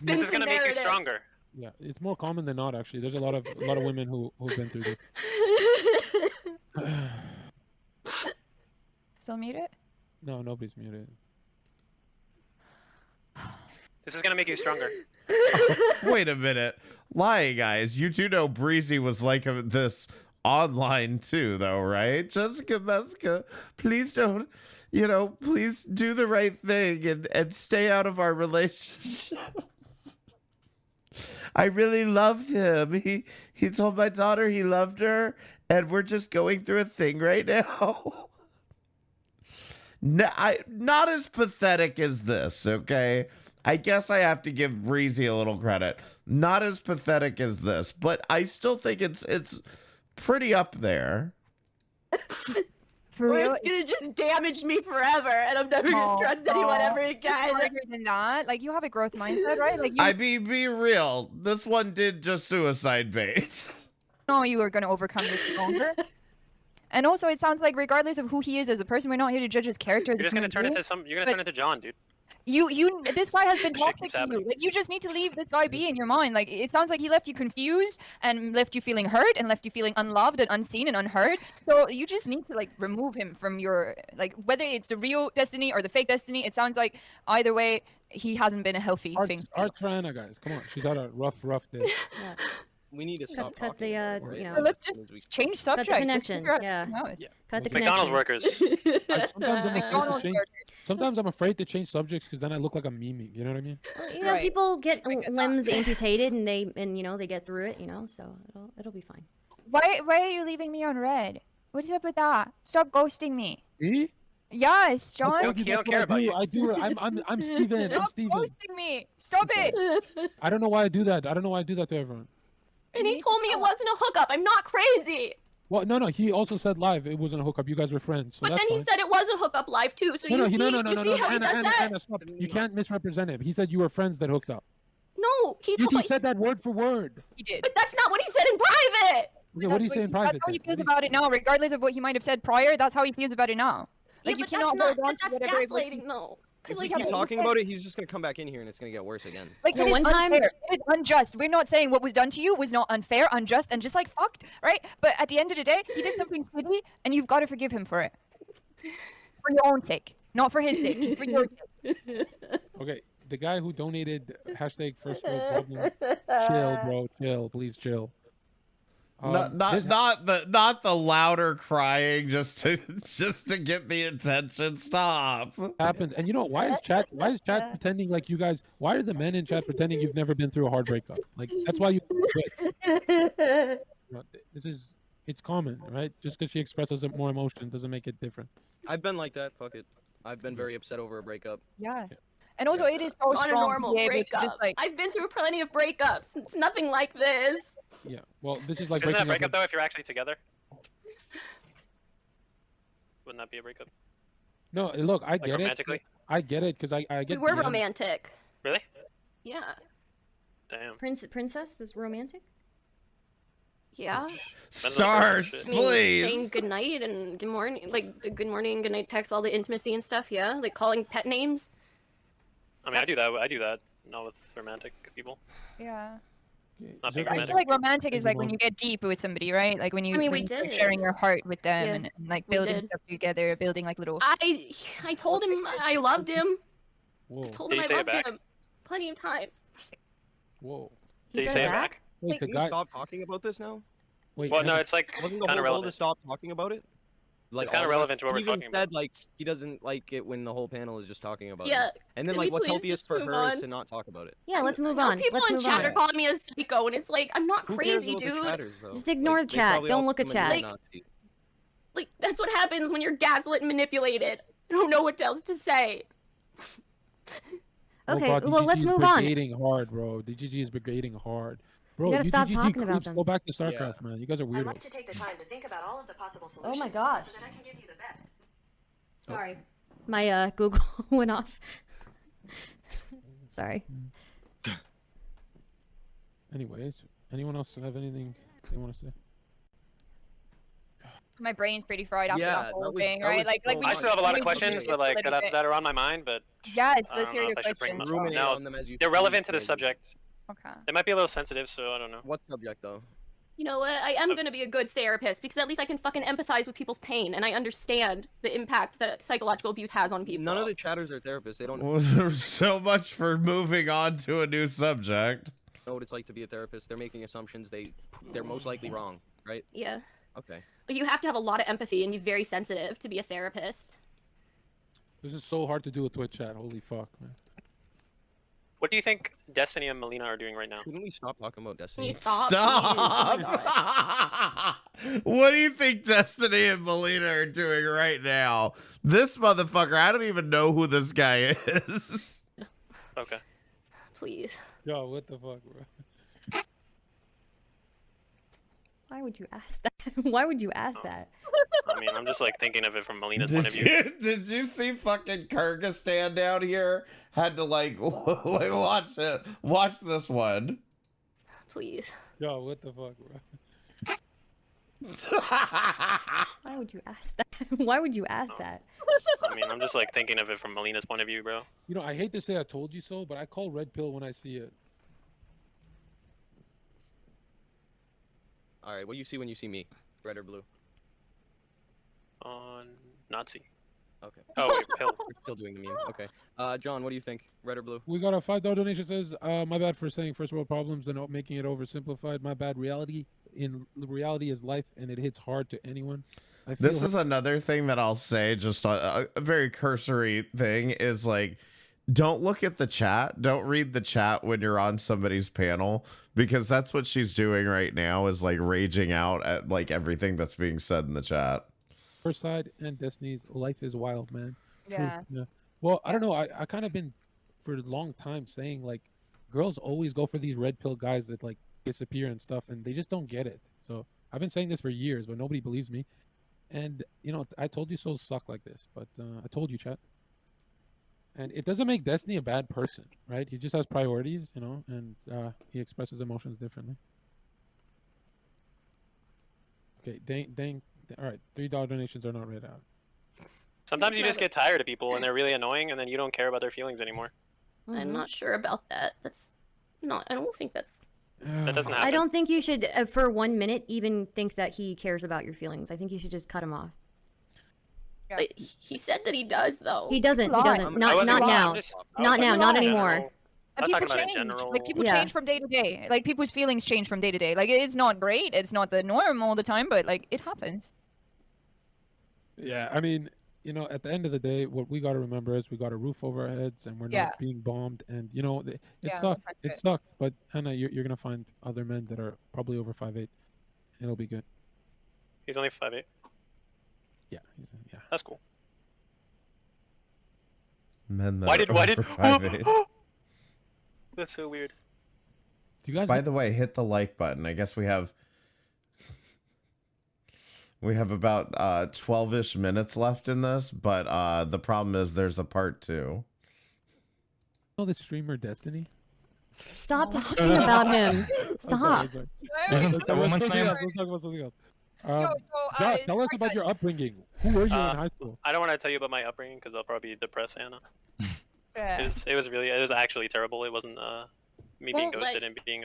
This is gonna make you stronger. Yeah, it's more common than not actually. There's a lot of women who've been through this. Still muted? No, nobody's muted. This is gonna make you stronger. Wait a minute. Lie, guys. You do know Breezy was like this online too, though, right? Jessica Meska, please don't, please do the right thing and stay out of our relationship. I really loved him. He told my daughter he loved her, and we're just going through a thing right now. No, not as pathetic as this, okay? I guess I have to give Breezy a little credit. Not as pathetic as this, but I still think it's pretty up there. For real? It's gonna just damage me forever, and I'm never gonna trust anyone ever again. Harder than that. Like you have a growth mindset, right? Like you I mean, be real. This one did just suicide bait. know you are gonna overcome this stronger. And also, it sounds like regardless of who he is as a person, we're not here to judge his character. As You're a just gonna human turn being. into turn into John, dude. This guy has been This shit toxic keeps to you. happening. Like, you just need to leave this guy be in your mind. Like, it sounds like he left you confused and left you feeling hurt and left you feeling unloved and unseen and unheard. So you just need to, like, remove him from your, like, whether it's the real destiny or the fake destiny, it sounds like either way, he hasn't been a healthy thing. Arts for Anna, guys. Come on. She's had a rough day. We need to stop Cut the, So let's just change subjects. Cut the Let's connection. figure out Yeah. something else. Cut the McDonald's connection. workers. Sometimes I'm afraid to change subjects because then I look like I'm memeing. You know what I mean? You know, people get limbs amputated and they get through it. So it'll be fine. Why are you leaving me on red? What's up with that? Stop ghosting me. Me? Yes, John. I don't care about you. I'm Steven. I'm Stop Steven. ghosting me. Stop it. I don't know why I do that. I don't know why I do that to everyone. And he told me it wasn't a hookup. I'm not crazy. Well, no. He also said live it wasn't a hookup. You guys were friends. So But that's then he fine. said it was a hookup live too. So you see how he does that? Anna, stop. You can't misrepresent him. He said you were friends that hooked up. No, he told He me. said that word for word. He did. But that's not what he said in private. Okay, what do you say in private? That's how he feels about it now, regardless of what he might have said prior. That's how he feels about it now. Like Yeah, you but cannot that's hold on to that's whatever it was. gaslighting though. If we like, keep talking about it, he's just gonna come back in here and it's gonna get worse again. Like Yeah, it is one time- unfair. It is unjust. We're not saying what was done to you was not unfair, unjust, and just like fucked, right? But at the end of the day, he did something shitty, and you've got to forgive him for it. For your own sake, not for his sake, just for your sake. Okay, the guy who donated hashtag first world problem. Chill, bro. Chill. Please chill. Not the louder crying just to get the attention. Stop. Happens, and you know why is chat pretending like you guys? Why are the men in chat pretending you've never been through a hard breakup? Like that's why you. This is It's common, right? Just because she expresses more emotion doesn't make it different. I've been like that. Fuck it. I've been very upset over a breakup. Yeah. And also, it is so Not a strong normal to be able to breakup. just like. I've been through plenty of breakups. It's nothing like this. Yeah. Well, this is like Isn't that a breaking breakup up. though if you're actually together? Wouldn't that be a breakup? No, look, I Like get it. romantically? I get it because I We get. were DMs. romantic. Really? Yeah. Damn. Princess is romantic? Yeah. Stars, I mean, please. saying good night and good morning, like the good morning, good night text, all the intimacy and stuff. Yeah, like calling pet names. I mean, I do that. I do that. Not with romantic people. Yeah. Not there- being I romantic. feel like romantic is Thank like you, when Mom. you get deep with somebody, right? Like when you, I mean, when we you start did. sharing your heart with them Yeah, and like we building did. stuff together, building like little. I told him I loved him. Whoa. I told Did him you I say it loved back? him plenty of times. Whoa. Did you say it back? Wait, the Can we guy. stop talking about this now? Wait. Well, no, Evan, it's like Wasn't the kind whole of goal to relevant. stop talking about it? Like It's kinda all of us? relevant to what He we're even talking said like he doesn't like it when the whole panel is just talking about Yeah. it. And then Can like we what's please healthiest just for move her is on? to not talk about it. Yeah, let's move I know on. people Let's in move chat on. are calling me a psycho, and it's like I'm not Who crazy, cares about dude. the chatters, though? Just ignore Like, the they chat. probably all Don't look at come and chat. not see. Like that's what happens when you're gaslit and manipulated. I don't know what else to say. Oh Okay, God, well, let's DGG is move on. brigading hard, bro. DGG is brigading hard. Bro, gotta stop DGG talking about creeps. them. Go back to StarCraft, man. You guys are I'd weirdos. like to take the time to think about all of the possible Oh solutions. my gosh. So that I can give you the best. Sorry. My Google went off. Sorry. Anyways, anyone else have anything they want to say? My brain's pretty fried after Yeah, that whole that was- thing, that right? was Like so we I just still have a lot of really questions, just but like let it that go. are on my mind. But Yes, I let's don't hear know your if I should bring questions. them up. Ruminate No, on them as you they're please, relevant to the maybe. subject. Okay. They might be a little sensitive, so I don't know. What subject though? You know what? I am gonna be a good therapist because at least I can fucking empathize with people's pain and I understand the impact that psychological abuse has on people. None of the chatters are therapists. They don't Well, so much for moving on to a new subject. know what it's like to be a therapist. They're making assumptions. They're most likely wrong, right? Yeah. Okay. But you have to have a lot of empathy and be very sensitive to be a therapist. This is so hard to do with Twitch chat. Holy fuck, man. What do you think Destiny and Melina are doing right now? Shouldn't we stop talking about Can Destiny? you stop? please? Oh my God. What do you think Destiny and Melina are doing right now? This motherfucker, I don't even know who this guy is. Okay. Please. Yo, what the fuck, bro? Why would you ask that? Why would you ask that? I mean, I'm just like thinking of it from Melina's point of view. Did you see fucking Kyrgyzstan down here? Had to like, like watch this one. Please. Yo, what the fuck, bro? Why would you ask that? Why would you ask that? I mean, I'm just like thinking of it from Melina's point of view, bro. You know, I hate to say I told you so, but I call red pill when I see it. All right. What do you see when you see me? Red or blue? On Nazi. Okay. Oh wait, pill. We're still doing the meme. Okay. John, what do you think? Red or blue? We got a $5 donation. Says, my bad for saying first world problems and making it oversimplified. My bad. Reality is life, and it hits hard to anyone. This is another thing that I'll say, just a very cursory thing, is like, don't look at the chat. Don't read the chat when you're on somebody's panel, because that's what she's doing right now, is like raging out at like everything that's being said in the chat. First side and Destiny's life is wild, man. True, Yeah. yeah. Well, I don't know. I kind of been for a long time saying like, girls always go for these red pill guys that like disappear and stuff, and they just don't get it. So I've been saying this for years, but nobody believes me. And you know, I told you so suck like this, but I told you, chat. And it doesn't make Destiny a bad person, right? He just has priorities, you know, and he expresses emotions differently. Okay, dang. All right, $3 donations are not read out. Sometimes you just get tired of people and they're really annoying, and then you don't care about their feelings anymore. I'm not sure about that. That's not. I don't think that's. That doesn't happen. I don't think you should, for 1 minute, even think that he cares about your feelings. I think you should just cut him off. But he said that he does, though. He doesn't. He doesn't. Not now. Not now. Not anymore. And people change. Like people change from day to day. Like people's feelings change from day to day. Like it's not great. It's not the norm all the time, but like it happens. Yeah, I mean, you know, at the end of the day, what we got to remember is we got a roof over our heads, and we're Yeah. not being bombed. And you know, it Yeah, sucks. that's It it. sucks. But Anna, you're gonna find other men that are probably over 5'8". It'll be good. He's only 5'8". Yeah, yeah. That's cool. Men that Why are did over 5'8". That's so weird. Do you guys? By the way, hit the like button. I guess we have about 12-ish minutes left in this, but the problem is there's a part 2. Oh, the streamer Destiny. Stop talking about him. Stop. Isn't a woman's name? Let's talk about something else. so, Josh, tell us about your upbringing. Who were you in high school? I don't want to tell you about my upbringing because I'll probably depress Anna. Yeah. It was actually terrible. It wasn't me being Well, ghosted like- and being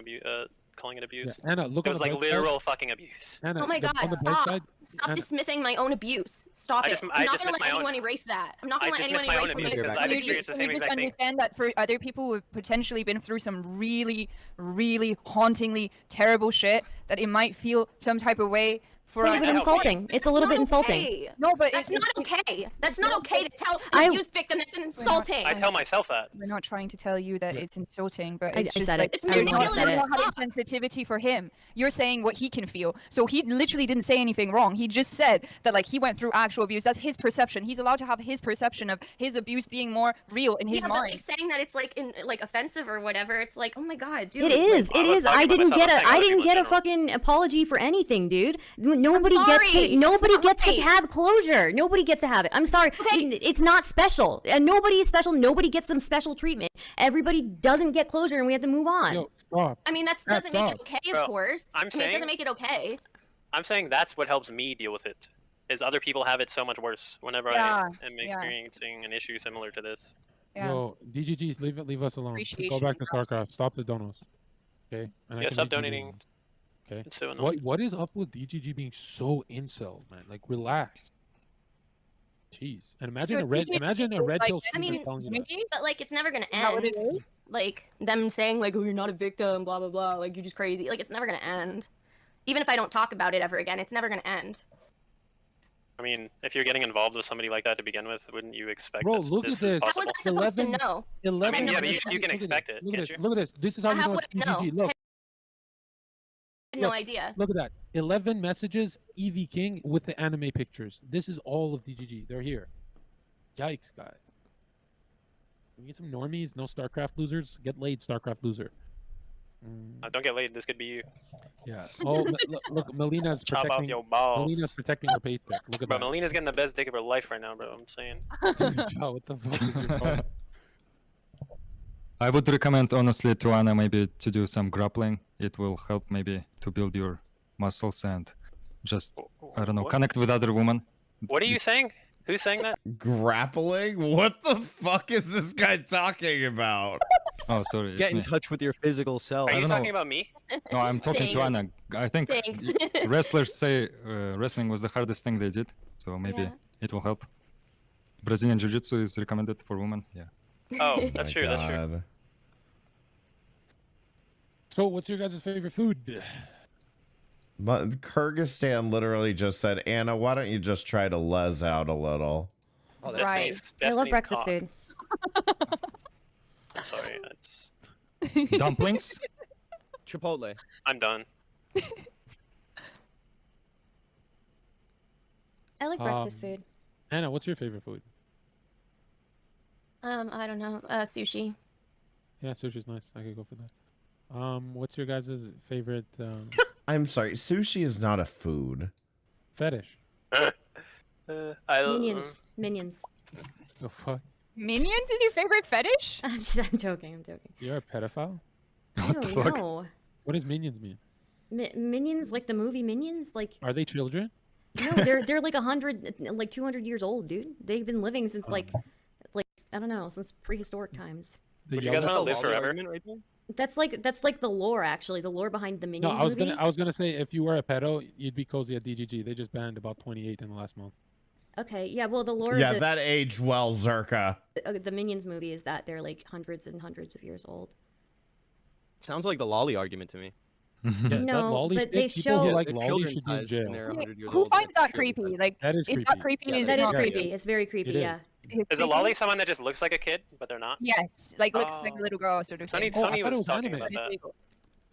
calling it abuse. Yeah, Anna, look It on was the like bright side. literal fucking abuse. Anna, Oh my god, on the bright stop. side, Stop Anna- dismissing my own abuse. Stop I it. dismiss I'm not my gonna let own- anyone erase that. I'm not gonna I let anyone dismiss my own erase abuse this. because I've You- experienced the Can same we just exact thing. understand that for other people who've potentially been through some really, really hauntingly terrible shit, that it might feel some type of way for It's a us. little bit insulting. It's a little bit insulting. Okay. No, but That's not okay. That's not okay to tell I- an abused victim that's insulting. I tell myself that. We're not trying to tell you that it's insulting, but I it's just said like it. It's I was the one that manipulative. said it. not having sensitivity for him. You're saying what he can feel. So he literally didn't say anything wrong. He just said that like he went through actual abuse. That's his perception. He's allowed to have his perception of his abuse being more real in his Yeah, but mind. like saying that it's like offensive or whatever, it's like, oh my god, dude. It is. like, It was is. talking I about didn't myself. get I'm a. saying I other didn't people get in a general. fucking apology for anything, dude. Nobody gets sorry. to. Nobody That's gets not to right. have closure. Nobody gets to have it. I'm sorry. It's not special. And nobody is special. Nobody gets some special treatment. Everybody doesn't get closure, and we have to move on. Yo, stop. I mean, that doesn't make it okay, Bro, of course. I'm I mean, it saying- doesn't make it okay. I'm saying that's what helps me deal with it. Is other people have it so much worse whenever Yeah, I am experiencing an issue similar to this. Yeah. Yo, DGGs, leave us alone. Go Appreciation. back to StarCraft. Stop the donos. Okay. And I Yeah, can stop make you donating. move on. Okay. It's so annoying. What is up with DGG being so incel, man? Like, relax. Jeez. And imagine So a red. DGG Imagine a red like- pill I streamer mean, telling you that. maybe But like, it's never gonna that what end. it is? Like them saying like, oh, you're not a victim, blah blah blah. Like you're just crazy. Like it's never gonna end. Even if I don't talk about it ever again, it's never gonna end. I mean, if you're getting involved with somebody like that to begin with, wouldn't you expect Bro, this, look this at is this. How possible? was I supposed 11 to know? 11 I mean, yeah, but messages. you can Look at expect this. it, Look at can't this. you? Look at this. This is how you How know would it's I know? DGG. Look. I had no Look. idea. Look at that. 11 messages, EV King with the anime pictures. This is all of DGG. They're here. Yikes, guys. We need some normies, no StarCraft losers. Get laid, StarCraft loser. Don't get laid. This could be you. Yeah. Oh, look, Melina's Chop protecting. off your balls. Melina's protecting her paycheck. Look at Bro, that. Melina's getting the best dick of her life right now, bro. I'm saying. Joe, what the fuck is your problem? I would recommend honestly to Anna maybe to do some grappling. It will help maybe to build your muscles and just I don't know What? connect with other women. What are you saying? Who's saying that? Grappling? What the fuck is this guy talking about? Oh, sorry. Get it's in me. touch with your physical self. Are I you don't know. talking about me? No, I'm talking to Anna. I think Thanks. wrestlers say wrestling was the hardest thing they did, so maybe Yeah. it will help. Brazilian Jiu-Jitsu is recommended for women. Yeah. Oh, that's My true. That's true. God. So, what's your guys' favorite food? But Kyrgyzstan literally just said, Anna, why don't you just try to les out a little? Oh, Right. I love breakfast food. I'm sorry. It's... Dumplings? Chipotle. I'm done. I like breakfast food. Anna, what's your favorite food? I don't know. Sushi. Yeah, sushi's nice. I could go for that. What's your guys' favorite I'm sorry, sushi is not a food. fetish? Minions. Minions. The fuck? Minions is your favorite fetish? I'm joking. I'm joking. You're a pedophile? I don't know. What does minions mean? Minions, like the movie Minions, like Are they children? no, they're like 100, like 200 years old, dude. They've been living since like I don't know, since prehistoric times. Would you guys want to live forever? That's like the lore, actually, the lore behind the No, Minions I was movie. gonna say if you were a pedo, you'd be cozy at DGG. They just banned about 28 in the last month. Okay, yeah, well, the lore. Yeah, of that aged well, Zerka. the Minions movie is that they're like hundreds and hundreds of years old. Sounds like the lolly argument to me. Yeah, No, that lolly but shit, they people show- who like The lolly children should be in size jail. when they're 100 years Who old, finds that's that creepy? true. Like, That is is that creepy. creepy? Yeah, Is That it is not? creepy. It's very creepy. It is. Yeah. Is a lolly someone that just looks like a kid, but they're not? Yes, like looks like a Oh. little girl sort of Sunny, thing. Oh, I Sunny thought it was was talking anime. about that.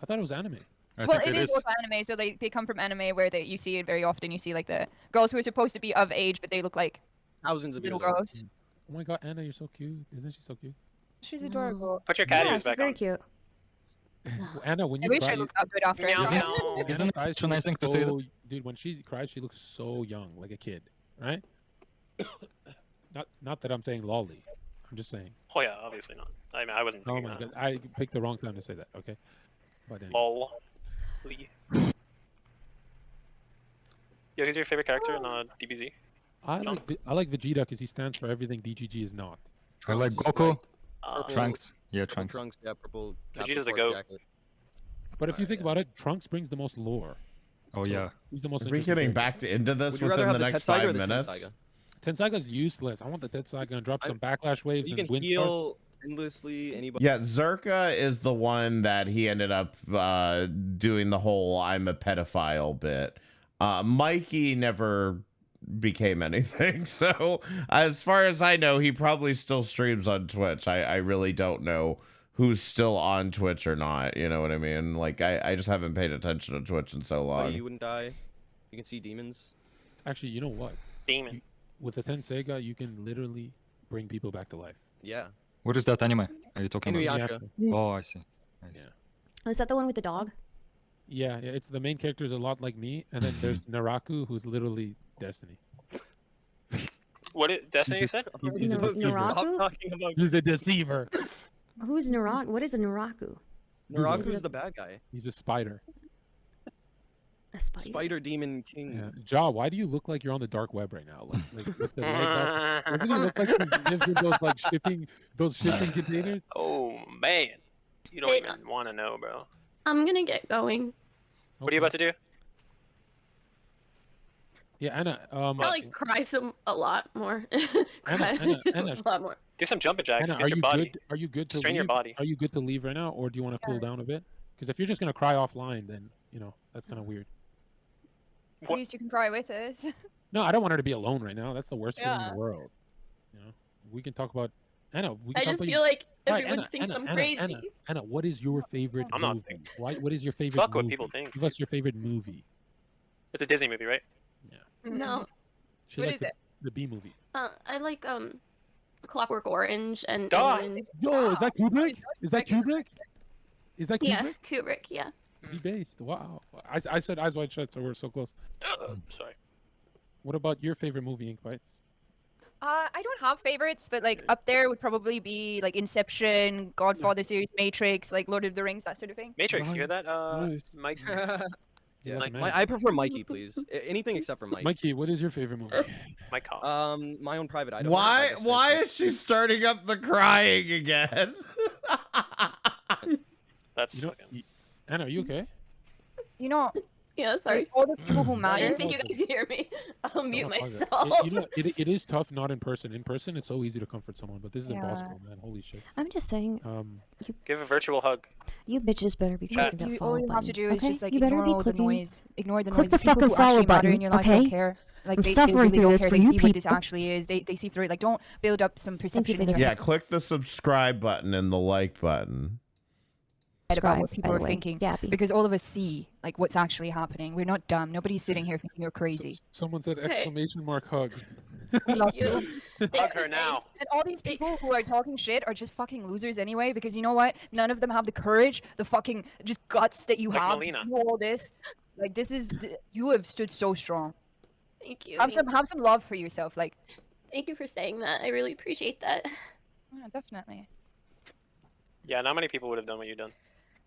I thought it was anime. Well, it is also anime, so they come from anime where you see it very often. You see like the girls who are supposed to be of age, but they look like thousands of little years old. girls. Oh my god, Anna, you're so cute. Isn't she so cute? She's adorable. Put your cat ears she's back very on. cute. Anna, when I you wish cry, I looked that good after. Meow, Isn't- meow. when Isn't Anna it cries, she patronizing looks to say that? so- Dude, when she cries, she looks so young, like a kid, right? Not that I'm saying lolly. I'm just saying. Oh yeah, obviously not. I mean, I wasn't Oh thinking my that. god, I picked the wrong time to say that. Okay, but anyways. Lol. Yo, who's your favorite character in DBZ? I like Vegeta because he stands for everything DGG is not. I like Goku. Purple- Trunks. Yeah, purple Trunks. Trunks, yeah, purple. Vegeta's a Capsule goat. jacket. But if you think about it, Trunks brings the most lore. Oh yeah. He's the most. Are we interesting getting character. back into this Would you rather within have the the next Tetsaiga or 5 the minutes? Tensaiga? Tensaiga's useless. I want the Tetsaiga and drop some backlash waves You and can wind heal endlessly. Anybody. Yeah, Zerka is the one that he ended up doing the whole "I'm a pedophile" bit. Mikey never became anything. So as far as I know, he probably still streams on Twitch. I really don't know who's still on Twitch or not. You know what I mean? Like I just haven't paid attention to Twitch in so long. You wouldn't die. You can see demons. Actually, you know what? Demon. With the Tenseiga, you can literally bring people back to life. Yeah. What is that anime? Are you talking about? Inuyasha. Oh, I see. Nice. Yeah. Is that the one with the dog? Yeah, it's the main character is a lot like me, and then there's Naraku, who's literally Destiny. What Destiny you said? He's a deceiver. Naraku? Talking about He's a deceiver. Who's Naraku? What is a Naraku? Naraku's the bad guy. He's a spider. A spider. Spider demon king. Yeah. Ja, why do you look like you're on the dark web right now? Like with the legs up? Doesn't he look like he lives in those like shipping containers? Oh man, you don't even want to know, bro. I'm gonna get going. What are you about to do? Yeah, Anna. I like cry a lot more. Anna, a lot more. Do some jumping jacks. Anna, Get your body. Are you good to Strain leave? your body. Are you good to leave right now, or do you want to cool down a bit? Because if you're just gonna cry offline, then that's kind of weird. At least you can cry with us. No, I don't want her to be alone right now. That's the worst feeling in Yeah. the world. We can talk about Anna. We can I talk just about feel like Alright, everyone Anna, thinks Anna, I'm Anna, crazy. Anna, what is your favorite I'm not movie? What is your favorite Fuck what movie? people think, Give us your favorite movie. It's a Disney movie, right? No. She What likes is it? The B movie. I like Clockwork Orange and Duh. Aliens. Yo, is that Kubrick? Is that Kubrick? Is that Kubrick? Yeah, Kubrick. Yeah. Be based. Wow. I said Eyes Wide Shut, so we're so close. Sorry. What about your favorite movie, Ink Bites? I don't have favorites, but like up there would probably be like Inception, Godfather series, Matrix, like Lord of the Rings, that sort of thing. Matrix, you hear that? Mike. Yeah, Mike. man. I prefer Mikey, please. Anything except for Mike. Mikey, what is your favorite movie? Mike Cobb. My own private item. Why is she starting up the crying again? That's Anna, are you okay? You know, Yeah, sorry. all the people who I matter. didn't think you guys could hear me. I'll mute Oh, fuck it. myself. It is tough not in person. In person, it's so easy to comfort someone, but this is Yeah. impossible, man. Holy shit. I'm just saying, Give a virtual hug. you bitches better be clicking that All follow you button. have to do is okay? just like you better ignore be all the clicking. noise. Ignore the Click noise. the people fucking who actually follow matter button, in your life okay? don't care. Like I'm they suffering really through don't this care. for They you see what this people. actually is. They see through it. Like don't build up some perception in your Yeah, head click the subscribe button and the like button. about Subscribe, what by people the are way. thinking. Gabby. Because all of us see like what's actually happening. We're not dumb. Nobody's sitting here thinking you're crazy. Someone said exclamation mark hug. Thank you. Hug her now. And all these people who are talking shit are just fucking losers anyway, because you know what? None of them have the courage, the fucking just guts that you Like have Melina. to do all this. Like this is you have stood so strong. Thank you. Have some love for yourself. Like Thank you for saying that. I really appreciate that. yeah, definitely. Yeah, not many people would have done what you've done.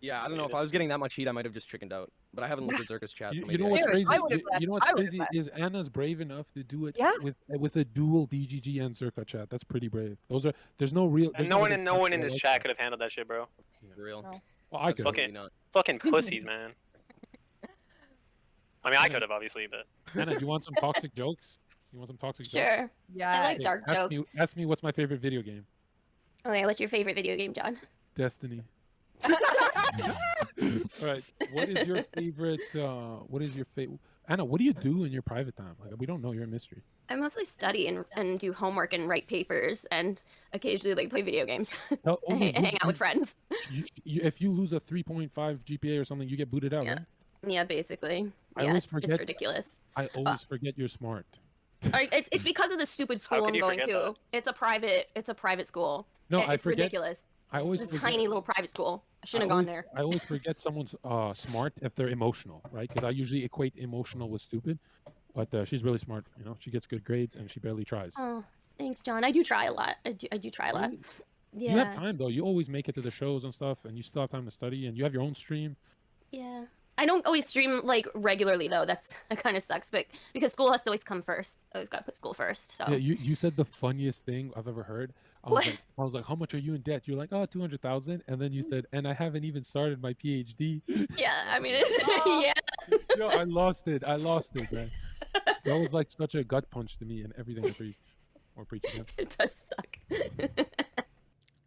Yeah, I don't know. If I was getting that much heat, I might have just chickened out. But I haven't looked at Zerka's chat. You so maybe know what's I- crazy? I would've left. You know what's I would've crazy left. is Anna's brave enough to do it Yeah. with a dual DGG and Zerka chat. That's pretty brave. There's no real. And there's no one other in chats that this like chat that. could have handled that shit, bro. For real. No. Well, I could. Fucking, not. fucking pussies, man. I mean, I could have obviously, but Anna, you want some toxic jokes? You want some toxic jokes? Sure. Yeah. I like Okay, dark ask jokes. Ask me what's my favorite video game. Okay, what's your favorite video game, John? Destiny. All right. What is your favorite? Anna, what do you do in your private time? Like, we don't know. You're a mystery. I mostly study and do homework and write papers and occasionally like play video games No, and hang out with friends. If you lose a 3.5 GPA or something, you get booted out, right? Yeah, basically. I Yeah, always it's forget. ridiculous. I always forget you're smart. It's because of the stupid school I'm you going forget to. It's a private school. No, It's I forget. ridiculous. I always It's a forget- tiny little private school. I shouldn't have gone there. I always forget someone's smart if they're emotional, right? Because I usually equate emotional with stupid. But she's really smart. You know, she gets good grades and she barely tries. Oh, thanks, John. I do try a lot. I do try a lot. Yeah. You have time though. You always make it to the shows and stuff, and you still have time to study, and you have your own stream. Yeah. I don't always stream like regularly though. That kind of sucks, but because school has to always come first. I always gotta put school first. So Yeah, you said the funniest thing I've ever heard. I was like, how much are you in debt? You're like, oh, 200,000, and then you said, and I haven't even started my PhD. yeah, I mean, yeah. Yo, I lost it, man. That was like such a gut punch to me and everything I preach or preach. Yeah. It does suck.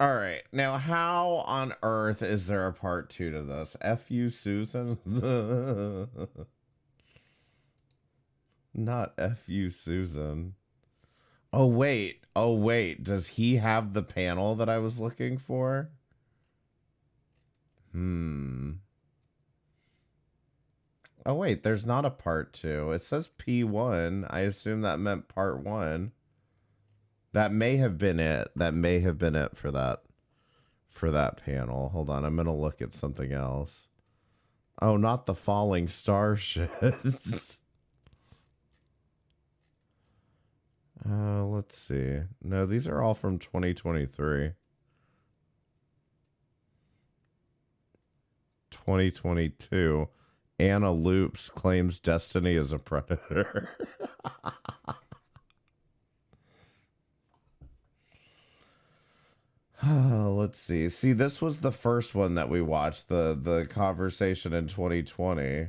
All right. Now, how on earth is there a part 2 to this? F you, Susan? Not F you, Susan. Oh, wait. Oh, wait. Does he have the panel that I was looking for? Oh, wait. There's not a part 2. It says P1. I assume that meant part 1. That may have been it. That may have been it for that panel. Hold on, I'm gonna look at something else. Oh, not the falling star shit. Let's see. No, these are all from 2023. 2022. Anna Loops claims Destiny is a predator. Let's see. See, this was the first one that we watched, the conversation in 2020.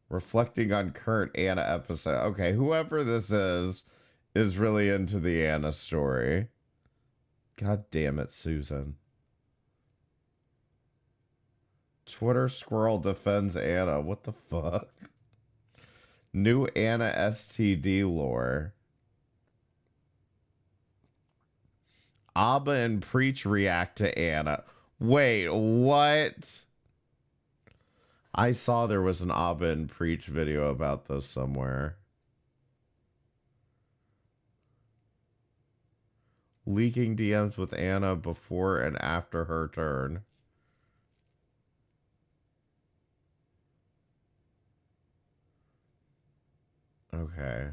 Reflecting on current Anna episode. Okay, whoever this is really into the Anna story. God damn it, Susan. Twitter squirrel defends Anna. What the fuck? New Anna STD lore. Abba and Preach react to Anna. Wait, what? I saw there was an Abba and Preach video about this somewhere. Leaking DMs with Anna before and after her turn. Okay.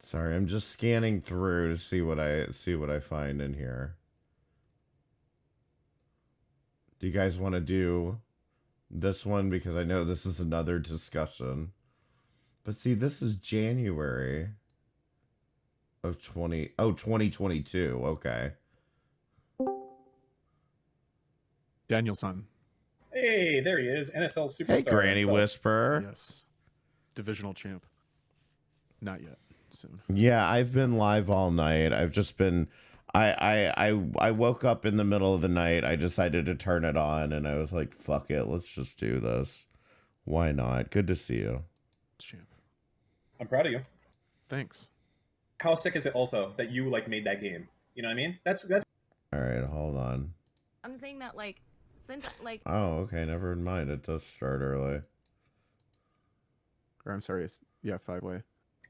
Sorry, I'm just scanning through to see what I find in here. Do you guys want to do this one? Because I know this is another discussion. But see, this is January of 2022. Okay. Danielson. Hey, there he is, NFL superstar. Hey, Granny himself. Whisperer. Yes. Divisional champ. Not yet. Soon. Yeah, I've been live all night. I've just been I woke up in the middle of the night. I decided to turn it on and I was like, fuck it, let's just do this. Why not? Good to see you. Champ. I'm proud of you. Thanks. How sick is it also that you like made that game? You know what I mean? That's All right, hold on. I'm saying that like since like Oh, okay, never mind. It does start early. Or I'm sorry, it's 5-way.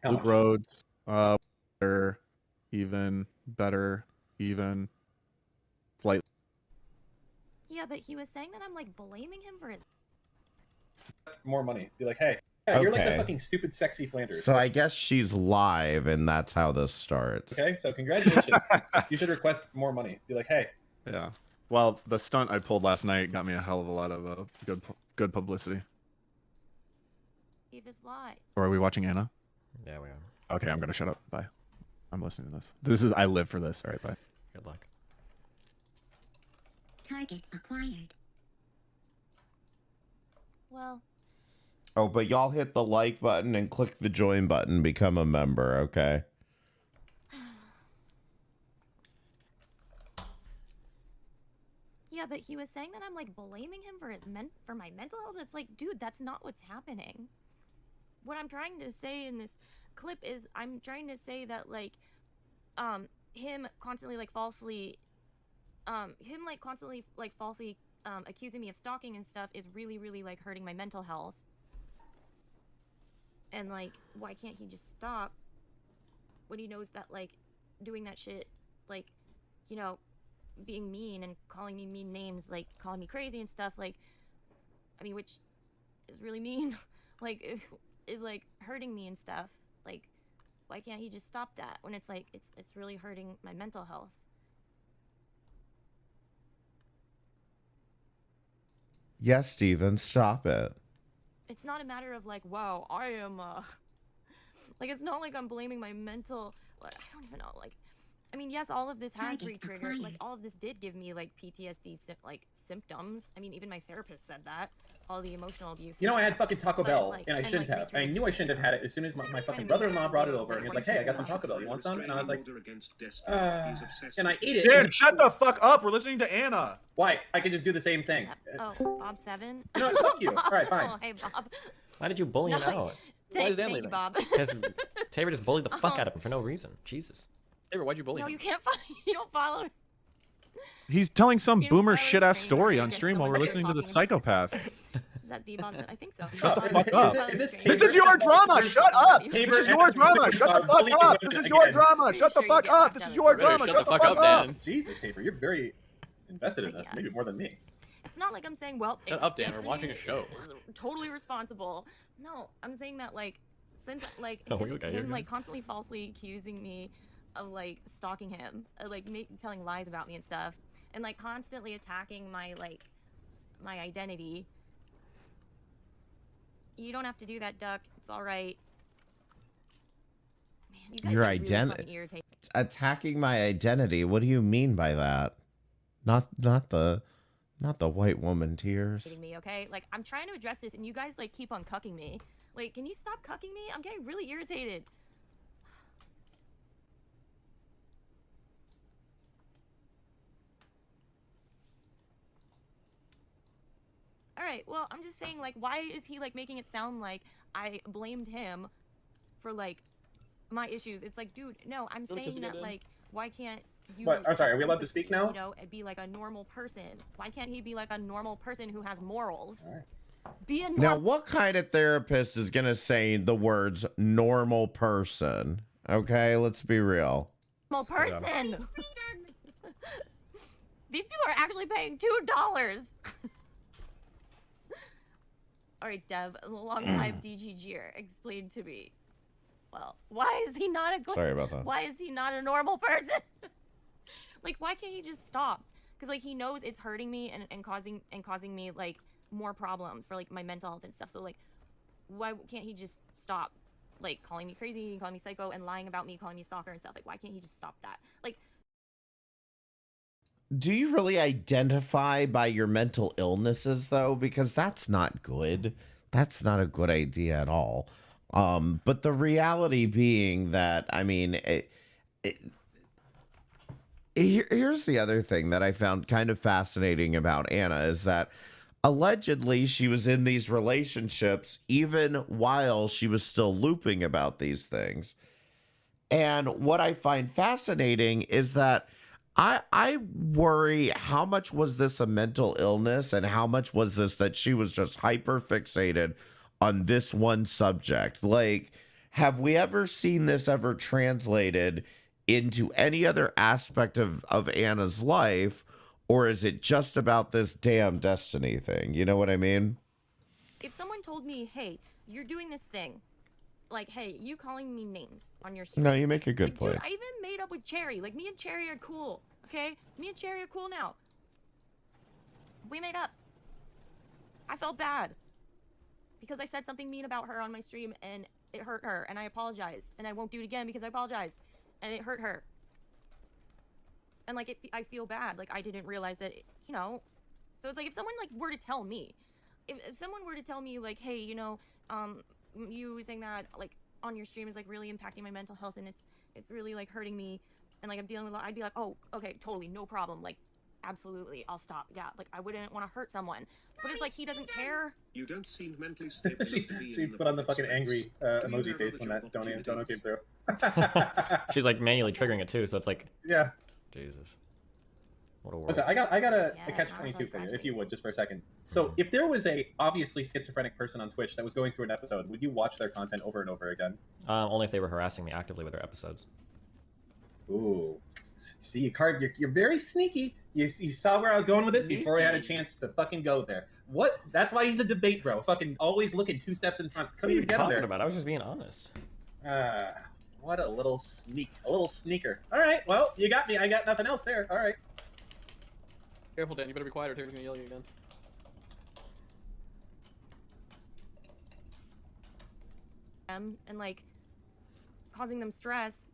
How Luke much? Rhodes, better, even, better, even, slightly. yeah, but he was saying that I'm like blaming him for his. more money. Be like, hey, yeah, you're like the Okay. fucking stupid sexy Flanders. So I guess she's live and that's how this starts. Okay, so congratulations. You should request more money. Be like, hey. Yeah. Well, the stunt I pulled last night got me a hell of a lot of good publicity. He just lies. Or are we watching Anna? Yeah, we are. Okay, I'm gonna shut up. Bye. I'm listening to this. I live for this. All right, bye. Good luck. Target acquired. Well, Oh, but y'all hit the like button and click the join button, become a member, okay? Yeah, but he was saying that I'm like blaming him for for my mental health. It's like, dude, that's not what's happening. What I'm trying to say in this clip is I'm trying to say that like him constantly like falsely accusing me of stalking and stuff is really, really like hurting my mental health. And like, why can't he just stop when he knows that like doing that shit, like, you know, being mean and calling me mean names, like calling me crazy and stuff, like, I mean, which is really mean, like, is like hurting me and stuff. Like, why can't he just stop that when it's like it's really hurting my mental health? Yes, Steven, stop it. It's not a matter of like, wow, I am like, it's not like I'm blaming my mental, like, I don't even know, like, I mean, yes, all of this has re-triggered, like, all of this did give me, like, PTSD, like, symptoms. I mean, even my therapist said that. All the emotional abuse. You know, I had fucking Taco Bell, like, and I shouldn't have. I knew I shouldn't have had it as soon as my fucking brother-in-law brought it over, and he was like, hey, I got some Taco Bell, you want some? And I was like, and I ate it. Dan, shut the fuck up, we're listening to Anna. Why? I could just do the same thing. Oh, Bob 7? No, fuck you. All right, fine. Oh, hey, Bob. Why did you bully him out? Thank you, Bob. Because Tabor just bullied the fuck out of him for no reason. Jesus. Tabor, why'd you bully No, him? you can't follow, you don't follow. He's telling some You know, boomer I was shit ass saying story that on against stream while we're someone listening to the talking psychopath. Is that the Bob 7? I think so. Shut the fuck up. Is This is your drama. Shut up. This is your drama. Shut the fuck up. This is your drama. Shut the fuck up. This is your drama. Shut the fuck up. Jesus, Tabor, you're very invested in this, maybe more than me. It's not like I'm saying, well, Shut up, Dan. We're watching a show. Totally responsible. No, I'm saying that like, since like Oh, we look at him you like guys. constantly falsely accusing me of like stalking him, like telling lies about me and stuff, and like constantly attacking my like my identity. You don't have to do that, Duck. It's all right. Man, you guys Your are really fucking identity. irritating. Attacking my identity. What do you mean by that? Not the white woman tears. Me, okay? Like, I'm trying to address this, and you guys like keep on cucking me. Like, can you stop cucking me? I'm getting really irritated. All right, well, I'm just saying, like, why is he like making it sound like I blamed him for like my issues? It's like, dude, no, I'm saying that like, why can't you? What? I'm sorry, are we allowed to speak now? You know, and be like a normal person. Why can't he be like a normal person who has morals? Be a normal. Now, what kind of therapist is gonna say the words "normal person"? Okay, let's be real. Normal person. These people are actually paying $2. All right, Dev, a long-time DGGer, explain to me. Well, why is he not a? Sorry about that. Why is he not a normal person? Like, why can't he just stop? Because like he knows it's hurting me and causing me like more problems for like my mental health and stuff. So like, why can't he just stop? Like calling me crazy, calling me psycho, and lying about me, calling me stalker and stuff. Like, why can't he just stop that? Like, Do you really identify by your mental illnesses though? Because that's not good. That's not a good idea at all. But the being that, I mean, here's the other thing that I found kind of fascinating about Anna is that allegedly she was in these relationships even while she was still looping about these things. And what I find fascinating is that I worry, how much was this a mental illness and how much was this that she was just hyper fixated on this one subject? Like, have we ever seen this ever translated into any other aspect of Anna's life? Or is it just about this damn destiny thing? You know what I mean? if someone told me, hey, you're doing this thing, like, hey, you calling me names on your stream. No, you make a good like, point. Dude, I even made up with Cherry. Like, me and Cherry are cool, okay? Me and Cherry are cool now. We made up. I felt bad. Because I said something mean about her on my stream, and it hurt her, and I apologized. And I won't do it again because I apologized. And it hurt her. And, like, I feel bad. Like, I didn't realize that, you know. So it's like, if someone, like, were to tell me, if someone were to tell me like, hey, you know, you saying that like on your stream is like really impacting my mental health and it's really like hurting me and like I'm dealing with, I'd be like, oh, okay, totally, no problem, like absolutely, I'll stop. Yeah, like I wouldn't want to hurt someone. But it's like he doesn't care. You don't seem mentally stable. she put on the fucking angry emoji face when that dono came through. She's like manually triggering it too, so it's like, yeah. Jesus. What a world. Listen, I got a catch-22 for you, if you would, just for a second. So, if there was a obviously schizophrenic person on Twitch that was going through an episode, would you watch their content over and over again? Only if they were harassing me actively with their episodes. Ooh. See, Carve, you're very sneaky. You saw where I was going with this before I had a chance to fucking go there. What? That's why he's a debate bro. Fucking always looking 2 steps in front. What Couldn't are you even get him talking there. about? I was just being honest. What a little sneaker. All right, well, you got me. I got nothing else there. All right. Careful, Dan. You better be quiet or Taylor's gonna yell at you again. And like causing them stress,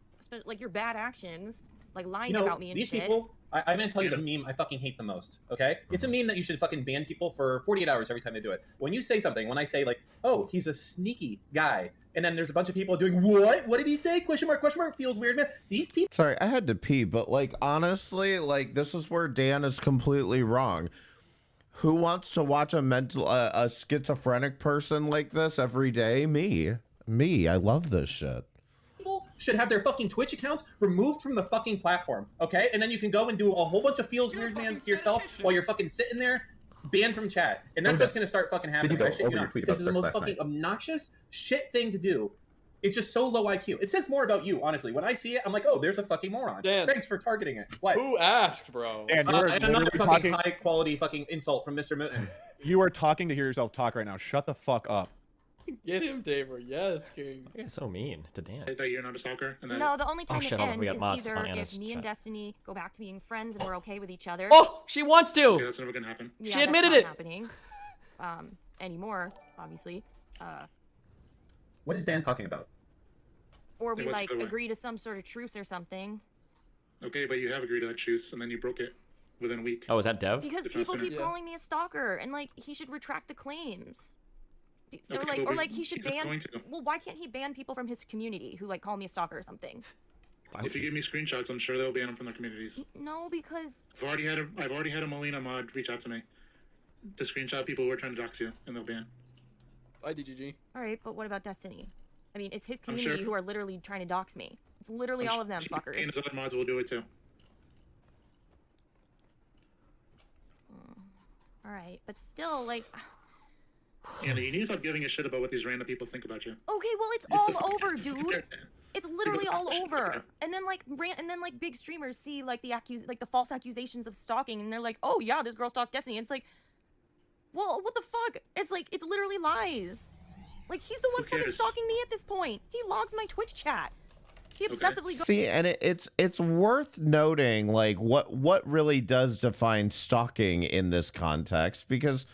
like your bad actions, like lying You know, about me and these shit. people, I'm gonna tell you the meme I fucking hate the most, okay? It's a meme that you should fucking ban people for 48 hours every time they do it. When you say something, when I say like, oh, he's a sneaky guy, and then there's a bunch of people doing, what? What did he say? Question mark, feels weird, man. These people... Sorry, I had to pee, but like honestly, like this is where Dan is completely wrong. Who wants to watch a schizophrenic person like this every day? Me. I love this shit. People should have their fucking Twitch accounts removed from the fucking platform, okay? And then you can go and do a whole bunch of feels weird mans to yourself while you're fucking sitting there, banned from chat. And that's what's gonna start fucking happening. I shit you not. This is the most fucking obnoxious shit thing to do. It's just so low IQ. It says more about you, honestly. When I see it, I'm like, oh, there's a fucking moron. Dan. Thanks for targeting it. What? Who asked, bro? And you're and another literally fucking talking- high quality fucking insult from Mr. Mitten. You are talking to hear yourself talk right now. Shut the fuck up. Get him, Daver. Yes, King. You're so mean to Dan. That you're not a stalker. And No, the only time shit, it hold on, we ends got is mods on either Anna's if me and chat. Destiny go back to being friends and we're okay with each other. Oh, she wants to. Okay, that's never gonna happen. Yeah, She that's admitted not it. happening anymore, obviously. What is Dan talking about? Or we what's like the way? agree to some sort of truce or something. Okay, but you have agreed to that truce, and then you broke it within a week. Oh, is that Dev? Because If not people sooner. keep calling me a stalker and like he should retract the claims. So, Okay, or but like he should he's not ban. going to. Well, why can't he ban people from his community who like call me a stalker or something? If you give me screenshots, I'm sure they'll ban them from their communities. No, because I've already had a Molina mod reach out to me to screenshot people who are trying to dox you, and they'll ban. Bye, DGG. all right, but what about Destiny? I mean, it's his I'm community sure- who are literally trying to dox me. It's literally I'm all of them sure fuckers. And his other mods will do it too. All right, but still, like, And you need to stop giving a shit about what these random people think about you. okay, well, it's It's the all fucking- over, it's the fucking dude. internet. It's literally all People- over. And then like big streamers see like the false accusations of stalking, and they're like, oh yeah, this girl stalked Destiny. And it's like, well, what the fuck? It's like it's literally lies. Like he's the one fucking cares? stalking me at this point. He logs my Twitch chat. He obsessively goes. See, and it's worth noting like what really does define stalking in this context, because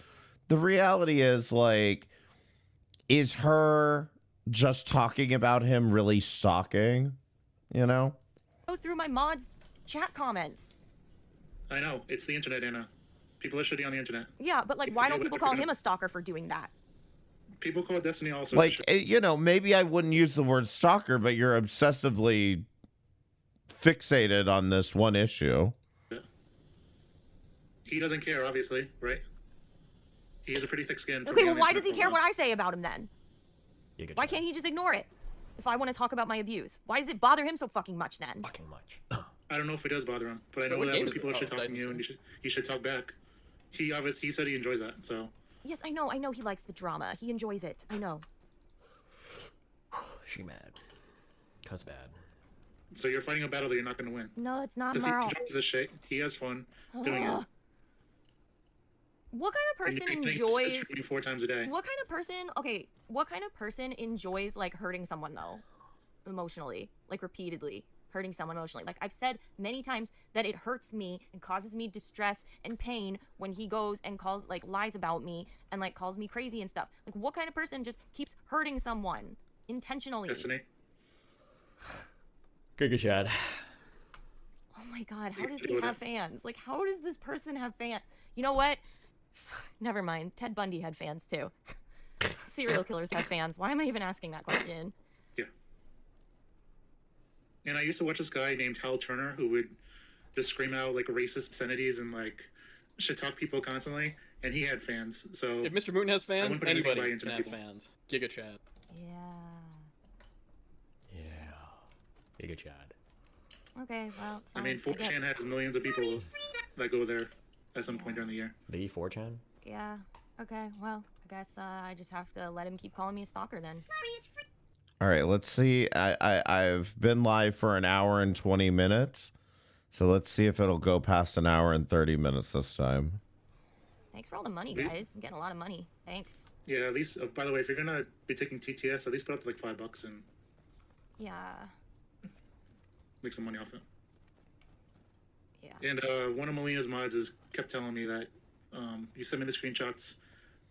the reality is like, is her just talking about him really stalking, you know? Goes through my mods chat comments. I know, it's the internet, Anna. People are shitty on the internet. Yeah, but like It why could don't be people like call different- him a stalker for doing that? People call Destiny all sorts of Like, shit. you know, maybe I wouldn't use the word stalker, but you're obsessively fixated on this one issue. He doesn't care, obviously, right? He has a pretty thick skin. for Okay, being well on the why does he internet care for a what I say about him then? Why can't he just ignore it? If I want to talk about my abuse, why does it bother him so fucking much then? Fucking much. I don't know if it does bother him, but I know what that game when is people it? are shit Oh, talking you, and you should talk back. He said he enjoys that, so. Yes, I know he likes the drama. He enjoys it. I know. She mad. Cuz bad. So you're fighting a battle that you're not going to win. No, it's not Because he Merle. enjoys this shit. He has fun doing it. Ugh. What kind of And person you're enjoys streaming 4 times a day. What kind of person, okay, what kind of person enjoys like hurting someone though? Emotionally, like repeatedly hurting someone emotionally. Like I've said many times that it hurts me and causes me distress and pain when he goes and calls like lies about me and like calls me crazy and stuff. Like what kind of person just keeps hurting someone intentionally? Destiny. Good Chad. Oh my god, how does he have fans? Like how does this person have fans? You know what? Never mind. Ted Bundy had fans too. Serial killers have fans. Why am I even asking that question? Yeah. And I used to watch this guy named Hal Turner who would just scream out like racist obscenities and like shit talk people constantly, and he had fans. So If Mr. Moon has I fans, wouldn't put anything by anybody can internet have people. fans. Giga Chad. Yeah. Giga Chad. Okay, well. I mean, fine, 4chan guess. has millions of people that go there at some point during the year. The 4chan? Yeah. Okay, well, I guess I just have to let him keep calling me a stalker then. All right, let's see. I've been live for an hour and 20 minutes. So let's see if it'll go past an hour and 30 minutes this time. Thanks for all the money, guys. I'm getting a lot of money. Thanks. Yeah, at least. By the way, if you're gonna be taking TTS, at least put up to like $5 and Yeah. make some money off it. Yeah. And one of Melina's mods has kept telling me that you send me the screenshots,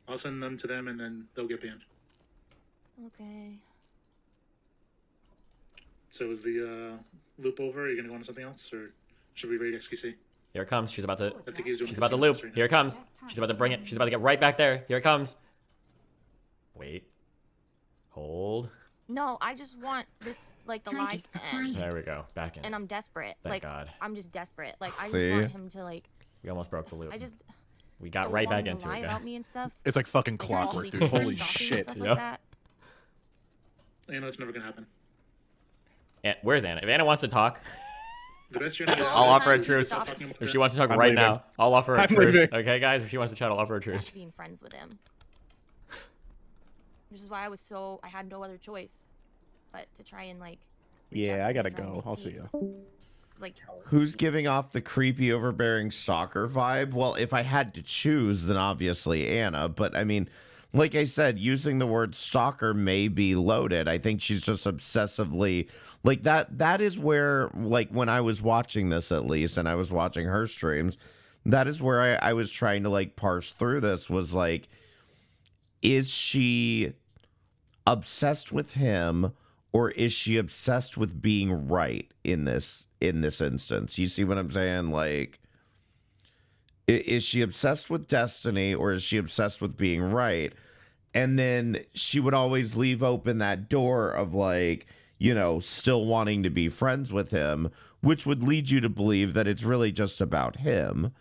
I'll send them to them, and then they'll get banned. Okay. So is the loop over? Are you gonna go on to something else, or should we raid XQC? Here it comes. She's about to. I think he's doing She's the about to same loop. right now. Here it comes. She's about to bring it. She's about to get right back there. Here it comes. Wait. Hold. No, I just want this, like, the lies to end. There we go. Back in. And I'm desperate. Thank like, God. I'm just desperate. Like, I See? just want him to, like... We almost broke the loop. I just... We got don't right want back him to into lie it, about guys. me and stuff. It's like fucking Like, clockwork, secretly dude. Holy stalking and shit. stuff Yep. like that. You know, it's never gonna happen. And where's Anna? If Anna wants to talk, The best you're gonna I'll offer a Just truce. stop. If she wants to talk I'm right leaving. now, I'll offer a I'm truce. leaving. Okay, guys? If she wants to chat, I'll offer a truce. Being friends with him. Which is why I had no other choice but to try and, like... reach out Yeah, to I him gotta and try and go. make I'll see peace. ya. It's like, Who's giving off the creepy, overbearing stalker vibe? Well, if I had to choose, then obviously Anna. But I mean, like I said, using the word stalker may be loaded. I think she's just obsessively like that. That is where, like, when I was watching this, at least, and I was watching her streams, that is where I was trying to like parse through this. Was like, is she obsessed with him, or is she obsessed with being right in this instance? You see what I'm saying? Like, is she obsessed with destiny, or is she obsessed with being right? And then she would always leave open that door of, like, you know, still wanting to be friends with him, which would lead you to believe that it's really just about him.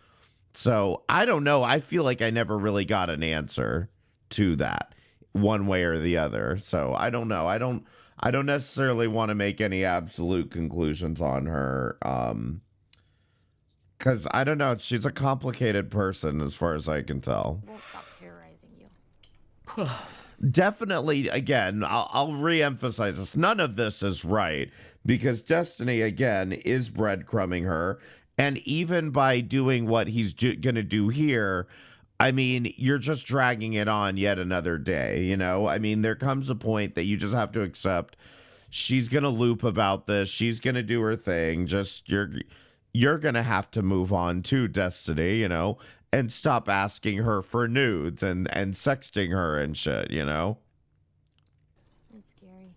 So I don't know. I feel like I never really got an answer to that one way or the other. So I don't know. I don't necessarily want to make any absolute conclusions on her. Because I don't know. She's a complicated person as far as I can tell. won't stop terrorizing you. Definitely, again, I'll re-emphasize this. None of this is right, because Destiny, again, is breadcrumbing her. And even by doing what he's going to do here, I mean, you're just dragging it on yet another day, you know? I mean, there comes a point that you just have to accept she's going to loop about this. She's going to do her thing. Just you're going to have to move on to Destiny, you know, and stop asking her for nudes and sexting her and shit, you know? It's scary.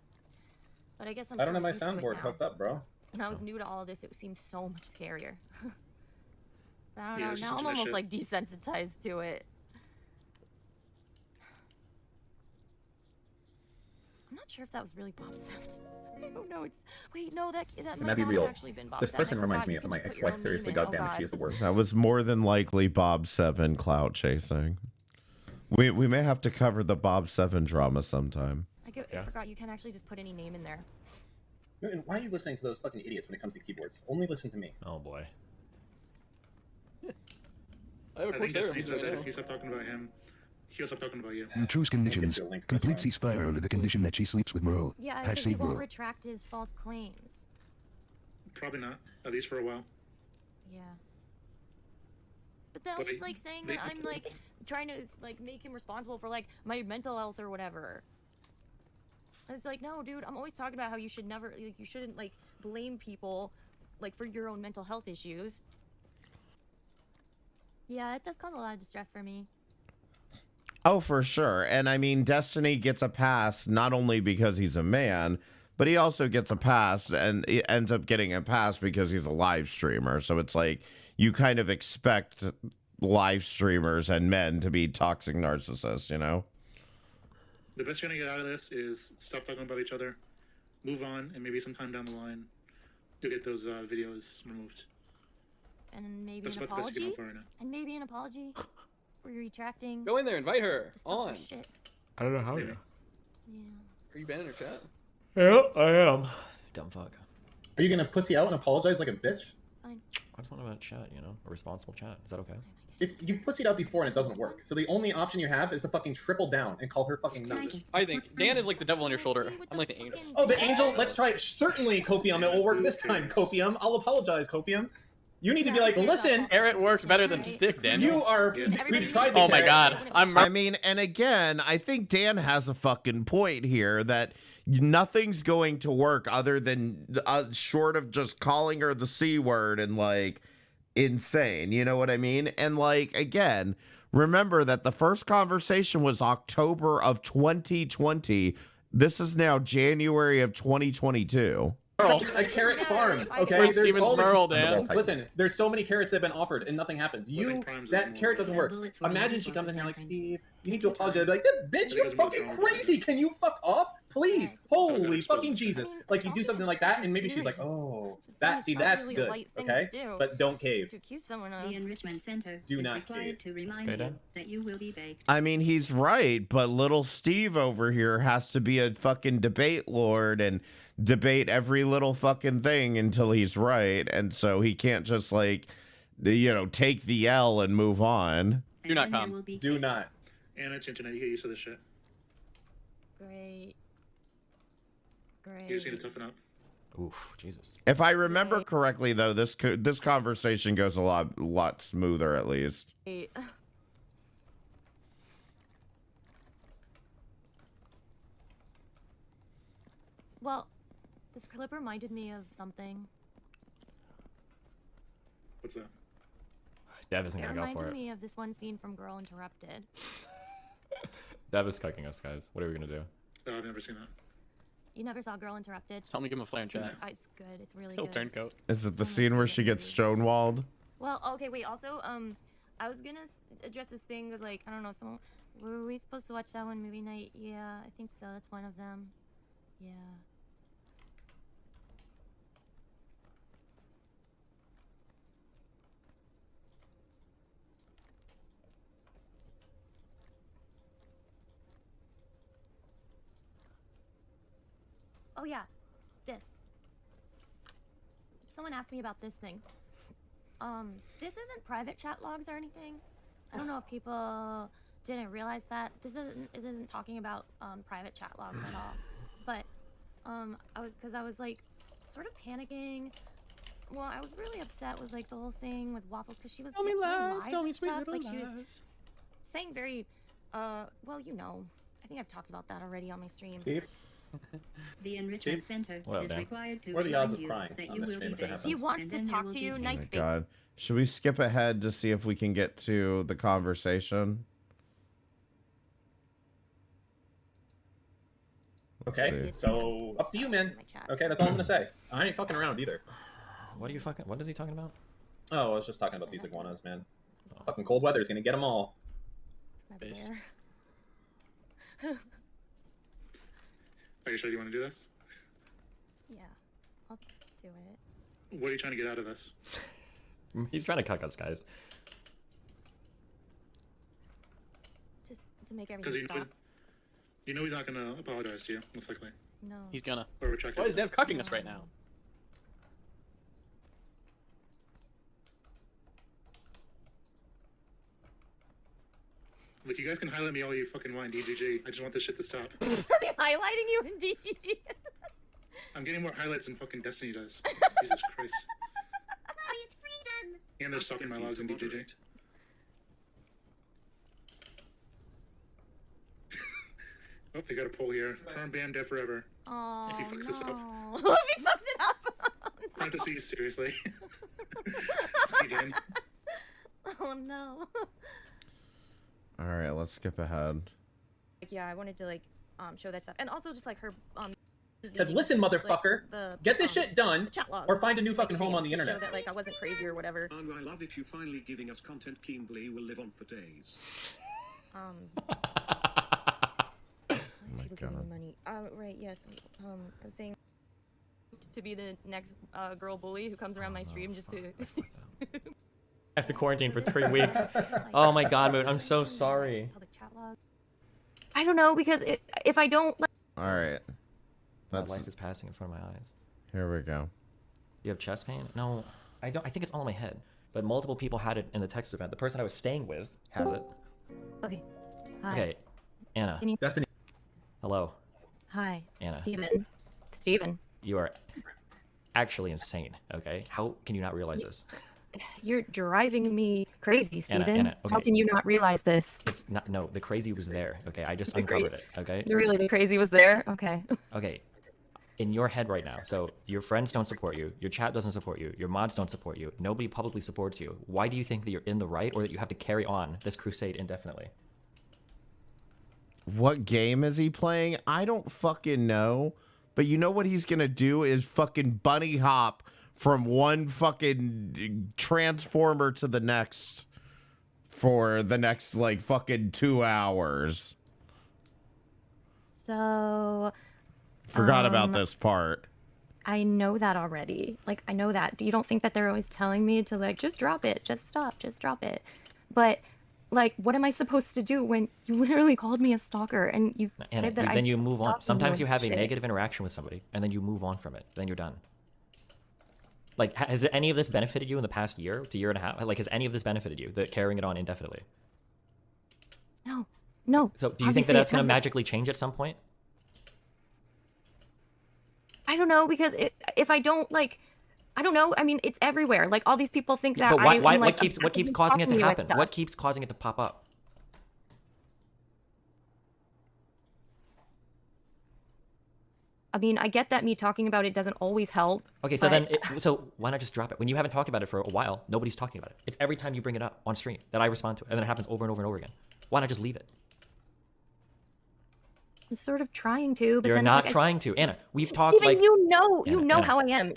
But I guess I don't so have my used to it soundboard now. hooked up, bro. When I was new to all of this, it seemed so much scarier. I don't Yeah, know. it's just Now I'm that almost shit. like desensitized to it. I'm not sure if that was really Bob 7. I don't know. Wait, no, that Can might that be not real? have actually been Bob This 7. person I reminds forgot me you of can my just put your ex-wife. own Seriously, name in. goddammit, Oh, she is the worst. That was more than likely Bob 7 clout chasing. We may have to cover the Bob 7 drama sometime. I forgot you can actually just put any name in there. And why are you listening to those fucking idiots when it comes to keyboards? Only listen to me. Oh boy. I have a I think Corsair Destiny right said that now. if you stop talking about him, he'll stop talking about you. In truce conditions, complete ceasefire under the condition that she sleeps with Merle. Yeah, I Hash think he save won't Merle. retract his false claims. Probably not, at least for a while. Yeah. But then But he's they- like saying they- that I'm like trying to like make him responsible for like my mental health or whatever. And it's like, no, dude, I'm always talking about how you should never, like, you shouldn't like blame people like for your own mental health issues. Yeah, it does cause a lot of distress for me. Oh, for sure. And I mean, Destiny gets a pass not only because he's a man, but he also gets a pass, and he ends up getting a pass because he's a live streamer. So it's like you kind of expect live streamers and men to be toxic narcissists, you know? The best you're gonna get out of this is stop talking about each other, move on, and maybe sometime down the line, you'll get those videos removed. And maybe That's an about the best you apology. can hope for right now. And maybe an apology for retracting. Go in there, invite her. the stuff On. for shit. I don't know how. Maybe. Are you banning her chat? Yeah, I am. Dumb fuck. Are you gonna pussy out and apologize like a bitch? Fine. I just want to chat, you know, a responsible chat. Is that okay? If you've pussied out before and it doesn't work, so the only option you have is to fucking triple down and call her fucking nuts. I think Dan is like the devil on your shoulder. I'm like the angel. Oh, the angel? Let's try it. Certainly, Copium. It will work this time, Copium. I'll apologize, Copium. You need to be like, listen. Carrot works better than stick, Daniel. You are. We've tried the Oh my carrot. god. I mean, and again, I think Dan has a fucking point here that nothing's going to work other than short of just calling her the C word and like insane. You know what I mean? And like, again, remember that the first conversation was October of 2020. This is now January of 2022. A carrot farm, okay? Where's Steven Merle, Dan? Listen, there's so many carrots that have been offered and nothing happens. That carrot doesn't work. Imagine she comes in here like, Steve, you need to apologize. I'd be like, bitch, you're fucking crazy. Can you fuck off? Please. Holy fucking Jesus. Like, you do something like that, and maybe she's like, oh, that's good, okay? But don't cave. The enrichment center Do is not required cave. to remind you that you will be baked. I mean, he's right, but little Steve over here has to be a fucking debate lord and debate every little fucking thing until he's right. And so he can't just like, you know, take the L and move on. Do not come. Do not. And it's internet. You get used to this shit. Great. Great. You just need to toughen up. Oof, Jesus. If I remember correctly, though, this conversation goes a lot smoother, at least. Well, this clip reminded me of something. What's that? Dev isn't gonna go for reminded it. me of this one scene from Girl Interrupted. Dev is cooking us, guys. What are we gonna do? Oh, I've never seen that. You never saw Girl Interrupted? Tell me, give him a flare in chat. It's good. It's really He'll good. turncoat. Is it the scene where she gets stonewalled? Well, okay, wait. Also, I was gonna address this thing. Was like, I don't know. Someone, were we supposed to watch that one movie night? Yeah, I think so. That's one of them. Yeah. Oh yeah, this. Someone asked me about this thing. This isn't private chat logs or anything. I don't know if people didn't realize that. This isn't talking about private chat logs at all. But I was like sort of panicking. Well, I was really upset with like the whole thing with Waffles because she was Tell me telling lies, tell me and sweet stuff. little Like she was lies. saying very well, you know. I think I've talked about that already on my stream. Steve? The enrichment Steve? center What up, is Dan? required to What are the odds remind of you crying that on you this will stream be if it baked. happens? He wants And to then there talk will to be you. pain. Nice Oh my baby. God. Should we skip ahead to see if we can get to the conversation? Okay, so up to you, man. Okay, that's all I'm gonna say. I ain't fucking around either. What are you fucking? What is he talking about? Oh, I was just talking about these iguanas, man. Fucking cold weather is gonna get them all. My Base. bear. Are you sure you want to do this? Yeah, I'll do it. What are you trying to get out of this? He's trying to cuck us, guys. Just to make Because everything stop. you know he's not gonna apologize to you, most likely. No. He's gonna. Or retract Why is everything. Dev cucking us right now? Look, you guys can highlight me all you fucking want in DGG. I just want this shit to stop. Highlighting you in DGG. I'm getting more highlights than fucking Destiny does. Jesus Christ. And they're sucking my logs in DGG. Oh, they got a poll here. Perm ban Dev forever. Oh, if he fucks this up. If he fucks it up. Parentheses, seriously. Oh no. All right, let's skip ahead. Like, yeah, I wanted to like show that stuff, and also just like her Because listen, motherfucker, get this shit done, or find a new fucking home on the to internet. show that like I wasn't crazy or whatever. I love it. You finally giving us content. Kimberly will live on for days. People giving me money. Right, yes. I was saying to be the next girl bully who comes around my stream just to. I have to quarantine for 3 weeks. Oh my god, Moon, I'm so sorry. I don't know because if I don't. All right. That life is passing in front of my eyes. Here we go. You have chest pain? No, I don't. I think it's all in my head. But multiple people had it in the text event. The person I was staying with has it. Okay. Hi. Okay, Anna. Can you... Destiny. Hello. Hi. Anna. Steven. You are actually insane. Okay, how can you not realize this? You're driving me crazy, Steven. Anna, okay. How can you not realize this? It's not. No, the crazy was there. Okay, I just uncovered it. Okay. Really, the crazy was there. Okay. Okay. In your head right now, so your friends don't support you, your chat doesn't support you, your mods don't support you, nobody publicly supports you. Why do you think that you're in the right, or that you have to carry on this crusade indefinitely? What game is he playing? I don't fucking know. But you know what he's gonna do is fucking bunny hop from one fucking transformer to the next for the next like fucking 2 hours. So. Forgot about this part. I know that already. Like, I know that. You don't think that they're always telling me to, like, just drop it, just stop, just drop it. But, like, what am I supposed to do when you literally called me a stalker and you said that then you move on. Sometimes you have a shit. negative interaction with somebody, and then you move on from it. Then you're done. Like, has any of this benefited you in the past year to year and a half? Like, has any of this benefited you, that carrying it on indefinitely? No, no. So do you think that that's going to magically change at some point? I don't know, because if I don't, like, I don't know. I mean, it's everywhere. Like, all these people think that But why, I'm, like, what keeps causing it to talking happen? like What keeps causing it to pop up? I mean, I get that me talking about it doesn't always help. Okay, so but... then, so why not just drop it? When you haven't talked about it for a while, nobody's talking about it. It's every time you bring it up on stream that I respond to it, and then it happens over and over and over again. Why not just leave it? I'm sort of trying to, but You're then not like, trying to, Anna. We've talked even like you know Anna, how I am.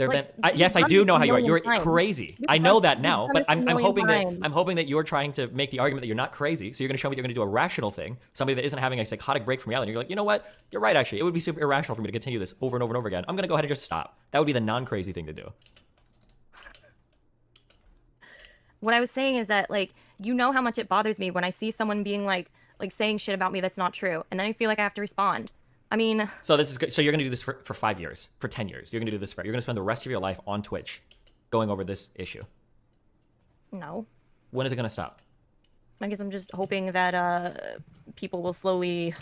Yes, I do know how you are. You're crazy. I know that now, but I'm hoping times. that I'm hoping that you're trying to make the argument that you're not crazy. So you're going to show me that you're going to do a rational thing, somebody that isn't having a psychotic break from reality. You're like, you know what? You're right. Actually, it would be super irrational for me to continue this over and over and over again. I'm going to go ahead and just stop. That would be the non-crazy thing to do. What I was saying is that, like, you know how much it bothers me when I see someone being like saying shit about me that's not true, and then I feel like I have to respond. I mean, so this is good. So you're going to do this for 5 years, for 10 years. You're going to do this you're going to spend the rest of your life on Twitch going over this issue. No. When is it going to stop? I guess I'm just hoping that people will slowly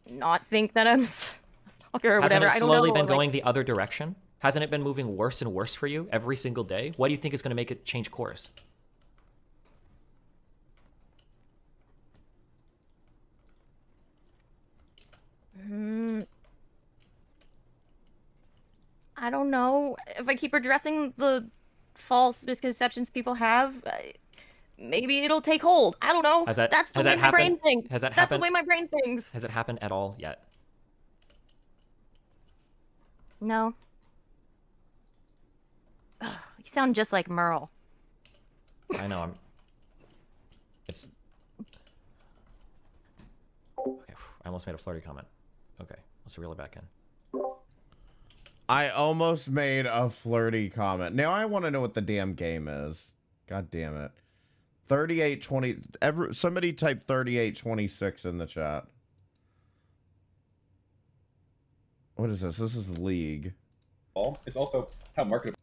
not think that I'm a stalker or whatever. Hasn't it I don't know. slowly been going the other direction? Hasn't it been moving worse and worse for you every single day? What do you think is going to make it change course? I don't know. If I keep addressing the false misconceptions people have, maybe it'll take hold. I don't know. That's the way my brain thinks. Has that That's happened? the way my brain thinks. Has it happened at all yet? No. Ugh, you sound just like Merle. I know. It's. Okay, I almost made a flirty comment. Okay, let's reel it back in. I almost made a flirty comment. Now I want to know what the damn game is. God damn it. 3820. Somebody type 3826 in the chat. What is this? This is League. It's also how marketable.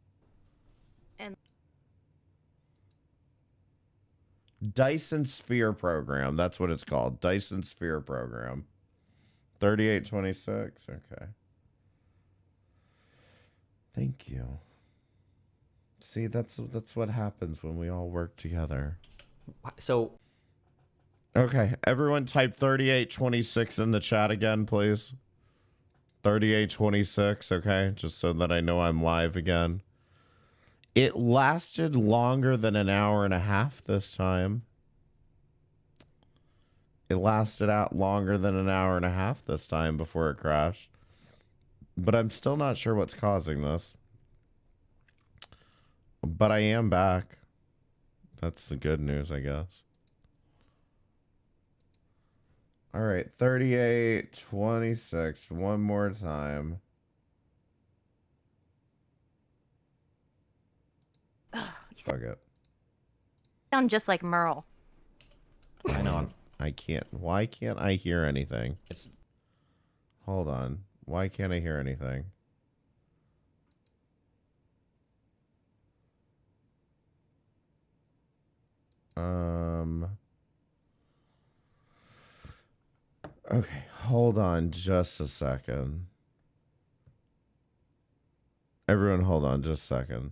Dyson Sphere Program. That's what it's called. Dyson Sphere Program. 3826. Okay. Thank you. See, that's what happens when we all work together. So. Okay, everyone type 3826 in the chat again, please. 3826, okay? Just so that I know I'm live again. It lasted longer than an hour and a half this time. It lasted out longer than an hour and a half this time before it crashed. But I'm still not sure what's causing this. But I am back. That's the good news, I guess. All right, 38, 26. One more time. Fuck it. Sound just like Merle. I know. I can't. Why can't I hear anything? Hold on. Why can't I hear anything? Okay, hold on just a second. Everyone hold on just a second.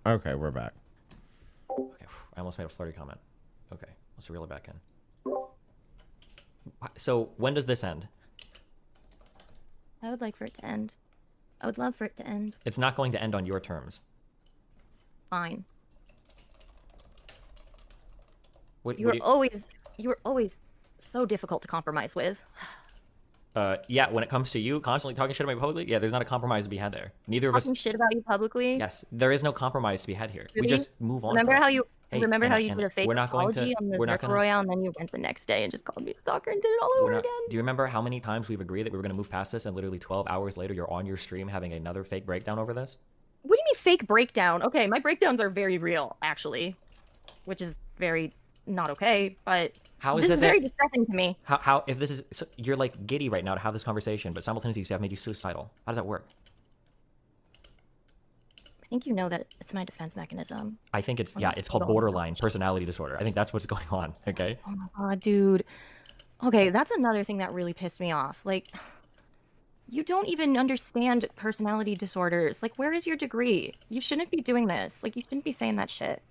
Okay, we're back. Okay, I almost made a flirty comment. Okay, let's reel it back in. So when does this end? I would like for it to end. I would love for it to end. It's not going to end on your terms. Fine. What, You were always so difficult to compromise with. Yeah, when it comes to you constantly talking shit about me publicly, yeah, there's not a compromise to be had there. Neither of us. Talking shit about you publicly. Yes, there is no compromise to be had here. Really? We just move on. Remember from how it. you Hey, remember Anna, how you Anna, did a fake we're not going apology to, on the we're not Zerka gonna, Royale, and then you went the next day and just called me a stalker and did it all over again. Do you remember how many times we've agreed that we were going to move past this, and literally 12 hours later, you're on your stream having another fake breakdown over this? What do you mean fake breakdown? Okay, my breakdowns are very real, actually, which is very not okay. But How is this it is that- very distressing to me. How if this is so you're like giddy right now to have this conversation, but simultaneously you have made you suicidal? How does that work? I think you know that it's my defense mechanism. I think it's it's called borderline personality disorder. I think that's what's going on. Okay. Oh my god, dude. Okay, that's another thing that really pissed me off. Like, you don't even understand personality disorders. Like, where is your degree? You shouldn't be doing this. Like, you shouldn't be saying that shit.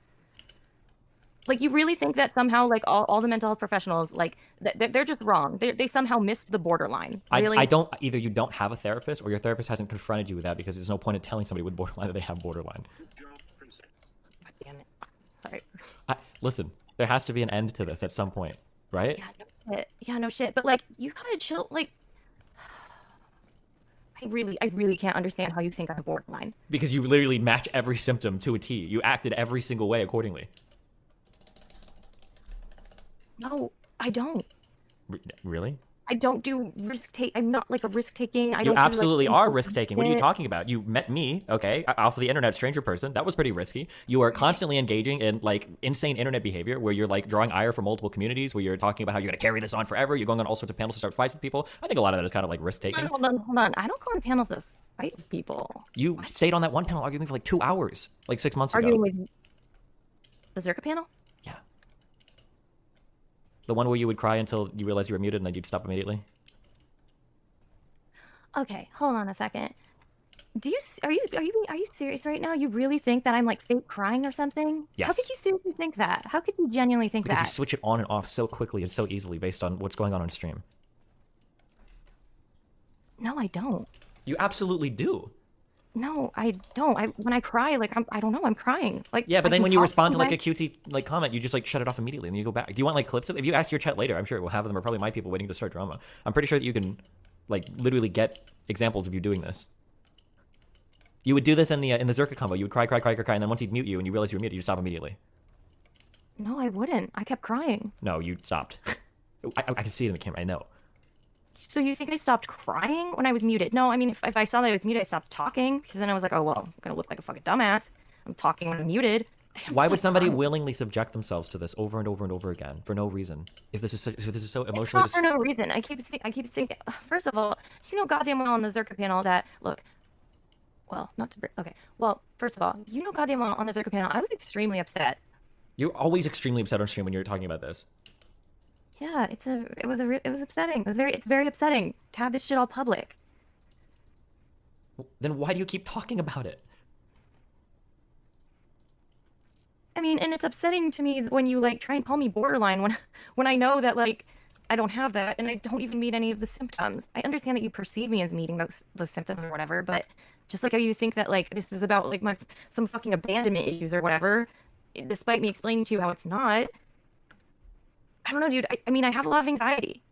Like, you really think that somehow, like, all the mental health professionals, like, they're just wrong. They somehow missed the borderline. Really? I don't either. You don't have a therapist, or your therapist hasn't confronted you with that, because there's no point in telling somebody with borderline that they have borderline. God damn it. Sorry. Listen, there has to be an end to this at some point, right? Yeah, no shit. Yeah, no shit. But, like, you gotta chill. Like, I really can't understand how you think I have borderline. Because you literally match every symptom to a T. You acted every single way accordingly. No, I don't. Really? I don't do risk take. I'm not like a risk taking. I You don't do, absolutely like, are risk taking. What are you shit. talking about? You met me, okay, off of the internet, stranger person. That was pretty risky. You are constantly engaging in like insane internet behavior where you're like drawing ire from multiple communities, where you're talking about how you're gonna carry this on forever. You're going on all sorts of panels to start fights with people. I think a lot of that is kind of like risk taking. Hold on. I don't go on panels to fight with people. You stayed on that one panel arguing for like 2 hours, like 6 months Arguing ago. with the Zerka panel? The one where you would cry until you realized you were muted and then you'd stop immediately. Okay, hold on a second. Are you serious right now? You really think that I'm like fake crying or something? How Yes. could you seriously think that? How could you genuinely think Because you that? switch it on and off so quickly and so easily based on what's going on stream. No, I don't. You absolutely do. No, I don't. When I cry, like I don't know, I'm crying. Like Yeah, but I then can when you talk respond to like my- a cutesy like comment, you just like shut it off immediately and you go back. Do you want like clips of? If you ask your chat later, I'm sure we'll have them. Or probably my people waiting to start drama. I'm pretty sure that you can, like, literally get examples of you doing this. You would do this in the Zerka combo. You would cry, and then once he'd mute you and you realize you were muted, you stop immediately. No, I wouldn't. I kept crying. No, you stopped. I can see it in the camera. I know. So you think I stopped crying when I was muted? No, I mean, if I saw that I was muted, I stopped talking, because then I was like, oh, well, I'm going to look like a fucking dumbass. I'm talking when I'm muted. Why would somebody willingly subject themselves to this over and over and over again for no reason? If this is so emotionally... It's not for no reason. I keep thinking, first of all, you know goddamn well on the Zerka panel that, look, well, not to okay. Well, first of all, you know, goddamn well, on the Zerka panel, I was extremely upset. You're always extremely upset on stream when you're talking about this. Yeah, it was upsetting. It's very upsetting to have this shit all public. Then why do you keep talking about it? I mean, and it's upsetting to me when you like try and call me borderline when I know that like I don't have that and I don't even meet any of the symptoms. I understand that you perceive me as meeting those symptoms or whatever, but just like how you think that like this is about like some fucking abandonment issues or whatever, despite me explaining to you how it's not. I don't know, dude. I mean, I have a lot of anxiety.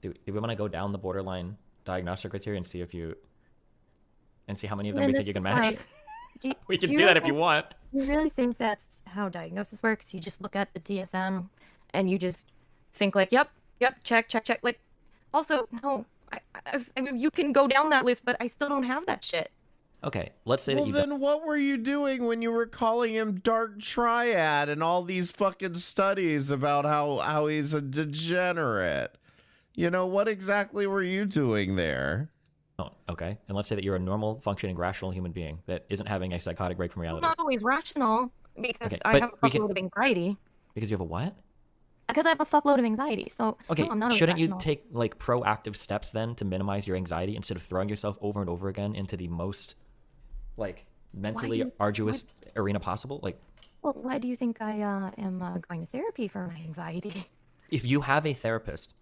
Dude, do we want to go down the borderline diagnostic criteria and see how many of them we think you can match? We can do that if you want. Do you really think that's how diagnosis works? You just look at the DSM and you just think like, yep, check. Like, also, no, I mean, you can go down that list, but I still don't have that shit. Okay, let's say that you. Well, then what were you doing when you were calling him Dark Triad and all these fucking studies about how he's a degenerate? You know, what exactly were you doing there? Oh, okay. And let's say that you're a normal, functioning, rational human being that isn't having a psychotic break from reality. I'm not always rational because Okay, I have a fuckload of anxiety. Because you have a what? Because I have a fuckload of anxiety. So Okay, no, I'm not shouldn't always you take like proactive steps then to minimize your anxiety instead of throwing yourself over and over again into the most like mentally arduous arena possible? Like, well, why do you think I am going to therapy for my anxiety? if you have a therapist,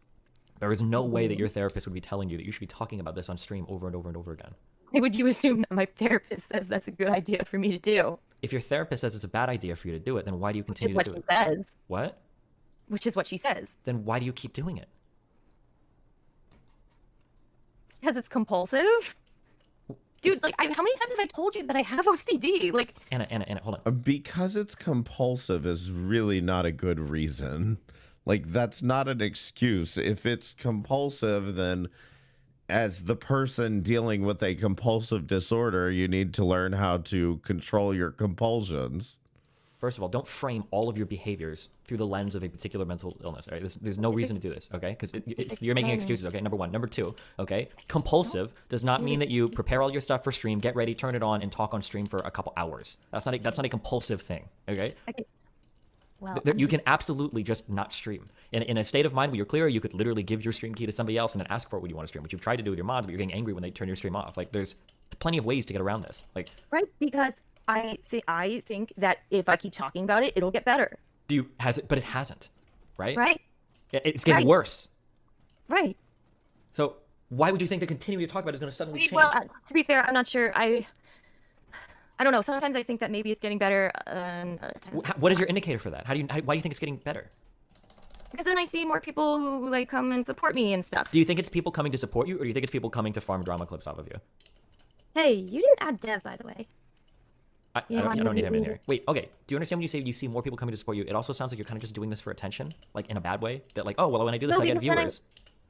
there is no way that your therapist would be telling you that you should be talking about this on stream over and over and over again. Why would you assume that my therapist says that's a good idea for me to do? If your therapist says it's a bad idea for you to do it, then why do you continue to do it? Which is what she says. What? Which is what she says. Then why do you keep doing it? Because it's compulsive? Dude, like, how many times have I told you that I have OCD? Like, Anna, hold on. Because it's compulsive is really not a good reason. Like, that's not an excuse. If it's compulsive, then as the person dealing with a compulsive disorder, you need to learn how to control your compulsions. First of all, don't frame all of your behaviors through the lens of a particular mental illness. All right? There's no reason to do this, okay? Because you're making excuses, okay? Number one. Number two, okay? Compulsive does not mean that you prepare all your stuff for stream, get ready, turn it on, and talk on stream for a couple hours. That's not a compulsive thing, okay? well, You can absolutely just not stream. In a state of mind where you're clear, you could literally give your stream key to somebody else and then ask for it when you want to stream, which you've tried to do with your mods, but you're getting angry when they turn your stream off. Like, there's plenty of ways to get around this. Like, right, because I think that if I keep talking about it, it'll get better. But it hasn't, right? Right. It's getting worse. Right. So why would you think that continuing to talk about it is going to suddenly change? Well, to be fair, I'm not sure. I don't know. Sometimes I think that maybe it's getting better. What is your indicator for that? Why do you think it's getting better? Because then I see more people who like come and support me and stuff. Do you think it's people coming to support you, or do you think it's people coming to farm drama clips off of you? Hey, you didn't add Dev, by the way. I don't need him in here. Wait, okay. Do you understand when you say you see more people coming to support you? It also sounds like you're kind of just doing this for attention, like in a bad way. That like, oh, well, when I do this, I get viewers.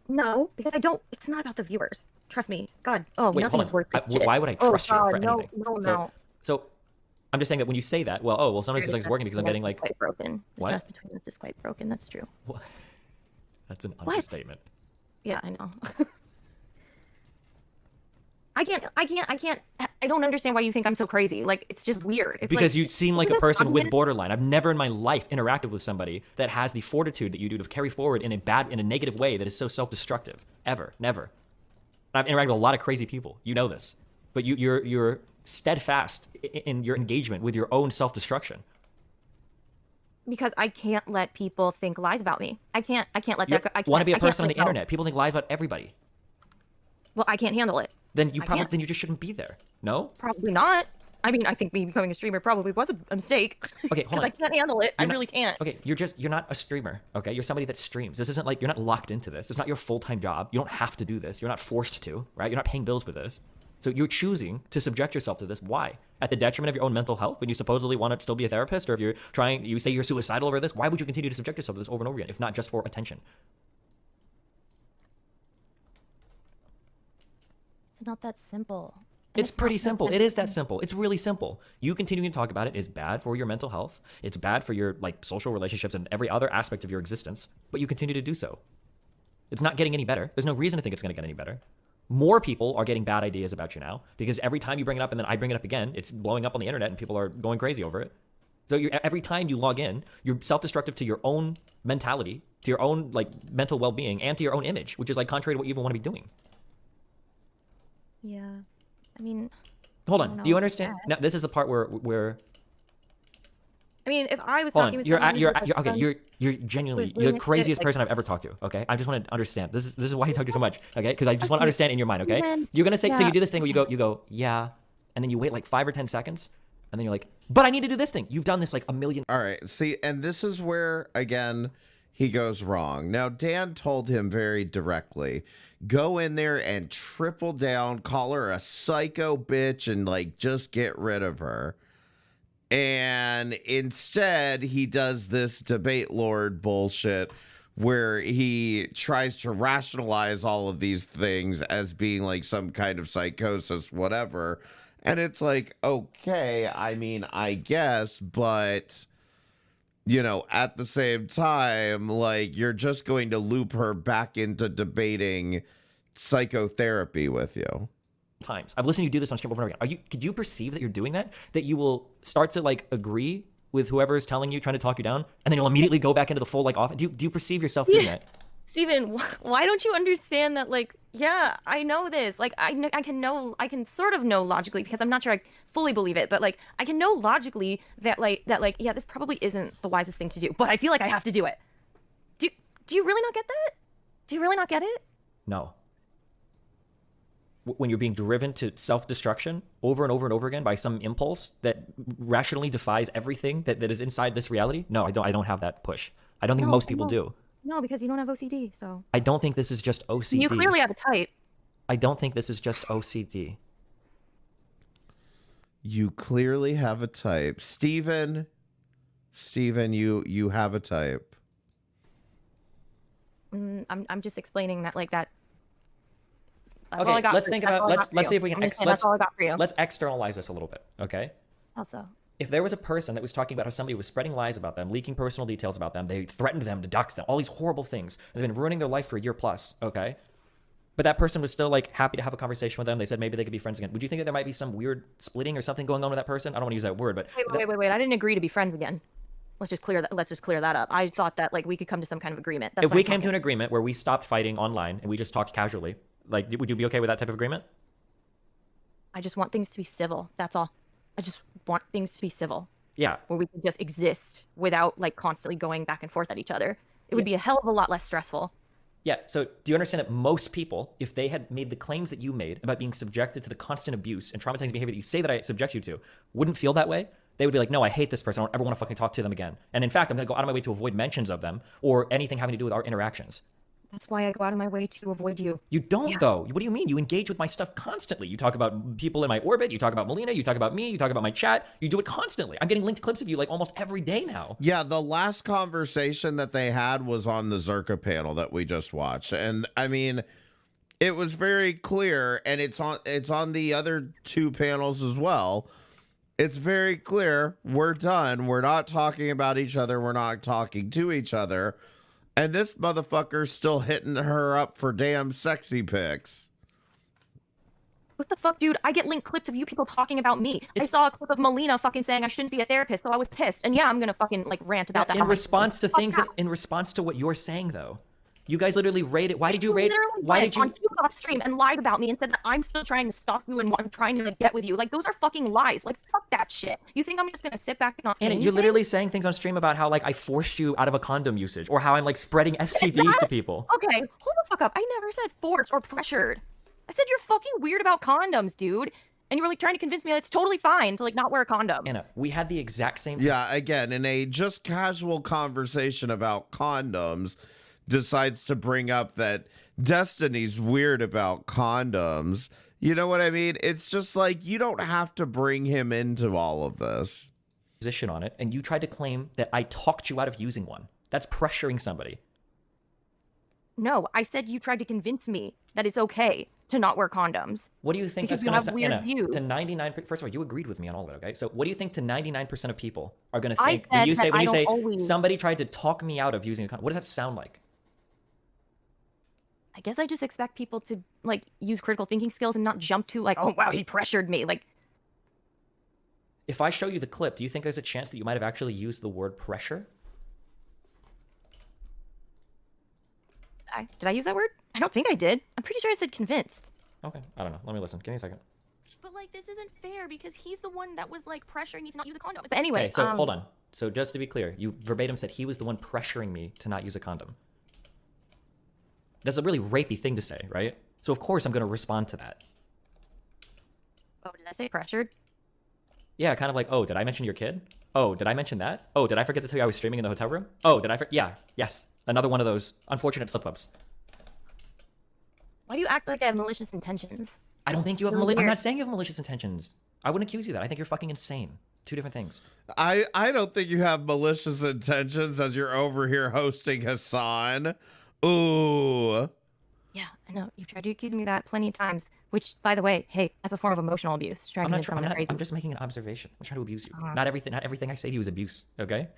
No, because I don't. It's not about the viewers. Trust me. God. Oh, wait, nothing's worth it. Why would I trust you for anything? No. So, I'm just saying that when you say that, well, sometimes it's like it's working because I'm getting like quite broken. The what? trust between us is quite broken. That's true. What? That's an understatement. Yeah, I know. I don't understand why you think I'm so crazy. Like, it's just weird. It's because like, you seem like a person with borderline. I've never in my life interacted with somebody that has the fortitude that you do to carry forward in a negative way that is so self-destructive. Ever. Never. I've interacted with a lot of crazy people. You know this. But you're steadfast in your engagement with your own self-destruction. Because I can't let people think lies about me. I can't let that go. I want to be a person on the internet. People think lies about everybody. Well, I can't handle it. Then you just shouldn't be there. No? Probably not. I mean, I think me becoming a streamer probably was a mistake. Okay, hold on. Because I can't handle it. I really can't. Okay, you're not a streamer, okay? You're somebody that streams. This isn't like, you're not locked into this. It's not your full-time job. You don't have to do this. You're not forced to, right? You're not paying bills with this. So you're choosing to subject yourself to this. Why? At the detriment of your own mental health when you supposedly want to still be a therapist? Or if you say you're suicidal over this, why would you continue to subject yourself to this over and over again, if not just for attention? It's not that simple. It's pretty simple. It is that simple. It's really simple. You continuing to talk about it is bad for your mental health. It's bad for your social relationships and every other aspect of your existence, but you continue to do so. It's not getting any better. There's no reason to think it's going to get any better. More people are getting bad ideas about you now because every time you bring it up and then I bring it up again, it's blowing up on the internet and people are going crazy over it. So every time you log in, you're self-destructive to your own mentality, to your own like mental well-being, and to your own image, which is like contrary to what you even want to be doing. Yeah, I mean. Hold on. Do you understand? Now, this is the part where. I mean, if I was Hold talking on. with someone You're genuinely was you're doing the this craziest shit, person I've ever talked to. Okay, I just want to understand. This is why you talk to so much. Okay, because I just want to understand in your mind. Okay, you're gonna say so. You do this thing where you go yeah, and then you wait like 5 or 10 seconds, and then you're like, but I need to do this thing. You've done this like a million. All right. See, and this is where again he goes wrong. Now Dan told him very directly, go in there and triple down, call her a psycho bitch, and like just get rid of her. And instead, he does this debate lord bullshit where he tries to rationalize all of these things as being like some kind of psychosis, whatever. And it's like, okay, I mean, I guess, but, you know, at the same time, like, you're just going to loop her back into debating psychotherapy with you. Times. I've listened to you do this on stream over and over again. Could you perceive that you're doing that? That you will start to like agree with whoever is telling you, trying to talk you down, and then you'll immediately go back into the full like off. Do you perceive yourself doing that? Steven, why don't you understand that, like, yeah, I know this. Like, I can sort of know logically, because I'm not sure I fully believe it, but like, I can know logically that yeah, this probably isn't the wisest thing to do, but I feel like I have to do it. Do you really not get that? Do you really not get it? No. When you're being driven to self-destruction over and over and over again by some impulse that rationally defies everything that is inside this reality, no, I don't have that push. I don't think most people do. No, because you don't have OCD, so. I don't think this is just OCD. You clearly have a type. I don't think this is just OCD. You clearly have a type. Steven, you have a type. I'm just explaining that, like, that. That's okay, all I got let's for think you. That's about all I got for let's you. see if we can That's all I got for you. let's externalize this a little bit, okay? Also. If there was a person that was talking about how somebody was spreading lies about them, leaking personal details about them, they threatened them to dox them, all these horrible things, and they've been ruining their life for a year plus, okay? But that person was still like happy to have a conversation with them. They said maybe they could be friends again. Would you think that there might be some weird splitting or something going on with that person? I don't want to use that word, but Wait. I didn't agree to be friends again. Let's just clear that up. I thought that like we could come to some kind of agreement. That's if we came to an agreement where we stopped fighting online and we just talked casually, like, would you be okay with that type of agreement? I just want things to be civil. That's all. I just want things to be civil. Yeah. Where we can just exist without like constantly going back and forth at each other. It would be a hell of a lot less stressful. Yeah. So do you understand that most people, if they had made the claims that you made about being subjected to the constant abuse and traumatizing behavior that you say that I subject you to, wouldn't feel that way? They would be like, no, I hate this person. I don't ever want to fucking talk to them again. And in fact, I'm going to go out of my way to avoid mentions of them or anything having to do with our interactions. That's why I go out of my way to avoid you. You don't, though. What do you mean? You engage with my stuff constantly. You talk about people in my orbit. You talk about Melina. You talk about me. You talk about my chat. You do it constantly. I'm getting linked clips of you like almost every day now. Yeah, the last conversation that they had was on the Zerka panel that we just watched. And I mean, it was very clear, and it's on the other two panels as well. It's very clear. We're done. We're not talking about each other. We're not talking to each other. And this motherfucker's still hitting her up for damn sexy pics. What the fuck, dude? I get linked clips of you people talking about me. I saw a clip of Melina fucking saying I shouldn't be a therapist, so I was pissed. And yeah, I'm gonna fucking like rant about that. In response to things, in response to what you're saying, though. You guys literally rated. Why did you rate? Why did you on Q stream and lied about me and said that I'm still trying to stalk you and I'm trying to like, get with you? Like those are fucking lies. Like fuck that shit. You think I'm just gonna sit back and not say Anna, anything? you're literally saying things on stream about how like I forced you out of a condom usage or how I'm like spreading STDs to people. Okay, hold the fuck up. I never said forced or pressured. I said you're fucking weird about condoms, dude. And you were like trying to convince me that it's totally fine to like not wear a condom. Anna, we had the exact same. Yeah, again, in a just casual conversation about condoms, decides to bring up that Destiny's weird about condoms. You know what I mean? It's just like, you don't have to bring him into all of this. Position on it, and you tried to claim that I talked you out of using one. That's pressuring somebody. No, I said you tried to convince me that it's okay to not wear condoms. What do you think because that's going to weird Anna, views. to 99? First of all, you agreed with me on all of it, okay? So what do you think to 99% of people are going to think I when you said say that I don't say always... somebody tried to talk me out of using a condom? What does that sound like? I guess I just expect people to like use critical thinking skills and not jump to like, oh wow, he pressured me. Like, If I show you the clip, do you think there's a chance that you might have actually used the word pressure? Did I use that word? I don't think I did. I'm pretty sure I said convinced. Okay, I don't know. Let me listen. Give me a second. But like, this isn't fair because he's the one that was like pressuring me to not use a condom. But anyway, Okay, so hold on. So just to be clear, you verbatim said he was the one pressuring me to not use a condom. That's a really rapey thing to say, right? So of course I'm going to respond to that. Oh, did I say pressured? Yeah, kind of like, oh, did I mention your kid? Oh, did I mention that? Oh, did I forget to tell you I was streaming in the hotel room? Oh, did I yeah, yes. Another one of those unfortunate slip-ups. Why do you act like I have malicious intentions? I don't think you have really I'm weird. not saying you have malicious intentions. I wouldn't accuse you of that. I think you're fucking insane. Two different things. I don't think you have malicious intentions as you're over here hosting Hassan. Ooh. Yeah, I know. You've tried to accuse me of that plenty of times. Which, by the way, hey, that's a form of emotional abuse. I'm just making an observation. I'm trying to abuse you. Not everything I say to you is abuse, okay?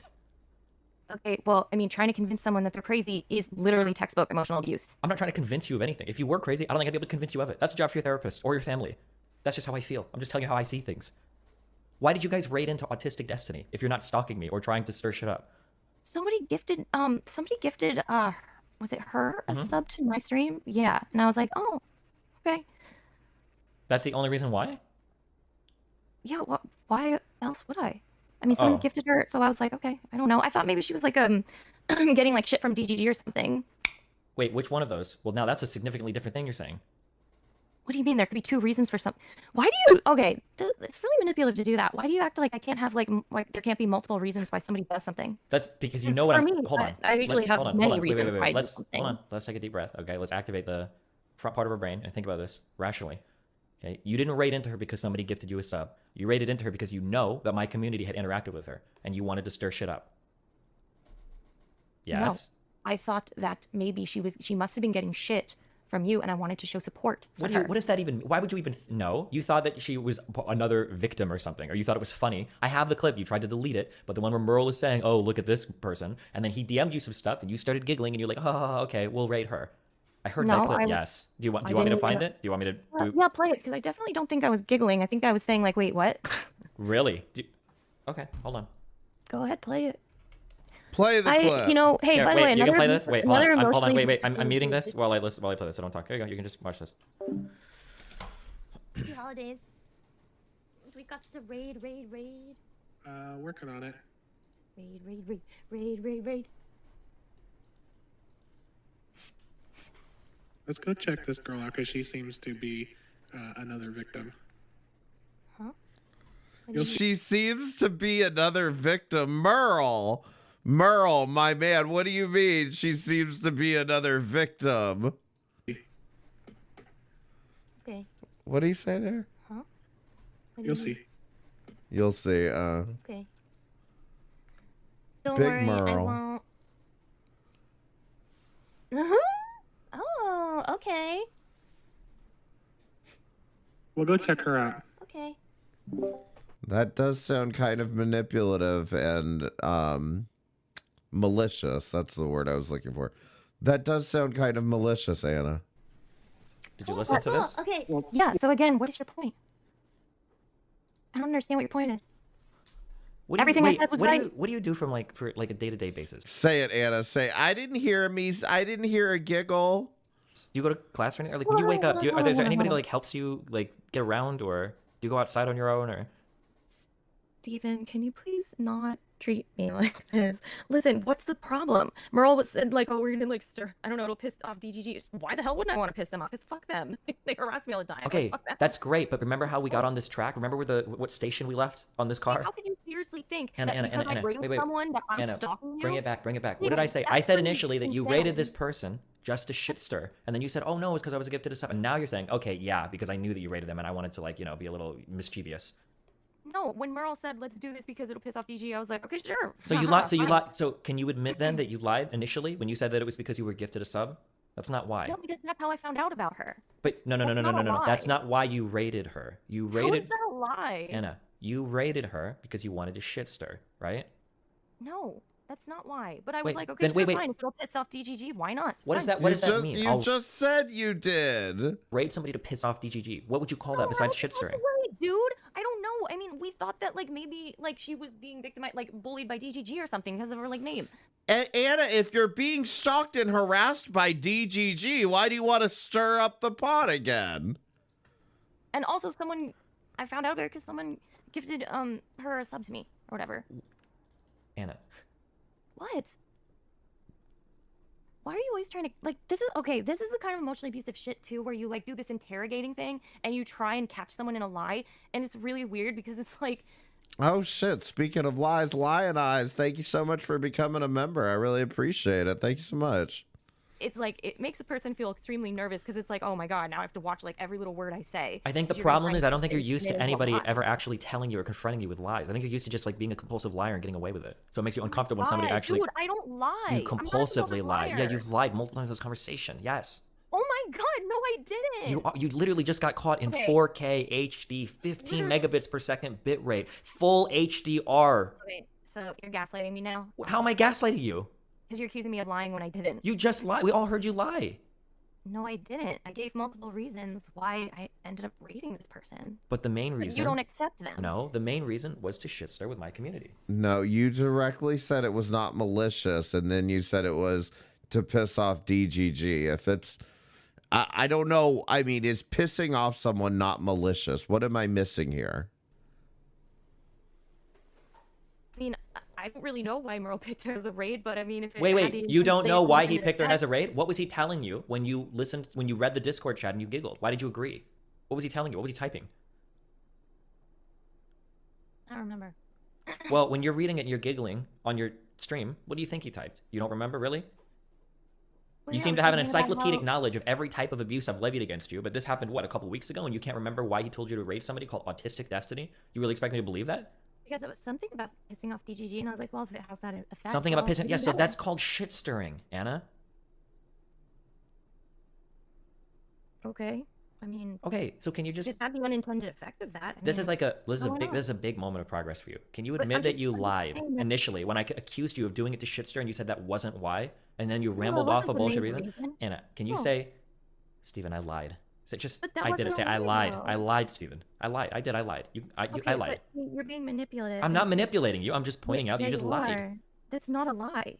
Okay, well, I mean, trying to convince someone that they're crazy is literally textbook emotional abuse. I'm not trying to convince you of anything. If you were crazy, I don't think I'd be able to convince you of it. That's a job for your therapist or your family. That's just how I feel. I'm just telling you how I see things. Why did you guys raid into Autistic Destiny if you're not stalking me or trying to stir shit up? Somebody gifted, was it her, a sub to my stream? Yeah, and I was like, oh, okay. That's the only reason why? Yeah, why else would I? I mean, someone gifted her, so I was like, okay, I don't know. I thought maybe she was like getting like shit from DGG or something. Wait, which one of those? Well, now that's a significantly different thing you're saying. What do you mean? There could be two reasons for some. Why do you? Okay, it's really manipulative to do that. Why do you act like I can't have like there can't be multiple reasons why somebody does something? That's because you know what For I'm. me, Hold on. I usually have many reasons why I do Let's something. hold on. Let's take a deep breath. Okay, let's activate the front part of our brain and think about this rationally. Okay, you didn't raid into her because somebody gifted you a sub. You raided into her because you know that my community had interacted with her and you wanted to stir shit up. Yes. No, I thought that maybe she must have been getting shit from you, and I wanted to show support for her. What does that even? Why would you even know? You thought that she was another victim or something, or you thought it was funny. I have the clip. You tried to delete it, but the one where Merle is saying, "Oh, look at this person," and then he DM'd you some stuff, and you started giggling, and you're like, "Oh, okay, we'll raid her." I heard that clip. Yes. Do you want me to find it? Do you want me to? Yeah, play it because I definitely don't think I was giggling. I think I was saying like, "Wait, what?" Really? Okay, hold on. Go ahead, play it. Play the clip. You know, hey, Here, by the way, you can play this. Wait, hold on. Wait. I'm emotionally muting this while I play this. So don't talk. Here you go. You can just watch this. Happy holidays. We got to raid. Working on it. Raid. Let's go check this girl out because she seems to be another victim. Huh? She seems to be another victim. Merle, my man, what do you mean she seems to be another victim? Okay. What did he say there? Huh? You'll see. You'll see. Okay. Don't Big worry, Merle. I won't. Oh, okay. We'll go check her out. Okay. That does sound kind of manipulative and malicious. That's the word I was looking for. That does sound kind of malicious, Anna. Did you listen to this? Okay. Yeah. So again, what is your point? I don't understand what your point is. Everything I said was right. What do you do for a day-to-day basis? Say it, Anna. Say, I didn't hear a giggle. Do you go to class or anything? Or when you wake up, is there anybody that helps you get around, or do you go outside on your own, or? Steven, can you please not treat me like this? Listen, what's the problem? Merle was said oh, we're gonna stir. I don't know, it'll piss off DGG. Why the hell wouldn't I want to piss them off? Because fuck them. They harass me all the time. Okay, fuck them. that's great, but remember how we got on this track? Remember what station we left on this car? How could you seriously think Anna, that because I rated someone that I'm Anna, stalking you? bring it back. What did I say? That's I said really initially that you insane. rated this person just to shit stir, and then you said, "Oh no, it's because I was gifted a sub." And now you're saying, "Okay, yeah, because I knew that you rated them, and I wanted to be a little mischievous." No, when Merle said, "Let's do this because it'll piss off DG," I was like, "Okay, sure." So you lied. So can you admit then that you lied initially when you said that it was because you were gifted a sub? That's not why. No, because that's how I found out about her. But no. That's not why you rated her. You rated. How is that a lie? Anna, you rated her because you wanted to shit stir, right? No. That's not why. But I was Wait, like, okay, then wait, wait. fine. If it'll piss off DGG, why not? What does Fine. that? What does that mean? You just said you did. Raid somebody to piss off DGG. What would you call that besides shit stirring? Right, dude. I don't know. I mean, we thought that like maybe like she was being victimized, like bullied by DGG or something because of her like name. Anna, if you're being stalked and harassed by DGG, why do you want to stir up the pot again? And also, I found out about it because someone gifted her a sub to me or whatever. Anna. What? Why are you always trying to like? This is okay. This is the kind of emotionally abusive shit too, where you like do this interrogating thing and you try and catch someone in a lie, and it's really weird because it's like. Oh shit, speaking of lies, Lion Eyes, thank you so much for becoming a member. I really appreciate it. Thank you so much. It's like it makes a person feel extremely nervous because it's like, oh my god, now I have to watch like every little word I say. I think the problem is I don't think you're used to anybody ever actually telling you or confronting you with lies. I think you're used to just like being a compulsive liar and getting away with it. So it makes you uncomfortable when somebody actually. Dude, I don't lie. You compulsively lie. Yeah, you've lied multiple times in this conversation. Yes. Oh my god, no, I didn't. You literally just got caught in Okay. 4K HD, 15 megabits per second bit rate, full HDR. Okay, so you're gaslighting me now? How am I gaslighting you? Because you're accusing me of lying when I didn't. You just lied. We all heard you lie. No, I didn't. I gave multiple reasons why I ended up rating this person. But the main But reason. you don't accept them. No, the main reason was to shit stir with my community. No, you directly said it was not malicious, and then you said it was to piss off DGG. If it's, I don't know. I mean, is pissing off someone not malicious? What am I missing here? I mean, I don't really know why Merle picked her as a raid, but I mean, if it Wait, had the you don't know why he intended picked her effect- as a raid? What was he telling you when you listened, when you read the Discord chat and you giggled? Why did you agree? What was he telling you? What was he typing? I don't remember. Well, when you're reading it and you're giggling on your stream, what do you think he typed? You don't remember, really? Well, You yeah, seem I to was have an thinking about encyclopedic how- knowledge of every type of abuse I've levied against you, but this happened, what, a couple weeks ago, and you can't remember why he told you to raid somebody called Autistic Destiny? You really expect me to believe that? Because it was something about pissing off DGG, and I was like, well, if it has that effect, Something about well, pissing. even Yeah, so better. that's called shit stirring, Anna. Okay. I mean. Okay, so can you just? It had the unintended effect of that. I This mean, is like a this is why a big not? this is a big moment of progress for you. Can you But admit I'm that just- you I'm just lied saying that- initially when I accused you of doing it to shit stir and you said that wasn't why, and then you No, it rambled off a wasn't the bullshit main reason? reason. Anna, can you No. say, Steven, I lied? Say just But that I did it. wasn't Say a I lie, lied. though. I lied, Steven. I lied. I did. I lied. I Okay, lied. but see, you're being manipulative. I'm not manipulating you. I'm just pointing out that you just lied. Are. That's not a lie.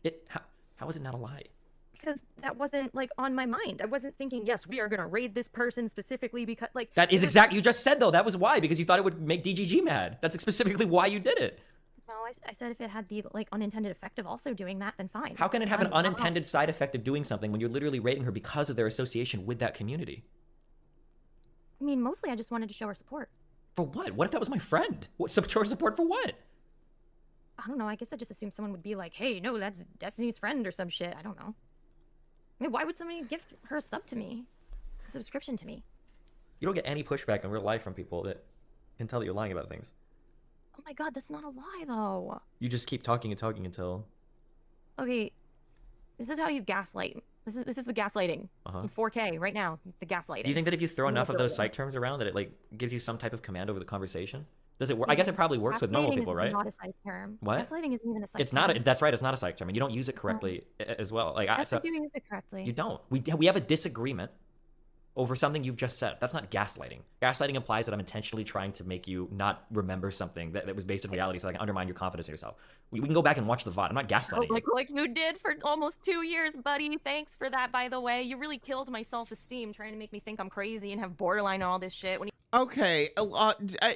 How is it not a lie? Because that wasn't like on my mind. I wasn't thinking, yes, we are gonna raid this person specifically because like That is because- exact. You just said though that was why, because you thought it would make DGG mad. That's specifically why you did it. No, I said if it had the like unintended effect of also doing that, then fine. How can it have an I'm not- unintended side effect of doing something when you're literally rating her because of their association with that community? I mean, mostly I just wanted to show her support. For what? What if that was my friend? What support for what? I don't know. I guess I just assumed someone would be like, hey, no, that's Destiny's friend or some shit. I don't know. I mean, why would somebody gift her a sub to me? A subscription to me? You don't get any pushback in real life from people that can tell that you're lying about things. Oh my god, that's not a lie though. You just keep talking and talking until. Okay, this is how you gaslight. This is the gaslighting in 4K right now. The gaslighting. Do you think that if you throw enough of those Manipulating. psych terms around that it like gives you some type of command over the conversation? Does it work? I guess it probably works with normal Gaslighting people, is right? Not a psych term. What? Gaslighting isn't even a psych It's term. not. That's right. It's not a psych term, and you don't use it correctly as well. Like Yes, I do use it correctly. You don't. We have a disagreement over something you've just said. That's not gaslighting. Gaslighting implies that I'm intentionally trying to make you not remember something that was based in reality, so I can undermine your confidence in yourself. We can go back and watch the VOD. I'm not gaslighting. you. Like you did for almost 2 years, buddy. Thanks for that, by the way. You really killed my self-esteem trying to make me think I'm crazy and have borderline and all this shit. When Okay,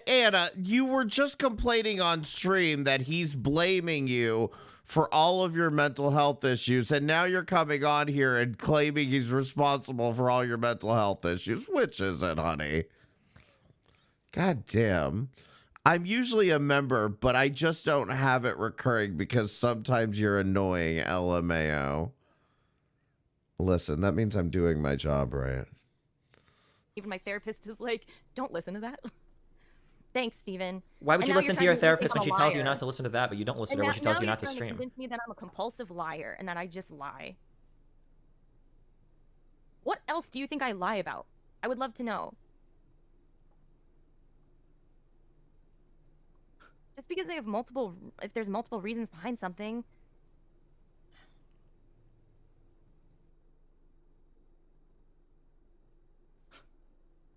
Anna, you were just complaining on stream that he's blaming you for all of your mental health issues, and now you're coming on here and claiming he's responsible for all your mental health issues. Which is it, honey? God damn. I'm usually a member, but I just don't have it recurring because sometimes you're annoying, LMAO. Listen, that means I'm doing my job right. even my therapist is like, don't listen to that. Thanks, Steven. Why would And you now listen you're to your trying to make me therapist when I'm she a tells you liar. not to listen to that, but you don't listen And to her now- when she tells now you you're not to trying stream? Convince me that I'm a compulsive liar and that I just lie. What else do you think I lie about? I would love to know. Just because I have multiple, if there's multiple reasons behind something,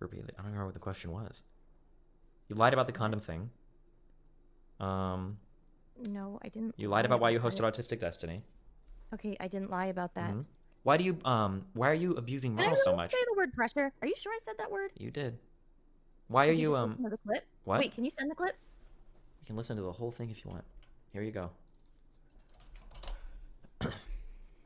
repeat it. I don't remember what the question was. You lied about the condom thing. No, I didn't. You lied lie about why you that. hosted Autistic Destiny. Okay, I didn't lie about that. Mhm. Why do you why are you abusing Did I morals so really much? say the word pressure? Are you sure I said that word? You did. Why are Did you just listen to the clip? what? Wait, can you send the clip? You can listen to the whole thing if you want. Here you go.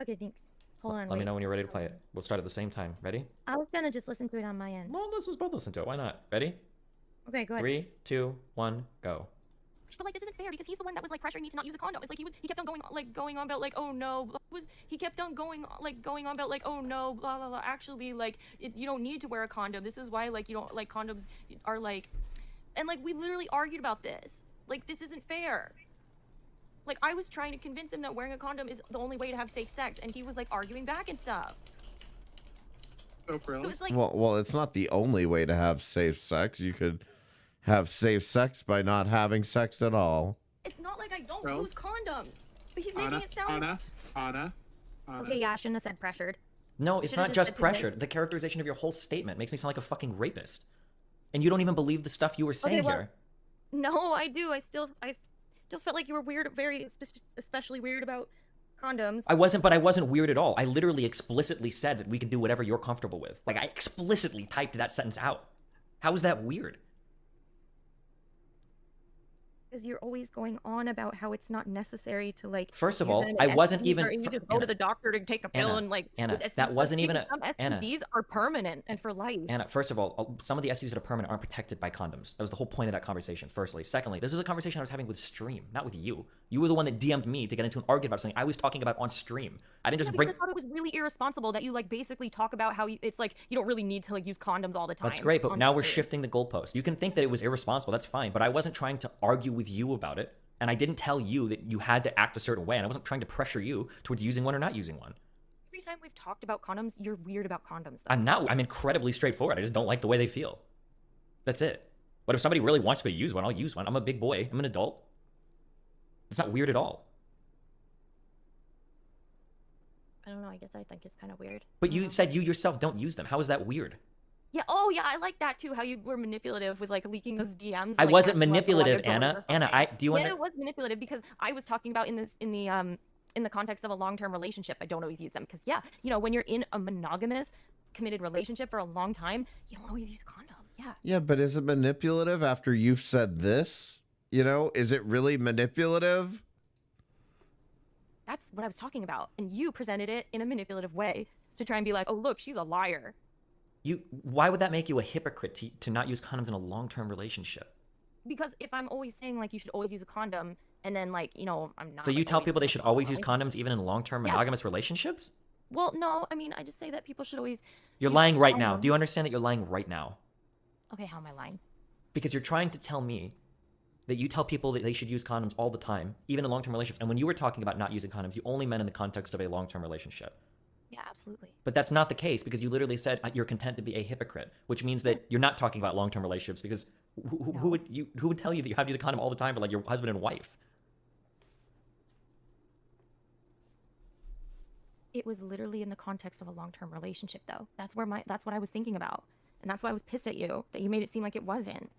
Okay, thanks. Hold on. Let me wait. know when you're ready to play it. We'll start at the same time. Ready? I was gonna just listen to it on my end. Well, let's just both listen to it. Why not? Ready? Okay, go ahead. 3, 2, 1, go. But like this isn't fair because he's the one that was like pressuring me to not use a condom. It's like he kept on going on about like, oh no, he kept on going on about like, oh no, blah blah blah. Actually, like you don't need to wear a condom. This is why like you don't like condoms are like, and like we literally argued about this. Like this isn't fair. Like I was trying to convince him that wearing a condom is the only way to have safe sex, and he was like arguing back and stuff. Oh, Frills. So it's like Well, it's not the only way to have safe sex. You could have safe sex by not having sex at all. it's not like I don't Frills. use condoms, but he's making it sound. Anna. Okay, yeah, I shouldn't have said pressured. No, You it's should've not just just said today. pressured. The characterization of your whole statement makes me sound like a fucking rapist. And you don't even believe the stuff you were saying well, here. No, I do. I still felt like you were weird, especially weird about condoms. I wasn't weird at all. I literally explicitly said that we can do whatever you're comfortable with. Like I explicitly typed that sentence out. How is that weird? Because you're always going on about how it's not necessary to like. First of use all, them I in wasn't STDs, even- or you just go Anna, to the doctor to take a pill Anna, and like. Anna, with that wasn't even some Anna. STDs are permanent and for life. Anna, first of all, some of the STDs that are permanent aren't protected by condoms. That was the whole point of that conversation, firstly. Secondly, this was a conversation I was having with Stream, not with you. You were the one that DM'd me to get into an argument about something I was talking about on Stream. I didn't just bring... I thought it was really irresponsible that you like basically talk about how it's like you don't really need to like use condoms all the time. That's great, but on now we're Twitter. shifting the goalpost. You can think that it was irresponsible, that's fine, but I wasn't trying to argue with you about it, and I didn't tell you that you had to act a certain way, and I wasn't trying to pressure you towards using one or not using one. Every time we've talked about condoms, you're weird about condoms. Though. I'm not. I'm incredibly straightforward. I just don't like the way they feel. That's it. But if somebody really wants me to use one, I'll use one. I'm a big boy. I'm an adult. It's not weird at all. I don't know. I guess I think it's kind of weird. But you said you yourself don't use them. How is that weird? Yeah. Oh, yeah. I like that too. How you were manipulative with like leaking those DMs. I like, wasn't asking, like, oh, I manipulative, could go with Anna. her Anna, something. do you Yeah, it was manipulative because I was talking about in the context of a long-term relationship. I don't always use them because yeah, you know, when you're in a monogamous, committed relationship for a long time, you don't always use condom. Yeah. Yeah, but is it manipulative after you've said this? You know, is it really manipulative? That's what I was talking about, and you presented it in a manipulative way to try and be like, oh look, she's a liar. Why would that make you a hypocrite to not use condoms in a long-term relationship? Because if I'm always saying like you should always use a condom, and then like you know I'm not. So you like, tell always people they using should a always condom. use condoms even in long-term Yes. monogamous relationships? Well, no, I mean I just say that people should always. You're use lying right now. condoms. Do you understand that you're lying right now? Okay, how am I lying? Because you're trying to tell me that you tell people that they should use condoms all the time, even in long-term relationships. And when you were talking about not using condoms, you only meant in the context of a long-term relationship. Yeah, absolutely. But that's not the case because you literally said you're content to be a hypocrite, which means that you're not talking about long-term relationships because who would tell you that you have to use a condom all the time for like your husband and wife? It was literally in the context of a long-term relationship, though. That's what I was thinking about, and that's why I was pissed at you that you made it seem like it wasn't.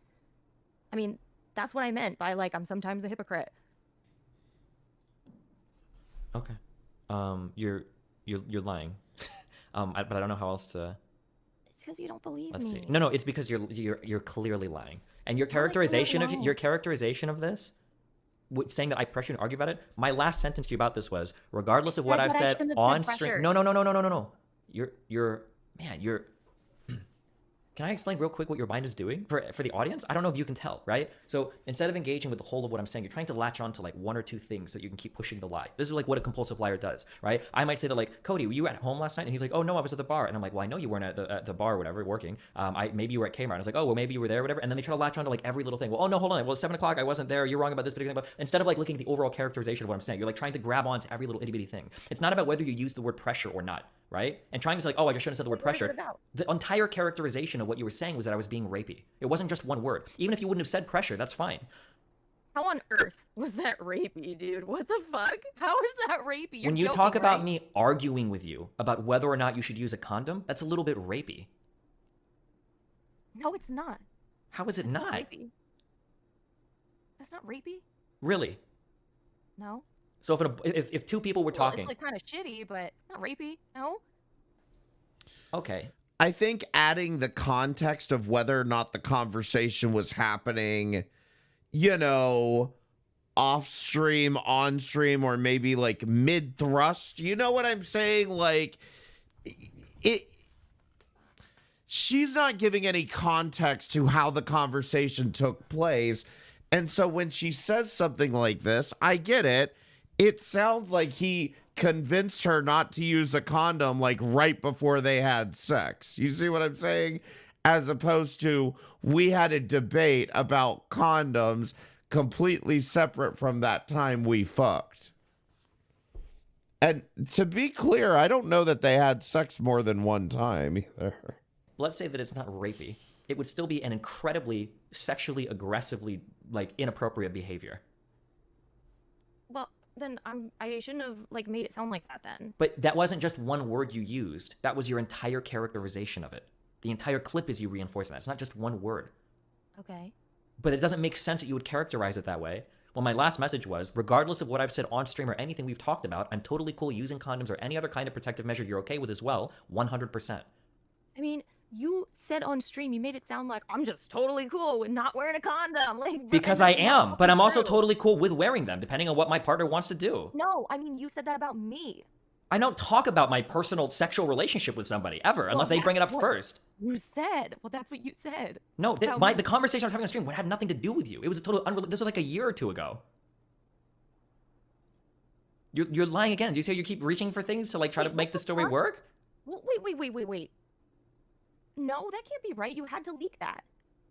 I mean, that's what I meant by like I'm sometimes a hypocrite. Okay. You're lying. But I don't know how else to. It's because you don't believe Let's me. see. No, it's because you're clearly lying. And your characterization of this, saying that I pressure you to argue about it. My last sentence to you about this was, regardless of what I've said on stream. No. You're. Can I explain real quick what your mind is doing for the audience? I don't know if you can tell, right? So instead of engaging with the whole of what I'm saying, you're trying to latch on to like one or two things so that you can keep pushing the lie. This is like what a compulsive liar does, right? I might say that like, Cody, were you at home last night? And he's like, oh no, I was at the bar. And I'm like, well, I know you weren't at the bar or whatever, working. Maybe you were at Kmart. And I was like, oh, well, maybe you were there or whatever. And then they try to latch on to like every little thing. Well, oh no, hold on. Well, it's 7 o'clock. I wasn't there. You're wrong about this particular thing. But instead of like looking at the overall characterization of what I'm saying, you're like trying to grab on to every little itty bitty thing. It's not about whether you use the word pressure or not, right? And trying to say like, oh, I just shouldn't have said the word pressure. The entire characterization of what you were saying was that I was being rapey. It wasn't just one word. Even if you wouldn't have said pressure, that's fine. How on earth was that rapey, dude? What the fuck? How is that rapey? You're When you joking, talk about right? me arguing with you about whether or not you should use a condom, that's a little bit rapey. No, it's not. How is it That's not? rapey. That's not rapey. Really? No. So if two people were talking, It's like kind of shitty, but not rapey. No. okay. I think adding the context of whether or not the conversation was happening, you know, off stream, on stream, or maybe like mid thrust. You know what I'm saying? Like she's not giving any context to how the conversation took place. And so when she says something like this, I get it. It sounds like he convinced her not to use a condom like right before they had sex. You see what I'm saying? As opposed to we had a debate about condoms completely separate from that time we fucked. And to be clear, I don't know that they had sex more than one time either. Let's say that it's not rapey. It would still be an incredibly sexually aggressively, like, inappropriate behavior. Well, then I shouldn't have like made it sound like that then. But that wasn't just one word you used. That was your entire characterization of it. The entire clip is you reinforcing that. It's not just one word. Okay. But it doesn't make sense that you would characterize it that way. Well, my last message was, regardless of what I've said on stream or anything we've talked about, I'm totally cool using condoms or any other kind of protective measure you're okay with as well, 100%. I mean, you said on stream, you made it sound like I'm just totally cool with not wearing a condom. Like Because I am, but I'm also totally cool with wearing them, depending on what my partner wants to do. No, I mean, you said that about me. I don't talk about my personal sexual relationship with somebody, ever, unless they bring it up first. You said. Well, that's what you said. No, the conversation I was having on stream had nothing to do with you. It was a total this was like a year or two ago. You're lying again. Do you see how you keep reaching for things to like try to make the story work? Well, wait. No, that can't be right. You had to leak that.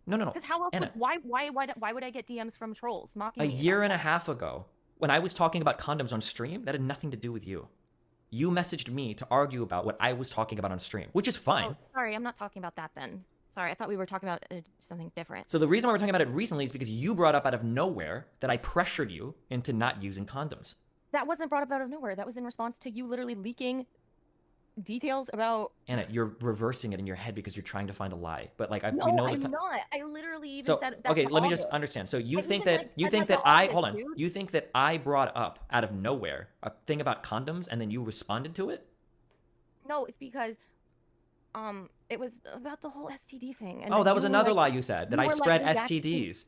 No. Because how else? Anna, Why would I get DMs from trolls mocking a me? year and a half ago, when I was talking about condoms on stream, that had nothing to do with you. You messaged me to argue about what I was talking about on stream, which is fine. Oh, sorry, I'm not talking about that then. Sorry, I thought we were talking about something different. So the reason why we're talking about it recently is because you brought up out of nowhere that I pressured you into not using condoms. That wasn't brought up out of nowhere. That was in response to you literally leaking details about. Anna, you're reversing it in your head because you're trying to find a lie. But like, I'm not. I literally even said. That's okay, let me August. just understand. So you I think even, that like, you said think that that to I August, hold on. dude. You think that I brought up out of nowhere a thing about condoms and then you responded to it? No, it's because it was about the whole STD thing. And Oh, that was you were another like- lie you said, that you I were, spread like, reacting- STDs.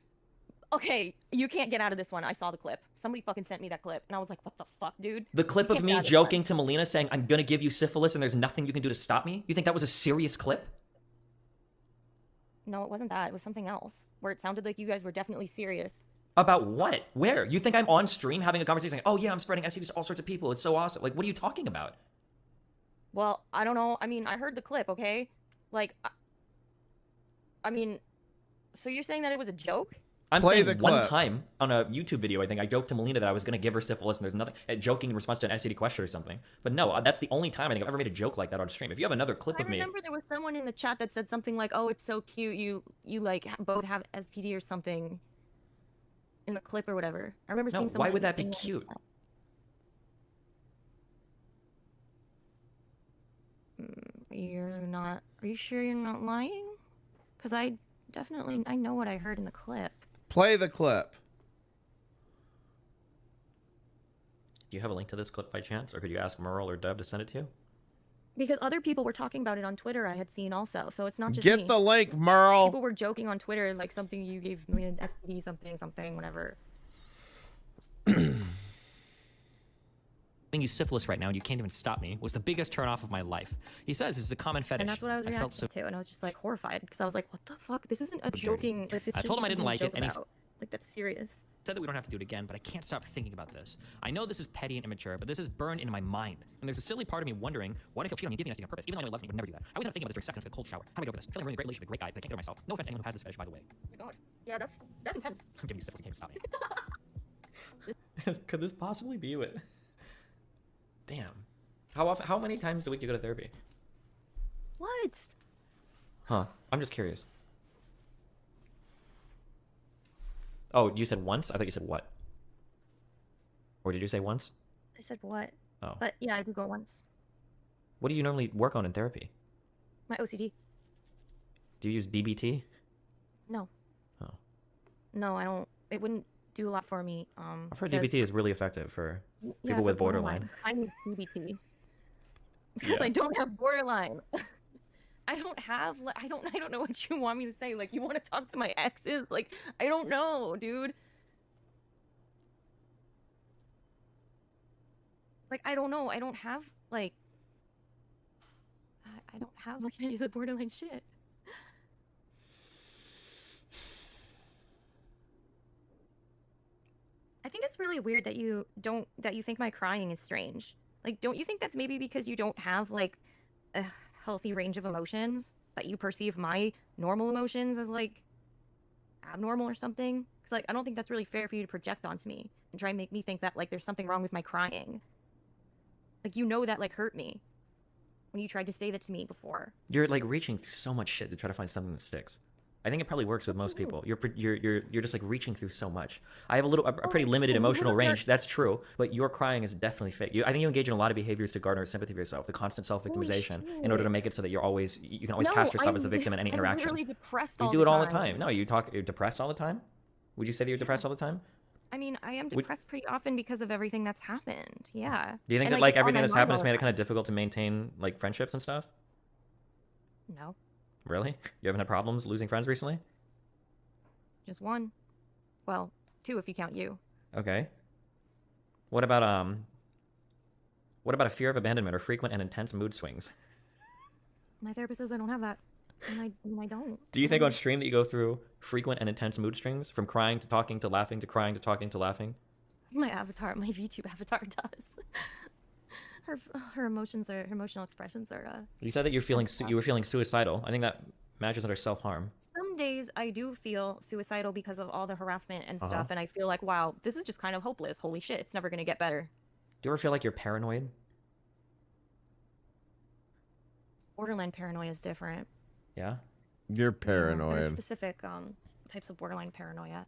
Okay, you can't get out of this one. I saw the clip. Somebody fucking sent me that clip, and I was like, "What the fuck, dude?" The clip You of can't me get out of this one. joking to Melina saying, I'm gonna give you syphilis and there's nothing you can do to stop me? You think that was a serious clip? No, it wasn't that. It was something else, where it sounded like you guys were definitely serious. About what? Where? You think I'm on stream having a conversation saying, oh yeah, I'm spreading STDs to all sorts of people. It's so awesome. Like, what are you talking about? Well, I don't know. I mean, I heard the clip, okay? Like, I mean, so you're saying that it was a joke? I'm Play saying the one clip. time on a YouTube video, I think I joked to Melina that I was going to give her syphilis and there's nothing, joking in response to an STD question or something. But no, that's the only time I think I've ever made a joke like that on stream. If you have another clip I of me, remember there was someone in the chat that said something like, "Oh, it's so cute. You like both have STD or something." In the clip or whatever. I remember no, seeing someone. why would that be saying cute? Are you sure you're not lying? Because I know what I heard in the clip. Play the clip. Do you have a link to this clip by chance? Or could you ask Merle or Dev to send it to you? Because other people were talking about it on Twitter, I had seen also, so it's not just Get me. the link, Merle. People were joking on Twitter, like something you gave me an STD, something, whatever. Giving you syphilis right now and you can't even stop me was the biggest turnoff of my life. He says this is a common fetish. And that's what I was reacting to, and I was just like horrified because I was like, "What the fuck? This isn't a joking." Like, this I told him I didn't like it, and he like that's serious. said that we don't have to do it again, but I can't stop thinking about this. I know this is petty and immature, but this is burned into my mind. And there's a silly part of me wondering, what if he'll cheat on me, giving us on purpose? Even though I know he loves me, he would never do that. I was thinking about this during sex and a cold shower. How do I get over this? Feeling ruining a great relationship with a great guy, but I can't get over myself. No offense to anyone who has this fetish, by the way. Oh my god. Yeah, that's intense. I'm giving you syphilis, you can't stop me. Could this possibly be it? Damn. How many times a week do you go to therapy? What? Huh. I'm just curious. Oh, you said once? I thought you said what? Or did you say once? I said what? Oh. But yeah, I did go once. What do you normally work on in therapy? My OCD. Do you use DBT? No. Oh. No, I don't. It wouldn't do a lot for me. I've heard because- DBT is really effective for Yeah, people for with borderline. I need DBT because Yeah. I don't have borderline. I don't have. I don't know what you want me to say. Like, you want to talk to my exes? Like, I don't know, dude. Like, I don't know. I don't have like. I don't have like any of the borderline shit. I think it's really weird that you think my crying is strange. Like, don't you think that's maybe because you don't have like a healthy range of emotions, that you perceive my normal emotions as like abnormal or something? Because like, I don't think that's really fair for you to project onto me and try and make me think that like there's something wrong with my crying. Like, you know, that like hurt me when you tried to say that to me before. You're like reaching through so much shit to try to find something that sticks. I think it probably works with most people. You're just like reaching through so much. I have a pretty limited emotional range. That's true, but your crying is definitely fake. I think you engage in a lot of behaviors to garner sympathy for yourself. The constant self-victimization in order to make it so that you can always cast yourself as the victim in any interaction. I'm literally depressed You all do the it all the time. time. No, you're depressed all the time. Would you say that you're depressed all the time? I mean, I am depressed pretty often because of everything that's happened. Yeah. Do you think And, that like it's on everything my that's mind happened all has the made it time. kind of difficult to maintain like friendships and stuff? No, Really? You haven't had problems losing friends recently? just one. Well, two if you count you. Okay. What about a fear of abandonment or frequent and intense mood swings? My therapist says I don't have that, and I don't. Do you think on stream that you go through frequent and intense mood swings from crying to talking to laughing to crying to talking to laughing? My VTube avatar does. Her emotional expressions are. You said that you were feeling suicidal. I think that matches under self-harm. Some days I do feel suicidal because of all the harassment and Uh-huh. stuff, and I feel like, wow, this is just kind of hopeless. Holy shit, it's never gonna get better. Do you ever feel like you're paranoid? Borderline paranoia is different. Yeah? You're There's paranoid. specific types of borderline paranoia.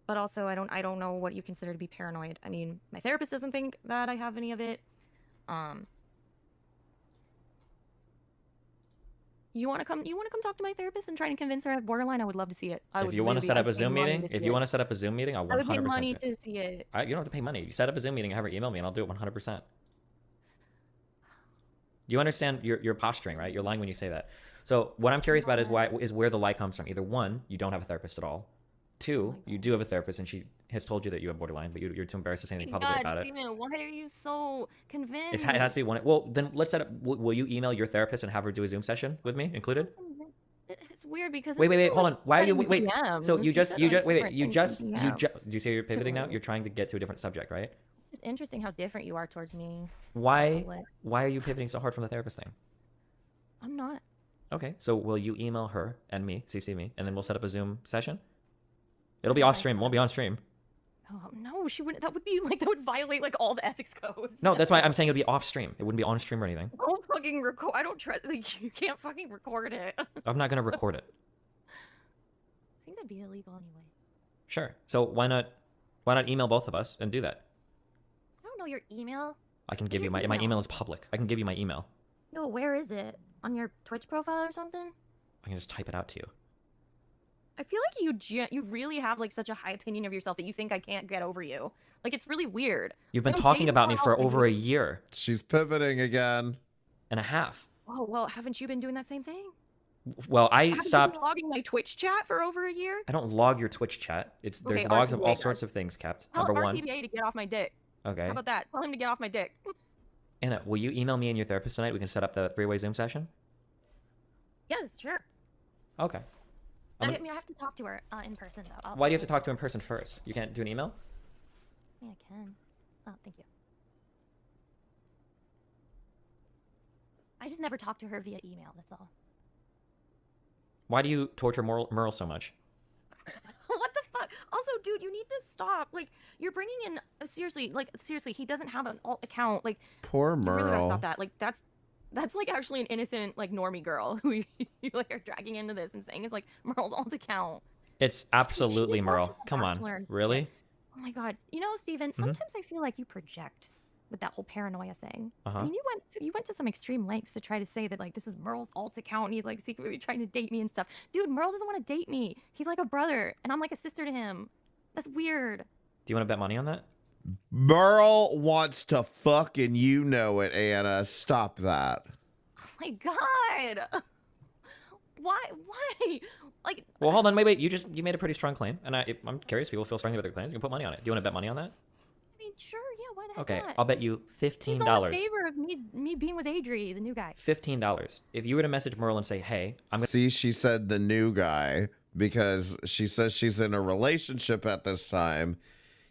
But also, I don't know what you consider to be paranoid. I mean, my therapist doesn't think that I have any of it. You want to come talk to my therapist and try and convince her I have borderline? I would love to see it. If you want to set up a Zoom meeting, I'll 100% I would pay money it. to see it. You don't have to pay money. You set up a Zoom meeting, have her email me, and I'll do it 100%. You understand your posturing, right? You're lying when you say that. So what I'm curious about is where the lie comes from. Either one, you don't have a therapist at all. Two, you do have a therapist, and she has told you that you have borderline, but you're too embarrassed to say anything publicly about it. Steven, why are you so convinced? It has to be one. Well, then let's set up. Will you email your therapist and have her do a Zoom session with me included? It's weird because Wait, this hold isn't on. Why are you like wait? DMs. So you She just said, you like, just wait different you things just in you DMs. just do you see you're pivoting now? You're trying to get to a different subject, right? It's just interesting how different you are towards me. Why are you pivoting so hard from the therapist thing? I'm not. Okay, so will you email her and me, CC me, and then we'll set up a Zoom session? It'll be off stream. It won't be on stream. Oh, no, she wouldn't. That would violate like all the ethics codes. No, that's why I'm saying it'll be off stream. It wouldn't be on stream or anything. Don't fucking record. I don't trust. Like, you can't fucking record it. I I'm not gonna record it. think that'd be illegal anyway. Sure. So why not email both of us and do that? I don't know your email. I can give you my email is public. I can give you my email. No, where is it? On your Twitch profile or something? I can just type it out to you. I feel like you really have like such a high opinion of yourself that you think I can't get over you. Like, it's really weird. You've been I don't talking date about me well, for like, over a year She's pivoting again. and a half. Oh well, haven't you been doing that same thing? Well, I Haven't stopped. you been logging my Twitch chat for over a year? I don't log your Twitch chat. There's Okay, logs of all RTBA sorts of things kept. Tell Number one. RTBA to get off my dick. Okay. How about that? Tell him to get off my dick. Anna, will you email me and your therapist tonight? We can set up the three-way Zoom session. Yes, sure. Okay. I mean, I have to talk to her in person though. Why do you have to talk to her in person first? You can't do an email? Yeah, I can. Oh, thank you. I just never talk to her via email. That's all. Why do you torture Merle so much? What the fuck? Also, dude, you need to stop. Like, you're bringing in seriously. He doesn't have an alt account. Like, Poor you really gotta Merle. stop that. Like, that's like actually an innocent like normie girl who you like are dragging into this and saying is like Merle's alt account. It's absolutely watches Merle. The Come Bachelor on. and Really? Oh my god. You know, Steven, sometimes I feel like you project. with that whole paranoia thing. Uh-huh. I mean, you went to some extreme lengths to try to say that like this is Merle's alt account and he's like secretly trying to date me and stuff. Dude, Merle doesn't want to date me. He's like a brother and I'm like a sister to him. That's weird. Do you want to bet money on that? Merle wants to fuck and you know it, Anna. Stop that. Oh my god. Why? Like. Well, hold on, wait. You made a pretty strong claim, and I'm curious. People feel strongly about their claims. You can put money on it. Do you want to bet money on that? I mean, sure, yeah. Why the heck Okay, not? I'll bet you $15. He's all in favor of me being with Adri, the new guy. $15. If you were to message Merle and say, "Hey, I'm gonna..." See, she said the new guy because she says she's in a relationship at this time.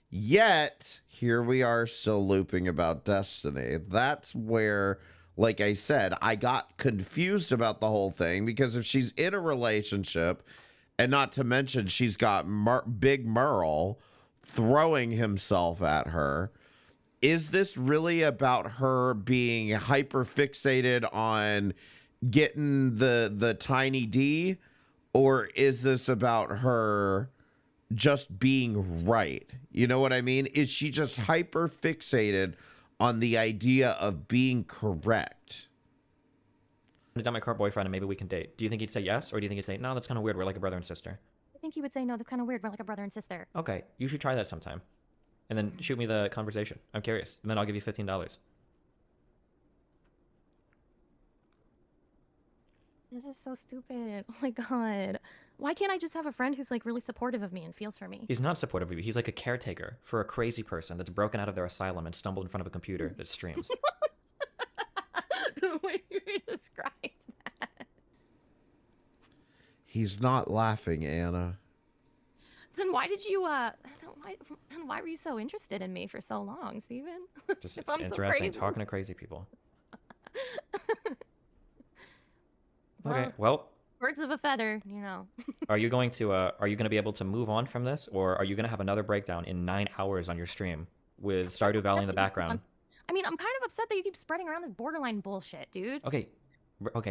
Yet, here we are still looping about Destiny. That's where, like I said, I got confused about the whole thing because if she's in a relationship, and not to mention she's got Big Merle throwing himself at her, is this really about her being hyper fixated on getting the tiny D, or is this about her just being right? You know what I mean? Is she just hyper fixated on the idea of being correct? I'm gonna my current boyfriend and maybe we can date. Do you think he'd say yes, or do you think he'd say no? That's kind of weird. We're like a brother and sister. I think he would say no. That's kind of weird. We're like a brother and sister. Okay, you should try that sometime, and then shoot me the conversation. I'm curious, and then I'll give you $15. This is so stupid. Oh my god. Why can't I just have a friend who's like really supportive of me and feels for me? He's not supportive of you. He's like a caretaker for a crazy person that's broken out of their asylum and stumbled in front of a computer that streams. The way you described that. He's not laughing, Anna. Then why did you then why were you so interested in me for so long, Steven? Just If it's I'm so interesting crazy. talking to crazy people. Okay, well, Birds of a feather, you know. are you going to be able to move on from this, or are you going to have another breakdown in 9 hours on your stream with Stardew Valley in the background? I mean, I'm kind of upset that you keep spreading around this borderline bullshit, dude. Okay,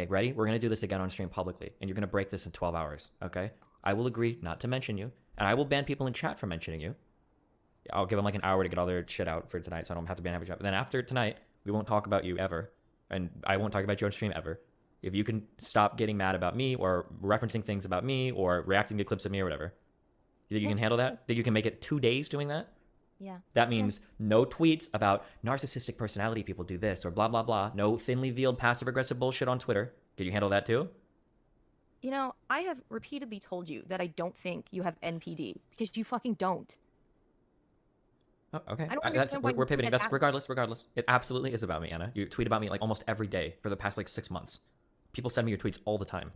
ready? We're going to do this again on stream publicly, and you're going to break this in 12 hours, okay? I will agree not to mention you, and I will ban people in chat for mentioning you. I'll give them like an hour to get all their shit out for tonight, so I don't have to ban every chat. But then after tonight, we won't talk about you ever, and I won't talk about you on stream ever. If you can stop getting mad about me or referencing things about me or reacting to clips of me or whatever. You think you can handle that? Think you can make it 2 days doing that? Yeah. That means no tweets about narcissistic personality people do this or blah, blah, blah. No thinly veiled passive-aggressive bullshit on Twitter. Can you handle that too? You know, I have repeatedly told you that I don't think you have NPD because you fucking don't. Oh, okay. I don't understand why We're you pivoting. think That's that- regardless. It absolutely is about me, Anna. You tweet about me like almost every day for the past like 6 months. People send me your tweets all the time.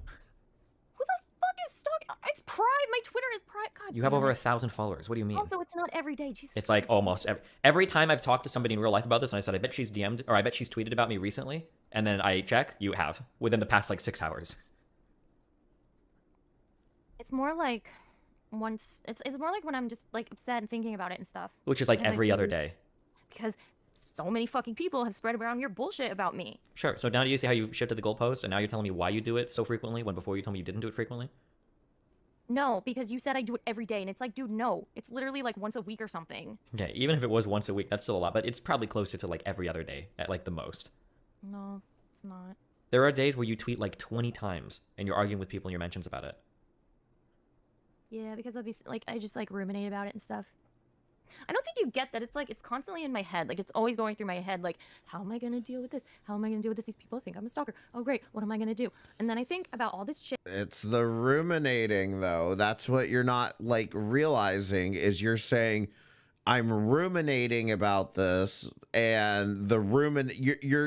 Who the fuck is stalking? It's Pride. My Twitter is Pride. God. You have damn over it. 1,000 followers. What do you mean? Also, it's not every day. Jesus. It's like almost every time I've talked to somebody in real life about this, and I said, I bet she's DM'd or I bet she's tweeted about me recently, and then I check, you have within the past like 6 hours. It's more like once. It's more like when I'm just like upset and thinking about it and stuff. Which is like Because I every other think- day. Because so many fucking people have spread around your bullshit about me. Sure. So now do you see how you shifted the goalpost, and now you're telling me why you do it so frequently when before you told me you didn't do it frequently? No, because you said I do it every day, and it's like, dude, no. It's literally like once a week or something. Okay, even if it was once a week, that's still a lot, but it's probably closer to like every other day at like the most. No, it's not. There are days where you tweet like 20 times and you're arguing with people in your mentions about it. Yeah, because I'll be like, I just like ruminate about it and stuff. I don't think you get that. It's like, it's constantly in my head. Like, it's always going through my head. Like, how am I going to deal with this? How am I going to deal with this? These people think I'm a stalker. Oh, great. What am I going to do? And then I think about all this shit. It's the ruminating, though. That's what you're not like realizing is you're saying, I'm ruminating about this, and the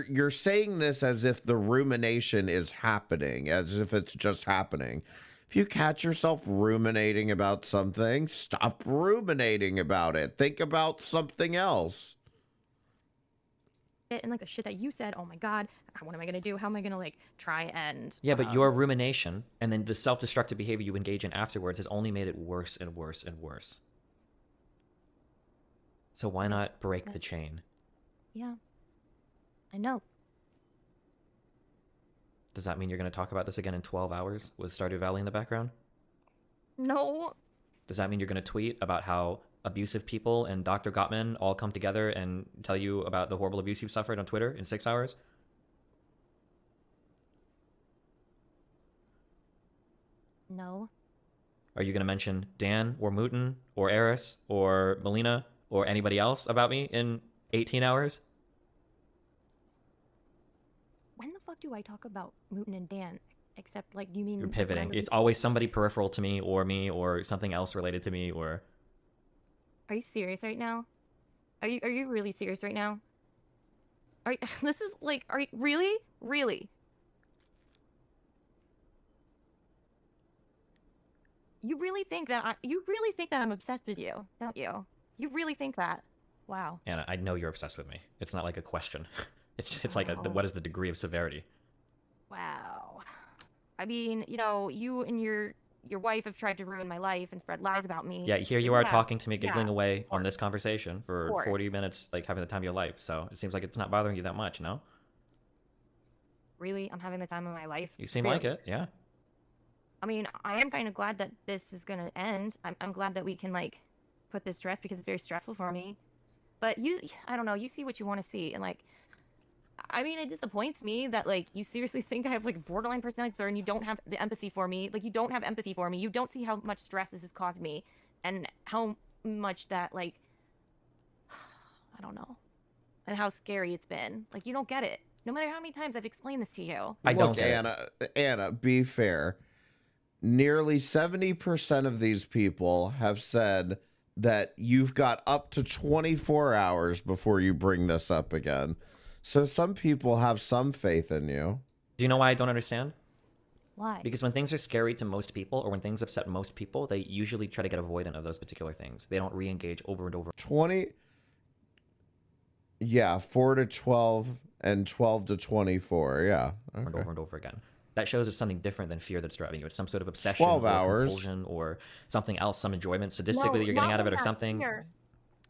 you're saying this as if the rumination is happening, as if it's just happening. If you catch yourself ruminating about something, stop ruminating about it. Think about something else. And like the shit that you said, oh my God, what am I going to do? How am I going to like try and... Yeah, but your rumination and then the self-destructive behavior you engage in afterwards has only made it worse and worse and worse. So why not break the chain? Yeah, I know. Does that mean you're going to talk about this again in 12 hours with Stardew Valley in the background? No. Does that mean you're going to tweet about how abusive people and Dr. Gottman all come together and tell you about the horrible abuse you've suffered on Twitter in 6 hours? No. Are you going to mention Dan or Mooten or Eris or Melina or anybody else about me in 18 hours? When the fuck do I talk about Mooten and Dan? Except, like, you mean... You're pivoting. It's always somebody peripheral to me or something else related to me or... Are you serious right now? Are you really serious right now? This is, like, are you... Really? Really? You really think that I'm obsessed with you, don't you? You really think that? Wow. Anna, I know you're obsessed with me. It's not like a question. It's like what is the degree of severity? Wow. I mean, you know, you and your wife have tried to ruin my life and spread lies about me. Yeah, here you are talking to me, giggling away on this conversation for course. 40 minutes, like having the time of your life. So it seems like it's not bothering you that much, no? Really? I'm having the time of my life? You seem Really? like it, yeah. I mean, I am kind of glad that this is going to end. I'm glad that we can, like, put this to rest because it's very stressful for me. But I don't know, you see what you want to see. And, like, I mean, it disappoints me that, like, you seriously think I have, like, borderline personality disorder and you don't have the empathy for me. Like, you don't have empathy for me. You don't see how much stress this has caused me and how much that, like, I don't know. And how scary it's been. Like, you don't get it. No matter how many times I've explained this to you. Look, Anna, be fair. Nearly 70% of these people have said that you've got up to 24 hours before you bring this up again. So some people have some faith in you. Do you know why I don't understand? Why? Because when things are scary to most people or when things upset most people, they usually try to get avoidant of those particular things. They don't re-engage over and over. 4 to 12 and 12 to 24. Yeah. Okay. Over and over again. That shows it's something different than fear that's driving you. It's some sort of obsession 12 or hours. compulsion or something else, some enjoyment sadistically that you're getting out of it or something.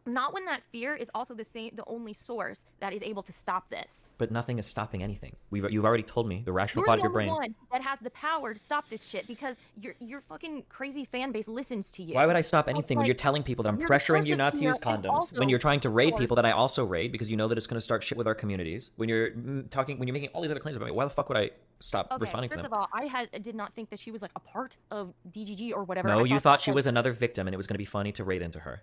Not when that fear is also the only source that is able to stop this. But nothing is stopping anything. You've already told me the rational You're part the of your only brain. one that has the power to stop this shit because your fucking crazy fan base listens to you. Why would I stop anything when Like, you're telling people that I'm you're the pressuring source you of not to fear use and condoms? also When you're trying to raid source- people that I also raid because you know that it's going to start shit with our communities. When you're when you're making all these other claims about me, why the fuck would I stop responding to first them? of all, I did not think that she was like a part of DGG or whatever. No, I you thought she that- was another victim and it was going to be funny to raid into her.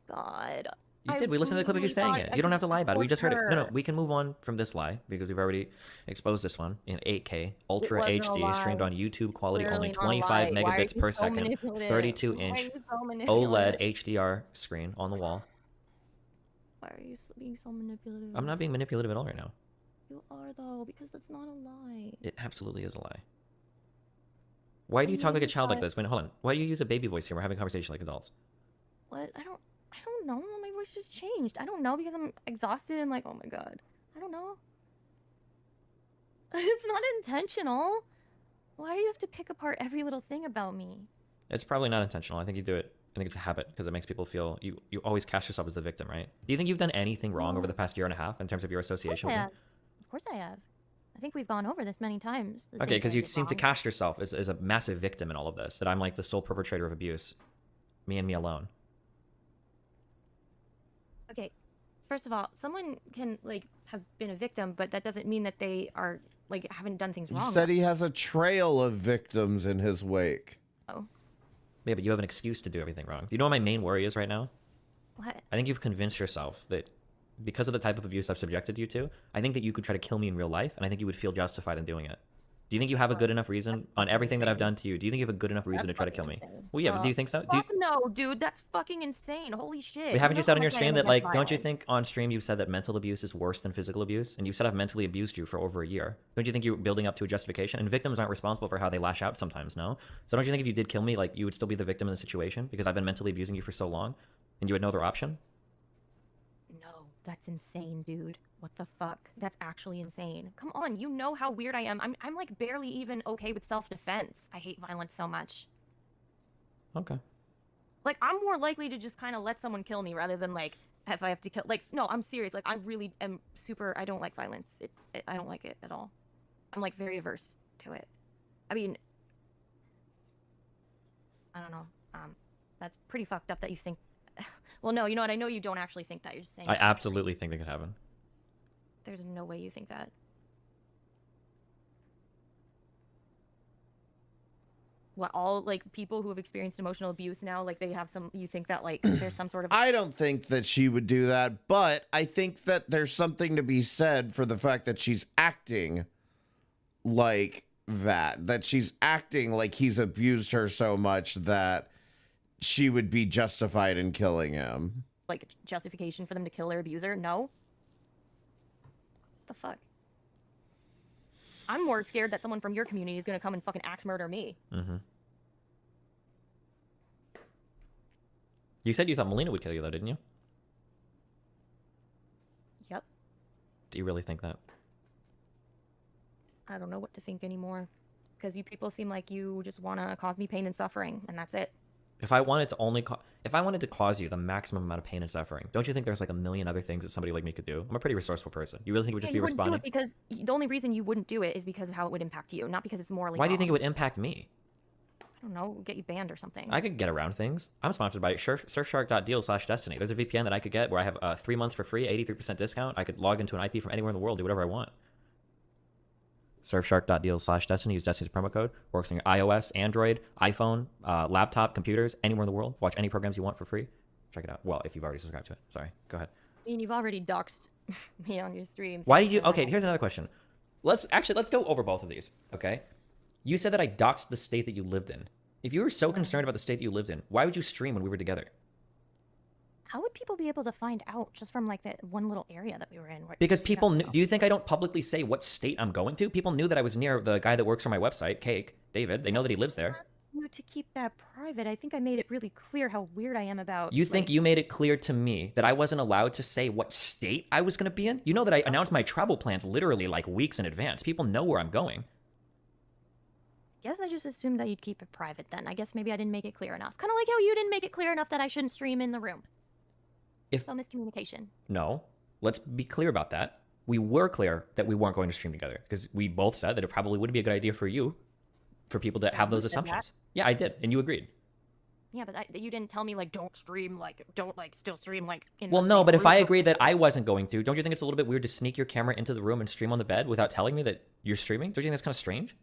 God. You did. We listened to the clip of you saying it. You don't have to lie about it. We just heard it. No, we can move on from this lie because we've already exposed this one in 8K, Ultra wasn't a HD, lie. streamed on YouTube quality Clearly only, not a 25 lie. Why are megabits you per so second, manipulative? 32 Why are inch you so OLED manipulative? HDR screen on the wall. Why are you being so manipulative? I'm not being manipulative at all right now. You are though, because that's not a lie. It absolutely is a lie. Why do you talk like a child like this? Wait, hold on. Why do you use a baby voice here? We're having a conversation like adults. What? I don't know. My voice just changed. I don't know because I'm exhausted and like, oh my god. I don't know. It's not intentional. Why do you have to pick apart every little thing about me? It's probably not intentional. I think you do it. I think it's a habit because it makes people feel you always cast yourself as the victim, right? Do you think you've done anything wrong over the past year and a half in terms of your association with me? Of course I have. I think we've gone over this many times. the Okay, things because that I you did seem to wrong. cast yourself as a massive victim in all of this, that I'm like the sole perpetrator of abuse. Me and me alone. Okay, first of all, someone can like have been a victim, but that doesn't mean that they are like haven't done things He wrong. said he has a trail of victims in his wake. Oh. Yeah, but you have an excuse to do everything wrong. Do you know what my main worry is right now? What? I think you've convinced yourself that because of the type of abuse I've subjected you to, I think that you could try to kill me in real life, and I think you would feel justified in doing it. Do you think you have a good enough reason on everything that I've done to you? Do you think you have a good enough reason to try to kill me? Well, yeah, but do you think so? Do you, Fuck no, dude, that's fucking insane. Holy shit. But haven't you know said how on your much I stream am that, like, against don't you violence. think on stream you've said that mental abuse is worse than physical abuse? And you said I've mentally abused you for over a year. Don't you think you're building up to a justification? And victims aren't responsible for how they lash out sometimes, no? So don't you think if you did kill me, like, you would still be the victim in the situation because I've been mentally abusing you for so long and you had no other option? No, that's insane, dude. What the fuck? That's actually insane. Come on, you know how weird I am. I'm like barely even okay with self-defense. I hate violence so much. Okay. Like, I'm more likely to just kind of let someone kill me rather than like if I have to kill. Like, no, I'm serious. Like, I really am super. I don't like violence. I don't like it at all. I'm like very averse to it. I mean, I don't know. That's pretty fucked up that you think. Well, no, you know what? I know you don't actually think that. You're just saying. I absolutely think that could happen. There's no way you think that. What, all like people who have experienced emotional abuse now, like they have some, you think that like there's some sort of. I don't think that she would do that, but I think that there's something to be said for the fact that she's acting like that she's acting like he's abused her so much that she would be justified in killing him. Like justification for them to kill their abuser? No. What the fuck? I'm more scared that someone from your community is gonna come and fucking axe murder me. Mm-hmm. You said you thought Melina would kill you, though, didn't you? Yep. Do you really think that? I don't know what to think anymore. Because you people seem like you just want to cause me pain and suffering, and that's it. If I wanted to if I wanted to cause you the maximum amount of pain and suffering, don't you think there's like a million other things that somebody like me could do? I'm a pretty resourceful person. You really think it would just be you wouldn't responding? do it because the only reason you wouldn't do it is because of how it would impact you, not because it's morally Why do you wrong. think it would impact me? I don't know, get you banned or something. I could get around things. I'm sponsored by surfshark.deal/destiny. There's a VPN that I could get where I have 3 months for free, 83% discount. I could log into an IP from anywhere in the world, do whatever I want. Surfshark.deal/destiny. Use Destiny's promo code. Works on your iOS, Android, iPhone, laptop, computers, anywhere in the world. Watch any programs you want for free. Check it out. Well, if you've already subscribed to it. Sorry. Go ahead. I mean, you've already doxed me on your stream. Why did you... Okay, here's another question. Let's go over both of these, okay? You said that I doxed the state that you lived in. If you were so concerned about the state that you lived in, why would you stream when we were together? How would people be able to find out just from like that one little area that we were in? Because people knew. Do you think I don't publicly say what state I'm going to? People knew that I was near the guy that works for my website, Cake, David. They know that he lives there. You to keep that private. I think I made it really clear how weird I am about. You think you made it clear to me that I wasn't allowed to say what state I was going to be in? You know that I announced my travel plans literally like weeks in advance. People know where I'm going. Guess I just assumed that you'd keep it private then. I guess maybe I didn't make it clear enough. Kind of like how you didn't make it clear enough that I shouldn't stream in the room. So miscommunication. No, let's be clear about that. We were clear that we weren't going to stream together because we both said that it probably wouldn't be a good idea for you, for people to have those assumptions. Yeah, I did, and you agreed. Yeah, but you didn't tell me like don't stream like don't like still stream like. Well, no, but if I agreed that I wasn't going to, don't you think it's a little bit weird to sneak your camera into the room and stream on the bed without telling me that you're streaming? Don't you think that's kind of strange?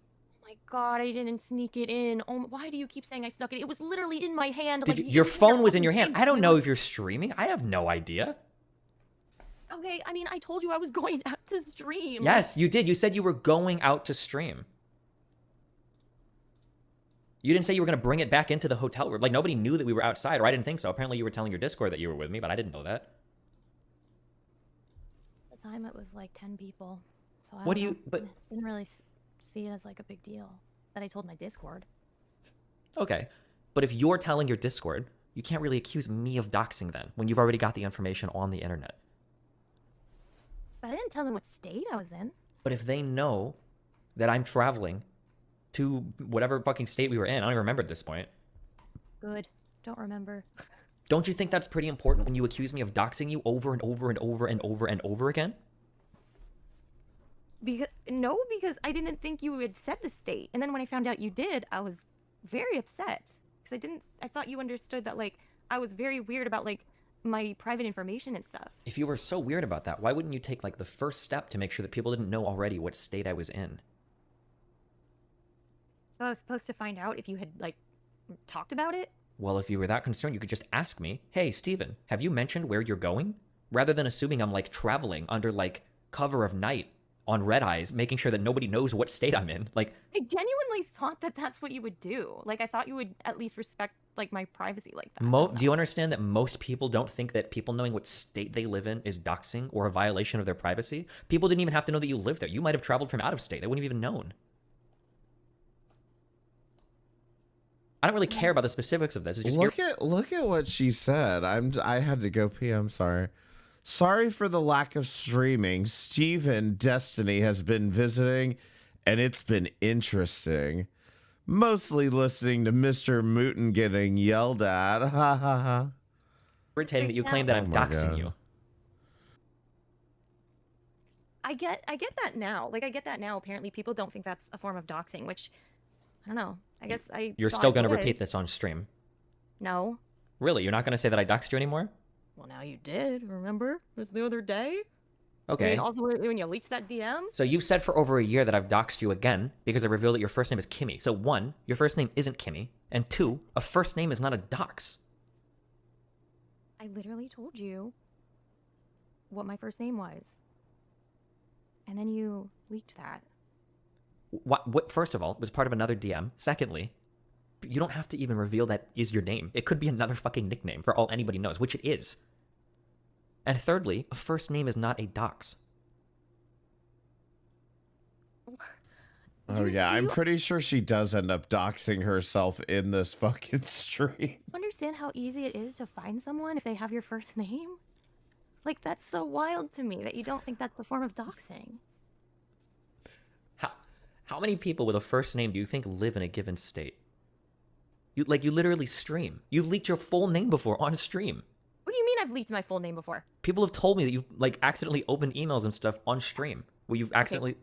God, I didn't sneak it in. Oh, why do you keep saying I snuck it? It was literally in my hand. Did like, your phone was in your hand. I don't know if you're streaming. I have no idea. Okay, I mean, I told you I was going out to stream. Yes, you did. You said you were going out to stream. You didn't say you were going to bring it back into the hotel room. Like, nobody knew that we were outside, or I didn't think so. Apparently, you were telling your Discord that you were with me, but I didn't know that. At the time, it was like 10 people. So I what do you... But didn't really see it as like a big deal that I told my Discord. Okay, but if you're telling your Discord, you can't really accuse me of doxing then, when you've already got the information on the internet. But I didn't tell them what state I was in. But if they know that I'm traveling to whatever fucking state we were in, I don't even remember at this point. Good. Don't remember. Don't you think that's pretty important when you accuse me of doxing you over and over and over and over and over again? Because I didn't think you had said the state. And then when I found out you did, I was very upset. Because I thought you understood that, like, I was very weird about, like, my private information and stuff. If you were so weird about that, why wouldn't you take, like, the first step to make sure that people didn't know already what state I was in? So I was supposed to find out if you had, like, talked about it? Well, if you were that concerned, you could just ask me, hey, Steven, have you mentioned where you're going? Rather than assuming I'm, like, traveling under, like, cover of night on red eyes, making sure that nobody knows what state I'm in. Like, I genuinely thought that that's what you would do. Like, I thought you would at least respect, like, my privacy like that. Do you understand that most people don't think that people knowing what state they live in is doxing or a violation of their privacy? People didn't even have to know that you lived there. You might have traveled from out of state. They wouldn't have even known. I don't really care about the specifics of this. It's just look at what she said. I had to go pee. I'm sorry. Sorry for the lack of streaming. Steven Destiny has been visiting, and it's been interesting. Mostly listening to Mr. Mooten getting yelled at. Ha ha ha. Irritating that you claim that I'm doxing you. I get that now. Like, I get that now. Apparently, people don't think that's a form of doxing, which, I don't know. I guess You're still going to repeat this on stream? No. Really? You're not going to say that I doxed you anymore? Well, now you did. Remember? It was the other day. Okay. And also, when you leaked that DM. So you've said for over a year that I've doxed you again because I revealed that your first name is Kimmy. So 1, your first name isn't Kimmy. And 2, a first name is not a dox. I literally told you what my first name was. And then you leaked that. What? First of all, it was part of another DM. Secondly, you don't have to even reveal that is your name. It could be another fucking nickname for all anybody knows, which it is. And thirdly, a first name is not a dox. Oh yeah, I'm pretty sure she does end up doxing herself in this fucking stream. Understand how easy it is to find someone if they have your first name? Like, that's so wild to me that you don't think that's a form of doxing. How many people with a first name do you think live in a given state? You literally stream. You've leaked your full name before on stream. What do you mean I've leaked my full name before? People have told me that you've accidentally opened emails and stuff on stream where you've accidentally.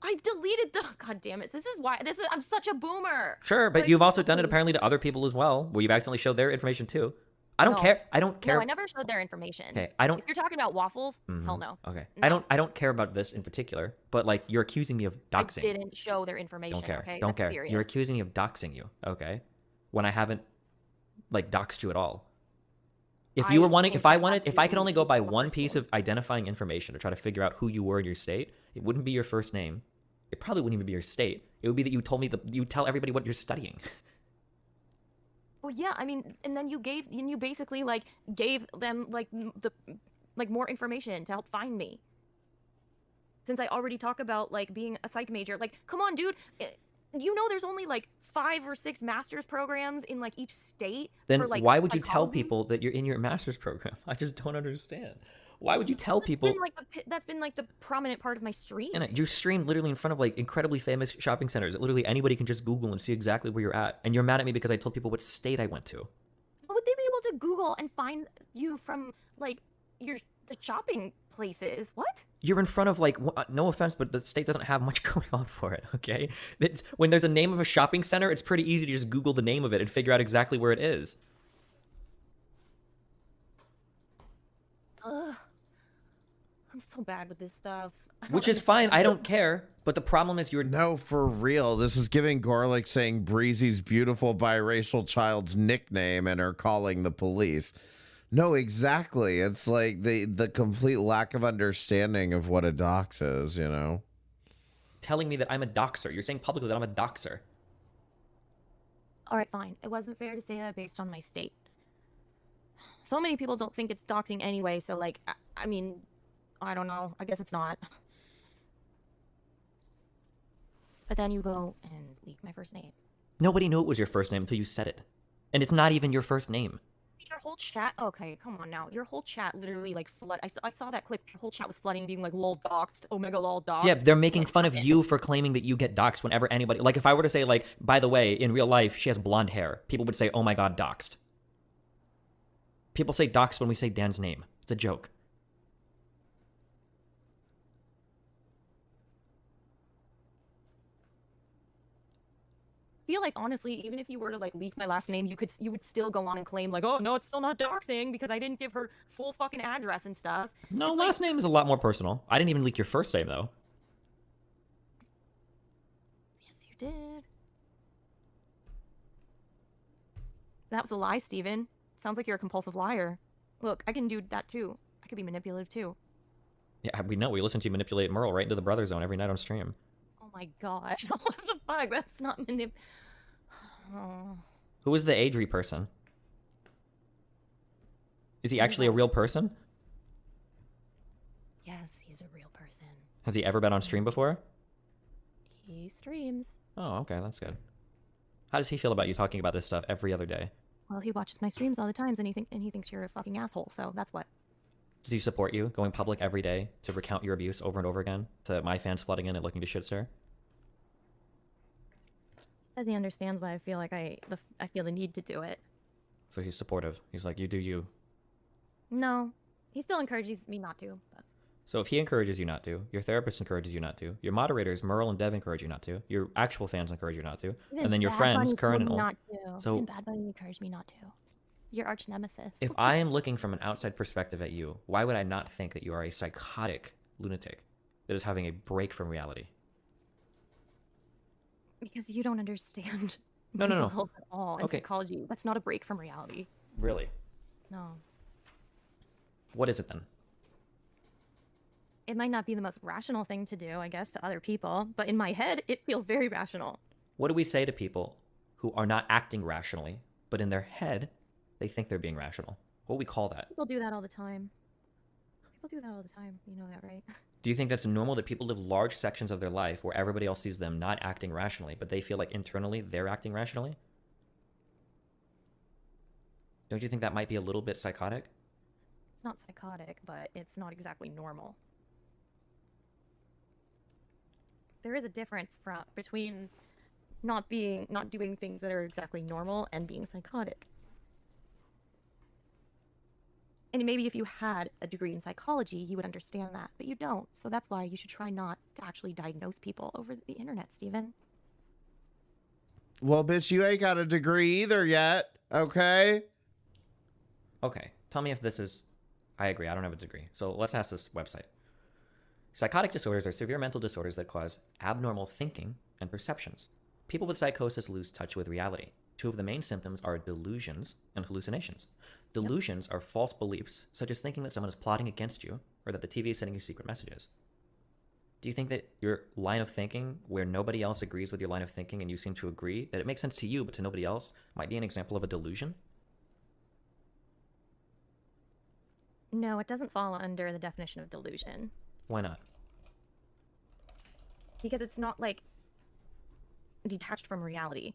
I deleted the. God damn it! This is why. I'm such a boomer. Sure, but you've also done it apparently to other people as well, where you've accidentally showed their information too. I don't care. I don't care. No, I never showed their information. Okay, I don't. If you're talking about waffles, hell no. Okay, No. I don't care about this in particular, but you're accusing me of doxing. I didn't show their information. Don't care. Okay? Don't That's care. serious. You're accusing me of doxing you. Okay, when I haven't doxed you at all. If you were wanting, if I could only go by one piece of identifying information to try to figure out who you were in your state, it wouldn't be your first name. It probably wouldn't even be your state. It would be that you told me you tell everybody what you're studying. Well, yeah, I mean, and then you basically gave them more information to help find me. Since I already talk about being a psych major, come on, dude. You know, there's only 5 or 6 master's programs in each state. Then for, why would you tell people that you're in your master's program? I just don't understand. Why would you tell people? That's been the prominent part of my stream. And you stream literally in front of incredibly famous shopping centers that literally anybody can just Google and see exactly where you're at. And you're mad at me because I told people what state I went to. How would they be able to Google and find you from the shopping places? What? You're in front of no offense, but the state doesn't have much going on for it. Okay, when there's a name of a shopping center, it's pretty easy to just Google the name of it and figure out exactly where it is. Ugh. I'm so bad with this stuff. Which is fine. I don't care. But the problem is No, for real. This is giving Garlic saying Breezy's beautiful biracial child's nickname and her calling the police. No, exactly. It's the complete lack of understanding of what a dox is, you know? Telling me that I'm a doxer. You're saying publicly that I'm a doxer. All right, fine. It wasn't fair to say that based on my state. So many people don't think it's doxing anyway, so I mean, I don't know. I guess it's not. But then you go and leak my first name. Nobody knew it was your first name until you said it. And it's not even your first name. Your whole chat, okay, come on now. Your whole chat literally flood. I saw that clip. Your whole chat was flooding, being lol doxed, omega lol doxed. Yeah, they're making fun of you for claiming that you get doxed whenever anybody... if I were to say, by the way, in real life, she has blonde hair, people would say, oh my god, doxed. People say doxed when we say Dan's name. It's a joke. I feel honestly, even if you were to leak my last name, you would still go on and claim oh no, it's still not doxing because I didn't give her full fucking address and stuff. No, last name is a lot more personal. I didn't even leak your first name though. Yes, you did. That was a lie, Steven. Sounds like you're a compulsive liar. Look, I can do that too. I could be manipulative too. Yeah, we know. We listen to you manipulate Merle right into the brother zone every night on stream. Oh my gosh. What the fuck? That's not Oh. Who is the Adri person? Is he actually a real person? Yes, he's a real person. Has he ever been on stream before? He streams. Oh, okay, that's good. How does he feel about you talking about this stuff every other day? Well, he watches my streams all the times, and he thinks you're a fucking asshole. So that's what. Does he support you going public every day to recount your abuse over and over again to my fans flooding in and looking to shit stir? Says he understands why I feel I feel the need to do it. So he's supportive. He's like, you do you. No, he still encourages me not to. But... So if he encourages you not to, your therapist encourages you not to, your moderators, Merle and Dev, encourage you not to, your actual fans encourage you not to, Even and then your Bad friends, Bunny Curran told and me Ol- not to. So Even Bad Bunny encouraged me not to. Your arch nemesis. If I am looking from an outside perspective at you, why would I not think that you are a psychotic lunatic that is having a break from reality? Because you don't understand No, mental no. health at all and Okay. psychology. That's not a break from reality. Really? No. What is it then? It might not be the most rational thing to do, I guess, to other people, but in my head, it feels very rational. What do we say to people who are not acting rationally, but in their head, they think they're being rational? What do we call that? People do that all the time. People do that all the time. You know that, right? Do you think that's normal that people live large sections of their life where everybody else sees them not acting rationally, but they feel like internally they're acting rationally? Don't you think that might be a little bit psychotic? It's not psychotic, but it's not exactly normal. There is a difference between not doing things that are exactly normal and being psychotic. And maybe if you had a degree in psychology, you would understand that, but you don't. So that's why you should try not to actually diagnose people over the internet, Steven. Well, bitch, you ain't got a degree either yet, okay? Okay, tell me if this is... I agree, I don't have a degree. So let's ask this website. Psychotic disorders are severe mental disorders that cause abnormal thinking and perceptions. People with psychosis lose touch with reality. Two of the main symptoms are delusions and hallucinations. Delusions are false beliefs, such as thinking that someone is plotting against you or that the TV is sending you secret messages. Do you think that your line of thinking, where nobody else agrees with your line of thinking and you seem to agree, that it makes sense to you but to nobody else, might be an example of a delusion? No, it doesn't fall under the definition of delusion. Why not? Because it's not like detached from reality.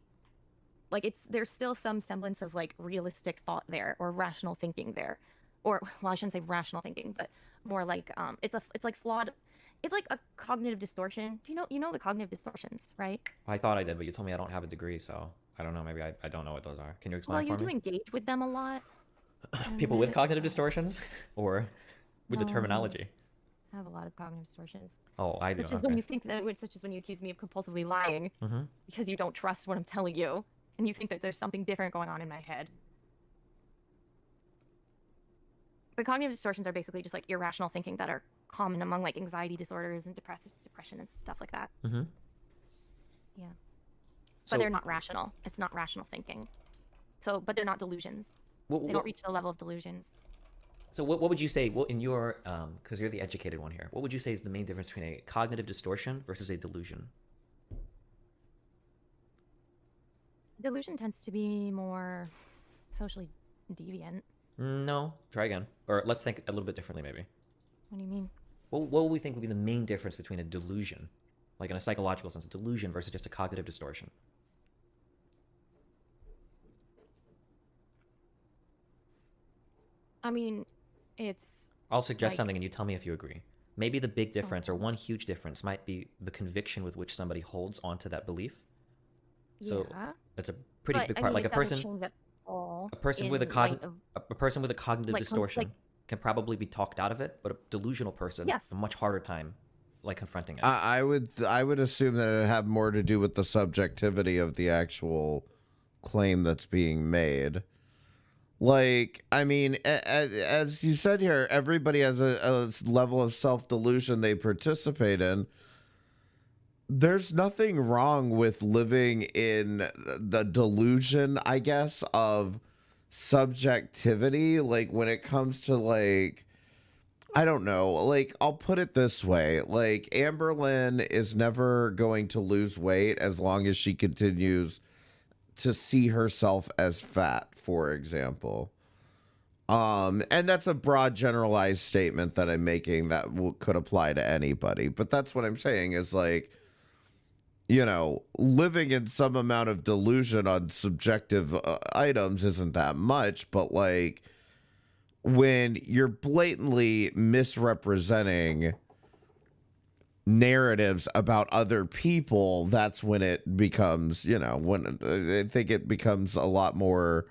Like there's still some semblance of like realistic thought there or rational thinking there. Or well, I shouldn't say rational thinking, but more like it's like flawed. It's like a cognitive distortion. Do you know the cognitive distortions, right? I thought I did, but you told me I don't have a degree, so I don't know. Maybe I don't know what those are. Can you explain Well, you for do me? engage with them a lot. People with cognitive distortions? Or with the No. terminology? I have a lot of cognitive distortions. Oh, I do. Such as when you think that, such as when you accuse me of compulsively lying because you don't trust what I'm telling you, and you think that there's something different going on in my head. The cognitive distortions are basically just like irrational thinking that are common among like anxiety disorders and depression and stuff like that. Yeah. So- But they're not rational. It's not rational thinking. So, but they're not delusions. They don't reach the level of delusions. So what would you say, in your, because you're the educated one here, what would you say is the main difference between a cognitive distortion versus a delusion? Delusion tends to be more socially deviant. No, try again. Or let's think a little bit differently, maybe. What do you mean? What would we think would be the main difference between a delusion, like in a psychological sense, a delusion versus just a cognitive distortion? I mean, it's... I'll suggest like- something and you tell me if you agree. Maybe the big difference, or one huge difference, might be the conviction with which somebody holds onto that belief. So Yeah. that's a pretty But, big I part. mean, like it a doesn't person, change at all a person with in a light of- a person with a cognitive like, distortion can probably be talked out of it, but a delusional person, Yes. a much harder time, like confronting it. I would assume that it have more to do with the subjectivity of the actual claim that's being made. Like, I mean, as you said here, everybody has a level of self-delusion they participate in. There's nothing wrong with living in the delusion, I guess, of subjectivity. Like, when it comes to, like, I don't know, like, I'll put it this way. Like, Amberlynn is never going to lose weight as long as she continues to see herself as fat, for example. And that's a broad generalized statement that I'm making that could apply to anybody. But that's what I'm saying is, like, you know, living in some amount of delusion on subjective items isn't that much. But, like, when you're blatantly misrepresenting narratives about other people, that's when it becomes, you know, when I think it becomes a lot more.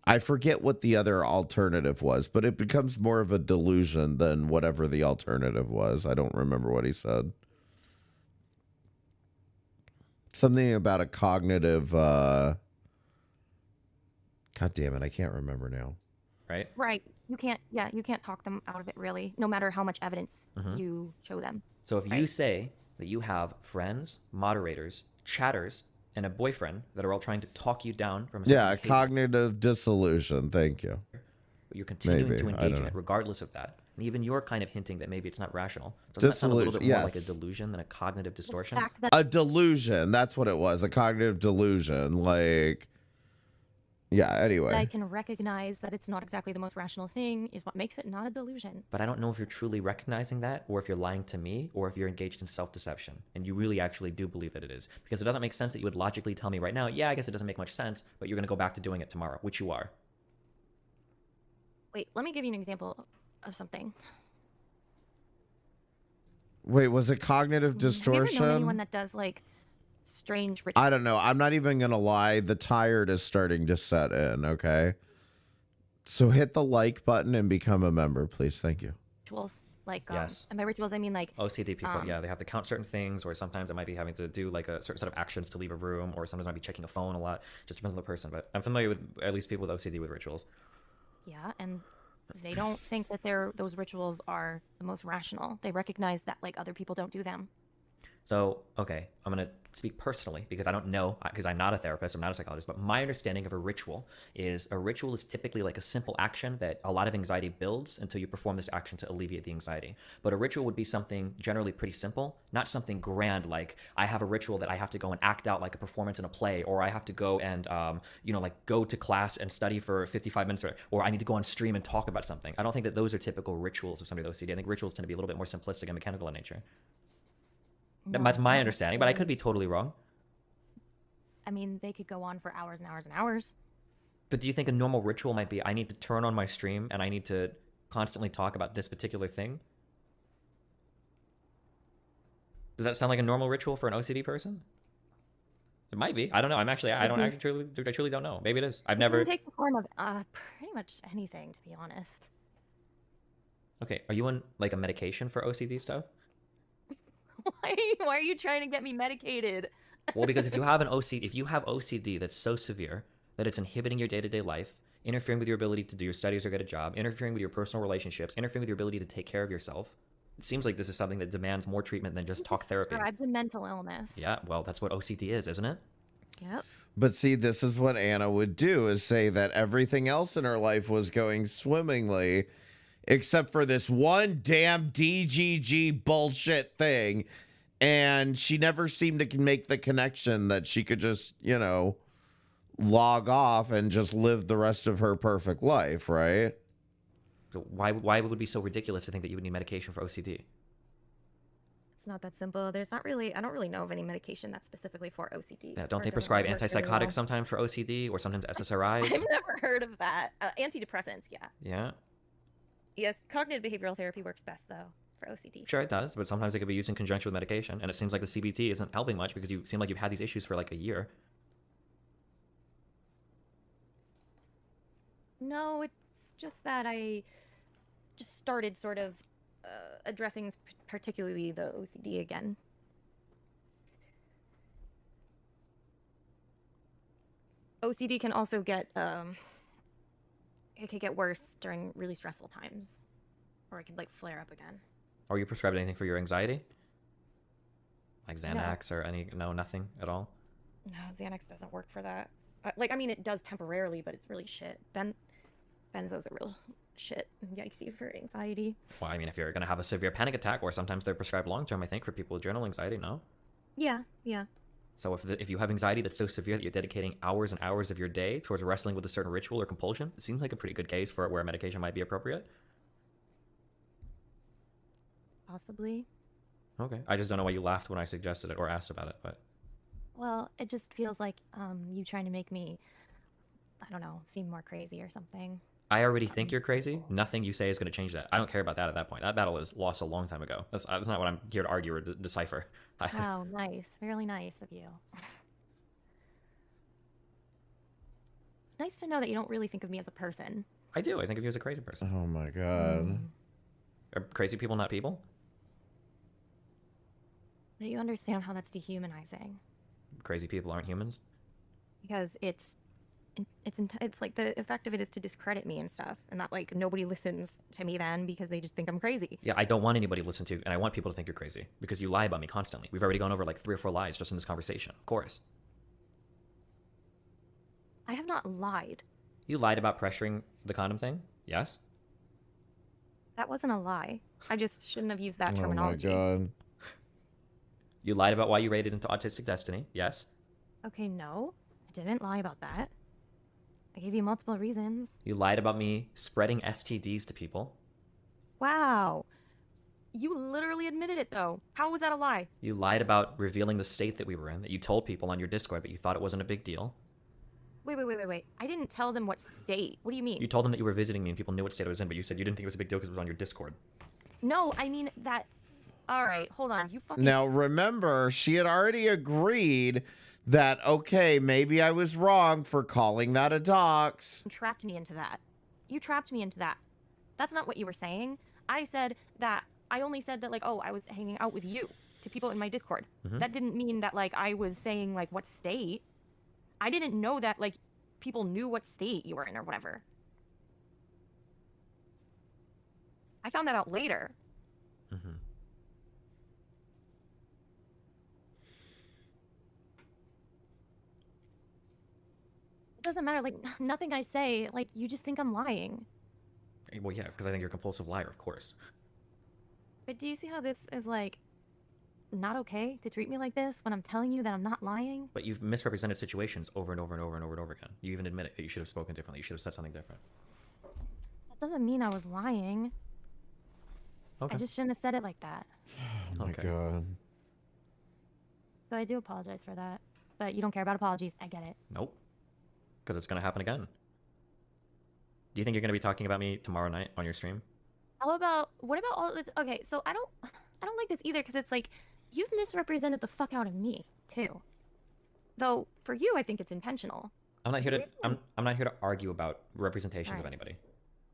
I forget what the other alternative was, but it becomes more of a delusion than whatever the alternative was. I don't remember what he said. Something about a cognitive God damn it, I can't remember now. Right? Right. You can't. Yeah, you can't talk them out of it really, no matter how much evidence Mhm. you show them. So if you say that you have friends, moderators, chatters, and a boyfriend that are all trying to talk you down from a certain Yeah, behavior, cognitive dissolution. Thank you. but you're continuing Maybe, to I engage don't in it know. regardless of that, and even you're kind of hinting that maybe it's not rational. Doesn't that sound a little bit Dissolution, more like a yes. delusion than a cognitive distortion? A delusion. That's what it was. A cognitive delusion. Like, yeah, I anyway. can recognize that it's not exactly the most rational thing is what makes it not a delusion. But I don't know if you're truly recognizing that, or if you're lying to me, or if you're engaged in self-deception, and you really actually do believe that it is. Because it doesn't make sense that you would logically tell me right now, yeah, I guess it doesn't make much sense, but you're going to go back to doing it tomorrow, which you are. Wait, let me give you an example of something. Wait, was it cognitive Have you ever known distortion? anyone that does like strange rituals? I don't know. I'm not even going to lie. The tired is starting to set in, okay? So hit the like button and become a member, please. Thank you. Like, Yes. and by rituals I mean like OCD people, yeah, they have to count certain things, or sometimes it might be having to do like a certain set of actions to leave a room, or sometimes it might be checking a phone a lot. Just depends on the person, but I'm familiar with at least people with OCD with rituals. Yeah, and they don't think that those rituals are the most rational. They recognize that like other people don't do them. So, okay, I'm going to speak personally because I don't know, because I'm not a therapist, I'm not a psychologist, but my understanding of a ritual is typically like a simple action that a lot of anxiety builds until you perform this action to alleviate the anxiety. But a ritual would be something generally pretty simple, not something grand like I have a ritual that I have to go and act out like a performance in a play, or I have to go and, like go to class and study for 55 minutes, or I need to go on stream and talk about something. I don't think that those are typical rituals of somebody with OCD. I think rituals tend to be a little bit more simplistic and mechanical in nature. That's my understanding, but I could be totally wrong. I mean, they could go on for hours and hours and hours. But do you think a normal ritual might be, I need to turn on my stream and I need to constantly talk about this particular thing? Does that sound like a normal ritual for an OCD person? It might be. I don't know. I truly don't know. Maybe it is. I've never. It can take the form of pretty much anything, to be honest. Okay, are you on like a medication for OCD stuff? Why are you trying to get me medicated? Well, because if you have OCD that's so severe that it's inhibiting your day-to-day life, interfering with your ability to do your studies or get a job, interfering with your personal relationships, interfering with your ability to take care of yourself, it seems like this is something that demands more treatment than just talk therapy. Described a mental illness. Yeah, well, that's what OCD is, isn't it? Yep. But see, this is what Anna would do, is say that everything else in her life was going swimmingly, except for this one damn DGG bullshit thing. And she never seemed to make the connection that she could just, log off and just live the rest of her perfect life, right? So why would it be so ridiculous to think that you would need medication for OCD? It's not that simple. I don't really know of any medication that's specifically for OCD. Yeah, don't or they it doesn't prescribe really work very antipsychotics well. sometimes for OCD, or sometimes SSRIs? I've never heard of that. Antidepressants, yeah. Yeah, Yes, cognitive behavioral therapy works best though for OCD. sure it does, but sometimes it can be used in conjunction with medication, and it seems like the CBT isn't helping much because you seem like you've had these issues for like a year. No, it's just that I just started sort of addressing particularly the OCD again. OCD can also get it could get worse during really stressful times, or it could like flare up again. Are you prescribed anything for your anxiety? Like Xanax or nothing at all? No, Xanax doesn't work for that. I mean, it does temporarily, but it's really shit. Benzos are real shit. Yikesy for anxiety. Well, I mean, if you're going to have a severe panic attack, or sometimes they're prescribed long-term, I think, for people with general anxiety, no? Yeah. So if you have anxiety that's so severe that you're dedicating hours and hours of your day towards wrestling with a certain ritual or compulsion, it seems like a pretty good case for where medication might be appropriate. Possibly. Okay. I just don't know why you laughed when I suggested it or asked about it, but... Well, it just feels like you trying to make me, I don't know, seem more crazy or something. I already think you're crazy. Nothing you say is going to change that. I don't care about that at that point. That battle is lost a long time ago. That's not what I'm here to argue or decipher. Wow, nice. Really nice of you. Nice to know that you don't really think of me as a person. I do. I think of you as a crazy person. Oh my god. Are crazy people not people? Do you understand how that's dehumanizing? Crazy people aren't humans? Because it's it's like the effect of it is to discredit me and stuff, and that like nobody listens to me then because they just think I'm crazy. Yeah, I don't want anybody to listen to, and I want people to think you're crazy because you lie about me constantly. We've already gone over like 3 or 4 lies just in this conversation. Of course. I have not lied. You lied about pressuring the condom thing? Yes? That wasn't a lie. I just shouldn't have used that terminology. Oh my god. You lied about why you raided into Autistic Destiny? Yes? Okay, no. I didn't lie about that. I gave you multiple reasons. You lied about me spreading STDs to people? Wow. You literally admitted it, though. How was that a lie? You lied about revealing the state that we were in, that you told people on your Discord, but you thought it wasn't a big deal? Wait. I didn't tell them what state. What do you mean? You told them that you were visiting me and people knew what state I was in, but you said you didn't think it was a big deal because it was on your Discord. No, I mean that... Alright, hold on. You fucking... Now, remember, she had already agreed that, okay, maybe I was wrong for calling that a dox. You trapped me into that. You trapped me into that. That's not what you were saying. I said that... I only said that, like, oh, I was hanging out with you to people in my Discord. That didn't mean that, like, I was saying, like, what state. I didn't know that, like, people knew what state you were in or whatever. I found that out later. It doesn't matter, like, nothing I say, like, you just think I'm lying. Well, yeah, because I think you're a compulsive liar, of course. But do you see how this is, like, not okay to treat me like this when I'm telling you that I'm not lying? But you've misrepresented situations over and over and over and over and over again. You even admit it, that you should have spoken differently. You should have said something different. That doesn't mean I was lying. Okay. I just shouldn't have said it like that. Oh my god. So I do apologize for that. But you don't care about apologies. I get it. Nope. Because it's going to happen again. Do you think you're going to be talking about me tomorrow night on your stream? How about, what about all this? Okay, so I don't like this either because it's like, you've misrepresented the fuck out of me, too. Though, for you, I think it's intentional. I'm not here to, I'm not here to argue about representations of anybody.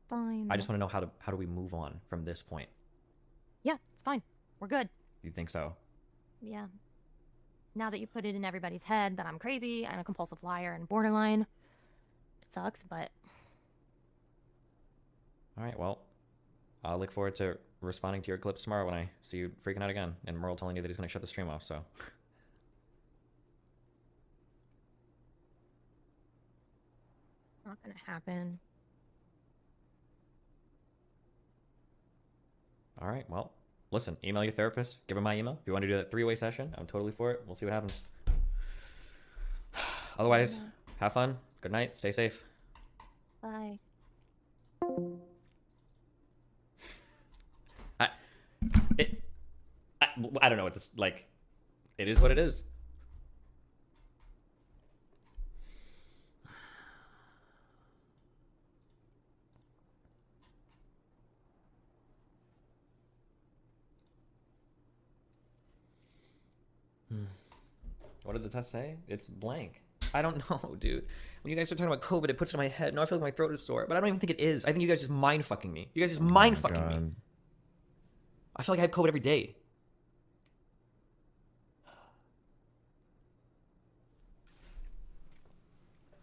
Fine. I just want to know how do we move on from this point? Yeah, it's fine. We're good. You think so? Yeah. Now that you put it in everybody's head that I'm crazy, I'm a compulsive liar and borderline, it sucks, but... Alright, well, I'll look forward to responding to your clips tomorrow when I see you freaking out again, and Merle telling you that he's going to shut the stream off, so... Not gonna happen. Alright, well, listen, email your therapist, give her my email. If you want to do that 3-way session, I'm totally for it. We'll see what happens. Otherwise, have fun, good night, stay safe. Bye. I don't know, it's just, like, it is what it is. What did the test say? It's blank. I don't know, dude. When you guys start talking about COVID, it puts it in my head. No, I feel like my throat is sore, but I don't even think it is. I think you guys just mind fucking me. You guys just mind fucking me. I feel like I have COVID every day.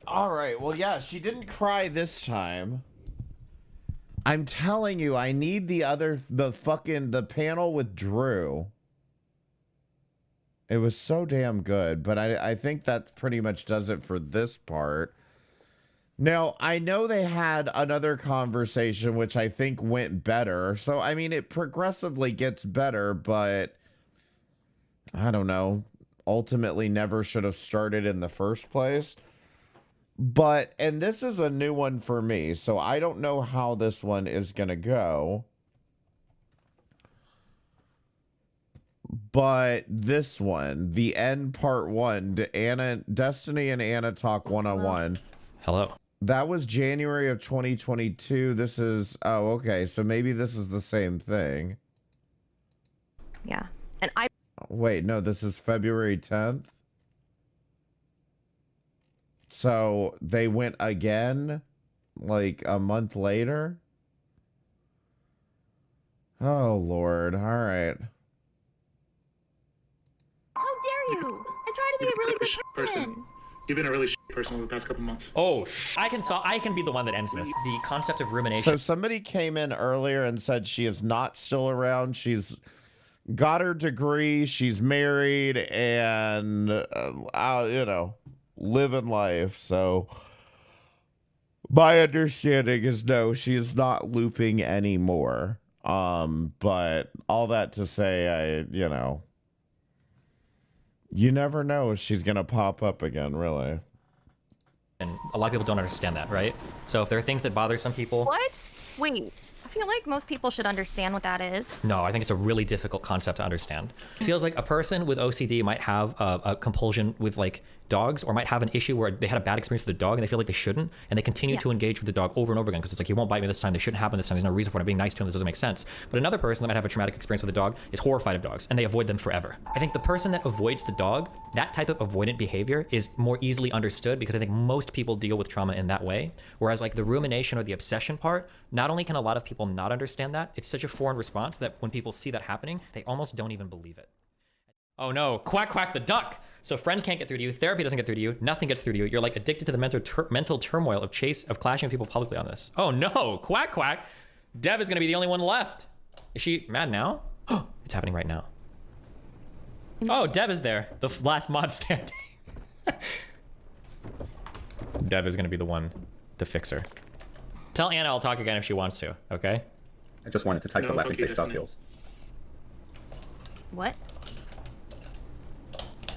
All right. Well, yeah, she didn't cry this time. I'm telling you, I need the panel with Drew. It was so damn good, but I think that pretty much does it for this part. Now, I know they had another conversation, which I think went better. So, I mean, it progressively gets better, but I don't know. Ultimately, never should have started in the first place. But, and this is a new one for me, so I don't know how this one is going to go. But this one, the end part 1, Destiny and Anna talk 101. Hello. That was January of 2022. This is, oh, okay. So maybe this is the same thing. Yeah. And I... Wait, no, this is February 10th. So they went again, like a month later. Oh, Lord. All right. How dare you? I try to be a really good person. You've been a really shitty person over the past couple months. Oh, I can be the one that ends this. The concept of rumination. So somebody came in earlier and said she is not still around. She's got her degree. She's married and, you know, living life. So my understanding is no, she is not looping anymore. But all that to say, you know, you never know if she's going to pop up again, really. And a lot of people don't understand that, right? So if there are things that bother some people... What? Wait, I feel like most people should understand what that is. No, I think it's a really difficult concept to understand. It feels like a person with OCD might have a compulsion with like dogs, or might have an issue where they had a bad experience with the dog and they feel like they shouldn't, and they continue to engage with the dog over and over again because it's like, he won't bite me this time, they shouldn't happen this time, there's no reason for it, I'm being nice to him, this doesn't make sense. But another person that might have a traumatic experience with a dog is horrified of dogs and they avoid them forever. I think the person that avoids the dog, that type of avoidant behavior is more easily understood because I think most people deal with trauma in that way. Whereas like the rumination or the obsession part, not only can a lot of people not understand that, it's such a foreign response that when people see that happening, they almost don't even believe it. Oh no, quack quack the duck. So friends can't get through to you, therapy doesn't get through to you, nothing gets through to you. You're like addicted to the mental turmoil of clashing with people publicly on this. Oh no, quack quack. Dev is gonna be the only one left. Is she mad now? Oh, it's happening right now. Oh, Dev is there, the last mod standing. Dev is gonna be the one to fix her. Tell Anna I'll talk again if she wants to, okay? I just wanted to type the laughing face stop feels. What?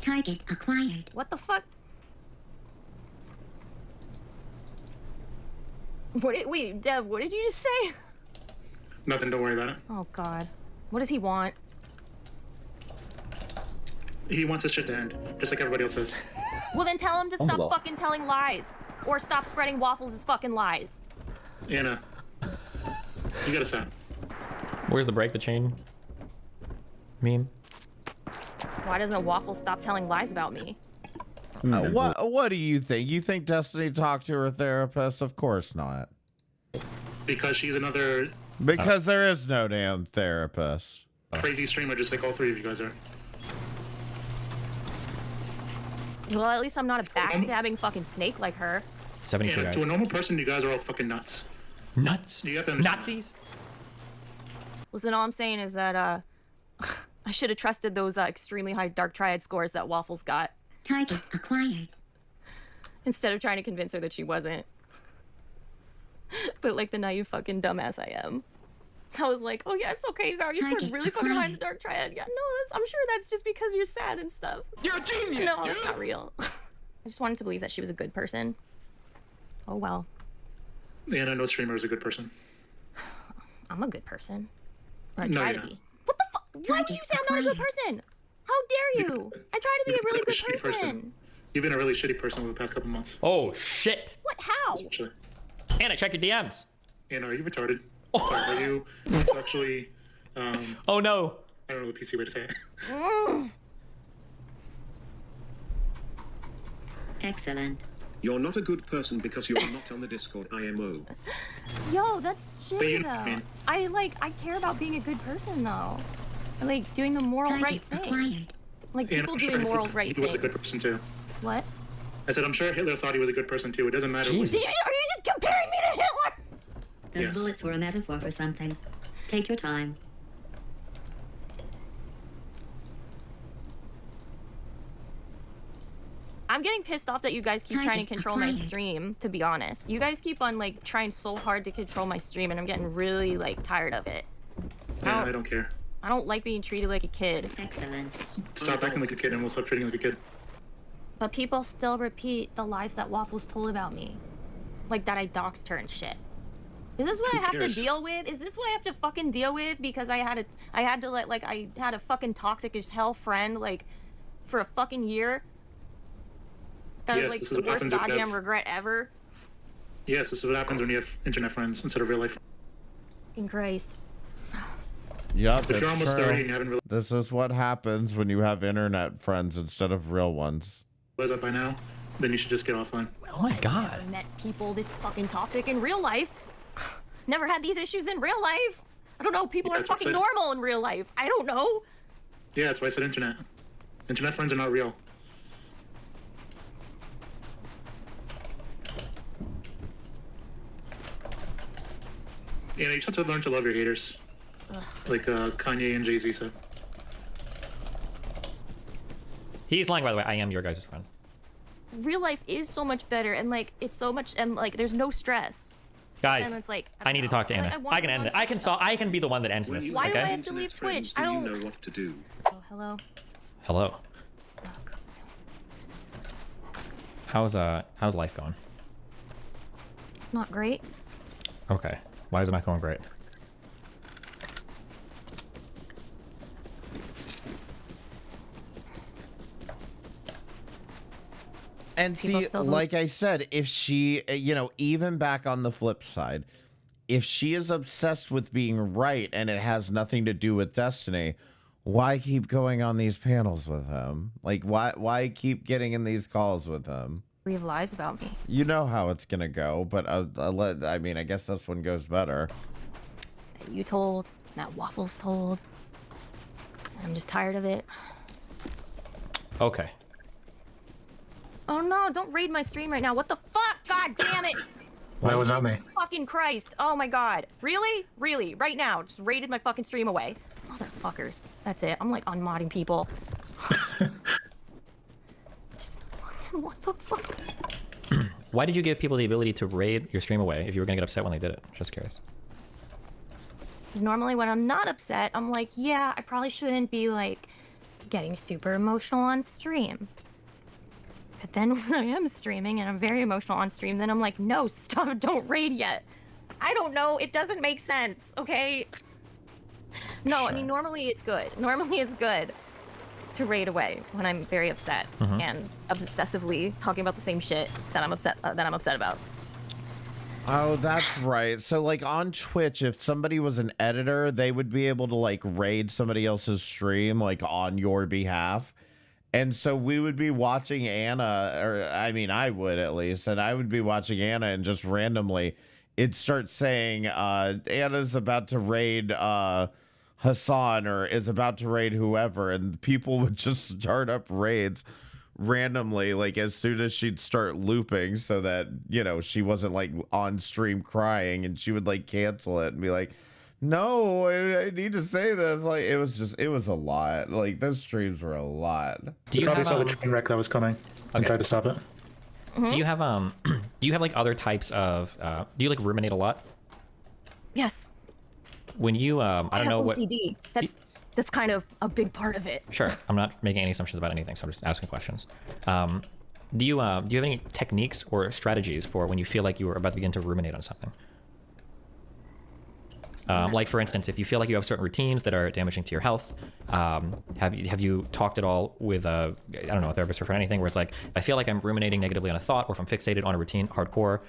Target acquired. What the fuck? Wait, Dev, what did you just say? Nothing, don't worry about it. Oh god. What does he want? He wants this shit to end, just like everybody else says. Well then tell him to stop fucking telling lies. Or stop spreading Waffles' fucking lies. Anna, you gotta stop. Where's the break the chain meme? Why doesn't Waffles stop telling lies about me? What do you think? You think Destiny talked to her therapist? Of course not. Because she's another... Because there is no damn therapist. Crazy streamer, just like all three of you guys are. Well, at least I'm not a backstabbing fucking snake like her. 72 guys. To a normal person, you guys are all fucking nuts. Nuts? You have to Nazis? Listen, all I'm saying is that, I should have trusted those extremely high Dark Triad scores that Waffles got. Target acquired. Instead of trying to convince her that she wasn't. But like the naive fucking dumbass I am. I was like, oh yeah, it's okay, you scored really fucking high in the Dark Triad. Yeah, no, I'm sure that's just because you're sad and stuff. You're a genius! No, it's not real. I just wanted to believe that she was a good person. Oh well. Anna, no streamer is a good person. I'm a good person. Or I No, try you're to be. What the fuck? Why would you say I'm not a good person? How dare you? I try to be a really good person. You've been a really shitty person over the past couple months. Oh shit! What? How? Especially. Anna, check your DMs. Anna, are you retarded? Are you actually... oh no. I don't know the PC way to say it. Excellent. You're not a good person because you're not on the Discord IMO. Yo, that's shitty though. I care about being a good person though. I like doing the moral right thing. Like people doing moral right things. He was a good person too. What? I said I'm sure Hitler thought he was a good person too. It doesn't matter. What Are you just comparing me to Hitler? Those bullets were a metaphor for something. Take your time. I'm getting pissed off that you guys keep trying to control my stream, to be honest. You guys keep on like trying so hard to control my stream and I'm getting really like tired of it. Yeah, I don't care. I don't like being treated like a kid. Excellent. Stop acting like a kid and we'll stop treating you like a kid. But people still repeat the lies that Waffles told about me. Like that I doxed her and shit. Is this what I have to deal with? Is this what I have to fucking deal with? Because I had a fucking toxic as hell friend like for a fucking year. That was like the worst goddamn regret ever. Yes, this is what happens when you have internet friends instead of real life. Fucking Christ. Yep, if you're almost 30 and you haven't This is what happens when you have internet friends instead of real ones. realized that by now, then you should just get offline. Oh my god. Never met people this fucking toxic in real life. Never had these issues in real life. I don't know, people are fucking normal in real life. I don't know. Yeah, that's why I said internet. Internet friends are not real. Yeah, you just have to learn to love your haters. Like Kanye and Jay-Z said. He's lying, by the way. I am your guys' friend. Real life is so much better, and like it's so much, and like there's no stress. Guys, And it's like, I need to talk to Anna. I can end it. I can be the one that ends this. Why do I okay? have to leave Twitch? I don't. You know what to do. Oh, hello. Hello. How's life going? Not great. Okay. Why is it not going great? And see, like I said, if she, you know, even back on the flip side, if she is obsessed with being right and it has nothing to do with Destiny, why keep going on these panels with him? Like, why keep getting in these calls with him? We have lies about me. You know how it's gonna go, but I mean, I guess this one goes better. You told, that Waffles told. I'm just tired of it. Okay. Oh no, don't raid my stream right now. What the fuck? God damn it. That was not me. Fucking Christ. Oh my god. Really? Really? Right now. Just raided my fucking stream away. Motherfuckers. That's it. I'm like unmodding people. Just fucking, what the fuck? Why did you give people the ability to raid your stream away if you were gonna get upset when they did it? Just curious. Normally when I'm not upset, I'm like, yeah, I probably shouldn't be like getting super emotional on stream. But then when I am streaming and I'm very emotional on stream, then I'm like, no, stop, don't raid yet. I don't know, it doesn't make sense, okay? No, Sure. I mean, normally it's good. Normally it's good to raid away when I'm very upset and obsessively talking about the same shit that I'm upset about. Oh, that's right. So like on Twitch, if somebody was an editor, they would be able to like raid somebody else's stream like on your behalf. And so we would be watching Anna, or I mean, I would at least, and I would be watching Anna and just randomly it'd start saying Anna's about to raid Hassan or is about to raid whoever, and people would just start up raids randomly like as soon as she'd start looping so that, you know, she wasn't like on stream crying, and she would like cancel it and be like, no, I need to say this. Like it was a lot. Like those streams were a lot. Do you probably saw the train wreck that was coming and tried to stop it? Do you have do you have like other types of do you like ruminate a lot? Yes. When you I don't know what OCD. That's kind of a big part of it. Sure, I'm not making any assumptions about anything, so I'm just asking questions. Do you have any techniques or strategies for when you feel like you are about to begin to ruminate on something? Like for instance, if you feel like you have certain routines that are damaging to your health, have you talked at all with I don't know, a therapist or for anything where it's like, if I feel like I'm ruminating negatively on a thought, or if I'm fixated on a routine hardcore,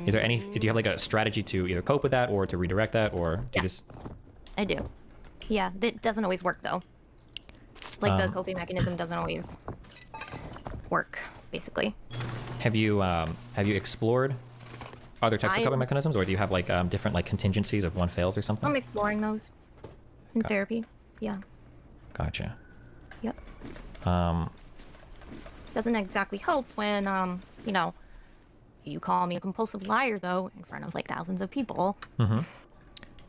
do you have like a strategy to either cope with that or to redirect that, or do you just? I do. Yeah, that doesn't always work though. Like the coping mechanism doesn't always work, basically. Have you explored other types of coping mechanisms, or do you have like different like contingencies if one fails or something? I'm exploring those in therapy. Yeah. Gotcha. Yep. Doesn't exactly help when you know, you call me a compulsive liar though in front of like thousands of people.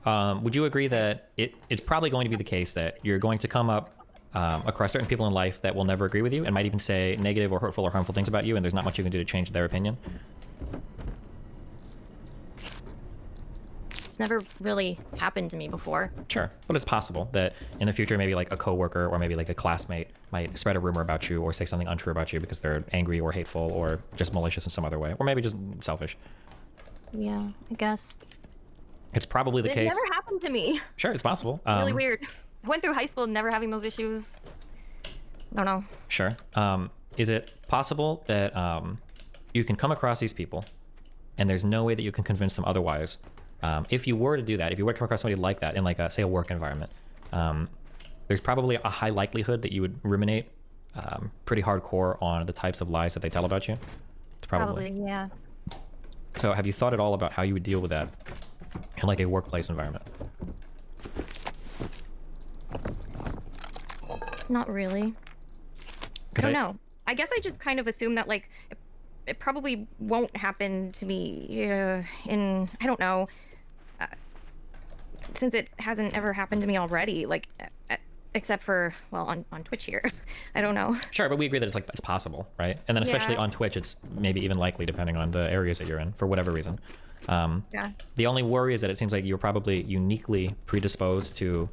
Would you agree that it's probably going to be the case that you're going to come up across certain people in life that will never agree with you and might even say negative or hurtful or harmful things about you, and there's not much you can do to change their opinion? It's never really happened to me before. Sure, but it's possible that in the future maybe like a coworker or maybe like a classmate might spread a rumor about you or say something untrue about you because they're angry or hateful or just malicious in some other way, or maybe just selfish. Yeah, I guess. It's probably the case. It never happened to me. Sure, it's possible. Really weird. I went through high school never having those issues. I don't know. Sure. Is it possible that you can come across these people and there's no way that you can convince them otherwise? If you were to do that, if you were to come across somebody like that in like say a work environment, there's probably a high likelihood that you would ruminate pretty hardcore on the types of lies that they tell about you. It's probably, yeah. So have you thought at all about how you would deal with that in like a workplace environment? Not really. I don't know. I guess I just kind of assume that like it probably won't happen to me in, I don't know, since it hasn't ever happened to me already, like, except for, well, on Twitch here. I don't know. Sure, but we agree that it's possible, right? And then especially Yeah. on Twitch, it's maybe even likely depending on the areas that you're in for whatever reason. Yeah. The only worry is that it seems like you're probably uniquely predisposed to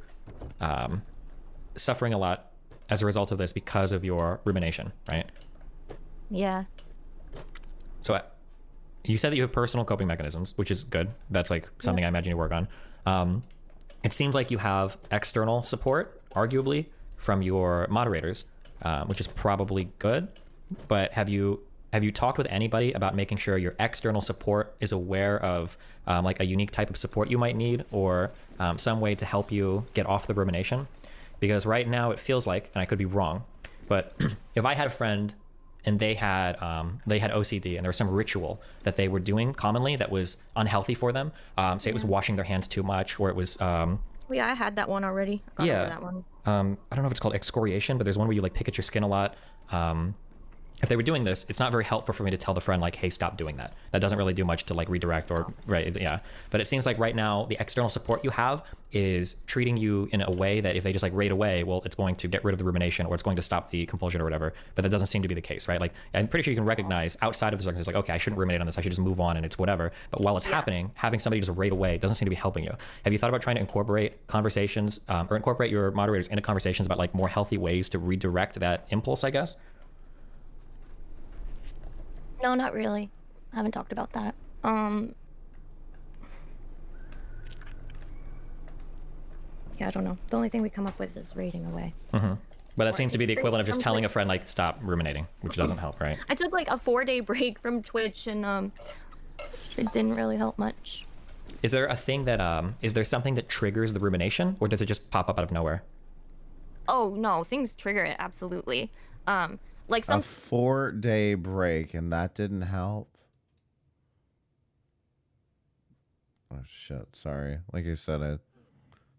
suffering a lot as a result of this because of your rumination, right? Yeah. So you said that you have personal coping mechanisms, which is good. That's like something I imagine you work on. It seems like you have external support, arguably, from your moderators, which is probably good. But have you talked with anybody about making sure your external support is aware of like a unique type of support you might need, or some way to help you get off the rumination? Because right now it feels like, and I could be wrong, but if I had a friend and they had OCD and there was some ritual that they were doing commonly that was unhealthy for them, say it was washing their hands too much, or it was Yeah, I had that one already. I got over that one. I don't know if it's called excoriation, but there's one where you like pick at your skin a lot. If they were doing this, it's not very helpful for me to tell the friend like, hey, stop doing that. That doesn't really do much to like redirect or right. Yeah. But it seems like right now the external support you have is treating you in a way that if they just like raid away, well, it's going to get rid of the rumination or it's going to stop the compulsion or whatever. But that doesn't seem to be the case, right? Like, I'm pretty sure you can recognize outside of the circumstance, like, okay, I shouldn't ruminate on this. I should just move on and it's whatever. But while it's happening, having somebody just raid away doesn't seem to be helping you. Have you thought about trying to incorporate conversations or incorporate your moderators into conversations about like more healthy ways to redirect that impulse, I guess? No, not really. I haven't talked about that. Yeah, I don't know. The only thing we come up with is raiding away. Mm-hmm. But that seems to be the equivalent of just telling a friend like, stop ruminating, which doesn't help, right? I took like a 4-day break from Twitch and it didn't really help much. Is there a thing that is there something that triggers the rumination, or does it just pop up out of nowhere? Oh no, things trigger it absolutely. Like A 4-day break, and that didn't help. Oh shit! Sorry. Like I said,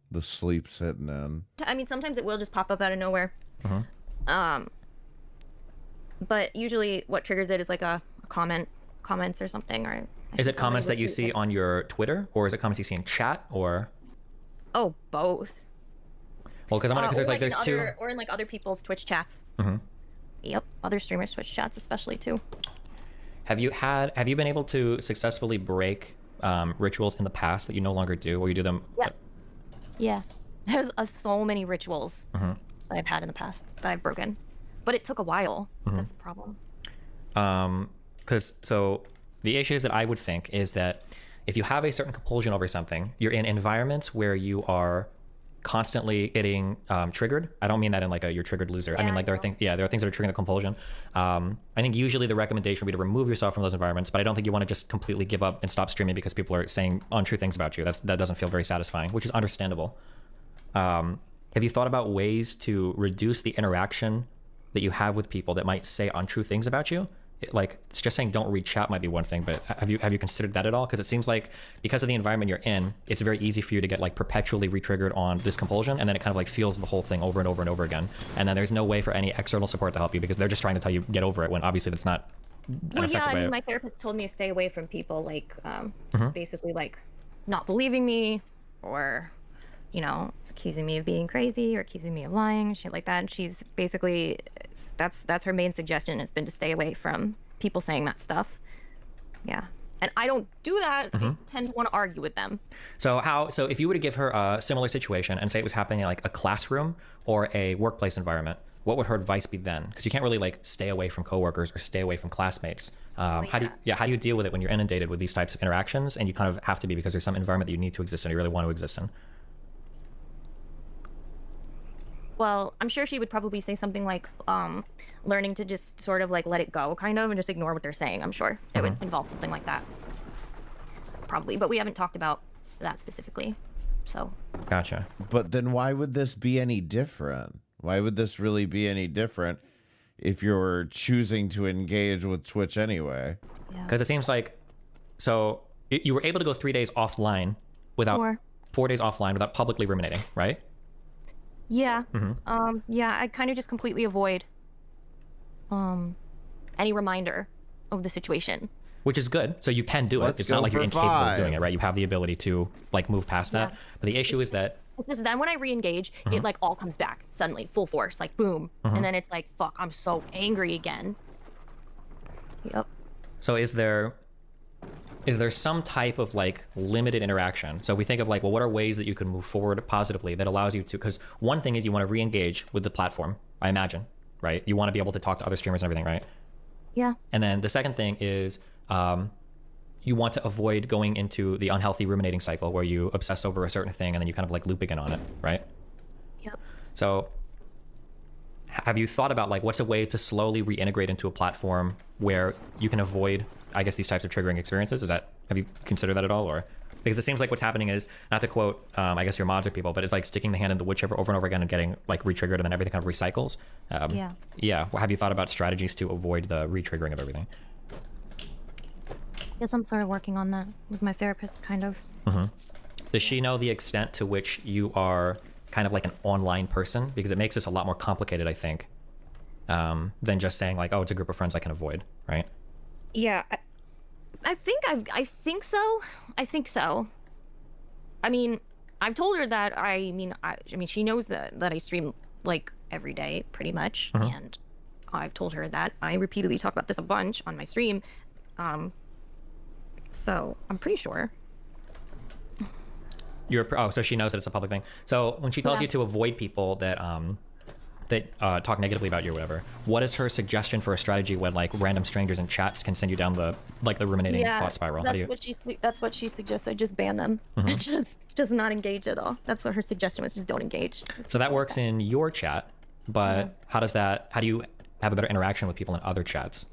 the sleep's hitting in. I mean, sometimes it will just pop up out of nowhere. But usually what triggers it is like a comments or something, or Is it comments that you see on your Twitter, or is it comments you see in chat, or? Oh, both. Well, because there's two. Or in like other people's Twitch chats. Mm-hmm. Yep, other streamers' Twitch chats especially too. Have you been able to successfully break rituals in the past that you no longer do, or you do them? Yeah, there's so many rituals that I've had in the past that I've broken, but it took a while. That's the problem. So the issues that I would think is that if you have a certain compulsion over something, you're in environments where you are constantly getting triggered. I don't mean that in like you're triggered loser. I mean like there are things that are triggering the compulsion. I think usually the recommendation would be to remove yourself from those environments, but I don't think you want to just completely give up and stop streaming because people are saying untrue things about you. That doesn't feel very satisfying, which is understandable. Have you thought about ways to reduce the interaction that you have with people that might say untrue things about you? Like, it's just saying don't read chat might be one thing, but have you considered that at all? Because it seems like because of the environment you're in, it's very easy for you to get like perpetually re-triggered on this compulsion, and then it kind of like feels the whole thing over and over and over again, and then there's no way for any external support to help you because they're just trying to tell you get over it when obviously that's not an effective way. My therapist told me to stay away from people like just basically like not believing me, or accusing me of being crazy or accusing me of lying, shit like that. And she's basically, that's her main suggestion has been to stay away from people saying that stuff. Yeah. And I don't do that. I tend to want to argue with them. So if you were to give her a similar situation and say it was happening in like a classroom or a workplace environment, what would her advice be then? Because you can't really like stay away from coworkers or stay away from classmates. How do you deal with it when you're inundated with these types of interactions, and you kind of have to be because there's some environment that you need to exist in, you really want to exist in? Well, I'm sure she would probably say something like learning to just sort of like let it go, kind of, and just ignore what they're saying. I'm sure it would involve something like that. Probably, but we haven't talked about that specifically. So. Gotcha. But then why would this be any different? Why would this really be any different if you're choosing to engage with Twitch anyway? Because it seems like, so you were able to go 3 days offline without 4 days offline without publicly ruminating, right? Yeah. Yeah, I kind of just completely avoid any reminder of the situation. which is good. So you can do it. Let's It's not go like you're for incapable of 5. doing it, right? You have the ability to like move past that. But the issue is that It's just then when I re-engage, it like all comes back suddenly, full force, like boom, and then it's like, fuck, I'm so angry again. Yep. so is there some type of like limited interaction? So if we think of like, well, what are ways that you can move forward positively that allows you to, because one thing is you want to re-engage with the platform, I imagine, right? You want to be able to talk to other streamers and everything, right? Yeah. And then the second thing is you want to avoid going into the unhealthy ruminating cycle where you obsess over a certain thing and then you kind of like loop again on it, right? Yep. So have you thought about like what's a way to slowly reintegrate into a platform where you can avoid, I guess, these types of triggering experiences? Have you considered that at all? Or because it seems like what's happening is, not to quote, I guess your mods or people, but it's like sticking the hand in the wood chipper over and over again and getting like re-triggered, and then everything kind of recycles. Yeah. Yeah. Well, have you thought about strategies to avoid the re-triggering of everything? Guess I'm sort of working on that with my therapist, kind of. Does she know the extent to which you are kind of like an online person? Because it makes this a lot more complicated, I think, than just saying like, oh, it's a group of friends I can avoid, right? Yeah. I think so. I think so. I mean, I've told her that. I mean, she knows that I stream like every day, pretty much, and I've told her that. I repeatedly talk about this a bunch on my stream, so I'm pretty sure. So she knows that it's a public thing. So when she tells you to avoid people that talk negatively about you or whatever, what is her suggestion for a strategy when like random strangers in chats can send you down the ruminating thought spiral? That's what she suggests. I just ban them. Just not engage at all. That's what her suggestion was. Just don't engage. So that works in your chat, but how do you have a better interaction with people in other chats?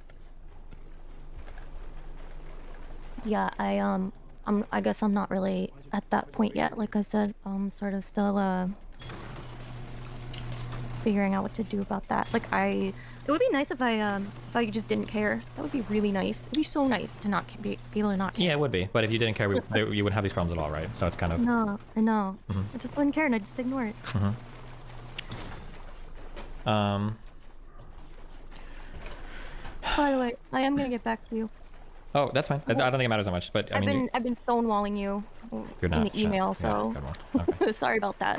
Yeah, I guess I'm not really at that point yet. Like I said, I'm sort of still figuring out what to do about that. Like it would be nice if I just didn't care. That would be really nice. It'd be so nice to not be able to not care. Yeah, it would be. But if you didn't care, you wouldn't have these problems at all, right? So it's kind of... No, I know. I just wouldn't care and I just ignore it. By the way, I am gonna get back to you. Oh, that's fine. I don't think it matters that much, but I mean... I've been stonewalling you You're not, in the email, so... Yeah, okay. Sorry about that.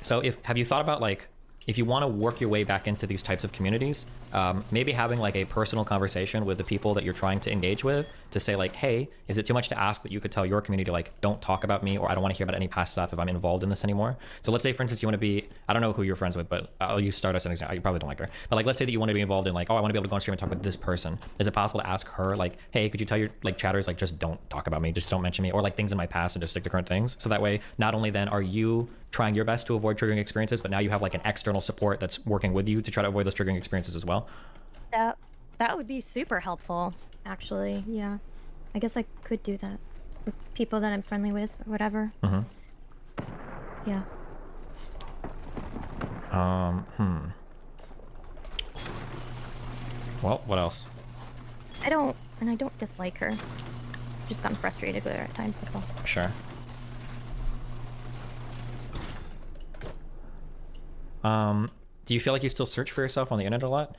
So have you thought about like, if you want to work your way back into these types of communities, maybe having like a personal conversation with the people that you're trying to engage with to say like, hey, is it too much to ask that you could tell your community like, don't talk about me, or I don't want to hear about any past stuff if I'm involved in this anymore? So let's say, for instance, you want to be, I don't know who you're friends with, but I'll use Stardust as an example. You probably don't like her, but like, let's say that you want to be involved in like, oh, I want to be able to go on stream and talk with this person. Is it possible to ask her like, hey, could you tell your like chatters like, just don't talk about me, just don't mention me, or like things in my past, and just stick to current things? So that way, not only then are you trying your best to avoid triggering experiences, but now you have like an external support that's working with you to try to avoid those triggering experiences as well. That would be super helpful, actually. Yeah, I guess I could do that with people that I'm friendly with or whatever. Yeah. Well, what else? I don't dislike her. I've just gotten frustrated with her at times, that's all. Sure. Do you feel like you still search for yourself on the internet a lot?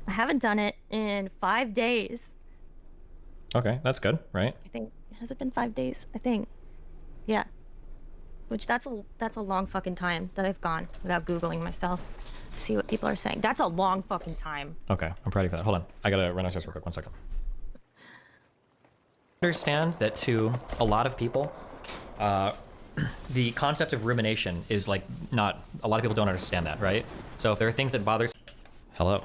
I haven't done it in 5 days. Okay, that's good, right? I think, has it been 5 days? I think. Yeah. Which that's a long fucking time that I've gone without Googling myself to see what people are saying. That's a long fucking time. Okay, I'm ready for that. Hold on, I gotta run upstairs real quick, 1 second. Understand that to a lot of people, the concept of rumination is like not, a lot of people don't understand that, right? So if there are things that bother... Hello.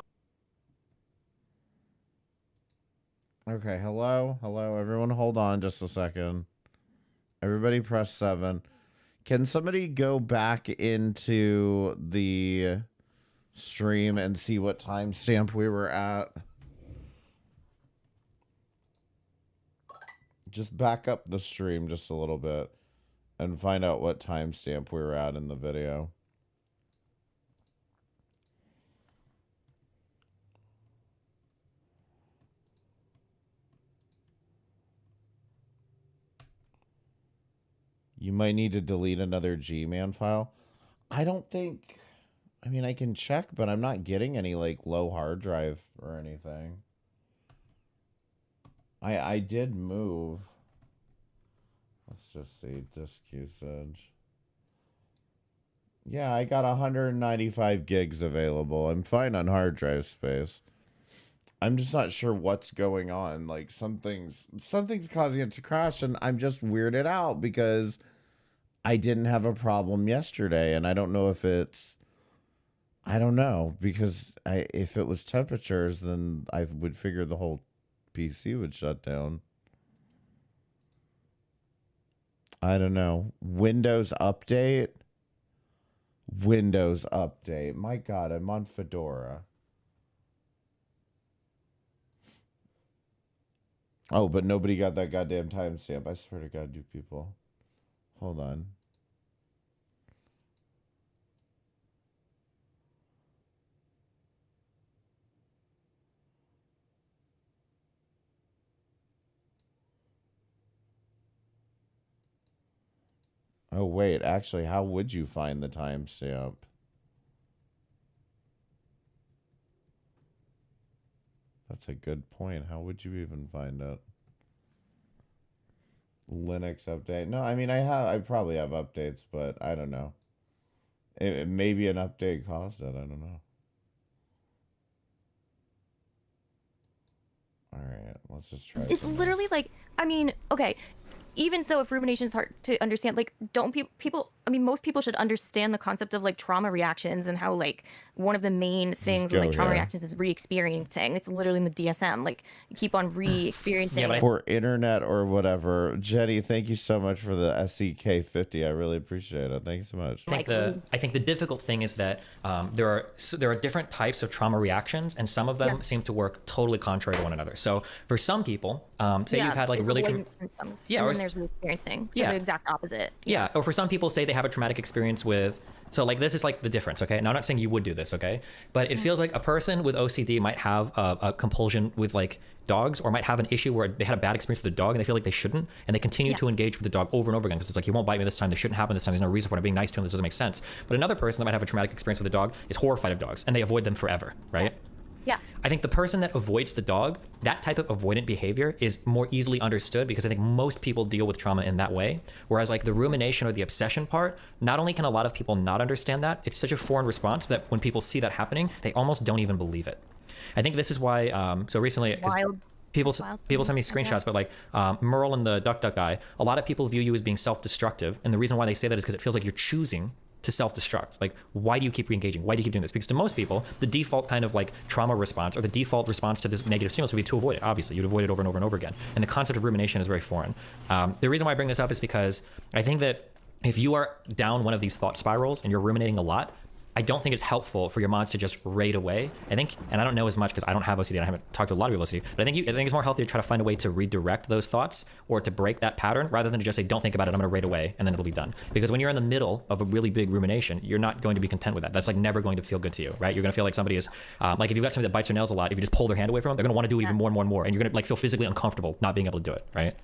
Okay, hello, everyone hold on just a second. Everybody press 7. Can somebody go back into the stream and see what timestamp we were at? Just back up the stream just a little bit and find out what timestamp we were at in the video. You might need to delete another Gman file. I don't think I mean, I can check, but I'm not getting any like low hard drive or anything. I did move. Let's just see disk usage. Yeah, I got 195 gigs available. I'm fine on hard drive space. I'm just not sure what's going on. Like something's causing it to crash, and I'm just weirded out because I didn't have a problem yesterday, and I don't know if it's, I don't know, because if it was temperatures, then I would figure the whole PC would shut down. I don't know. Windows update. Windows update. My God, I'm on Fedora. Oh, but nobody got that goddamn timestamp. I swear to God, you people. Hold on. Oh, wait. Actually, how would you find the timestamp? That's a good point. How would you even find it? Linux update. No, I mean, I probably have updates, but I don't know. Maybe an update caused it. I don't know. All right, let's just try. It's literally like, I mean, okay, even so, if rumination is hard to understand, like, don't people, I mean, most people should understand the concept of, like, trauma reactions and how, like, one of the main things with, like, trauma reactions is re-experiencing. It's literally in the DSM. Like, you keep on re-experiencing. For internet or whatever. Jenny, thank you so much for the SEK50. I really appreciate it. Thank you so much. I think the difficult thing is that there are different types of trauma reactions, and some of them seem to work totally contrary to one another. So for some people, say you've had like really symptoms, and then there's re-experiencing. So the exact opposite. Yeah, or for some people, say they have a traumatic experience with. So like this is like the difference, okay? Now I'm not saying you would do this, okay? But it feels like a person with OCD might have a compulsion with like dogs, or might have an issue where they had a bad experience with the dog and they feel like they shouldn't, and they continue to engage with the dog over and over again because it's like, he won't bite me this time, this shouldn't happen this time, there's no reason for it, I'm being nice to him, this doesn't make sense. But another person that might have a traumatic experience with a dog is horrified of dogs and they avoid them forever, right? Yes. Yeah. I think the person that avoids the dog, that type of avoidant behavior is more easily understood because I think most people deal with trauma in that way. Whereas like the rumination or the obsession part, not only can a lot of people not understand that, it's such a foreign response that when people see that happening, they almost don't even believe it. I think this is why, so recently, people send me screenshots, but like Merle and the Duck guy, a lot of people view you as being self-destructive. And the reason why they say that is because it feels like you're choosing to self-destruct. Like, why do you keep re-engaging? Why do you keep doing this? Because to most people, the default kind of like trauma response or the default response to this negative stimulus would be to avoid it. Obviously, you'd avoid it over and over and over again. And the concept of rumination is very foreign. The reason why I bring this up is because I think that if you are down one of these thought spirals and you're ruminating a lot, I don't think it's helpful for your mods to just raid away. I think, and I don't know as much because I don't have OCD and I haven't talked to a lot of people with OCD, but I think it's more healthy to try to find a way to redirect those thoughts or to break that pattern rather than to just say, don't think about it, I'm gonna raid away, and then it'll be done. Because when you're in the middle of a really big rumination, you're not going to be content with that. That's like never going to feel good to you, right? You're gonna feel like somebody is, like if you've got somebody that bites their nails a lot, if you just pull their hand away from them, they're gonna wanna do it even more and more and more, and you're gonna like feel physically uncomfortable not being able to do it, right?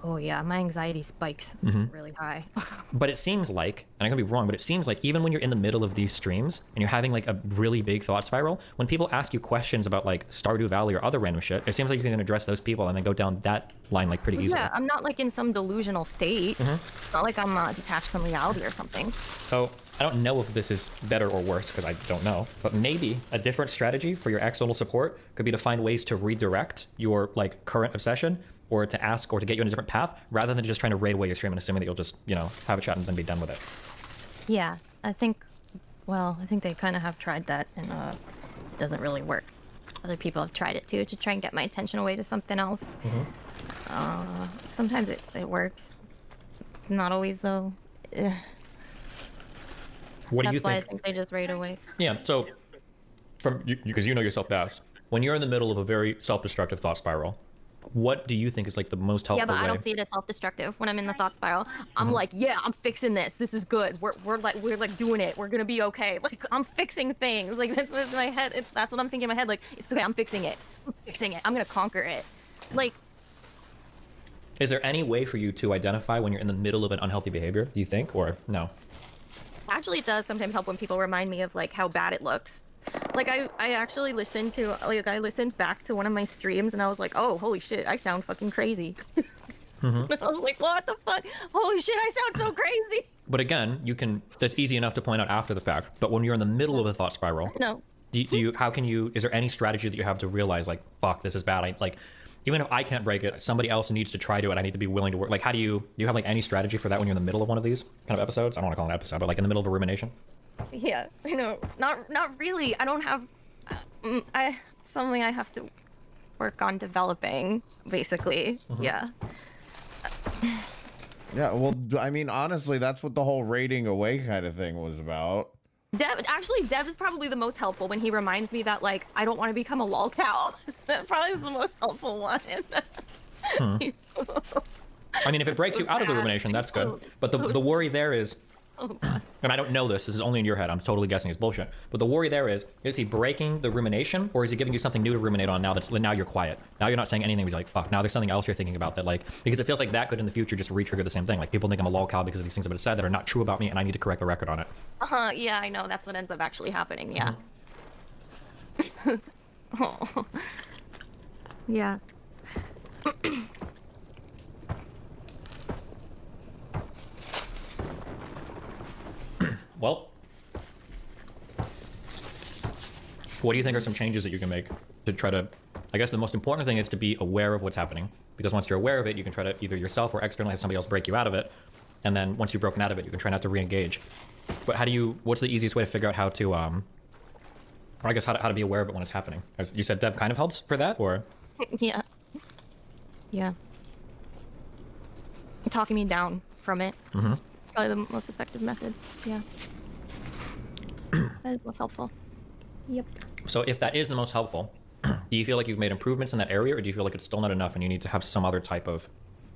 Oh yeah, my anxiety spikes really high. But it seems like, and I could be wrong, but it seems like even when you're in the middle of these streams and you're having like a really big thought spiral, when people ask you questions about like Stardew Valley or other random shit, it seems like you can address those people and then go down that line like pretty easily. Yeah, I'm not like in some delusional state. It's not like I'm detached from reality or something. So I don't know if this is better or worse because I don't know, but maybe a different strategy for your external support could be to find ways to redirect your like current obsession, or to ask or to get you on a different path, rather than just trying to raid away your stream and assuming that you'll just, you know, have a chat and then be done with it. Yeah, I think they kind of have tried that, and it doesn't really work. Other people have tried it too, to try and get my attention away to something else. Sometimes it works. Not always, though. What do you think? That's why I think they just raid away. Yeah, so, because you know yourself best, when you're in the middle of a very self-destructive thought spiral, what do you think is like the most helpful way? Yeah, but I don't see it as self-destructive. When I'm in the thought spiral, I'm like, yeah, I'm fixing this. This is good. We're like doing it. We're gonna be okay. Like, I'm fixing things. Like, that's what my head. That's what I'm thinking in my head. Like, it's okay. I'm fixing it. I'm fixing it. I'm gonna conquer it. Like, is there any way for you to identify when you're in the middle of an unhealthy behavior? Do you think, or no? Actually, it does sometimes help when people remind me of like how bad it looks. Like I actually listened to I listened back to one of my streams and I was like, oh holy shit, I sound fucking crazy. I was like, what the fuck? Holy shit, I sound so crazy. But again, that's easy enough to point out after the fact. But when you're in the middle of a thought spiral, no. Is there any strategy that you have to realize, like, fuck, this is bad? Even if I can't break it, somebody else needs to try to it. I need to be willing to work. Like, do you have like any strategy for that when you're in the middle of one of these kind of episodes? I don't want to call it an episode, but like in the middle of a rumination. Yeah, I know. Not really. I don't have. Something I have to work on developing, basically. Yeah. Yeah, well, I mean, honestly, that's what the whole raiding away kind of thing was about. Dev is probably the most helpful when he reminds me that, like, I don't want to become a lolcow. That probably is the most helpful one. I mean, if it breaks you out of the rumination, that's good. But the worry there is, and I don't know this is only in your head, I'm totally guessing it's bullshit. But the worry there is he breaking the rumination, or is he giving you something new to ruminate on now you're quiet? Now you're not saying anything, he's like, fuck, now there's something else you're thinking about that, like, because it feels like that could in the future just re-trigger the same thing. Like, people think I'm a lolcow because of these things I've said that are not true about me, and I need to correct the record on it. Yeah, I know, that's what ends up actually happening, yeah. Oh. Yeah. Well, what do you think are some changes that you can make to try to, I guess the most important thing is to be aware of what's happening, because once you're aware of it, you can try to either yourself or externally have somebody else break you out of it, and then once you've broken out of it, you can try not to re-engage. But what's the easiest way to figure out how to, or I guess how to be aware of it when it's happening? As you said, Dev kind of helps for that, or? Yeah. Yeah. Talking me down from it. Probably the most effective method. Yeah. That is most helpful. Yep. So if that is the most helpful, do you feel like you've made improvements in that area, or do you feel like it's still not enough and you need to have some other type of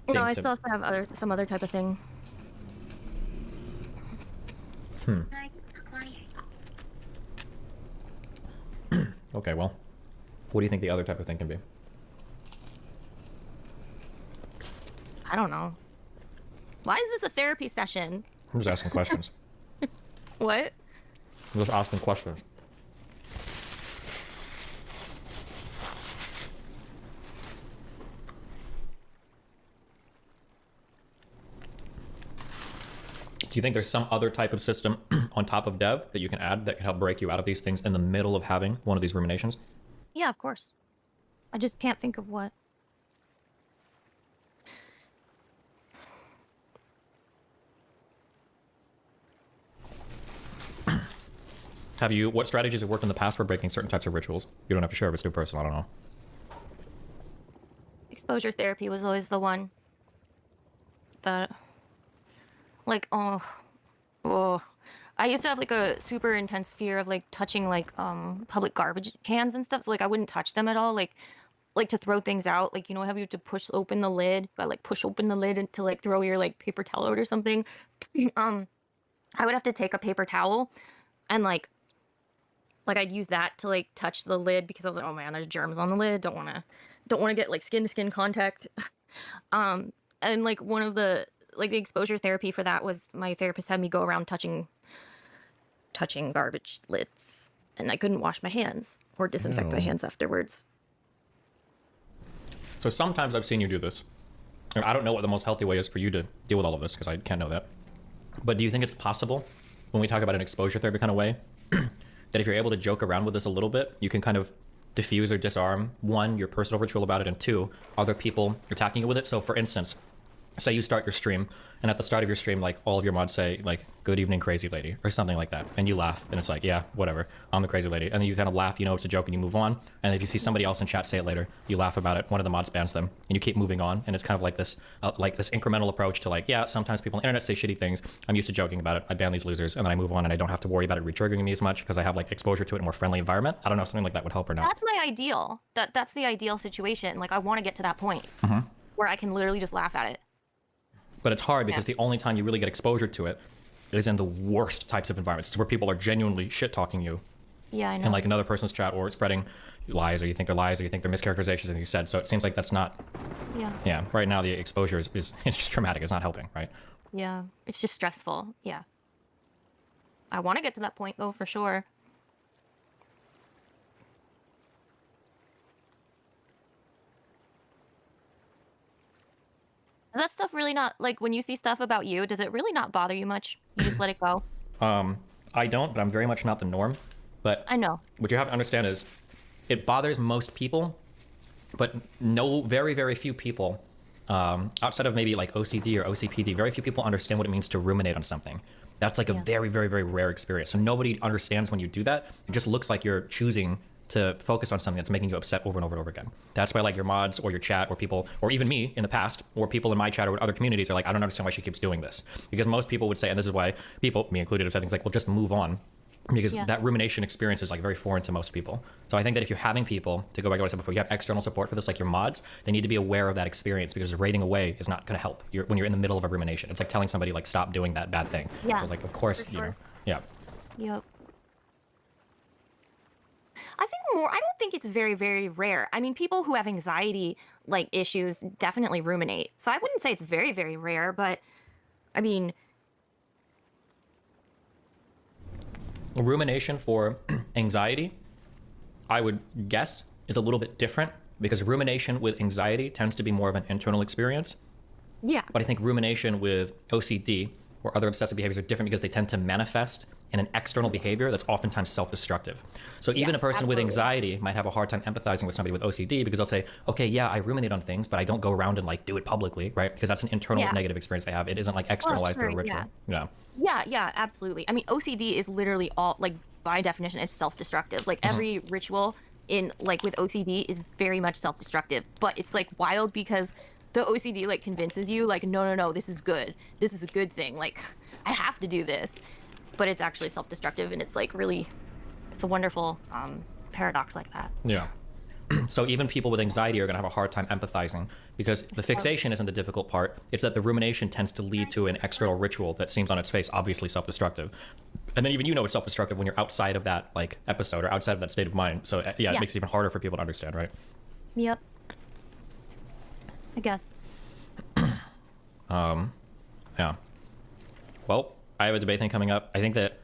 thing? No, I still have to have some other type of thing. Okay, well, what do you think the other type of thing can be? I don't know. Why is this a therapy session? I'm just asking questions. What? I'm just asking questions. Do you think there's some other type of system on top of Dev that you can add that can help break you out of these things in the middle of having one of these ruminations? Yeah, of course. I just can't think of what. What strategies have worked in the past for breaking certain types of rituals? You don't have to share if it's too personal, I don't know. Exposure therapy was always the one that, like, I used to have like a super intense fear of like touching like public garbage cans and stuff, so like I wouldn't touch them at all, like to throw things out, like, you know how you have to push open the lid, push open the lid to like throw your like paper towel out or something. I would have to take a paper towel and like I'd use that to like touch the lid because I was like, oh man, there's germs on the lid, don't want to get like skin to skin contact. And like one of the the exposure therapy for that was my therapist had me go around touching garbage lids, and I couldn't wash my hands or disinfect my hands afterwards. So sometimes I've seen you do this. I don't know what the most healthy way is for you to deal with all of this because I can't know that. But do you think it's possible when we talk about an exposure therapy kind of way that if you're able to joke around with this a little bit, you can kind of diffuse or disarm, one, your personal ritual about it, and two, other people attacking you with it? So for instance, say you start your stream, and at the start of your stream, like, all of your mods say, like, good evening, crazy lady, or something like that, and you laugh, and it's like, yeah, whatever, I'm the crazy lady, and then you kind of laugh, you know it's a joke, and you move on, and if you see somebody else in chat say it later, you laugh about it, one of the mods bans them, and you keep moving on, and it's kind of like this incremental approach to, like, yeah, sometimes people on the internet say shitty things, I'm used to joking about it, I ban these losers, and then I move on, and I don't have to worry about it re-triggering me as much, because I have, like, exposure to it in a more friendly environment. I don't know if something like that would help or not. That's my ideal. That's the ideal situation. Like, I want to get to that point where I can literally just laugh at it. But it's hard because the only time you really get exposure to it is in the worst types of environments. It's where people are genuinely shit-talking you. Yeah, I know. In like another person's chat, or spreading lies, or you think they're lies, or you think they're mischaracterizations that you said. So it seems like that's not... Yeah. Yeah, right now the exposure is it's just traumatic. It's not helping, right? Yeah, it's just stressful. Yeah. I want to get to that point though, for sure. Does that stuff really not, like, when you see stuff about you, does it really not bother you much? You just let it go? I don't, but I'm very much not the norm. But I know. What you have to understand is it bothers most people, but very, very few people, outside of maybe like OCD or OCPD, very few people understand what it means to ruminate on something. That's like a very, very, very rare experience. So nobody understands when you do that. It just looks like you're choosing to focus on something that's making you upset over and over and over again. That's why like your mods or your chat or people, or even me in the past, or people in my chat or other communities are like, I don't understand why she keeps doing this. Because most people would say, and this is why people, me included, have said things like, well, just move on. Because that rumination experience is like very foreign to most people. So I think that if you're having people, to go back to what I said before, you have external support for this, like your mods, they need to be aware of that experience, because raiding away is not going to help when you're in the middle of a rumination. It's like telling somebody like, stop doing that bad thing. Yeah. But, like, of course, you know, yeah. Yep. I don't think it's very, very rare. I mean, people who have anxiety, like, issues definitely ruminate. So I wouldn't say it's very, very rare, but, I mean... Rumination for anxiety, I would guess, is a little bit different, because rumination with anxiety tends to be more of an internal experience. Yeah. But I think rumination with OCD or other obsessive behaviors are different because they tend to manifest in an external behavior that's oftentimes self-destructive. So even a person with anxiety might have a hard time empathizing with somebody with OCD, because they'll say, okay, yeah, I ruminate on things, but I don't go around and like do it publicly, right? Because that's an internal negative experience they have. It isn't like externalized through a ritual. Yeah, absolutely. I mean, OCD is literally all, like, by definition, it's self-destructive. Like, every ritual in, like, with OCD is very much self-destructive. But it's, like, wild because the OCD, like, convinces you, like, no, this is good. This is a good thing. Like, I have to do this. But it's actually self-destructive, and it's, like, really, it's a wonderful paradox like that. Yeah. So even people with anxiety are going to have a hard time empathizing, because the fixation isn't the difficult part. It's that the rumination tends to lead to an external ritual that seems on its face obviously self-destructive. And then even you know it's self-destructive when you're outside of that like episode or outside of that state of mind. So yeah, it makes it even harder for people to understand, right? Yep. I guess. Yeah. Well, I have a debate thing coming up. I think that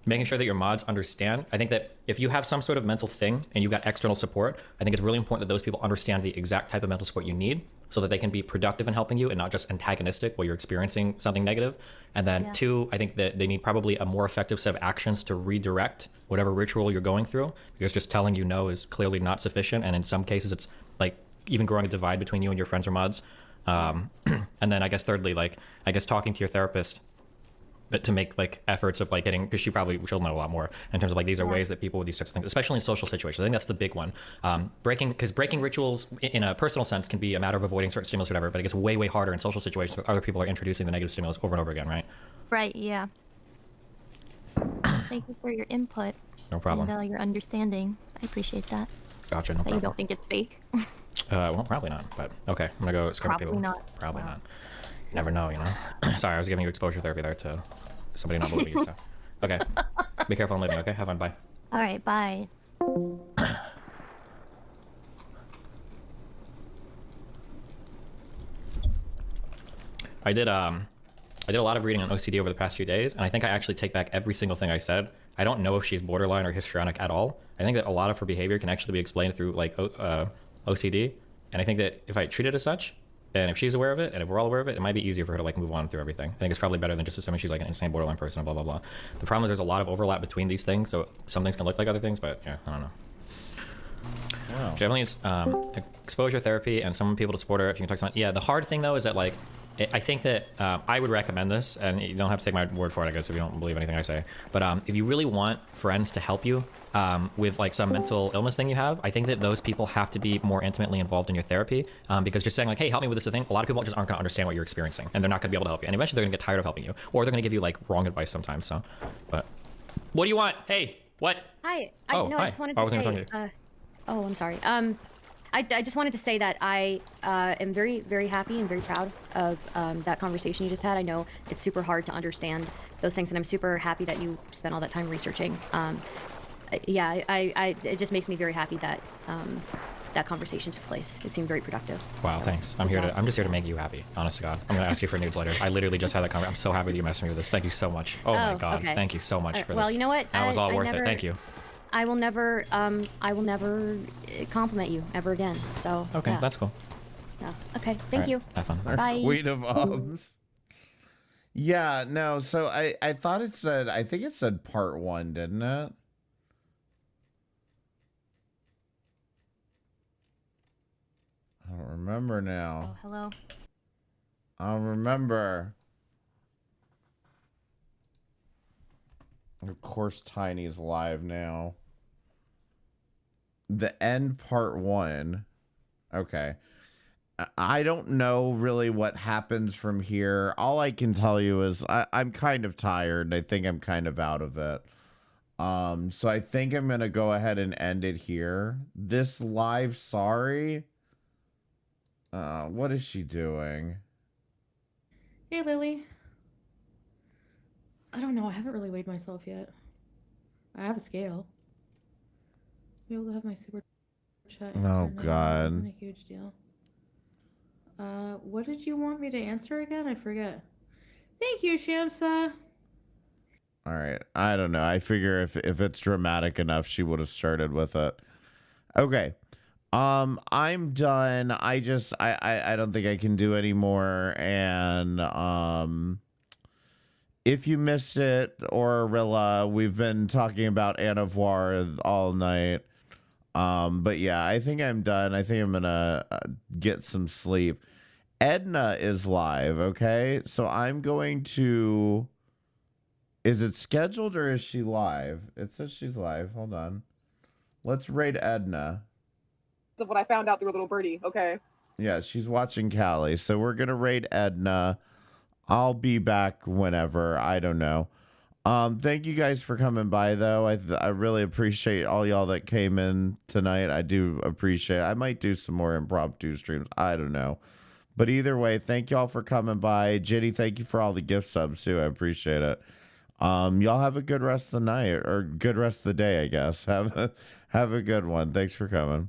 making sure that your mods understand, I think that if you have some sort of mental thing and you've got external support, I think it's really important that those people understand the exact type of mental support you need, so that they can be productive in helping you and not just antagonistic while you're experiencing something negative. And then two, I think that they need probably a more effective set of actions to redirect whatever ritual you're going through, because just telling you no is clearly not sufficient. And in some cases, it's like even growing a divide between you and your friends or mods. And then I guess thirdly, like, I guess talking to your therapist, but to make like efforts of like getting, because she'll know a lot more in terms of like these are ways that people with these types of things, especially in social situations. I think that's the big one. Breaking rituals in a personal sense can be a matter of avoiding certain stimulus or whatever, but it gets way harder in social situations where other people are introducing the negative stimulus over and over again, right? Right, yeah. Thank you for your input. No problem. And your understanding. I appreciate that. Gotcha, no problem. You don't think it's fake? Well, probably not, but okay. I'm gonna go scrub people. Probably not. You never know, you know? Sorry, I was giving you exposure therapy there to somebody not believing you, so. Okay. Be careful on leaving, okay? Have fun, bye. All right, bye. I did a lot of reading on OCD over the past few days, and I think I actually take back every single thing I said. I don't know if she's borderline or histrionic at all. I think that a lot of her behavior can actually be explained through like OCD, and I think that if I treat it as such, and if she's aware of it, and if we're all aware of it, it might be easier for her to like move on through everything. I think it's probably better than just assuming she's like an insane borderline person and blah, blah, blah. The problem is there's a lot of overlap between these things, so some things can look like other things, but yeah, I don't know. Wow. Definitely it's exposure therapy and some people to support her if you can talk to someone. Yeah, the hard thing though is that like, I think that I would recommend this, and you don't have to take my word for it, I guess, if you don't believe anything I say. But if you really want friends to help you with like some mental illness thing you have, I think that those people have to be more intimately involved in your therapy, because just saying like, hey, help me with this thing, a lot of people just aren't going to understand what you're experiencing, and they're not going to be able to help you. And eventually they're going to get tired of helping you, or they're going to give you like wrong advice sometimes. So, but what do you want? Hey, what? Hi. I just wanted to say. Oh, I'm sorry. I just wanted to say that I am very, very happy and very proud of that conversation you just had. I know it's super hard to understand those things, and I'm super happy that you spent all that time researching. Yeah, it just makes me very happy that that conversation took place. It seemed very productive. Wow, thanks. I'm just here to make you happy. Honest to God, I'm gonna ask you for nudes later. I literally just had that conversation. I'm so happy that you messed me with this. Thank you so much. Oh my God, okay. thank you so much for this. Well, you know what? That was all worth it. Thank you. I will never compliment you ever again. So Okay, yeah. that's cool. No. Okay, thank you. Have fun. Bye. Queen of Ums. Yeah, no, so I thought it said, I think it said part 1, didn't it? I don't remember now. Oh, hello. I don't remember. Of course, Tiny's live now. The end part 1. Okay. I don't know really what happens from here. All I can tell you is I'm kind of tired. I think I'm kind of out of it. So I think I'm going to go ahead and end it here. This live, sorry. What is she doing? Hey, Lily. I don't know. I haven't really weighed myself yet. I have a scale. Be able to have my super chat. Oh, God. Isn't a huge deal. What did you want me to answer again? I forget. Thank you, Shamsa. All right. I don't know. I figure if it's dramatic enough, she would have started with it. Okay. I'm done. I don't think I can do any more. And if you missed it, or Arilla, we've been talking about Voir all night. But yeah, I think I'm done. I think I'm gonna get some sleep. Edna is live, okay? So I'm going to... Is it scheduled or is she live? It says she's live. Hold on. Let's raid Edna. Of what I found out through a little birdie, okay? Yeah, she's watching Callie. So we're gonna raid Edna. I'll be back whenever. I don't know. Thank you guys for coming by, though. I really appreciate all y'all that came in tonight. I do appreciate it. I might do some more impromptu streams. I don't know. But either way, thank y'all for coming by. Jenny, thank you for all the gift subs, too. I appreciate it. Y'all have a good rest of the night, or good rest of the day, I guess. Have a good one. Thanks for coming.